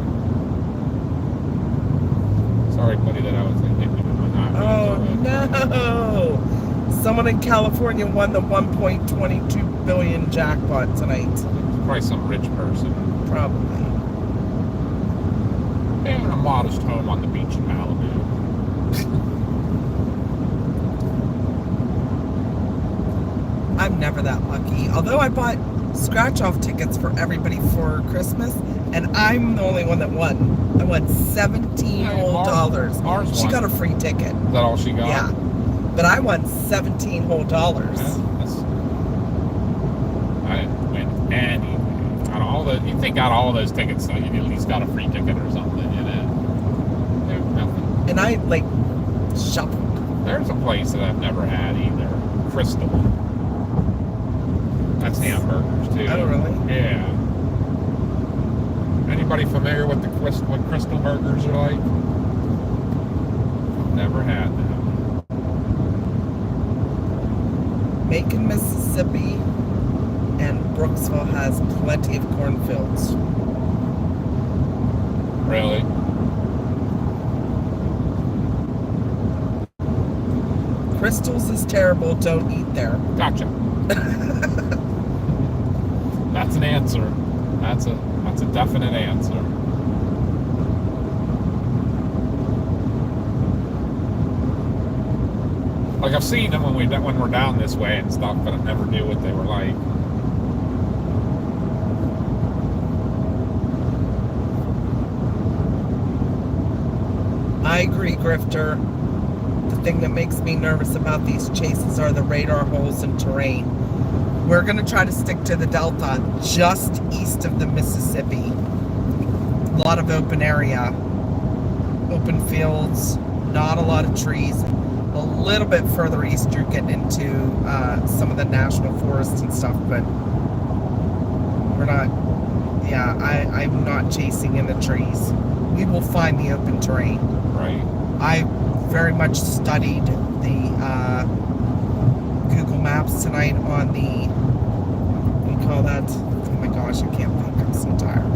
A: Sorry, buddy, that I was hitting you with my knife.
B: Oh no! Someone in California won the 1.22 billion jackpot tonight.
A: Probably some rich person.
B: Probably.
A: In a modest home on the beach in Malibu.
B: I'm never that lucky. Although I bought scratch-off tickets for everybody for Christmas, and I'm the only one that won. I won $17 whole dollars. She got a free ticket.
A: Is that all she got?
B: Yeah. But I won $17 whole dollars.
A: Yeah, I didn't win anything. You'd think out of all those tickets, so you at least got a free ticket or something, you know? There's nothing.
B: And I, shuffled.
A: There's a place that I've never had either. Crystal. That's hamburgers, too.
B: Oh, really?
A: Yeah. Anybody familiar with what Crystal burgers are like? Never had them.
B: Macon, Mississippi, and Brooksville has plenty of cornfields.
A: Really?
B: Crystals is terrible. Don't eat there.
A: Gotcha. That's an answer. That's a definite answer. Like, I've seen them when we're down this way and stuff, but I never knew what they were like.
B: I agree, Grifter. The thing that makes me nervous about these chases are the radar holes and terrain. We're going to try to stick to the Delta just east of the Mississippi. A lot of open area, open fields, not a lot of trees. A little bit further east, you're getting into some of the national forests and stuff, but we're not, yeah, I'm not chasing in the trees. We will find the open terrain.
A: Right.
B: I very much studied the Google Maps tonight on the, what do you call that? Oh my gosh, I can't think, I'm so tired.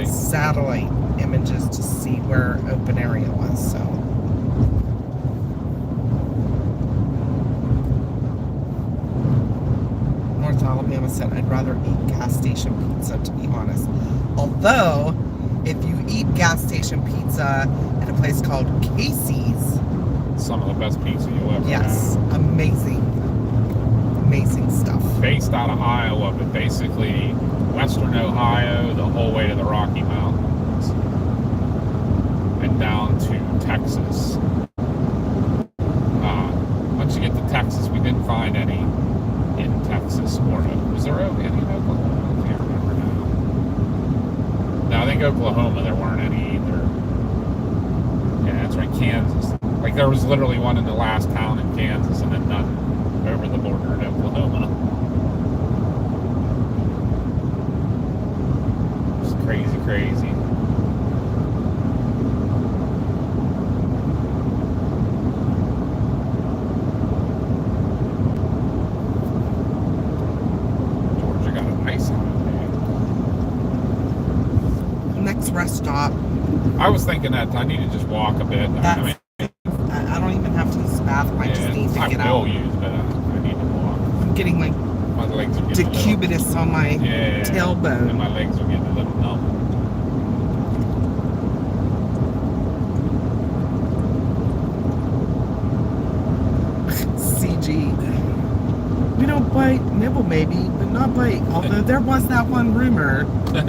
B: Satellite images to see where open area was, so. North Alabama said, I'd rather eat gas station pizza, to be honest. Although, if you eat gas station pizza at a place called Casey's,
A: some of the best pizza you'll ever
B: yes,
A: have.
B: amazing stuff.
A: Based out of Iowa, but basically western Ohio, the whole way to the Rocky Mountains, and down to Texas. Once you get to Texas, we didn't find any in Texas, or was there any in Oklahoma? I can't remember now. No, I think Oklahoma there weren't any either. Yeah, that's right, Kansas. Like there was literally one in the last town in Kansas, and then none over the border in Oklahoma. It's crazy. Georgia got a nice one.
B: Next rest stop.
A: I was thinking that I need to just walk a bit.
B: That's, I don't even have to use the bathroom. I just need to get out.
A: I will use, but I need to walk.
B: I'm getting like
A: My legs are getting
B: decubitus on my tailbone.
A: And my legs are getting a little numb.
B: CG. We don't bite, nibble maybe, but not bite. Although there was that one rumor.
A: Yeah,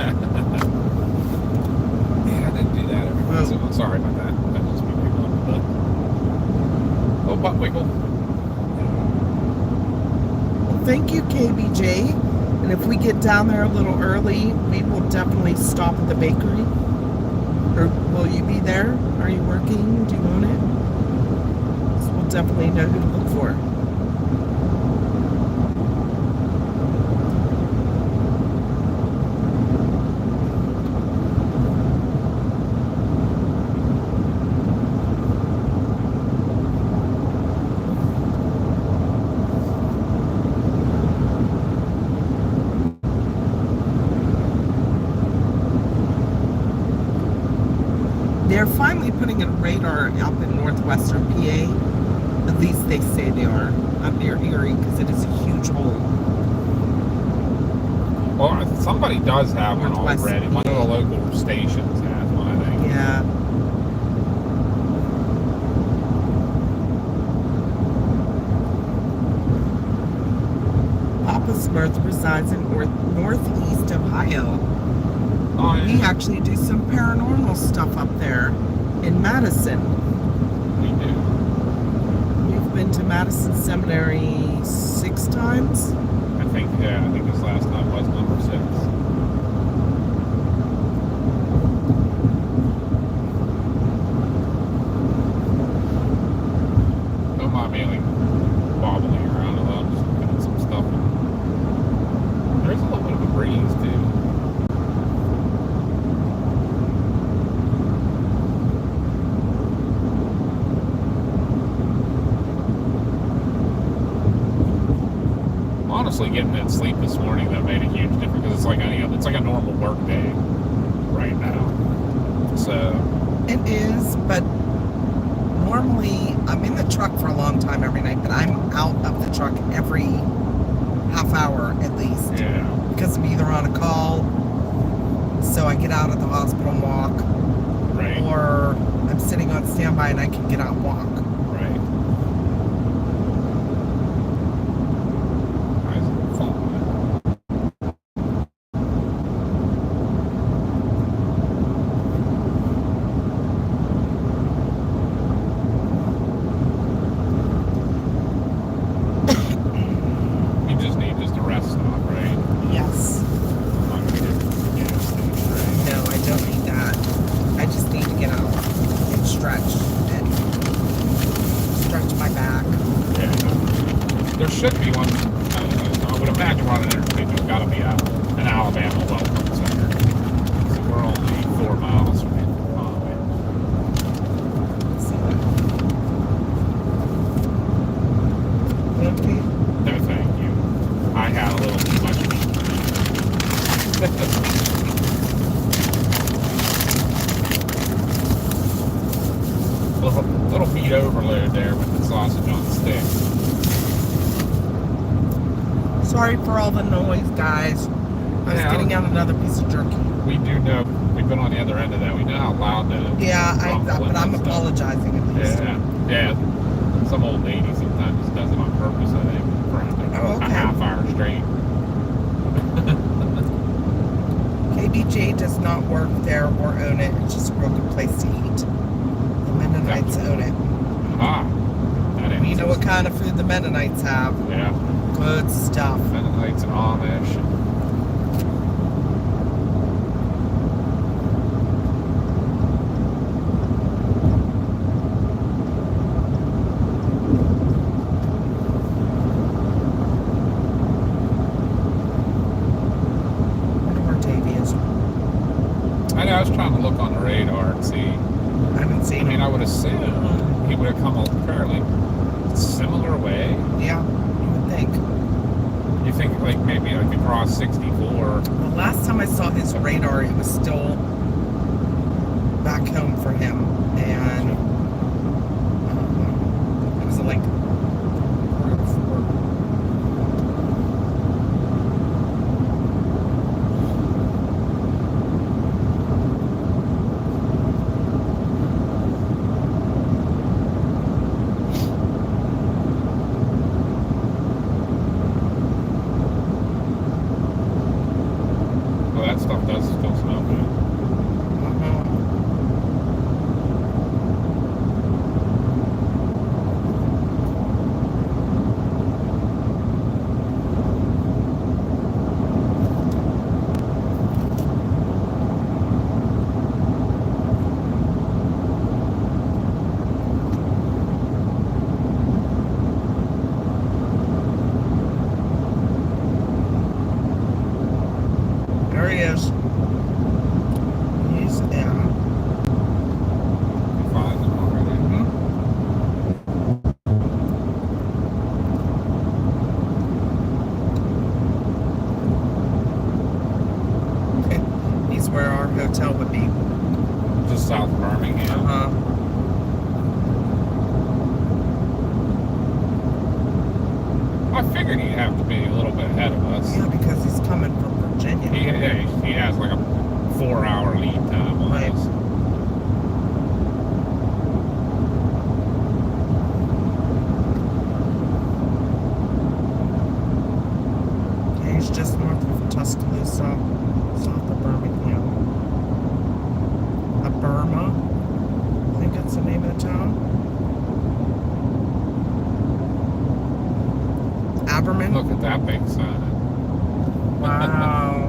A: I didn't do that. So I'm sorry about that. That just me wiggling the butt. Oh, butt wiggle.
B: Well, thank you, KBJ. And if we get down there a little early, we will definitely stop at the bakery. Or will you be there? Are you working? Do you own it? So we'll definitely know who to look for. They're finally putting a radar up in northwestern PA. At least they say they are up near Erie because it is a huge hole.
A: Well, somebody does have one
B: Northwest
A: already. One of the local stations has one, I think.
B: Yeah. Papa Smurth resides in northeast Ohio.
A: Oh, yeah.
B: We actually do some paranormal stuff up there in Madison.
A: We do.
B: We've been to Madison Seminary 6 times.
A: I think this last time was number 6. Don't mind me like wobbling around a lot, just looking at some stuff. There's a little bit of a breeze too. Honestly, getting that sleep this morning that made a huge difference because it's like a normal work day right now. So
B: It is, but normally I'm in the truck for a long time every night, but I'm out of the truck every half hour at least.
A: yeah,
B: Because I'm either on a call, so I get out at the hospital and walk,
A: right,
B: or I'm sitting on standby and I can get out and walk.
A: right. Nice fun. little meat overload there with the sausage on the stick.
B: Sorry for all the noise, guys. I was getting out another piece of jerky.
A: We do know, we've been on the other end of that. We know how loud it is.
B: Yeah, but I'm apologizing at least.
A: Yeah. Some old lady sometimes just does it on purpose, I think, for a half hour straight.
B: KBJ does not work there or own it. It's just a real good place to eat. The Mennonites own it.
A: Ah.
B: You know what kind of food the Mennonites have?
A: Yeah.
B: Good stuff.
A: Mennonites and Amish. I was trying to look on the radar and see.
B: I haven't seen him.
A: I would assume he would have come a fairly similar way.
B: Yeah, you would think.
A: You think like maybe like across 64?
B: The last time I saw his radar, it was still back home for him, and it was like 3 or 4.
A: That stuff does still smell good.
B: There he is. He's in.
A: Find them already.
B: He's where our hotel would be.
A: Just south of Birmingham. I figured he'd have to be a little bit ahead of us.
B: Yeah, because he's coming from Virginia.
A: He has like a 4-hour lead time on
B: Right.
A: us.
B: Yeah, he's just north of Tuscaloosa, south of Birmingham. Burma, I think that's the name of the town. Aberman.
A: Look at that big sign.
B: Wow.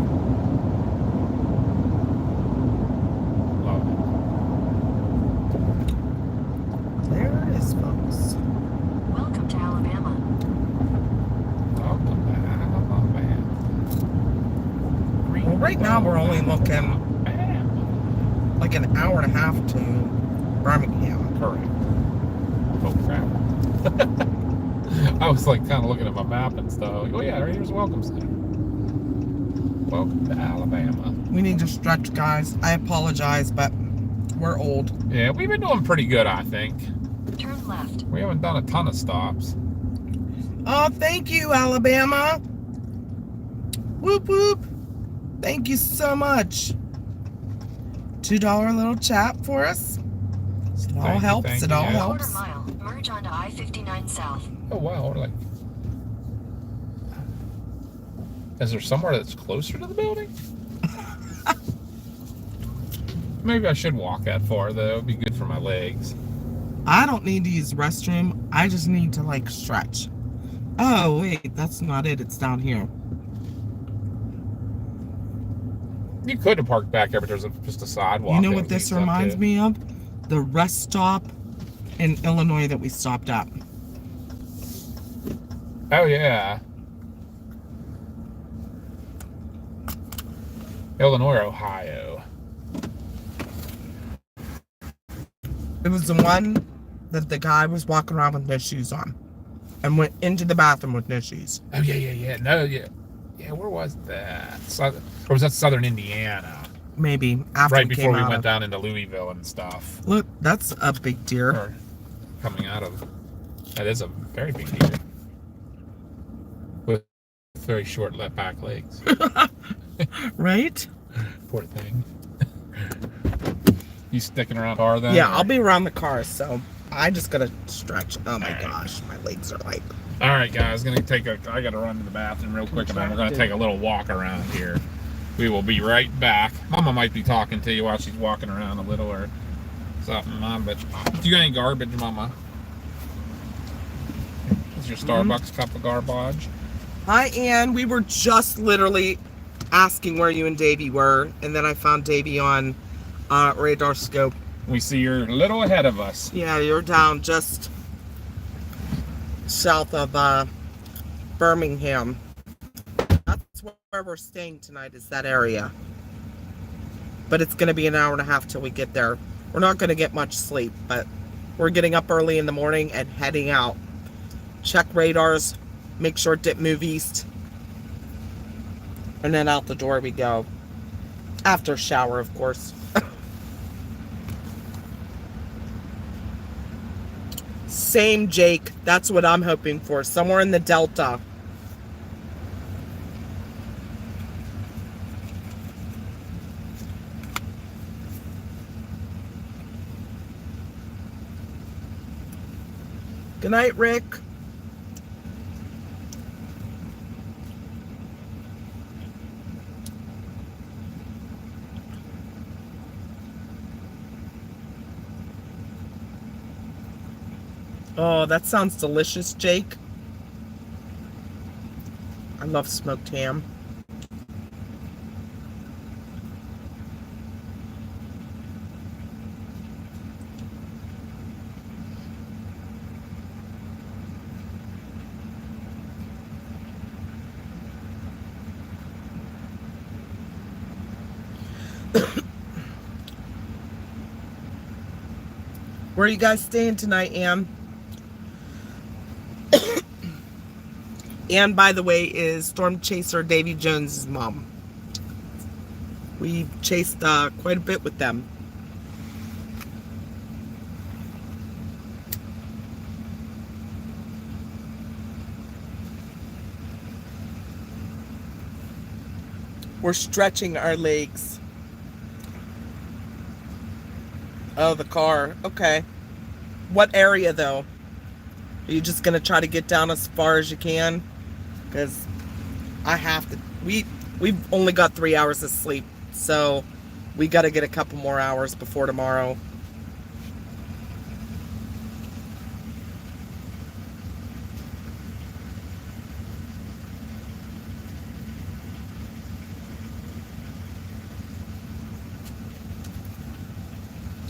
A: Love
B: There it is, folks.
C: Welcome to Alabama.
B: Well, right now we're only looking like an hour and a half to Birmingham.
A: Correct. Oh crap. I was like kind of looking at my map and stuff. Like, oh yeah, right here's Welcome Center. Welcome to Alabama.
B: We need to stretch, guys. I apologize, but we're old.
A: Yeah, we've been doing pretty good, I think.
C: Turn left.
A: We haven't done a ton of stops.
B: Oh, thank you, Alabama. Whoop, whoop. Thank you so much. $2 little chat for us. It all helps. It all helps.
C: Quarter mile. Merge onto I-59 South.
A: Oh wow, we're like... Is there somewhere that's closer to the building? Maybe I should walk that far though. It'd be good for my legs.
B: I don't need to use the restroom. I just need to like stretch. Oh wait, that's not it. It's down here.
A: You could have parked back there, but there's just a sidewalk.
B: You know what this reminds me of? The rest stop in Illinois that we stopped at.
A: Oh yeah. Illinois or Ohio?
B: It was the one that the guy was walking around with no shoes on and went into the bathroom with no shoes.
A: Oh yeah. No, yeah. Yeah, where was that? Or was that Southern Indiana?
B: Maybe after
A: right
B: we
A: before
B: came
A: we
B: out
A: went
B: of.
A: down into Louisville and stuff.
B: Look, that's a big deer.
A: Or coming out of. That is a very big deer. With very short back legs.
B: Right?
A: Poor thing. You sticking around the car then?
B: Yeah,
A: or?
B: I'll be around the car, so I just gotta stretch. Oh my
A: All right.
B: gosh, my legs are like.
A: All right, guys. I gotta run to the bathroom real quick, and then we're gonna take a little walk around here. We will be right back. Mama might be talking to you while she's walking around a little or something, Mom. But do you got any garbage, Mama? Is your Starbucks cup of garbage?
B: Hi, Ann. We were just literally asking where you and Davey were, and then I found Davey on radar scope.
A: We see you're a little ahead of us.
B: Yeah, you're down just south of Birmingham. That's where we're staying tonight, is that area. But it's going to be an hour and a half till we get there. We're not going to get much sleep, but we're getting up early in the morning and heading out. Check radars, make sure it didn't move east. And then out the door we go. After shower, of course. Same, Jake. That's what I'm hoping for. Somewhere in the Delta. Good night, Rick. Oh, that sounds delicious, Jake. I love smoked ham. Where are you guys staying tonight, Ann? Ann, by the way, is stormchaser Davy Jones's mom. We chased quite a bit with them. We're stretching our legs. Oh, the car. Okay. What area, though? Are you just going to try to get down as far as you can? Because I have to. We've only got 3 hours of sleep. So we got to get a couple more hours before tomorrow.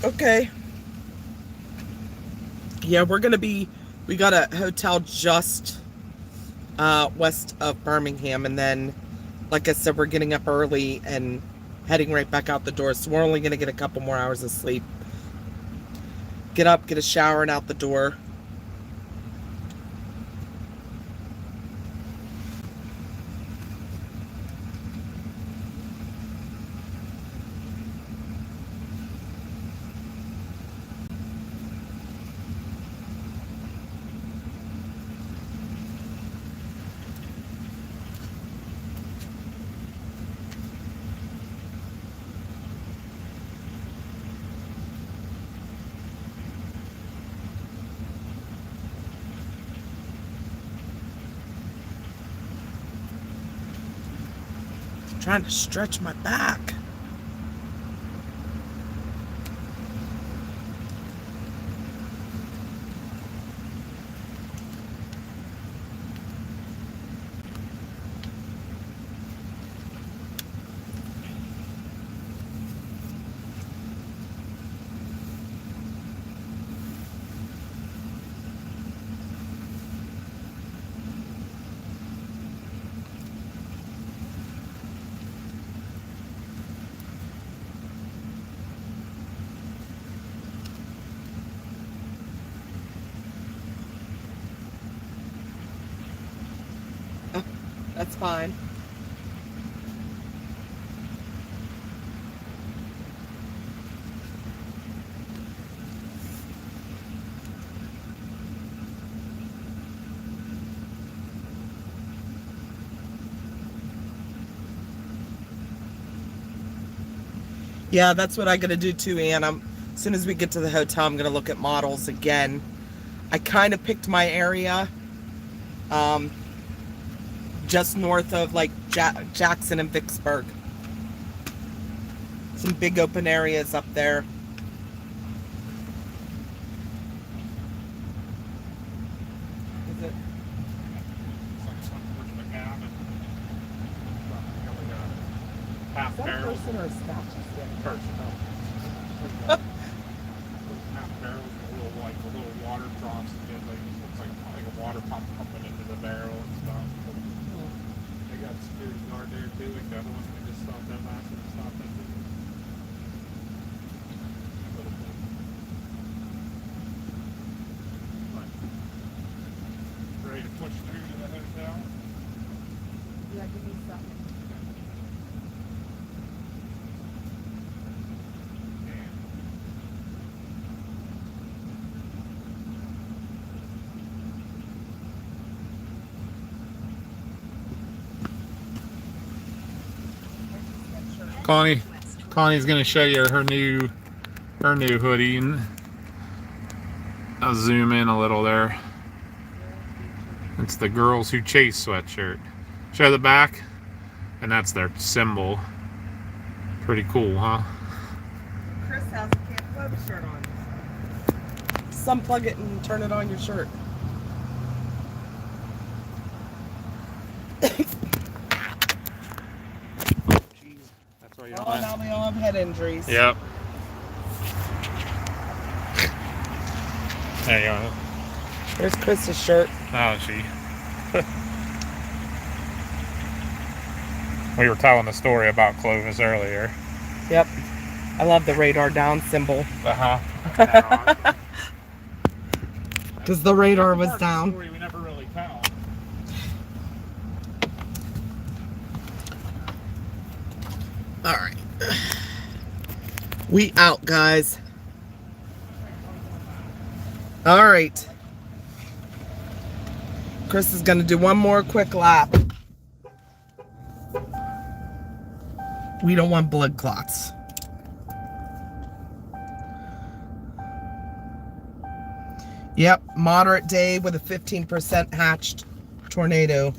B: Okay. Yeah, we got a hotel just west of Birmingham, and then, like I said, we're getting up early and heading right back out the door, so we're only going to get a couple more hours of sleep. Get up, get a shower, and out the door. Trying to stretch my back. That's fine. Yeah, that's what I'm gonna do too, Ann. As soon as we get to the hotel, I'm gonna look at models again. I kind of picked my area, just north of like Jackson and Vicksburg. Some big open areas up there. Is it?
A: Half
B: Is that a
A: barrel.
B: person or a statue?
A: Person. Half barrels and a little water drops to get looks like a water pump pumping into the barrel and stuff. They got a security guard there too. Like that one we just stopped at last and stopped at. Ready to push through to the hotel?
B: Yeah, give me something.
A: Connie's gonna show you her new hoodie, and I'll zoom in a little there. It's the Girls Who Chase sweatshirt. Show the back, and that's their symbol. Pretty cool, huh?
B: Chris has a Camp Club shirt on. Just unplug it and turn it on your shirt.
A: That's where you
B: Oh, now they all have head injuries.
A: Yep. There you go.
B: There's Chris's shirt.
A: Oh, she. We were telling the story about Clovis earlier.
B: Yep. I love the radar down symbol.
A: Uh-huh.
B: Because the radar was down.
A: Story we never really tell.
B: Alright. We out, guys. Alright. Chris is going to do one more quick lap. We don't want blood clots. Yep, moderate day with a 15% hatched tornado.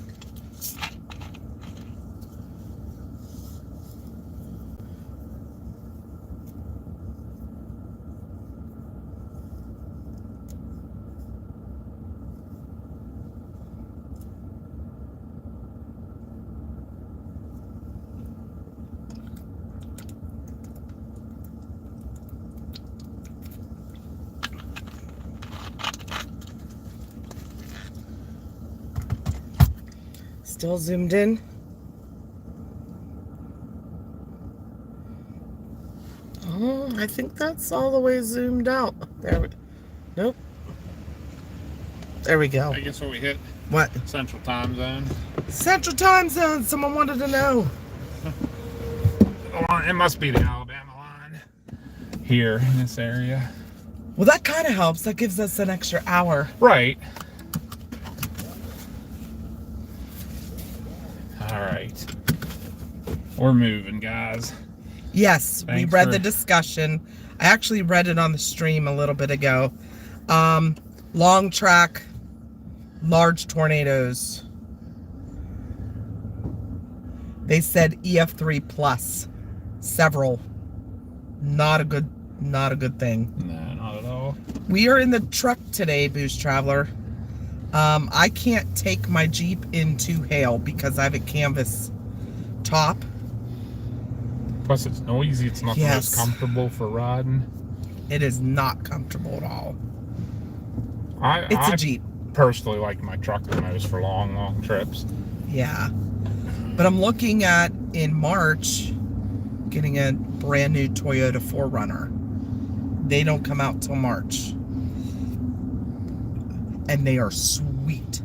B: Still zoomed in. Oh, I think that's all the way zoomed out. There we Nope. There we go.
A: I guess what we hit.
B: What?
A: Central Time Zone.
B: Central Time Zone. Someone wanted to know.
A: It must be the Alabama line here in this area.
B: Well, that kind of helps. That gives us an extra hour.
A: Right. All right. We're moving, guys.
B: Yes, we
A: Thanks
B: read
A: for-
B: the discussion. I actually read it on the stream a little bit ago. Long track, large tornadoes. They said EF3 plus. Several. Not a good thing.
A: No, not at all.
B: We are in the truck today, Boost Traveler. I can't take my Jeep into hail because I have a canvas top.
A: Plus, it's noisy. It's not the
B: Yes.
A: most comfortable for riding.
B: It is not comfortable at all. It's
A: I
B: a Jeep.
A: personally like my truck the most for long trips.
B: Yeah. But I'm looking at, in March, getting a brand new Toyota 4Runner. They don't come out till March. And they are sweet.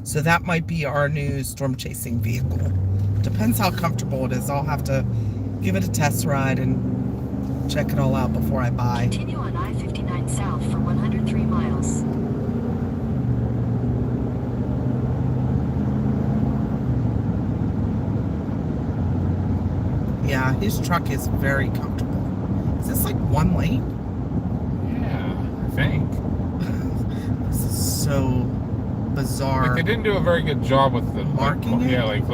B: So that might be our new storm chasing vehicle. Depends how comfortable it is. I'll have to give it a test ride and check it all out before I buy.
C: Continue on I-59 south for 103 miles.
B: Yeah, his truck is very comfortable. one lane?
A: Yeah, I think.
B: This is so bizarre.
A: Like they didn't do a very good job with the
B: Marking it?
A: Yeah, like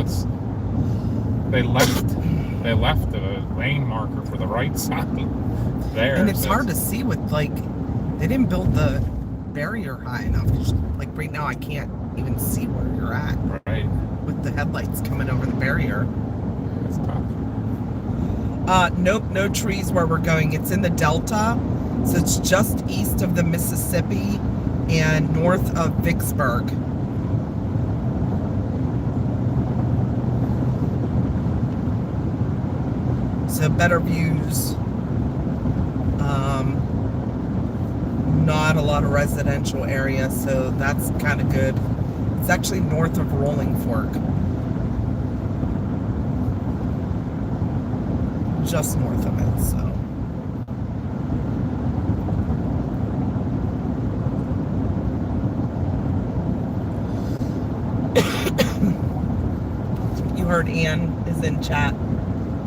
A: they left the lane marker for the right side there.
B: And it's
A: so
B: hard to see with, like, they didn't build the barrier high enough. Like right now I can't even see where you're at.
A: Right.
B: With the headlights coming over the barrier.
A: It's tough.
B: Nope, no trees where we're going. It's in the Delta, so it's just east of the Mississippi and north of Vicksburg. So better views. Not a lot of residential area, so that's kind of good. It's actually north of Rolling Fork. Just north of it, so. You heard Ann is in chat.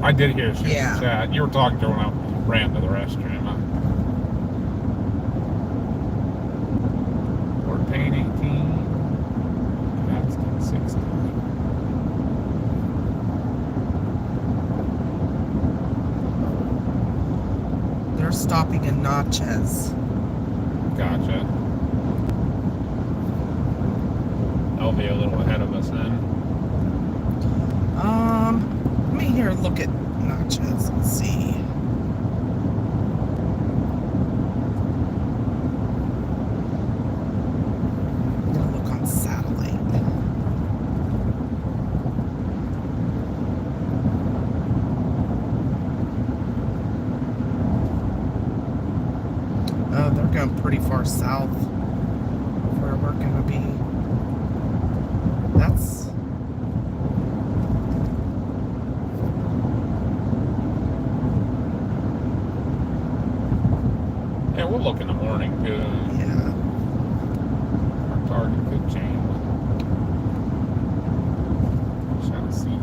A: I did hear she was
B: Yeah.
A: in chat. You were talking to her when I ran to the restroom. Huh? We're paying 18. That's 1060.
B: They're stopping in Natchez.
A: Gotcha. They'll be a little ahead of us then.
B: Let me here look at Natchez and see. I'm gonna look on satellite. Oh, they're going pretty far south where we're gonna be. That's
A: Yeah, we'll look in the morning too.
B: yeah.
A: Our target could change. Shall see.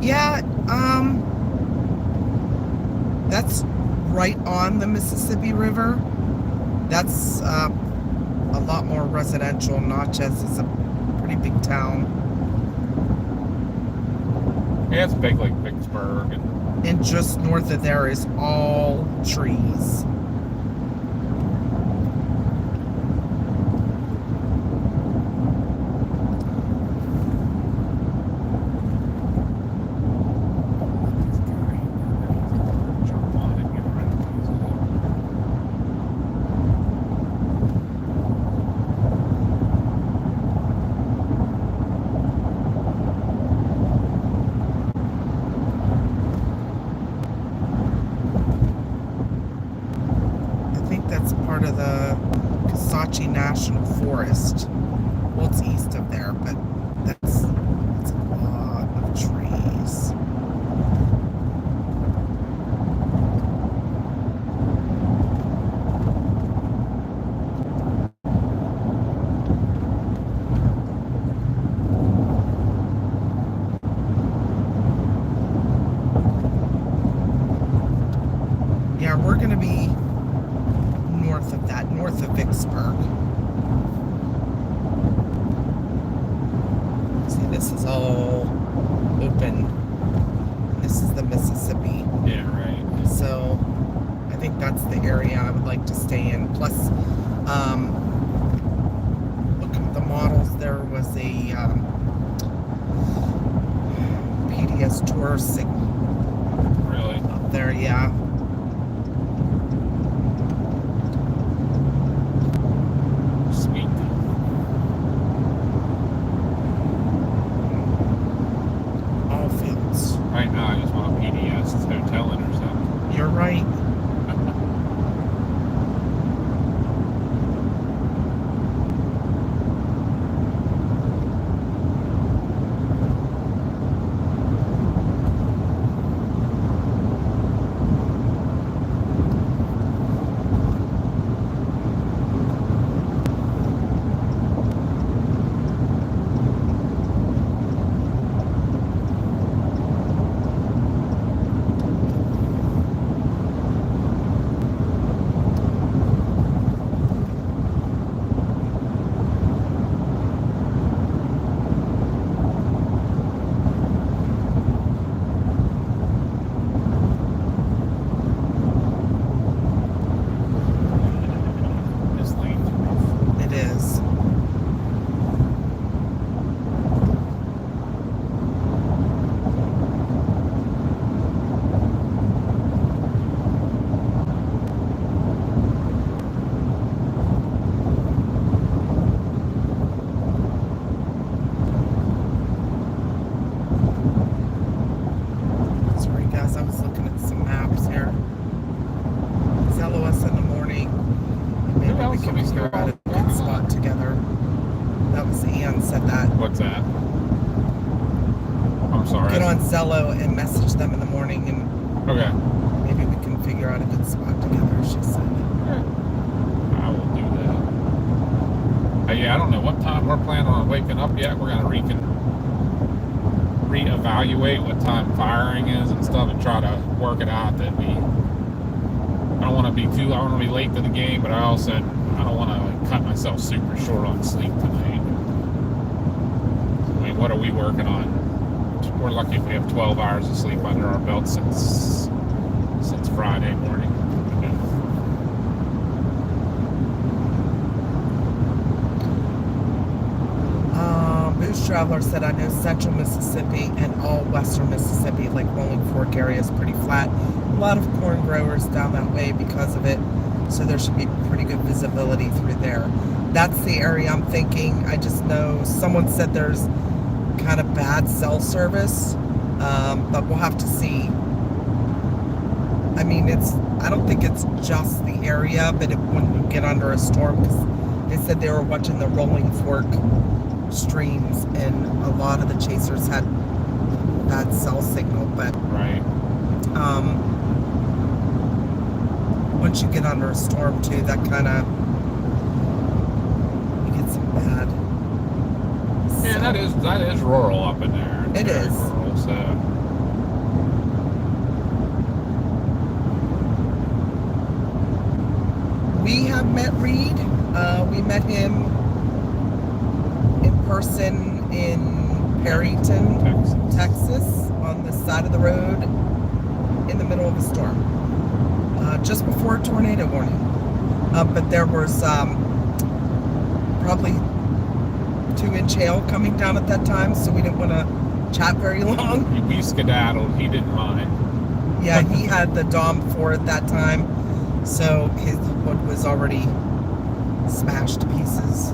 B: Yeah, that's right on the Mississippi River. That's a lot more residential. Natchez is a pretty big town.
A: Yeah, it's big like Vicksburg.
B: And just north of there is all trees.
A: Jump on it and get rid of these.
B: I think that's part of the Kisatchie National Forest. Well, it's east of there, but that's a lot of trees. Yeah, we're going to be north of that, north of Vicksburg. See, this is all open. This is the Mississippi.
A: Yeah, right.
B: So I think that's the area I would like to stay in. Plus, looking at the models, there was a PDS tour signal
A: Really?
B: up there, yeah.
A: Sweet.
B: All fields.
A: Right now, I just want a PDS hotel intercept.
B: You're right. Ian said that.
A: What's that? I'm sorry.
B: Get on Zello and message them in the morning, and
A: Okay.
B: maybe we can figure out a good spot together, she said.
A: I will do that. Yeah, I don't know what time we're planning on waking up yet. We're going to reevaluate what time firing is and stuff and try to work it out that I don't want to be I want to be late to the game, but I also, I don't want to cut myself super short on sleep tonight. I mean, what are we working on? We're lucky if we have 12 hours of sleep under our belt since Friday morning.
B: Boost Traveler said, I know central Mississippi and all western Mississippi, like Rolling Fork area, is pretty flat. A lot of corn growers down that way because of it, so there should be pretty good visibility through there. That's the area I'm thinking. I just know someone said there's kind of bad cell service, but we'll have to see. I mean, I don't think it's just the area, but when you get under a storm, because they said they were watching the Rolling Fork streams, and a lot of the chasers had bad cell signal, but
A: right.
B: Once you get under a storm too, that kind of, you get some bad.
A: Yeah, that is rural up in there.
B: It is
A: rural, so.
B: We have met Reed. We met him in person in Perryton, Texas, on the side of the road in the middle of a storm, just before a tornado warning. But there was probably 2-inch hail coming down at that time, so we didn't want to chat very long.
A: We skedaddled. He didn't mind.
B: Yeah, he had the Dom 4 at that time, so his wood was already smashed to pieces.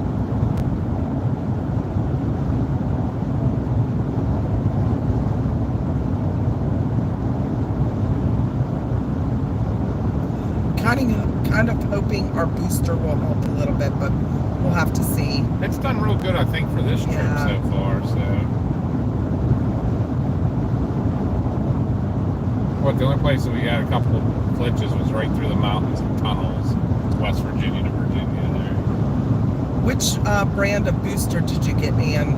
B: Kind of hoping our booster will help a little bit, but we'll have to see.
A: It's done real good, I think, for this trip so far. So, the only place that we had a couple of glitches was right through the mountains and tunnels, West Virginia to Virginia there.
B: Which brand of booster did you get, Ian?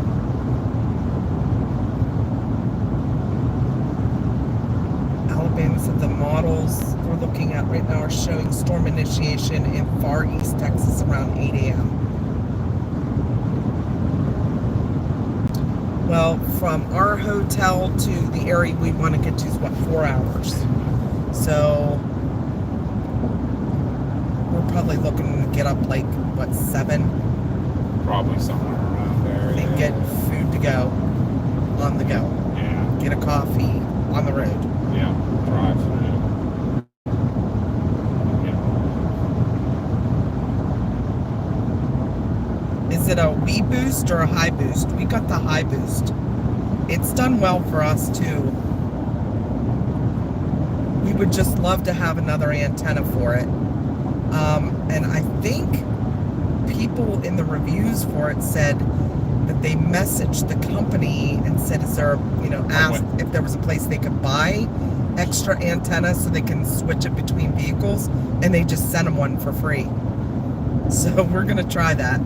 B: Alabama said the models we're looking at right now are showing storm initiation in far east Texas around 8 a.m. Well, from our hotel to the area we want to get to is, 4 hours? So we're probably looking to get up 7?
A: Probably somewhere around there.
B: And get food to go, on the go.
A: Yeah.
B: Get a coffee on the road.
A: Yeah, drive through.
B: Is it a wee boost or a high boost? We got the high boost. It's done well for us too. We would just love to have another antenna for it. And I think people in the reviews for it said that they messaged the company and said, asked if there was a place they could buy extra antenna so they can switch it between vehicles, and they just sent them one for free. So we're gonna try that,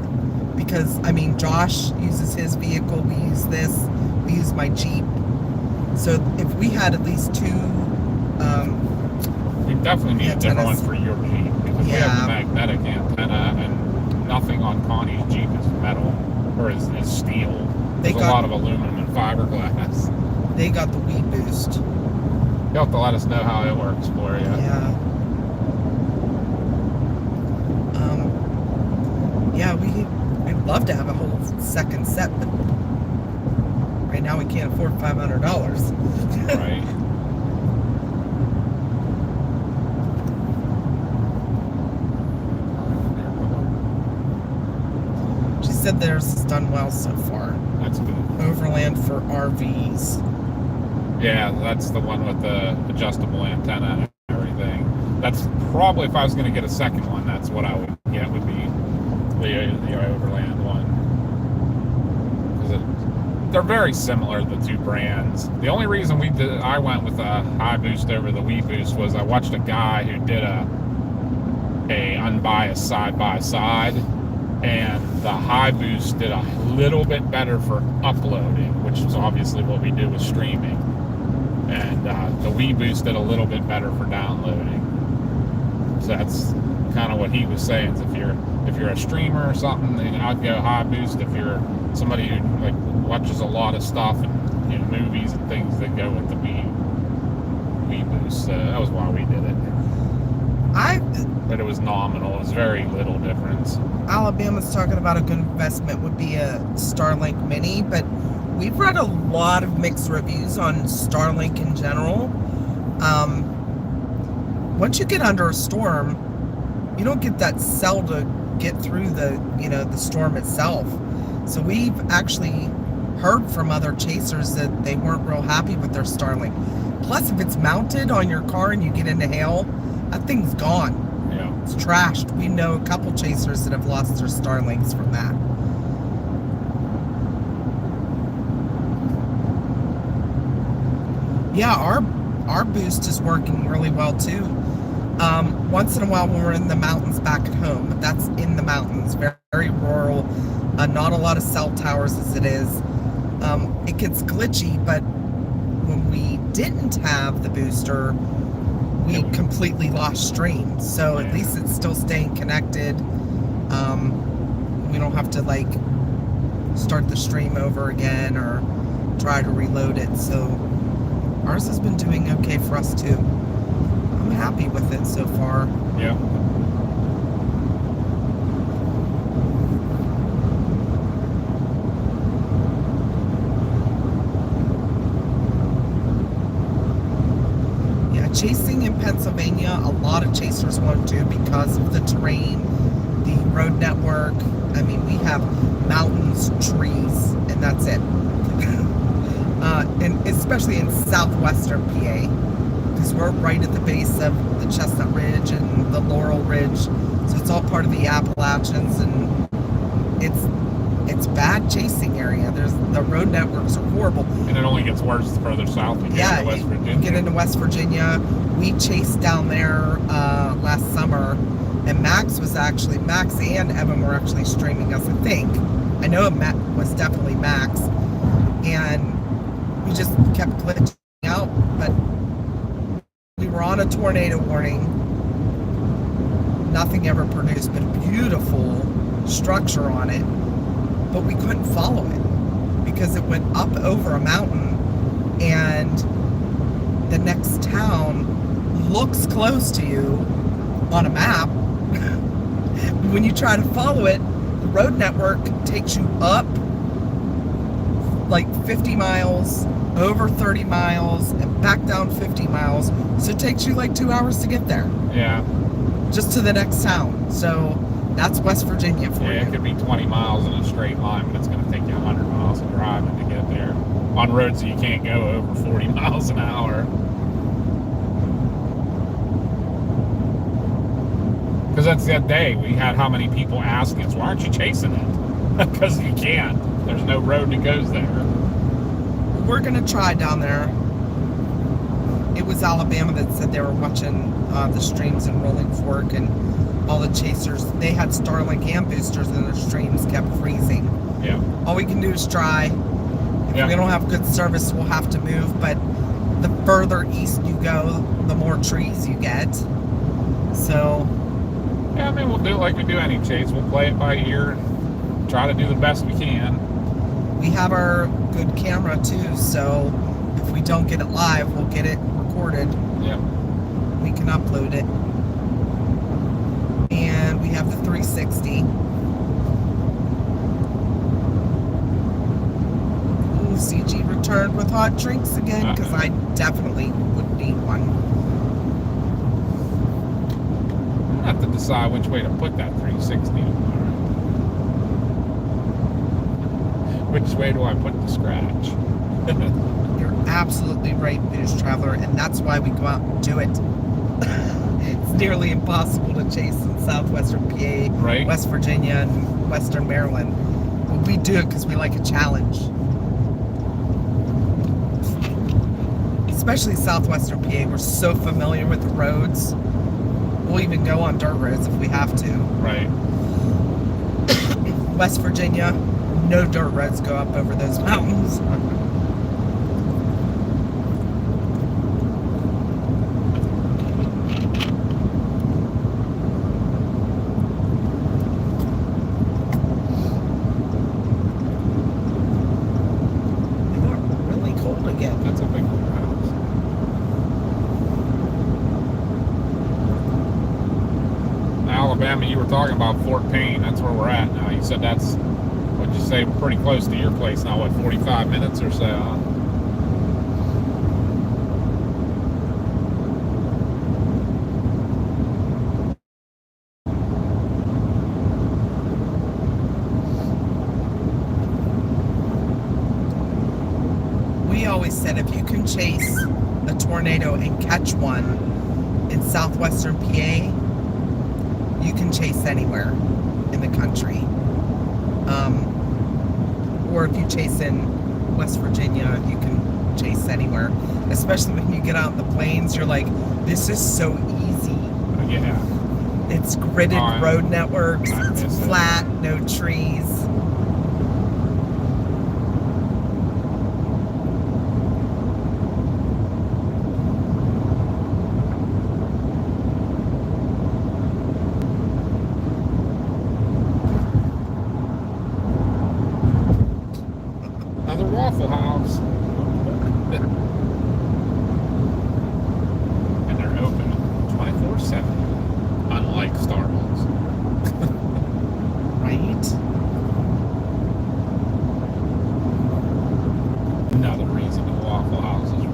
B: because Josh uses his vehicle, we use this, we use my Jeep. So if we had at least 2
A: we definitely need
B: antennas.
A: a different one for your Jeep, because we have the magnetic antenna, and nothing on Connie's Jeep is metal or is steel. There's a lot of aluminum and fiberglass.
B: They got the wee boost.
A: You'll have to let us know how it works for you.
B: Yeah. We'd love to have a whole second set, but right now we can't afford $500.
A: Right.
B: She said theirs is done well so far.
A: That's good.
B: Overland for RVs.
A: Yeah, that's the one with the adjustable antenna and everything. That's probably, if I was going to get a second one, that's what I would get, would be the overland one. they're very similar, the two brands. The only reason I went with a high boost over the wee boost was I watched a guy who did a unbiased side by side, and the high boost did a little bit better for uploading, which is obviously what we do with streaming, and the wee boost did a little bit better for downloading. So that's kind of what he was saying. Is if you're a streamer or something, then I'd go high boost. If you're somebody who like watches a lot of stuff and, you know, movies and things, that go with the wee boost. That was why we did it. But it was nominal. It was very little difference.
B: Alabama's talking about a good investment would be a Starlink Mini, but we've read a lot of mixed reviews on Starlink in general. Once you get under a storm, you don't get that cell to get through the storm itself. So we've actually heard from other chasers that they weren't real happy with their Starlink. Plus, if it's mounted on your car and you get into hail, that thing's gone.
A: Yeah.
B: It's trashed. We know a couple chasers that have lost their Starlinks from that. Yeah, our boost is working really well too. Once in a while when we're in the mountains back at home, but that's in the mountains, very, very rural, not a lot of cell towers as it is. It gets glitchy, but when we didn't have the booster, we completely lost stream. So at least it's still staying connected. We don't have to like start the stream over again or try to reload it. So ours has been doing okay for us too. I'm happy with it so far.
A: Yeah.
B: Yeah, chasing in Pennsylvania, a lot of chasers won't do because of the terrain, the road network. I mean, we have mountains, trees, and that's it. And especially in southwestern PA, because we're right at the base of the Chestnut Ridge and the Laurel Ridge, so it's all part of the Appalachians, and it's bad chasing area. The road networks are horrible,
A: and it only gets worse the further south you get into West Virginia.
B: You get into West Virginia. We chased down there last summer, and Max and Evan were actually streaming us. I think I know it was definitely Max, and we just kept glitching out, but we were on a tornado warning. Nothing ever produced, but a beautiful structure on it. But we couldn't follow it because it went up over a mountain, and the next town looks close to you on a map. When you try to follow it, the road network takes you up like 50 miles, over 30 miles, and back down 50 miles. So it takes you like 2 hours to get there.
A: Yeah.
B: Just to the next town. So that's West Virginia for you.
A: Yeah, it could be 20 miles in a straight line, but it's going to take you 100 miles of driving to get there. On roads that you can't go over 40 miles an hour. Because that's that day, we had how many people asking us, why aren't you chasing it? Because you can't. There's no road that goes there.
B: We're going to try down there. It was Alabama that said they were watching the streams in Rolling Fork, and all the chasers, they had Starlink and boosters, and their streams kept freezing.
A: Yeah.
B: All we can do is try. If we don't have good service, we'll have to move, but the further east you go, the more trees you get. So...
A: yeah, I mean, we'll do it like we do any chase. We'll play it by ear and try to do the best we can.
B: We have our good camera too, so if we don't get it live, we'll get it recorded.
A: Yeah.
B: We can upload it. And we have the 360. Ooh, CG returned with hot drinks again, because I definitely would need one.
A: I have to decide which way to put that 360 tomorrow. Which way do I put the scratch?
B: You're absolutely right, Booze Traveler, and that's why we go out and do it. It's nearly impossible to chase in southwestern PA,
A: right?
B: West Virginia, and western Maryland. But we do it because we like a challenge. especially southwestern PA, we're so familiar with the roads. We'll even go on dirt roads if we have to.
A: Right.
B: West Virginia, no dirt roads go up over those mountains. They got really cold again.
A: That's a big house. Alabama, you were talking about Fort Payne. That's where we're at now. You said that's, what'd you say, pretty close to your place now, what, 45 minutes or so?
B: We always said if you can chase a tornado and catch one in southwestern PA, you can chase anywhere in the country. Or if you chase in West Virginia, you can chase anywhere. Especially when you get out in the plains, you're like, this is so easy.
A: Yeah.
B: It's gridded road networks, it's flat, no trees.
A: Another Waffle House. And they're open 24/7, unlike Starbucks.
B: Right?
A: Another reason the Waffle House is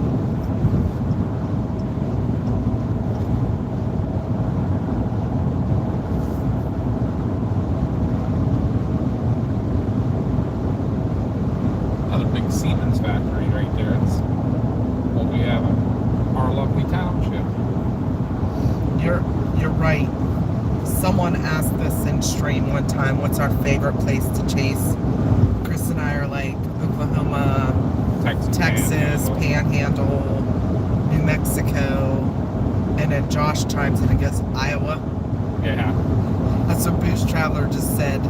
A: another big Siemens factory right there. It's what we have in our lovely township.
B: You're right. Someone asked this in stream one time, what's our favorite place to chase? Chris and I are like Oklahoma, Texas, Panhandle, New Mexico, and then Josh chimes in and goes, Iowa.
A: Yeah.
B: That's what Boost Traveler just said.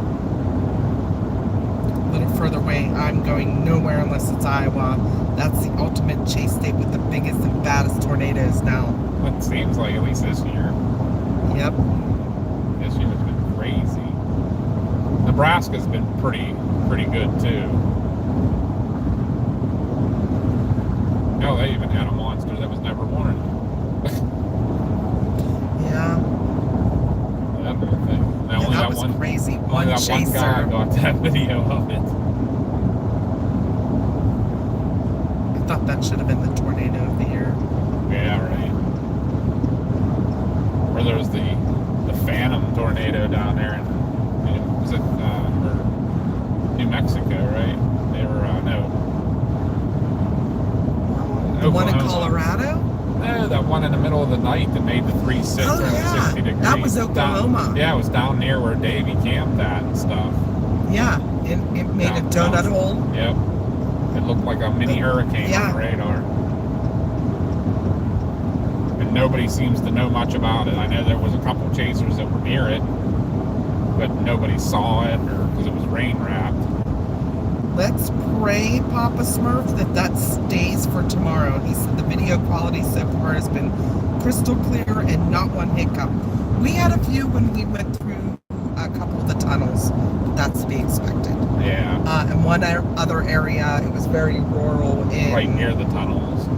B: A little further away, I'm going nowhere unless it's Iowa. That's the ultimate chase state with the biggest and baddest tornadoes now.
A: It seems like, at least this year.
B: Yep.
A: This year has been crazy. Nebraska's been pretty good too. No, they even had a monster that was never warned.
B: Yeah.
A: That whole thing. Now, only
B: that was
A: one,
B: crazy.
A: only
B: One
A: that
B: chaser.
A: one guy got that video of it.
B: I thought that should have been the tornado of the year.
A: Yeah, right. Or there was the Phantom tornado down there in, was it New Mexico, right? They were
B: The one in
A: Oklahoma.
B: Colorado?
A: No, that one in the middle of the night that made the 360 degrees.
B: That was Oklahoma.
A: Down, yeah, it was down near where Davey camped at and stuff.
B: Yeah, it made a donut hole.
A: Yep. It looked like a mini hurricane on the radar. And nobody seems to know much about it. I know there was a couple chasers that were near it, but nobody saw it because it was rain wrapped.
B: Let's pray, Papa Smurf, that stays for tomorrow. He said the video quality so far has been crystal clear and not one hiccup. We had a few when we went through a couple of the tunnels, but that's to be expected.
A: Yeah.
B: And one other area, it was very rural in...
A: Right near the tunnels.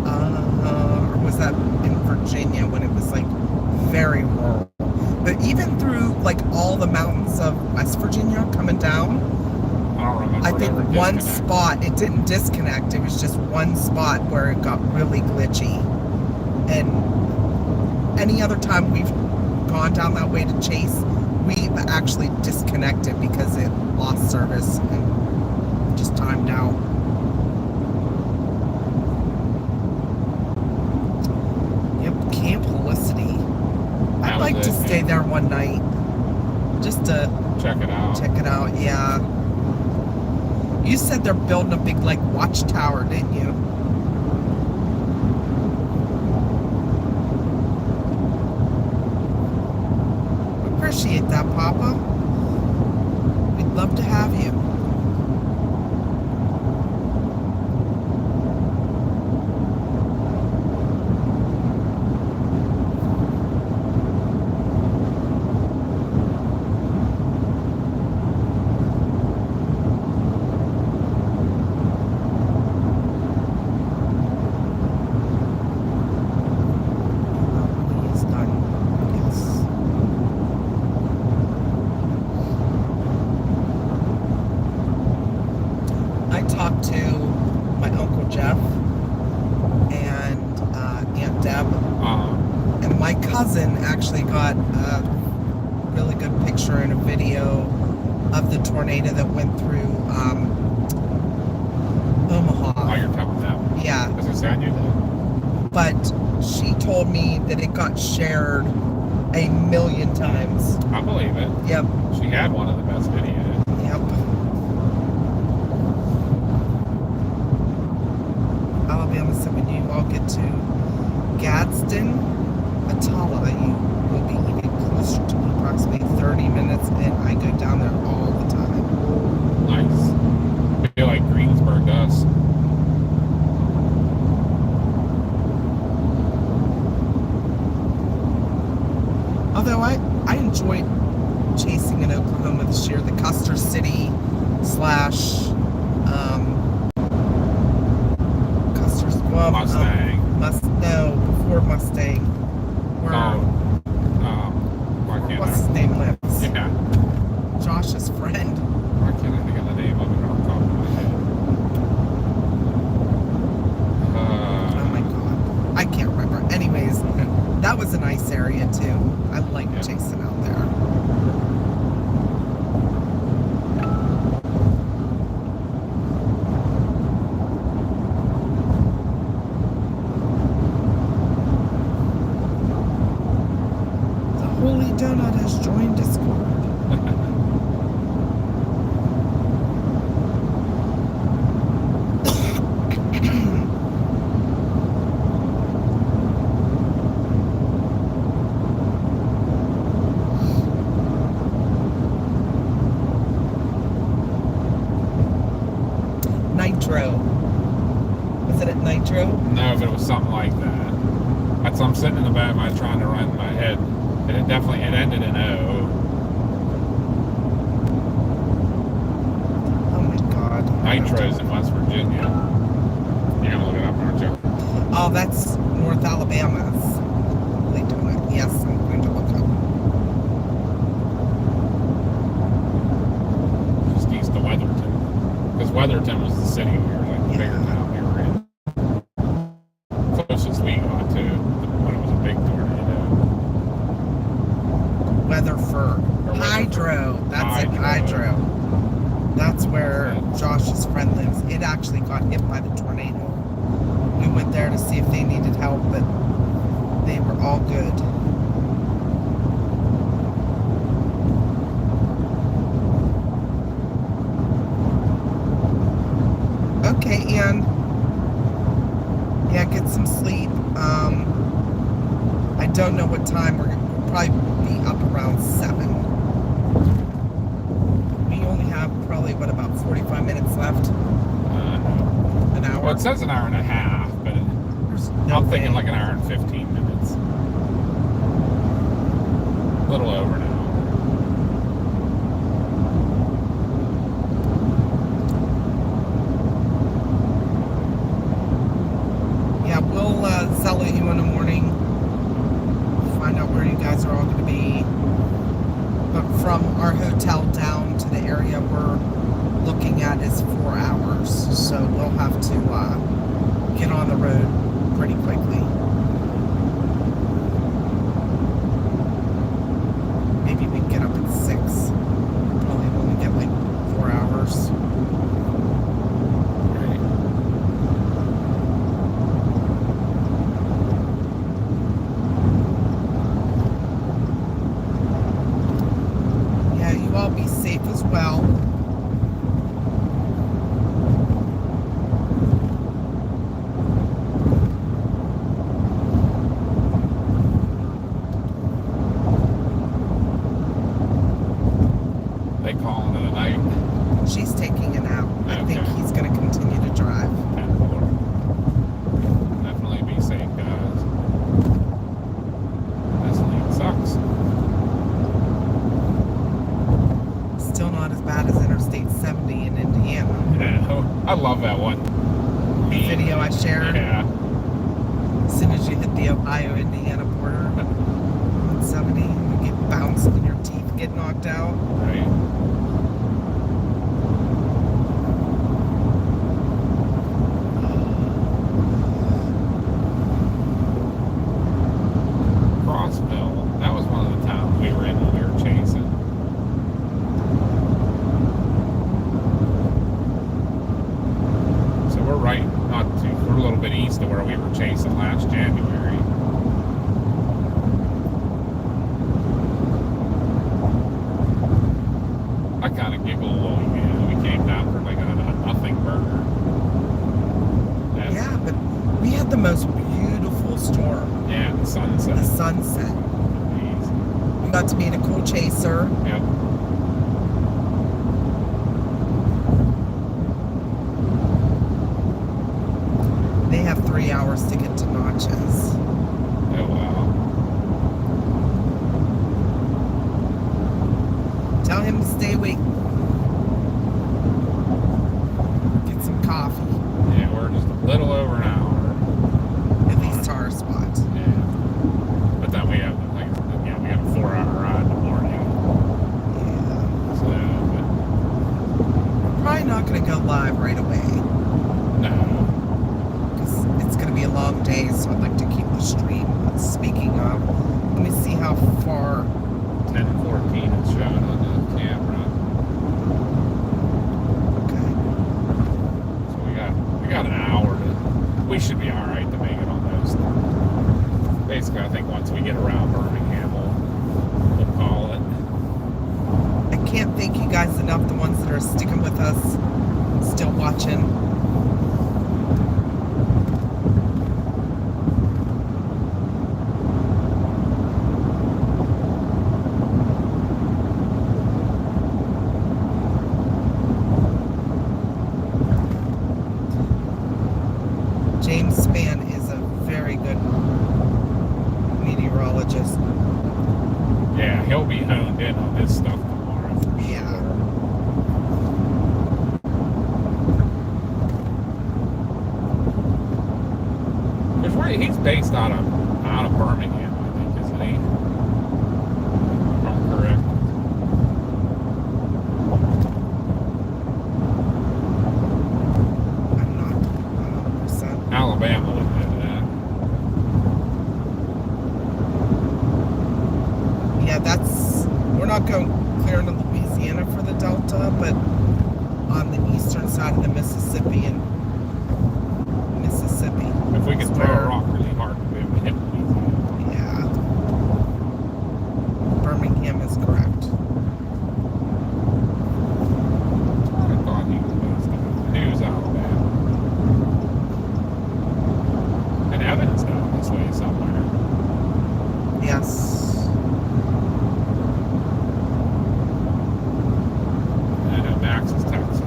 B: Or was that in Virginia when it was like very rural? But even through like all the mountains of West Virginia coming down,
A: I don't remember.
B: I think one spot, it didn't disconnect. It was just one spot where it got really glitchy. And any other time we've gone down that way to chase, we've actually disconnected because it lost service and just timed out. Yep, Camp Helicity. I'd like to stay there one night just to
A: check it out.
B: Check it out, yeah. You said they're building a big like watchtower, didn't you? appreciate that, Papa. We'd love to have you. Actually got a really good picture and a video of the tornado that went through Omaha.
A: Oh, you're telling them?
B: Yeah.
A: As I said, I knew that.
B: But she told me that it got shared 1,000,000 times.
A: I believe it.
B: Yep.
A: She had one of the best videos.
B: Yep. Alabama said when you all get to Gadsden, Atala, you will be even closer to me, approximately 30 minutes, and I go down there all the time.
A: Nice. I feel like Greensburg does.
B: Although I enjoyed chasing in Oklahoma this year, the Custer City slash Custer's
A: Mustang.
B: No, before Mustang. Where what's his name lives?
A: Yeah.
B: Josh's friend.
A: Why can't I think of the name of it off the top of my head?
B: Oh my god. I can't remember. Anyways, that was a nice area too. I like chasing out there. Holy Donut has joined Discord. Nitro. Was it at Nitro?
A: No, but it was something like that. That's I'm sitting in the back of my trying to run in my head. And it definitely, it ended in O.
B: Oh my god.
A: Nitro's in West Virginia. You're gonna look it up, aren't you?
B: Oh, that's North Alabama's. Holy Donut. Yes, I'm going to look up.
A: Just east of Weatherton. Because Weatherton was the city we were, like the bigger town we were in. Closest we got to when it was a big tornado.
B: Weatherford. Hydro. That's it, Hydro. That's where Josh's friend lives. It actually got hit by the tornado. We went there to see if they needed help, but they were all good. Okay, and yeah, get some sleep. I don't know what time we'll probably be up around 7. We only have probably, what, about 45 minutes left? An hour?
A: Well, it says an hour and a half, but I'm thinking like an hour and 15 minutes. A little over an hour.
B: Yeah, we'll salute you in the morning. Find out where you guys are all going to be. But from our hotel down to the area we're looking at is 4 hours. So we'll have to get on the road pretty quickly. Maybe we can get up at 6. Probably only get like 4 hours. Be safe as well.
A: love that one.
B: The video I shared.
A: Yeah.
B: As soon as you hit the Ohio-Indiana border, 170, you get bounced and your teeth get knocked out.
A: Right. Crossville. That was one of the towns we were in when we were chasing. So we're right, we're a little bit east of where we were chasing last January. I kind of giggled when we came down for like a nothing burger.
B: Yeah, but we had the most beautiful storm.
A: Yeah, the sunset.
B: The sunset.
A: Amazing.
B: We got to meet a cool chaser.
A: Yep.
B: They have 3 hours to get to Notches.
A: Oh, wow.
B: Tell him to stay awake. Get some coffee
A: Yeah, we're just a little over an hour.
B: at these tar spots.
A: Yeah. But then we have, like, we have a 4-hour ride in the morning.
B: Yeah.
A: So,
B: Probably not going to go live right away.
A: no.
B: Because it's going to be a long day, so I'd like to keep the stream. Speaking of, let me see how far.
A: 10:14 it's showing on the camera.
B: Okay.
A: So we got an hour we should be alright to make it on those. Basically, I think once we get around Birmingham, we'll call it.
B: I can't thank you guys enough, the ones that are sticking with us, still watching. James Spann is a very good meteorologist.
A: Yeah, he'll be honed in on this stuff tomorrow for sure.
B: Yeah.
A: Because he's based out of Birmingham, I think, isn't he? If I'm correct.
B: I'm not 100%.
A: Alabama would do that.
B: Yeah, we're not going clear into Louisiana for the Delta, but on the eastern side of the Mississippi.
A: If we could
B: It's
A: throw a
B: where-
A: rock really hard, we'd be able to hit Louisiana.
B: Yeah. Birmingham is correct.
A: I thought he was based out. He was Alabama. And Evans down this way somewhere.
B: Yes.
A: I know Max is Texas.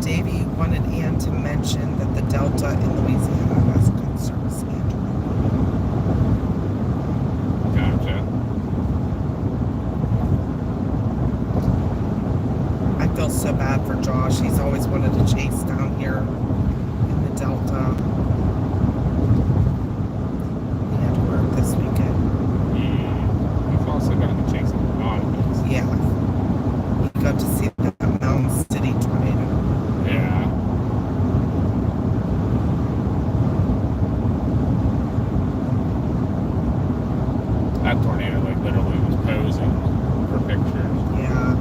B: Davey wanted Ann to mention that the Delta in Louisiana has good service and
A: Gotcha.
B: I feel so bad for Josh. He's always wanted to chase down here in the Delta. He had to work this weekend.
A: He's also gotten to chase a lot of these.
B: Yeah. He got to see that Mountain City tornado.
A: Yeah. That tornado, like, literally was posing for pictures.
B: Yeah.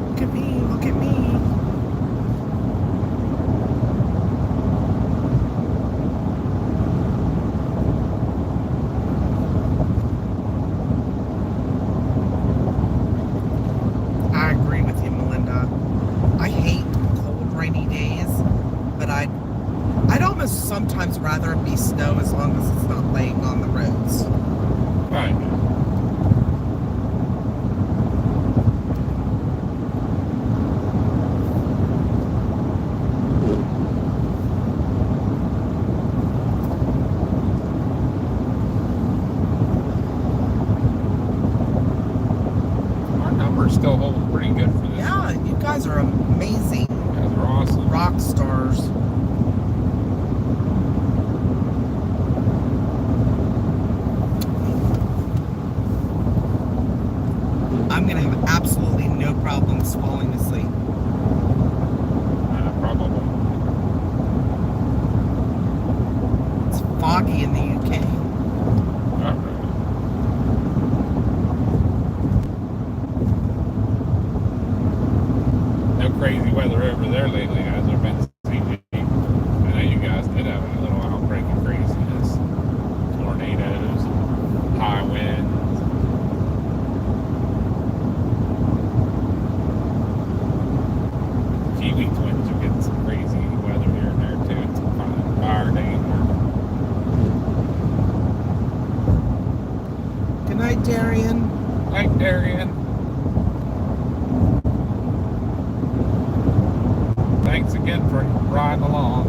B: Look at me, look at me. I agree with you, Melinda. I hate cold, rainy days, but I'd almost sometimes rather it be snow as long as it's not laying on the roads.
A: Right.
B: foggy in the UK.
A: No crazy weather over there lately, has there been? I know you guys did have a little outbreak of craziness. Tornadoes, high winds. Kiwi twins are getting some crazy weather here and there too. It's fire danger.
B: Good night, Darian.
A: Night, Darian. Thanks again for riding along.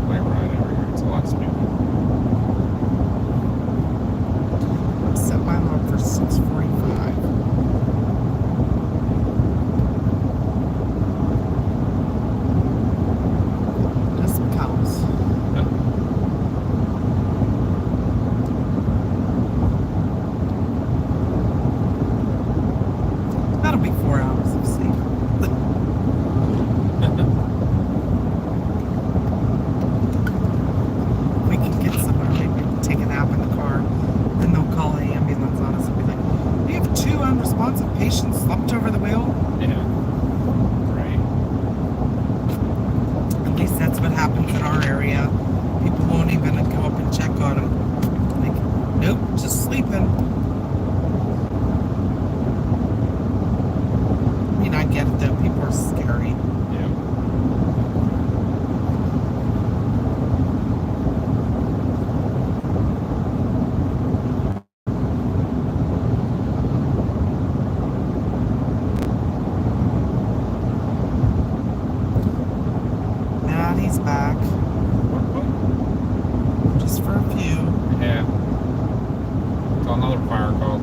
A: Might ride over here. It's a lot smoother.
B: I've set my alarm for 6:45. Just some cows. That'll be 4 hours of sleep. We can get somewhere, maybe take a nap in the car, then they'll call an ambulance on us and be like, we have 2 unresponsive patients slumped over the wheel.
A: Yeah. Right.
B: At least that's what happens in our area. People won't even go up and check on them. Like, nope, just sleeping. I mean, I get it though. People are scary.
A: Yeah.
B: Maddie's back. Just for a few.
A: Yeah. So another fire call.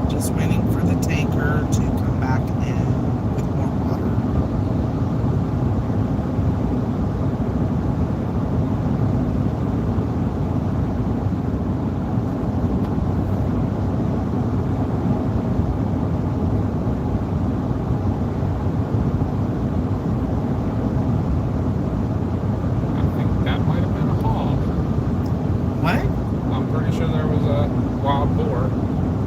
B: Just waiting for the tanker to come back in with more water.
A: I think that might have been a hog.
B: What?
A: I'm pretty sure there was a wild boar.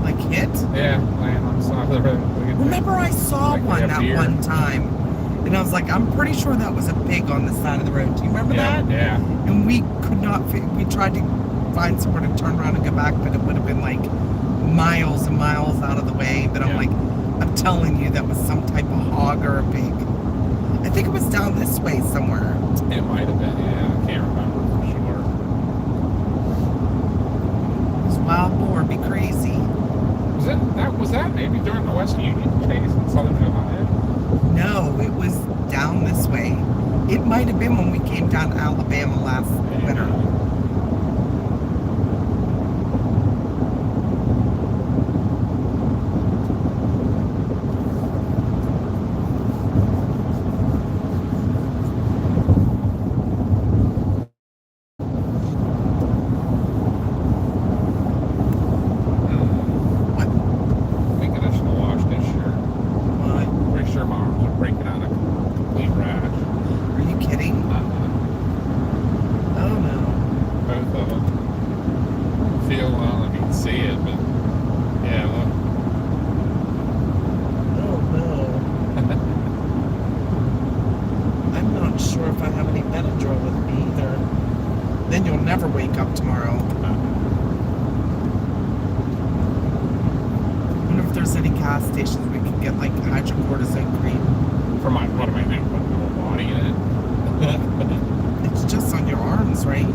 B: Like hit?
A: Yeah, laying on the side of the road.
B: Remember I saw
A: Like we
B: one
A: have
B: that
A: deer.
B: one time. And I was like, I'm pretty sure that was a pig on the side of the road. Do you remember
A: Yeah,
B: that?
A: yeah.
B: And we could not, we tried to find somewhere to turn around and go back, but it would have been like miles and miles out of the way. But I'm
A: Yeah.
B: like, I'm telling you, that was some type of hog or a pig. I think it was down this way somewhere.
A: It might have been, yeah. I can't remember for sure.
B: This wild boar be crazy.
A: Was that maybe during the West Union chase in Southern Ohio?
B: No, it was down this way. It might have been when we came down to Alabama last winter. What?
A: Thinking I should have washed this shirt.
B: What?
A: Pretty sure my arms are breaking out of complete rash.
B: Are you kidding? Oh no.
A: Both of them. Feel, I don't know if you can see it, but yeah, look.
B: Oh no. I'm not sure if I have any Benadryl with me either. Then you'll never wake up tomorrow. I wonder if there's any gas stations we can get like hydrocortisone cream.
A: For my, what am I doing? Put my whole body in it?
B: It's just on your arms, right?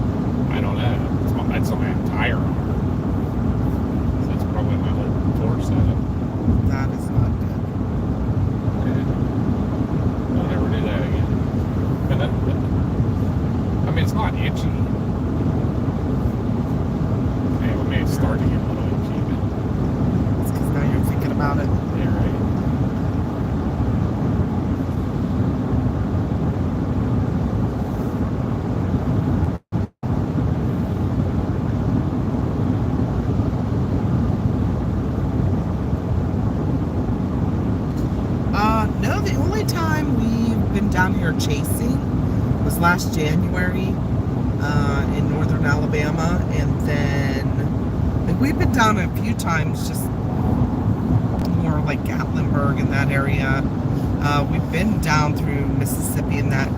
A: I don't know. It's on my entire arm. So it's probably my whole torso.
B: That is not good.
A: I'll never do that again. I mean, it's not itchy. Maybe it may start to get a little itchy, but
B: It's because now you're thinking about it.
A: yeah, right.
B: only time we've been down here chasing was last January in northern Alabama, and then like, we've been down a few times, just more like Gatlinburg in that area. We've been down through Mississippi and that.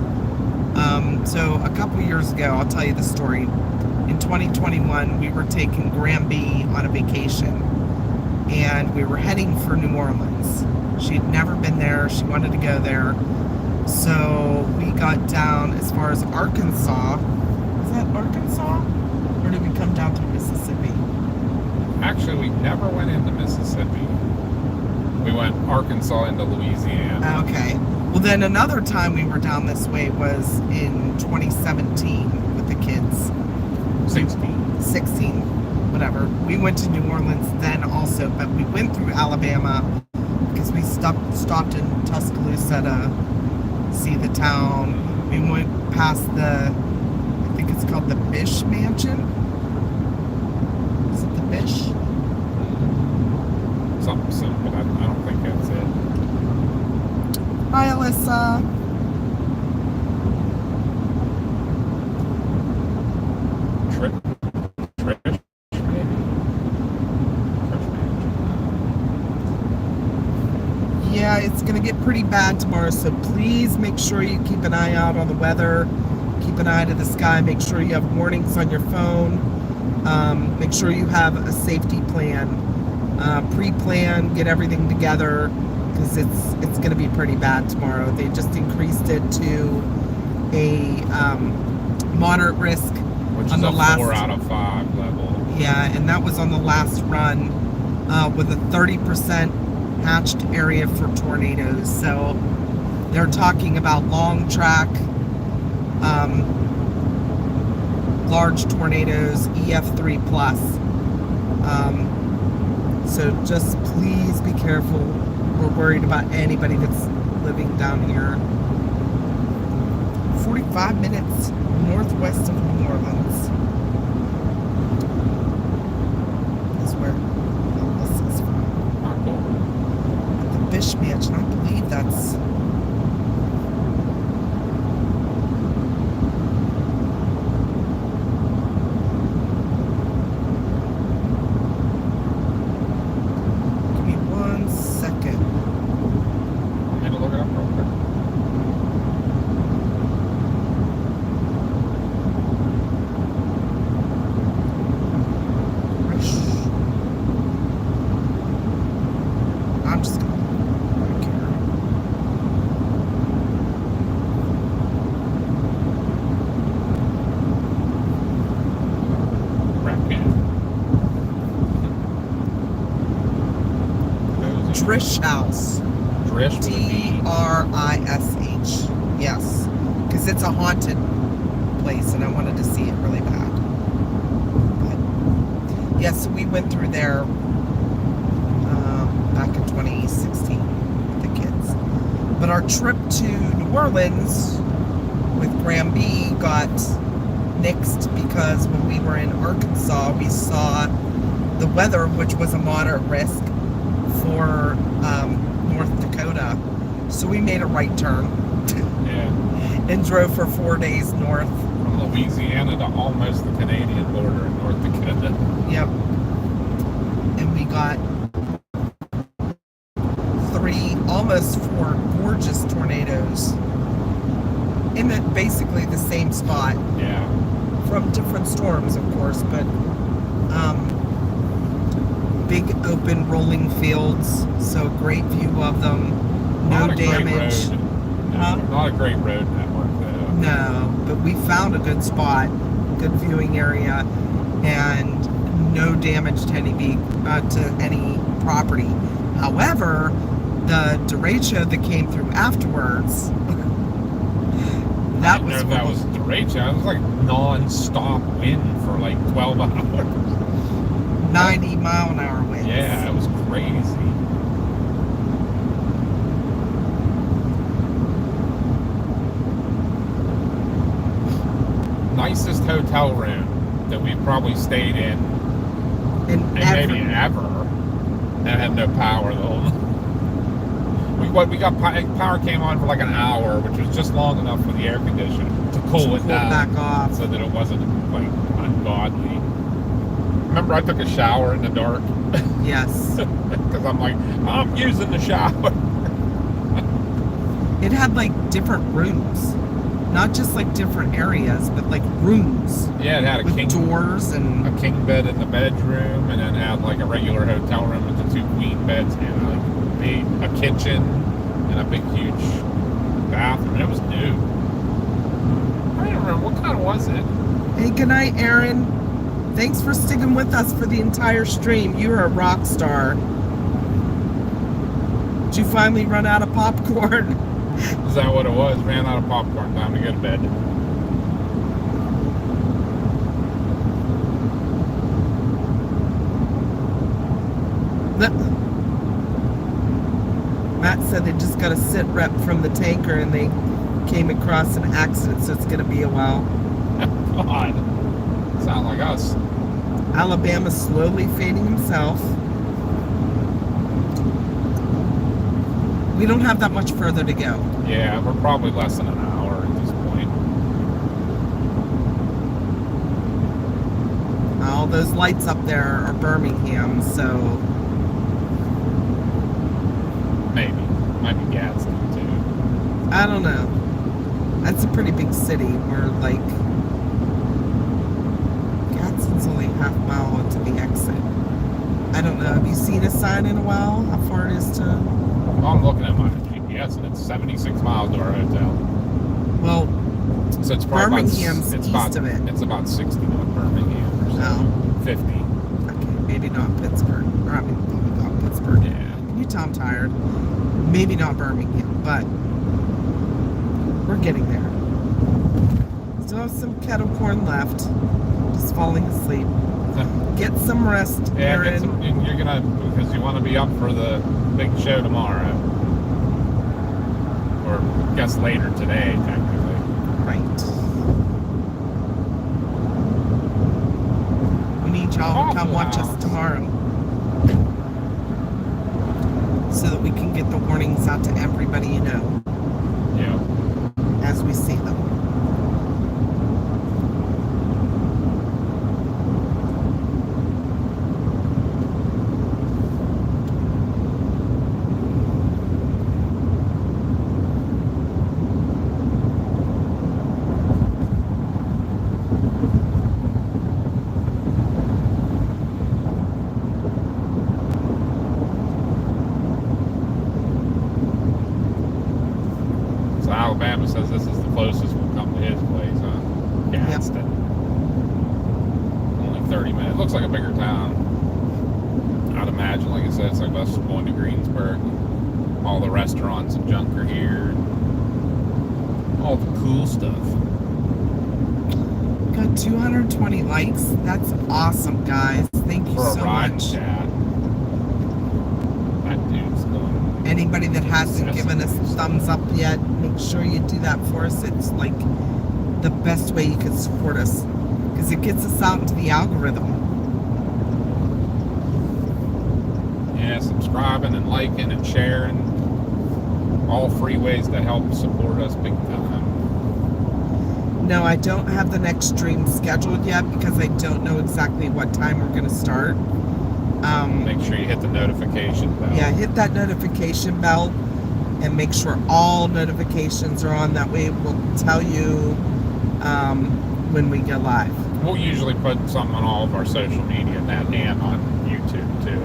B: So a couple years ago, I'll tell you the story. In 2021, we were taking Granby on a vacation, and we were heading for New Orleans. She'd never been there. She wanted to go there. So we got down as far as Arkansas. Is that Arkansas? Or did we come down to Mississippi?
A: Actually, we never went into Mississippi. We went Arkansas into Louisiana.
B: Okay. Well, then another time we were down this way was in 2017 with the kids. 16, whatever. We went to New Orleans then also, but we went through Alabama because we stopped in Tuscaloosa to see the town. We went past I think it's called the Bish Mansion. Is it the Bish?
A: Something simple, but I don't think that's it.
B: Hi, Alyssa. Yeah, it's going to get pretty bad tomorrow, so please make sure you keep an eye out on the weather. Keep an eye to the sky. Make sure you have warnings on your phone. Make sure you have a safety plan. Pre-plan, get everything together, because it's going to be pretty bad tomorrow. They just increased it to a moderate risk.
A: Which
B: on
A: is
B: the
A: a
B: last
A: 4 out of 5 level.
B: Yeah, and that was on the last run with a 30% hatched area for tornadoes. So they're talking about long track, large tornadoes, EF3 plus. So just please be careful. We're worried about anybody that's living down here. 45 minutes northwest of New Orleans is where this is from.
A: Not cool.
B: The Bish Mansion, I believe that's... Give me 1 second.
A: I'm gonna look it up real quick.
B: I'm just gonna back here.
A: Raccoon.
B: Drish House.
A: Drish with a D.
B: Trish. Yes, because it's a haunted place, and I wanted to see it really bad. But yes, we went through there back in 2016 with the kids. But our trip to New Orleans with Granby got nixed because when we were in Arkansas, we saw the weather, which was a moderate risk for North Dakota. So we made a right turn
A: Yeah.
B: and drove for 4 days north.
A: From Louisiana to almost the Canadian border in North Dakota.
B: Yep. And we got almost 4 gorgeous tornadoes in basically the same spot.
A: Yeah.
B: From different storms, of course, but big open rolling fields, so great view of them, no
A: Not a great
B: damage.
A: road. No,
B: Huh?
A: Not a great road network though.
B: No, but we found a good spot, good viewing area, and no damage to any property. However, the derecho that came through afterwards, that was
A: that was derecho. It was like non-stop wind for like 12 hours.
B: 90-mile-an-hour winds.
A: Yeah, it was crazy. Nicest hotel room that we've probably stayed in
B: And
A: maybe ever. And had no power though. We But we got power came on for like an hour, which was just long enough for the air conditioner to cool it down,
B: back off,
A: so that it wasn't like ungodly. Remember, I took a shower in the dark.
B: Yes.
A: Because I'm like, I'm using the shower.
B: It had like different rooms, not just like different areas, but like rooms.
A: Yeah, it had a
B: with
A: king
B: doors and
A: a king bed in the bedroom, and then had like a regular hotel room with the 2 queen beds, and like a kitchen and a big huge bathroom. It was new. I don't remember what kind was it.
B: Hey, good night, Aaron. Thanks for sticking with us for the entire stream. You're a rock star. Did you finally run out of popcorn?
A: Is that what it was? Ran out of popcorn. Time to go to bed.
B: Matt said they just got a sit rep from the tanker and they came across an accident, so it's going to be a while.
A: God. Sound like us.
B: Alabama's slowly fading himself. We don't have that much further to go.
A: Yeah, we're probably less than an hour at this point.
B: All those lights up there are Birmingham, so...
A: Maybe. Might be Gadsden, too.
B: I don't know. That's a pretty big city. We're like... Gadsden's only a half mile into the exit. I don't know. Have you seen a sign in a while? How far it is to...
A: Well, I'm looking at my GPS, and it's 76 miles to our hotel.
B: Well,
A: so it's probably
B: Birmingham's east of it.
A: It's about 60 to Birmingham or so.
B: No.
A: 50.
B: Okay, maybe not Pittsburgh. Or I mean, maybe not Pittsburgh.
A: Yeah.
B: Utah, I'm tired. Maybe not Birmingham, but we're getting there. Still have some kettle corn left. Just falling asleep. Get some rest,
A: Yeah,
B: Aaron.
A: you're gonna, because you want to be up for the big show tomorrow. Or I guess later today, technically.
B: Right. We need y'all to come watch us tomorrow, so that we can get the warnings out to everybody you know.
A: Yeah.
B: As we see them.
A: Alabama says this is the closest we'll come to his place, huh? Gadsden. Only 30 minutes. Looks like a bigger town. I'd imagine, like I said, it's like us going to Greensburg. All the restaurants and junk are here. All the cool stuff.
B: Got 220 likes. That's awesome, guys. Thank you
A: For
B: so
A: a ride
B: much.
A: chat. That dude's going.
B: Anybody that hasn't
A: Yes.
B: given us a thumbs up yet, make sure you do that for us. It's like the best way you can support us, because it gets us out into the algorithm.
A: Yeah, subscribing and liking and sharing. All free ways to help support us big time.
B: No, I don't have the next stream scheduled yet because I don't know exactly what time we're going to start.
A: Make sure you hit the notification bell.
B: Yeah, hit that notification bell and make sure all notifications are on. That way it will tell you when we go live.
A: We'll usually put something on all of our social media and on YouTube too.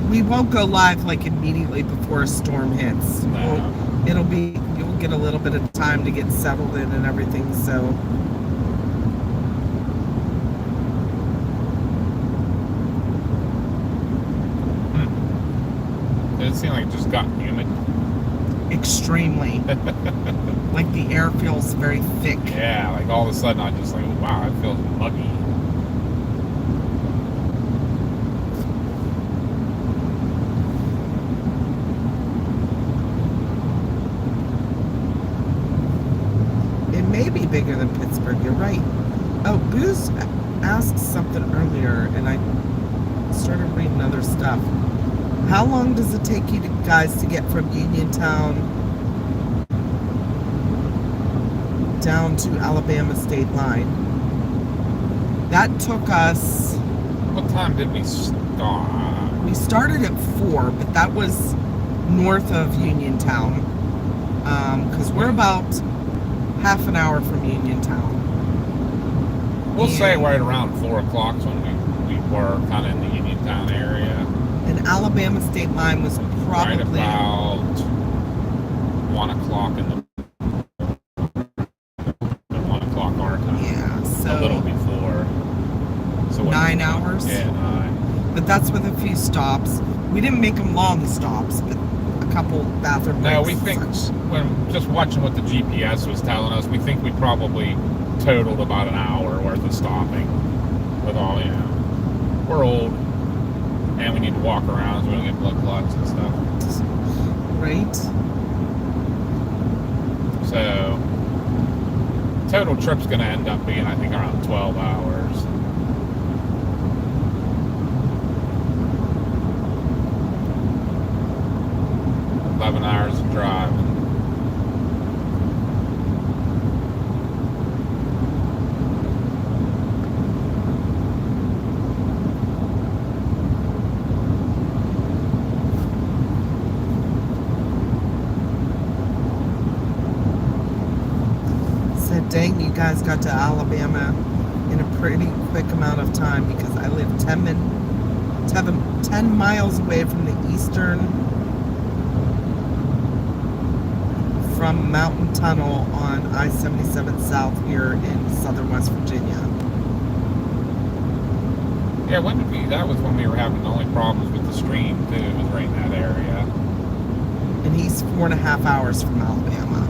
B: We won't go live like immediately before a storm hits.
A: No.
B: You'll get a little bit of time to get settled in and everything, so.
A: It seemed like it just got humid.
B: Extremely. Like the air feels very thick.
A: Yeah, like all of a sudden I just like, wow, it feels muggy.
B: It may be bigger than Pittsburgh, you're right. Oh, Booze asked something earlier, and I started reading other stuff. How long does it take you to guys, to get from Uniontown down to Alabama state line. That took us...
A: What time did we start?
B: We started at 4, but that was north of Uniontown. Because we're about half an hour from Uniontown.
A: We'll say right around 4 o'clock when we were kind of in the Uniontown area.
B: And Alabama state line was probably...
A: Right about 1 o'clock in the... 1 o'clock our time.
B: Yeah, so...
A: A little before. So
B: 9 hours?
A: Yeah, 9.
B: But that's with a few stops. We didn't make them long stops, but a couple bathroom breaks.
A: No, we think, when just watching what the GPS was telling us, we think we probably totaled about an hour worth of stopping. With all, you know, we're old, and we need to walk around so we don't get blood clots and stuff.
B: Right.
A: So, total trip's going to end up being, I think, around 12 hours. Hours of driving.
B: Said, dang, you guys got to Alabama in a pretty quick amount of time because I live 10 miles away from the eastern from Mountain Tunnel on I-77 South here in southern West Virginia.
A: Yeah, when did we? That was when we were having the only problems with the stream too. It was right in that area.
B: And he's 4.5 hours from Alabama.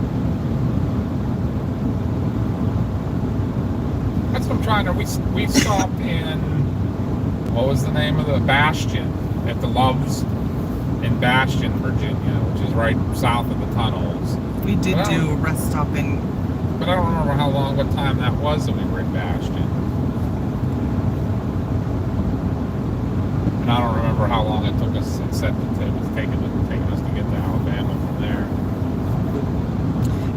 A: That's what I'm trying to. We stopped in, what was the name of the Bastion at the Loves in Bastion, Virginia, which is right south of the tunnels.
B: We did do a rest stop in...
A: But I don't remember what time that was that we were in Bastion. And I don't remember how long it took us. It said that it was taking us to get to Alabama from there.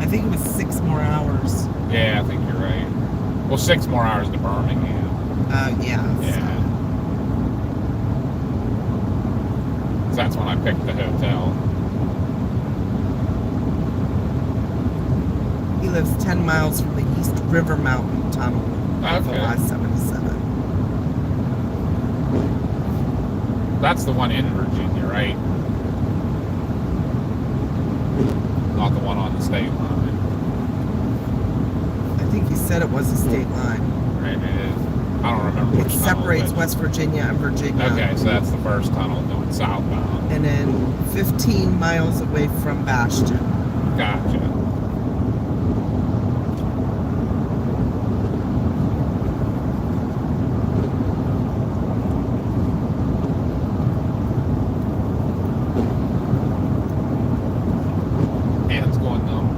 B: I think it was 6 more hours.
A: Yeah, I think you're right. Well, 6 more hours to Birmingham.
B: Yeah.
A: Yeah. So that's when I picked the hotel.
B: He lives 10 miles from the East River Mountain Tunnel of I-77.
A: That's the one in Virginia, right? Not the one on the state line.
B: I think he said it was a state line.
A: Right, it is. I don't remember which
B: It separates West Virginia and Virginia.
A: Okay, so that's the first tunnel going southbound.
B: And then 15 miles away from Bastion.
A: Gotcha. Hands going numb.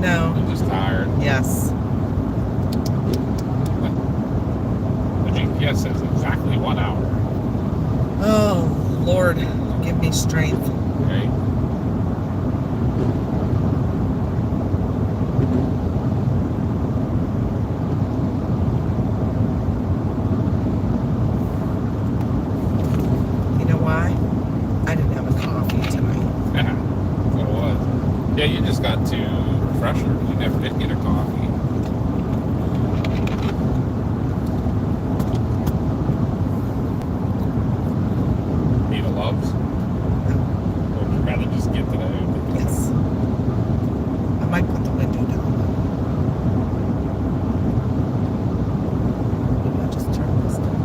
B: No.
A: I'm just tired.
B: Yes.
A: The GPS says exactly 1 hour.
B: Oh, Lord, give me strength.
A: Okay.
B: You know why? I didn't have a coffee tonight.
A: Yeah, that's what it was. Yeah, you just got 2 refreshers. You never did get a coffee. Need a Loves? Or would you rather just get to the
B: Yes. I might put the window down. Maybe I'll just turn this down.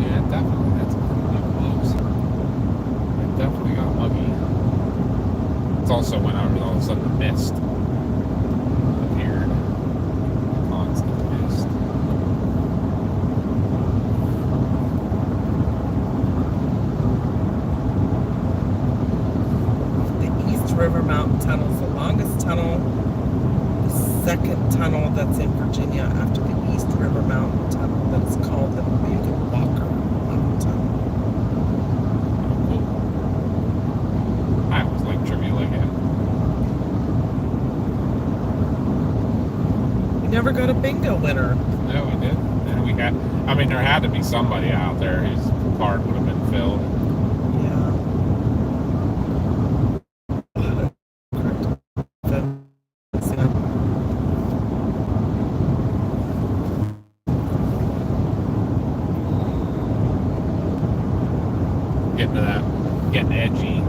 A: Yeah, definitely. That's pretty good Loves. It definitely got muggy. It's also when all of a sudden the mist appeared. Constant mist.
B: The East River Mountain Tunnel is the longest tunnel, the second tunnel that's in Virginia after the East River Mountain Tunnel that is called the where you can walk never got a bingo winner.
A: No, we did. And we had. I mean, there had to be somebody out there whose card would have been filled. Getting to that, getting edgy.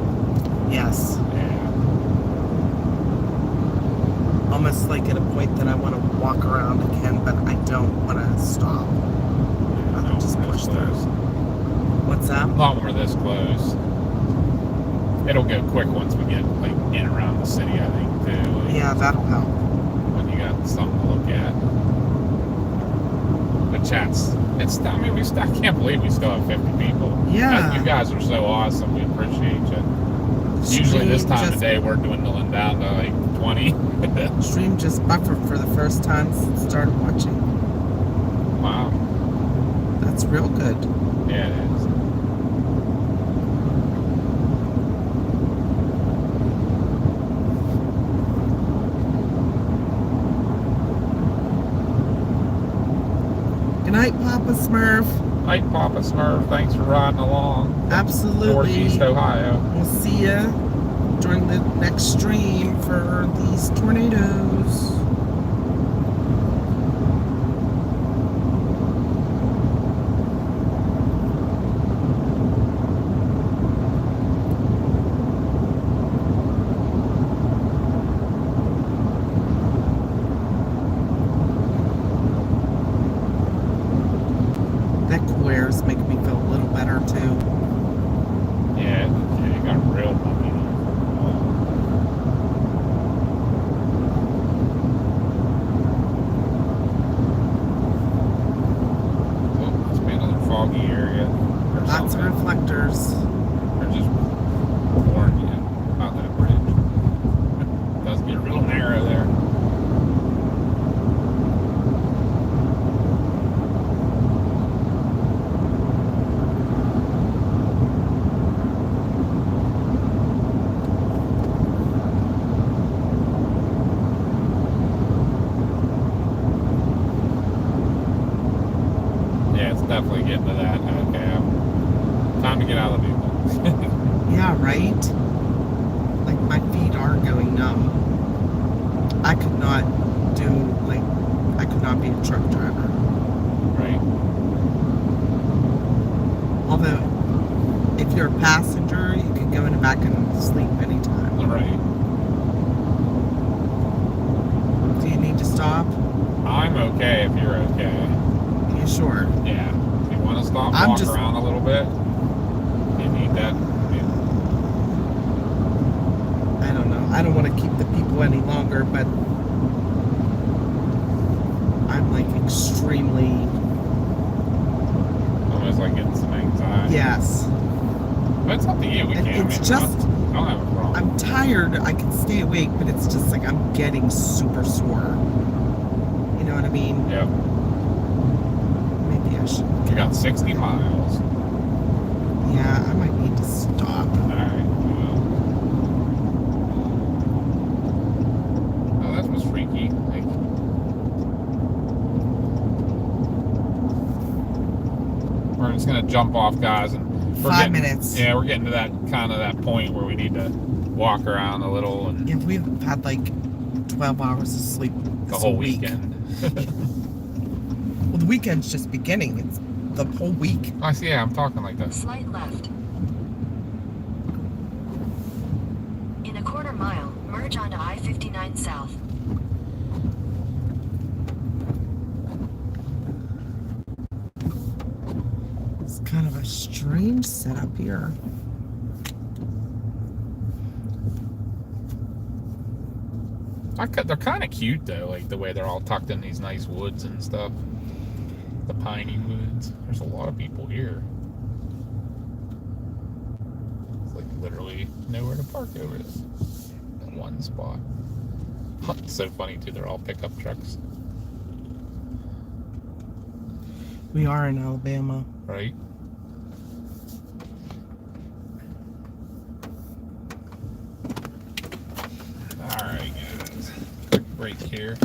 B: Yes.
A: Yeah.
B: Almost like at a point that I want to walk around again, but I don't want to stop. I'll just push through. What's that?
A: Not when we're this close. It'll go quick once we get like in around the city, I think, too. Like,
B: Yeah, that'll help.
A: when you got something to look at. But chat's, it's, I mean, I can't believe we still have 50 people.
B: Yeah.
A: You guys are so awesome. We appreciate you. Usually this time of day we're dwindling down to like 20.
B: Stream just buffered for the first time since I started watching.
A: Wow.
B: That's real good.
A: Yeah, it is.
B: Good night, Papa Smurf.
A: Hi, Papa Smurf. Thanks for riding along.
B: Absolutely.
A: Northeast Ohio.
B: We'll see ya during the next stream for these tornadoes. That cool air is making me feel a little better too.
A: Yeah, it got real bumpy there. Oh, must be another foggy area. Or
B: Lots of
A: something.
B: reflectors.
A: They're just warning you about that bridge. It does get real narrow there. Yeah, it's definitely getting to that. Okay, time to get out of the vehicle.
B: Yeah, right? Like my feet are going numb. I could not be a truck driver.
A: Right.
B: Although, if you're a passenger, you can go in the back and sleep anytime.
A: Right.
B: Do you need to stop?
A: I'm okay if you're okay.
B: You sure?
A: Yeah. If you want to stop,
B: I'm
A: walk
B: just-
A: around a little bit. You need that. Yeah.
B: I don't know. I don't want to keep the people any longer, but I'm like extremely,
A: Almost like getting some anxiety.
B: yes.
A: But it's up to you. We
B: And
A: can't.
B: it's
A: I mean,
B: just,
A: I don't have a problem.
B: I'm tired. I can stay awake, but it's just like I'm getting super sore. You know what I mean?
A: Yep.
B: Maybe I should
A: You
B: get
A: got
B: off.
A: 60 miles.
B: Yeah, I might need to stop.
A: Alright, well. Oh, that was freaky. Like, we're just gonna jump off, guys, and we're
B: 5
A: getting,
B: minutes.
A: Yeah, we're getting to that kind of that point where we need to walk around a little and
B: Yeah, we've had like 12 hours of sleep
A: the
B: this
A: whole
B: week.
A: weekend.
B: Well, the weekend's just beginning. It's the whole week.
A: I see. Yeah, I'm talking like that.
C: Slight left. In a quarter mile, merge onto I-59 South.
B: It's kind of a strange setup here.
A: They're kind of cute though, like the way they're all tucked in these nice woods and stuff. The piney woods. There's a lot of people here. It's like literally nowhere to park over this in one spot. It's so funny too. They're all pickup trucks,
B: We are in Alabama.
A: right? All right, guys. Quick break here.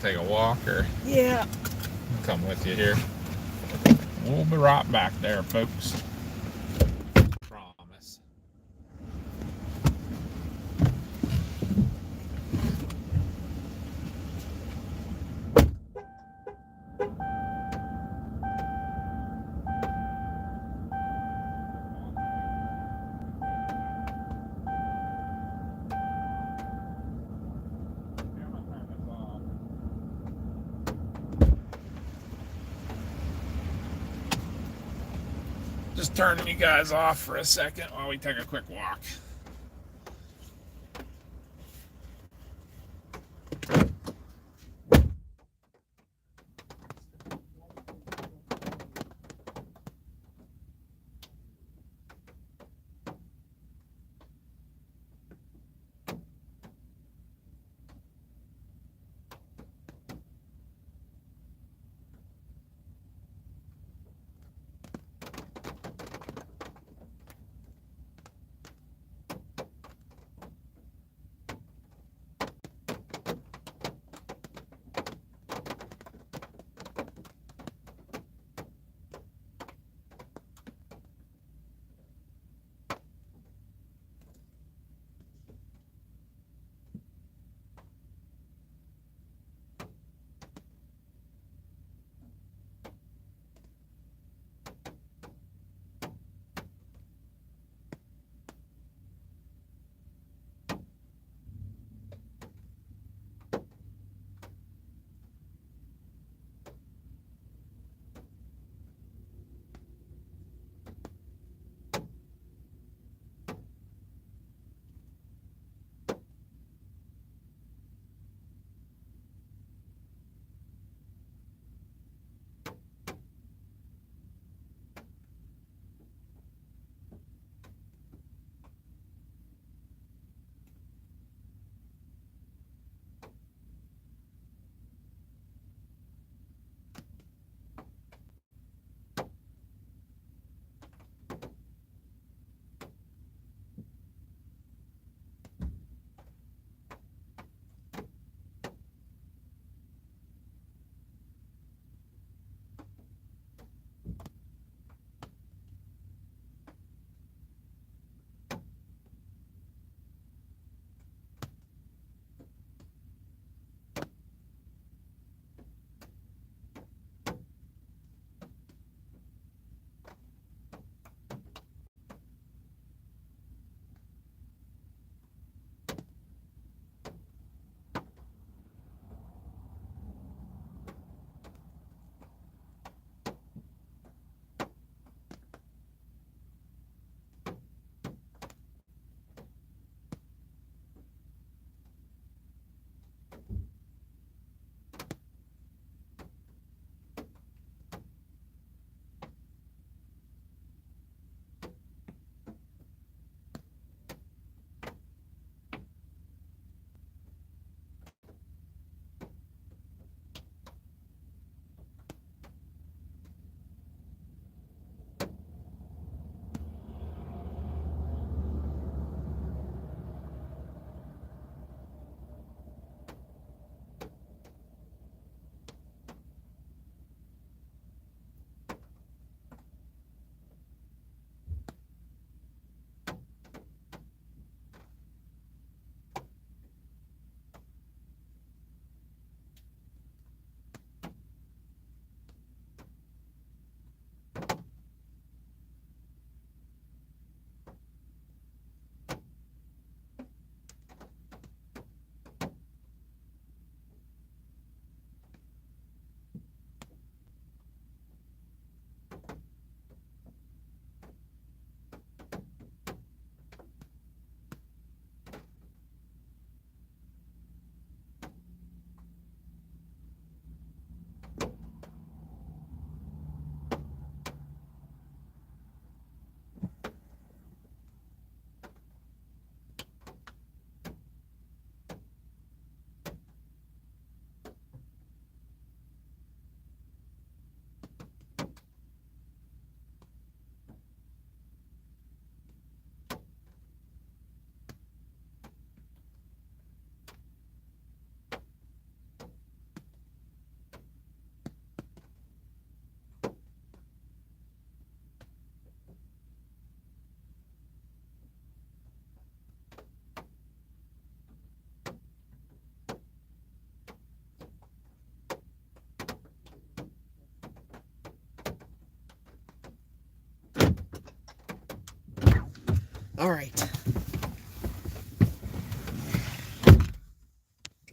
A: take a walk, or
B: Yeah.
A: I'll come with you here? We'll be right back there, folks. Promise. Just turning you guys off for a second while we take a quick walk.
B: All right.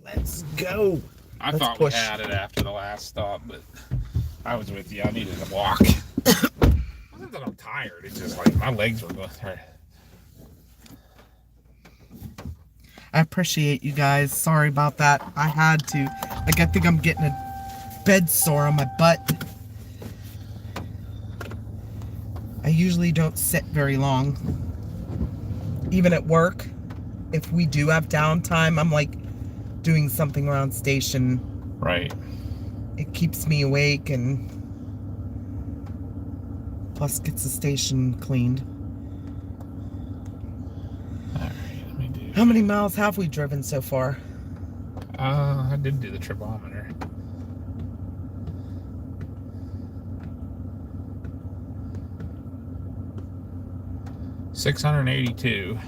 B: Let's go.
A: I
B: Let's
A: thought
B: push.
A: we had it after the last stop, but I was with you. I needed to walk. Not that I'm tired. It's just like my legs were both hurt.
B: I appreciate you guys. Sorry about that. I had to. Like, I think I'm getting a bed sore on my butt. I usually don't sit very long. Even at work, if we do have downtime, I'm like doing something around station.
A: Right.
B: It keeps me awake and plus gets the station cleaned.
A: Alright, let me do.
B: How many miles have we driven so far?
A: I did do the tripometer. $682.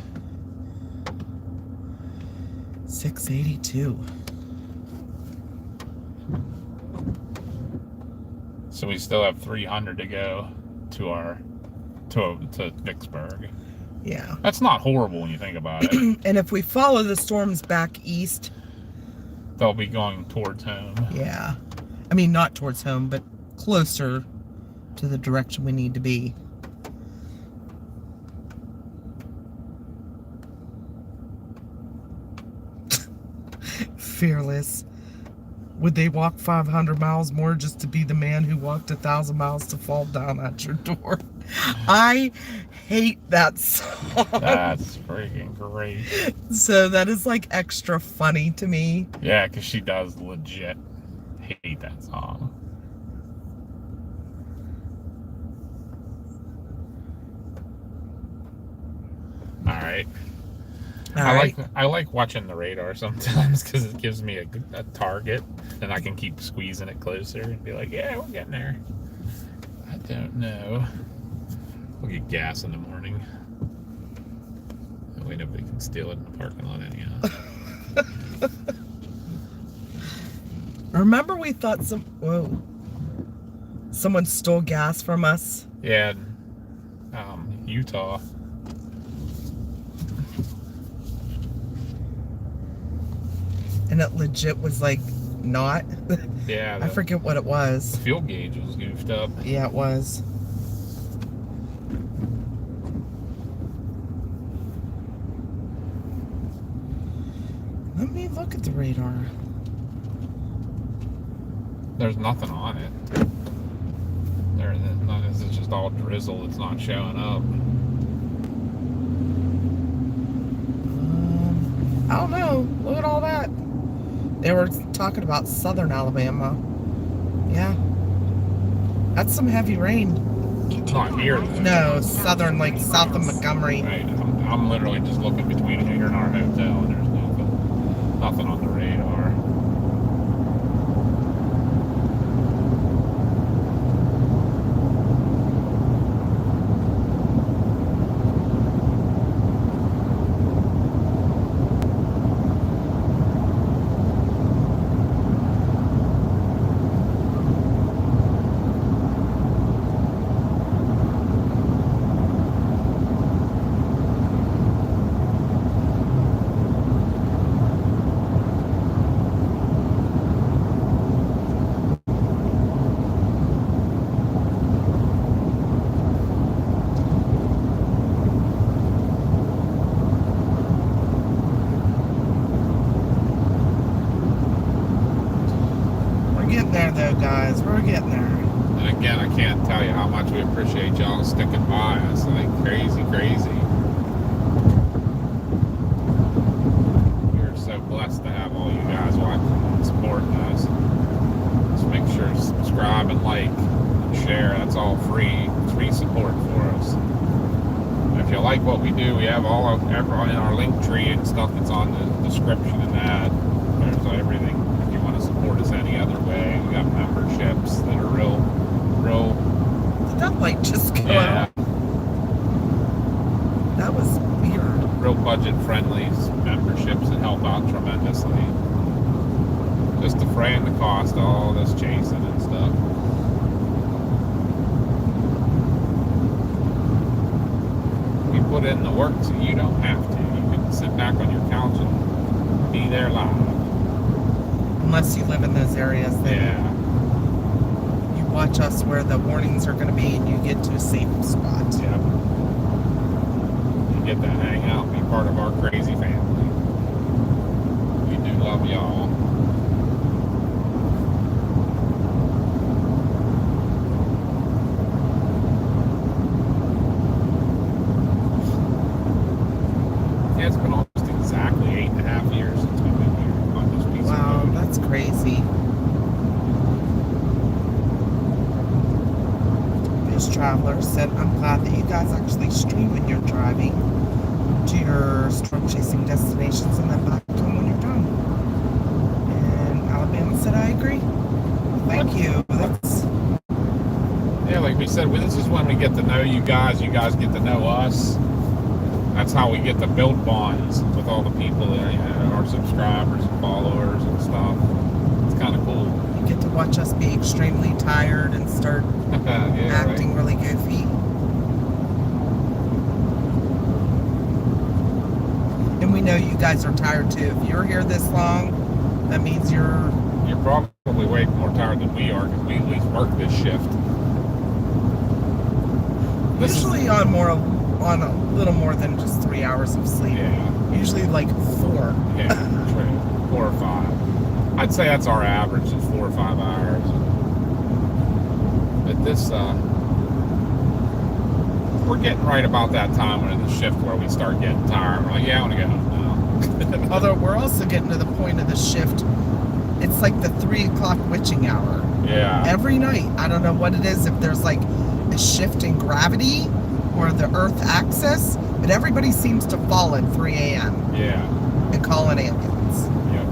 B: 682.
A: So we still have 300 to go to Vicksburg.
B: Yeah.
A: That's not horrible when you think about it.
B: And if we follow the storms back east,
A: They'll be going towards home.
B: yeah. I mean, not towards home, but closer to the direction we need to be. Fearless. Would they walk 500 miles more just to be the man who walked 1,000 miles to fall down at your door? I hate that song.
A: That's freaking great.
B: So that is like extra funny to me.
A: Yeah, because she does legit hate that song. Alright. I like watching the radar sometimes because it gives me a target and I can keep squeezing it closer and be like, yeah, we're getting there. I don't know. We'll get gas in the morning. That way nobody can steal it in the parking lot anyhow.
B: Remember we thought someone stole gas from us?
A: Yeah, Utah.
B: And it legit was like not.
A: Yeah.
B: I forget what it was.
A: Fuel gauge was goofed up.
B: Yeah, it was. Let me look at the radar.
A: There's nothing on it. It's just all drizzle. It's not showing up.
B: I don't know. Look at all that. They were talking about southern Alabama. Yeah. That's some heavy rain.
A: Not here.
B: No, southern, like south of Montgomery.
A: Right. I'm literally just looking between here and our hotel, and there's nothing on the radar.
B: We're getting there.
A: And again, I can't tell you how much we appreciate y'all sticking by us like crazy. We're so blessed to have all you guys watching and supporting us. Just make sure to subscribe and like and share. That's all free. It's free support for us. And if you like what we do, we have all of everyone in our link tree and stuff that's on the description and that. There's everything. If you want to support us any other way, we got memberships that are real.
B: Did that light just go
A: Yeah.
B: out? That was weird.
A: Real budget friendly memberships that help out tremendously. Just defraying the cost of all this chasing and stuff. We put put in the work so you don't have to. You can sit back on your couch and be there live.
B: Unless you live in those areas, then
A: Yeah.
B: you watch us where the warnings are going to be and you get to a safe spot.
A: Yep. You get to hang out and be part of our crazy family. We do love y'all. Yeah, it's been almost exactly 8.5 years since we've been here on this piece
B: Wow,
A: of road.
B: that's crazy. This traveler said, I'm glad that you guys actually stream when you're driving to your storm chasing destinations and then back home when you're done. And Alabama said, I agree. Thank you. That's
A: Yeah, like we said, this is when we get to know you guys get to know us. That's how we get to build bonds with all the people that, our subscribers and followers and stuff. It's kind of cool.
B: you get to watch us be extremely tired and start
A: Yeah,
B: acting really goofy. And we know you guys are tired too. If you're here this long, that means you're
A: probably way more tired than we are because we at least work this shift.
B: usually on a little more than just 3 hours of sleep.
A: Yeah.
B: Usually like 4.
A: Yeah, true. 4 or 5. I'd say that's our average is 4 or 5 hours. But this, we're getting right about that time when in the shift where we start getting tired. We're like, yeah, I want to go home now.
B: Although we're also getting to the point of the shift, it's like the 3 o'clock witching hour.
A: Yeah.
B: Every night, I don't know what it is, if there's like a shift in gravity or the Earth axis, but everybody seems to fall at 3 a.m.
A: Yeah.
B: and call an ambulance.
A: Yep.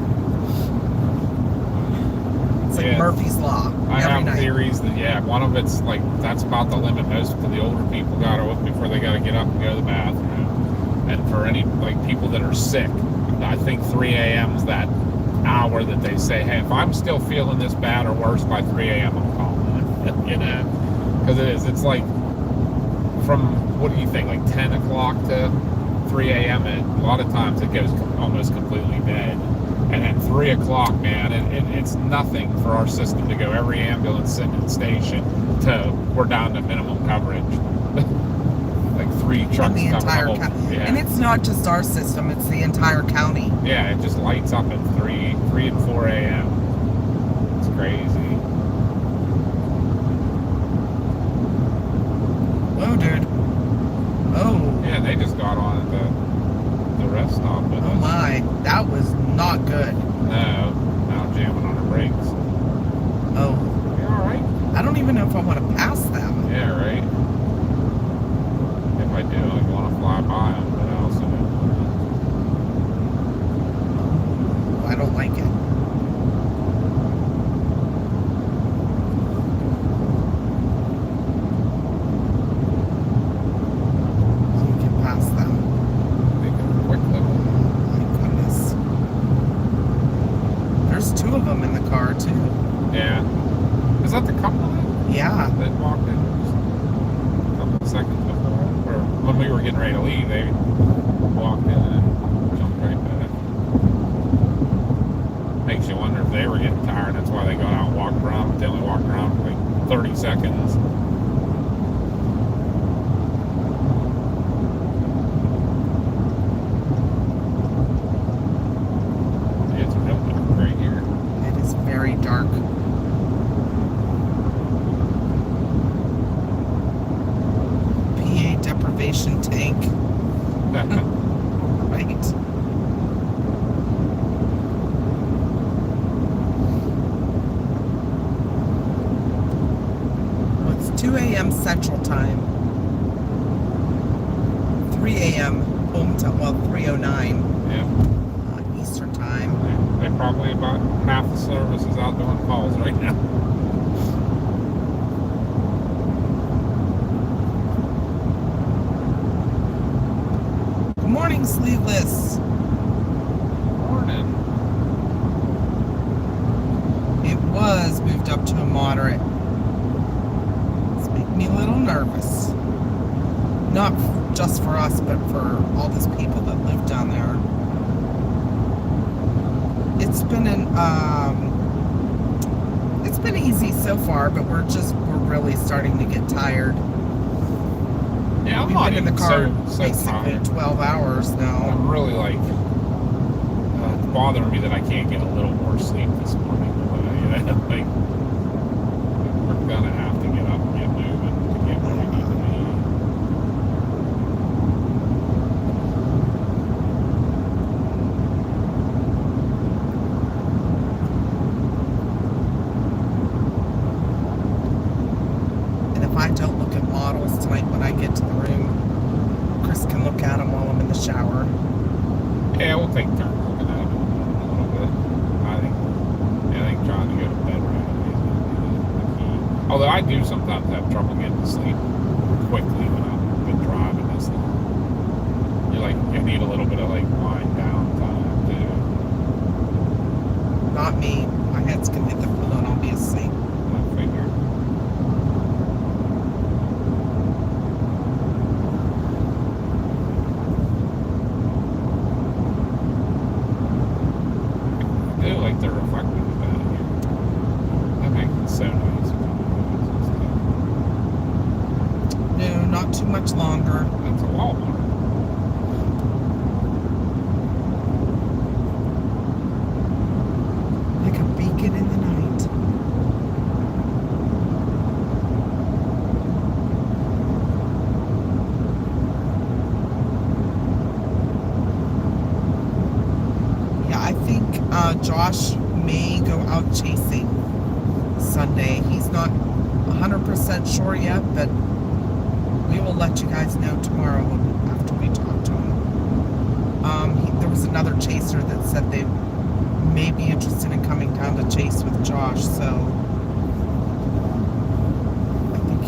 B: It's like
A: Yeah.
B: Murphy's Law
A: I
B: every
A: have
B: night.
A: theories that, yeah, one of it's like that's about the limit most of the older people got to before they got to get up and go to the bathroom. And for any like people that are sick, I think 3 a.m. is that hour that they say, hey, if I'm still feeling this bad or worse by 3 a.m., I'm calling it. Because it's like from, what do you think, like 10 o'clock to 3 a.m. And a lot of times it goes almost completely dead. And at 3 o'clock, man, it's nothing for our system to go every ambulance sitting in the station to we're down to minimum coverage. Like 3 trucks
B: in the
A: cover
B: entire
A: whole,
B: county.
A: yeah.
B: And it's not just our system, it's the entire county.
A: Yeah, it just lights up at 3 and 4 a.m. It's crazy.
B: Whoa, dude. Oh.
A: Yeah, they just got on at the rest stop with
B: Oh
A: us.
B: my. That was not good.
A: No, now jamming on our brakes.
B: Oh.
A: You alright?
B: I don't even know if I want to pass them.
A: Yeah, right. If I do, I want to fly by them, but I also don't want
B: I don't like it. You can pass them.
A: to make it quick though.
B: My goodness. There's 2 of them in the car, too.
A: Yeah. Is that the couple
B: Yeah.
A: that walked in just a couple of seconds before? Or when we were getting ready to leave, they walked in and jumped right back. Makes you wonder if they were getting tired. That's why they got out and walked around. But they only walked around for like 30 seconds. Yeah, it's real dark right here.
B: It is very dark. PA deprivation tank. Right. Well, it's 2 a.m. Central Time. 3 a.m. home time. Well, 3:09
A: Yeah.
B: Eastern Time.
A: They're probably about half the services out doing calls right now.
B: Good morning, Sleeveless.
A: Morning.
B: It was moved up to a moderate. It's making me a little nervous. not just for us, but for all those people that live down there. It's been easy so far, but we're really starting to get tired.
A: Yeah, I'm
B: We've
A: not
B: been in the
A: even
B: car
A: so
B: basically
A: tired.
B: 12 hours now.
A: I'm really like, it's bothering me that I can't get a little more sleep this morning. Like, we're gonna have to get up and get moving to get where we need to be.
B: And if I don't look at models tonight when I get to the room, Chris can look at them while I'm in the shower.
A: Yeah, we'll take turns looking at it a little bit. I think trying to go to bed right away is going to be the key. Although I do sometimes have trouble getting to sleep quickly when I've been driving this long. You need a little bit of like wind down time too.
B: Not me. My head's gonna hit the pillow and I'll be asleep.
A: I figured. I do like the reflectors down here. That makes it so nice.
B: No, not too much longer.
A: That's a Walmart.
B: Like a beacon in the night. Yeah, I think Josh may go out chasing Sunday. He's not 100% sure yet, but we will let you guys know tomorrow after we talk to him. There was another chaser that said they may be interested in coming down to chase with Josh, so I think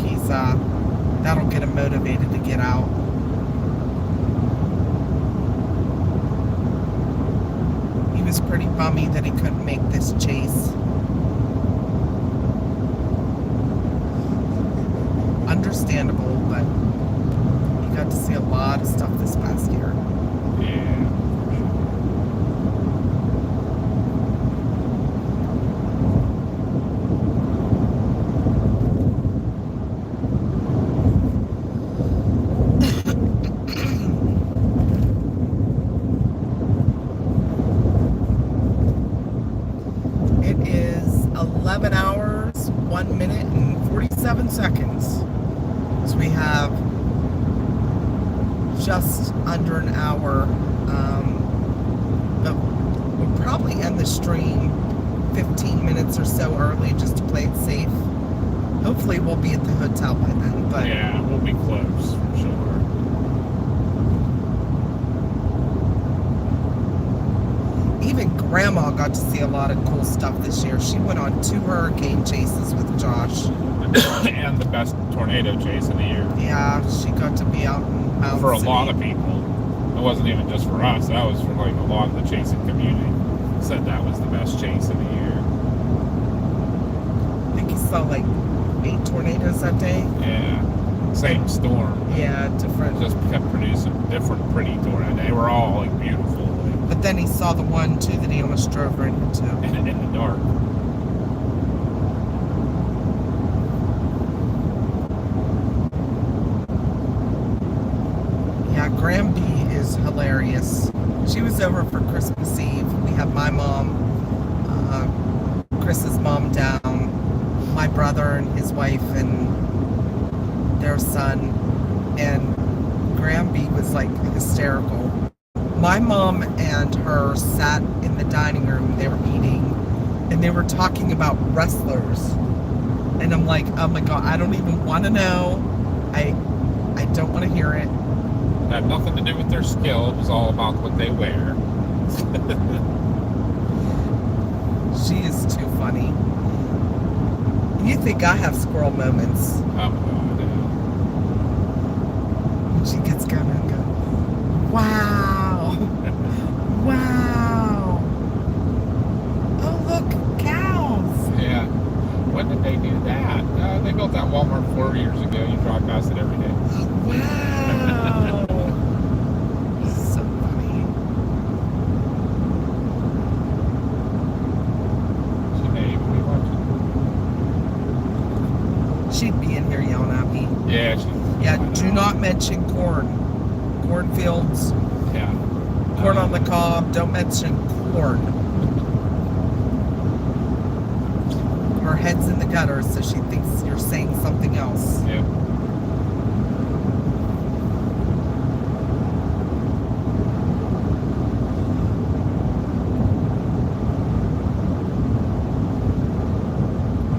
B: that'll get him motivated to get out. He was pretty bummy that he couldn't make this chase. Understandable, but he got to see a lot of stuff this past year.
A: Yeah.
B: It is 11 hours, 1 minute, and 47 seconds. So we have just under an hour. But we'll probably end the stream 15 minutes or so early just to play it safe. Hopefully we'll be at the hotel by then. But
A: Yeah, we'll be close for sure.
B: even Grandma got to see a lot of cool stuff this year. She went on 2 hurricane chases with Josh.
A: And the best tornado chase of the year.
B: Yeah, she got to be out in Mountain
A: For a
B: City.
A: lot of people. It wasn't even just for us. That was for like a lot of the chasing community. Said that was the best chase of the year.
B: I think he saw like 8 tornadoes that day.
A: Yeah. Same storm.
B: Yeah, different.
A: Just kept producing different pretty tornadoes. They were all like beautiful. Like,
B: But then he saw the one too that he almost drove right into.
A: in the dark.
B: Yeah, Graham B is hilarious. She was over for Christmas Eve. We had my mom, Chris's mom down, my brother and his wife and their son, and Graham B was like hysterical. My mom and her sat in the dining room, they were eating, and they were talking about wrestlers. And I'm like, oh my God, I don't even want to know. I don't want to hear it.
A: It had nothing to do with their skill. It was all about what they wear.
B: She is too funny. You think I have squirrel moments.
A: Oh my God, yeah.
B: She gets going and go, wow. Wow. Oh, look, cows.
A: Yeah. When did they do that? They built that Walmart 4 years ago. You drive past it every day.
B: Wow. not mention corn. Cornfields,
A: Yeah.
B: corn on the cob. Don't mention corn. Her head's in the gutter, so she thinks you're saying something else.
A: Yep.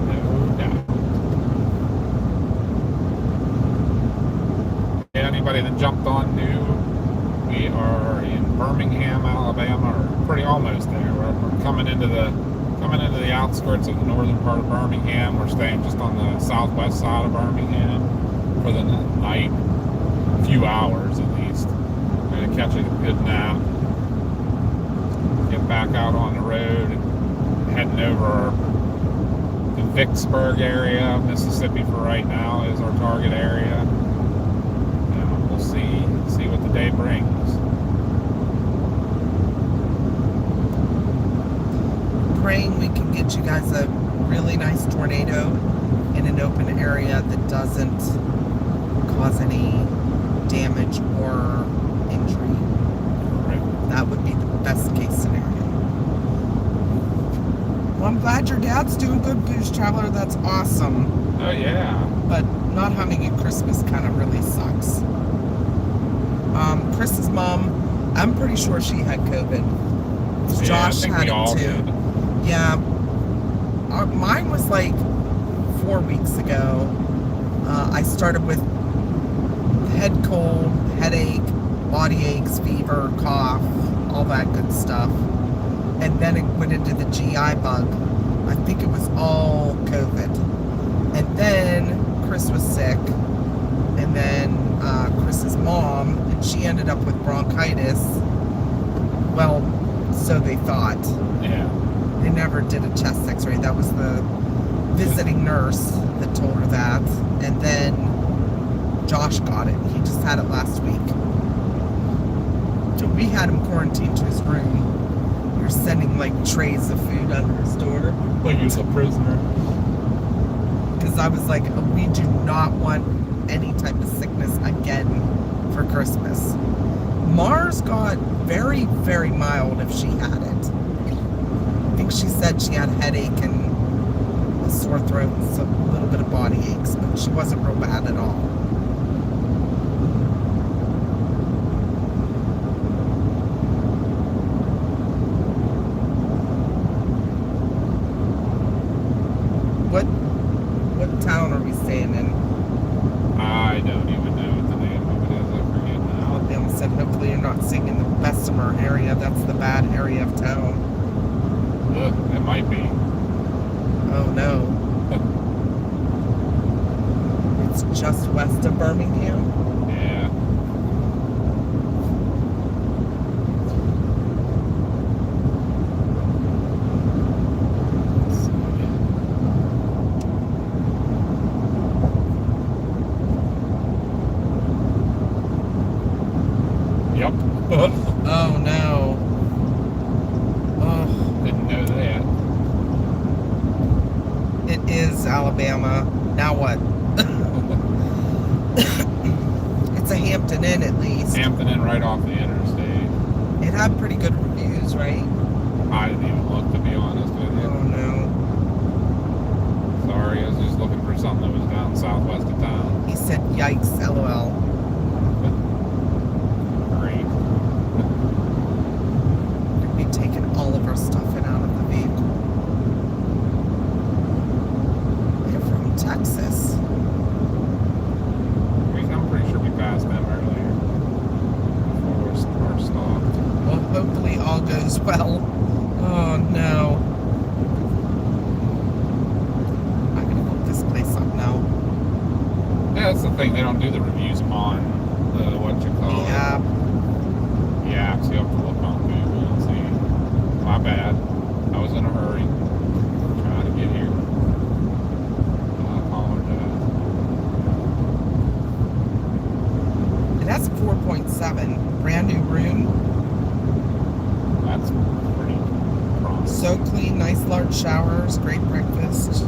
A: No doubt. Anybody that jumped on new, we are in Birmingham, Alabama, or pretty almost there. We're coming into the outskirts of the northern part of Birmingham. We're staying just on the southwest side of Birmingham for the night, a few hours at least. Going to catch a good nap, get back out on the road, and heading over the Vicksburg area of Mississippi for right now is our target area. And we'll see what the day brings.
B: Praying we can get you guys a really nice tornado in an open area that doesn't cause any damage or injury.
A: Right.
B: That would be the best case scenario. Well, I'm glad your dad's doing good, Booze Traveler. That's awesome.
A: Oh yeah.
B: But not having a Christmas kind of really sucks. Chris's mom, I'm pretty sure she had COVID.
A: Yeah,
B: Josh
A: I think
B: had
A: we all
B: it too.
A: did.
B: Yeah. Mine was like 4 weeks ago. I started with head cold, headache, body aches, fever, cough, all that good stuff. And then it went into the GI bug. I think it was all COVID. And then Chris was sick. And then Chris's mom, and she ended up with bronchitis. Well, so they thought.
A: Yeah.
B: They never did a chest x-ray. That was the visiting nurse that told her that. And then Josh got it. He just had it last week. So we had him quarantined to his room. We were sending like trays of food under his door.
A: Like he was a prisoner.
B: Because I was like, we do not want any type of sickness again for Christmas. Mars got very, very mild if she had it. I think she said she had a headache and a sore throat and a little bit of body aches, but she wasn't real bad at all. What town are we staying in?
A: I don't even know what the name of it is. I forget now.
B: Alabama said hopefully you're not staying in the Bessemer area. That's the bad area of town.
A: It might be.
B: Oh no. It's just west of Birmingham.
A: Yeah. Yep.
B: Oh no. Oh,
A: Didn't know that.
B: it is Alabama. Now what? It's a Hampton Inn at least.
A: Hampton Inn right off the interstate.
B: It had pretty good reviews, right?
A: I didn't even look, to be honest with
B: Oh
A: you.
B: no.
A: Sorry, I was just looking for something that was down southwest of town.
B: He said yikes, LOL.
A: Great.
B: We'd be taking all of our stuff in out of the vehicle. They're from Texas.
A: I'm pretty sure we passed them earlier. Before our stopped.
B: Well, hopefully all goes well. Oh no. I'm gonna look this place up now.
A: Yeah, that's the thing. They don't do the reviews on the
B: Yeah.
A: Yeah, so you have to look on Google and see. My bad. I was in a hurry. Trying to get here. I apologize.
B: It has 4.7. Brand new room.
A: That's pretty promising.
B: So clean, nice large showers, great breakfast.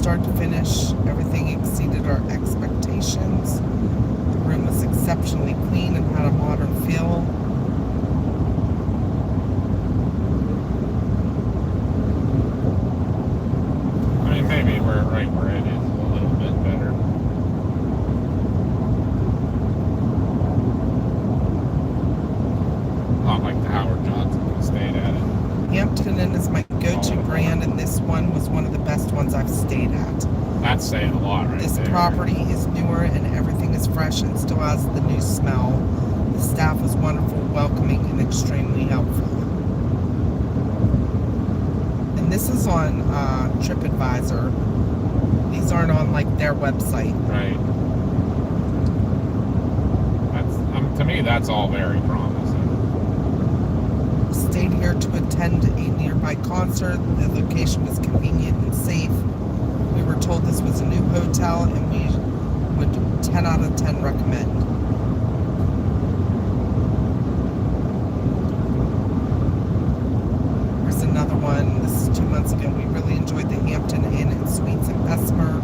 B: start to finish, everything exceeded our expectations. The room was exceptionally clean and had a modern feel.
A: I mean, maybe we're right where it is a little bit better. Not like the Howard Johnson we stayed at it.
B: Hampton Inn is my go-to brand, and this one was one of the best ones I've stayed at.
A: That's saying a lot right
B: This
A: there.
B: property is newer and everything is fresh and still has the new smell. The staff was wonderful, welcoming, and extremely helpful. And this is on TripAdvisor. These aren't on like their website.
A: Right. That's to me, that's all very promising.
B: Stayed here to attend a nearby concert. The location was convenient and safe. We were told this was a new hotel, and we would 10 out of 10 recommend. Here's another one. This is 2 months ago. We really enjoyed the Hampton Inn and Suites in Bessemer.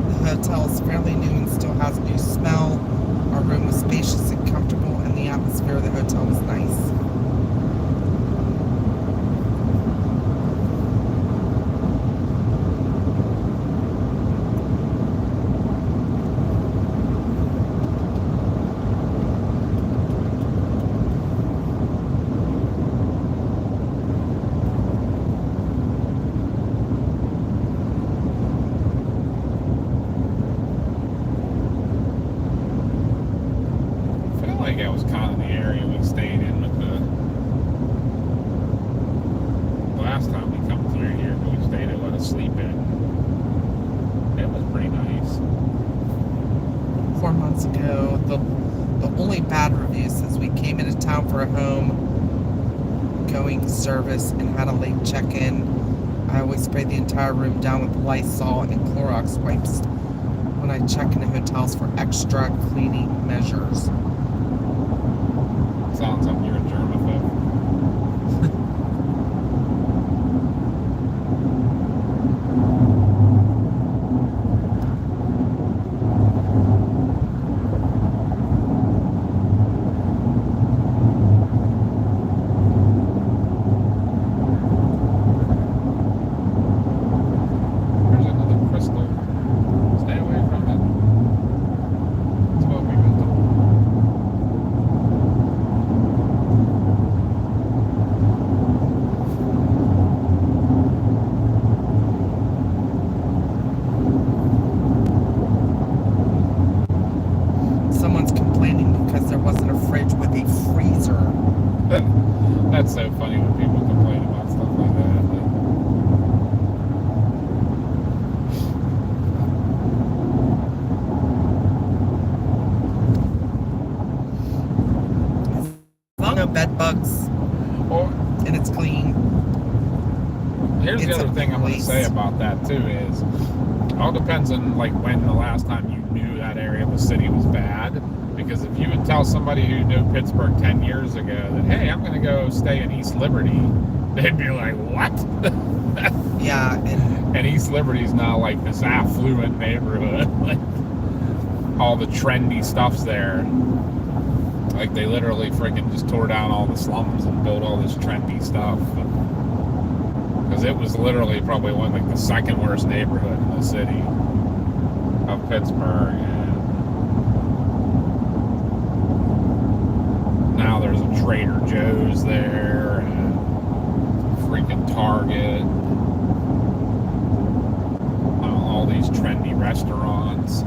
B: The hotel is fairly new and still has a new smell. Our room was spacious and comfortable, and the atmosphere of the hotel was nice.
A: That was kind of the area we stayed in with the last time we come through here. We stayed at a sleep in. It was pretty nice.
B: 4 months ago, the only bad review says we came into town for a home going service and had a late check-in. I always spray the entire room down with Lysol and Clorox wipes when I check into hotels for extra cleaning measures.
A: Sounds like you're a germaphobe. There's another crystal. Stay away from it. That's what we've been told.
B: Someone's complaining because there wasn't a fridge with a freezer.
A: That's so funny when people complain about stuff like that.
B: No bed bugs,
A: Well,
B: and it's clean.
A: here's the
B: It's
A: other
B: a
A: thing I'm going to
B: place.
A: say about that too is it all depends on like when the last time you knew that area of the city was bad. Because if you would tell somebody who knew Pittsburgh 10 years ago that, hey, I'm going to go stay in East Liberty, they'd be like, what?
B: Yeah,
A: And East Liberty's now like this affluent neighborhood. Like all the trendy stuff's there. Like they literally freaking just tore down all the slums and built all this trendy stuff. Because it was literally probably one like the second worst neighborhood in the city of Pittsburgh. And now there's a Trader Joe's there and freaking Target. All these trendy restaurants.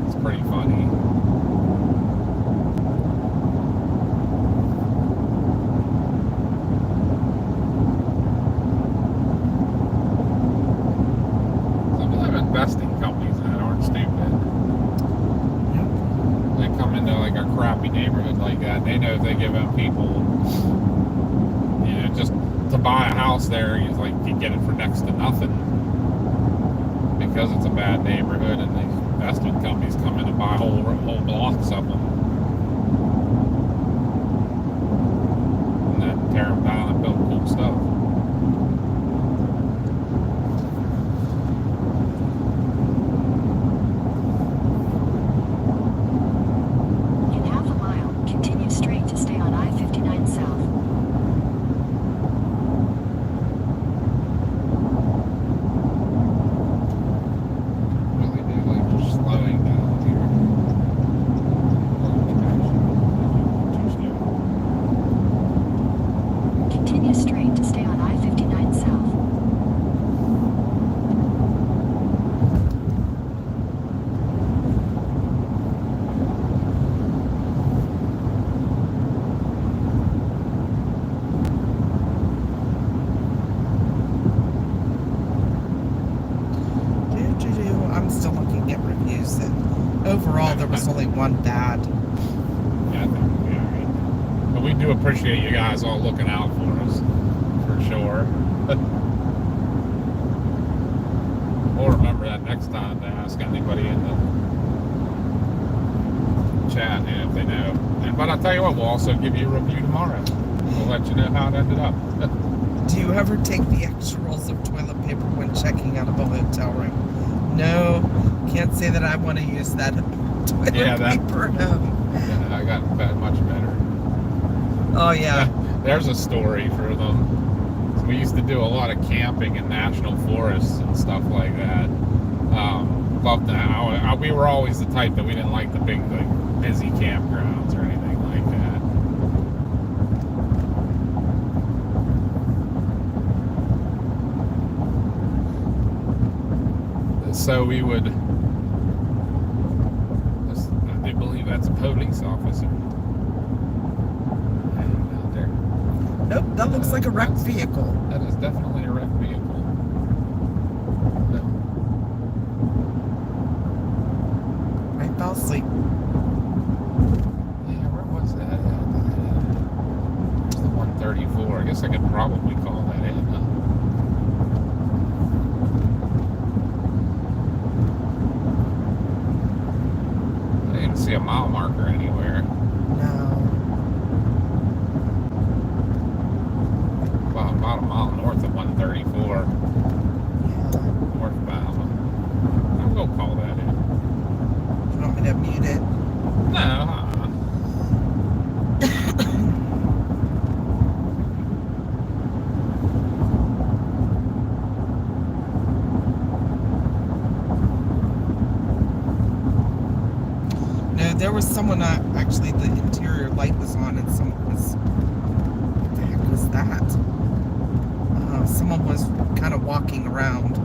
A: It's pretty funny. Some of them investing companies that aren't stupid. They come into like a crappy neighborhood like that. They know if they give them people, you know, just to buy a house there, you like you get it for next to nothing because it's a bad neighborhood, and the investment companies come in and buy whole blocks of them, and then tear them down and build cool stuff.
B: use it. Overall, there was only one bad.
A: Yeah, I think we'll be alright. But we do appreciate you guys all looking out for us, for sure. We'll remember that next time to ask anybody in the chat if they know. But I'll tell you what, we'll also give you a review tomorrow. We'll let you know how it ended up.
B: Do you ever take the extra rolls of toilet paper when checking out of a hotel room? No, can't say that I want to use that toilet paper. No.
A: Yeah, I got much better.
B: Oh yeah.
A: There's a story for them. So we used to do a lot of camping in national forests and stuff like that. Loved that. We were always the type that we didn't like the big, like, busy campgrounds or anything like that. So we would. I do believe that's a police officer. Out there.
B: Nope, that looks like a wrecked vehicle.
A: That is definitely a wrecked vehicle.
B: I fell asleep.
A: Yeah, where was that? There's the 134. I guess I could probably call that in, huh? I didn't see a mile marker anywhere.
B: No.
A: Well, about a mile north of 134.
B: Yeah.
A: Northbound. I'll go call that in.
B: You want me to mute it?
A: No,
B: No, there was someone, actually the interior light was on and someone was, what the heck was that? Someone was kind of walking around.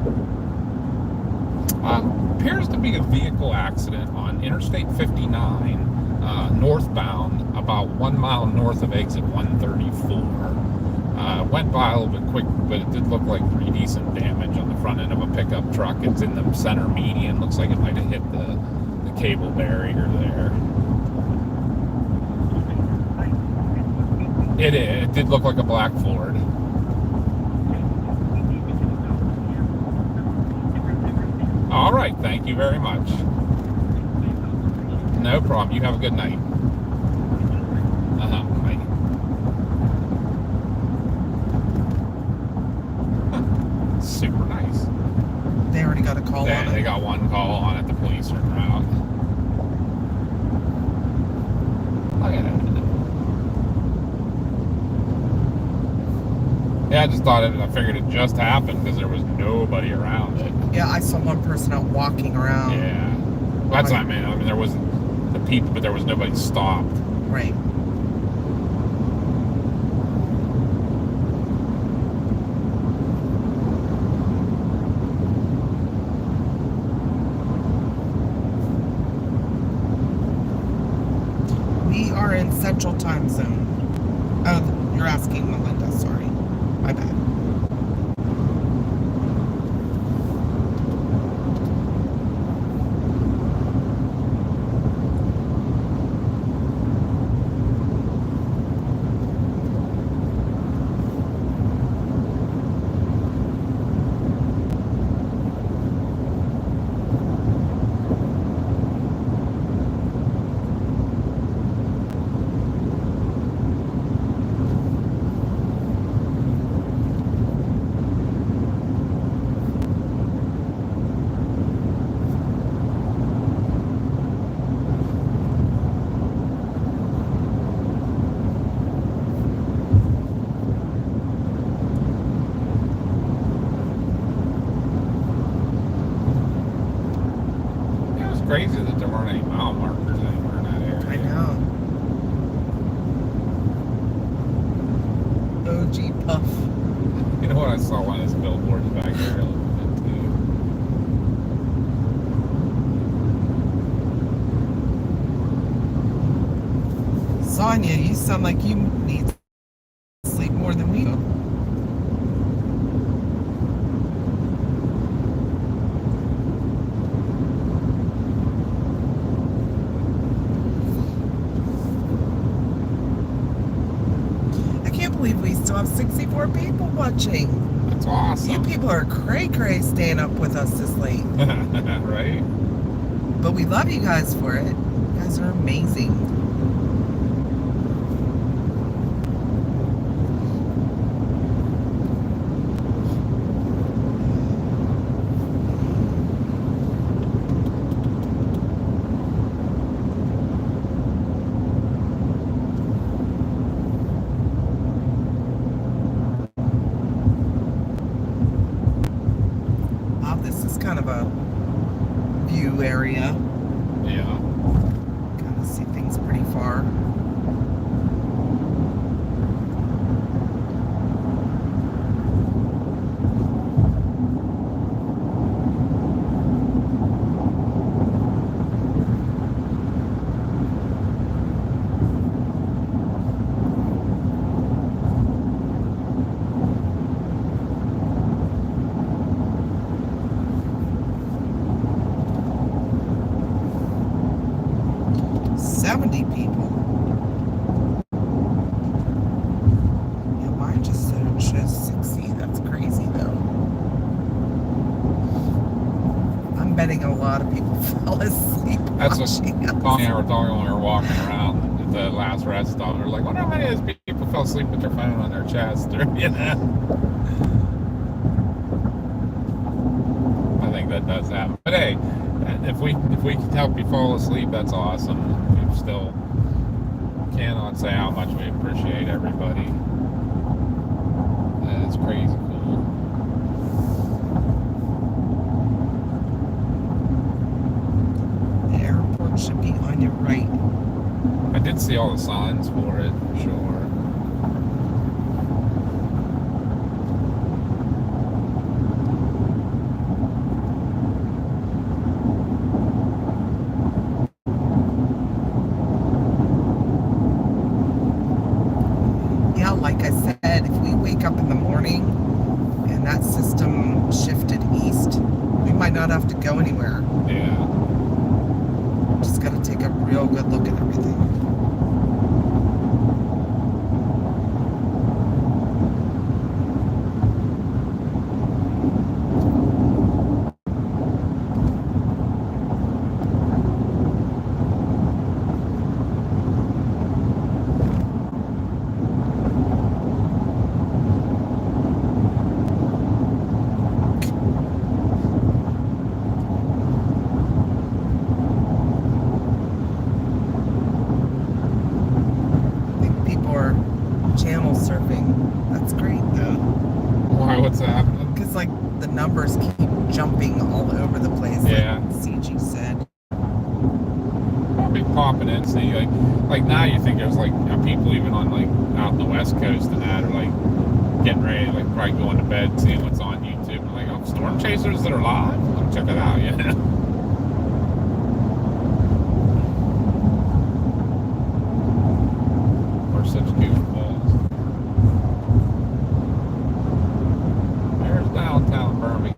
A: appears to be a vehicle accident on Interstate 59, northbound, about 1 mile north of exit 134. Went by a little bit quick, but it did look like pretty decent damage on the front end of a pickup truck. It's in the center median. Looks like it might have hit the cable barrier there. It did look like a black Ford. All right, thank you very much. No problem. You have a good night. Bye. Super nice.
B: They already got a call on
A: They
B: it.
A: got one call on it. The police are out. Look at that. Yeah, I just thought it. I figured it just happened because there was nobody around it.
B: Yeah, I saw one person out walking around.
A: Yeah, that's what I mean. I mean, there wasn't the people, but there was nobody stopped.
B: Right. We are in Central Time Zone. Oh, you're asking Melinda, sorry. My bad.
A: Crazy that there weren't any mile markers anywhere in that area.
B: I know. OG Puff.
A: You know what? I saw one of those billboards back there a little bit too.
B: Sonia, you sound like you need sleep more than we do. still have 64 people watching.
A: That's awesome.
B: You people are cray-cray staying up with us this late.
A: Right?
B: But we love you guys for it. You guys are amazing. Wow, this is kind of a view area.
A: Yeah.
B: Kind of see things pretty far. People. Yeah, mine just shows 60. That's crazy, though. I'm betting a lot of people fell asleep.
A: That's what
B: watching us.
A: Connie and I were talking when we were walking around at the last rest stop. We were like, wonder how many of those people fell asleep with their phone on their chest, or you know. I think that does happen. But hey, if we can help you fall asleep, that's awesome. We still cannot say how much we appreciate everybody. It's crazy cool.
B: The airport should be on your right.
A: I did see all the signs for it, for sure.
B: Like I said, if we wake up in the morning and that system shifted east, we might not have to go anywhere.
A: Yeah.
B: Just got to take a real good look at everything. Channel surfing. That's great though.
A: Why? What's happening?
B: Because like the numbers keep jumping all over the place.
A: Yeah.
B: Like CG said.
A: I'll be popping in, see, like now you think there's like people even on like out in the West Coast and that are like getting ready, like probably going to bed, seeing what's on YouTube. And like, oh, storm chasers that are live. I'll check it out. Yeah. We're such goofballs. There's downtown Birmingham.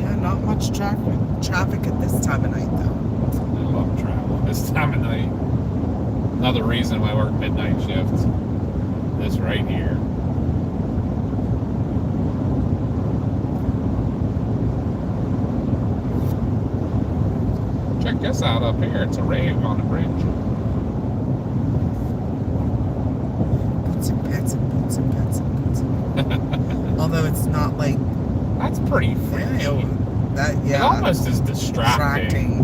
B: Yeah, not much traffic at this time of night though.
A: I love travel this time of night. Another reason why I work midnight shifts. This right here. Check this out up here. It's a rave on the bridge.
B: Boots and pets and boots and pets and boots and although it's not like
A: That's pretty freaky. It almost is distracting.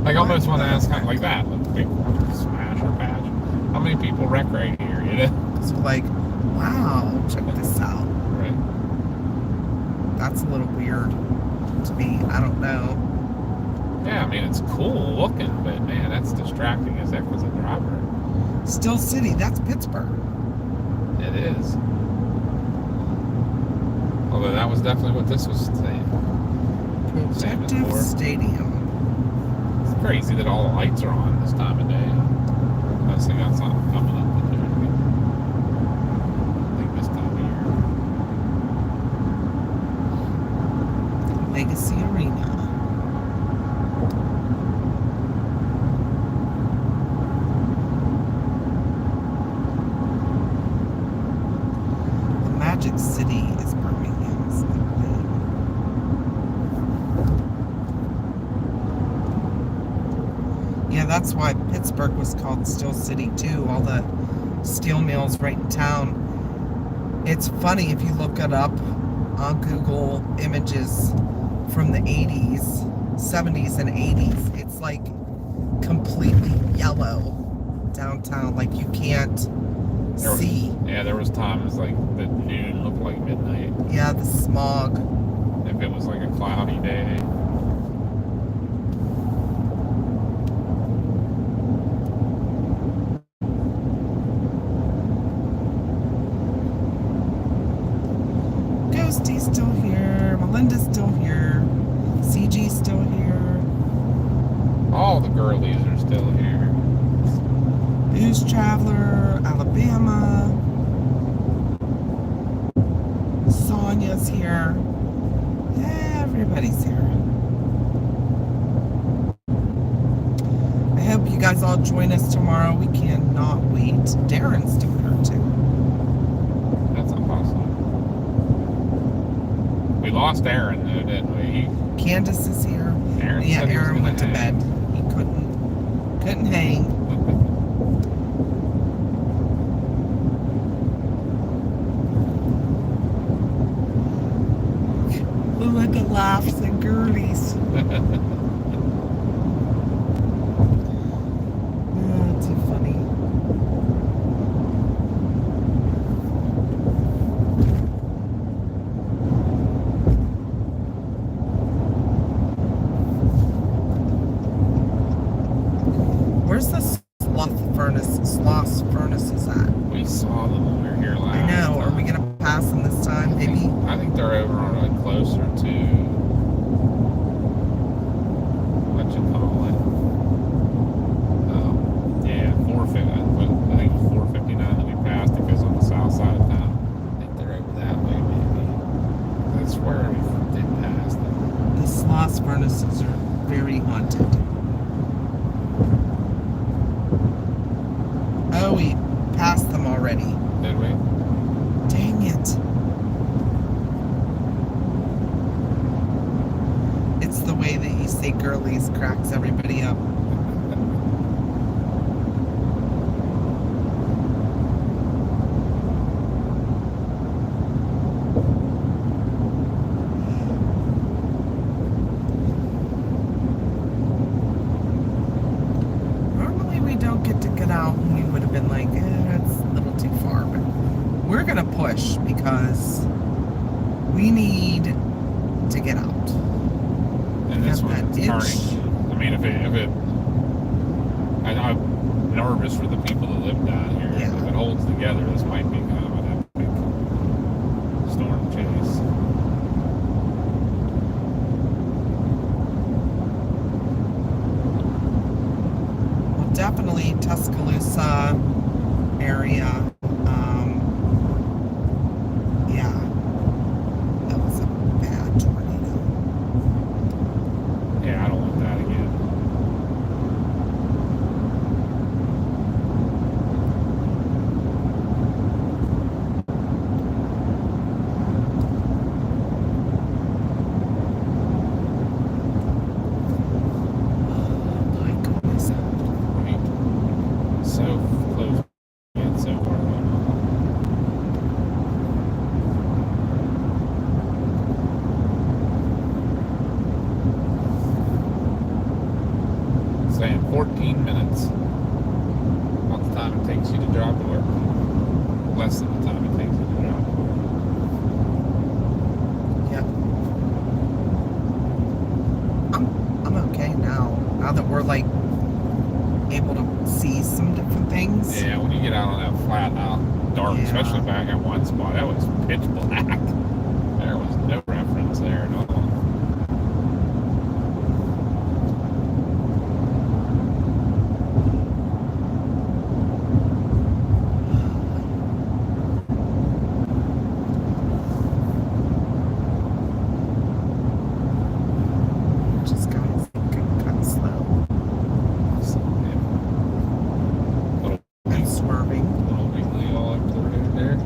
A: Like, almost want to ask, kind of like that. Like, big smash or patch. How many people wreck right here, you know?
B: It's like, wow, check this out.
A: Right.
B: That's a little weird to me. I don't know.
A: Yeah, I mean, it's cool looking, but man, that's distracting as heck as a driver.
B: Still City, that's Pittsburgh.
A: It is. Although that was definitely what this was saying.
B: Protective Stadium.
A: It's crazy that all the lights are on this time of day. Unless they got something coming up to do. I think this time of year.
B: Legacy Arena. Magic City is Birmingham's nickname. Yeah, that's why Pittsburgh was called Steel City too. All the steel mills right in town. It's funny if you look it up on Google Images from the 80s, 70s and 80s. It's like completely yellow downtown, like you can't see.
A: Yeah, there was times like that noon looked like midnight.
B: Yeah, the smog.
A: If it was like a cloudy day.
B: Ghosty's still here. Melinda's still here. CG's still here.
A: All the girlies are still here.
B: Booze Traveler, Alabama. Sonia's here. Everybody's here. I hope you guys all join us tomorrow. We cannot wait. Darren's doing her too.
A: That's impossible. We lost Aaron though, didn't we?
B: Candace is here.
A: Aaron
B: Yeah,
A: said he was
B: Aaron
A: gonna
B: went to
A: hang.
B: bed. He couldn't hang. Melinda laughs at girlies. Oh, too funny. Where's the sloth furnaces at?
A: We saw them when we were here last
B: I know. Are
A: time.
B: we gonna pass them this time? Maybe.
A: I think they're over on like closer to what you call it. Yeah, 450. I think it was 459 that we passed. It goes on the south side of town. I think they're over that way, maybe. I swear we did pass them.
B: The sloth furnaces are very haunted. Oh, we passed them already.
A: Did we?
B: Dang it. It's the way that you say girlies cracks everybody up. Normally we don't get to get out and we would have been like, that's a little too far, but we're gonna push because we need to get out.
A: And this
B: Got that
A: one's
B: itch.
A: turning. I mean, if it I'm nervous for the people that live down here.
B: Yeah.
A: If it holds together, this might be kind of an epic storm chase.
B: Well, definitely Tuscaloosa area. Yeah, that was a bad tornado.
A: Yeah, I don't want that again.
B: My goodness.
A: Right? So close, yet so far away. Saying 14 minutes. About the time it takes you to drive to work. Less than the time it takes you to drive to work.
B: Yep. I'm okay now. Now that we're like able to see some different things.
A: Yeah, when you get out on that flat out dark,
B: Yeah.
A: especially back at one spot, that was pitch black. There was no reference there at all.
B: Just guys kind of slow
A: So, yeah.
B: and swerving.
A: Little wiggly all up the road there.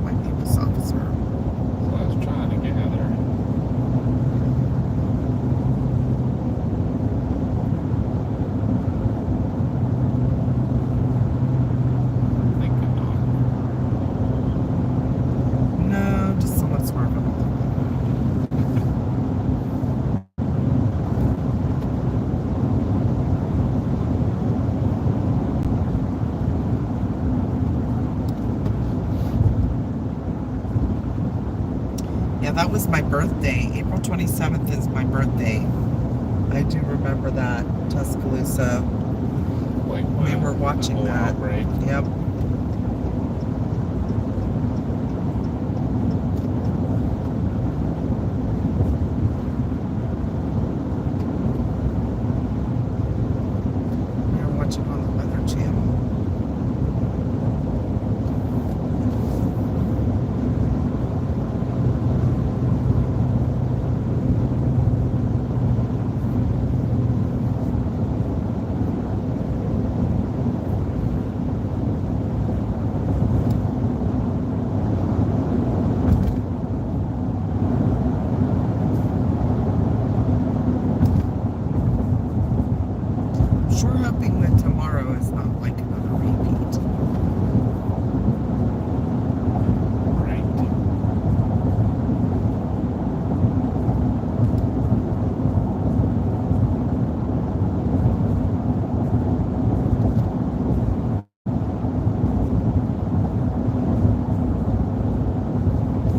B: Might be beside that was my birthday. April 27th is my birthday. I do remember that, Tuscaloosa.
A: Like
B: We were watching
A: the whole
B: that.
A: outbreak.
B: Yep. We were watching on the Weather Channel. Sure hoping that tomorrow is not like another repeat.
A: Right.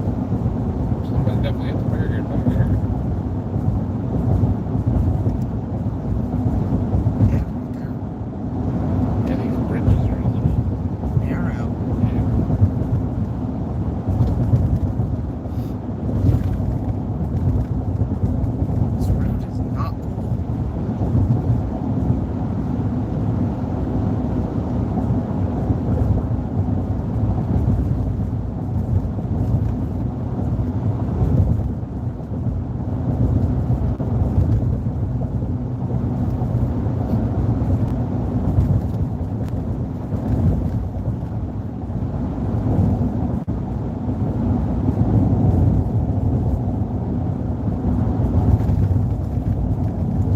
A: Somebody definitely hit the barrier back there.
B: Yeah, right there.
A: Yeah, these bridges are a little.
B: Narrow.
A: Yeah.
B: This road is not cool.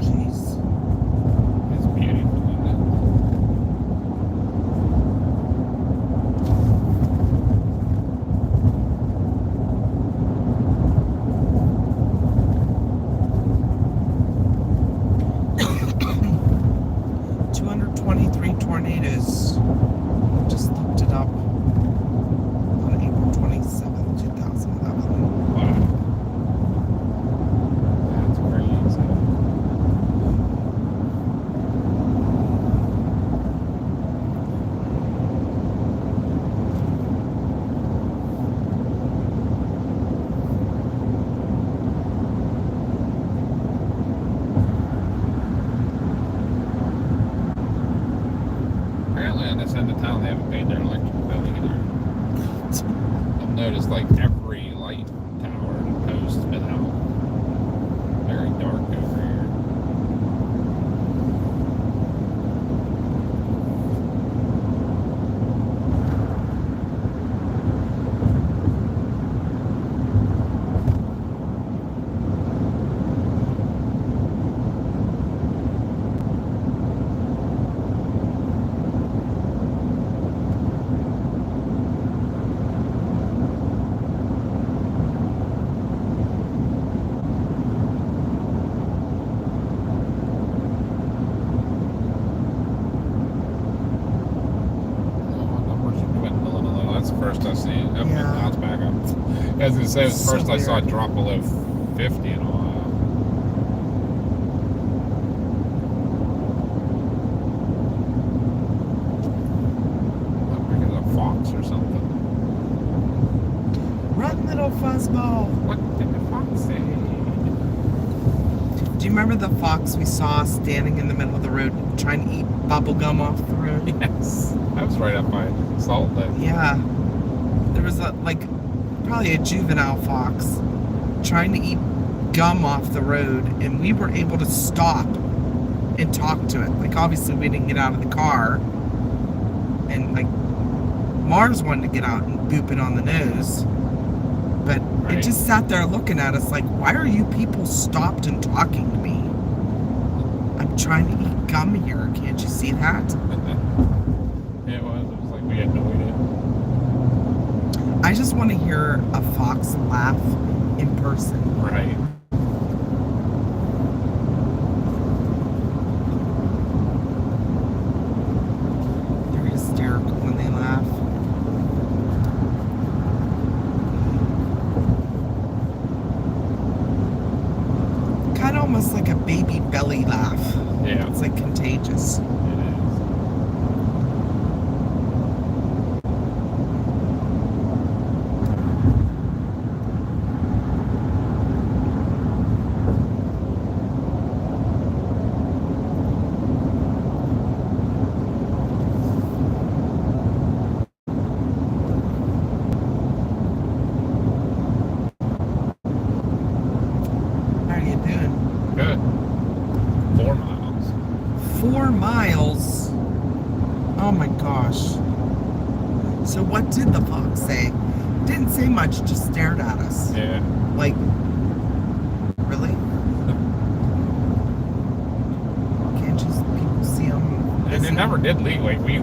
B: Jeez.
A: It's beautiful, isn't it?
B: Wow. 223 tornadoes. Just looked it up on April 27th, 2011.
A: Wow. That's crazy. Apparently on this end of town they haven't paid their electric bill either. I've noticed like every light tower and post's been out. Very dark over here. Oh, numbers are dwindling a little. That's the first I see. Oh,
B: Yeah.
A: now it's back up. As I say, it was the
B: So
A: first I saw it
B: weird.
A: drop below 50 in a while. I think it's a fox or something.
B: Run, little fuzzball.
A: What did the fox say?
B: Do you remember the fox we saw standing in the middle of the road trying to eat bubble gum off the road?
A: Yes. I was right up by Salt Lake.
B: Yeah. There was probably a juvenile fox trying to eat gum off the road, and we were able to stop and talk to it. Like, obviously we didn't get out of the car, and like Mars wanted to get out and boop it on the nose, but
A: Right.
B: it just sat there looking at us like, why are you people stopped and talking to me? I'm trying to eat gum here. Can't you see that?
A: It was like we had no idea.
B: I just want to hear a fox laugh in person.
A: Right.
B: They're hysterical when they laugh. is.
A: It is.
B: How are you doing?
A: Good. 4 miles.
B: 4 miles. Oh my gosh. So what did the fox say? Didn't say much, just stared at us.
A: Yeah.
B: Like, really? Can't just people see them?
A: And it never did leave. Like, we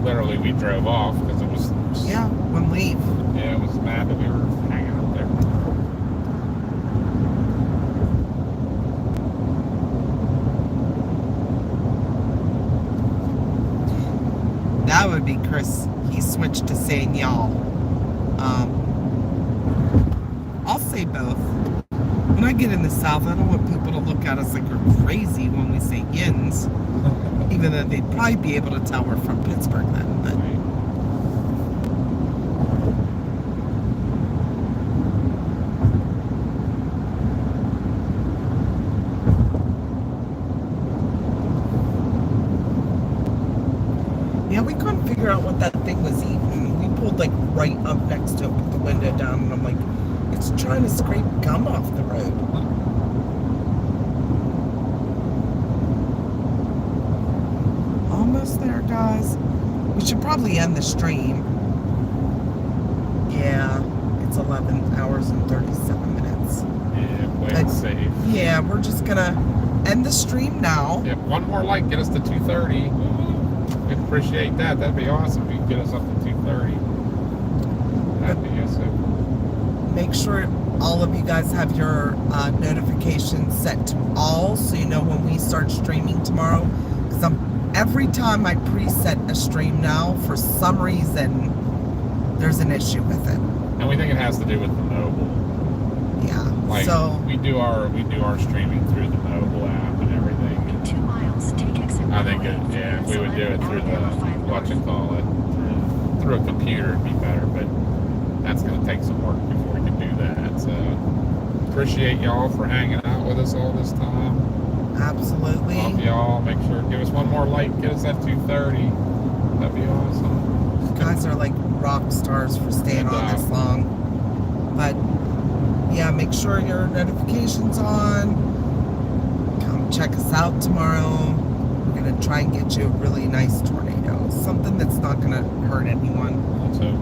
A: drove off because it was.
B: Yeah, when leave.
A: Yeah, it was mad that we were hanging out there.
B: That would be Chris. He switched to saying y'all. I'll say both. When I get in the South, I don't want people to look at us like we're crazy when we say yins. Even though they'd probably be able to tell we're from Pittsburgh then. But yeah, we couldn't figure out what that thing was eating. We pulled like right up next to it, put the window down, and I'm like, it's trying to scrape gum off the road. Almost there, guys. We should probably end the stream. Yeah, it's 11 hours and 37 minutes.
A: Yeah, play it safe.
B: Yeah, we're just gonna end the stream now.
A: Yep, one more like, get us to 230. We'd appreciate that. That'd be awesome if you could get us up to 230. That'd be awesome.
B: Make sure all of you guys have your notifications set to all so you know when we start streaming tomorrow. Because every time I preset a stream now, for some reason, there's an issue with it.
A: And we think it has to do with the mobile.
B: Yeah.
A: Like,
B: so
A: we do our streaming through the mobile app and everything.
C: In 2 miles, take exit
A: I think
C: one-way.
A: if we would do it through the through a computer, it'd be better. But that's going to take some work before we can do that. So appreciate y'all for hanging out with us all this time.
B: absolutely.
A: Love y'all. Make sure give us one more like, get us at 230. That'd be awesome.
B: You guys are like rock stars for staying on this long. But yeah, make sure your notifications on. Come check us out tomorrow. We're gonna try and get you a really nice tornado, something that's not gonna hurt anyone.
A: Let's hope.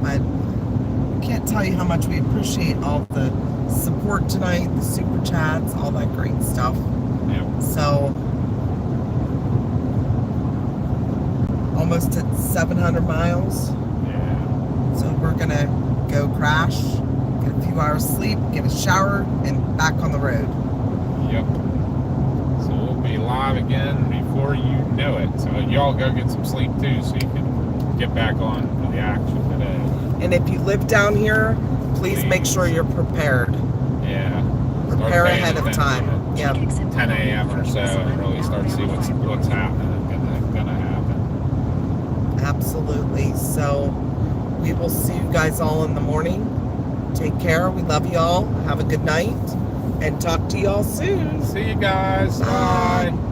B: But can't tell you how much we appreciate all the support tonight, the super chats, all that great stuff.
A: Yep.
B: So almost at 700 miles.
A: Yeah.
B: So we're gonna go crash, get a few hours sleep, get a shower, and back on the road.
A: Yep. So we'll be live again before you know it. So y'all go get some sleep too, so you can get back on to the action today.
B: And if you live down here, please make sure you're prepared.
A: Yeah.
B: Prepare ahead of time. Yep.
A: 10 a.m. or so, and really start to see what's happening and gonna happen.
B: Absolutely. So we will see you guys all in the morning. Take care. We love you all. Have a good night. And talk to you all soon.
A: See you guys.
B: Bye.
A: Bye.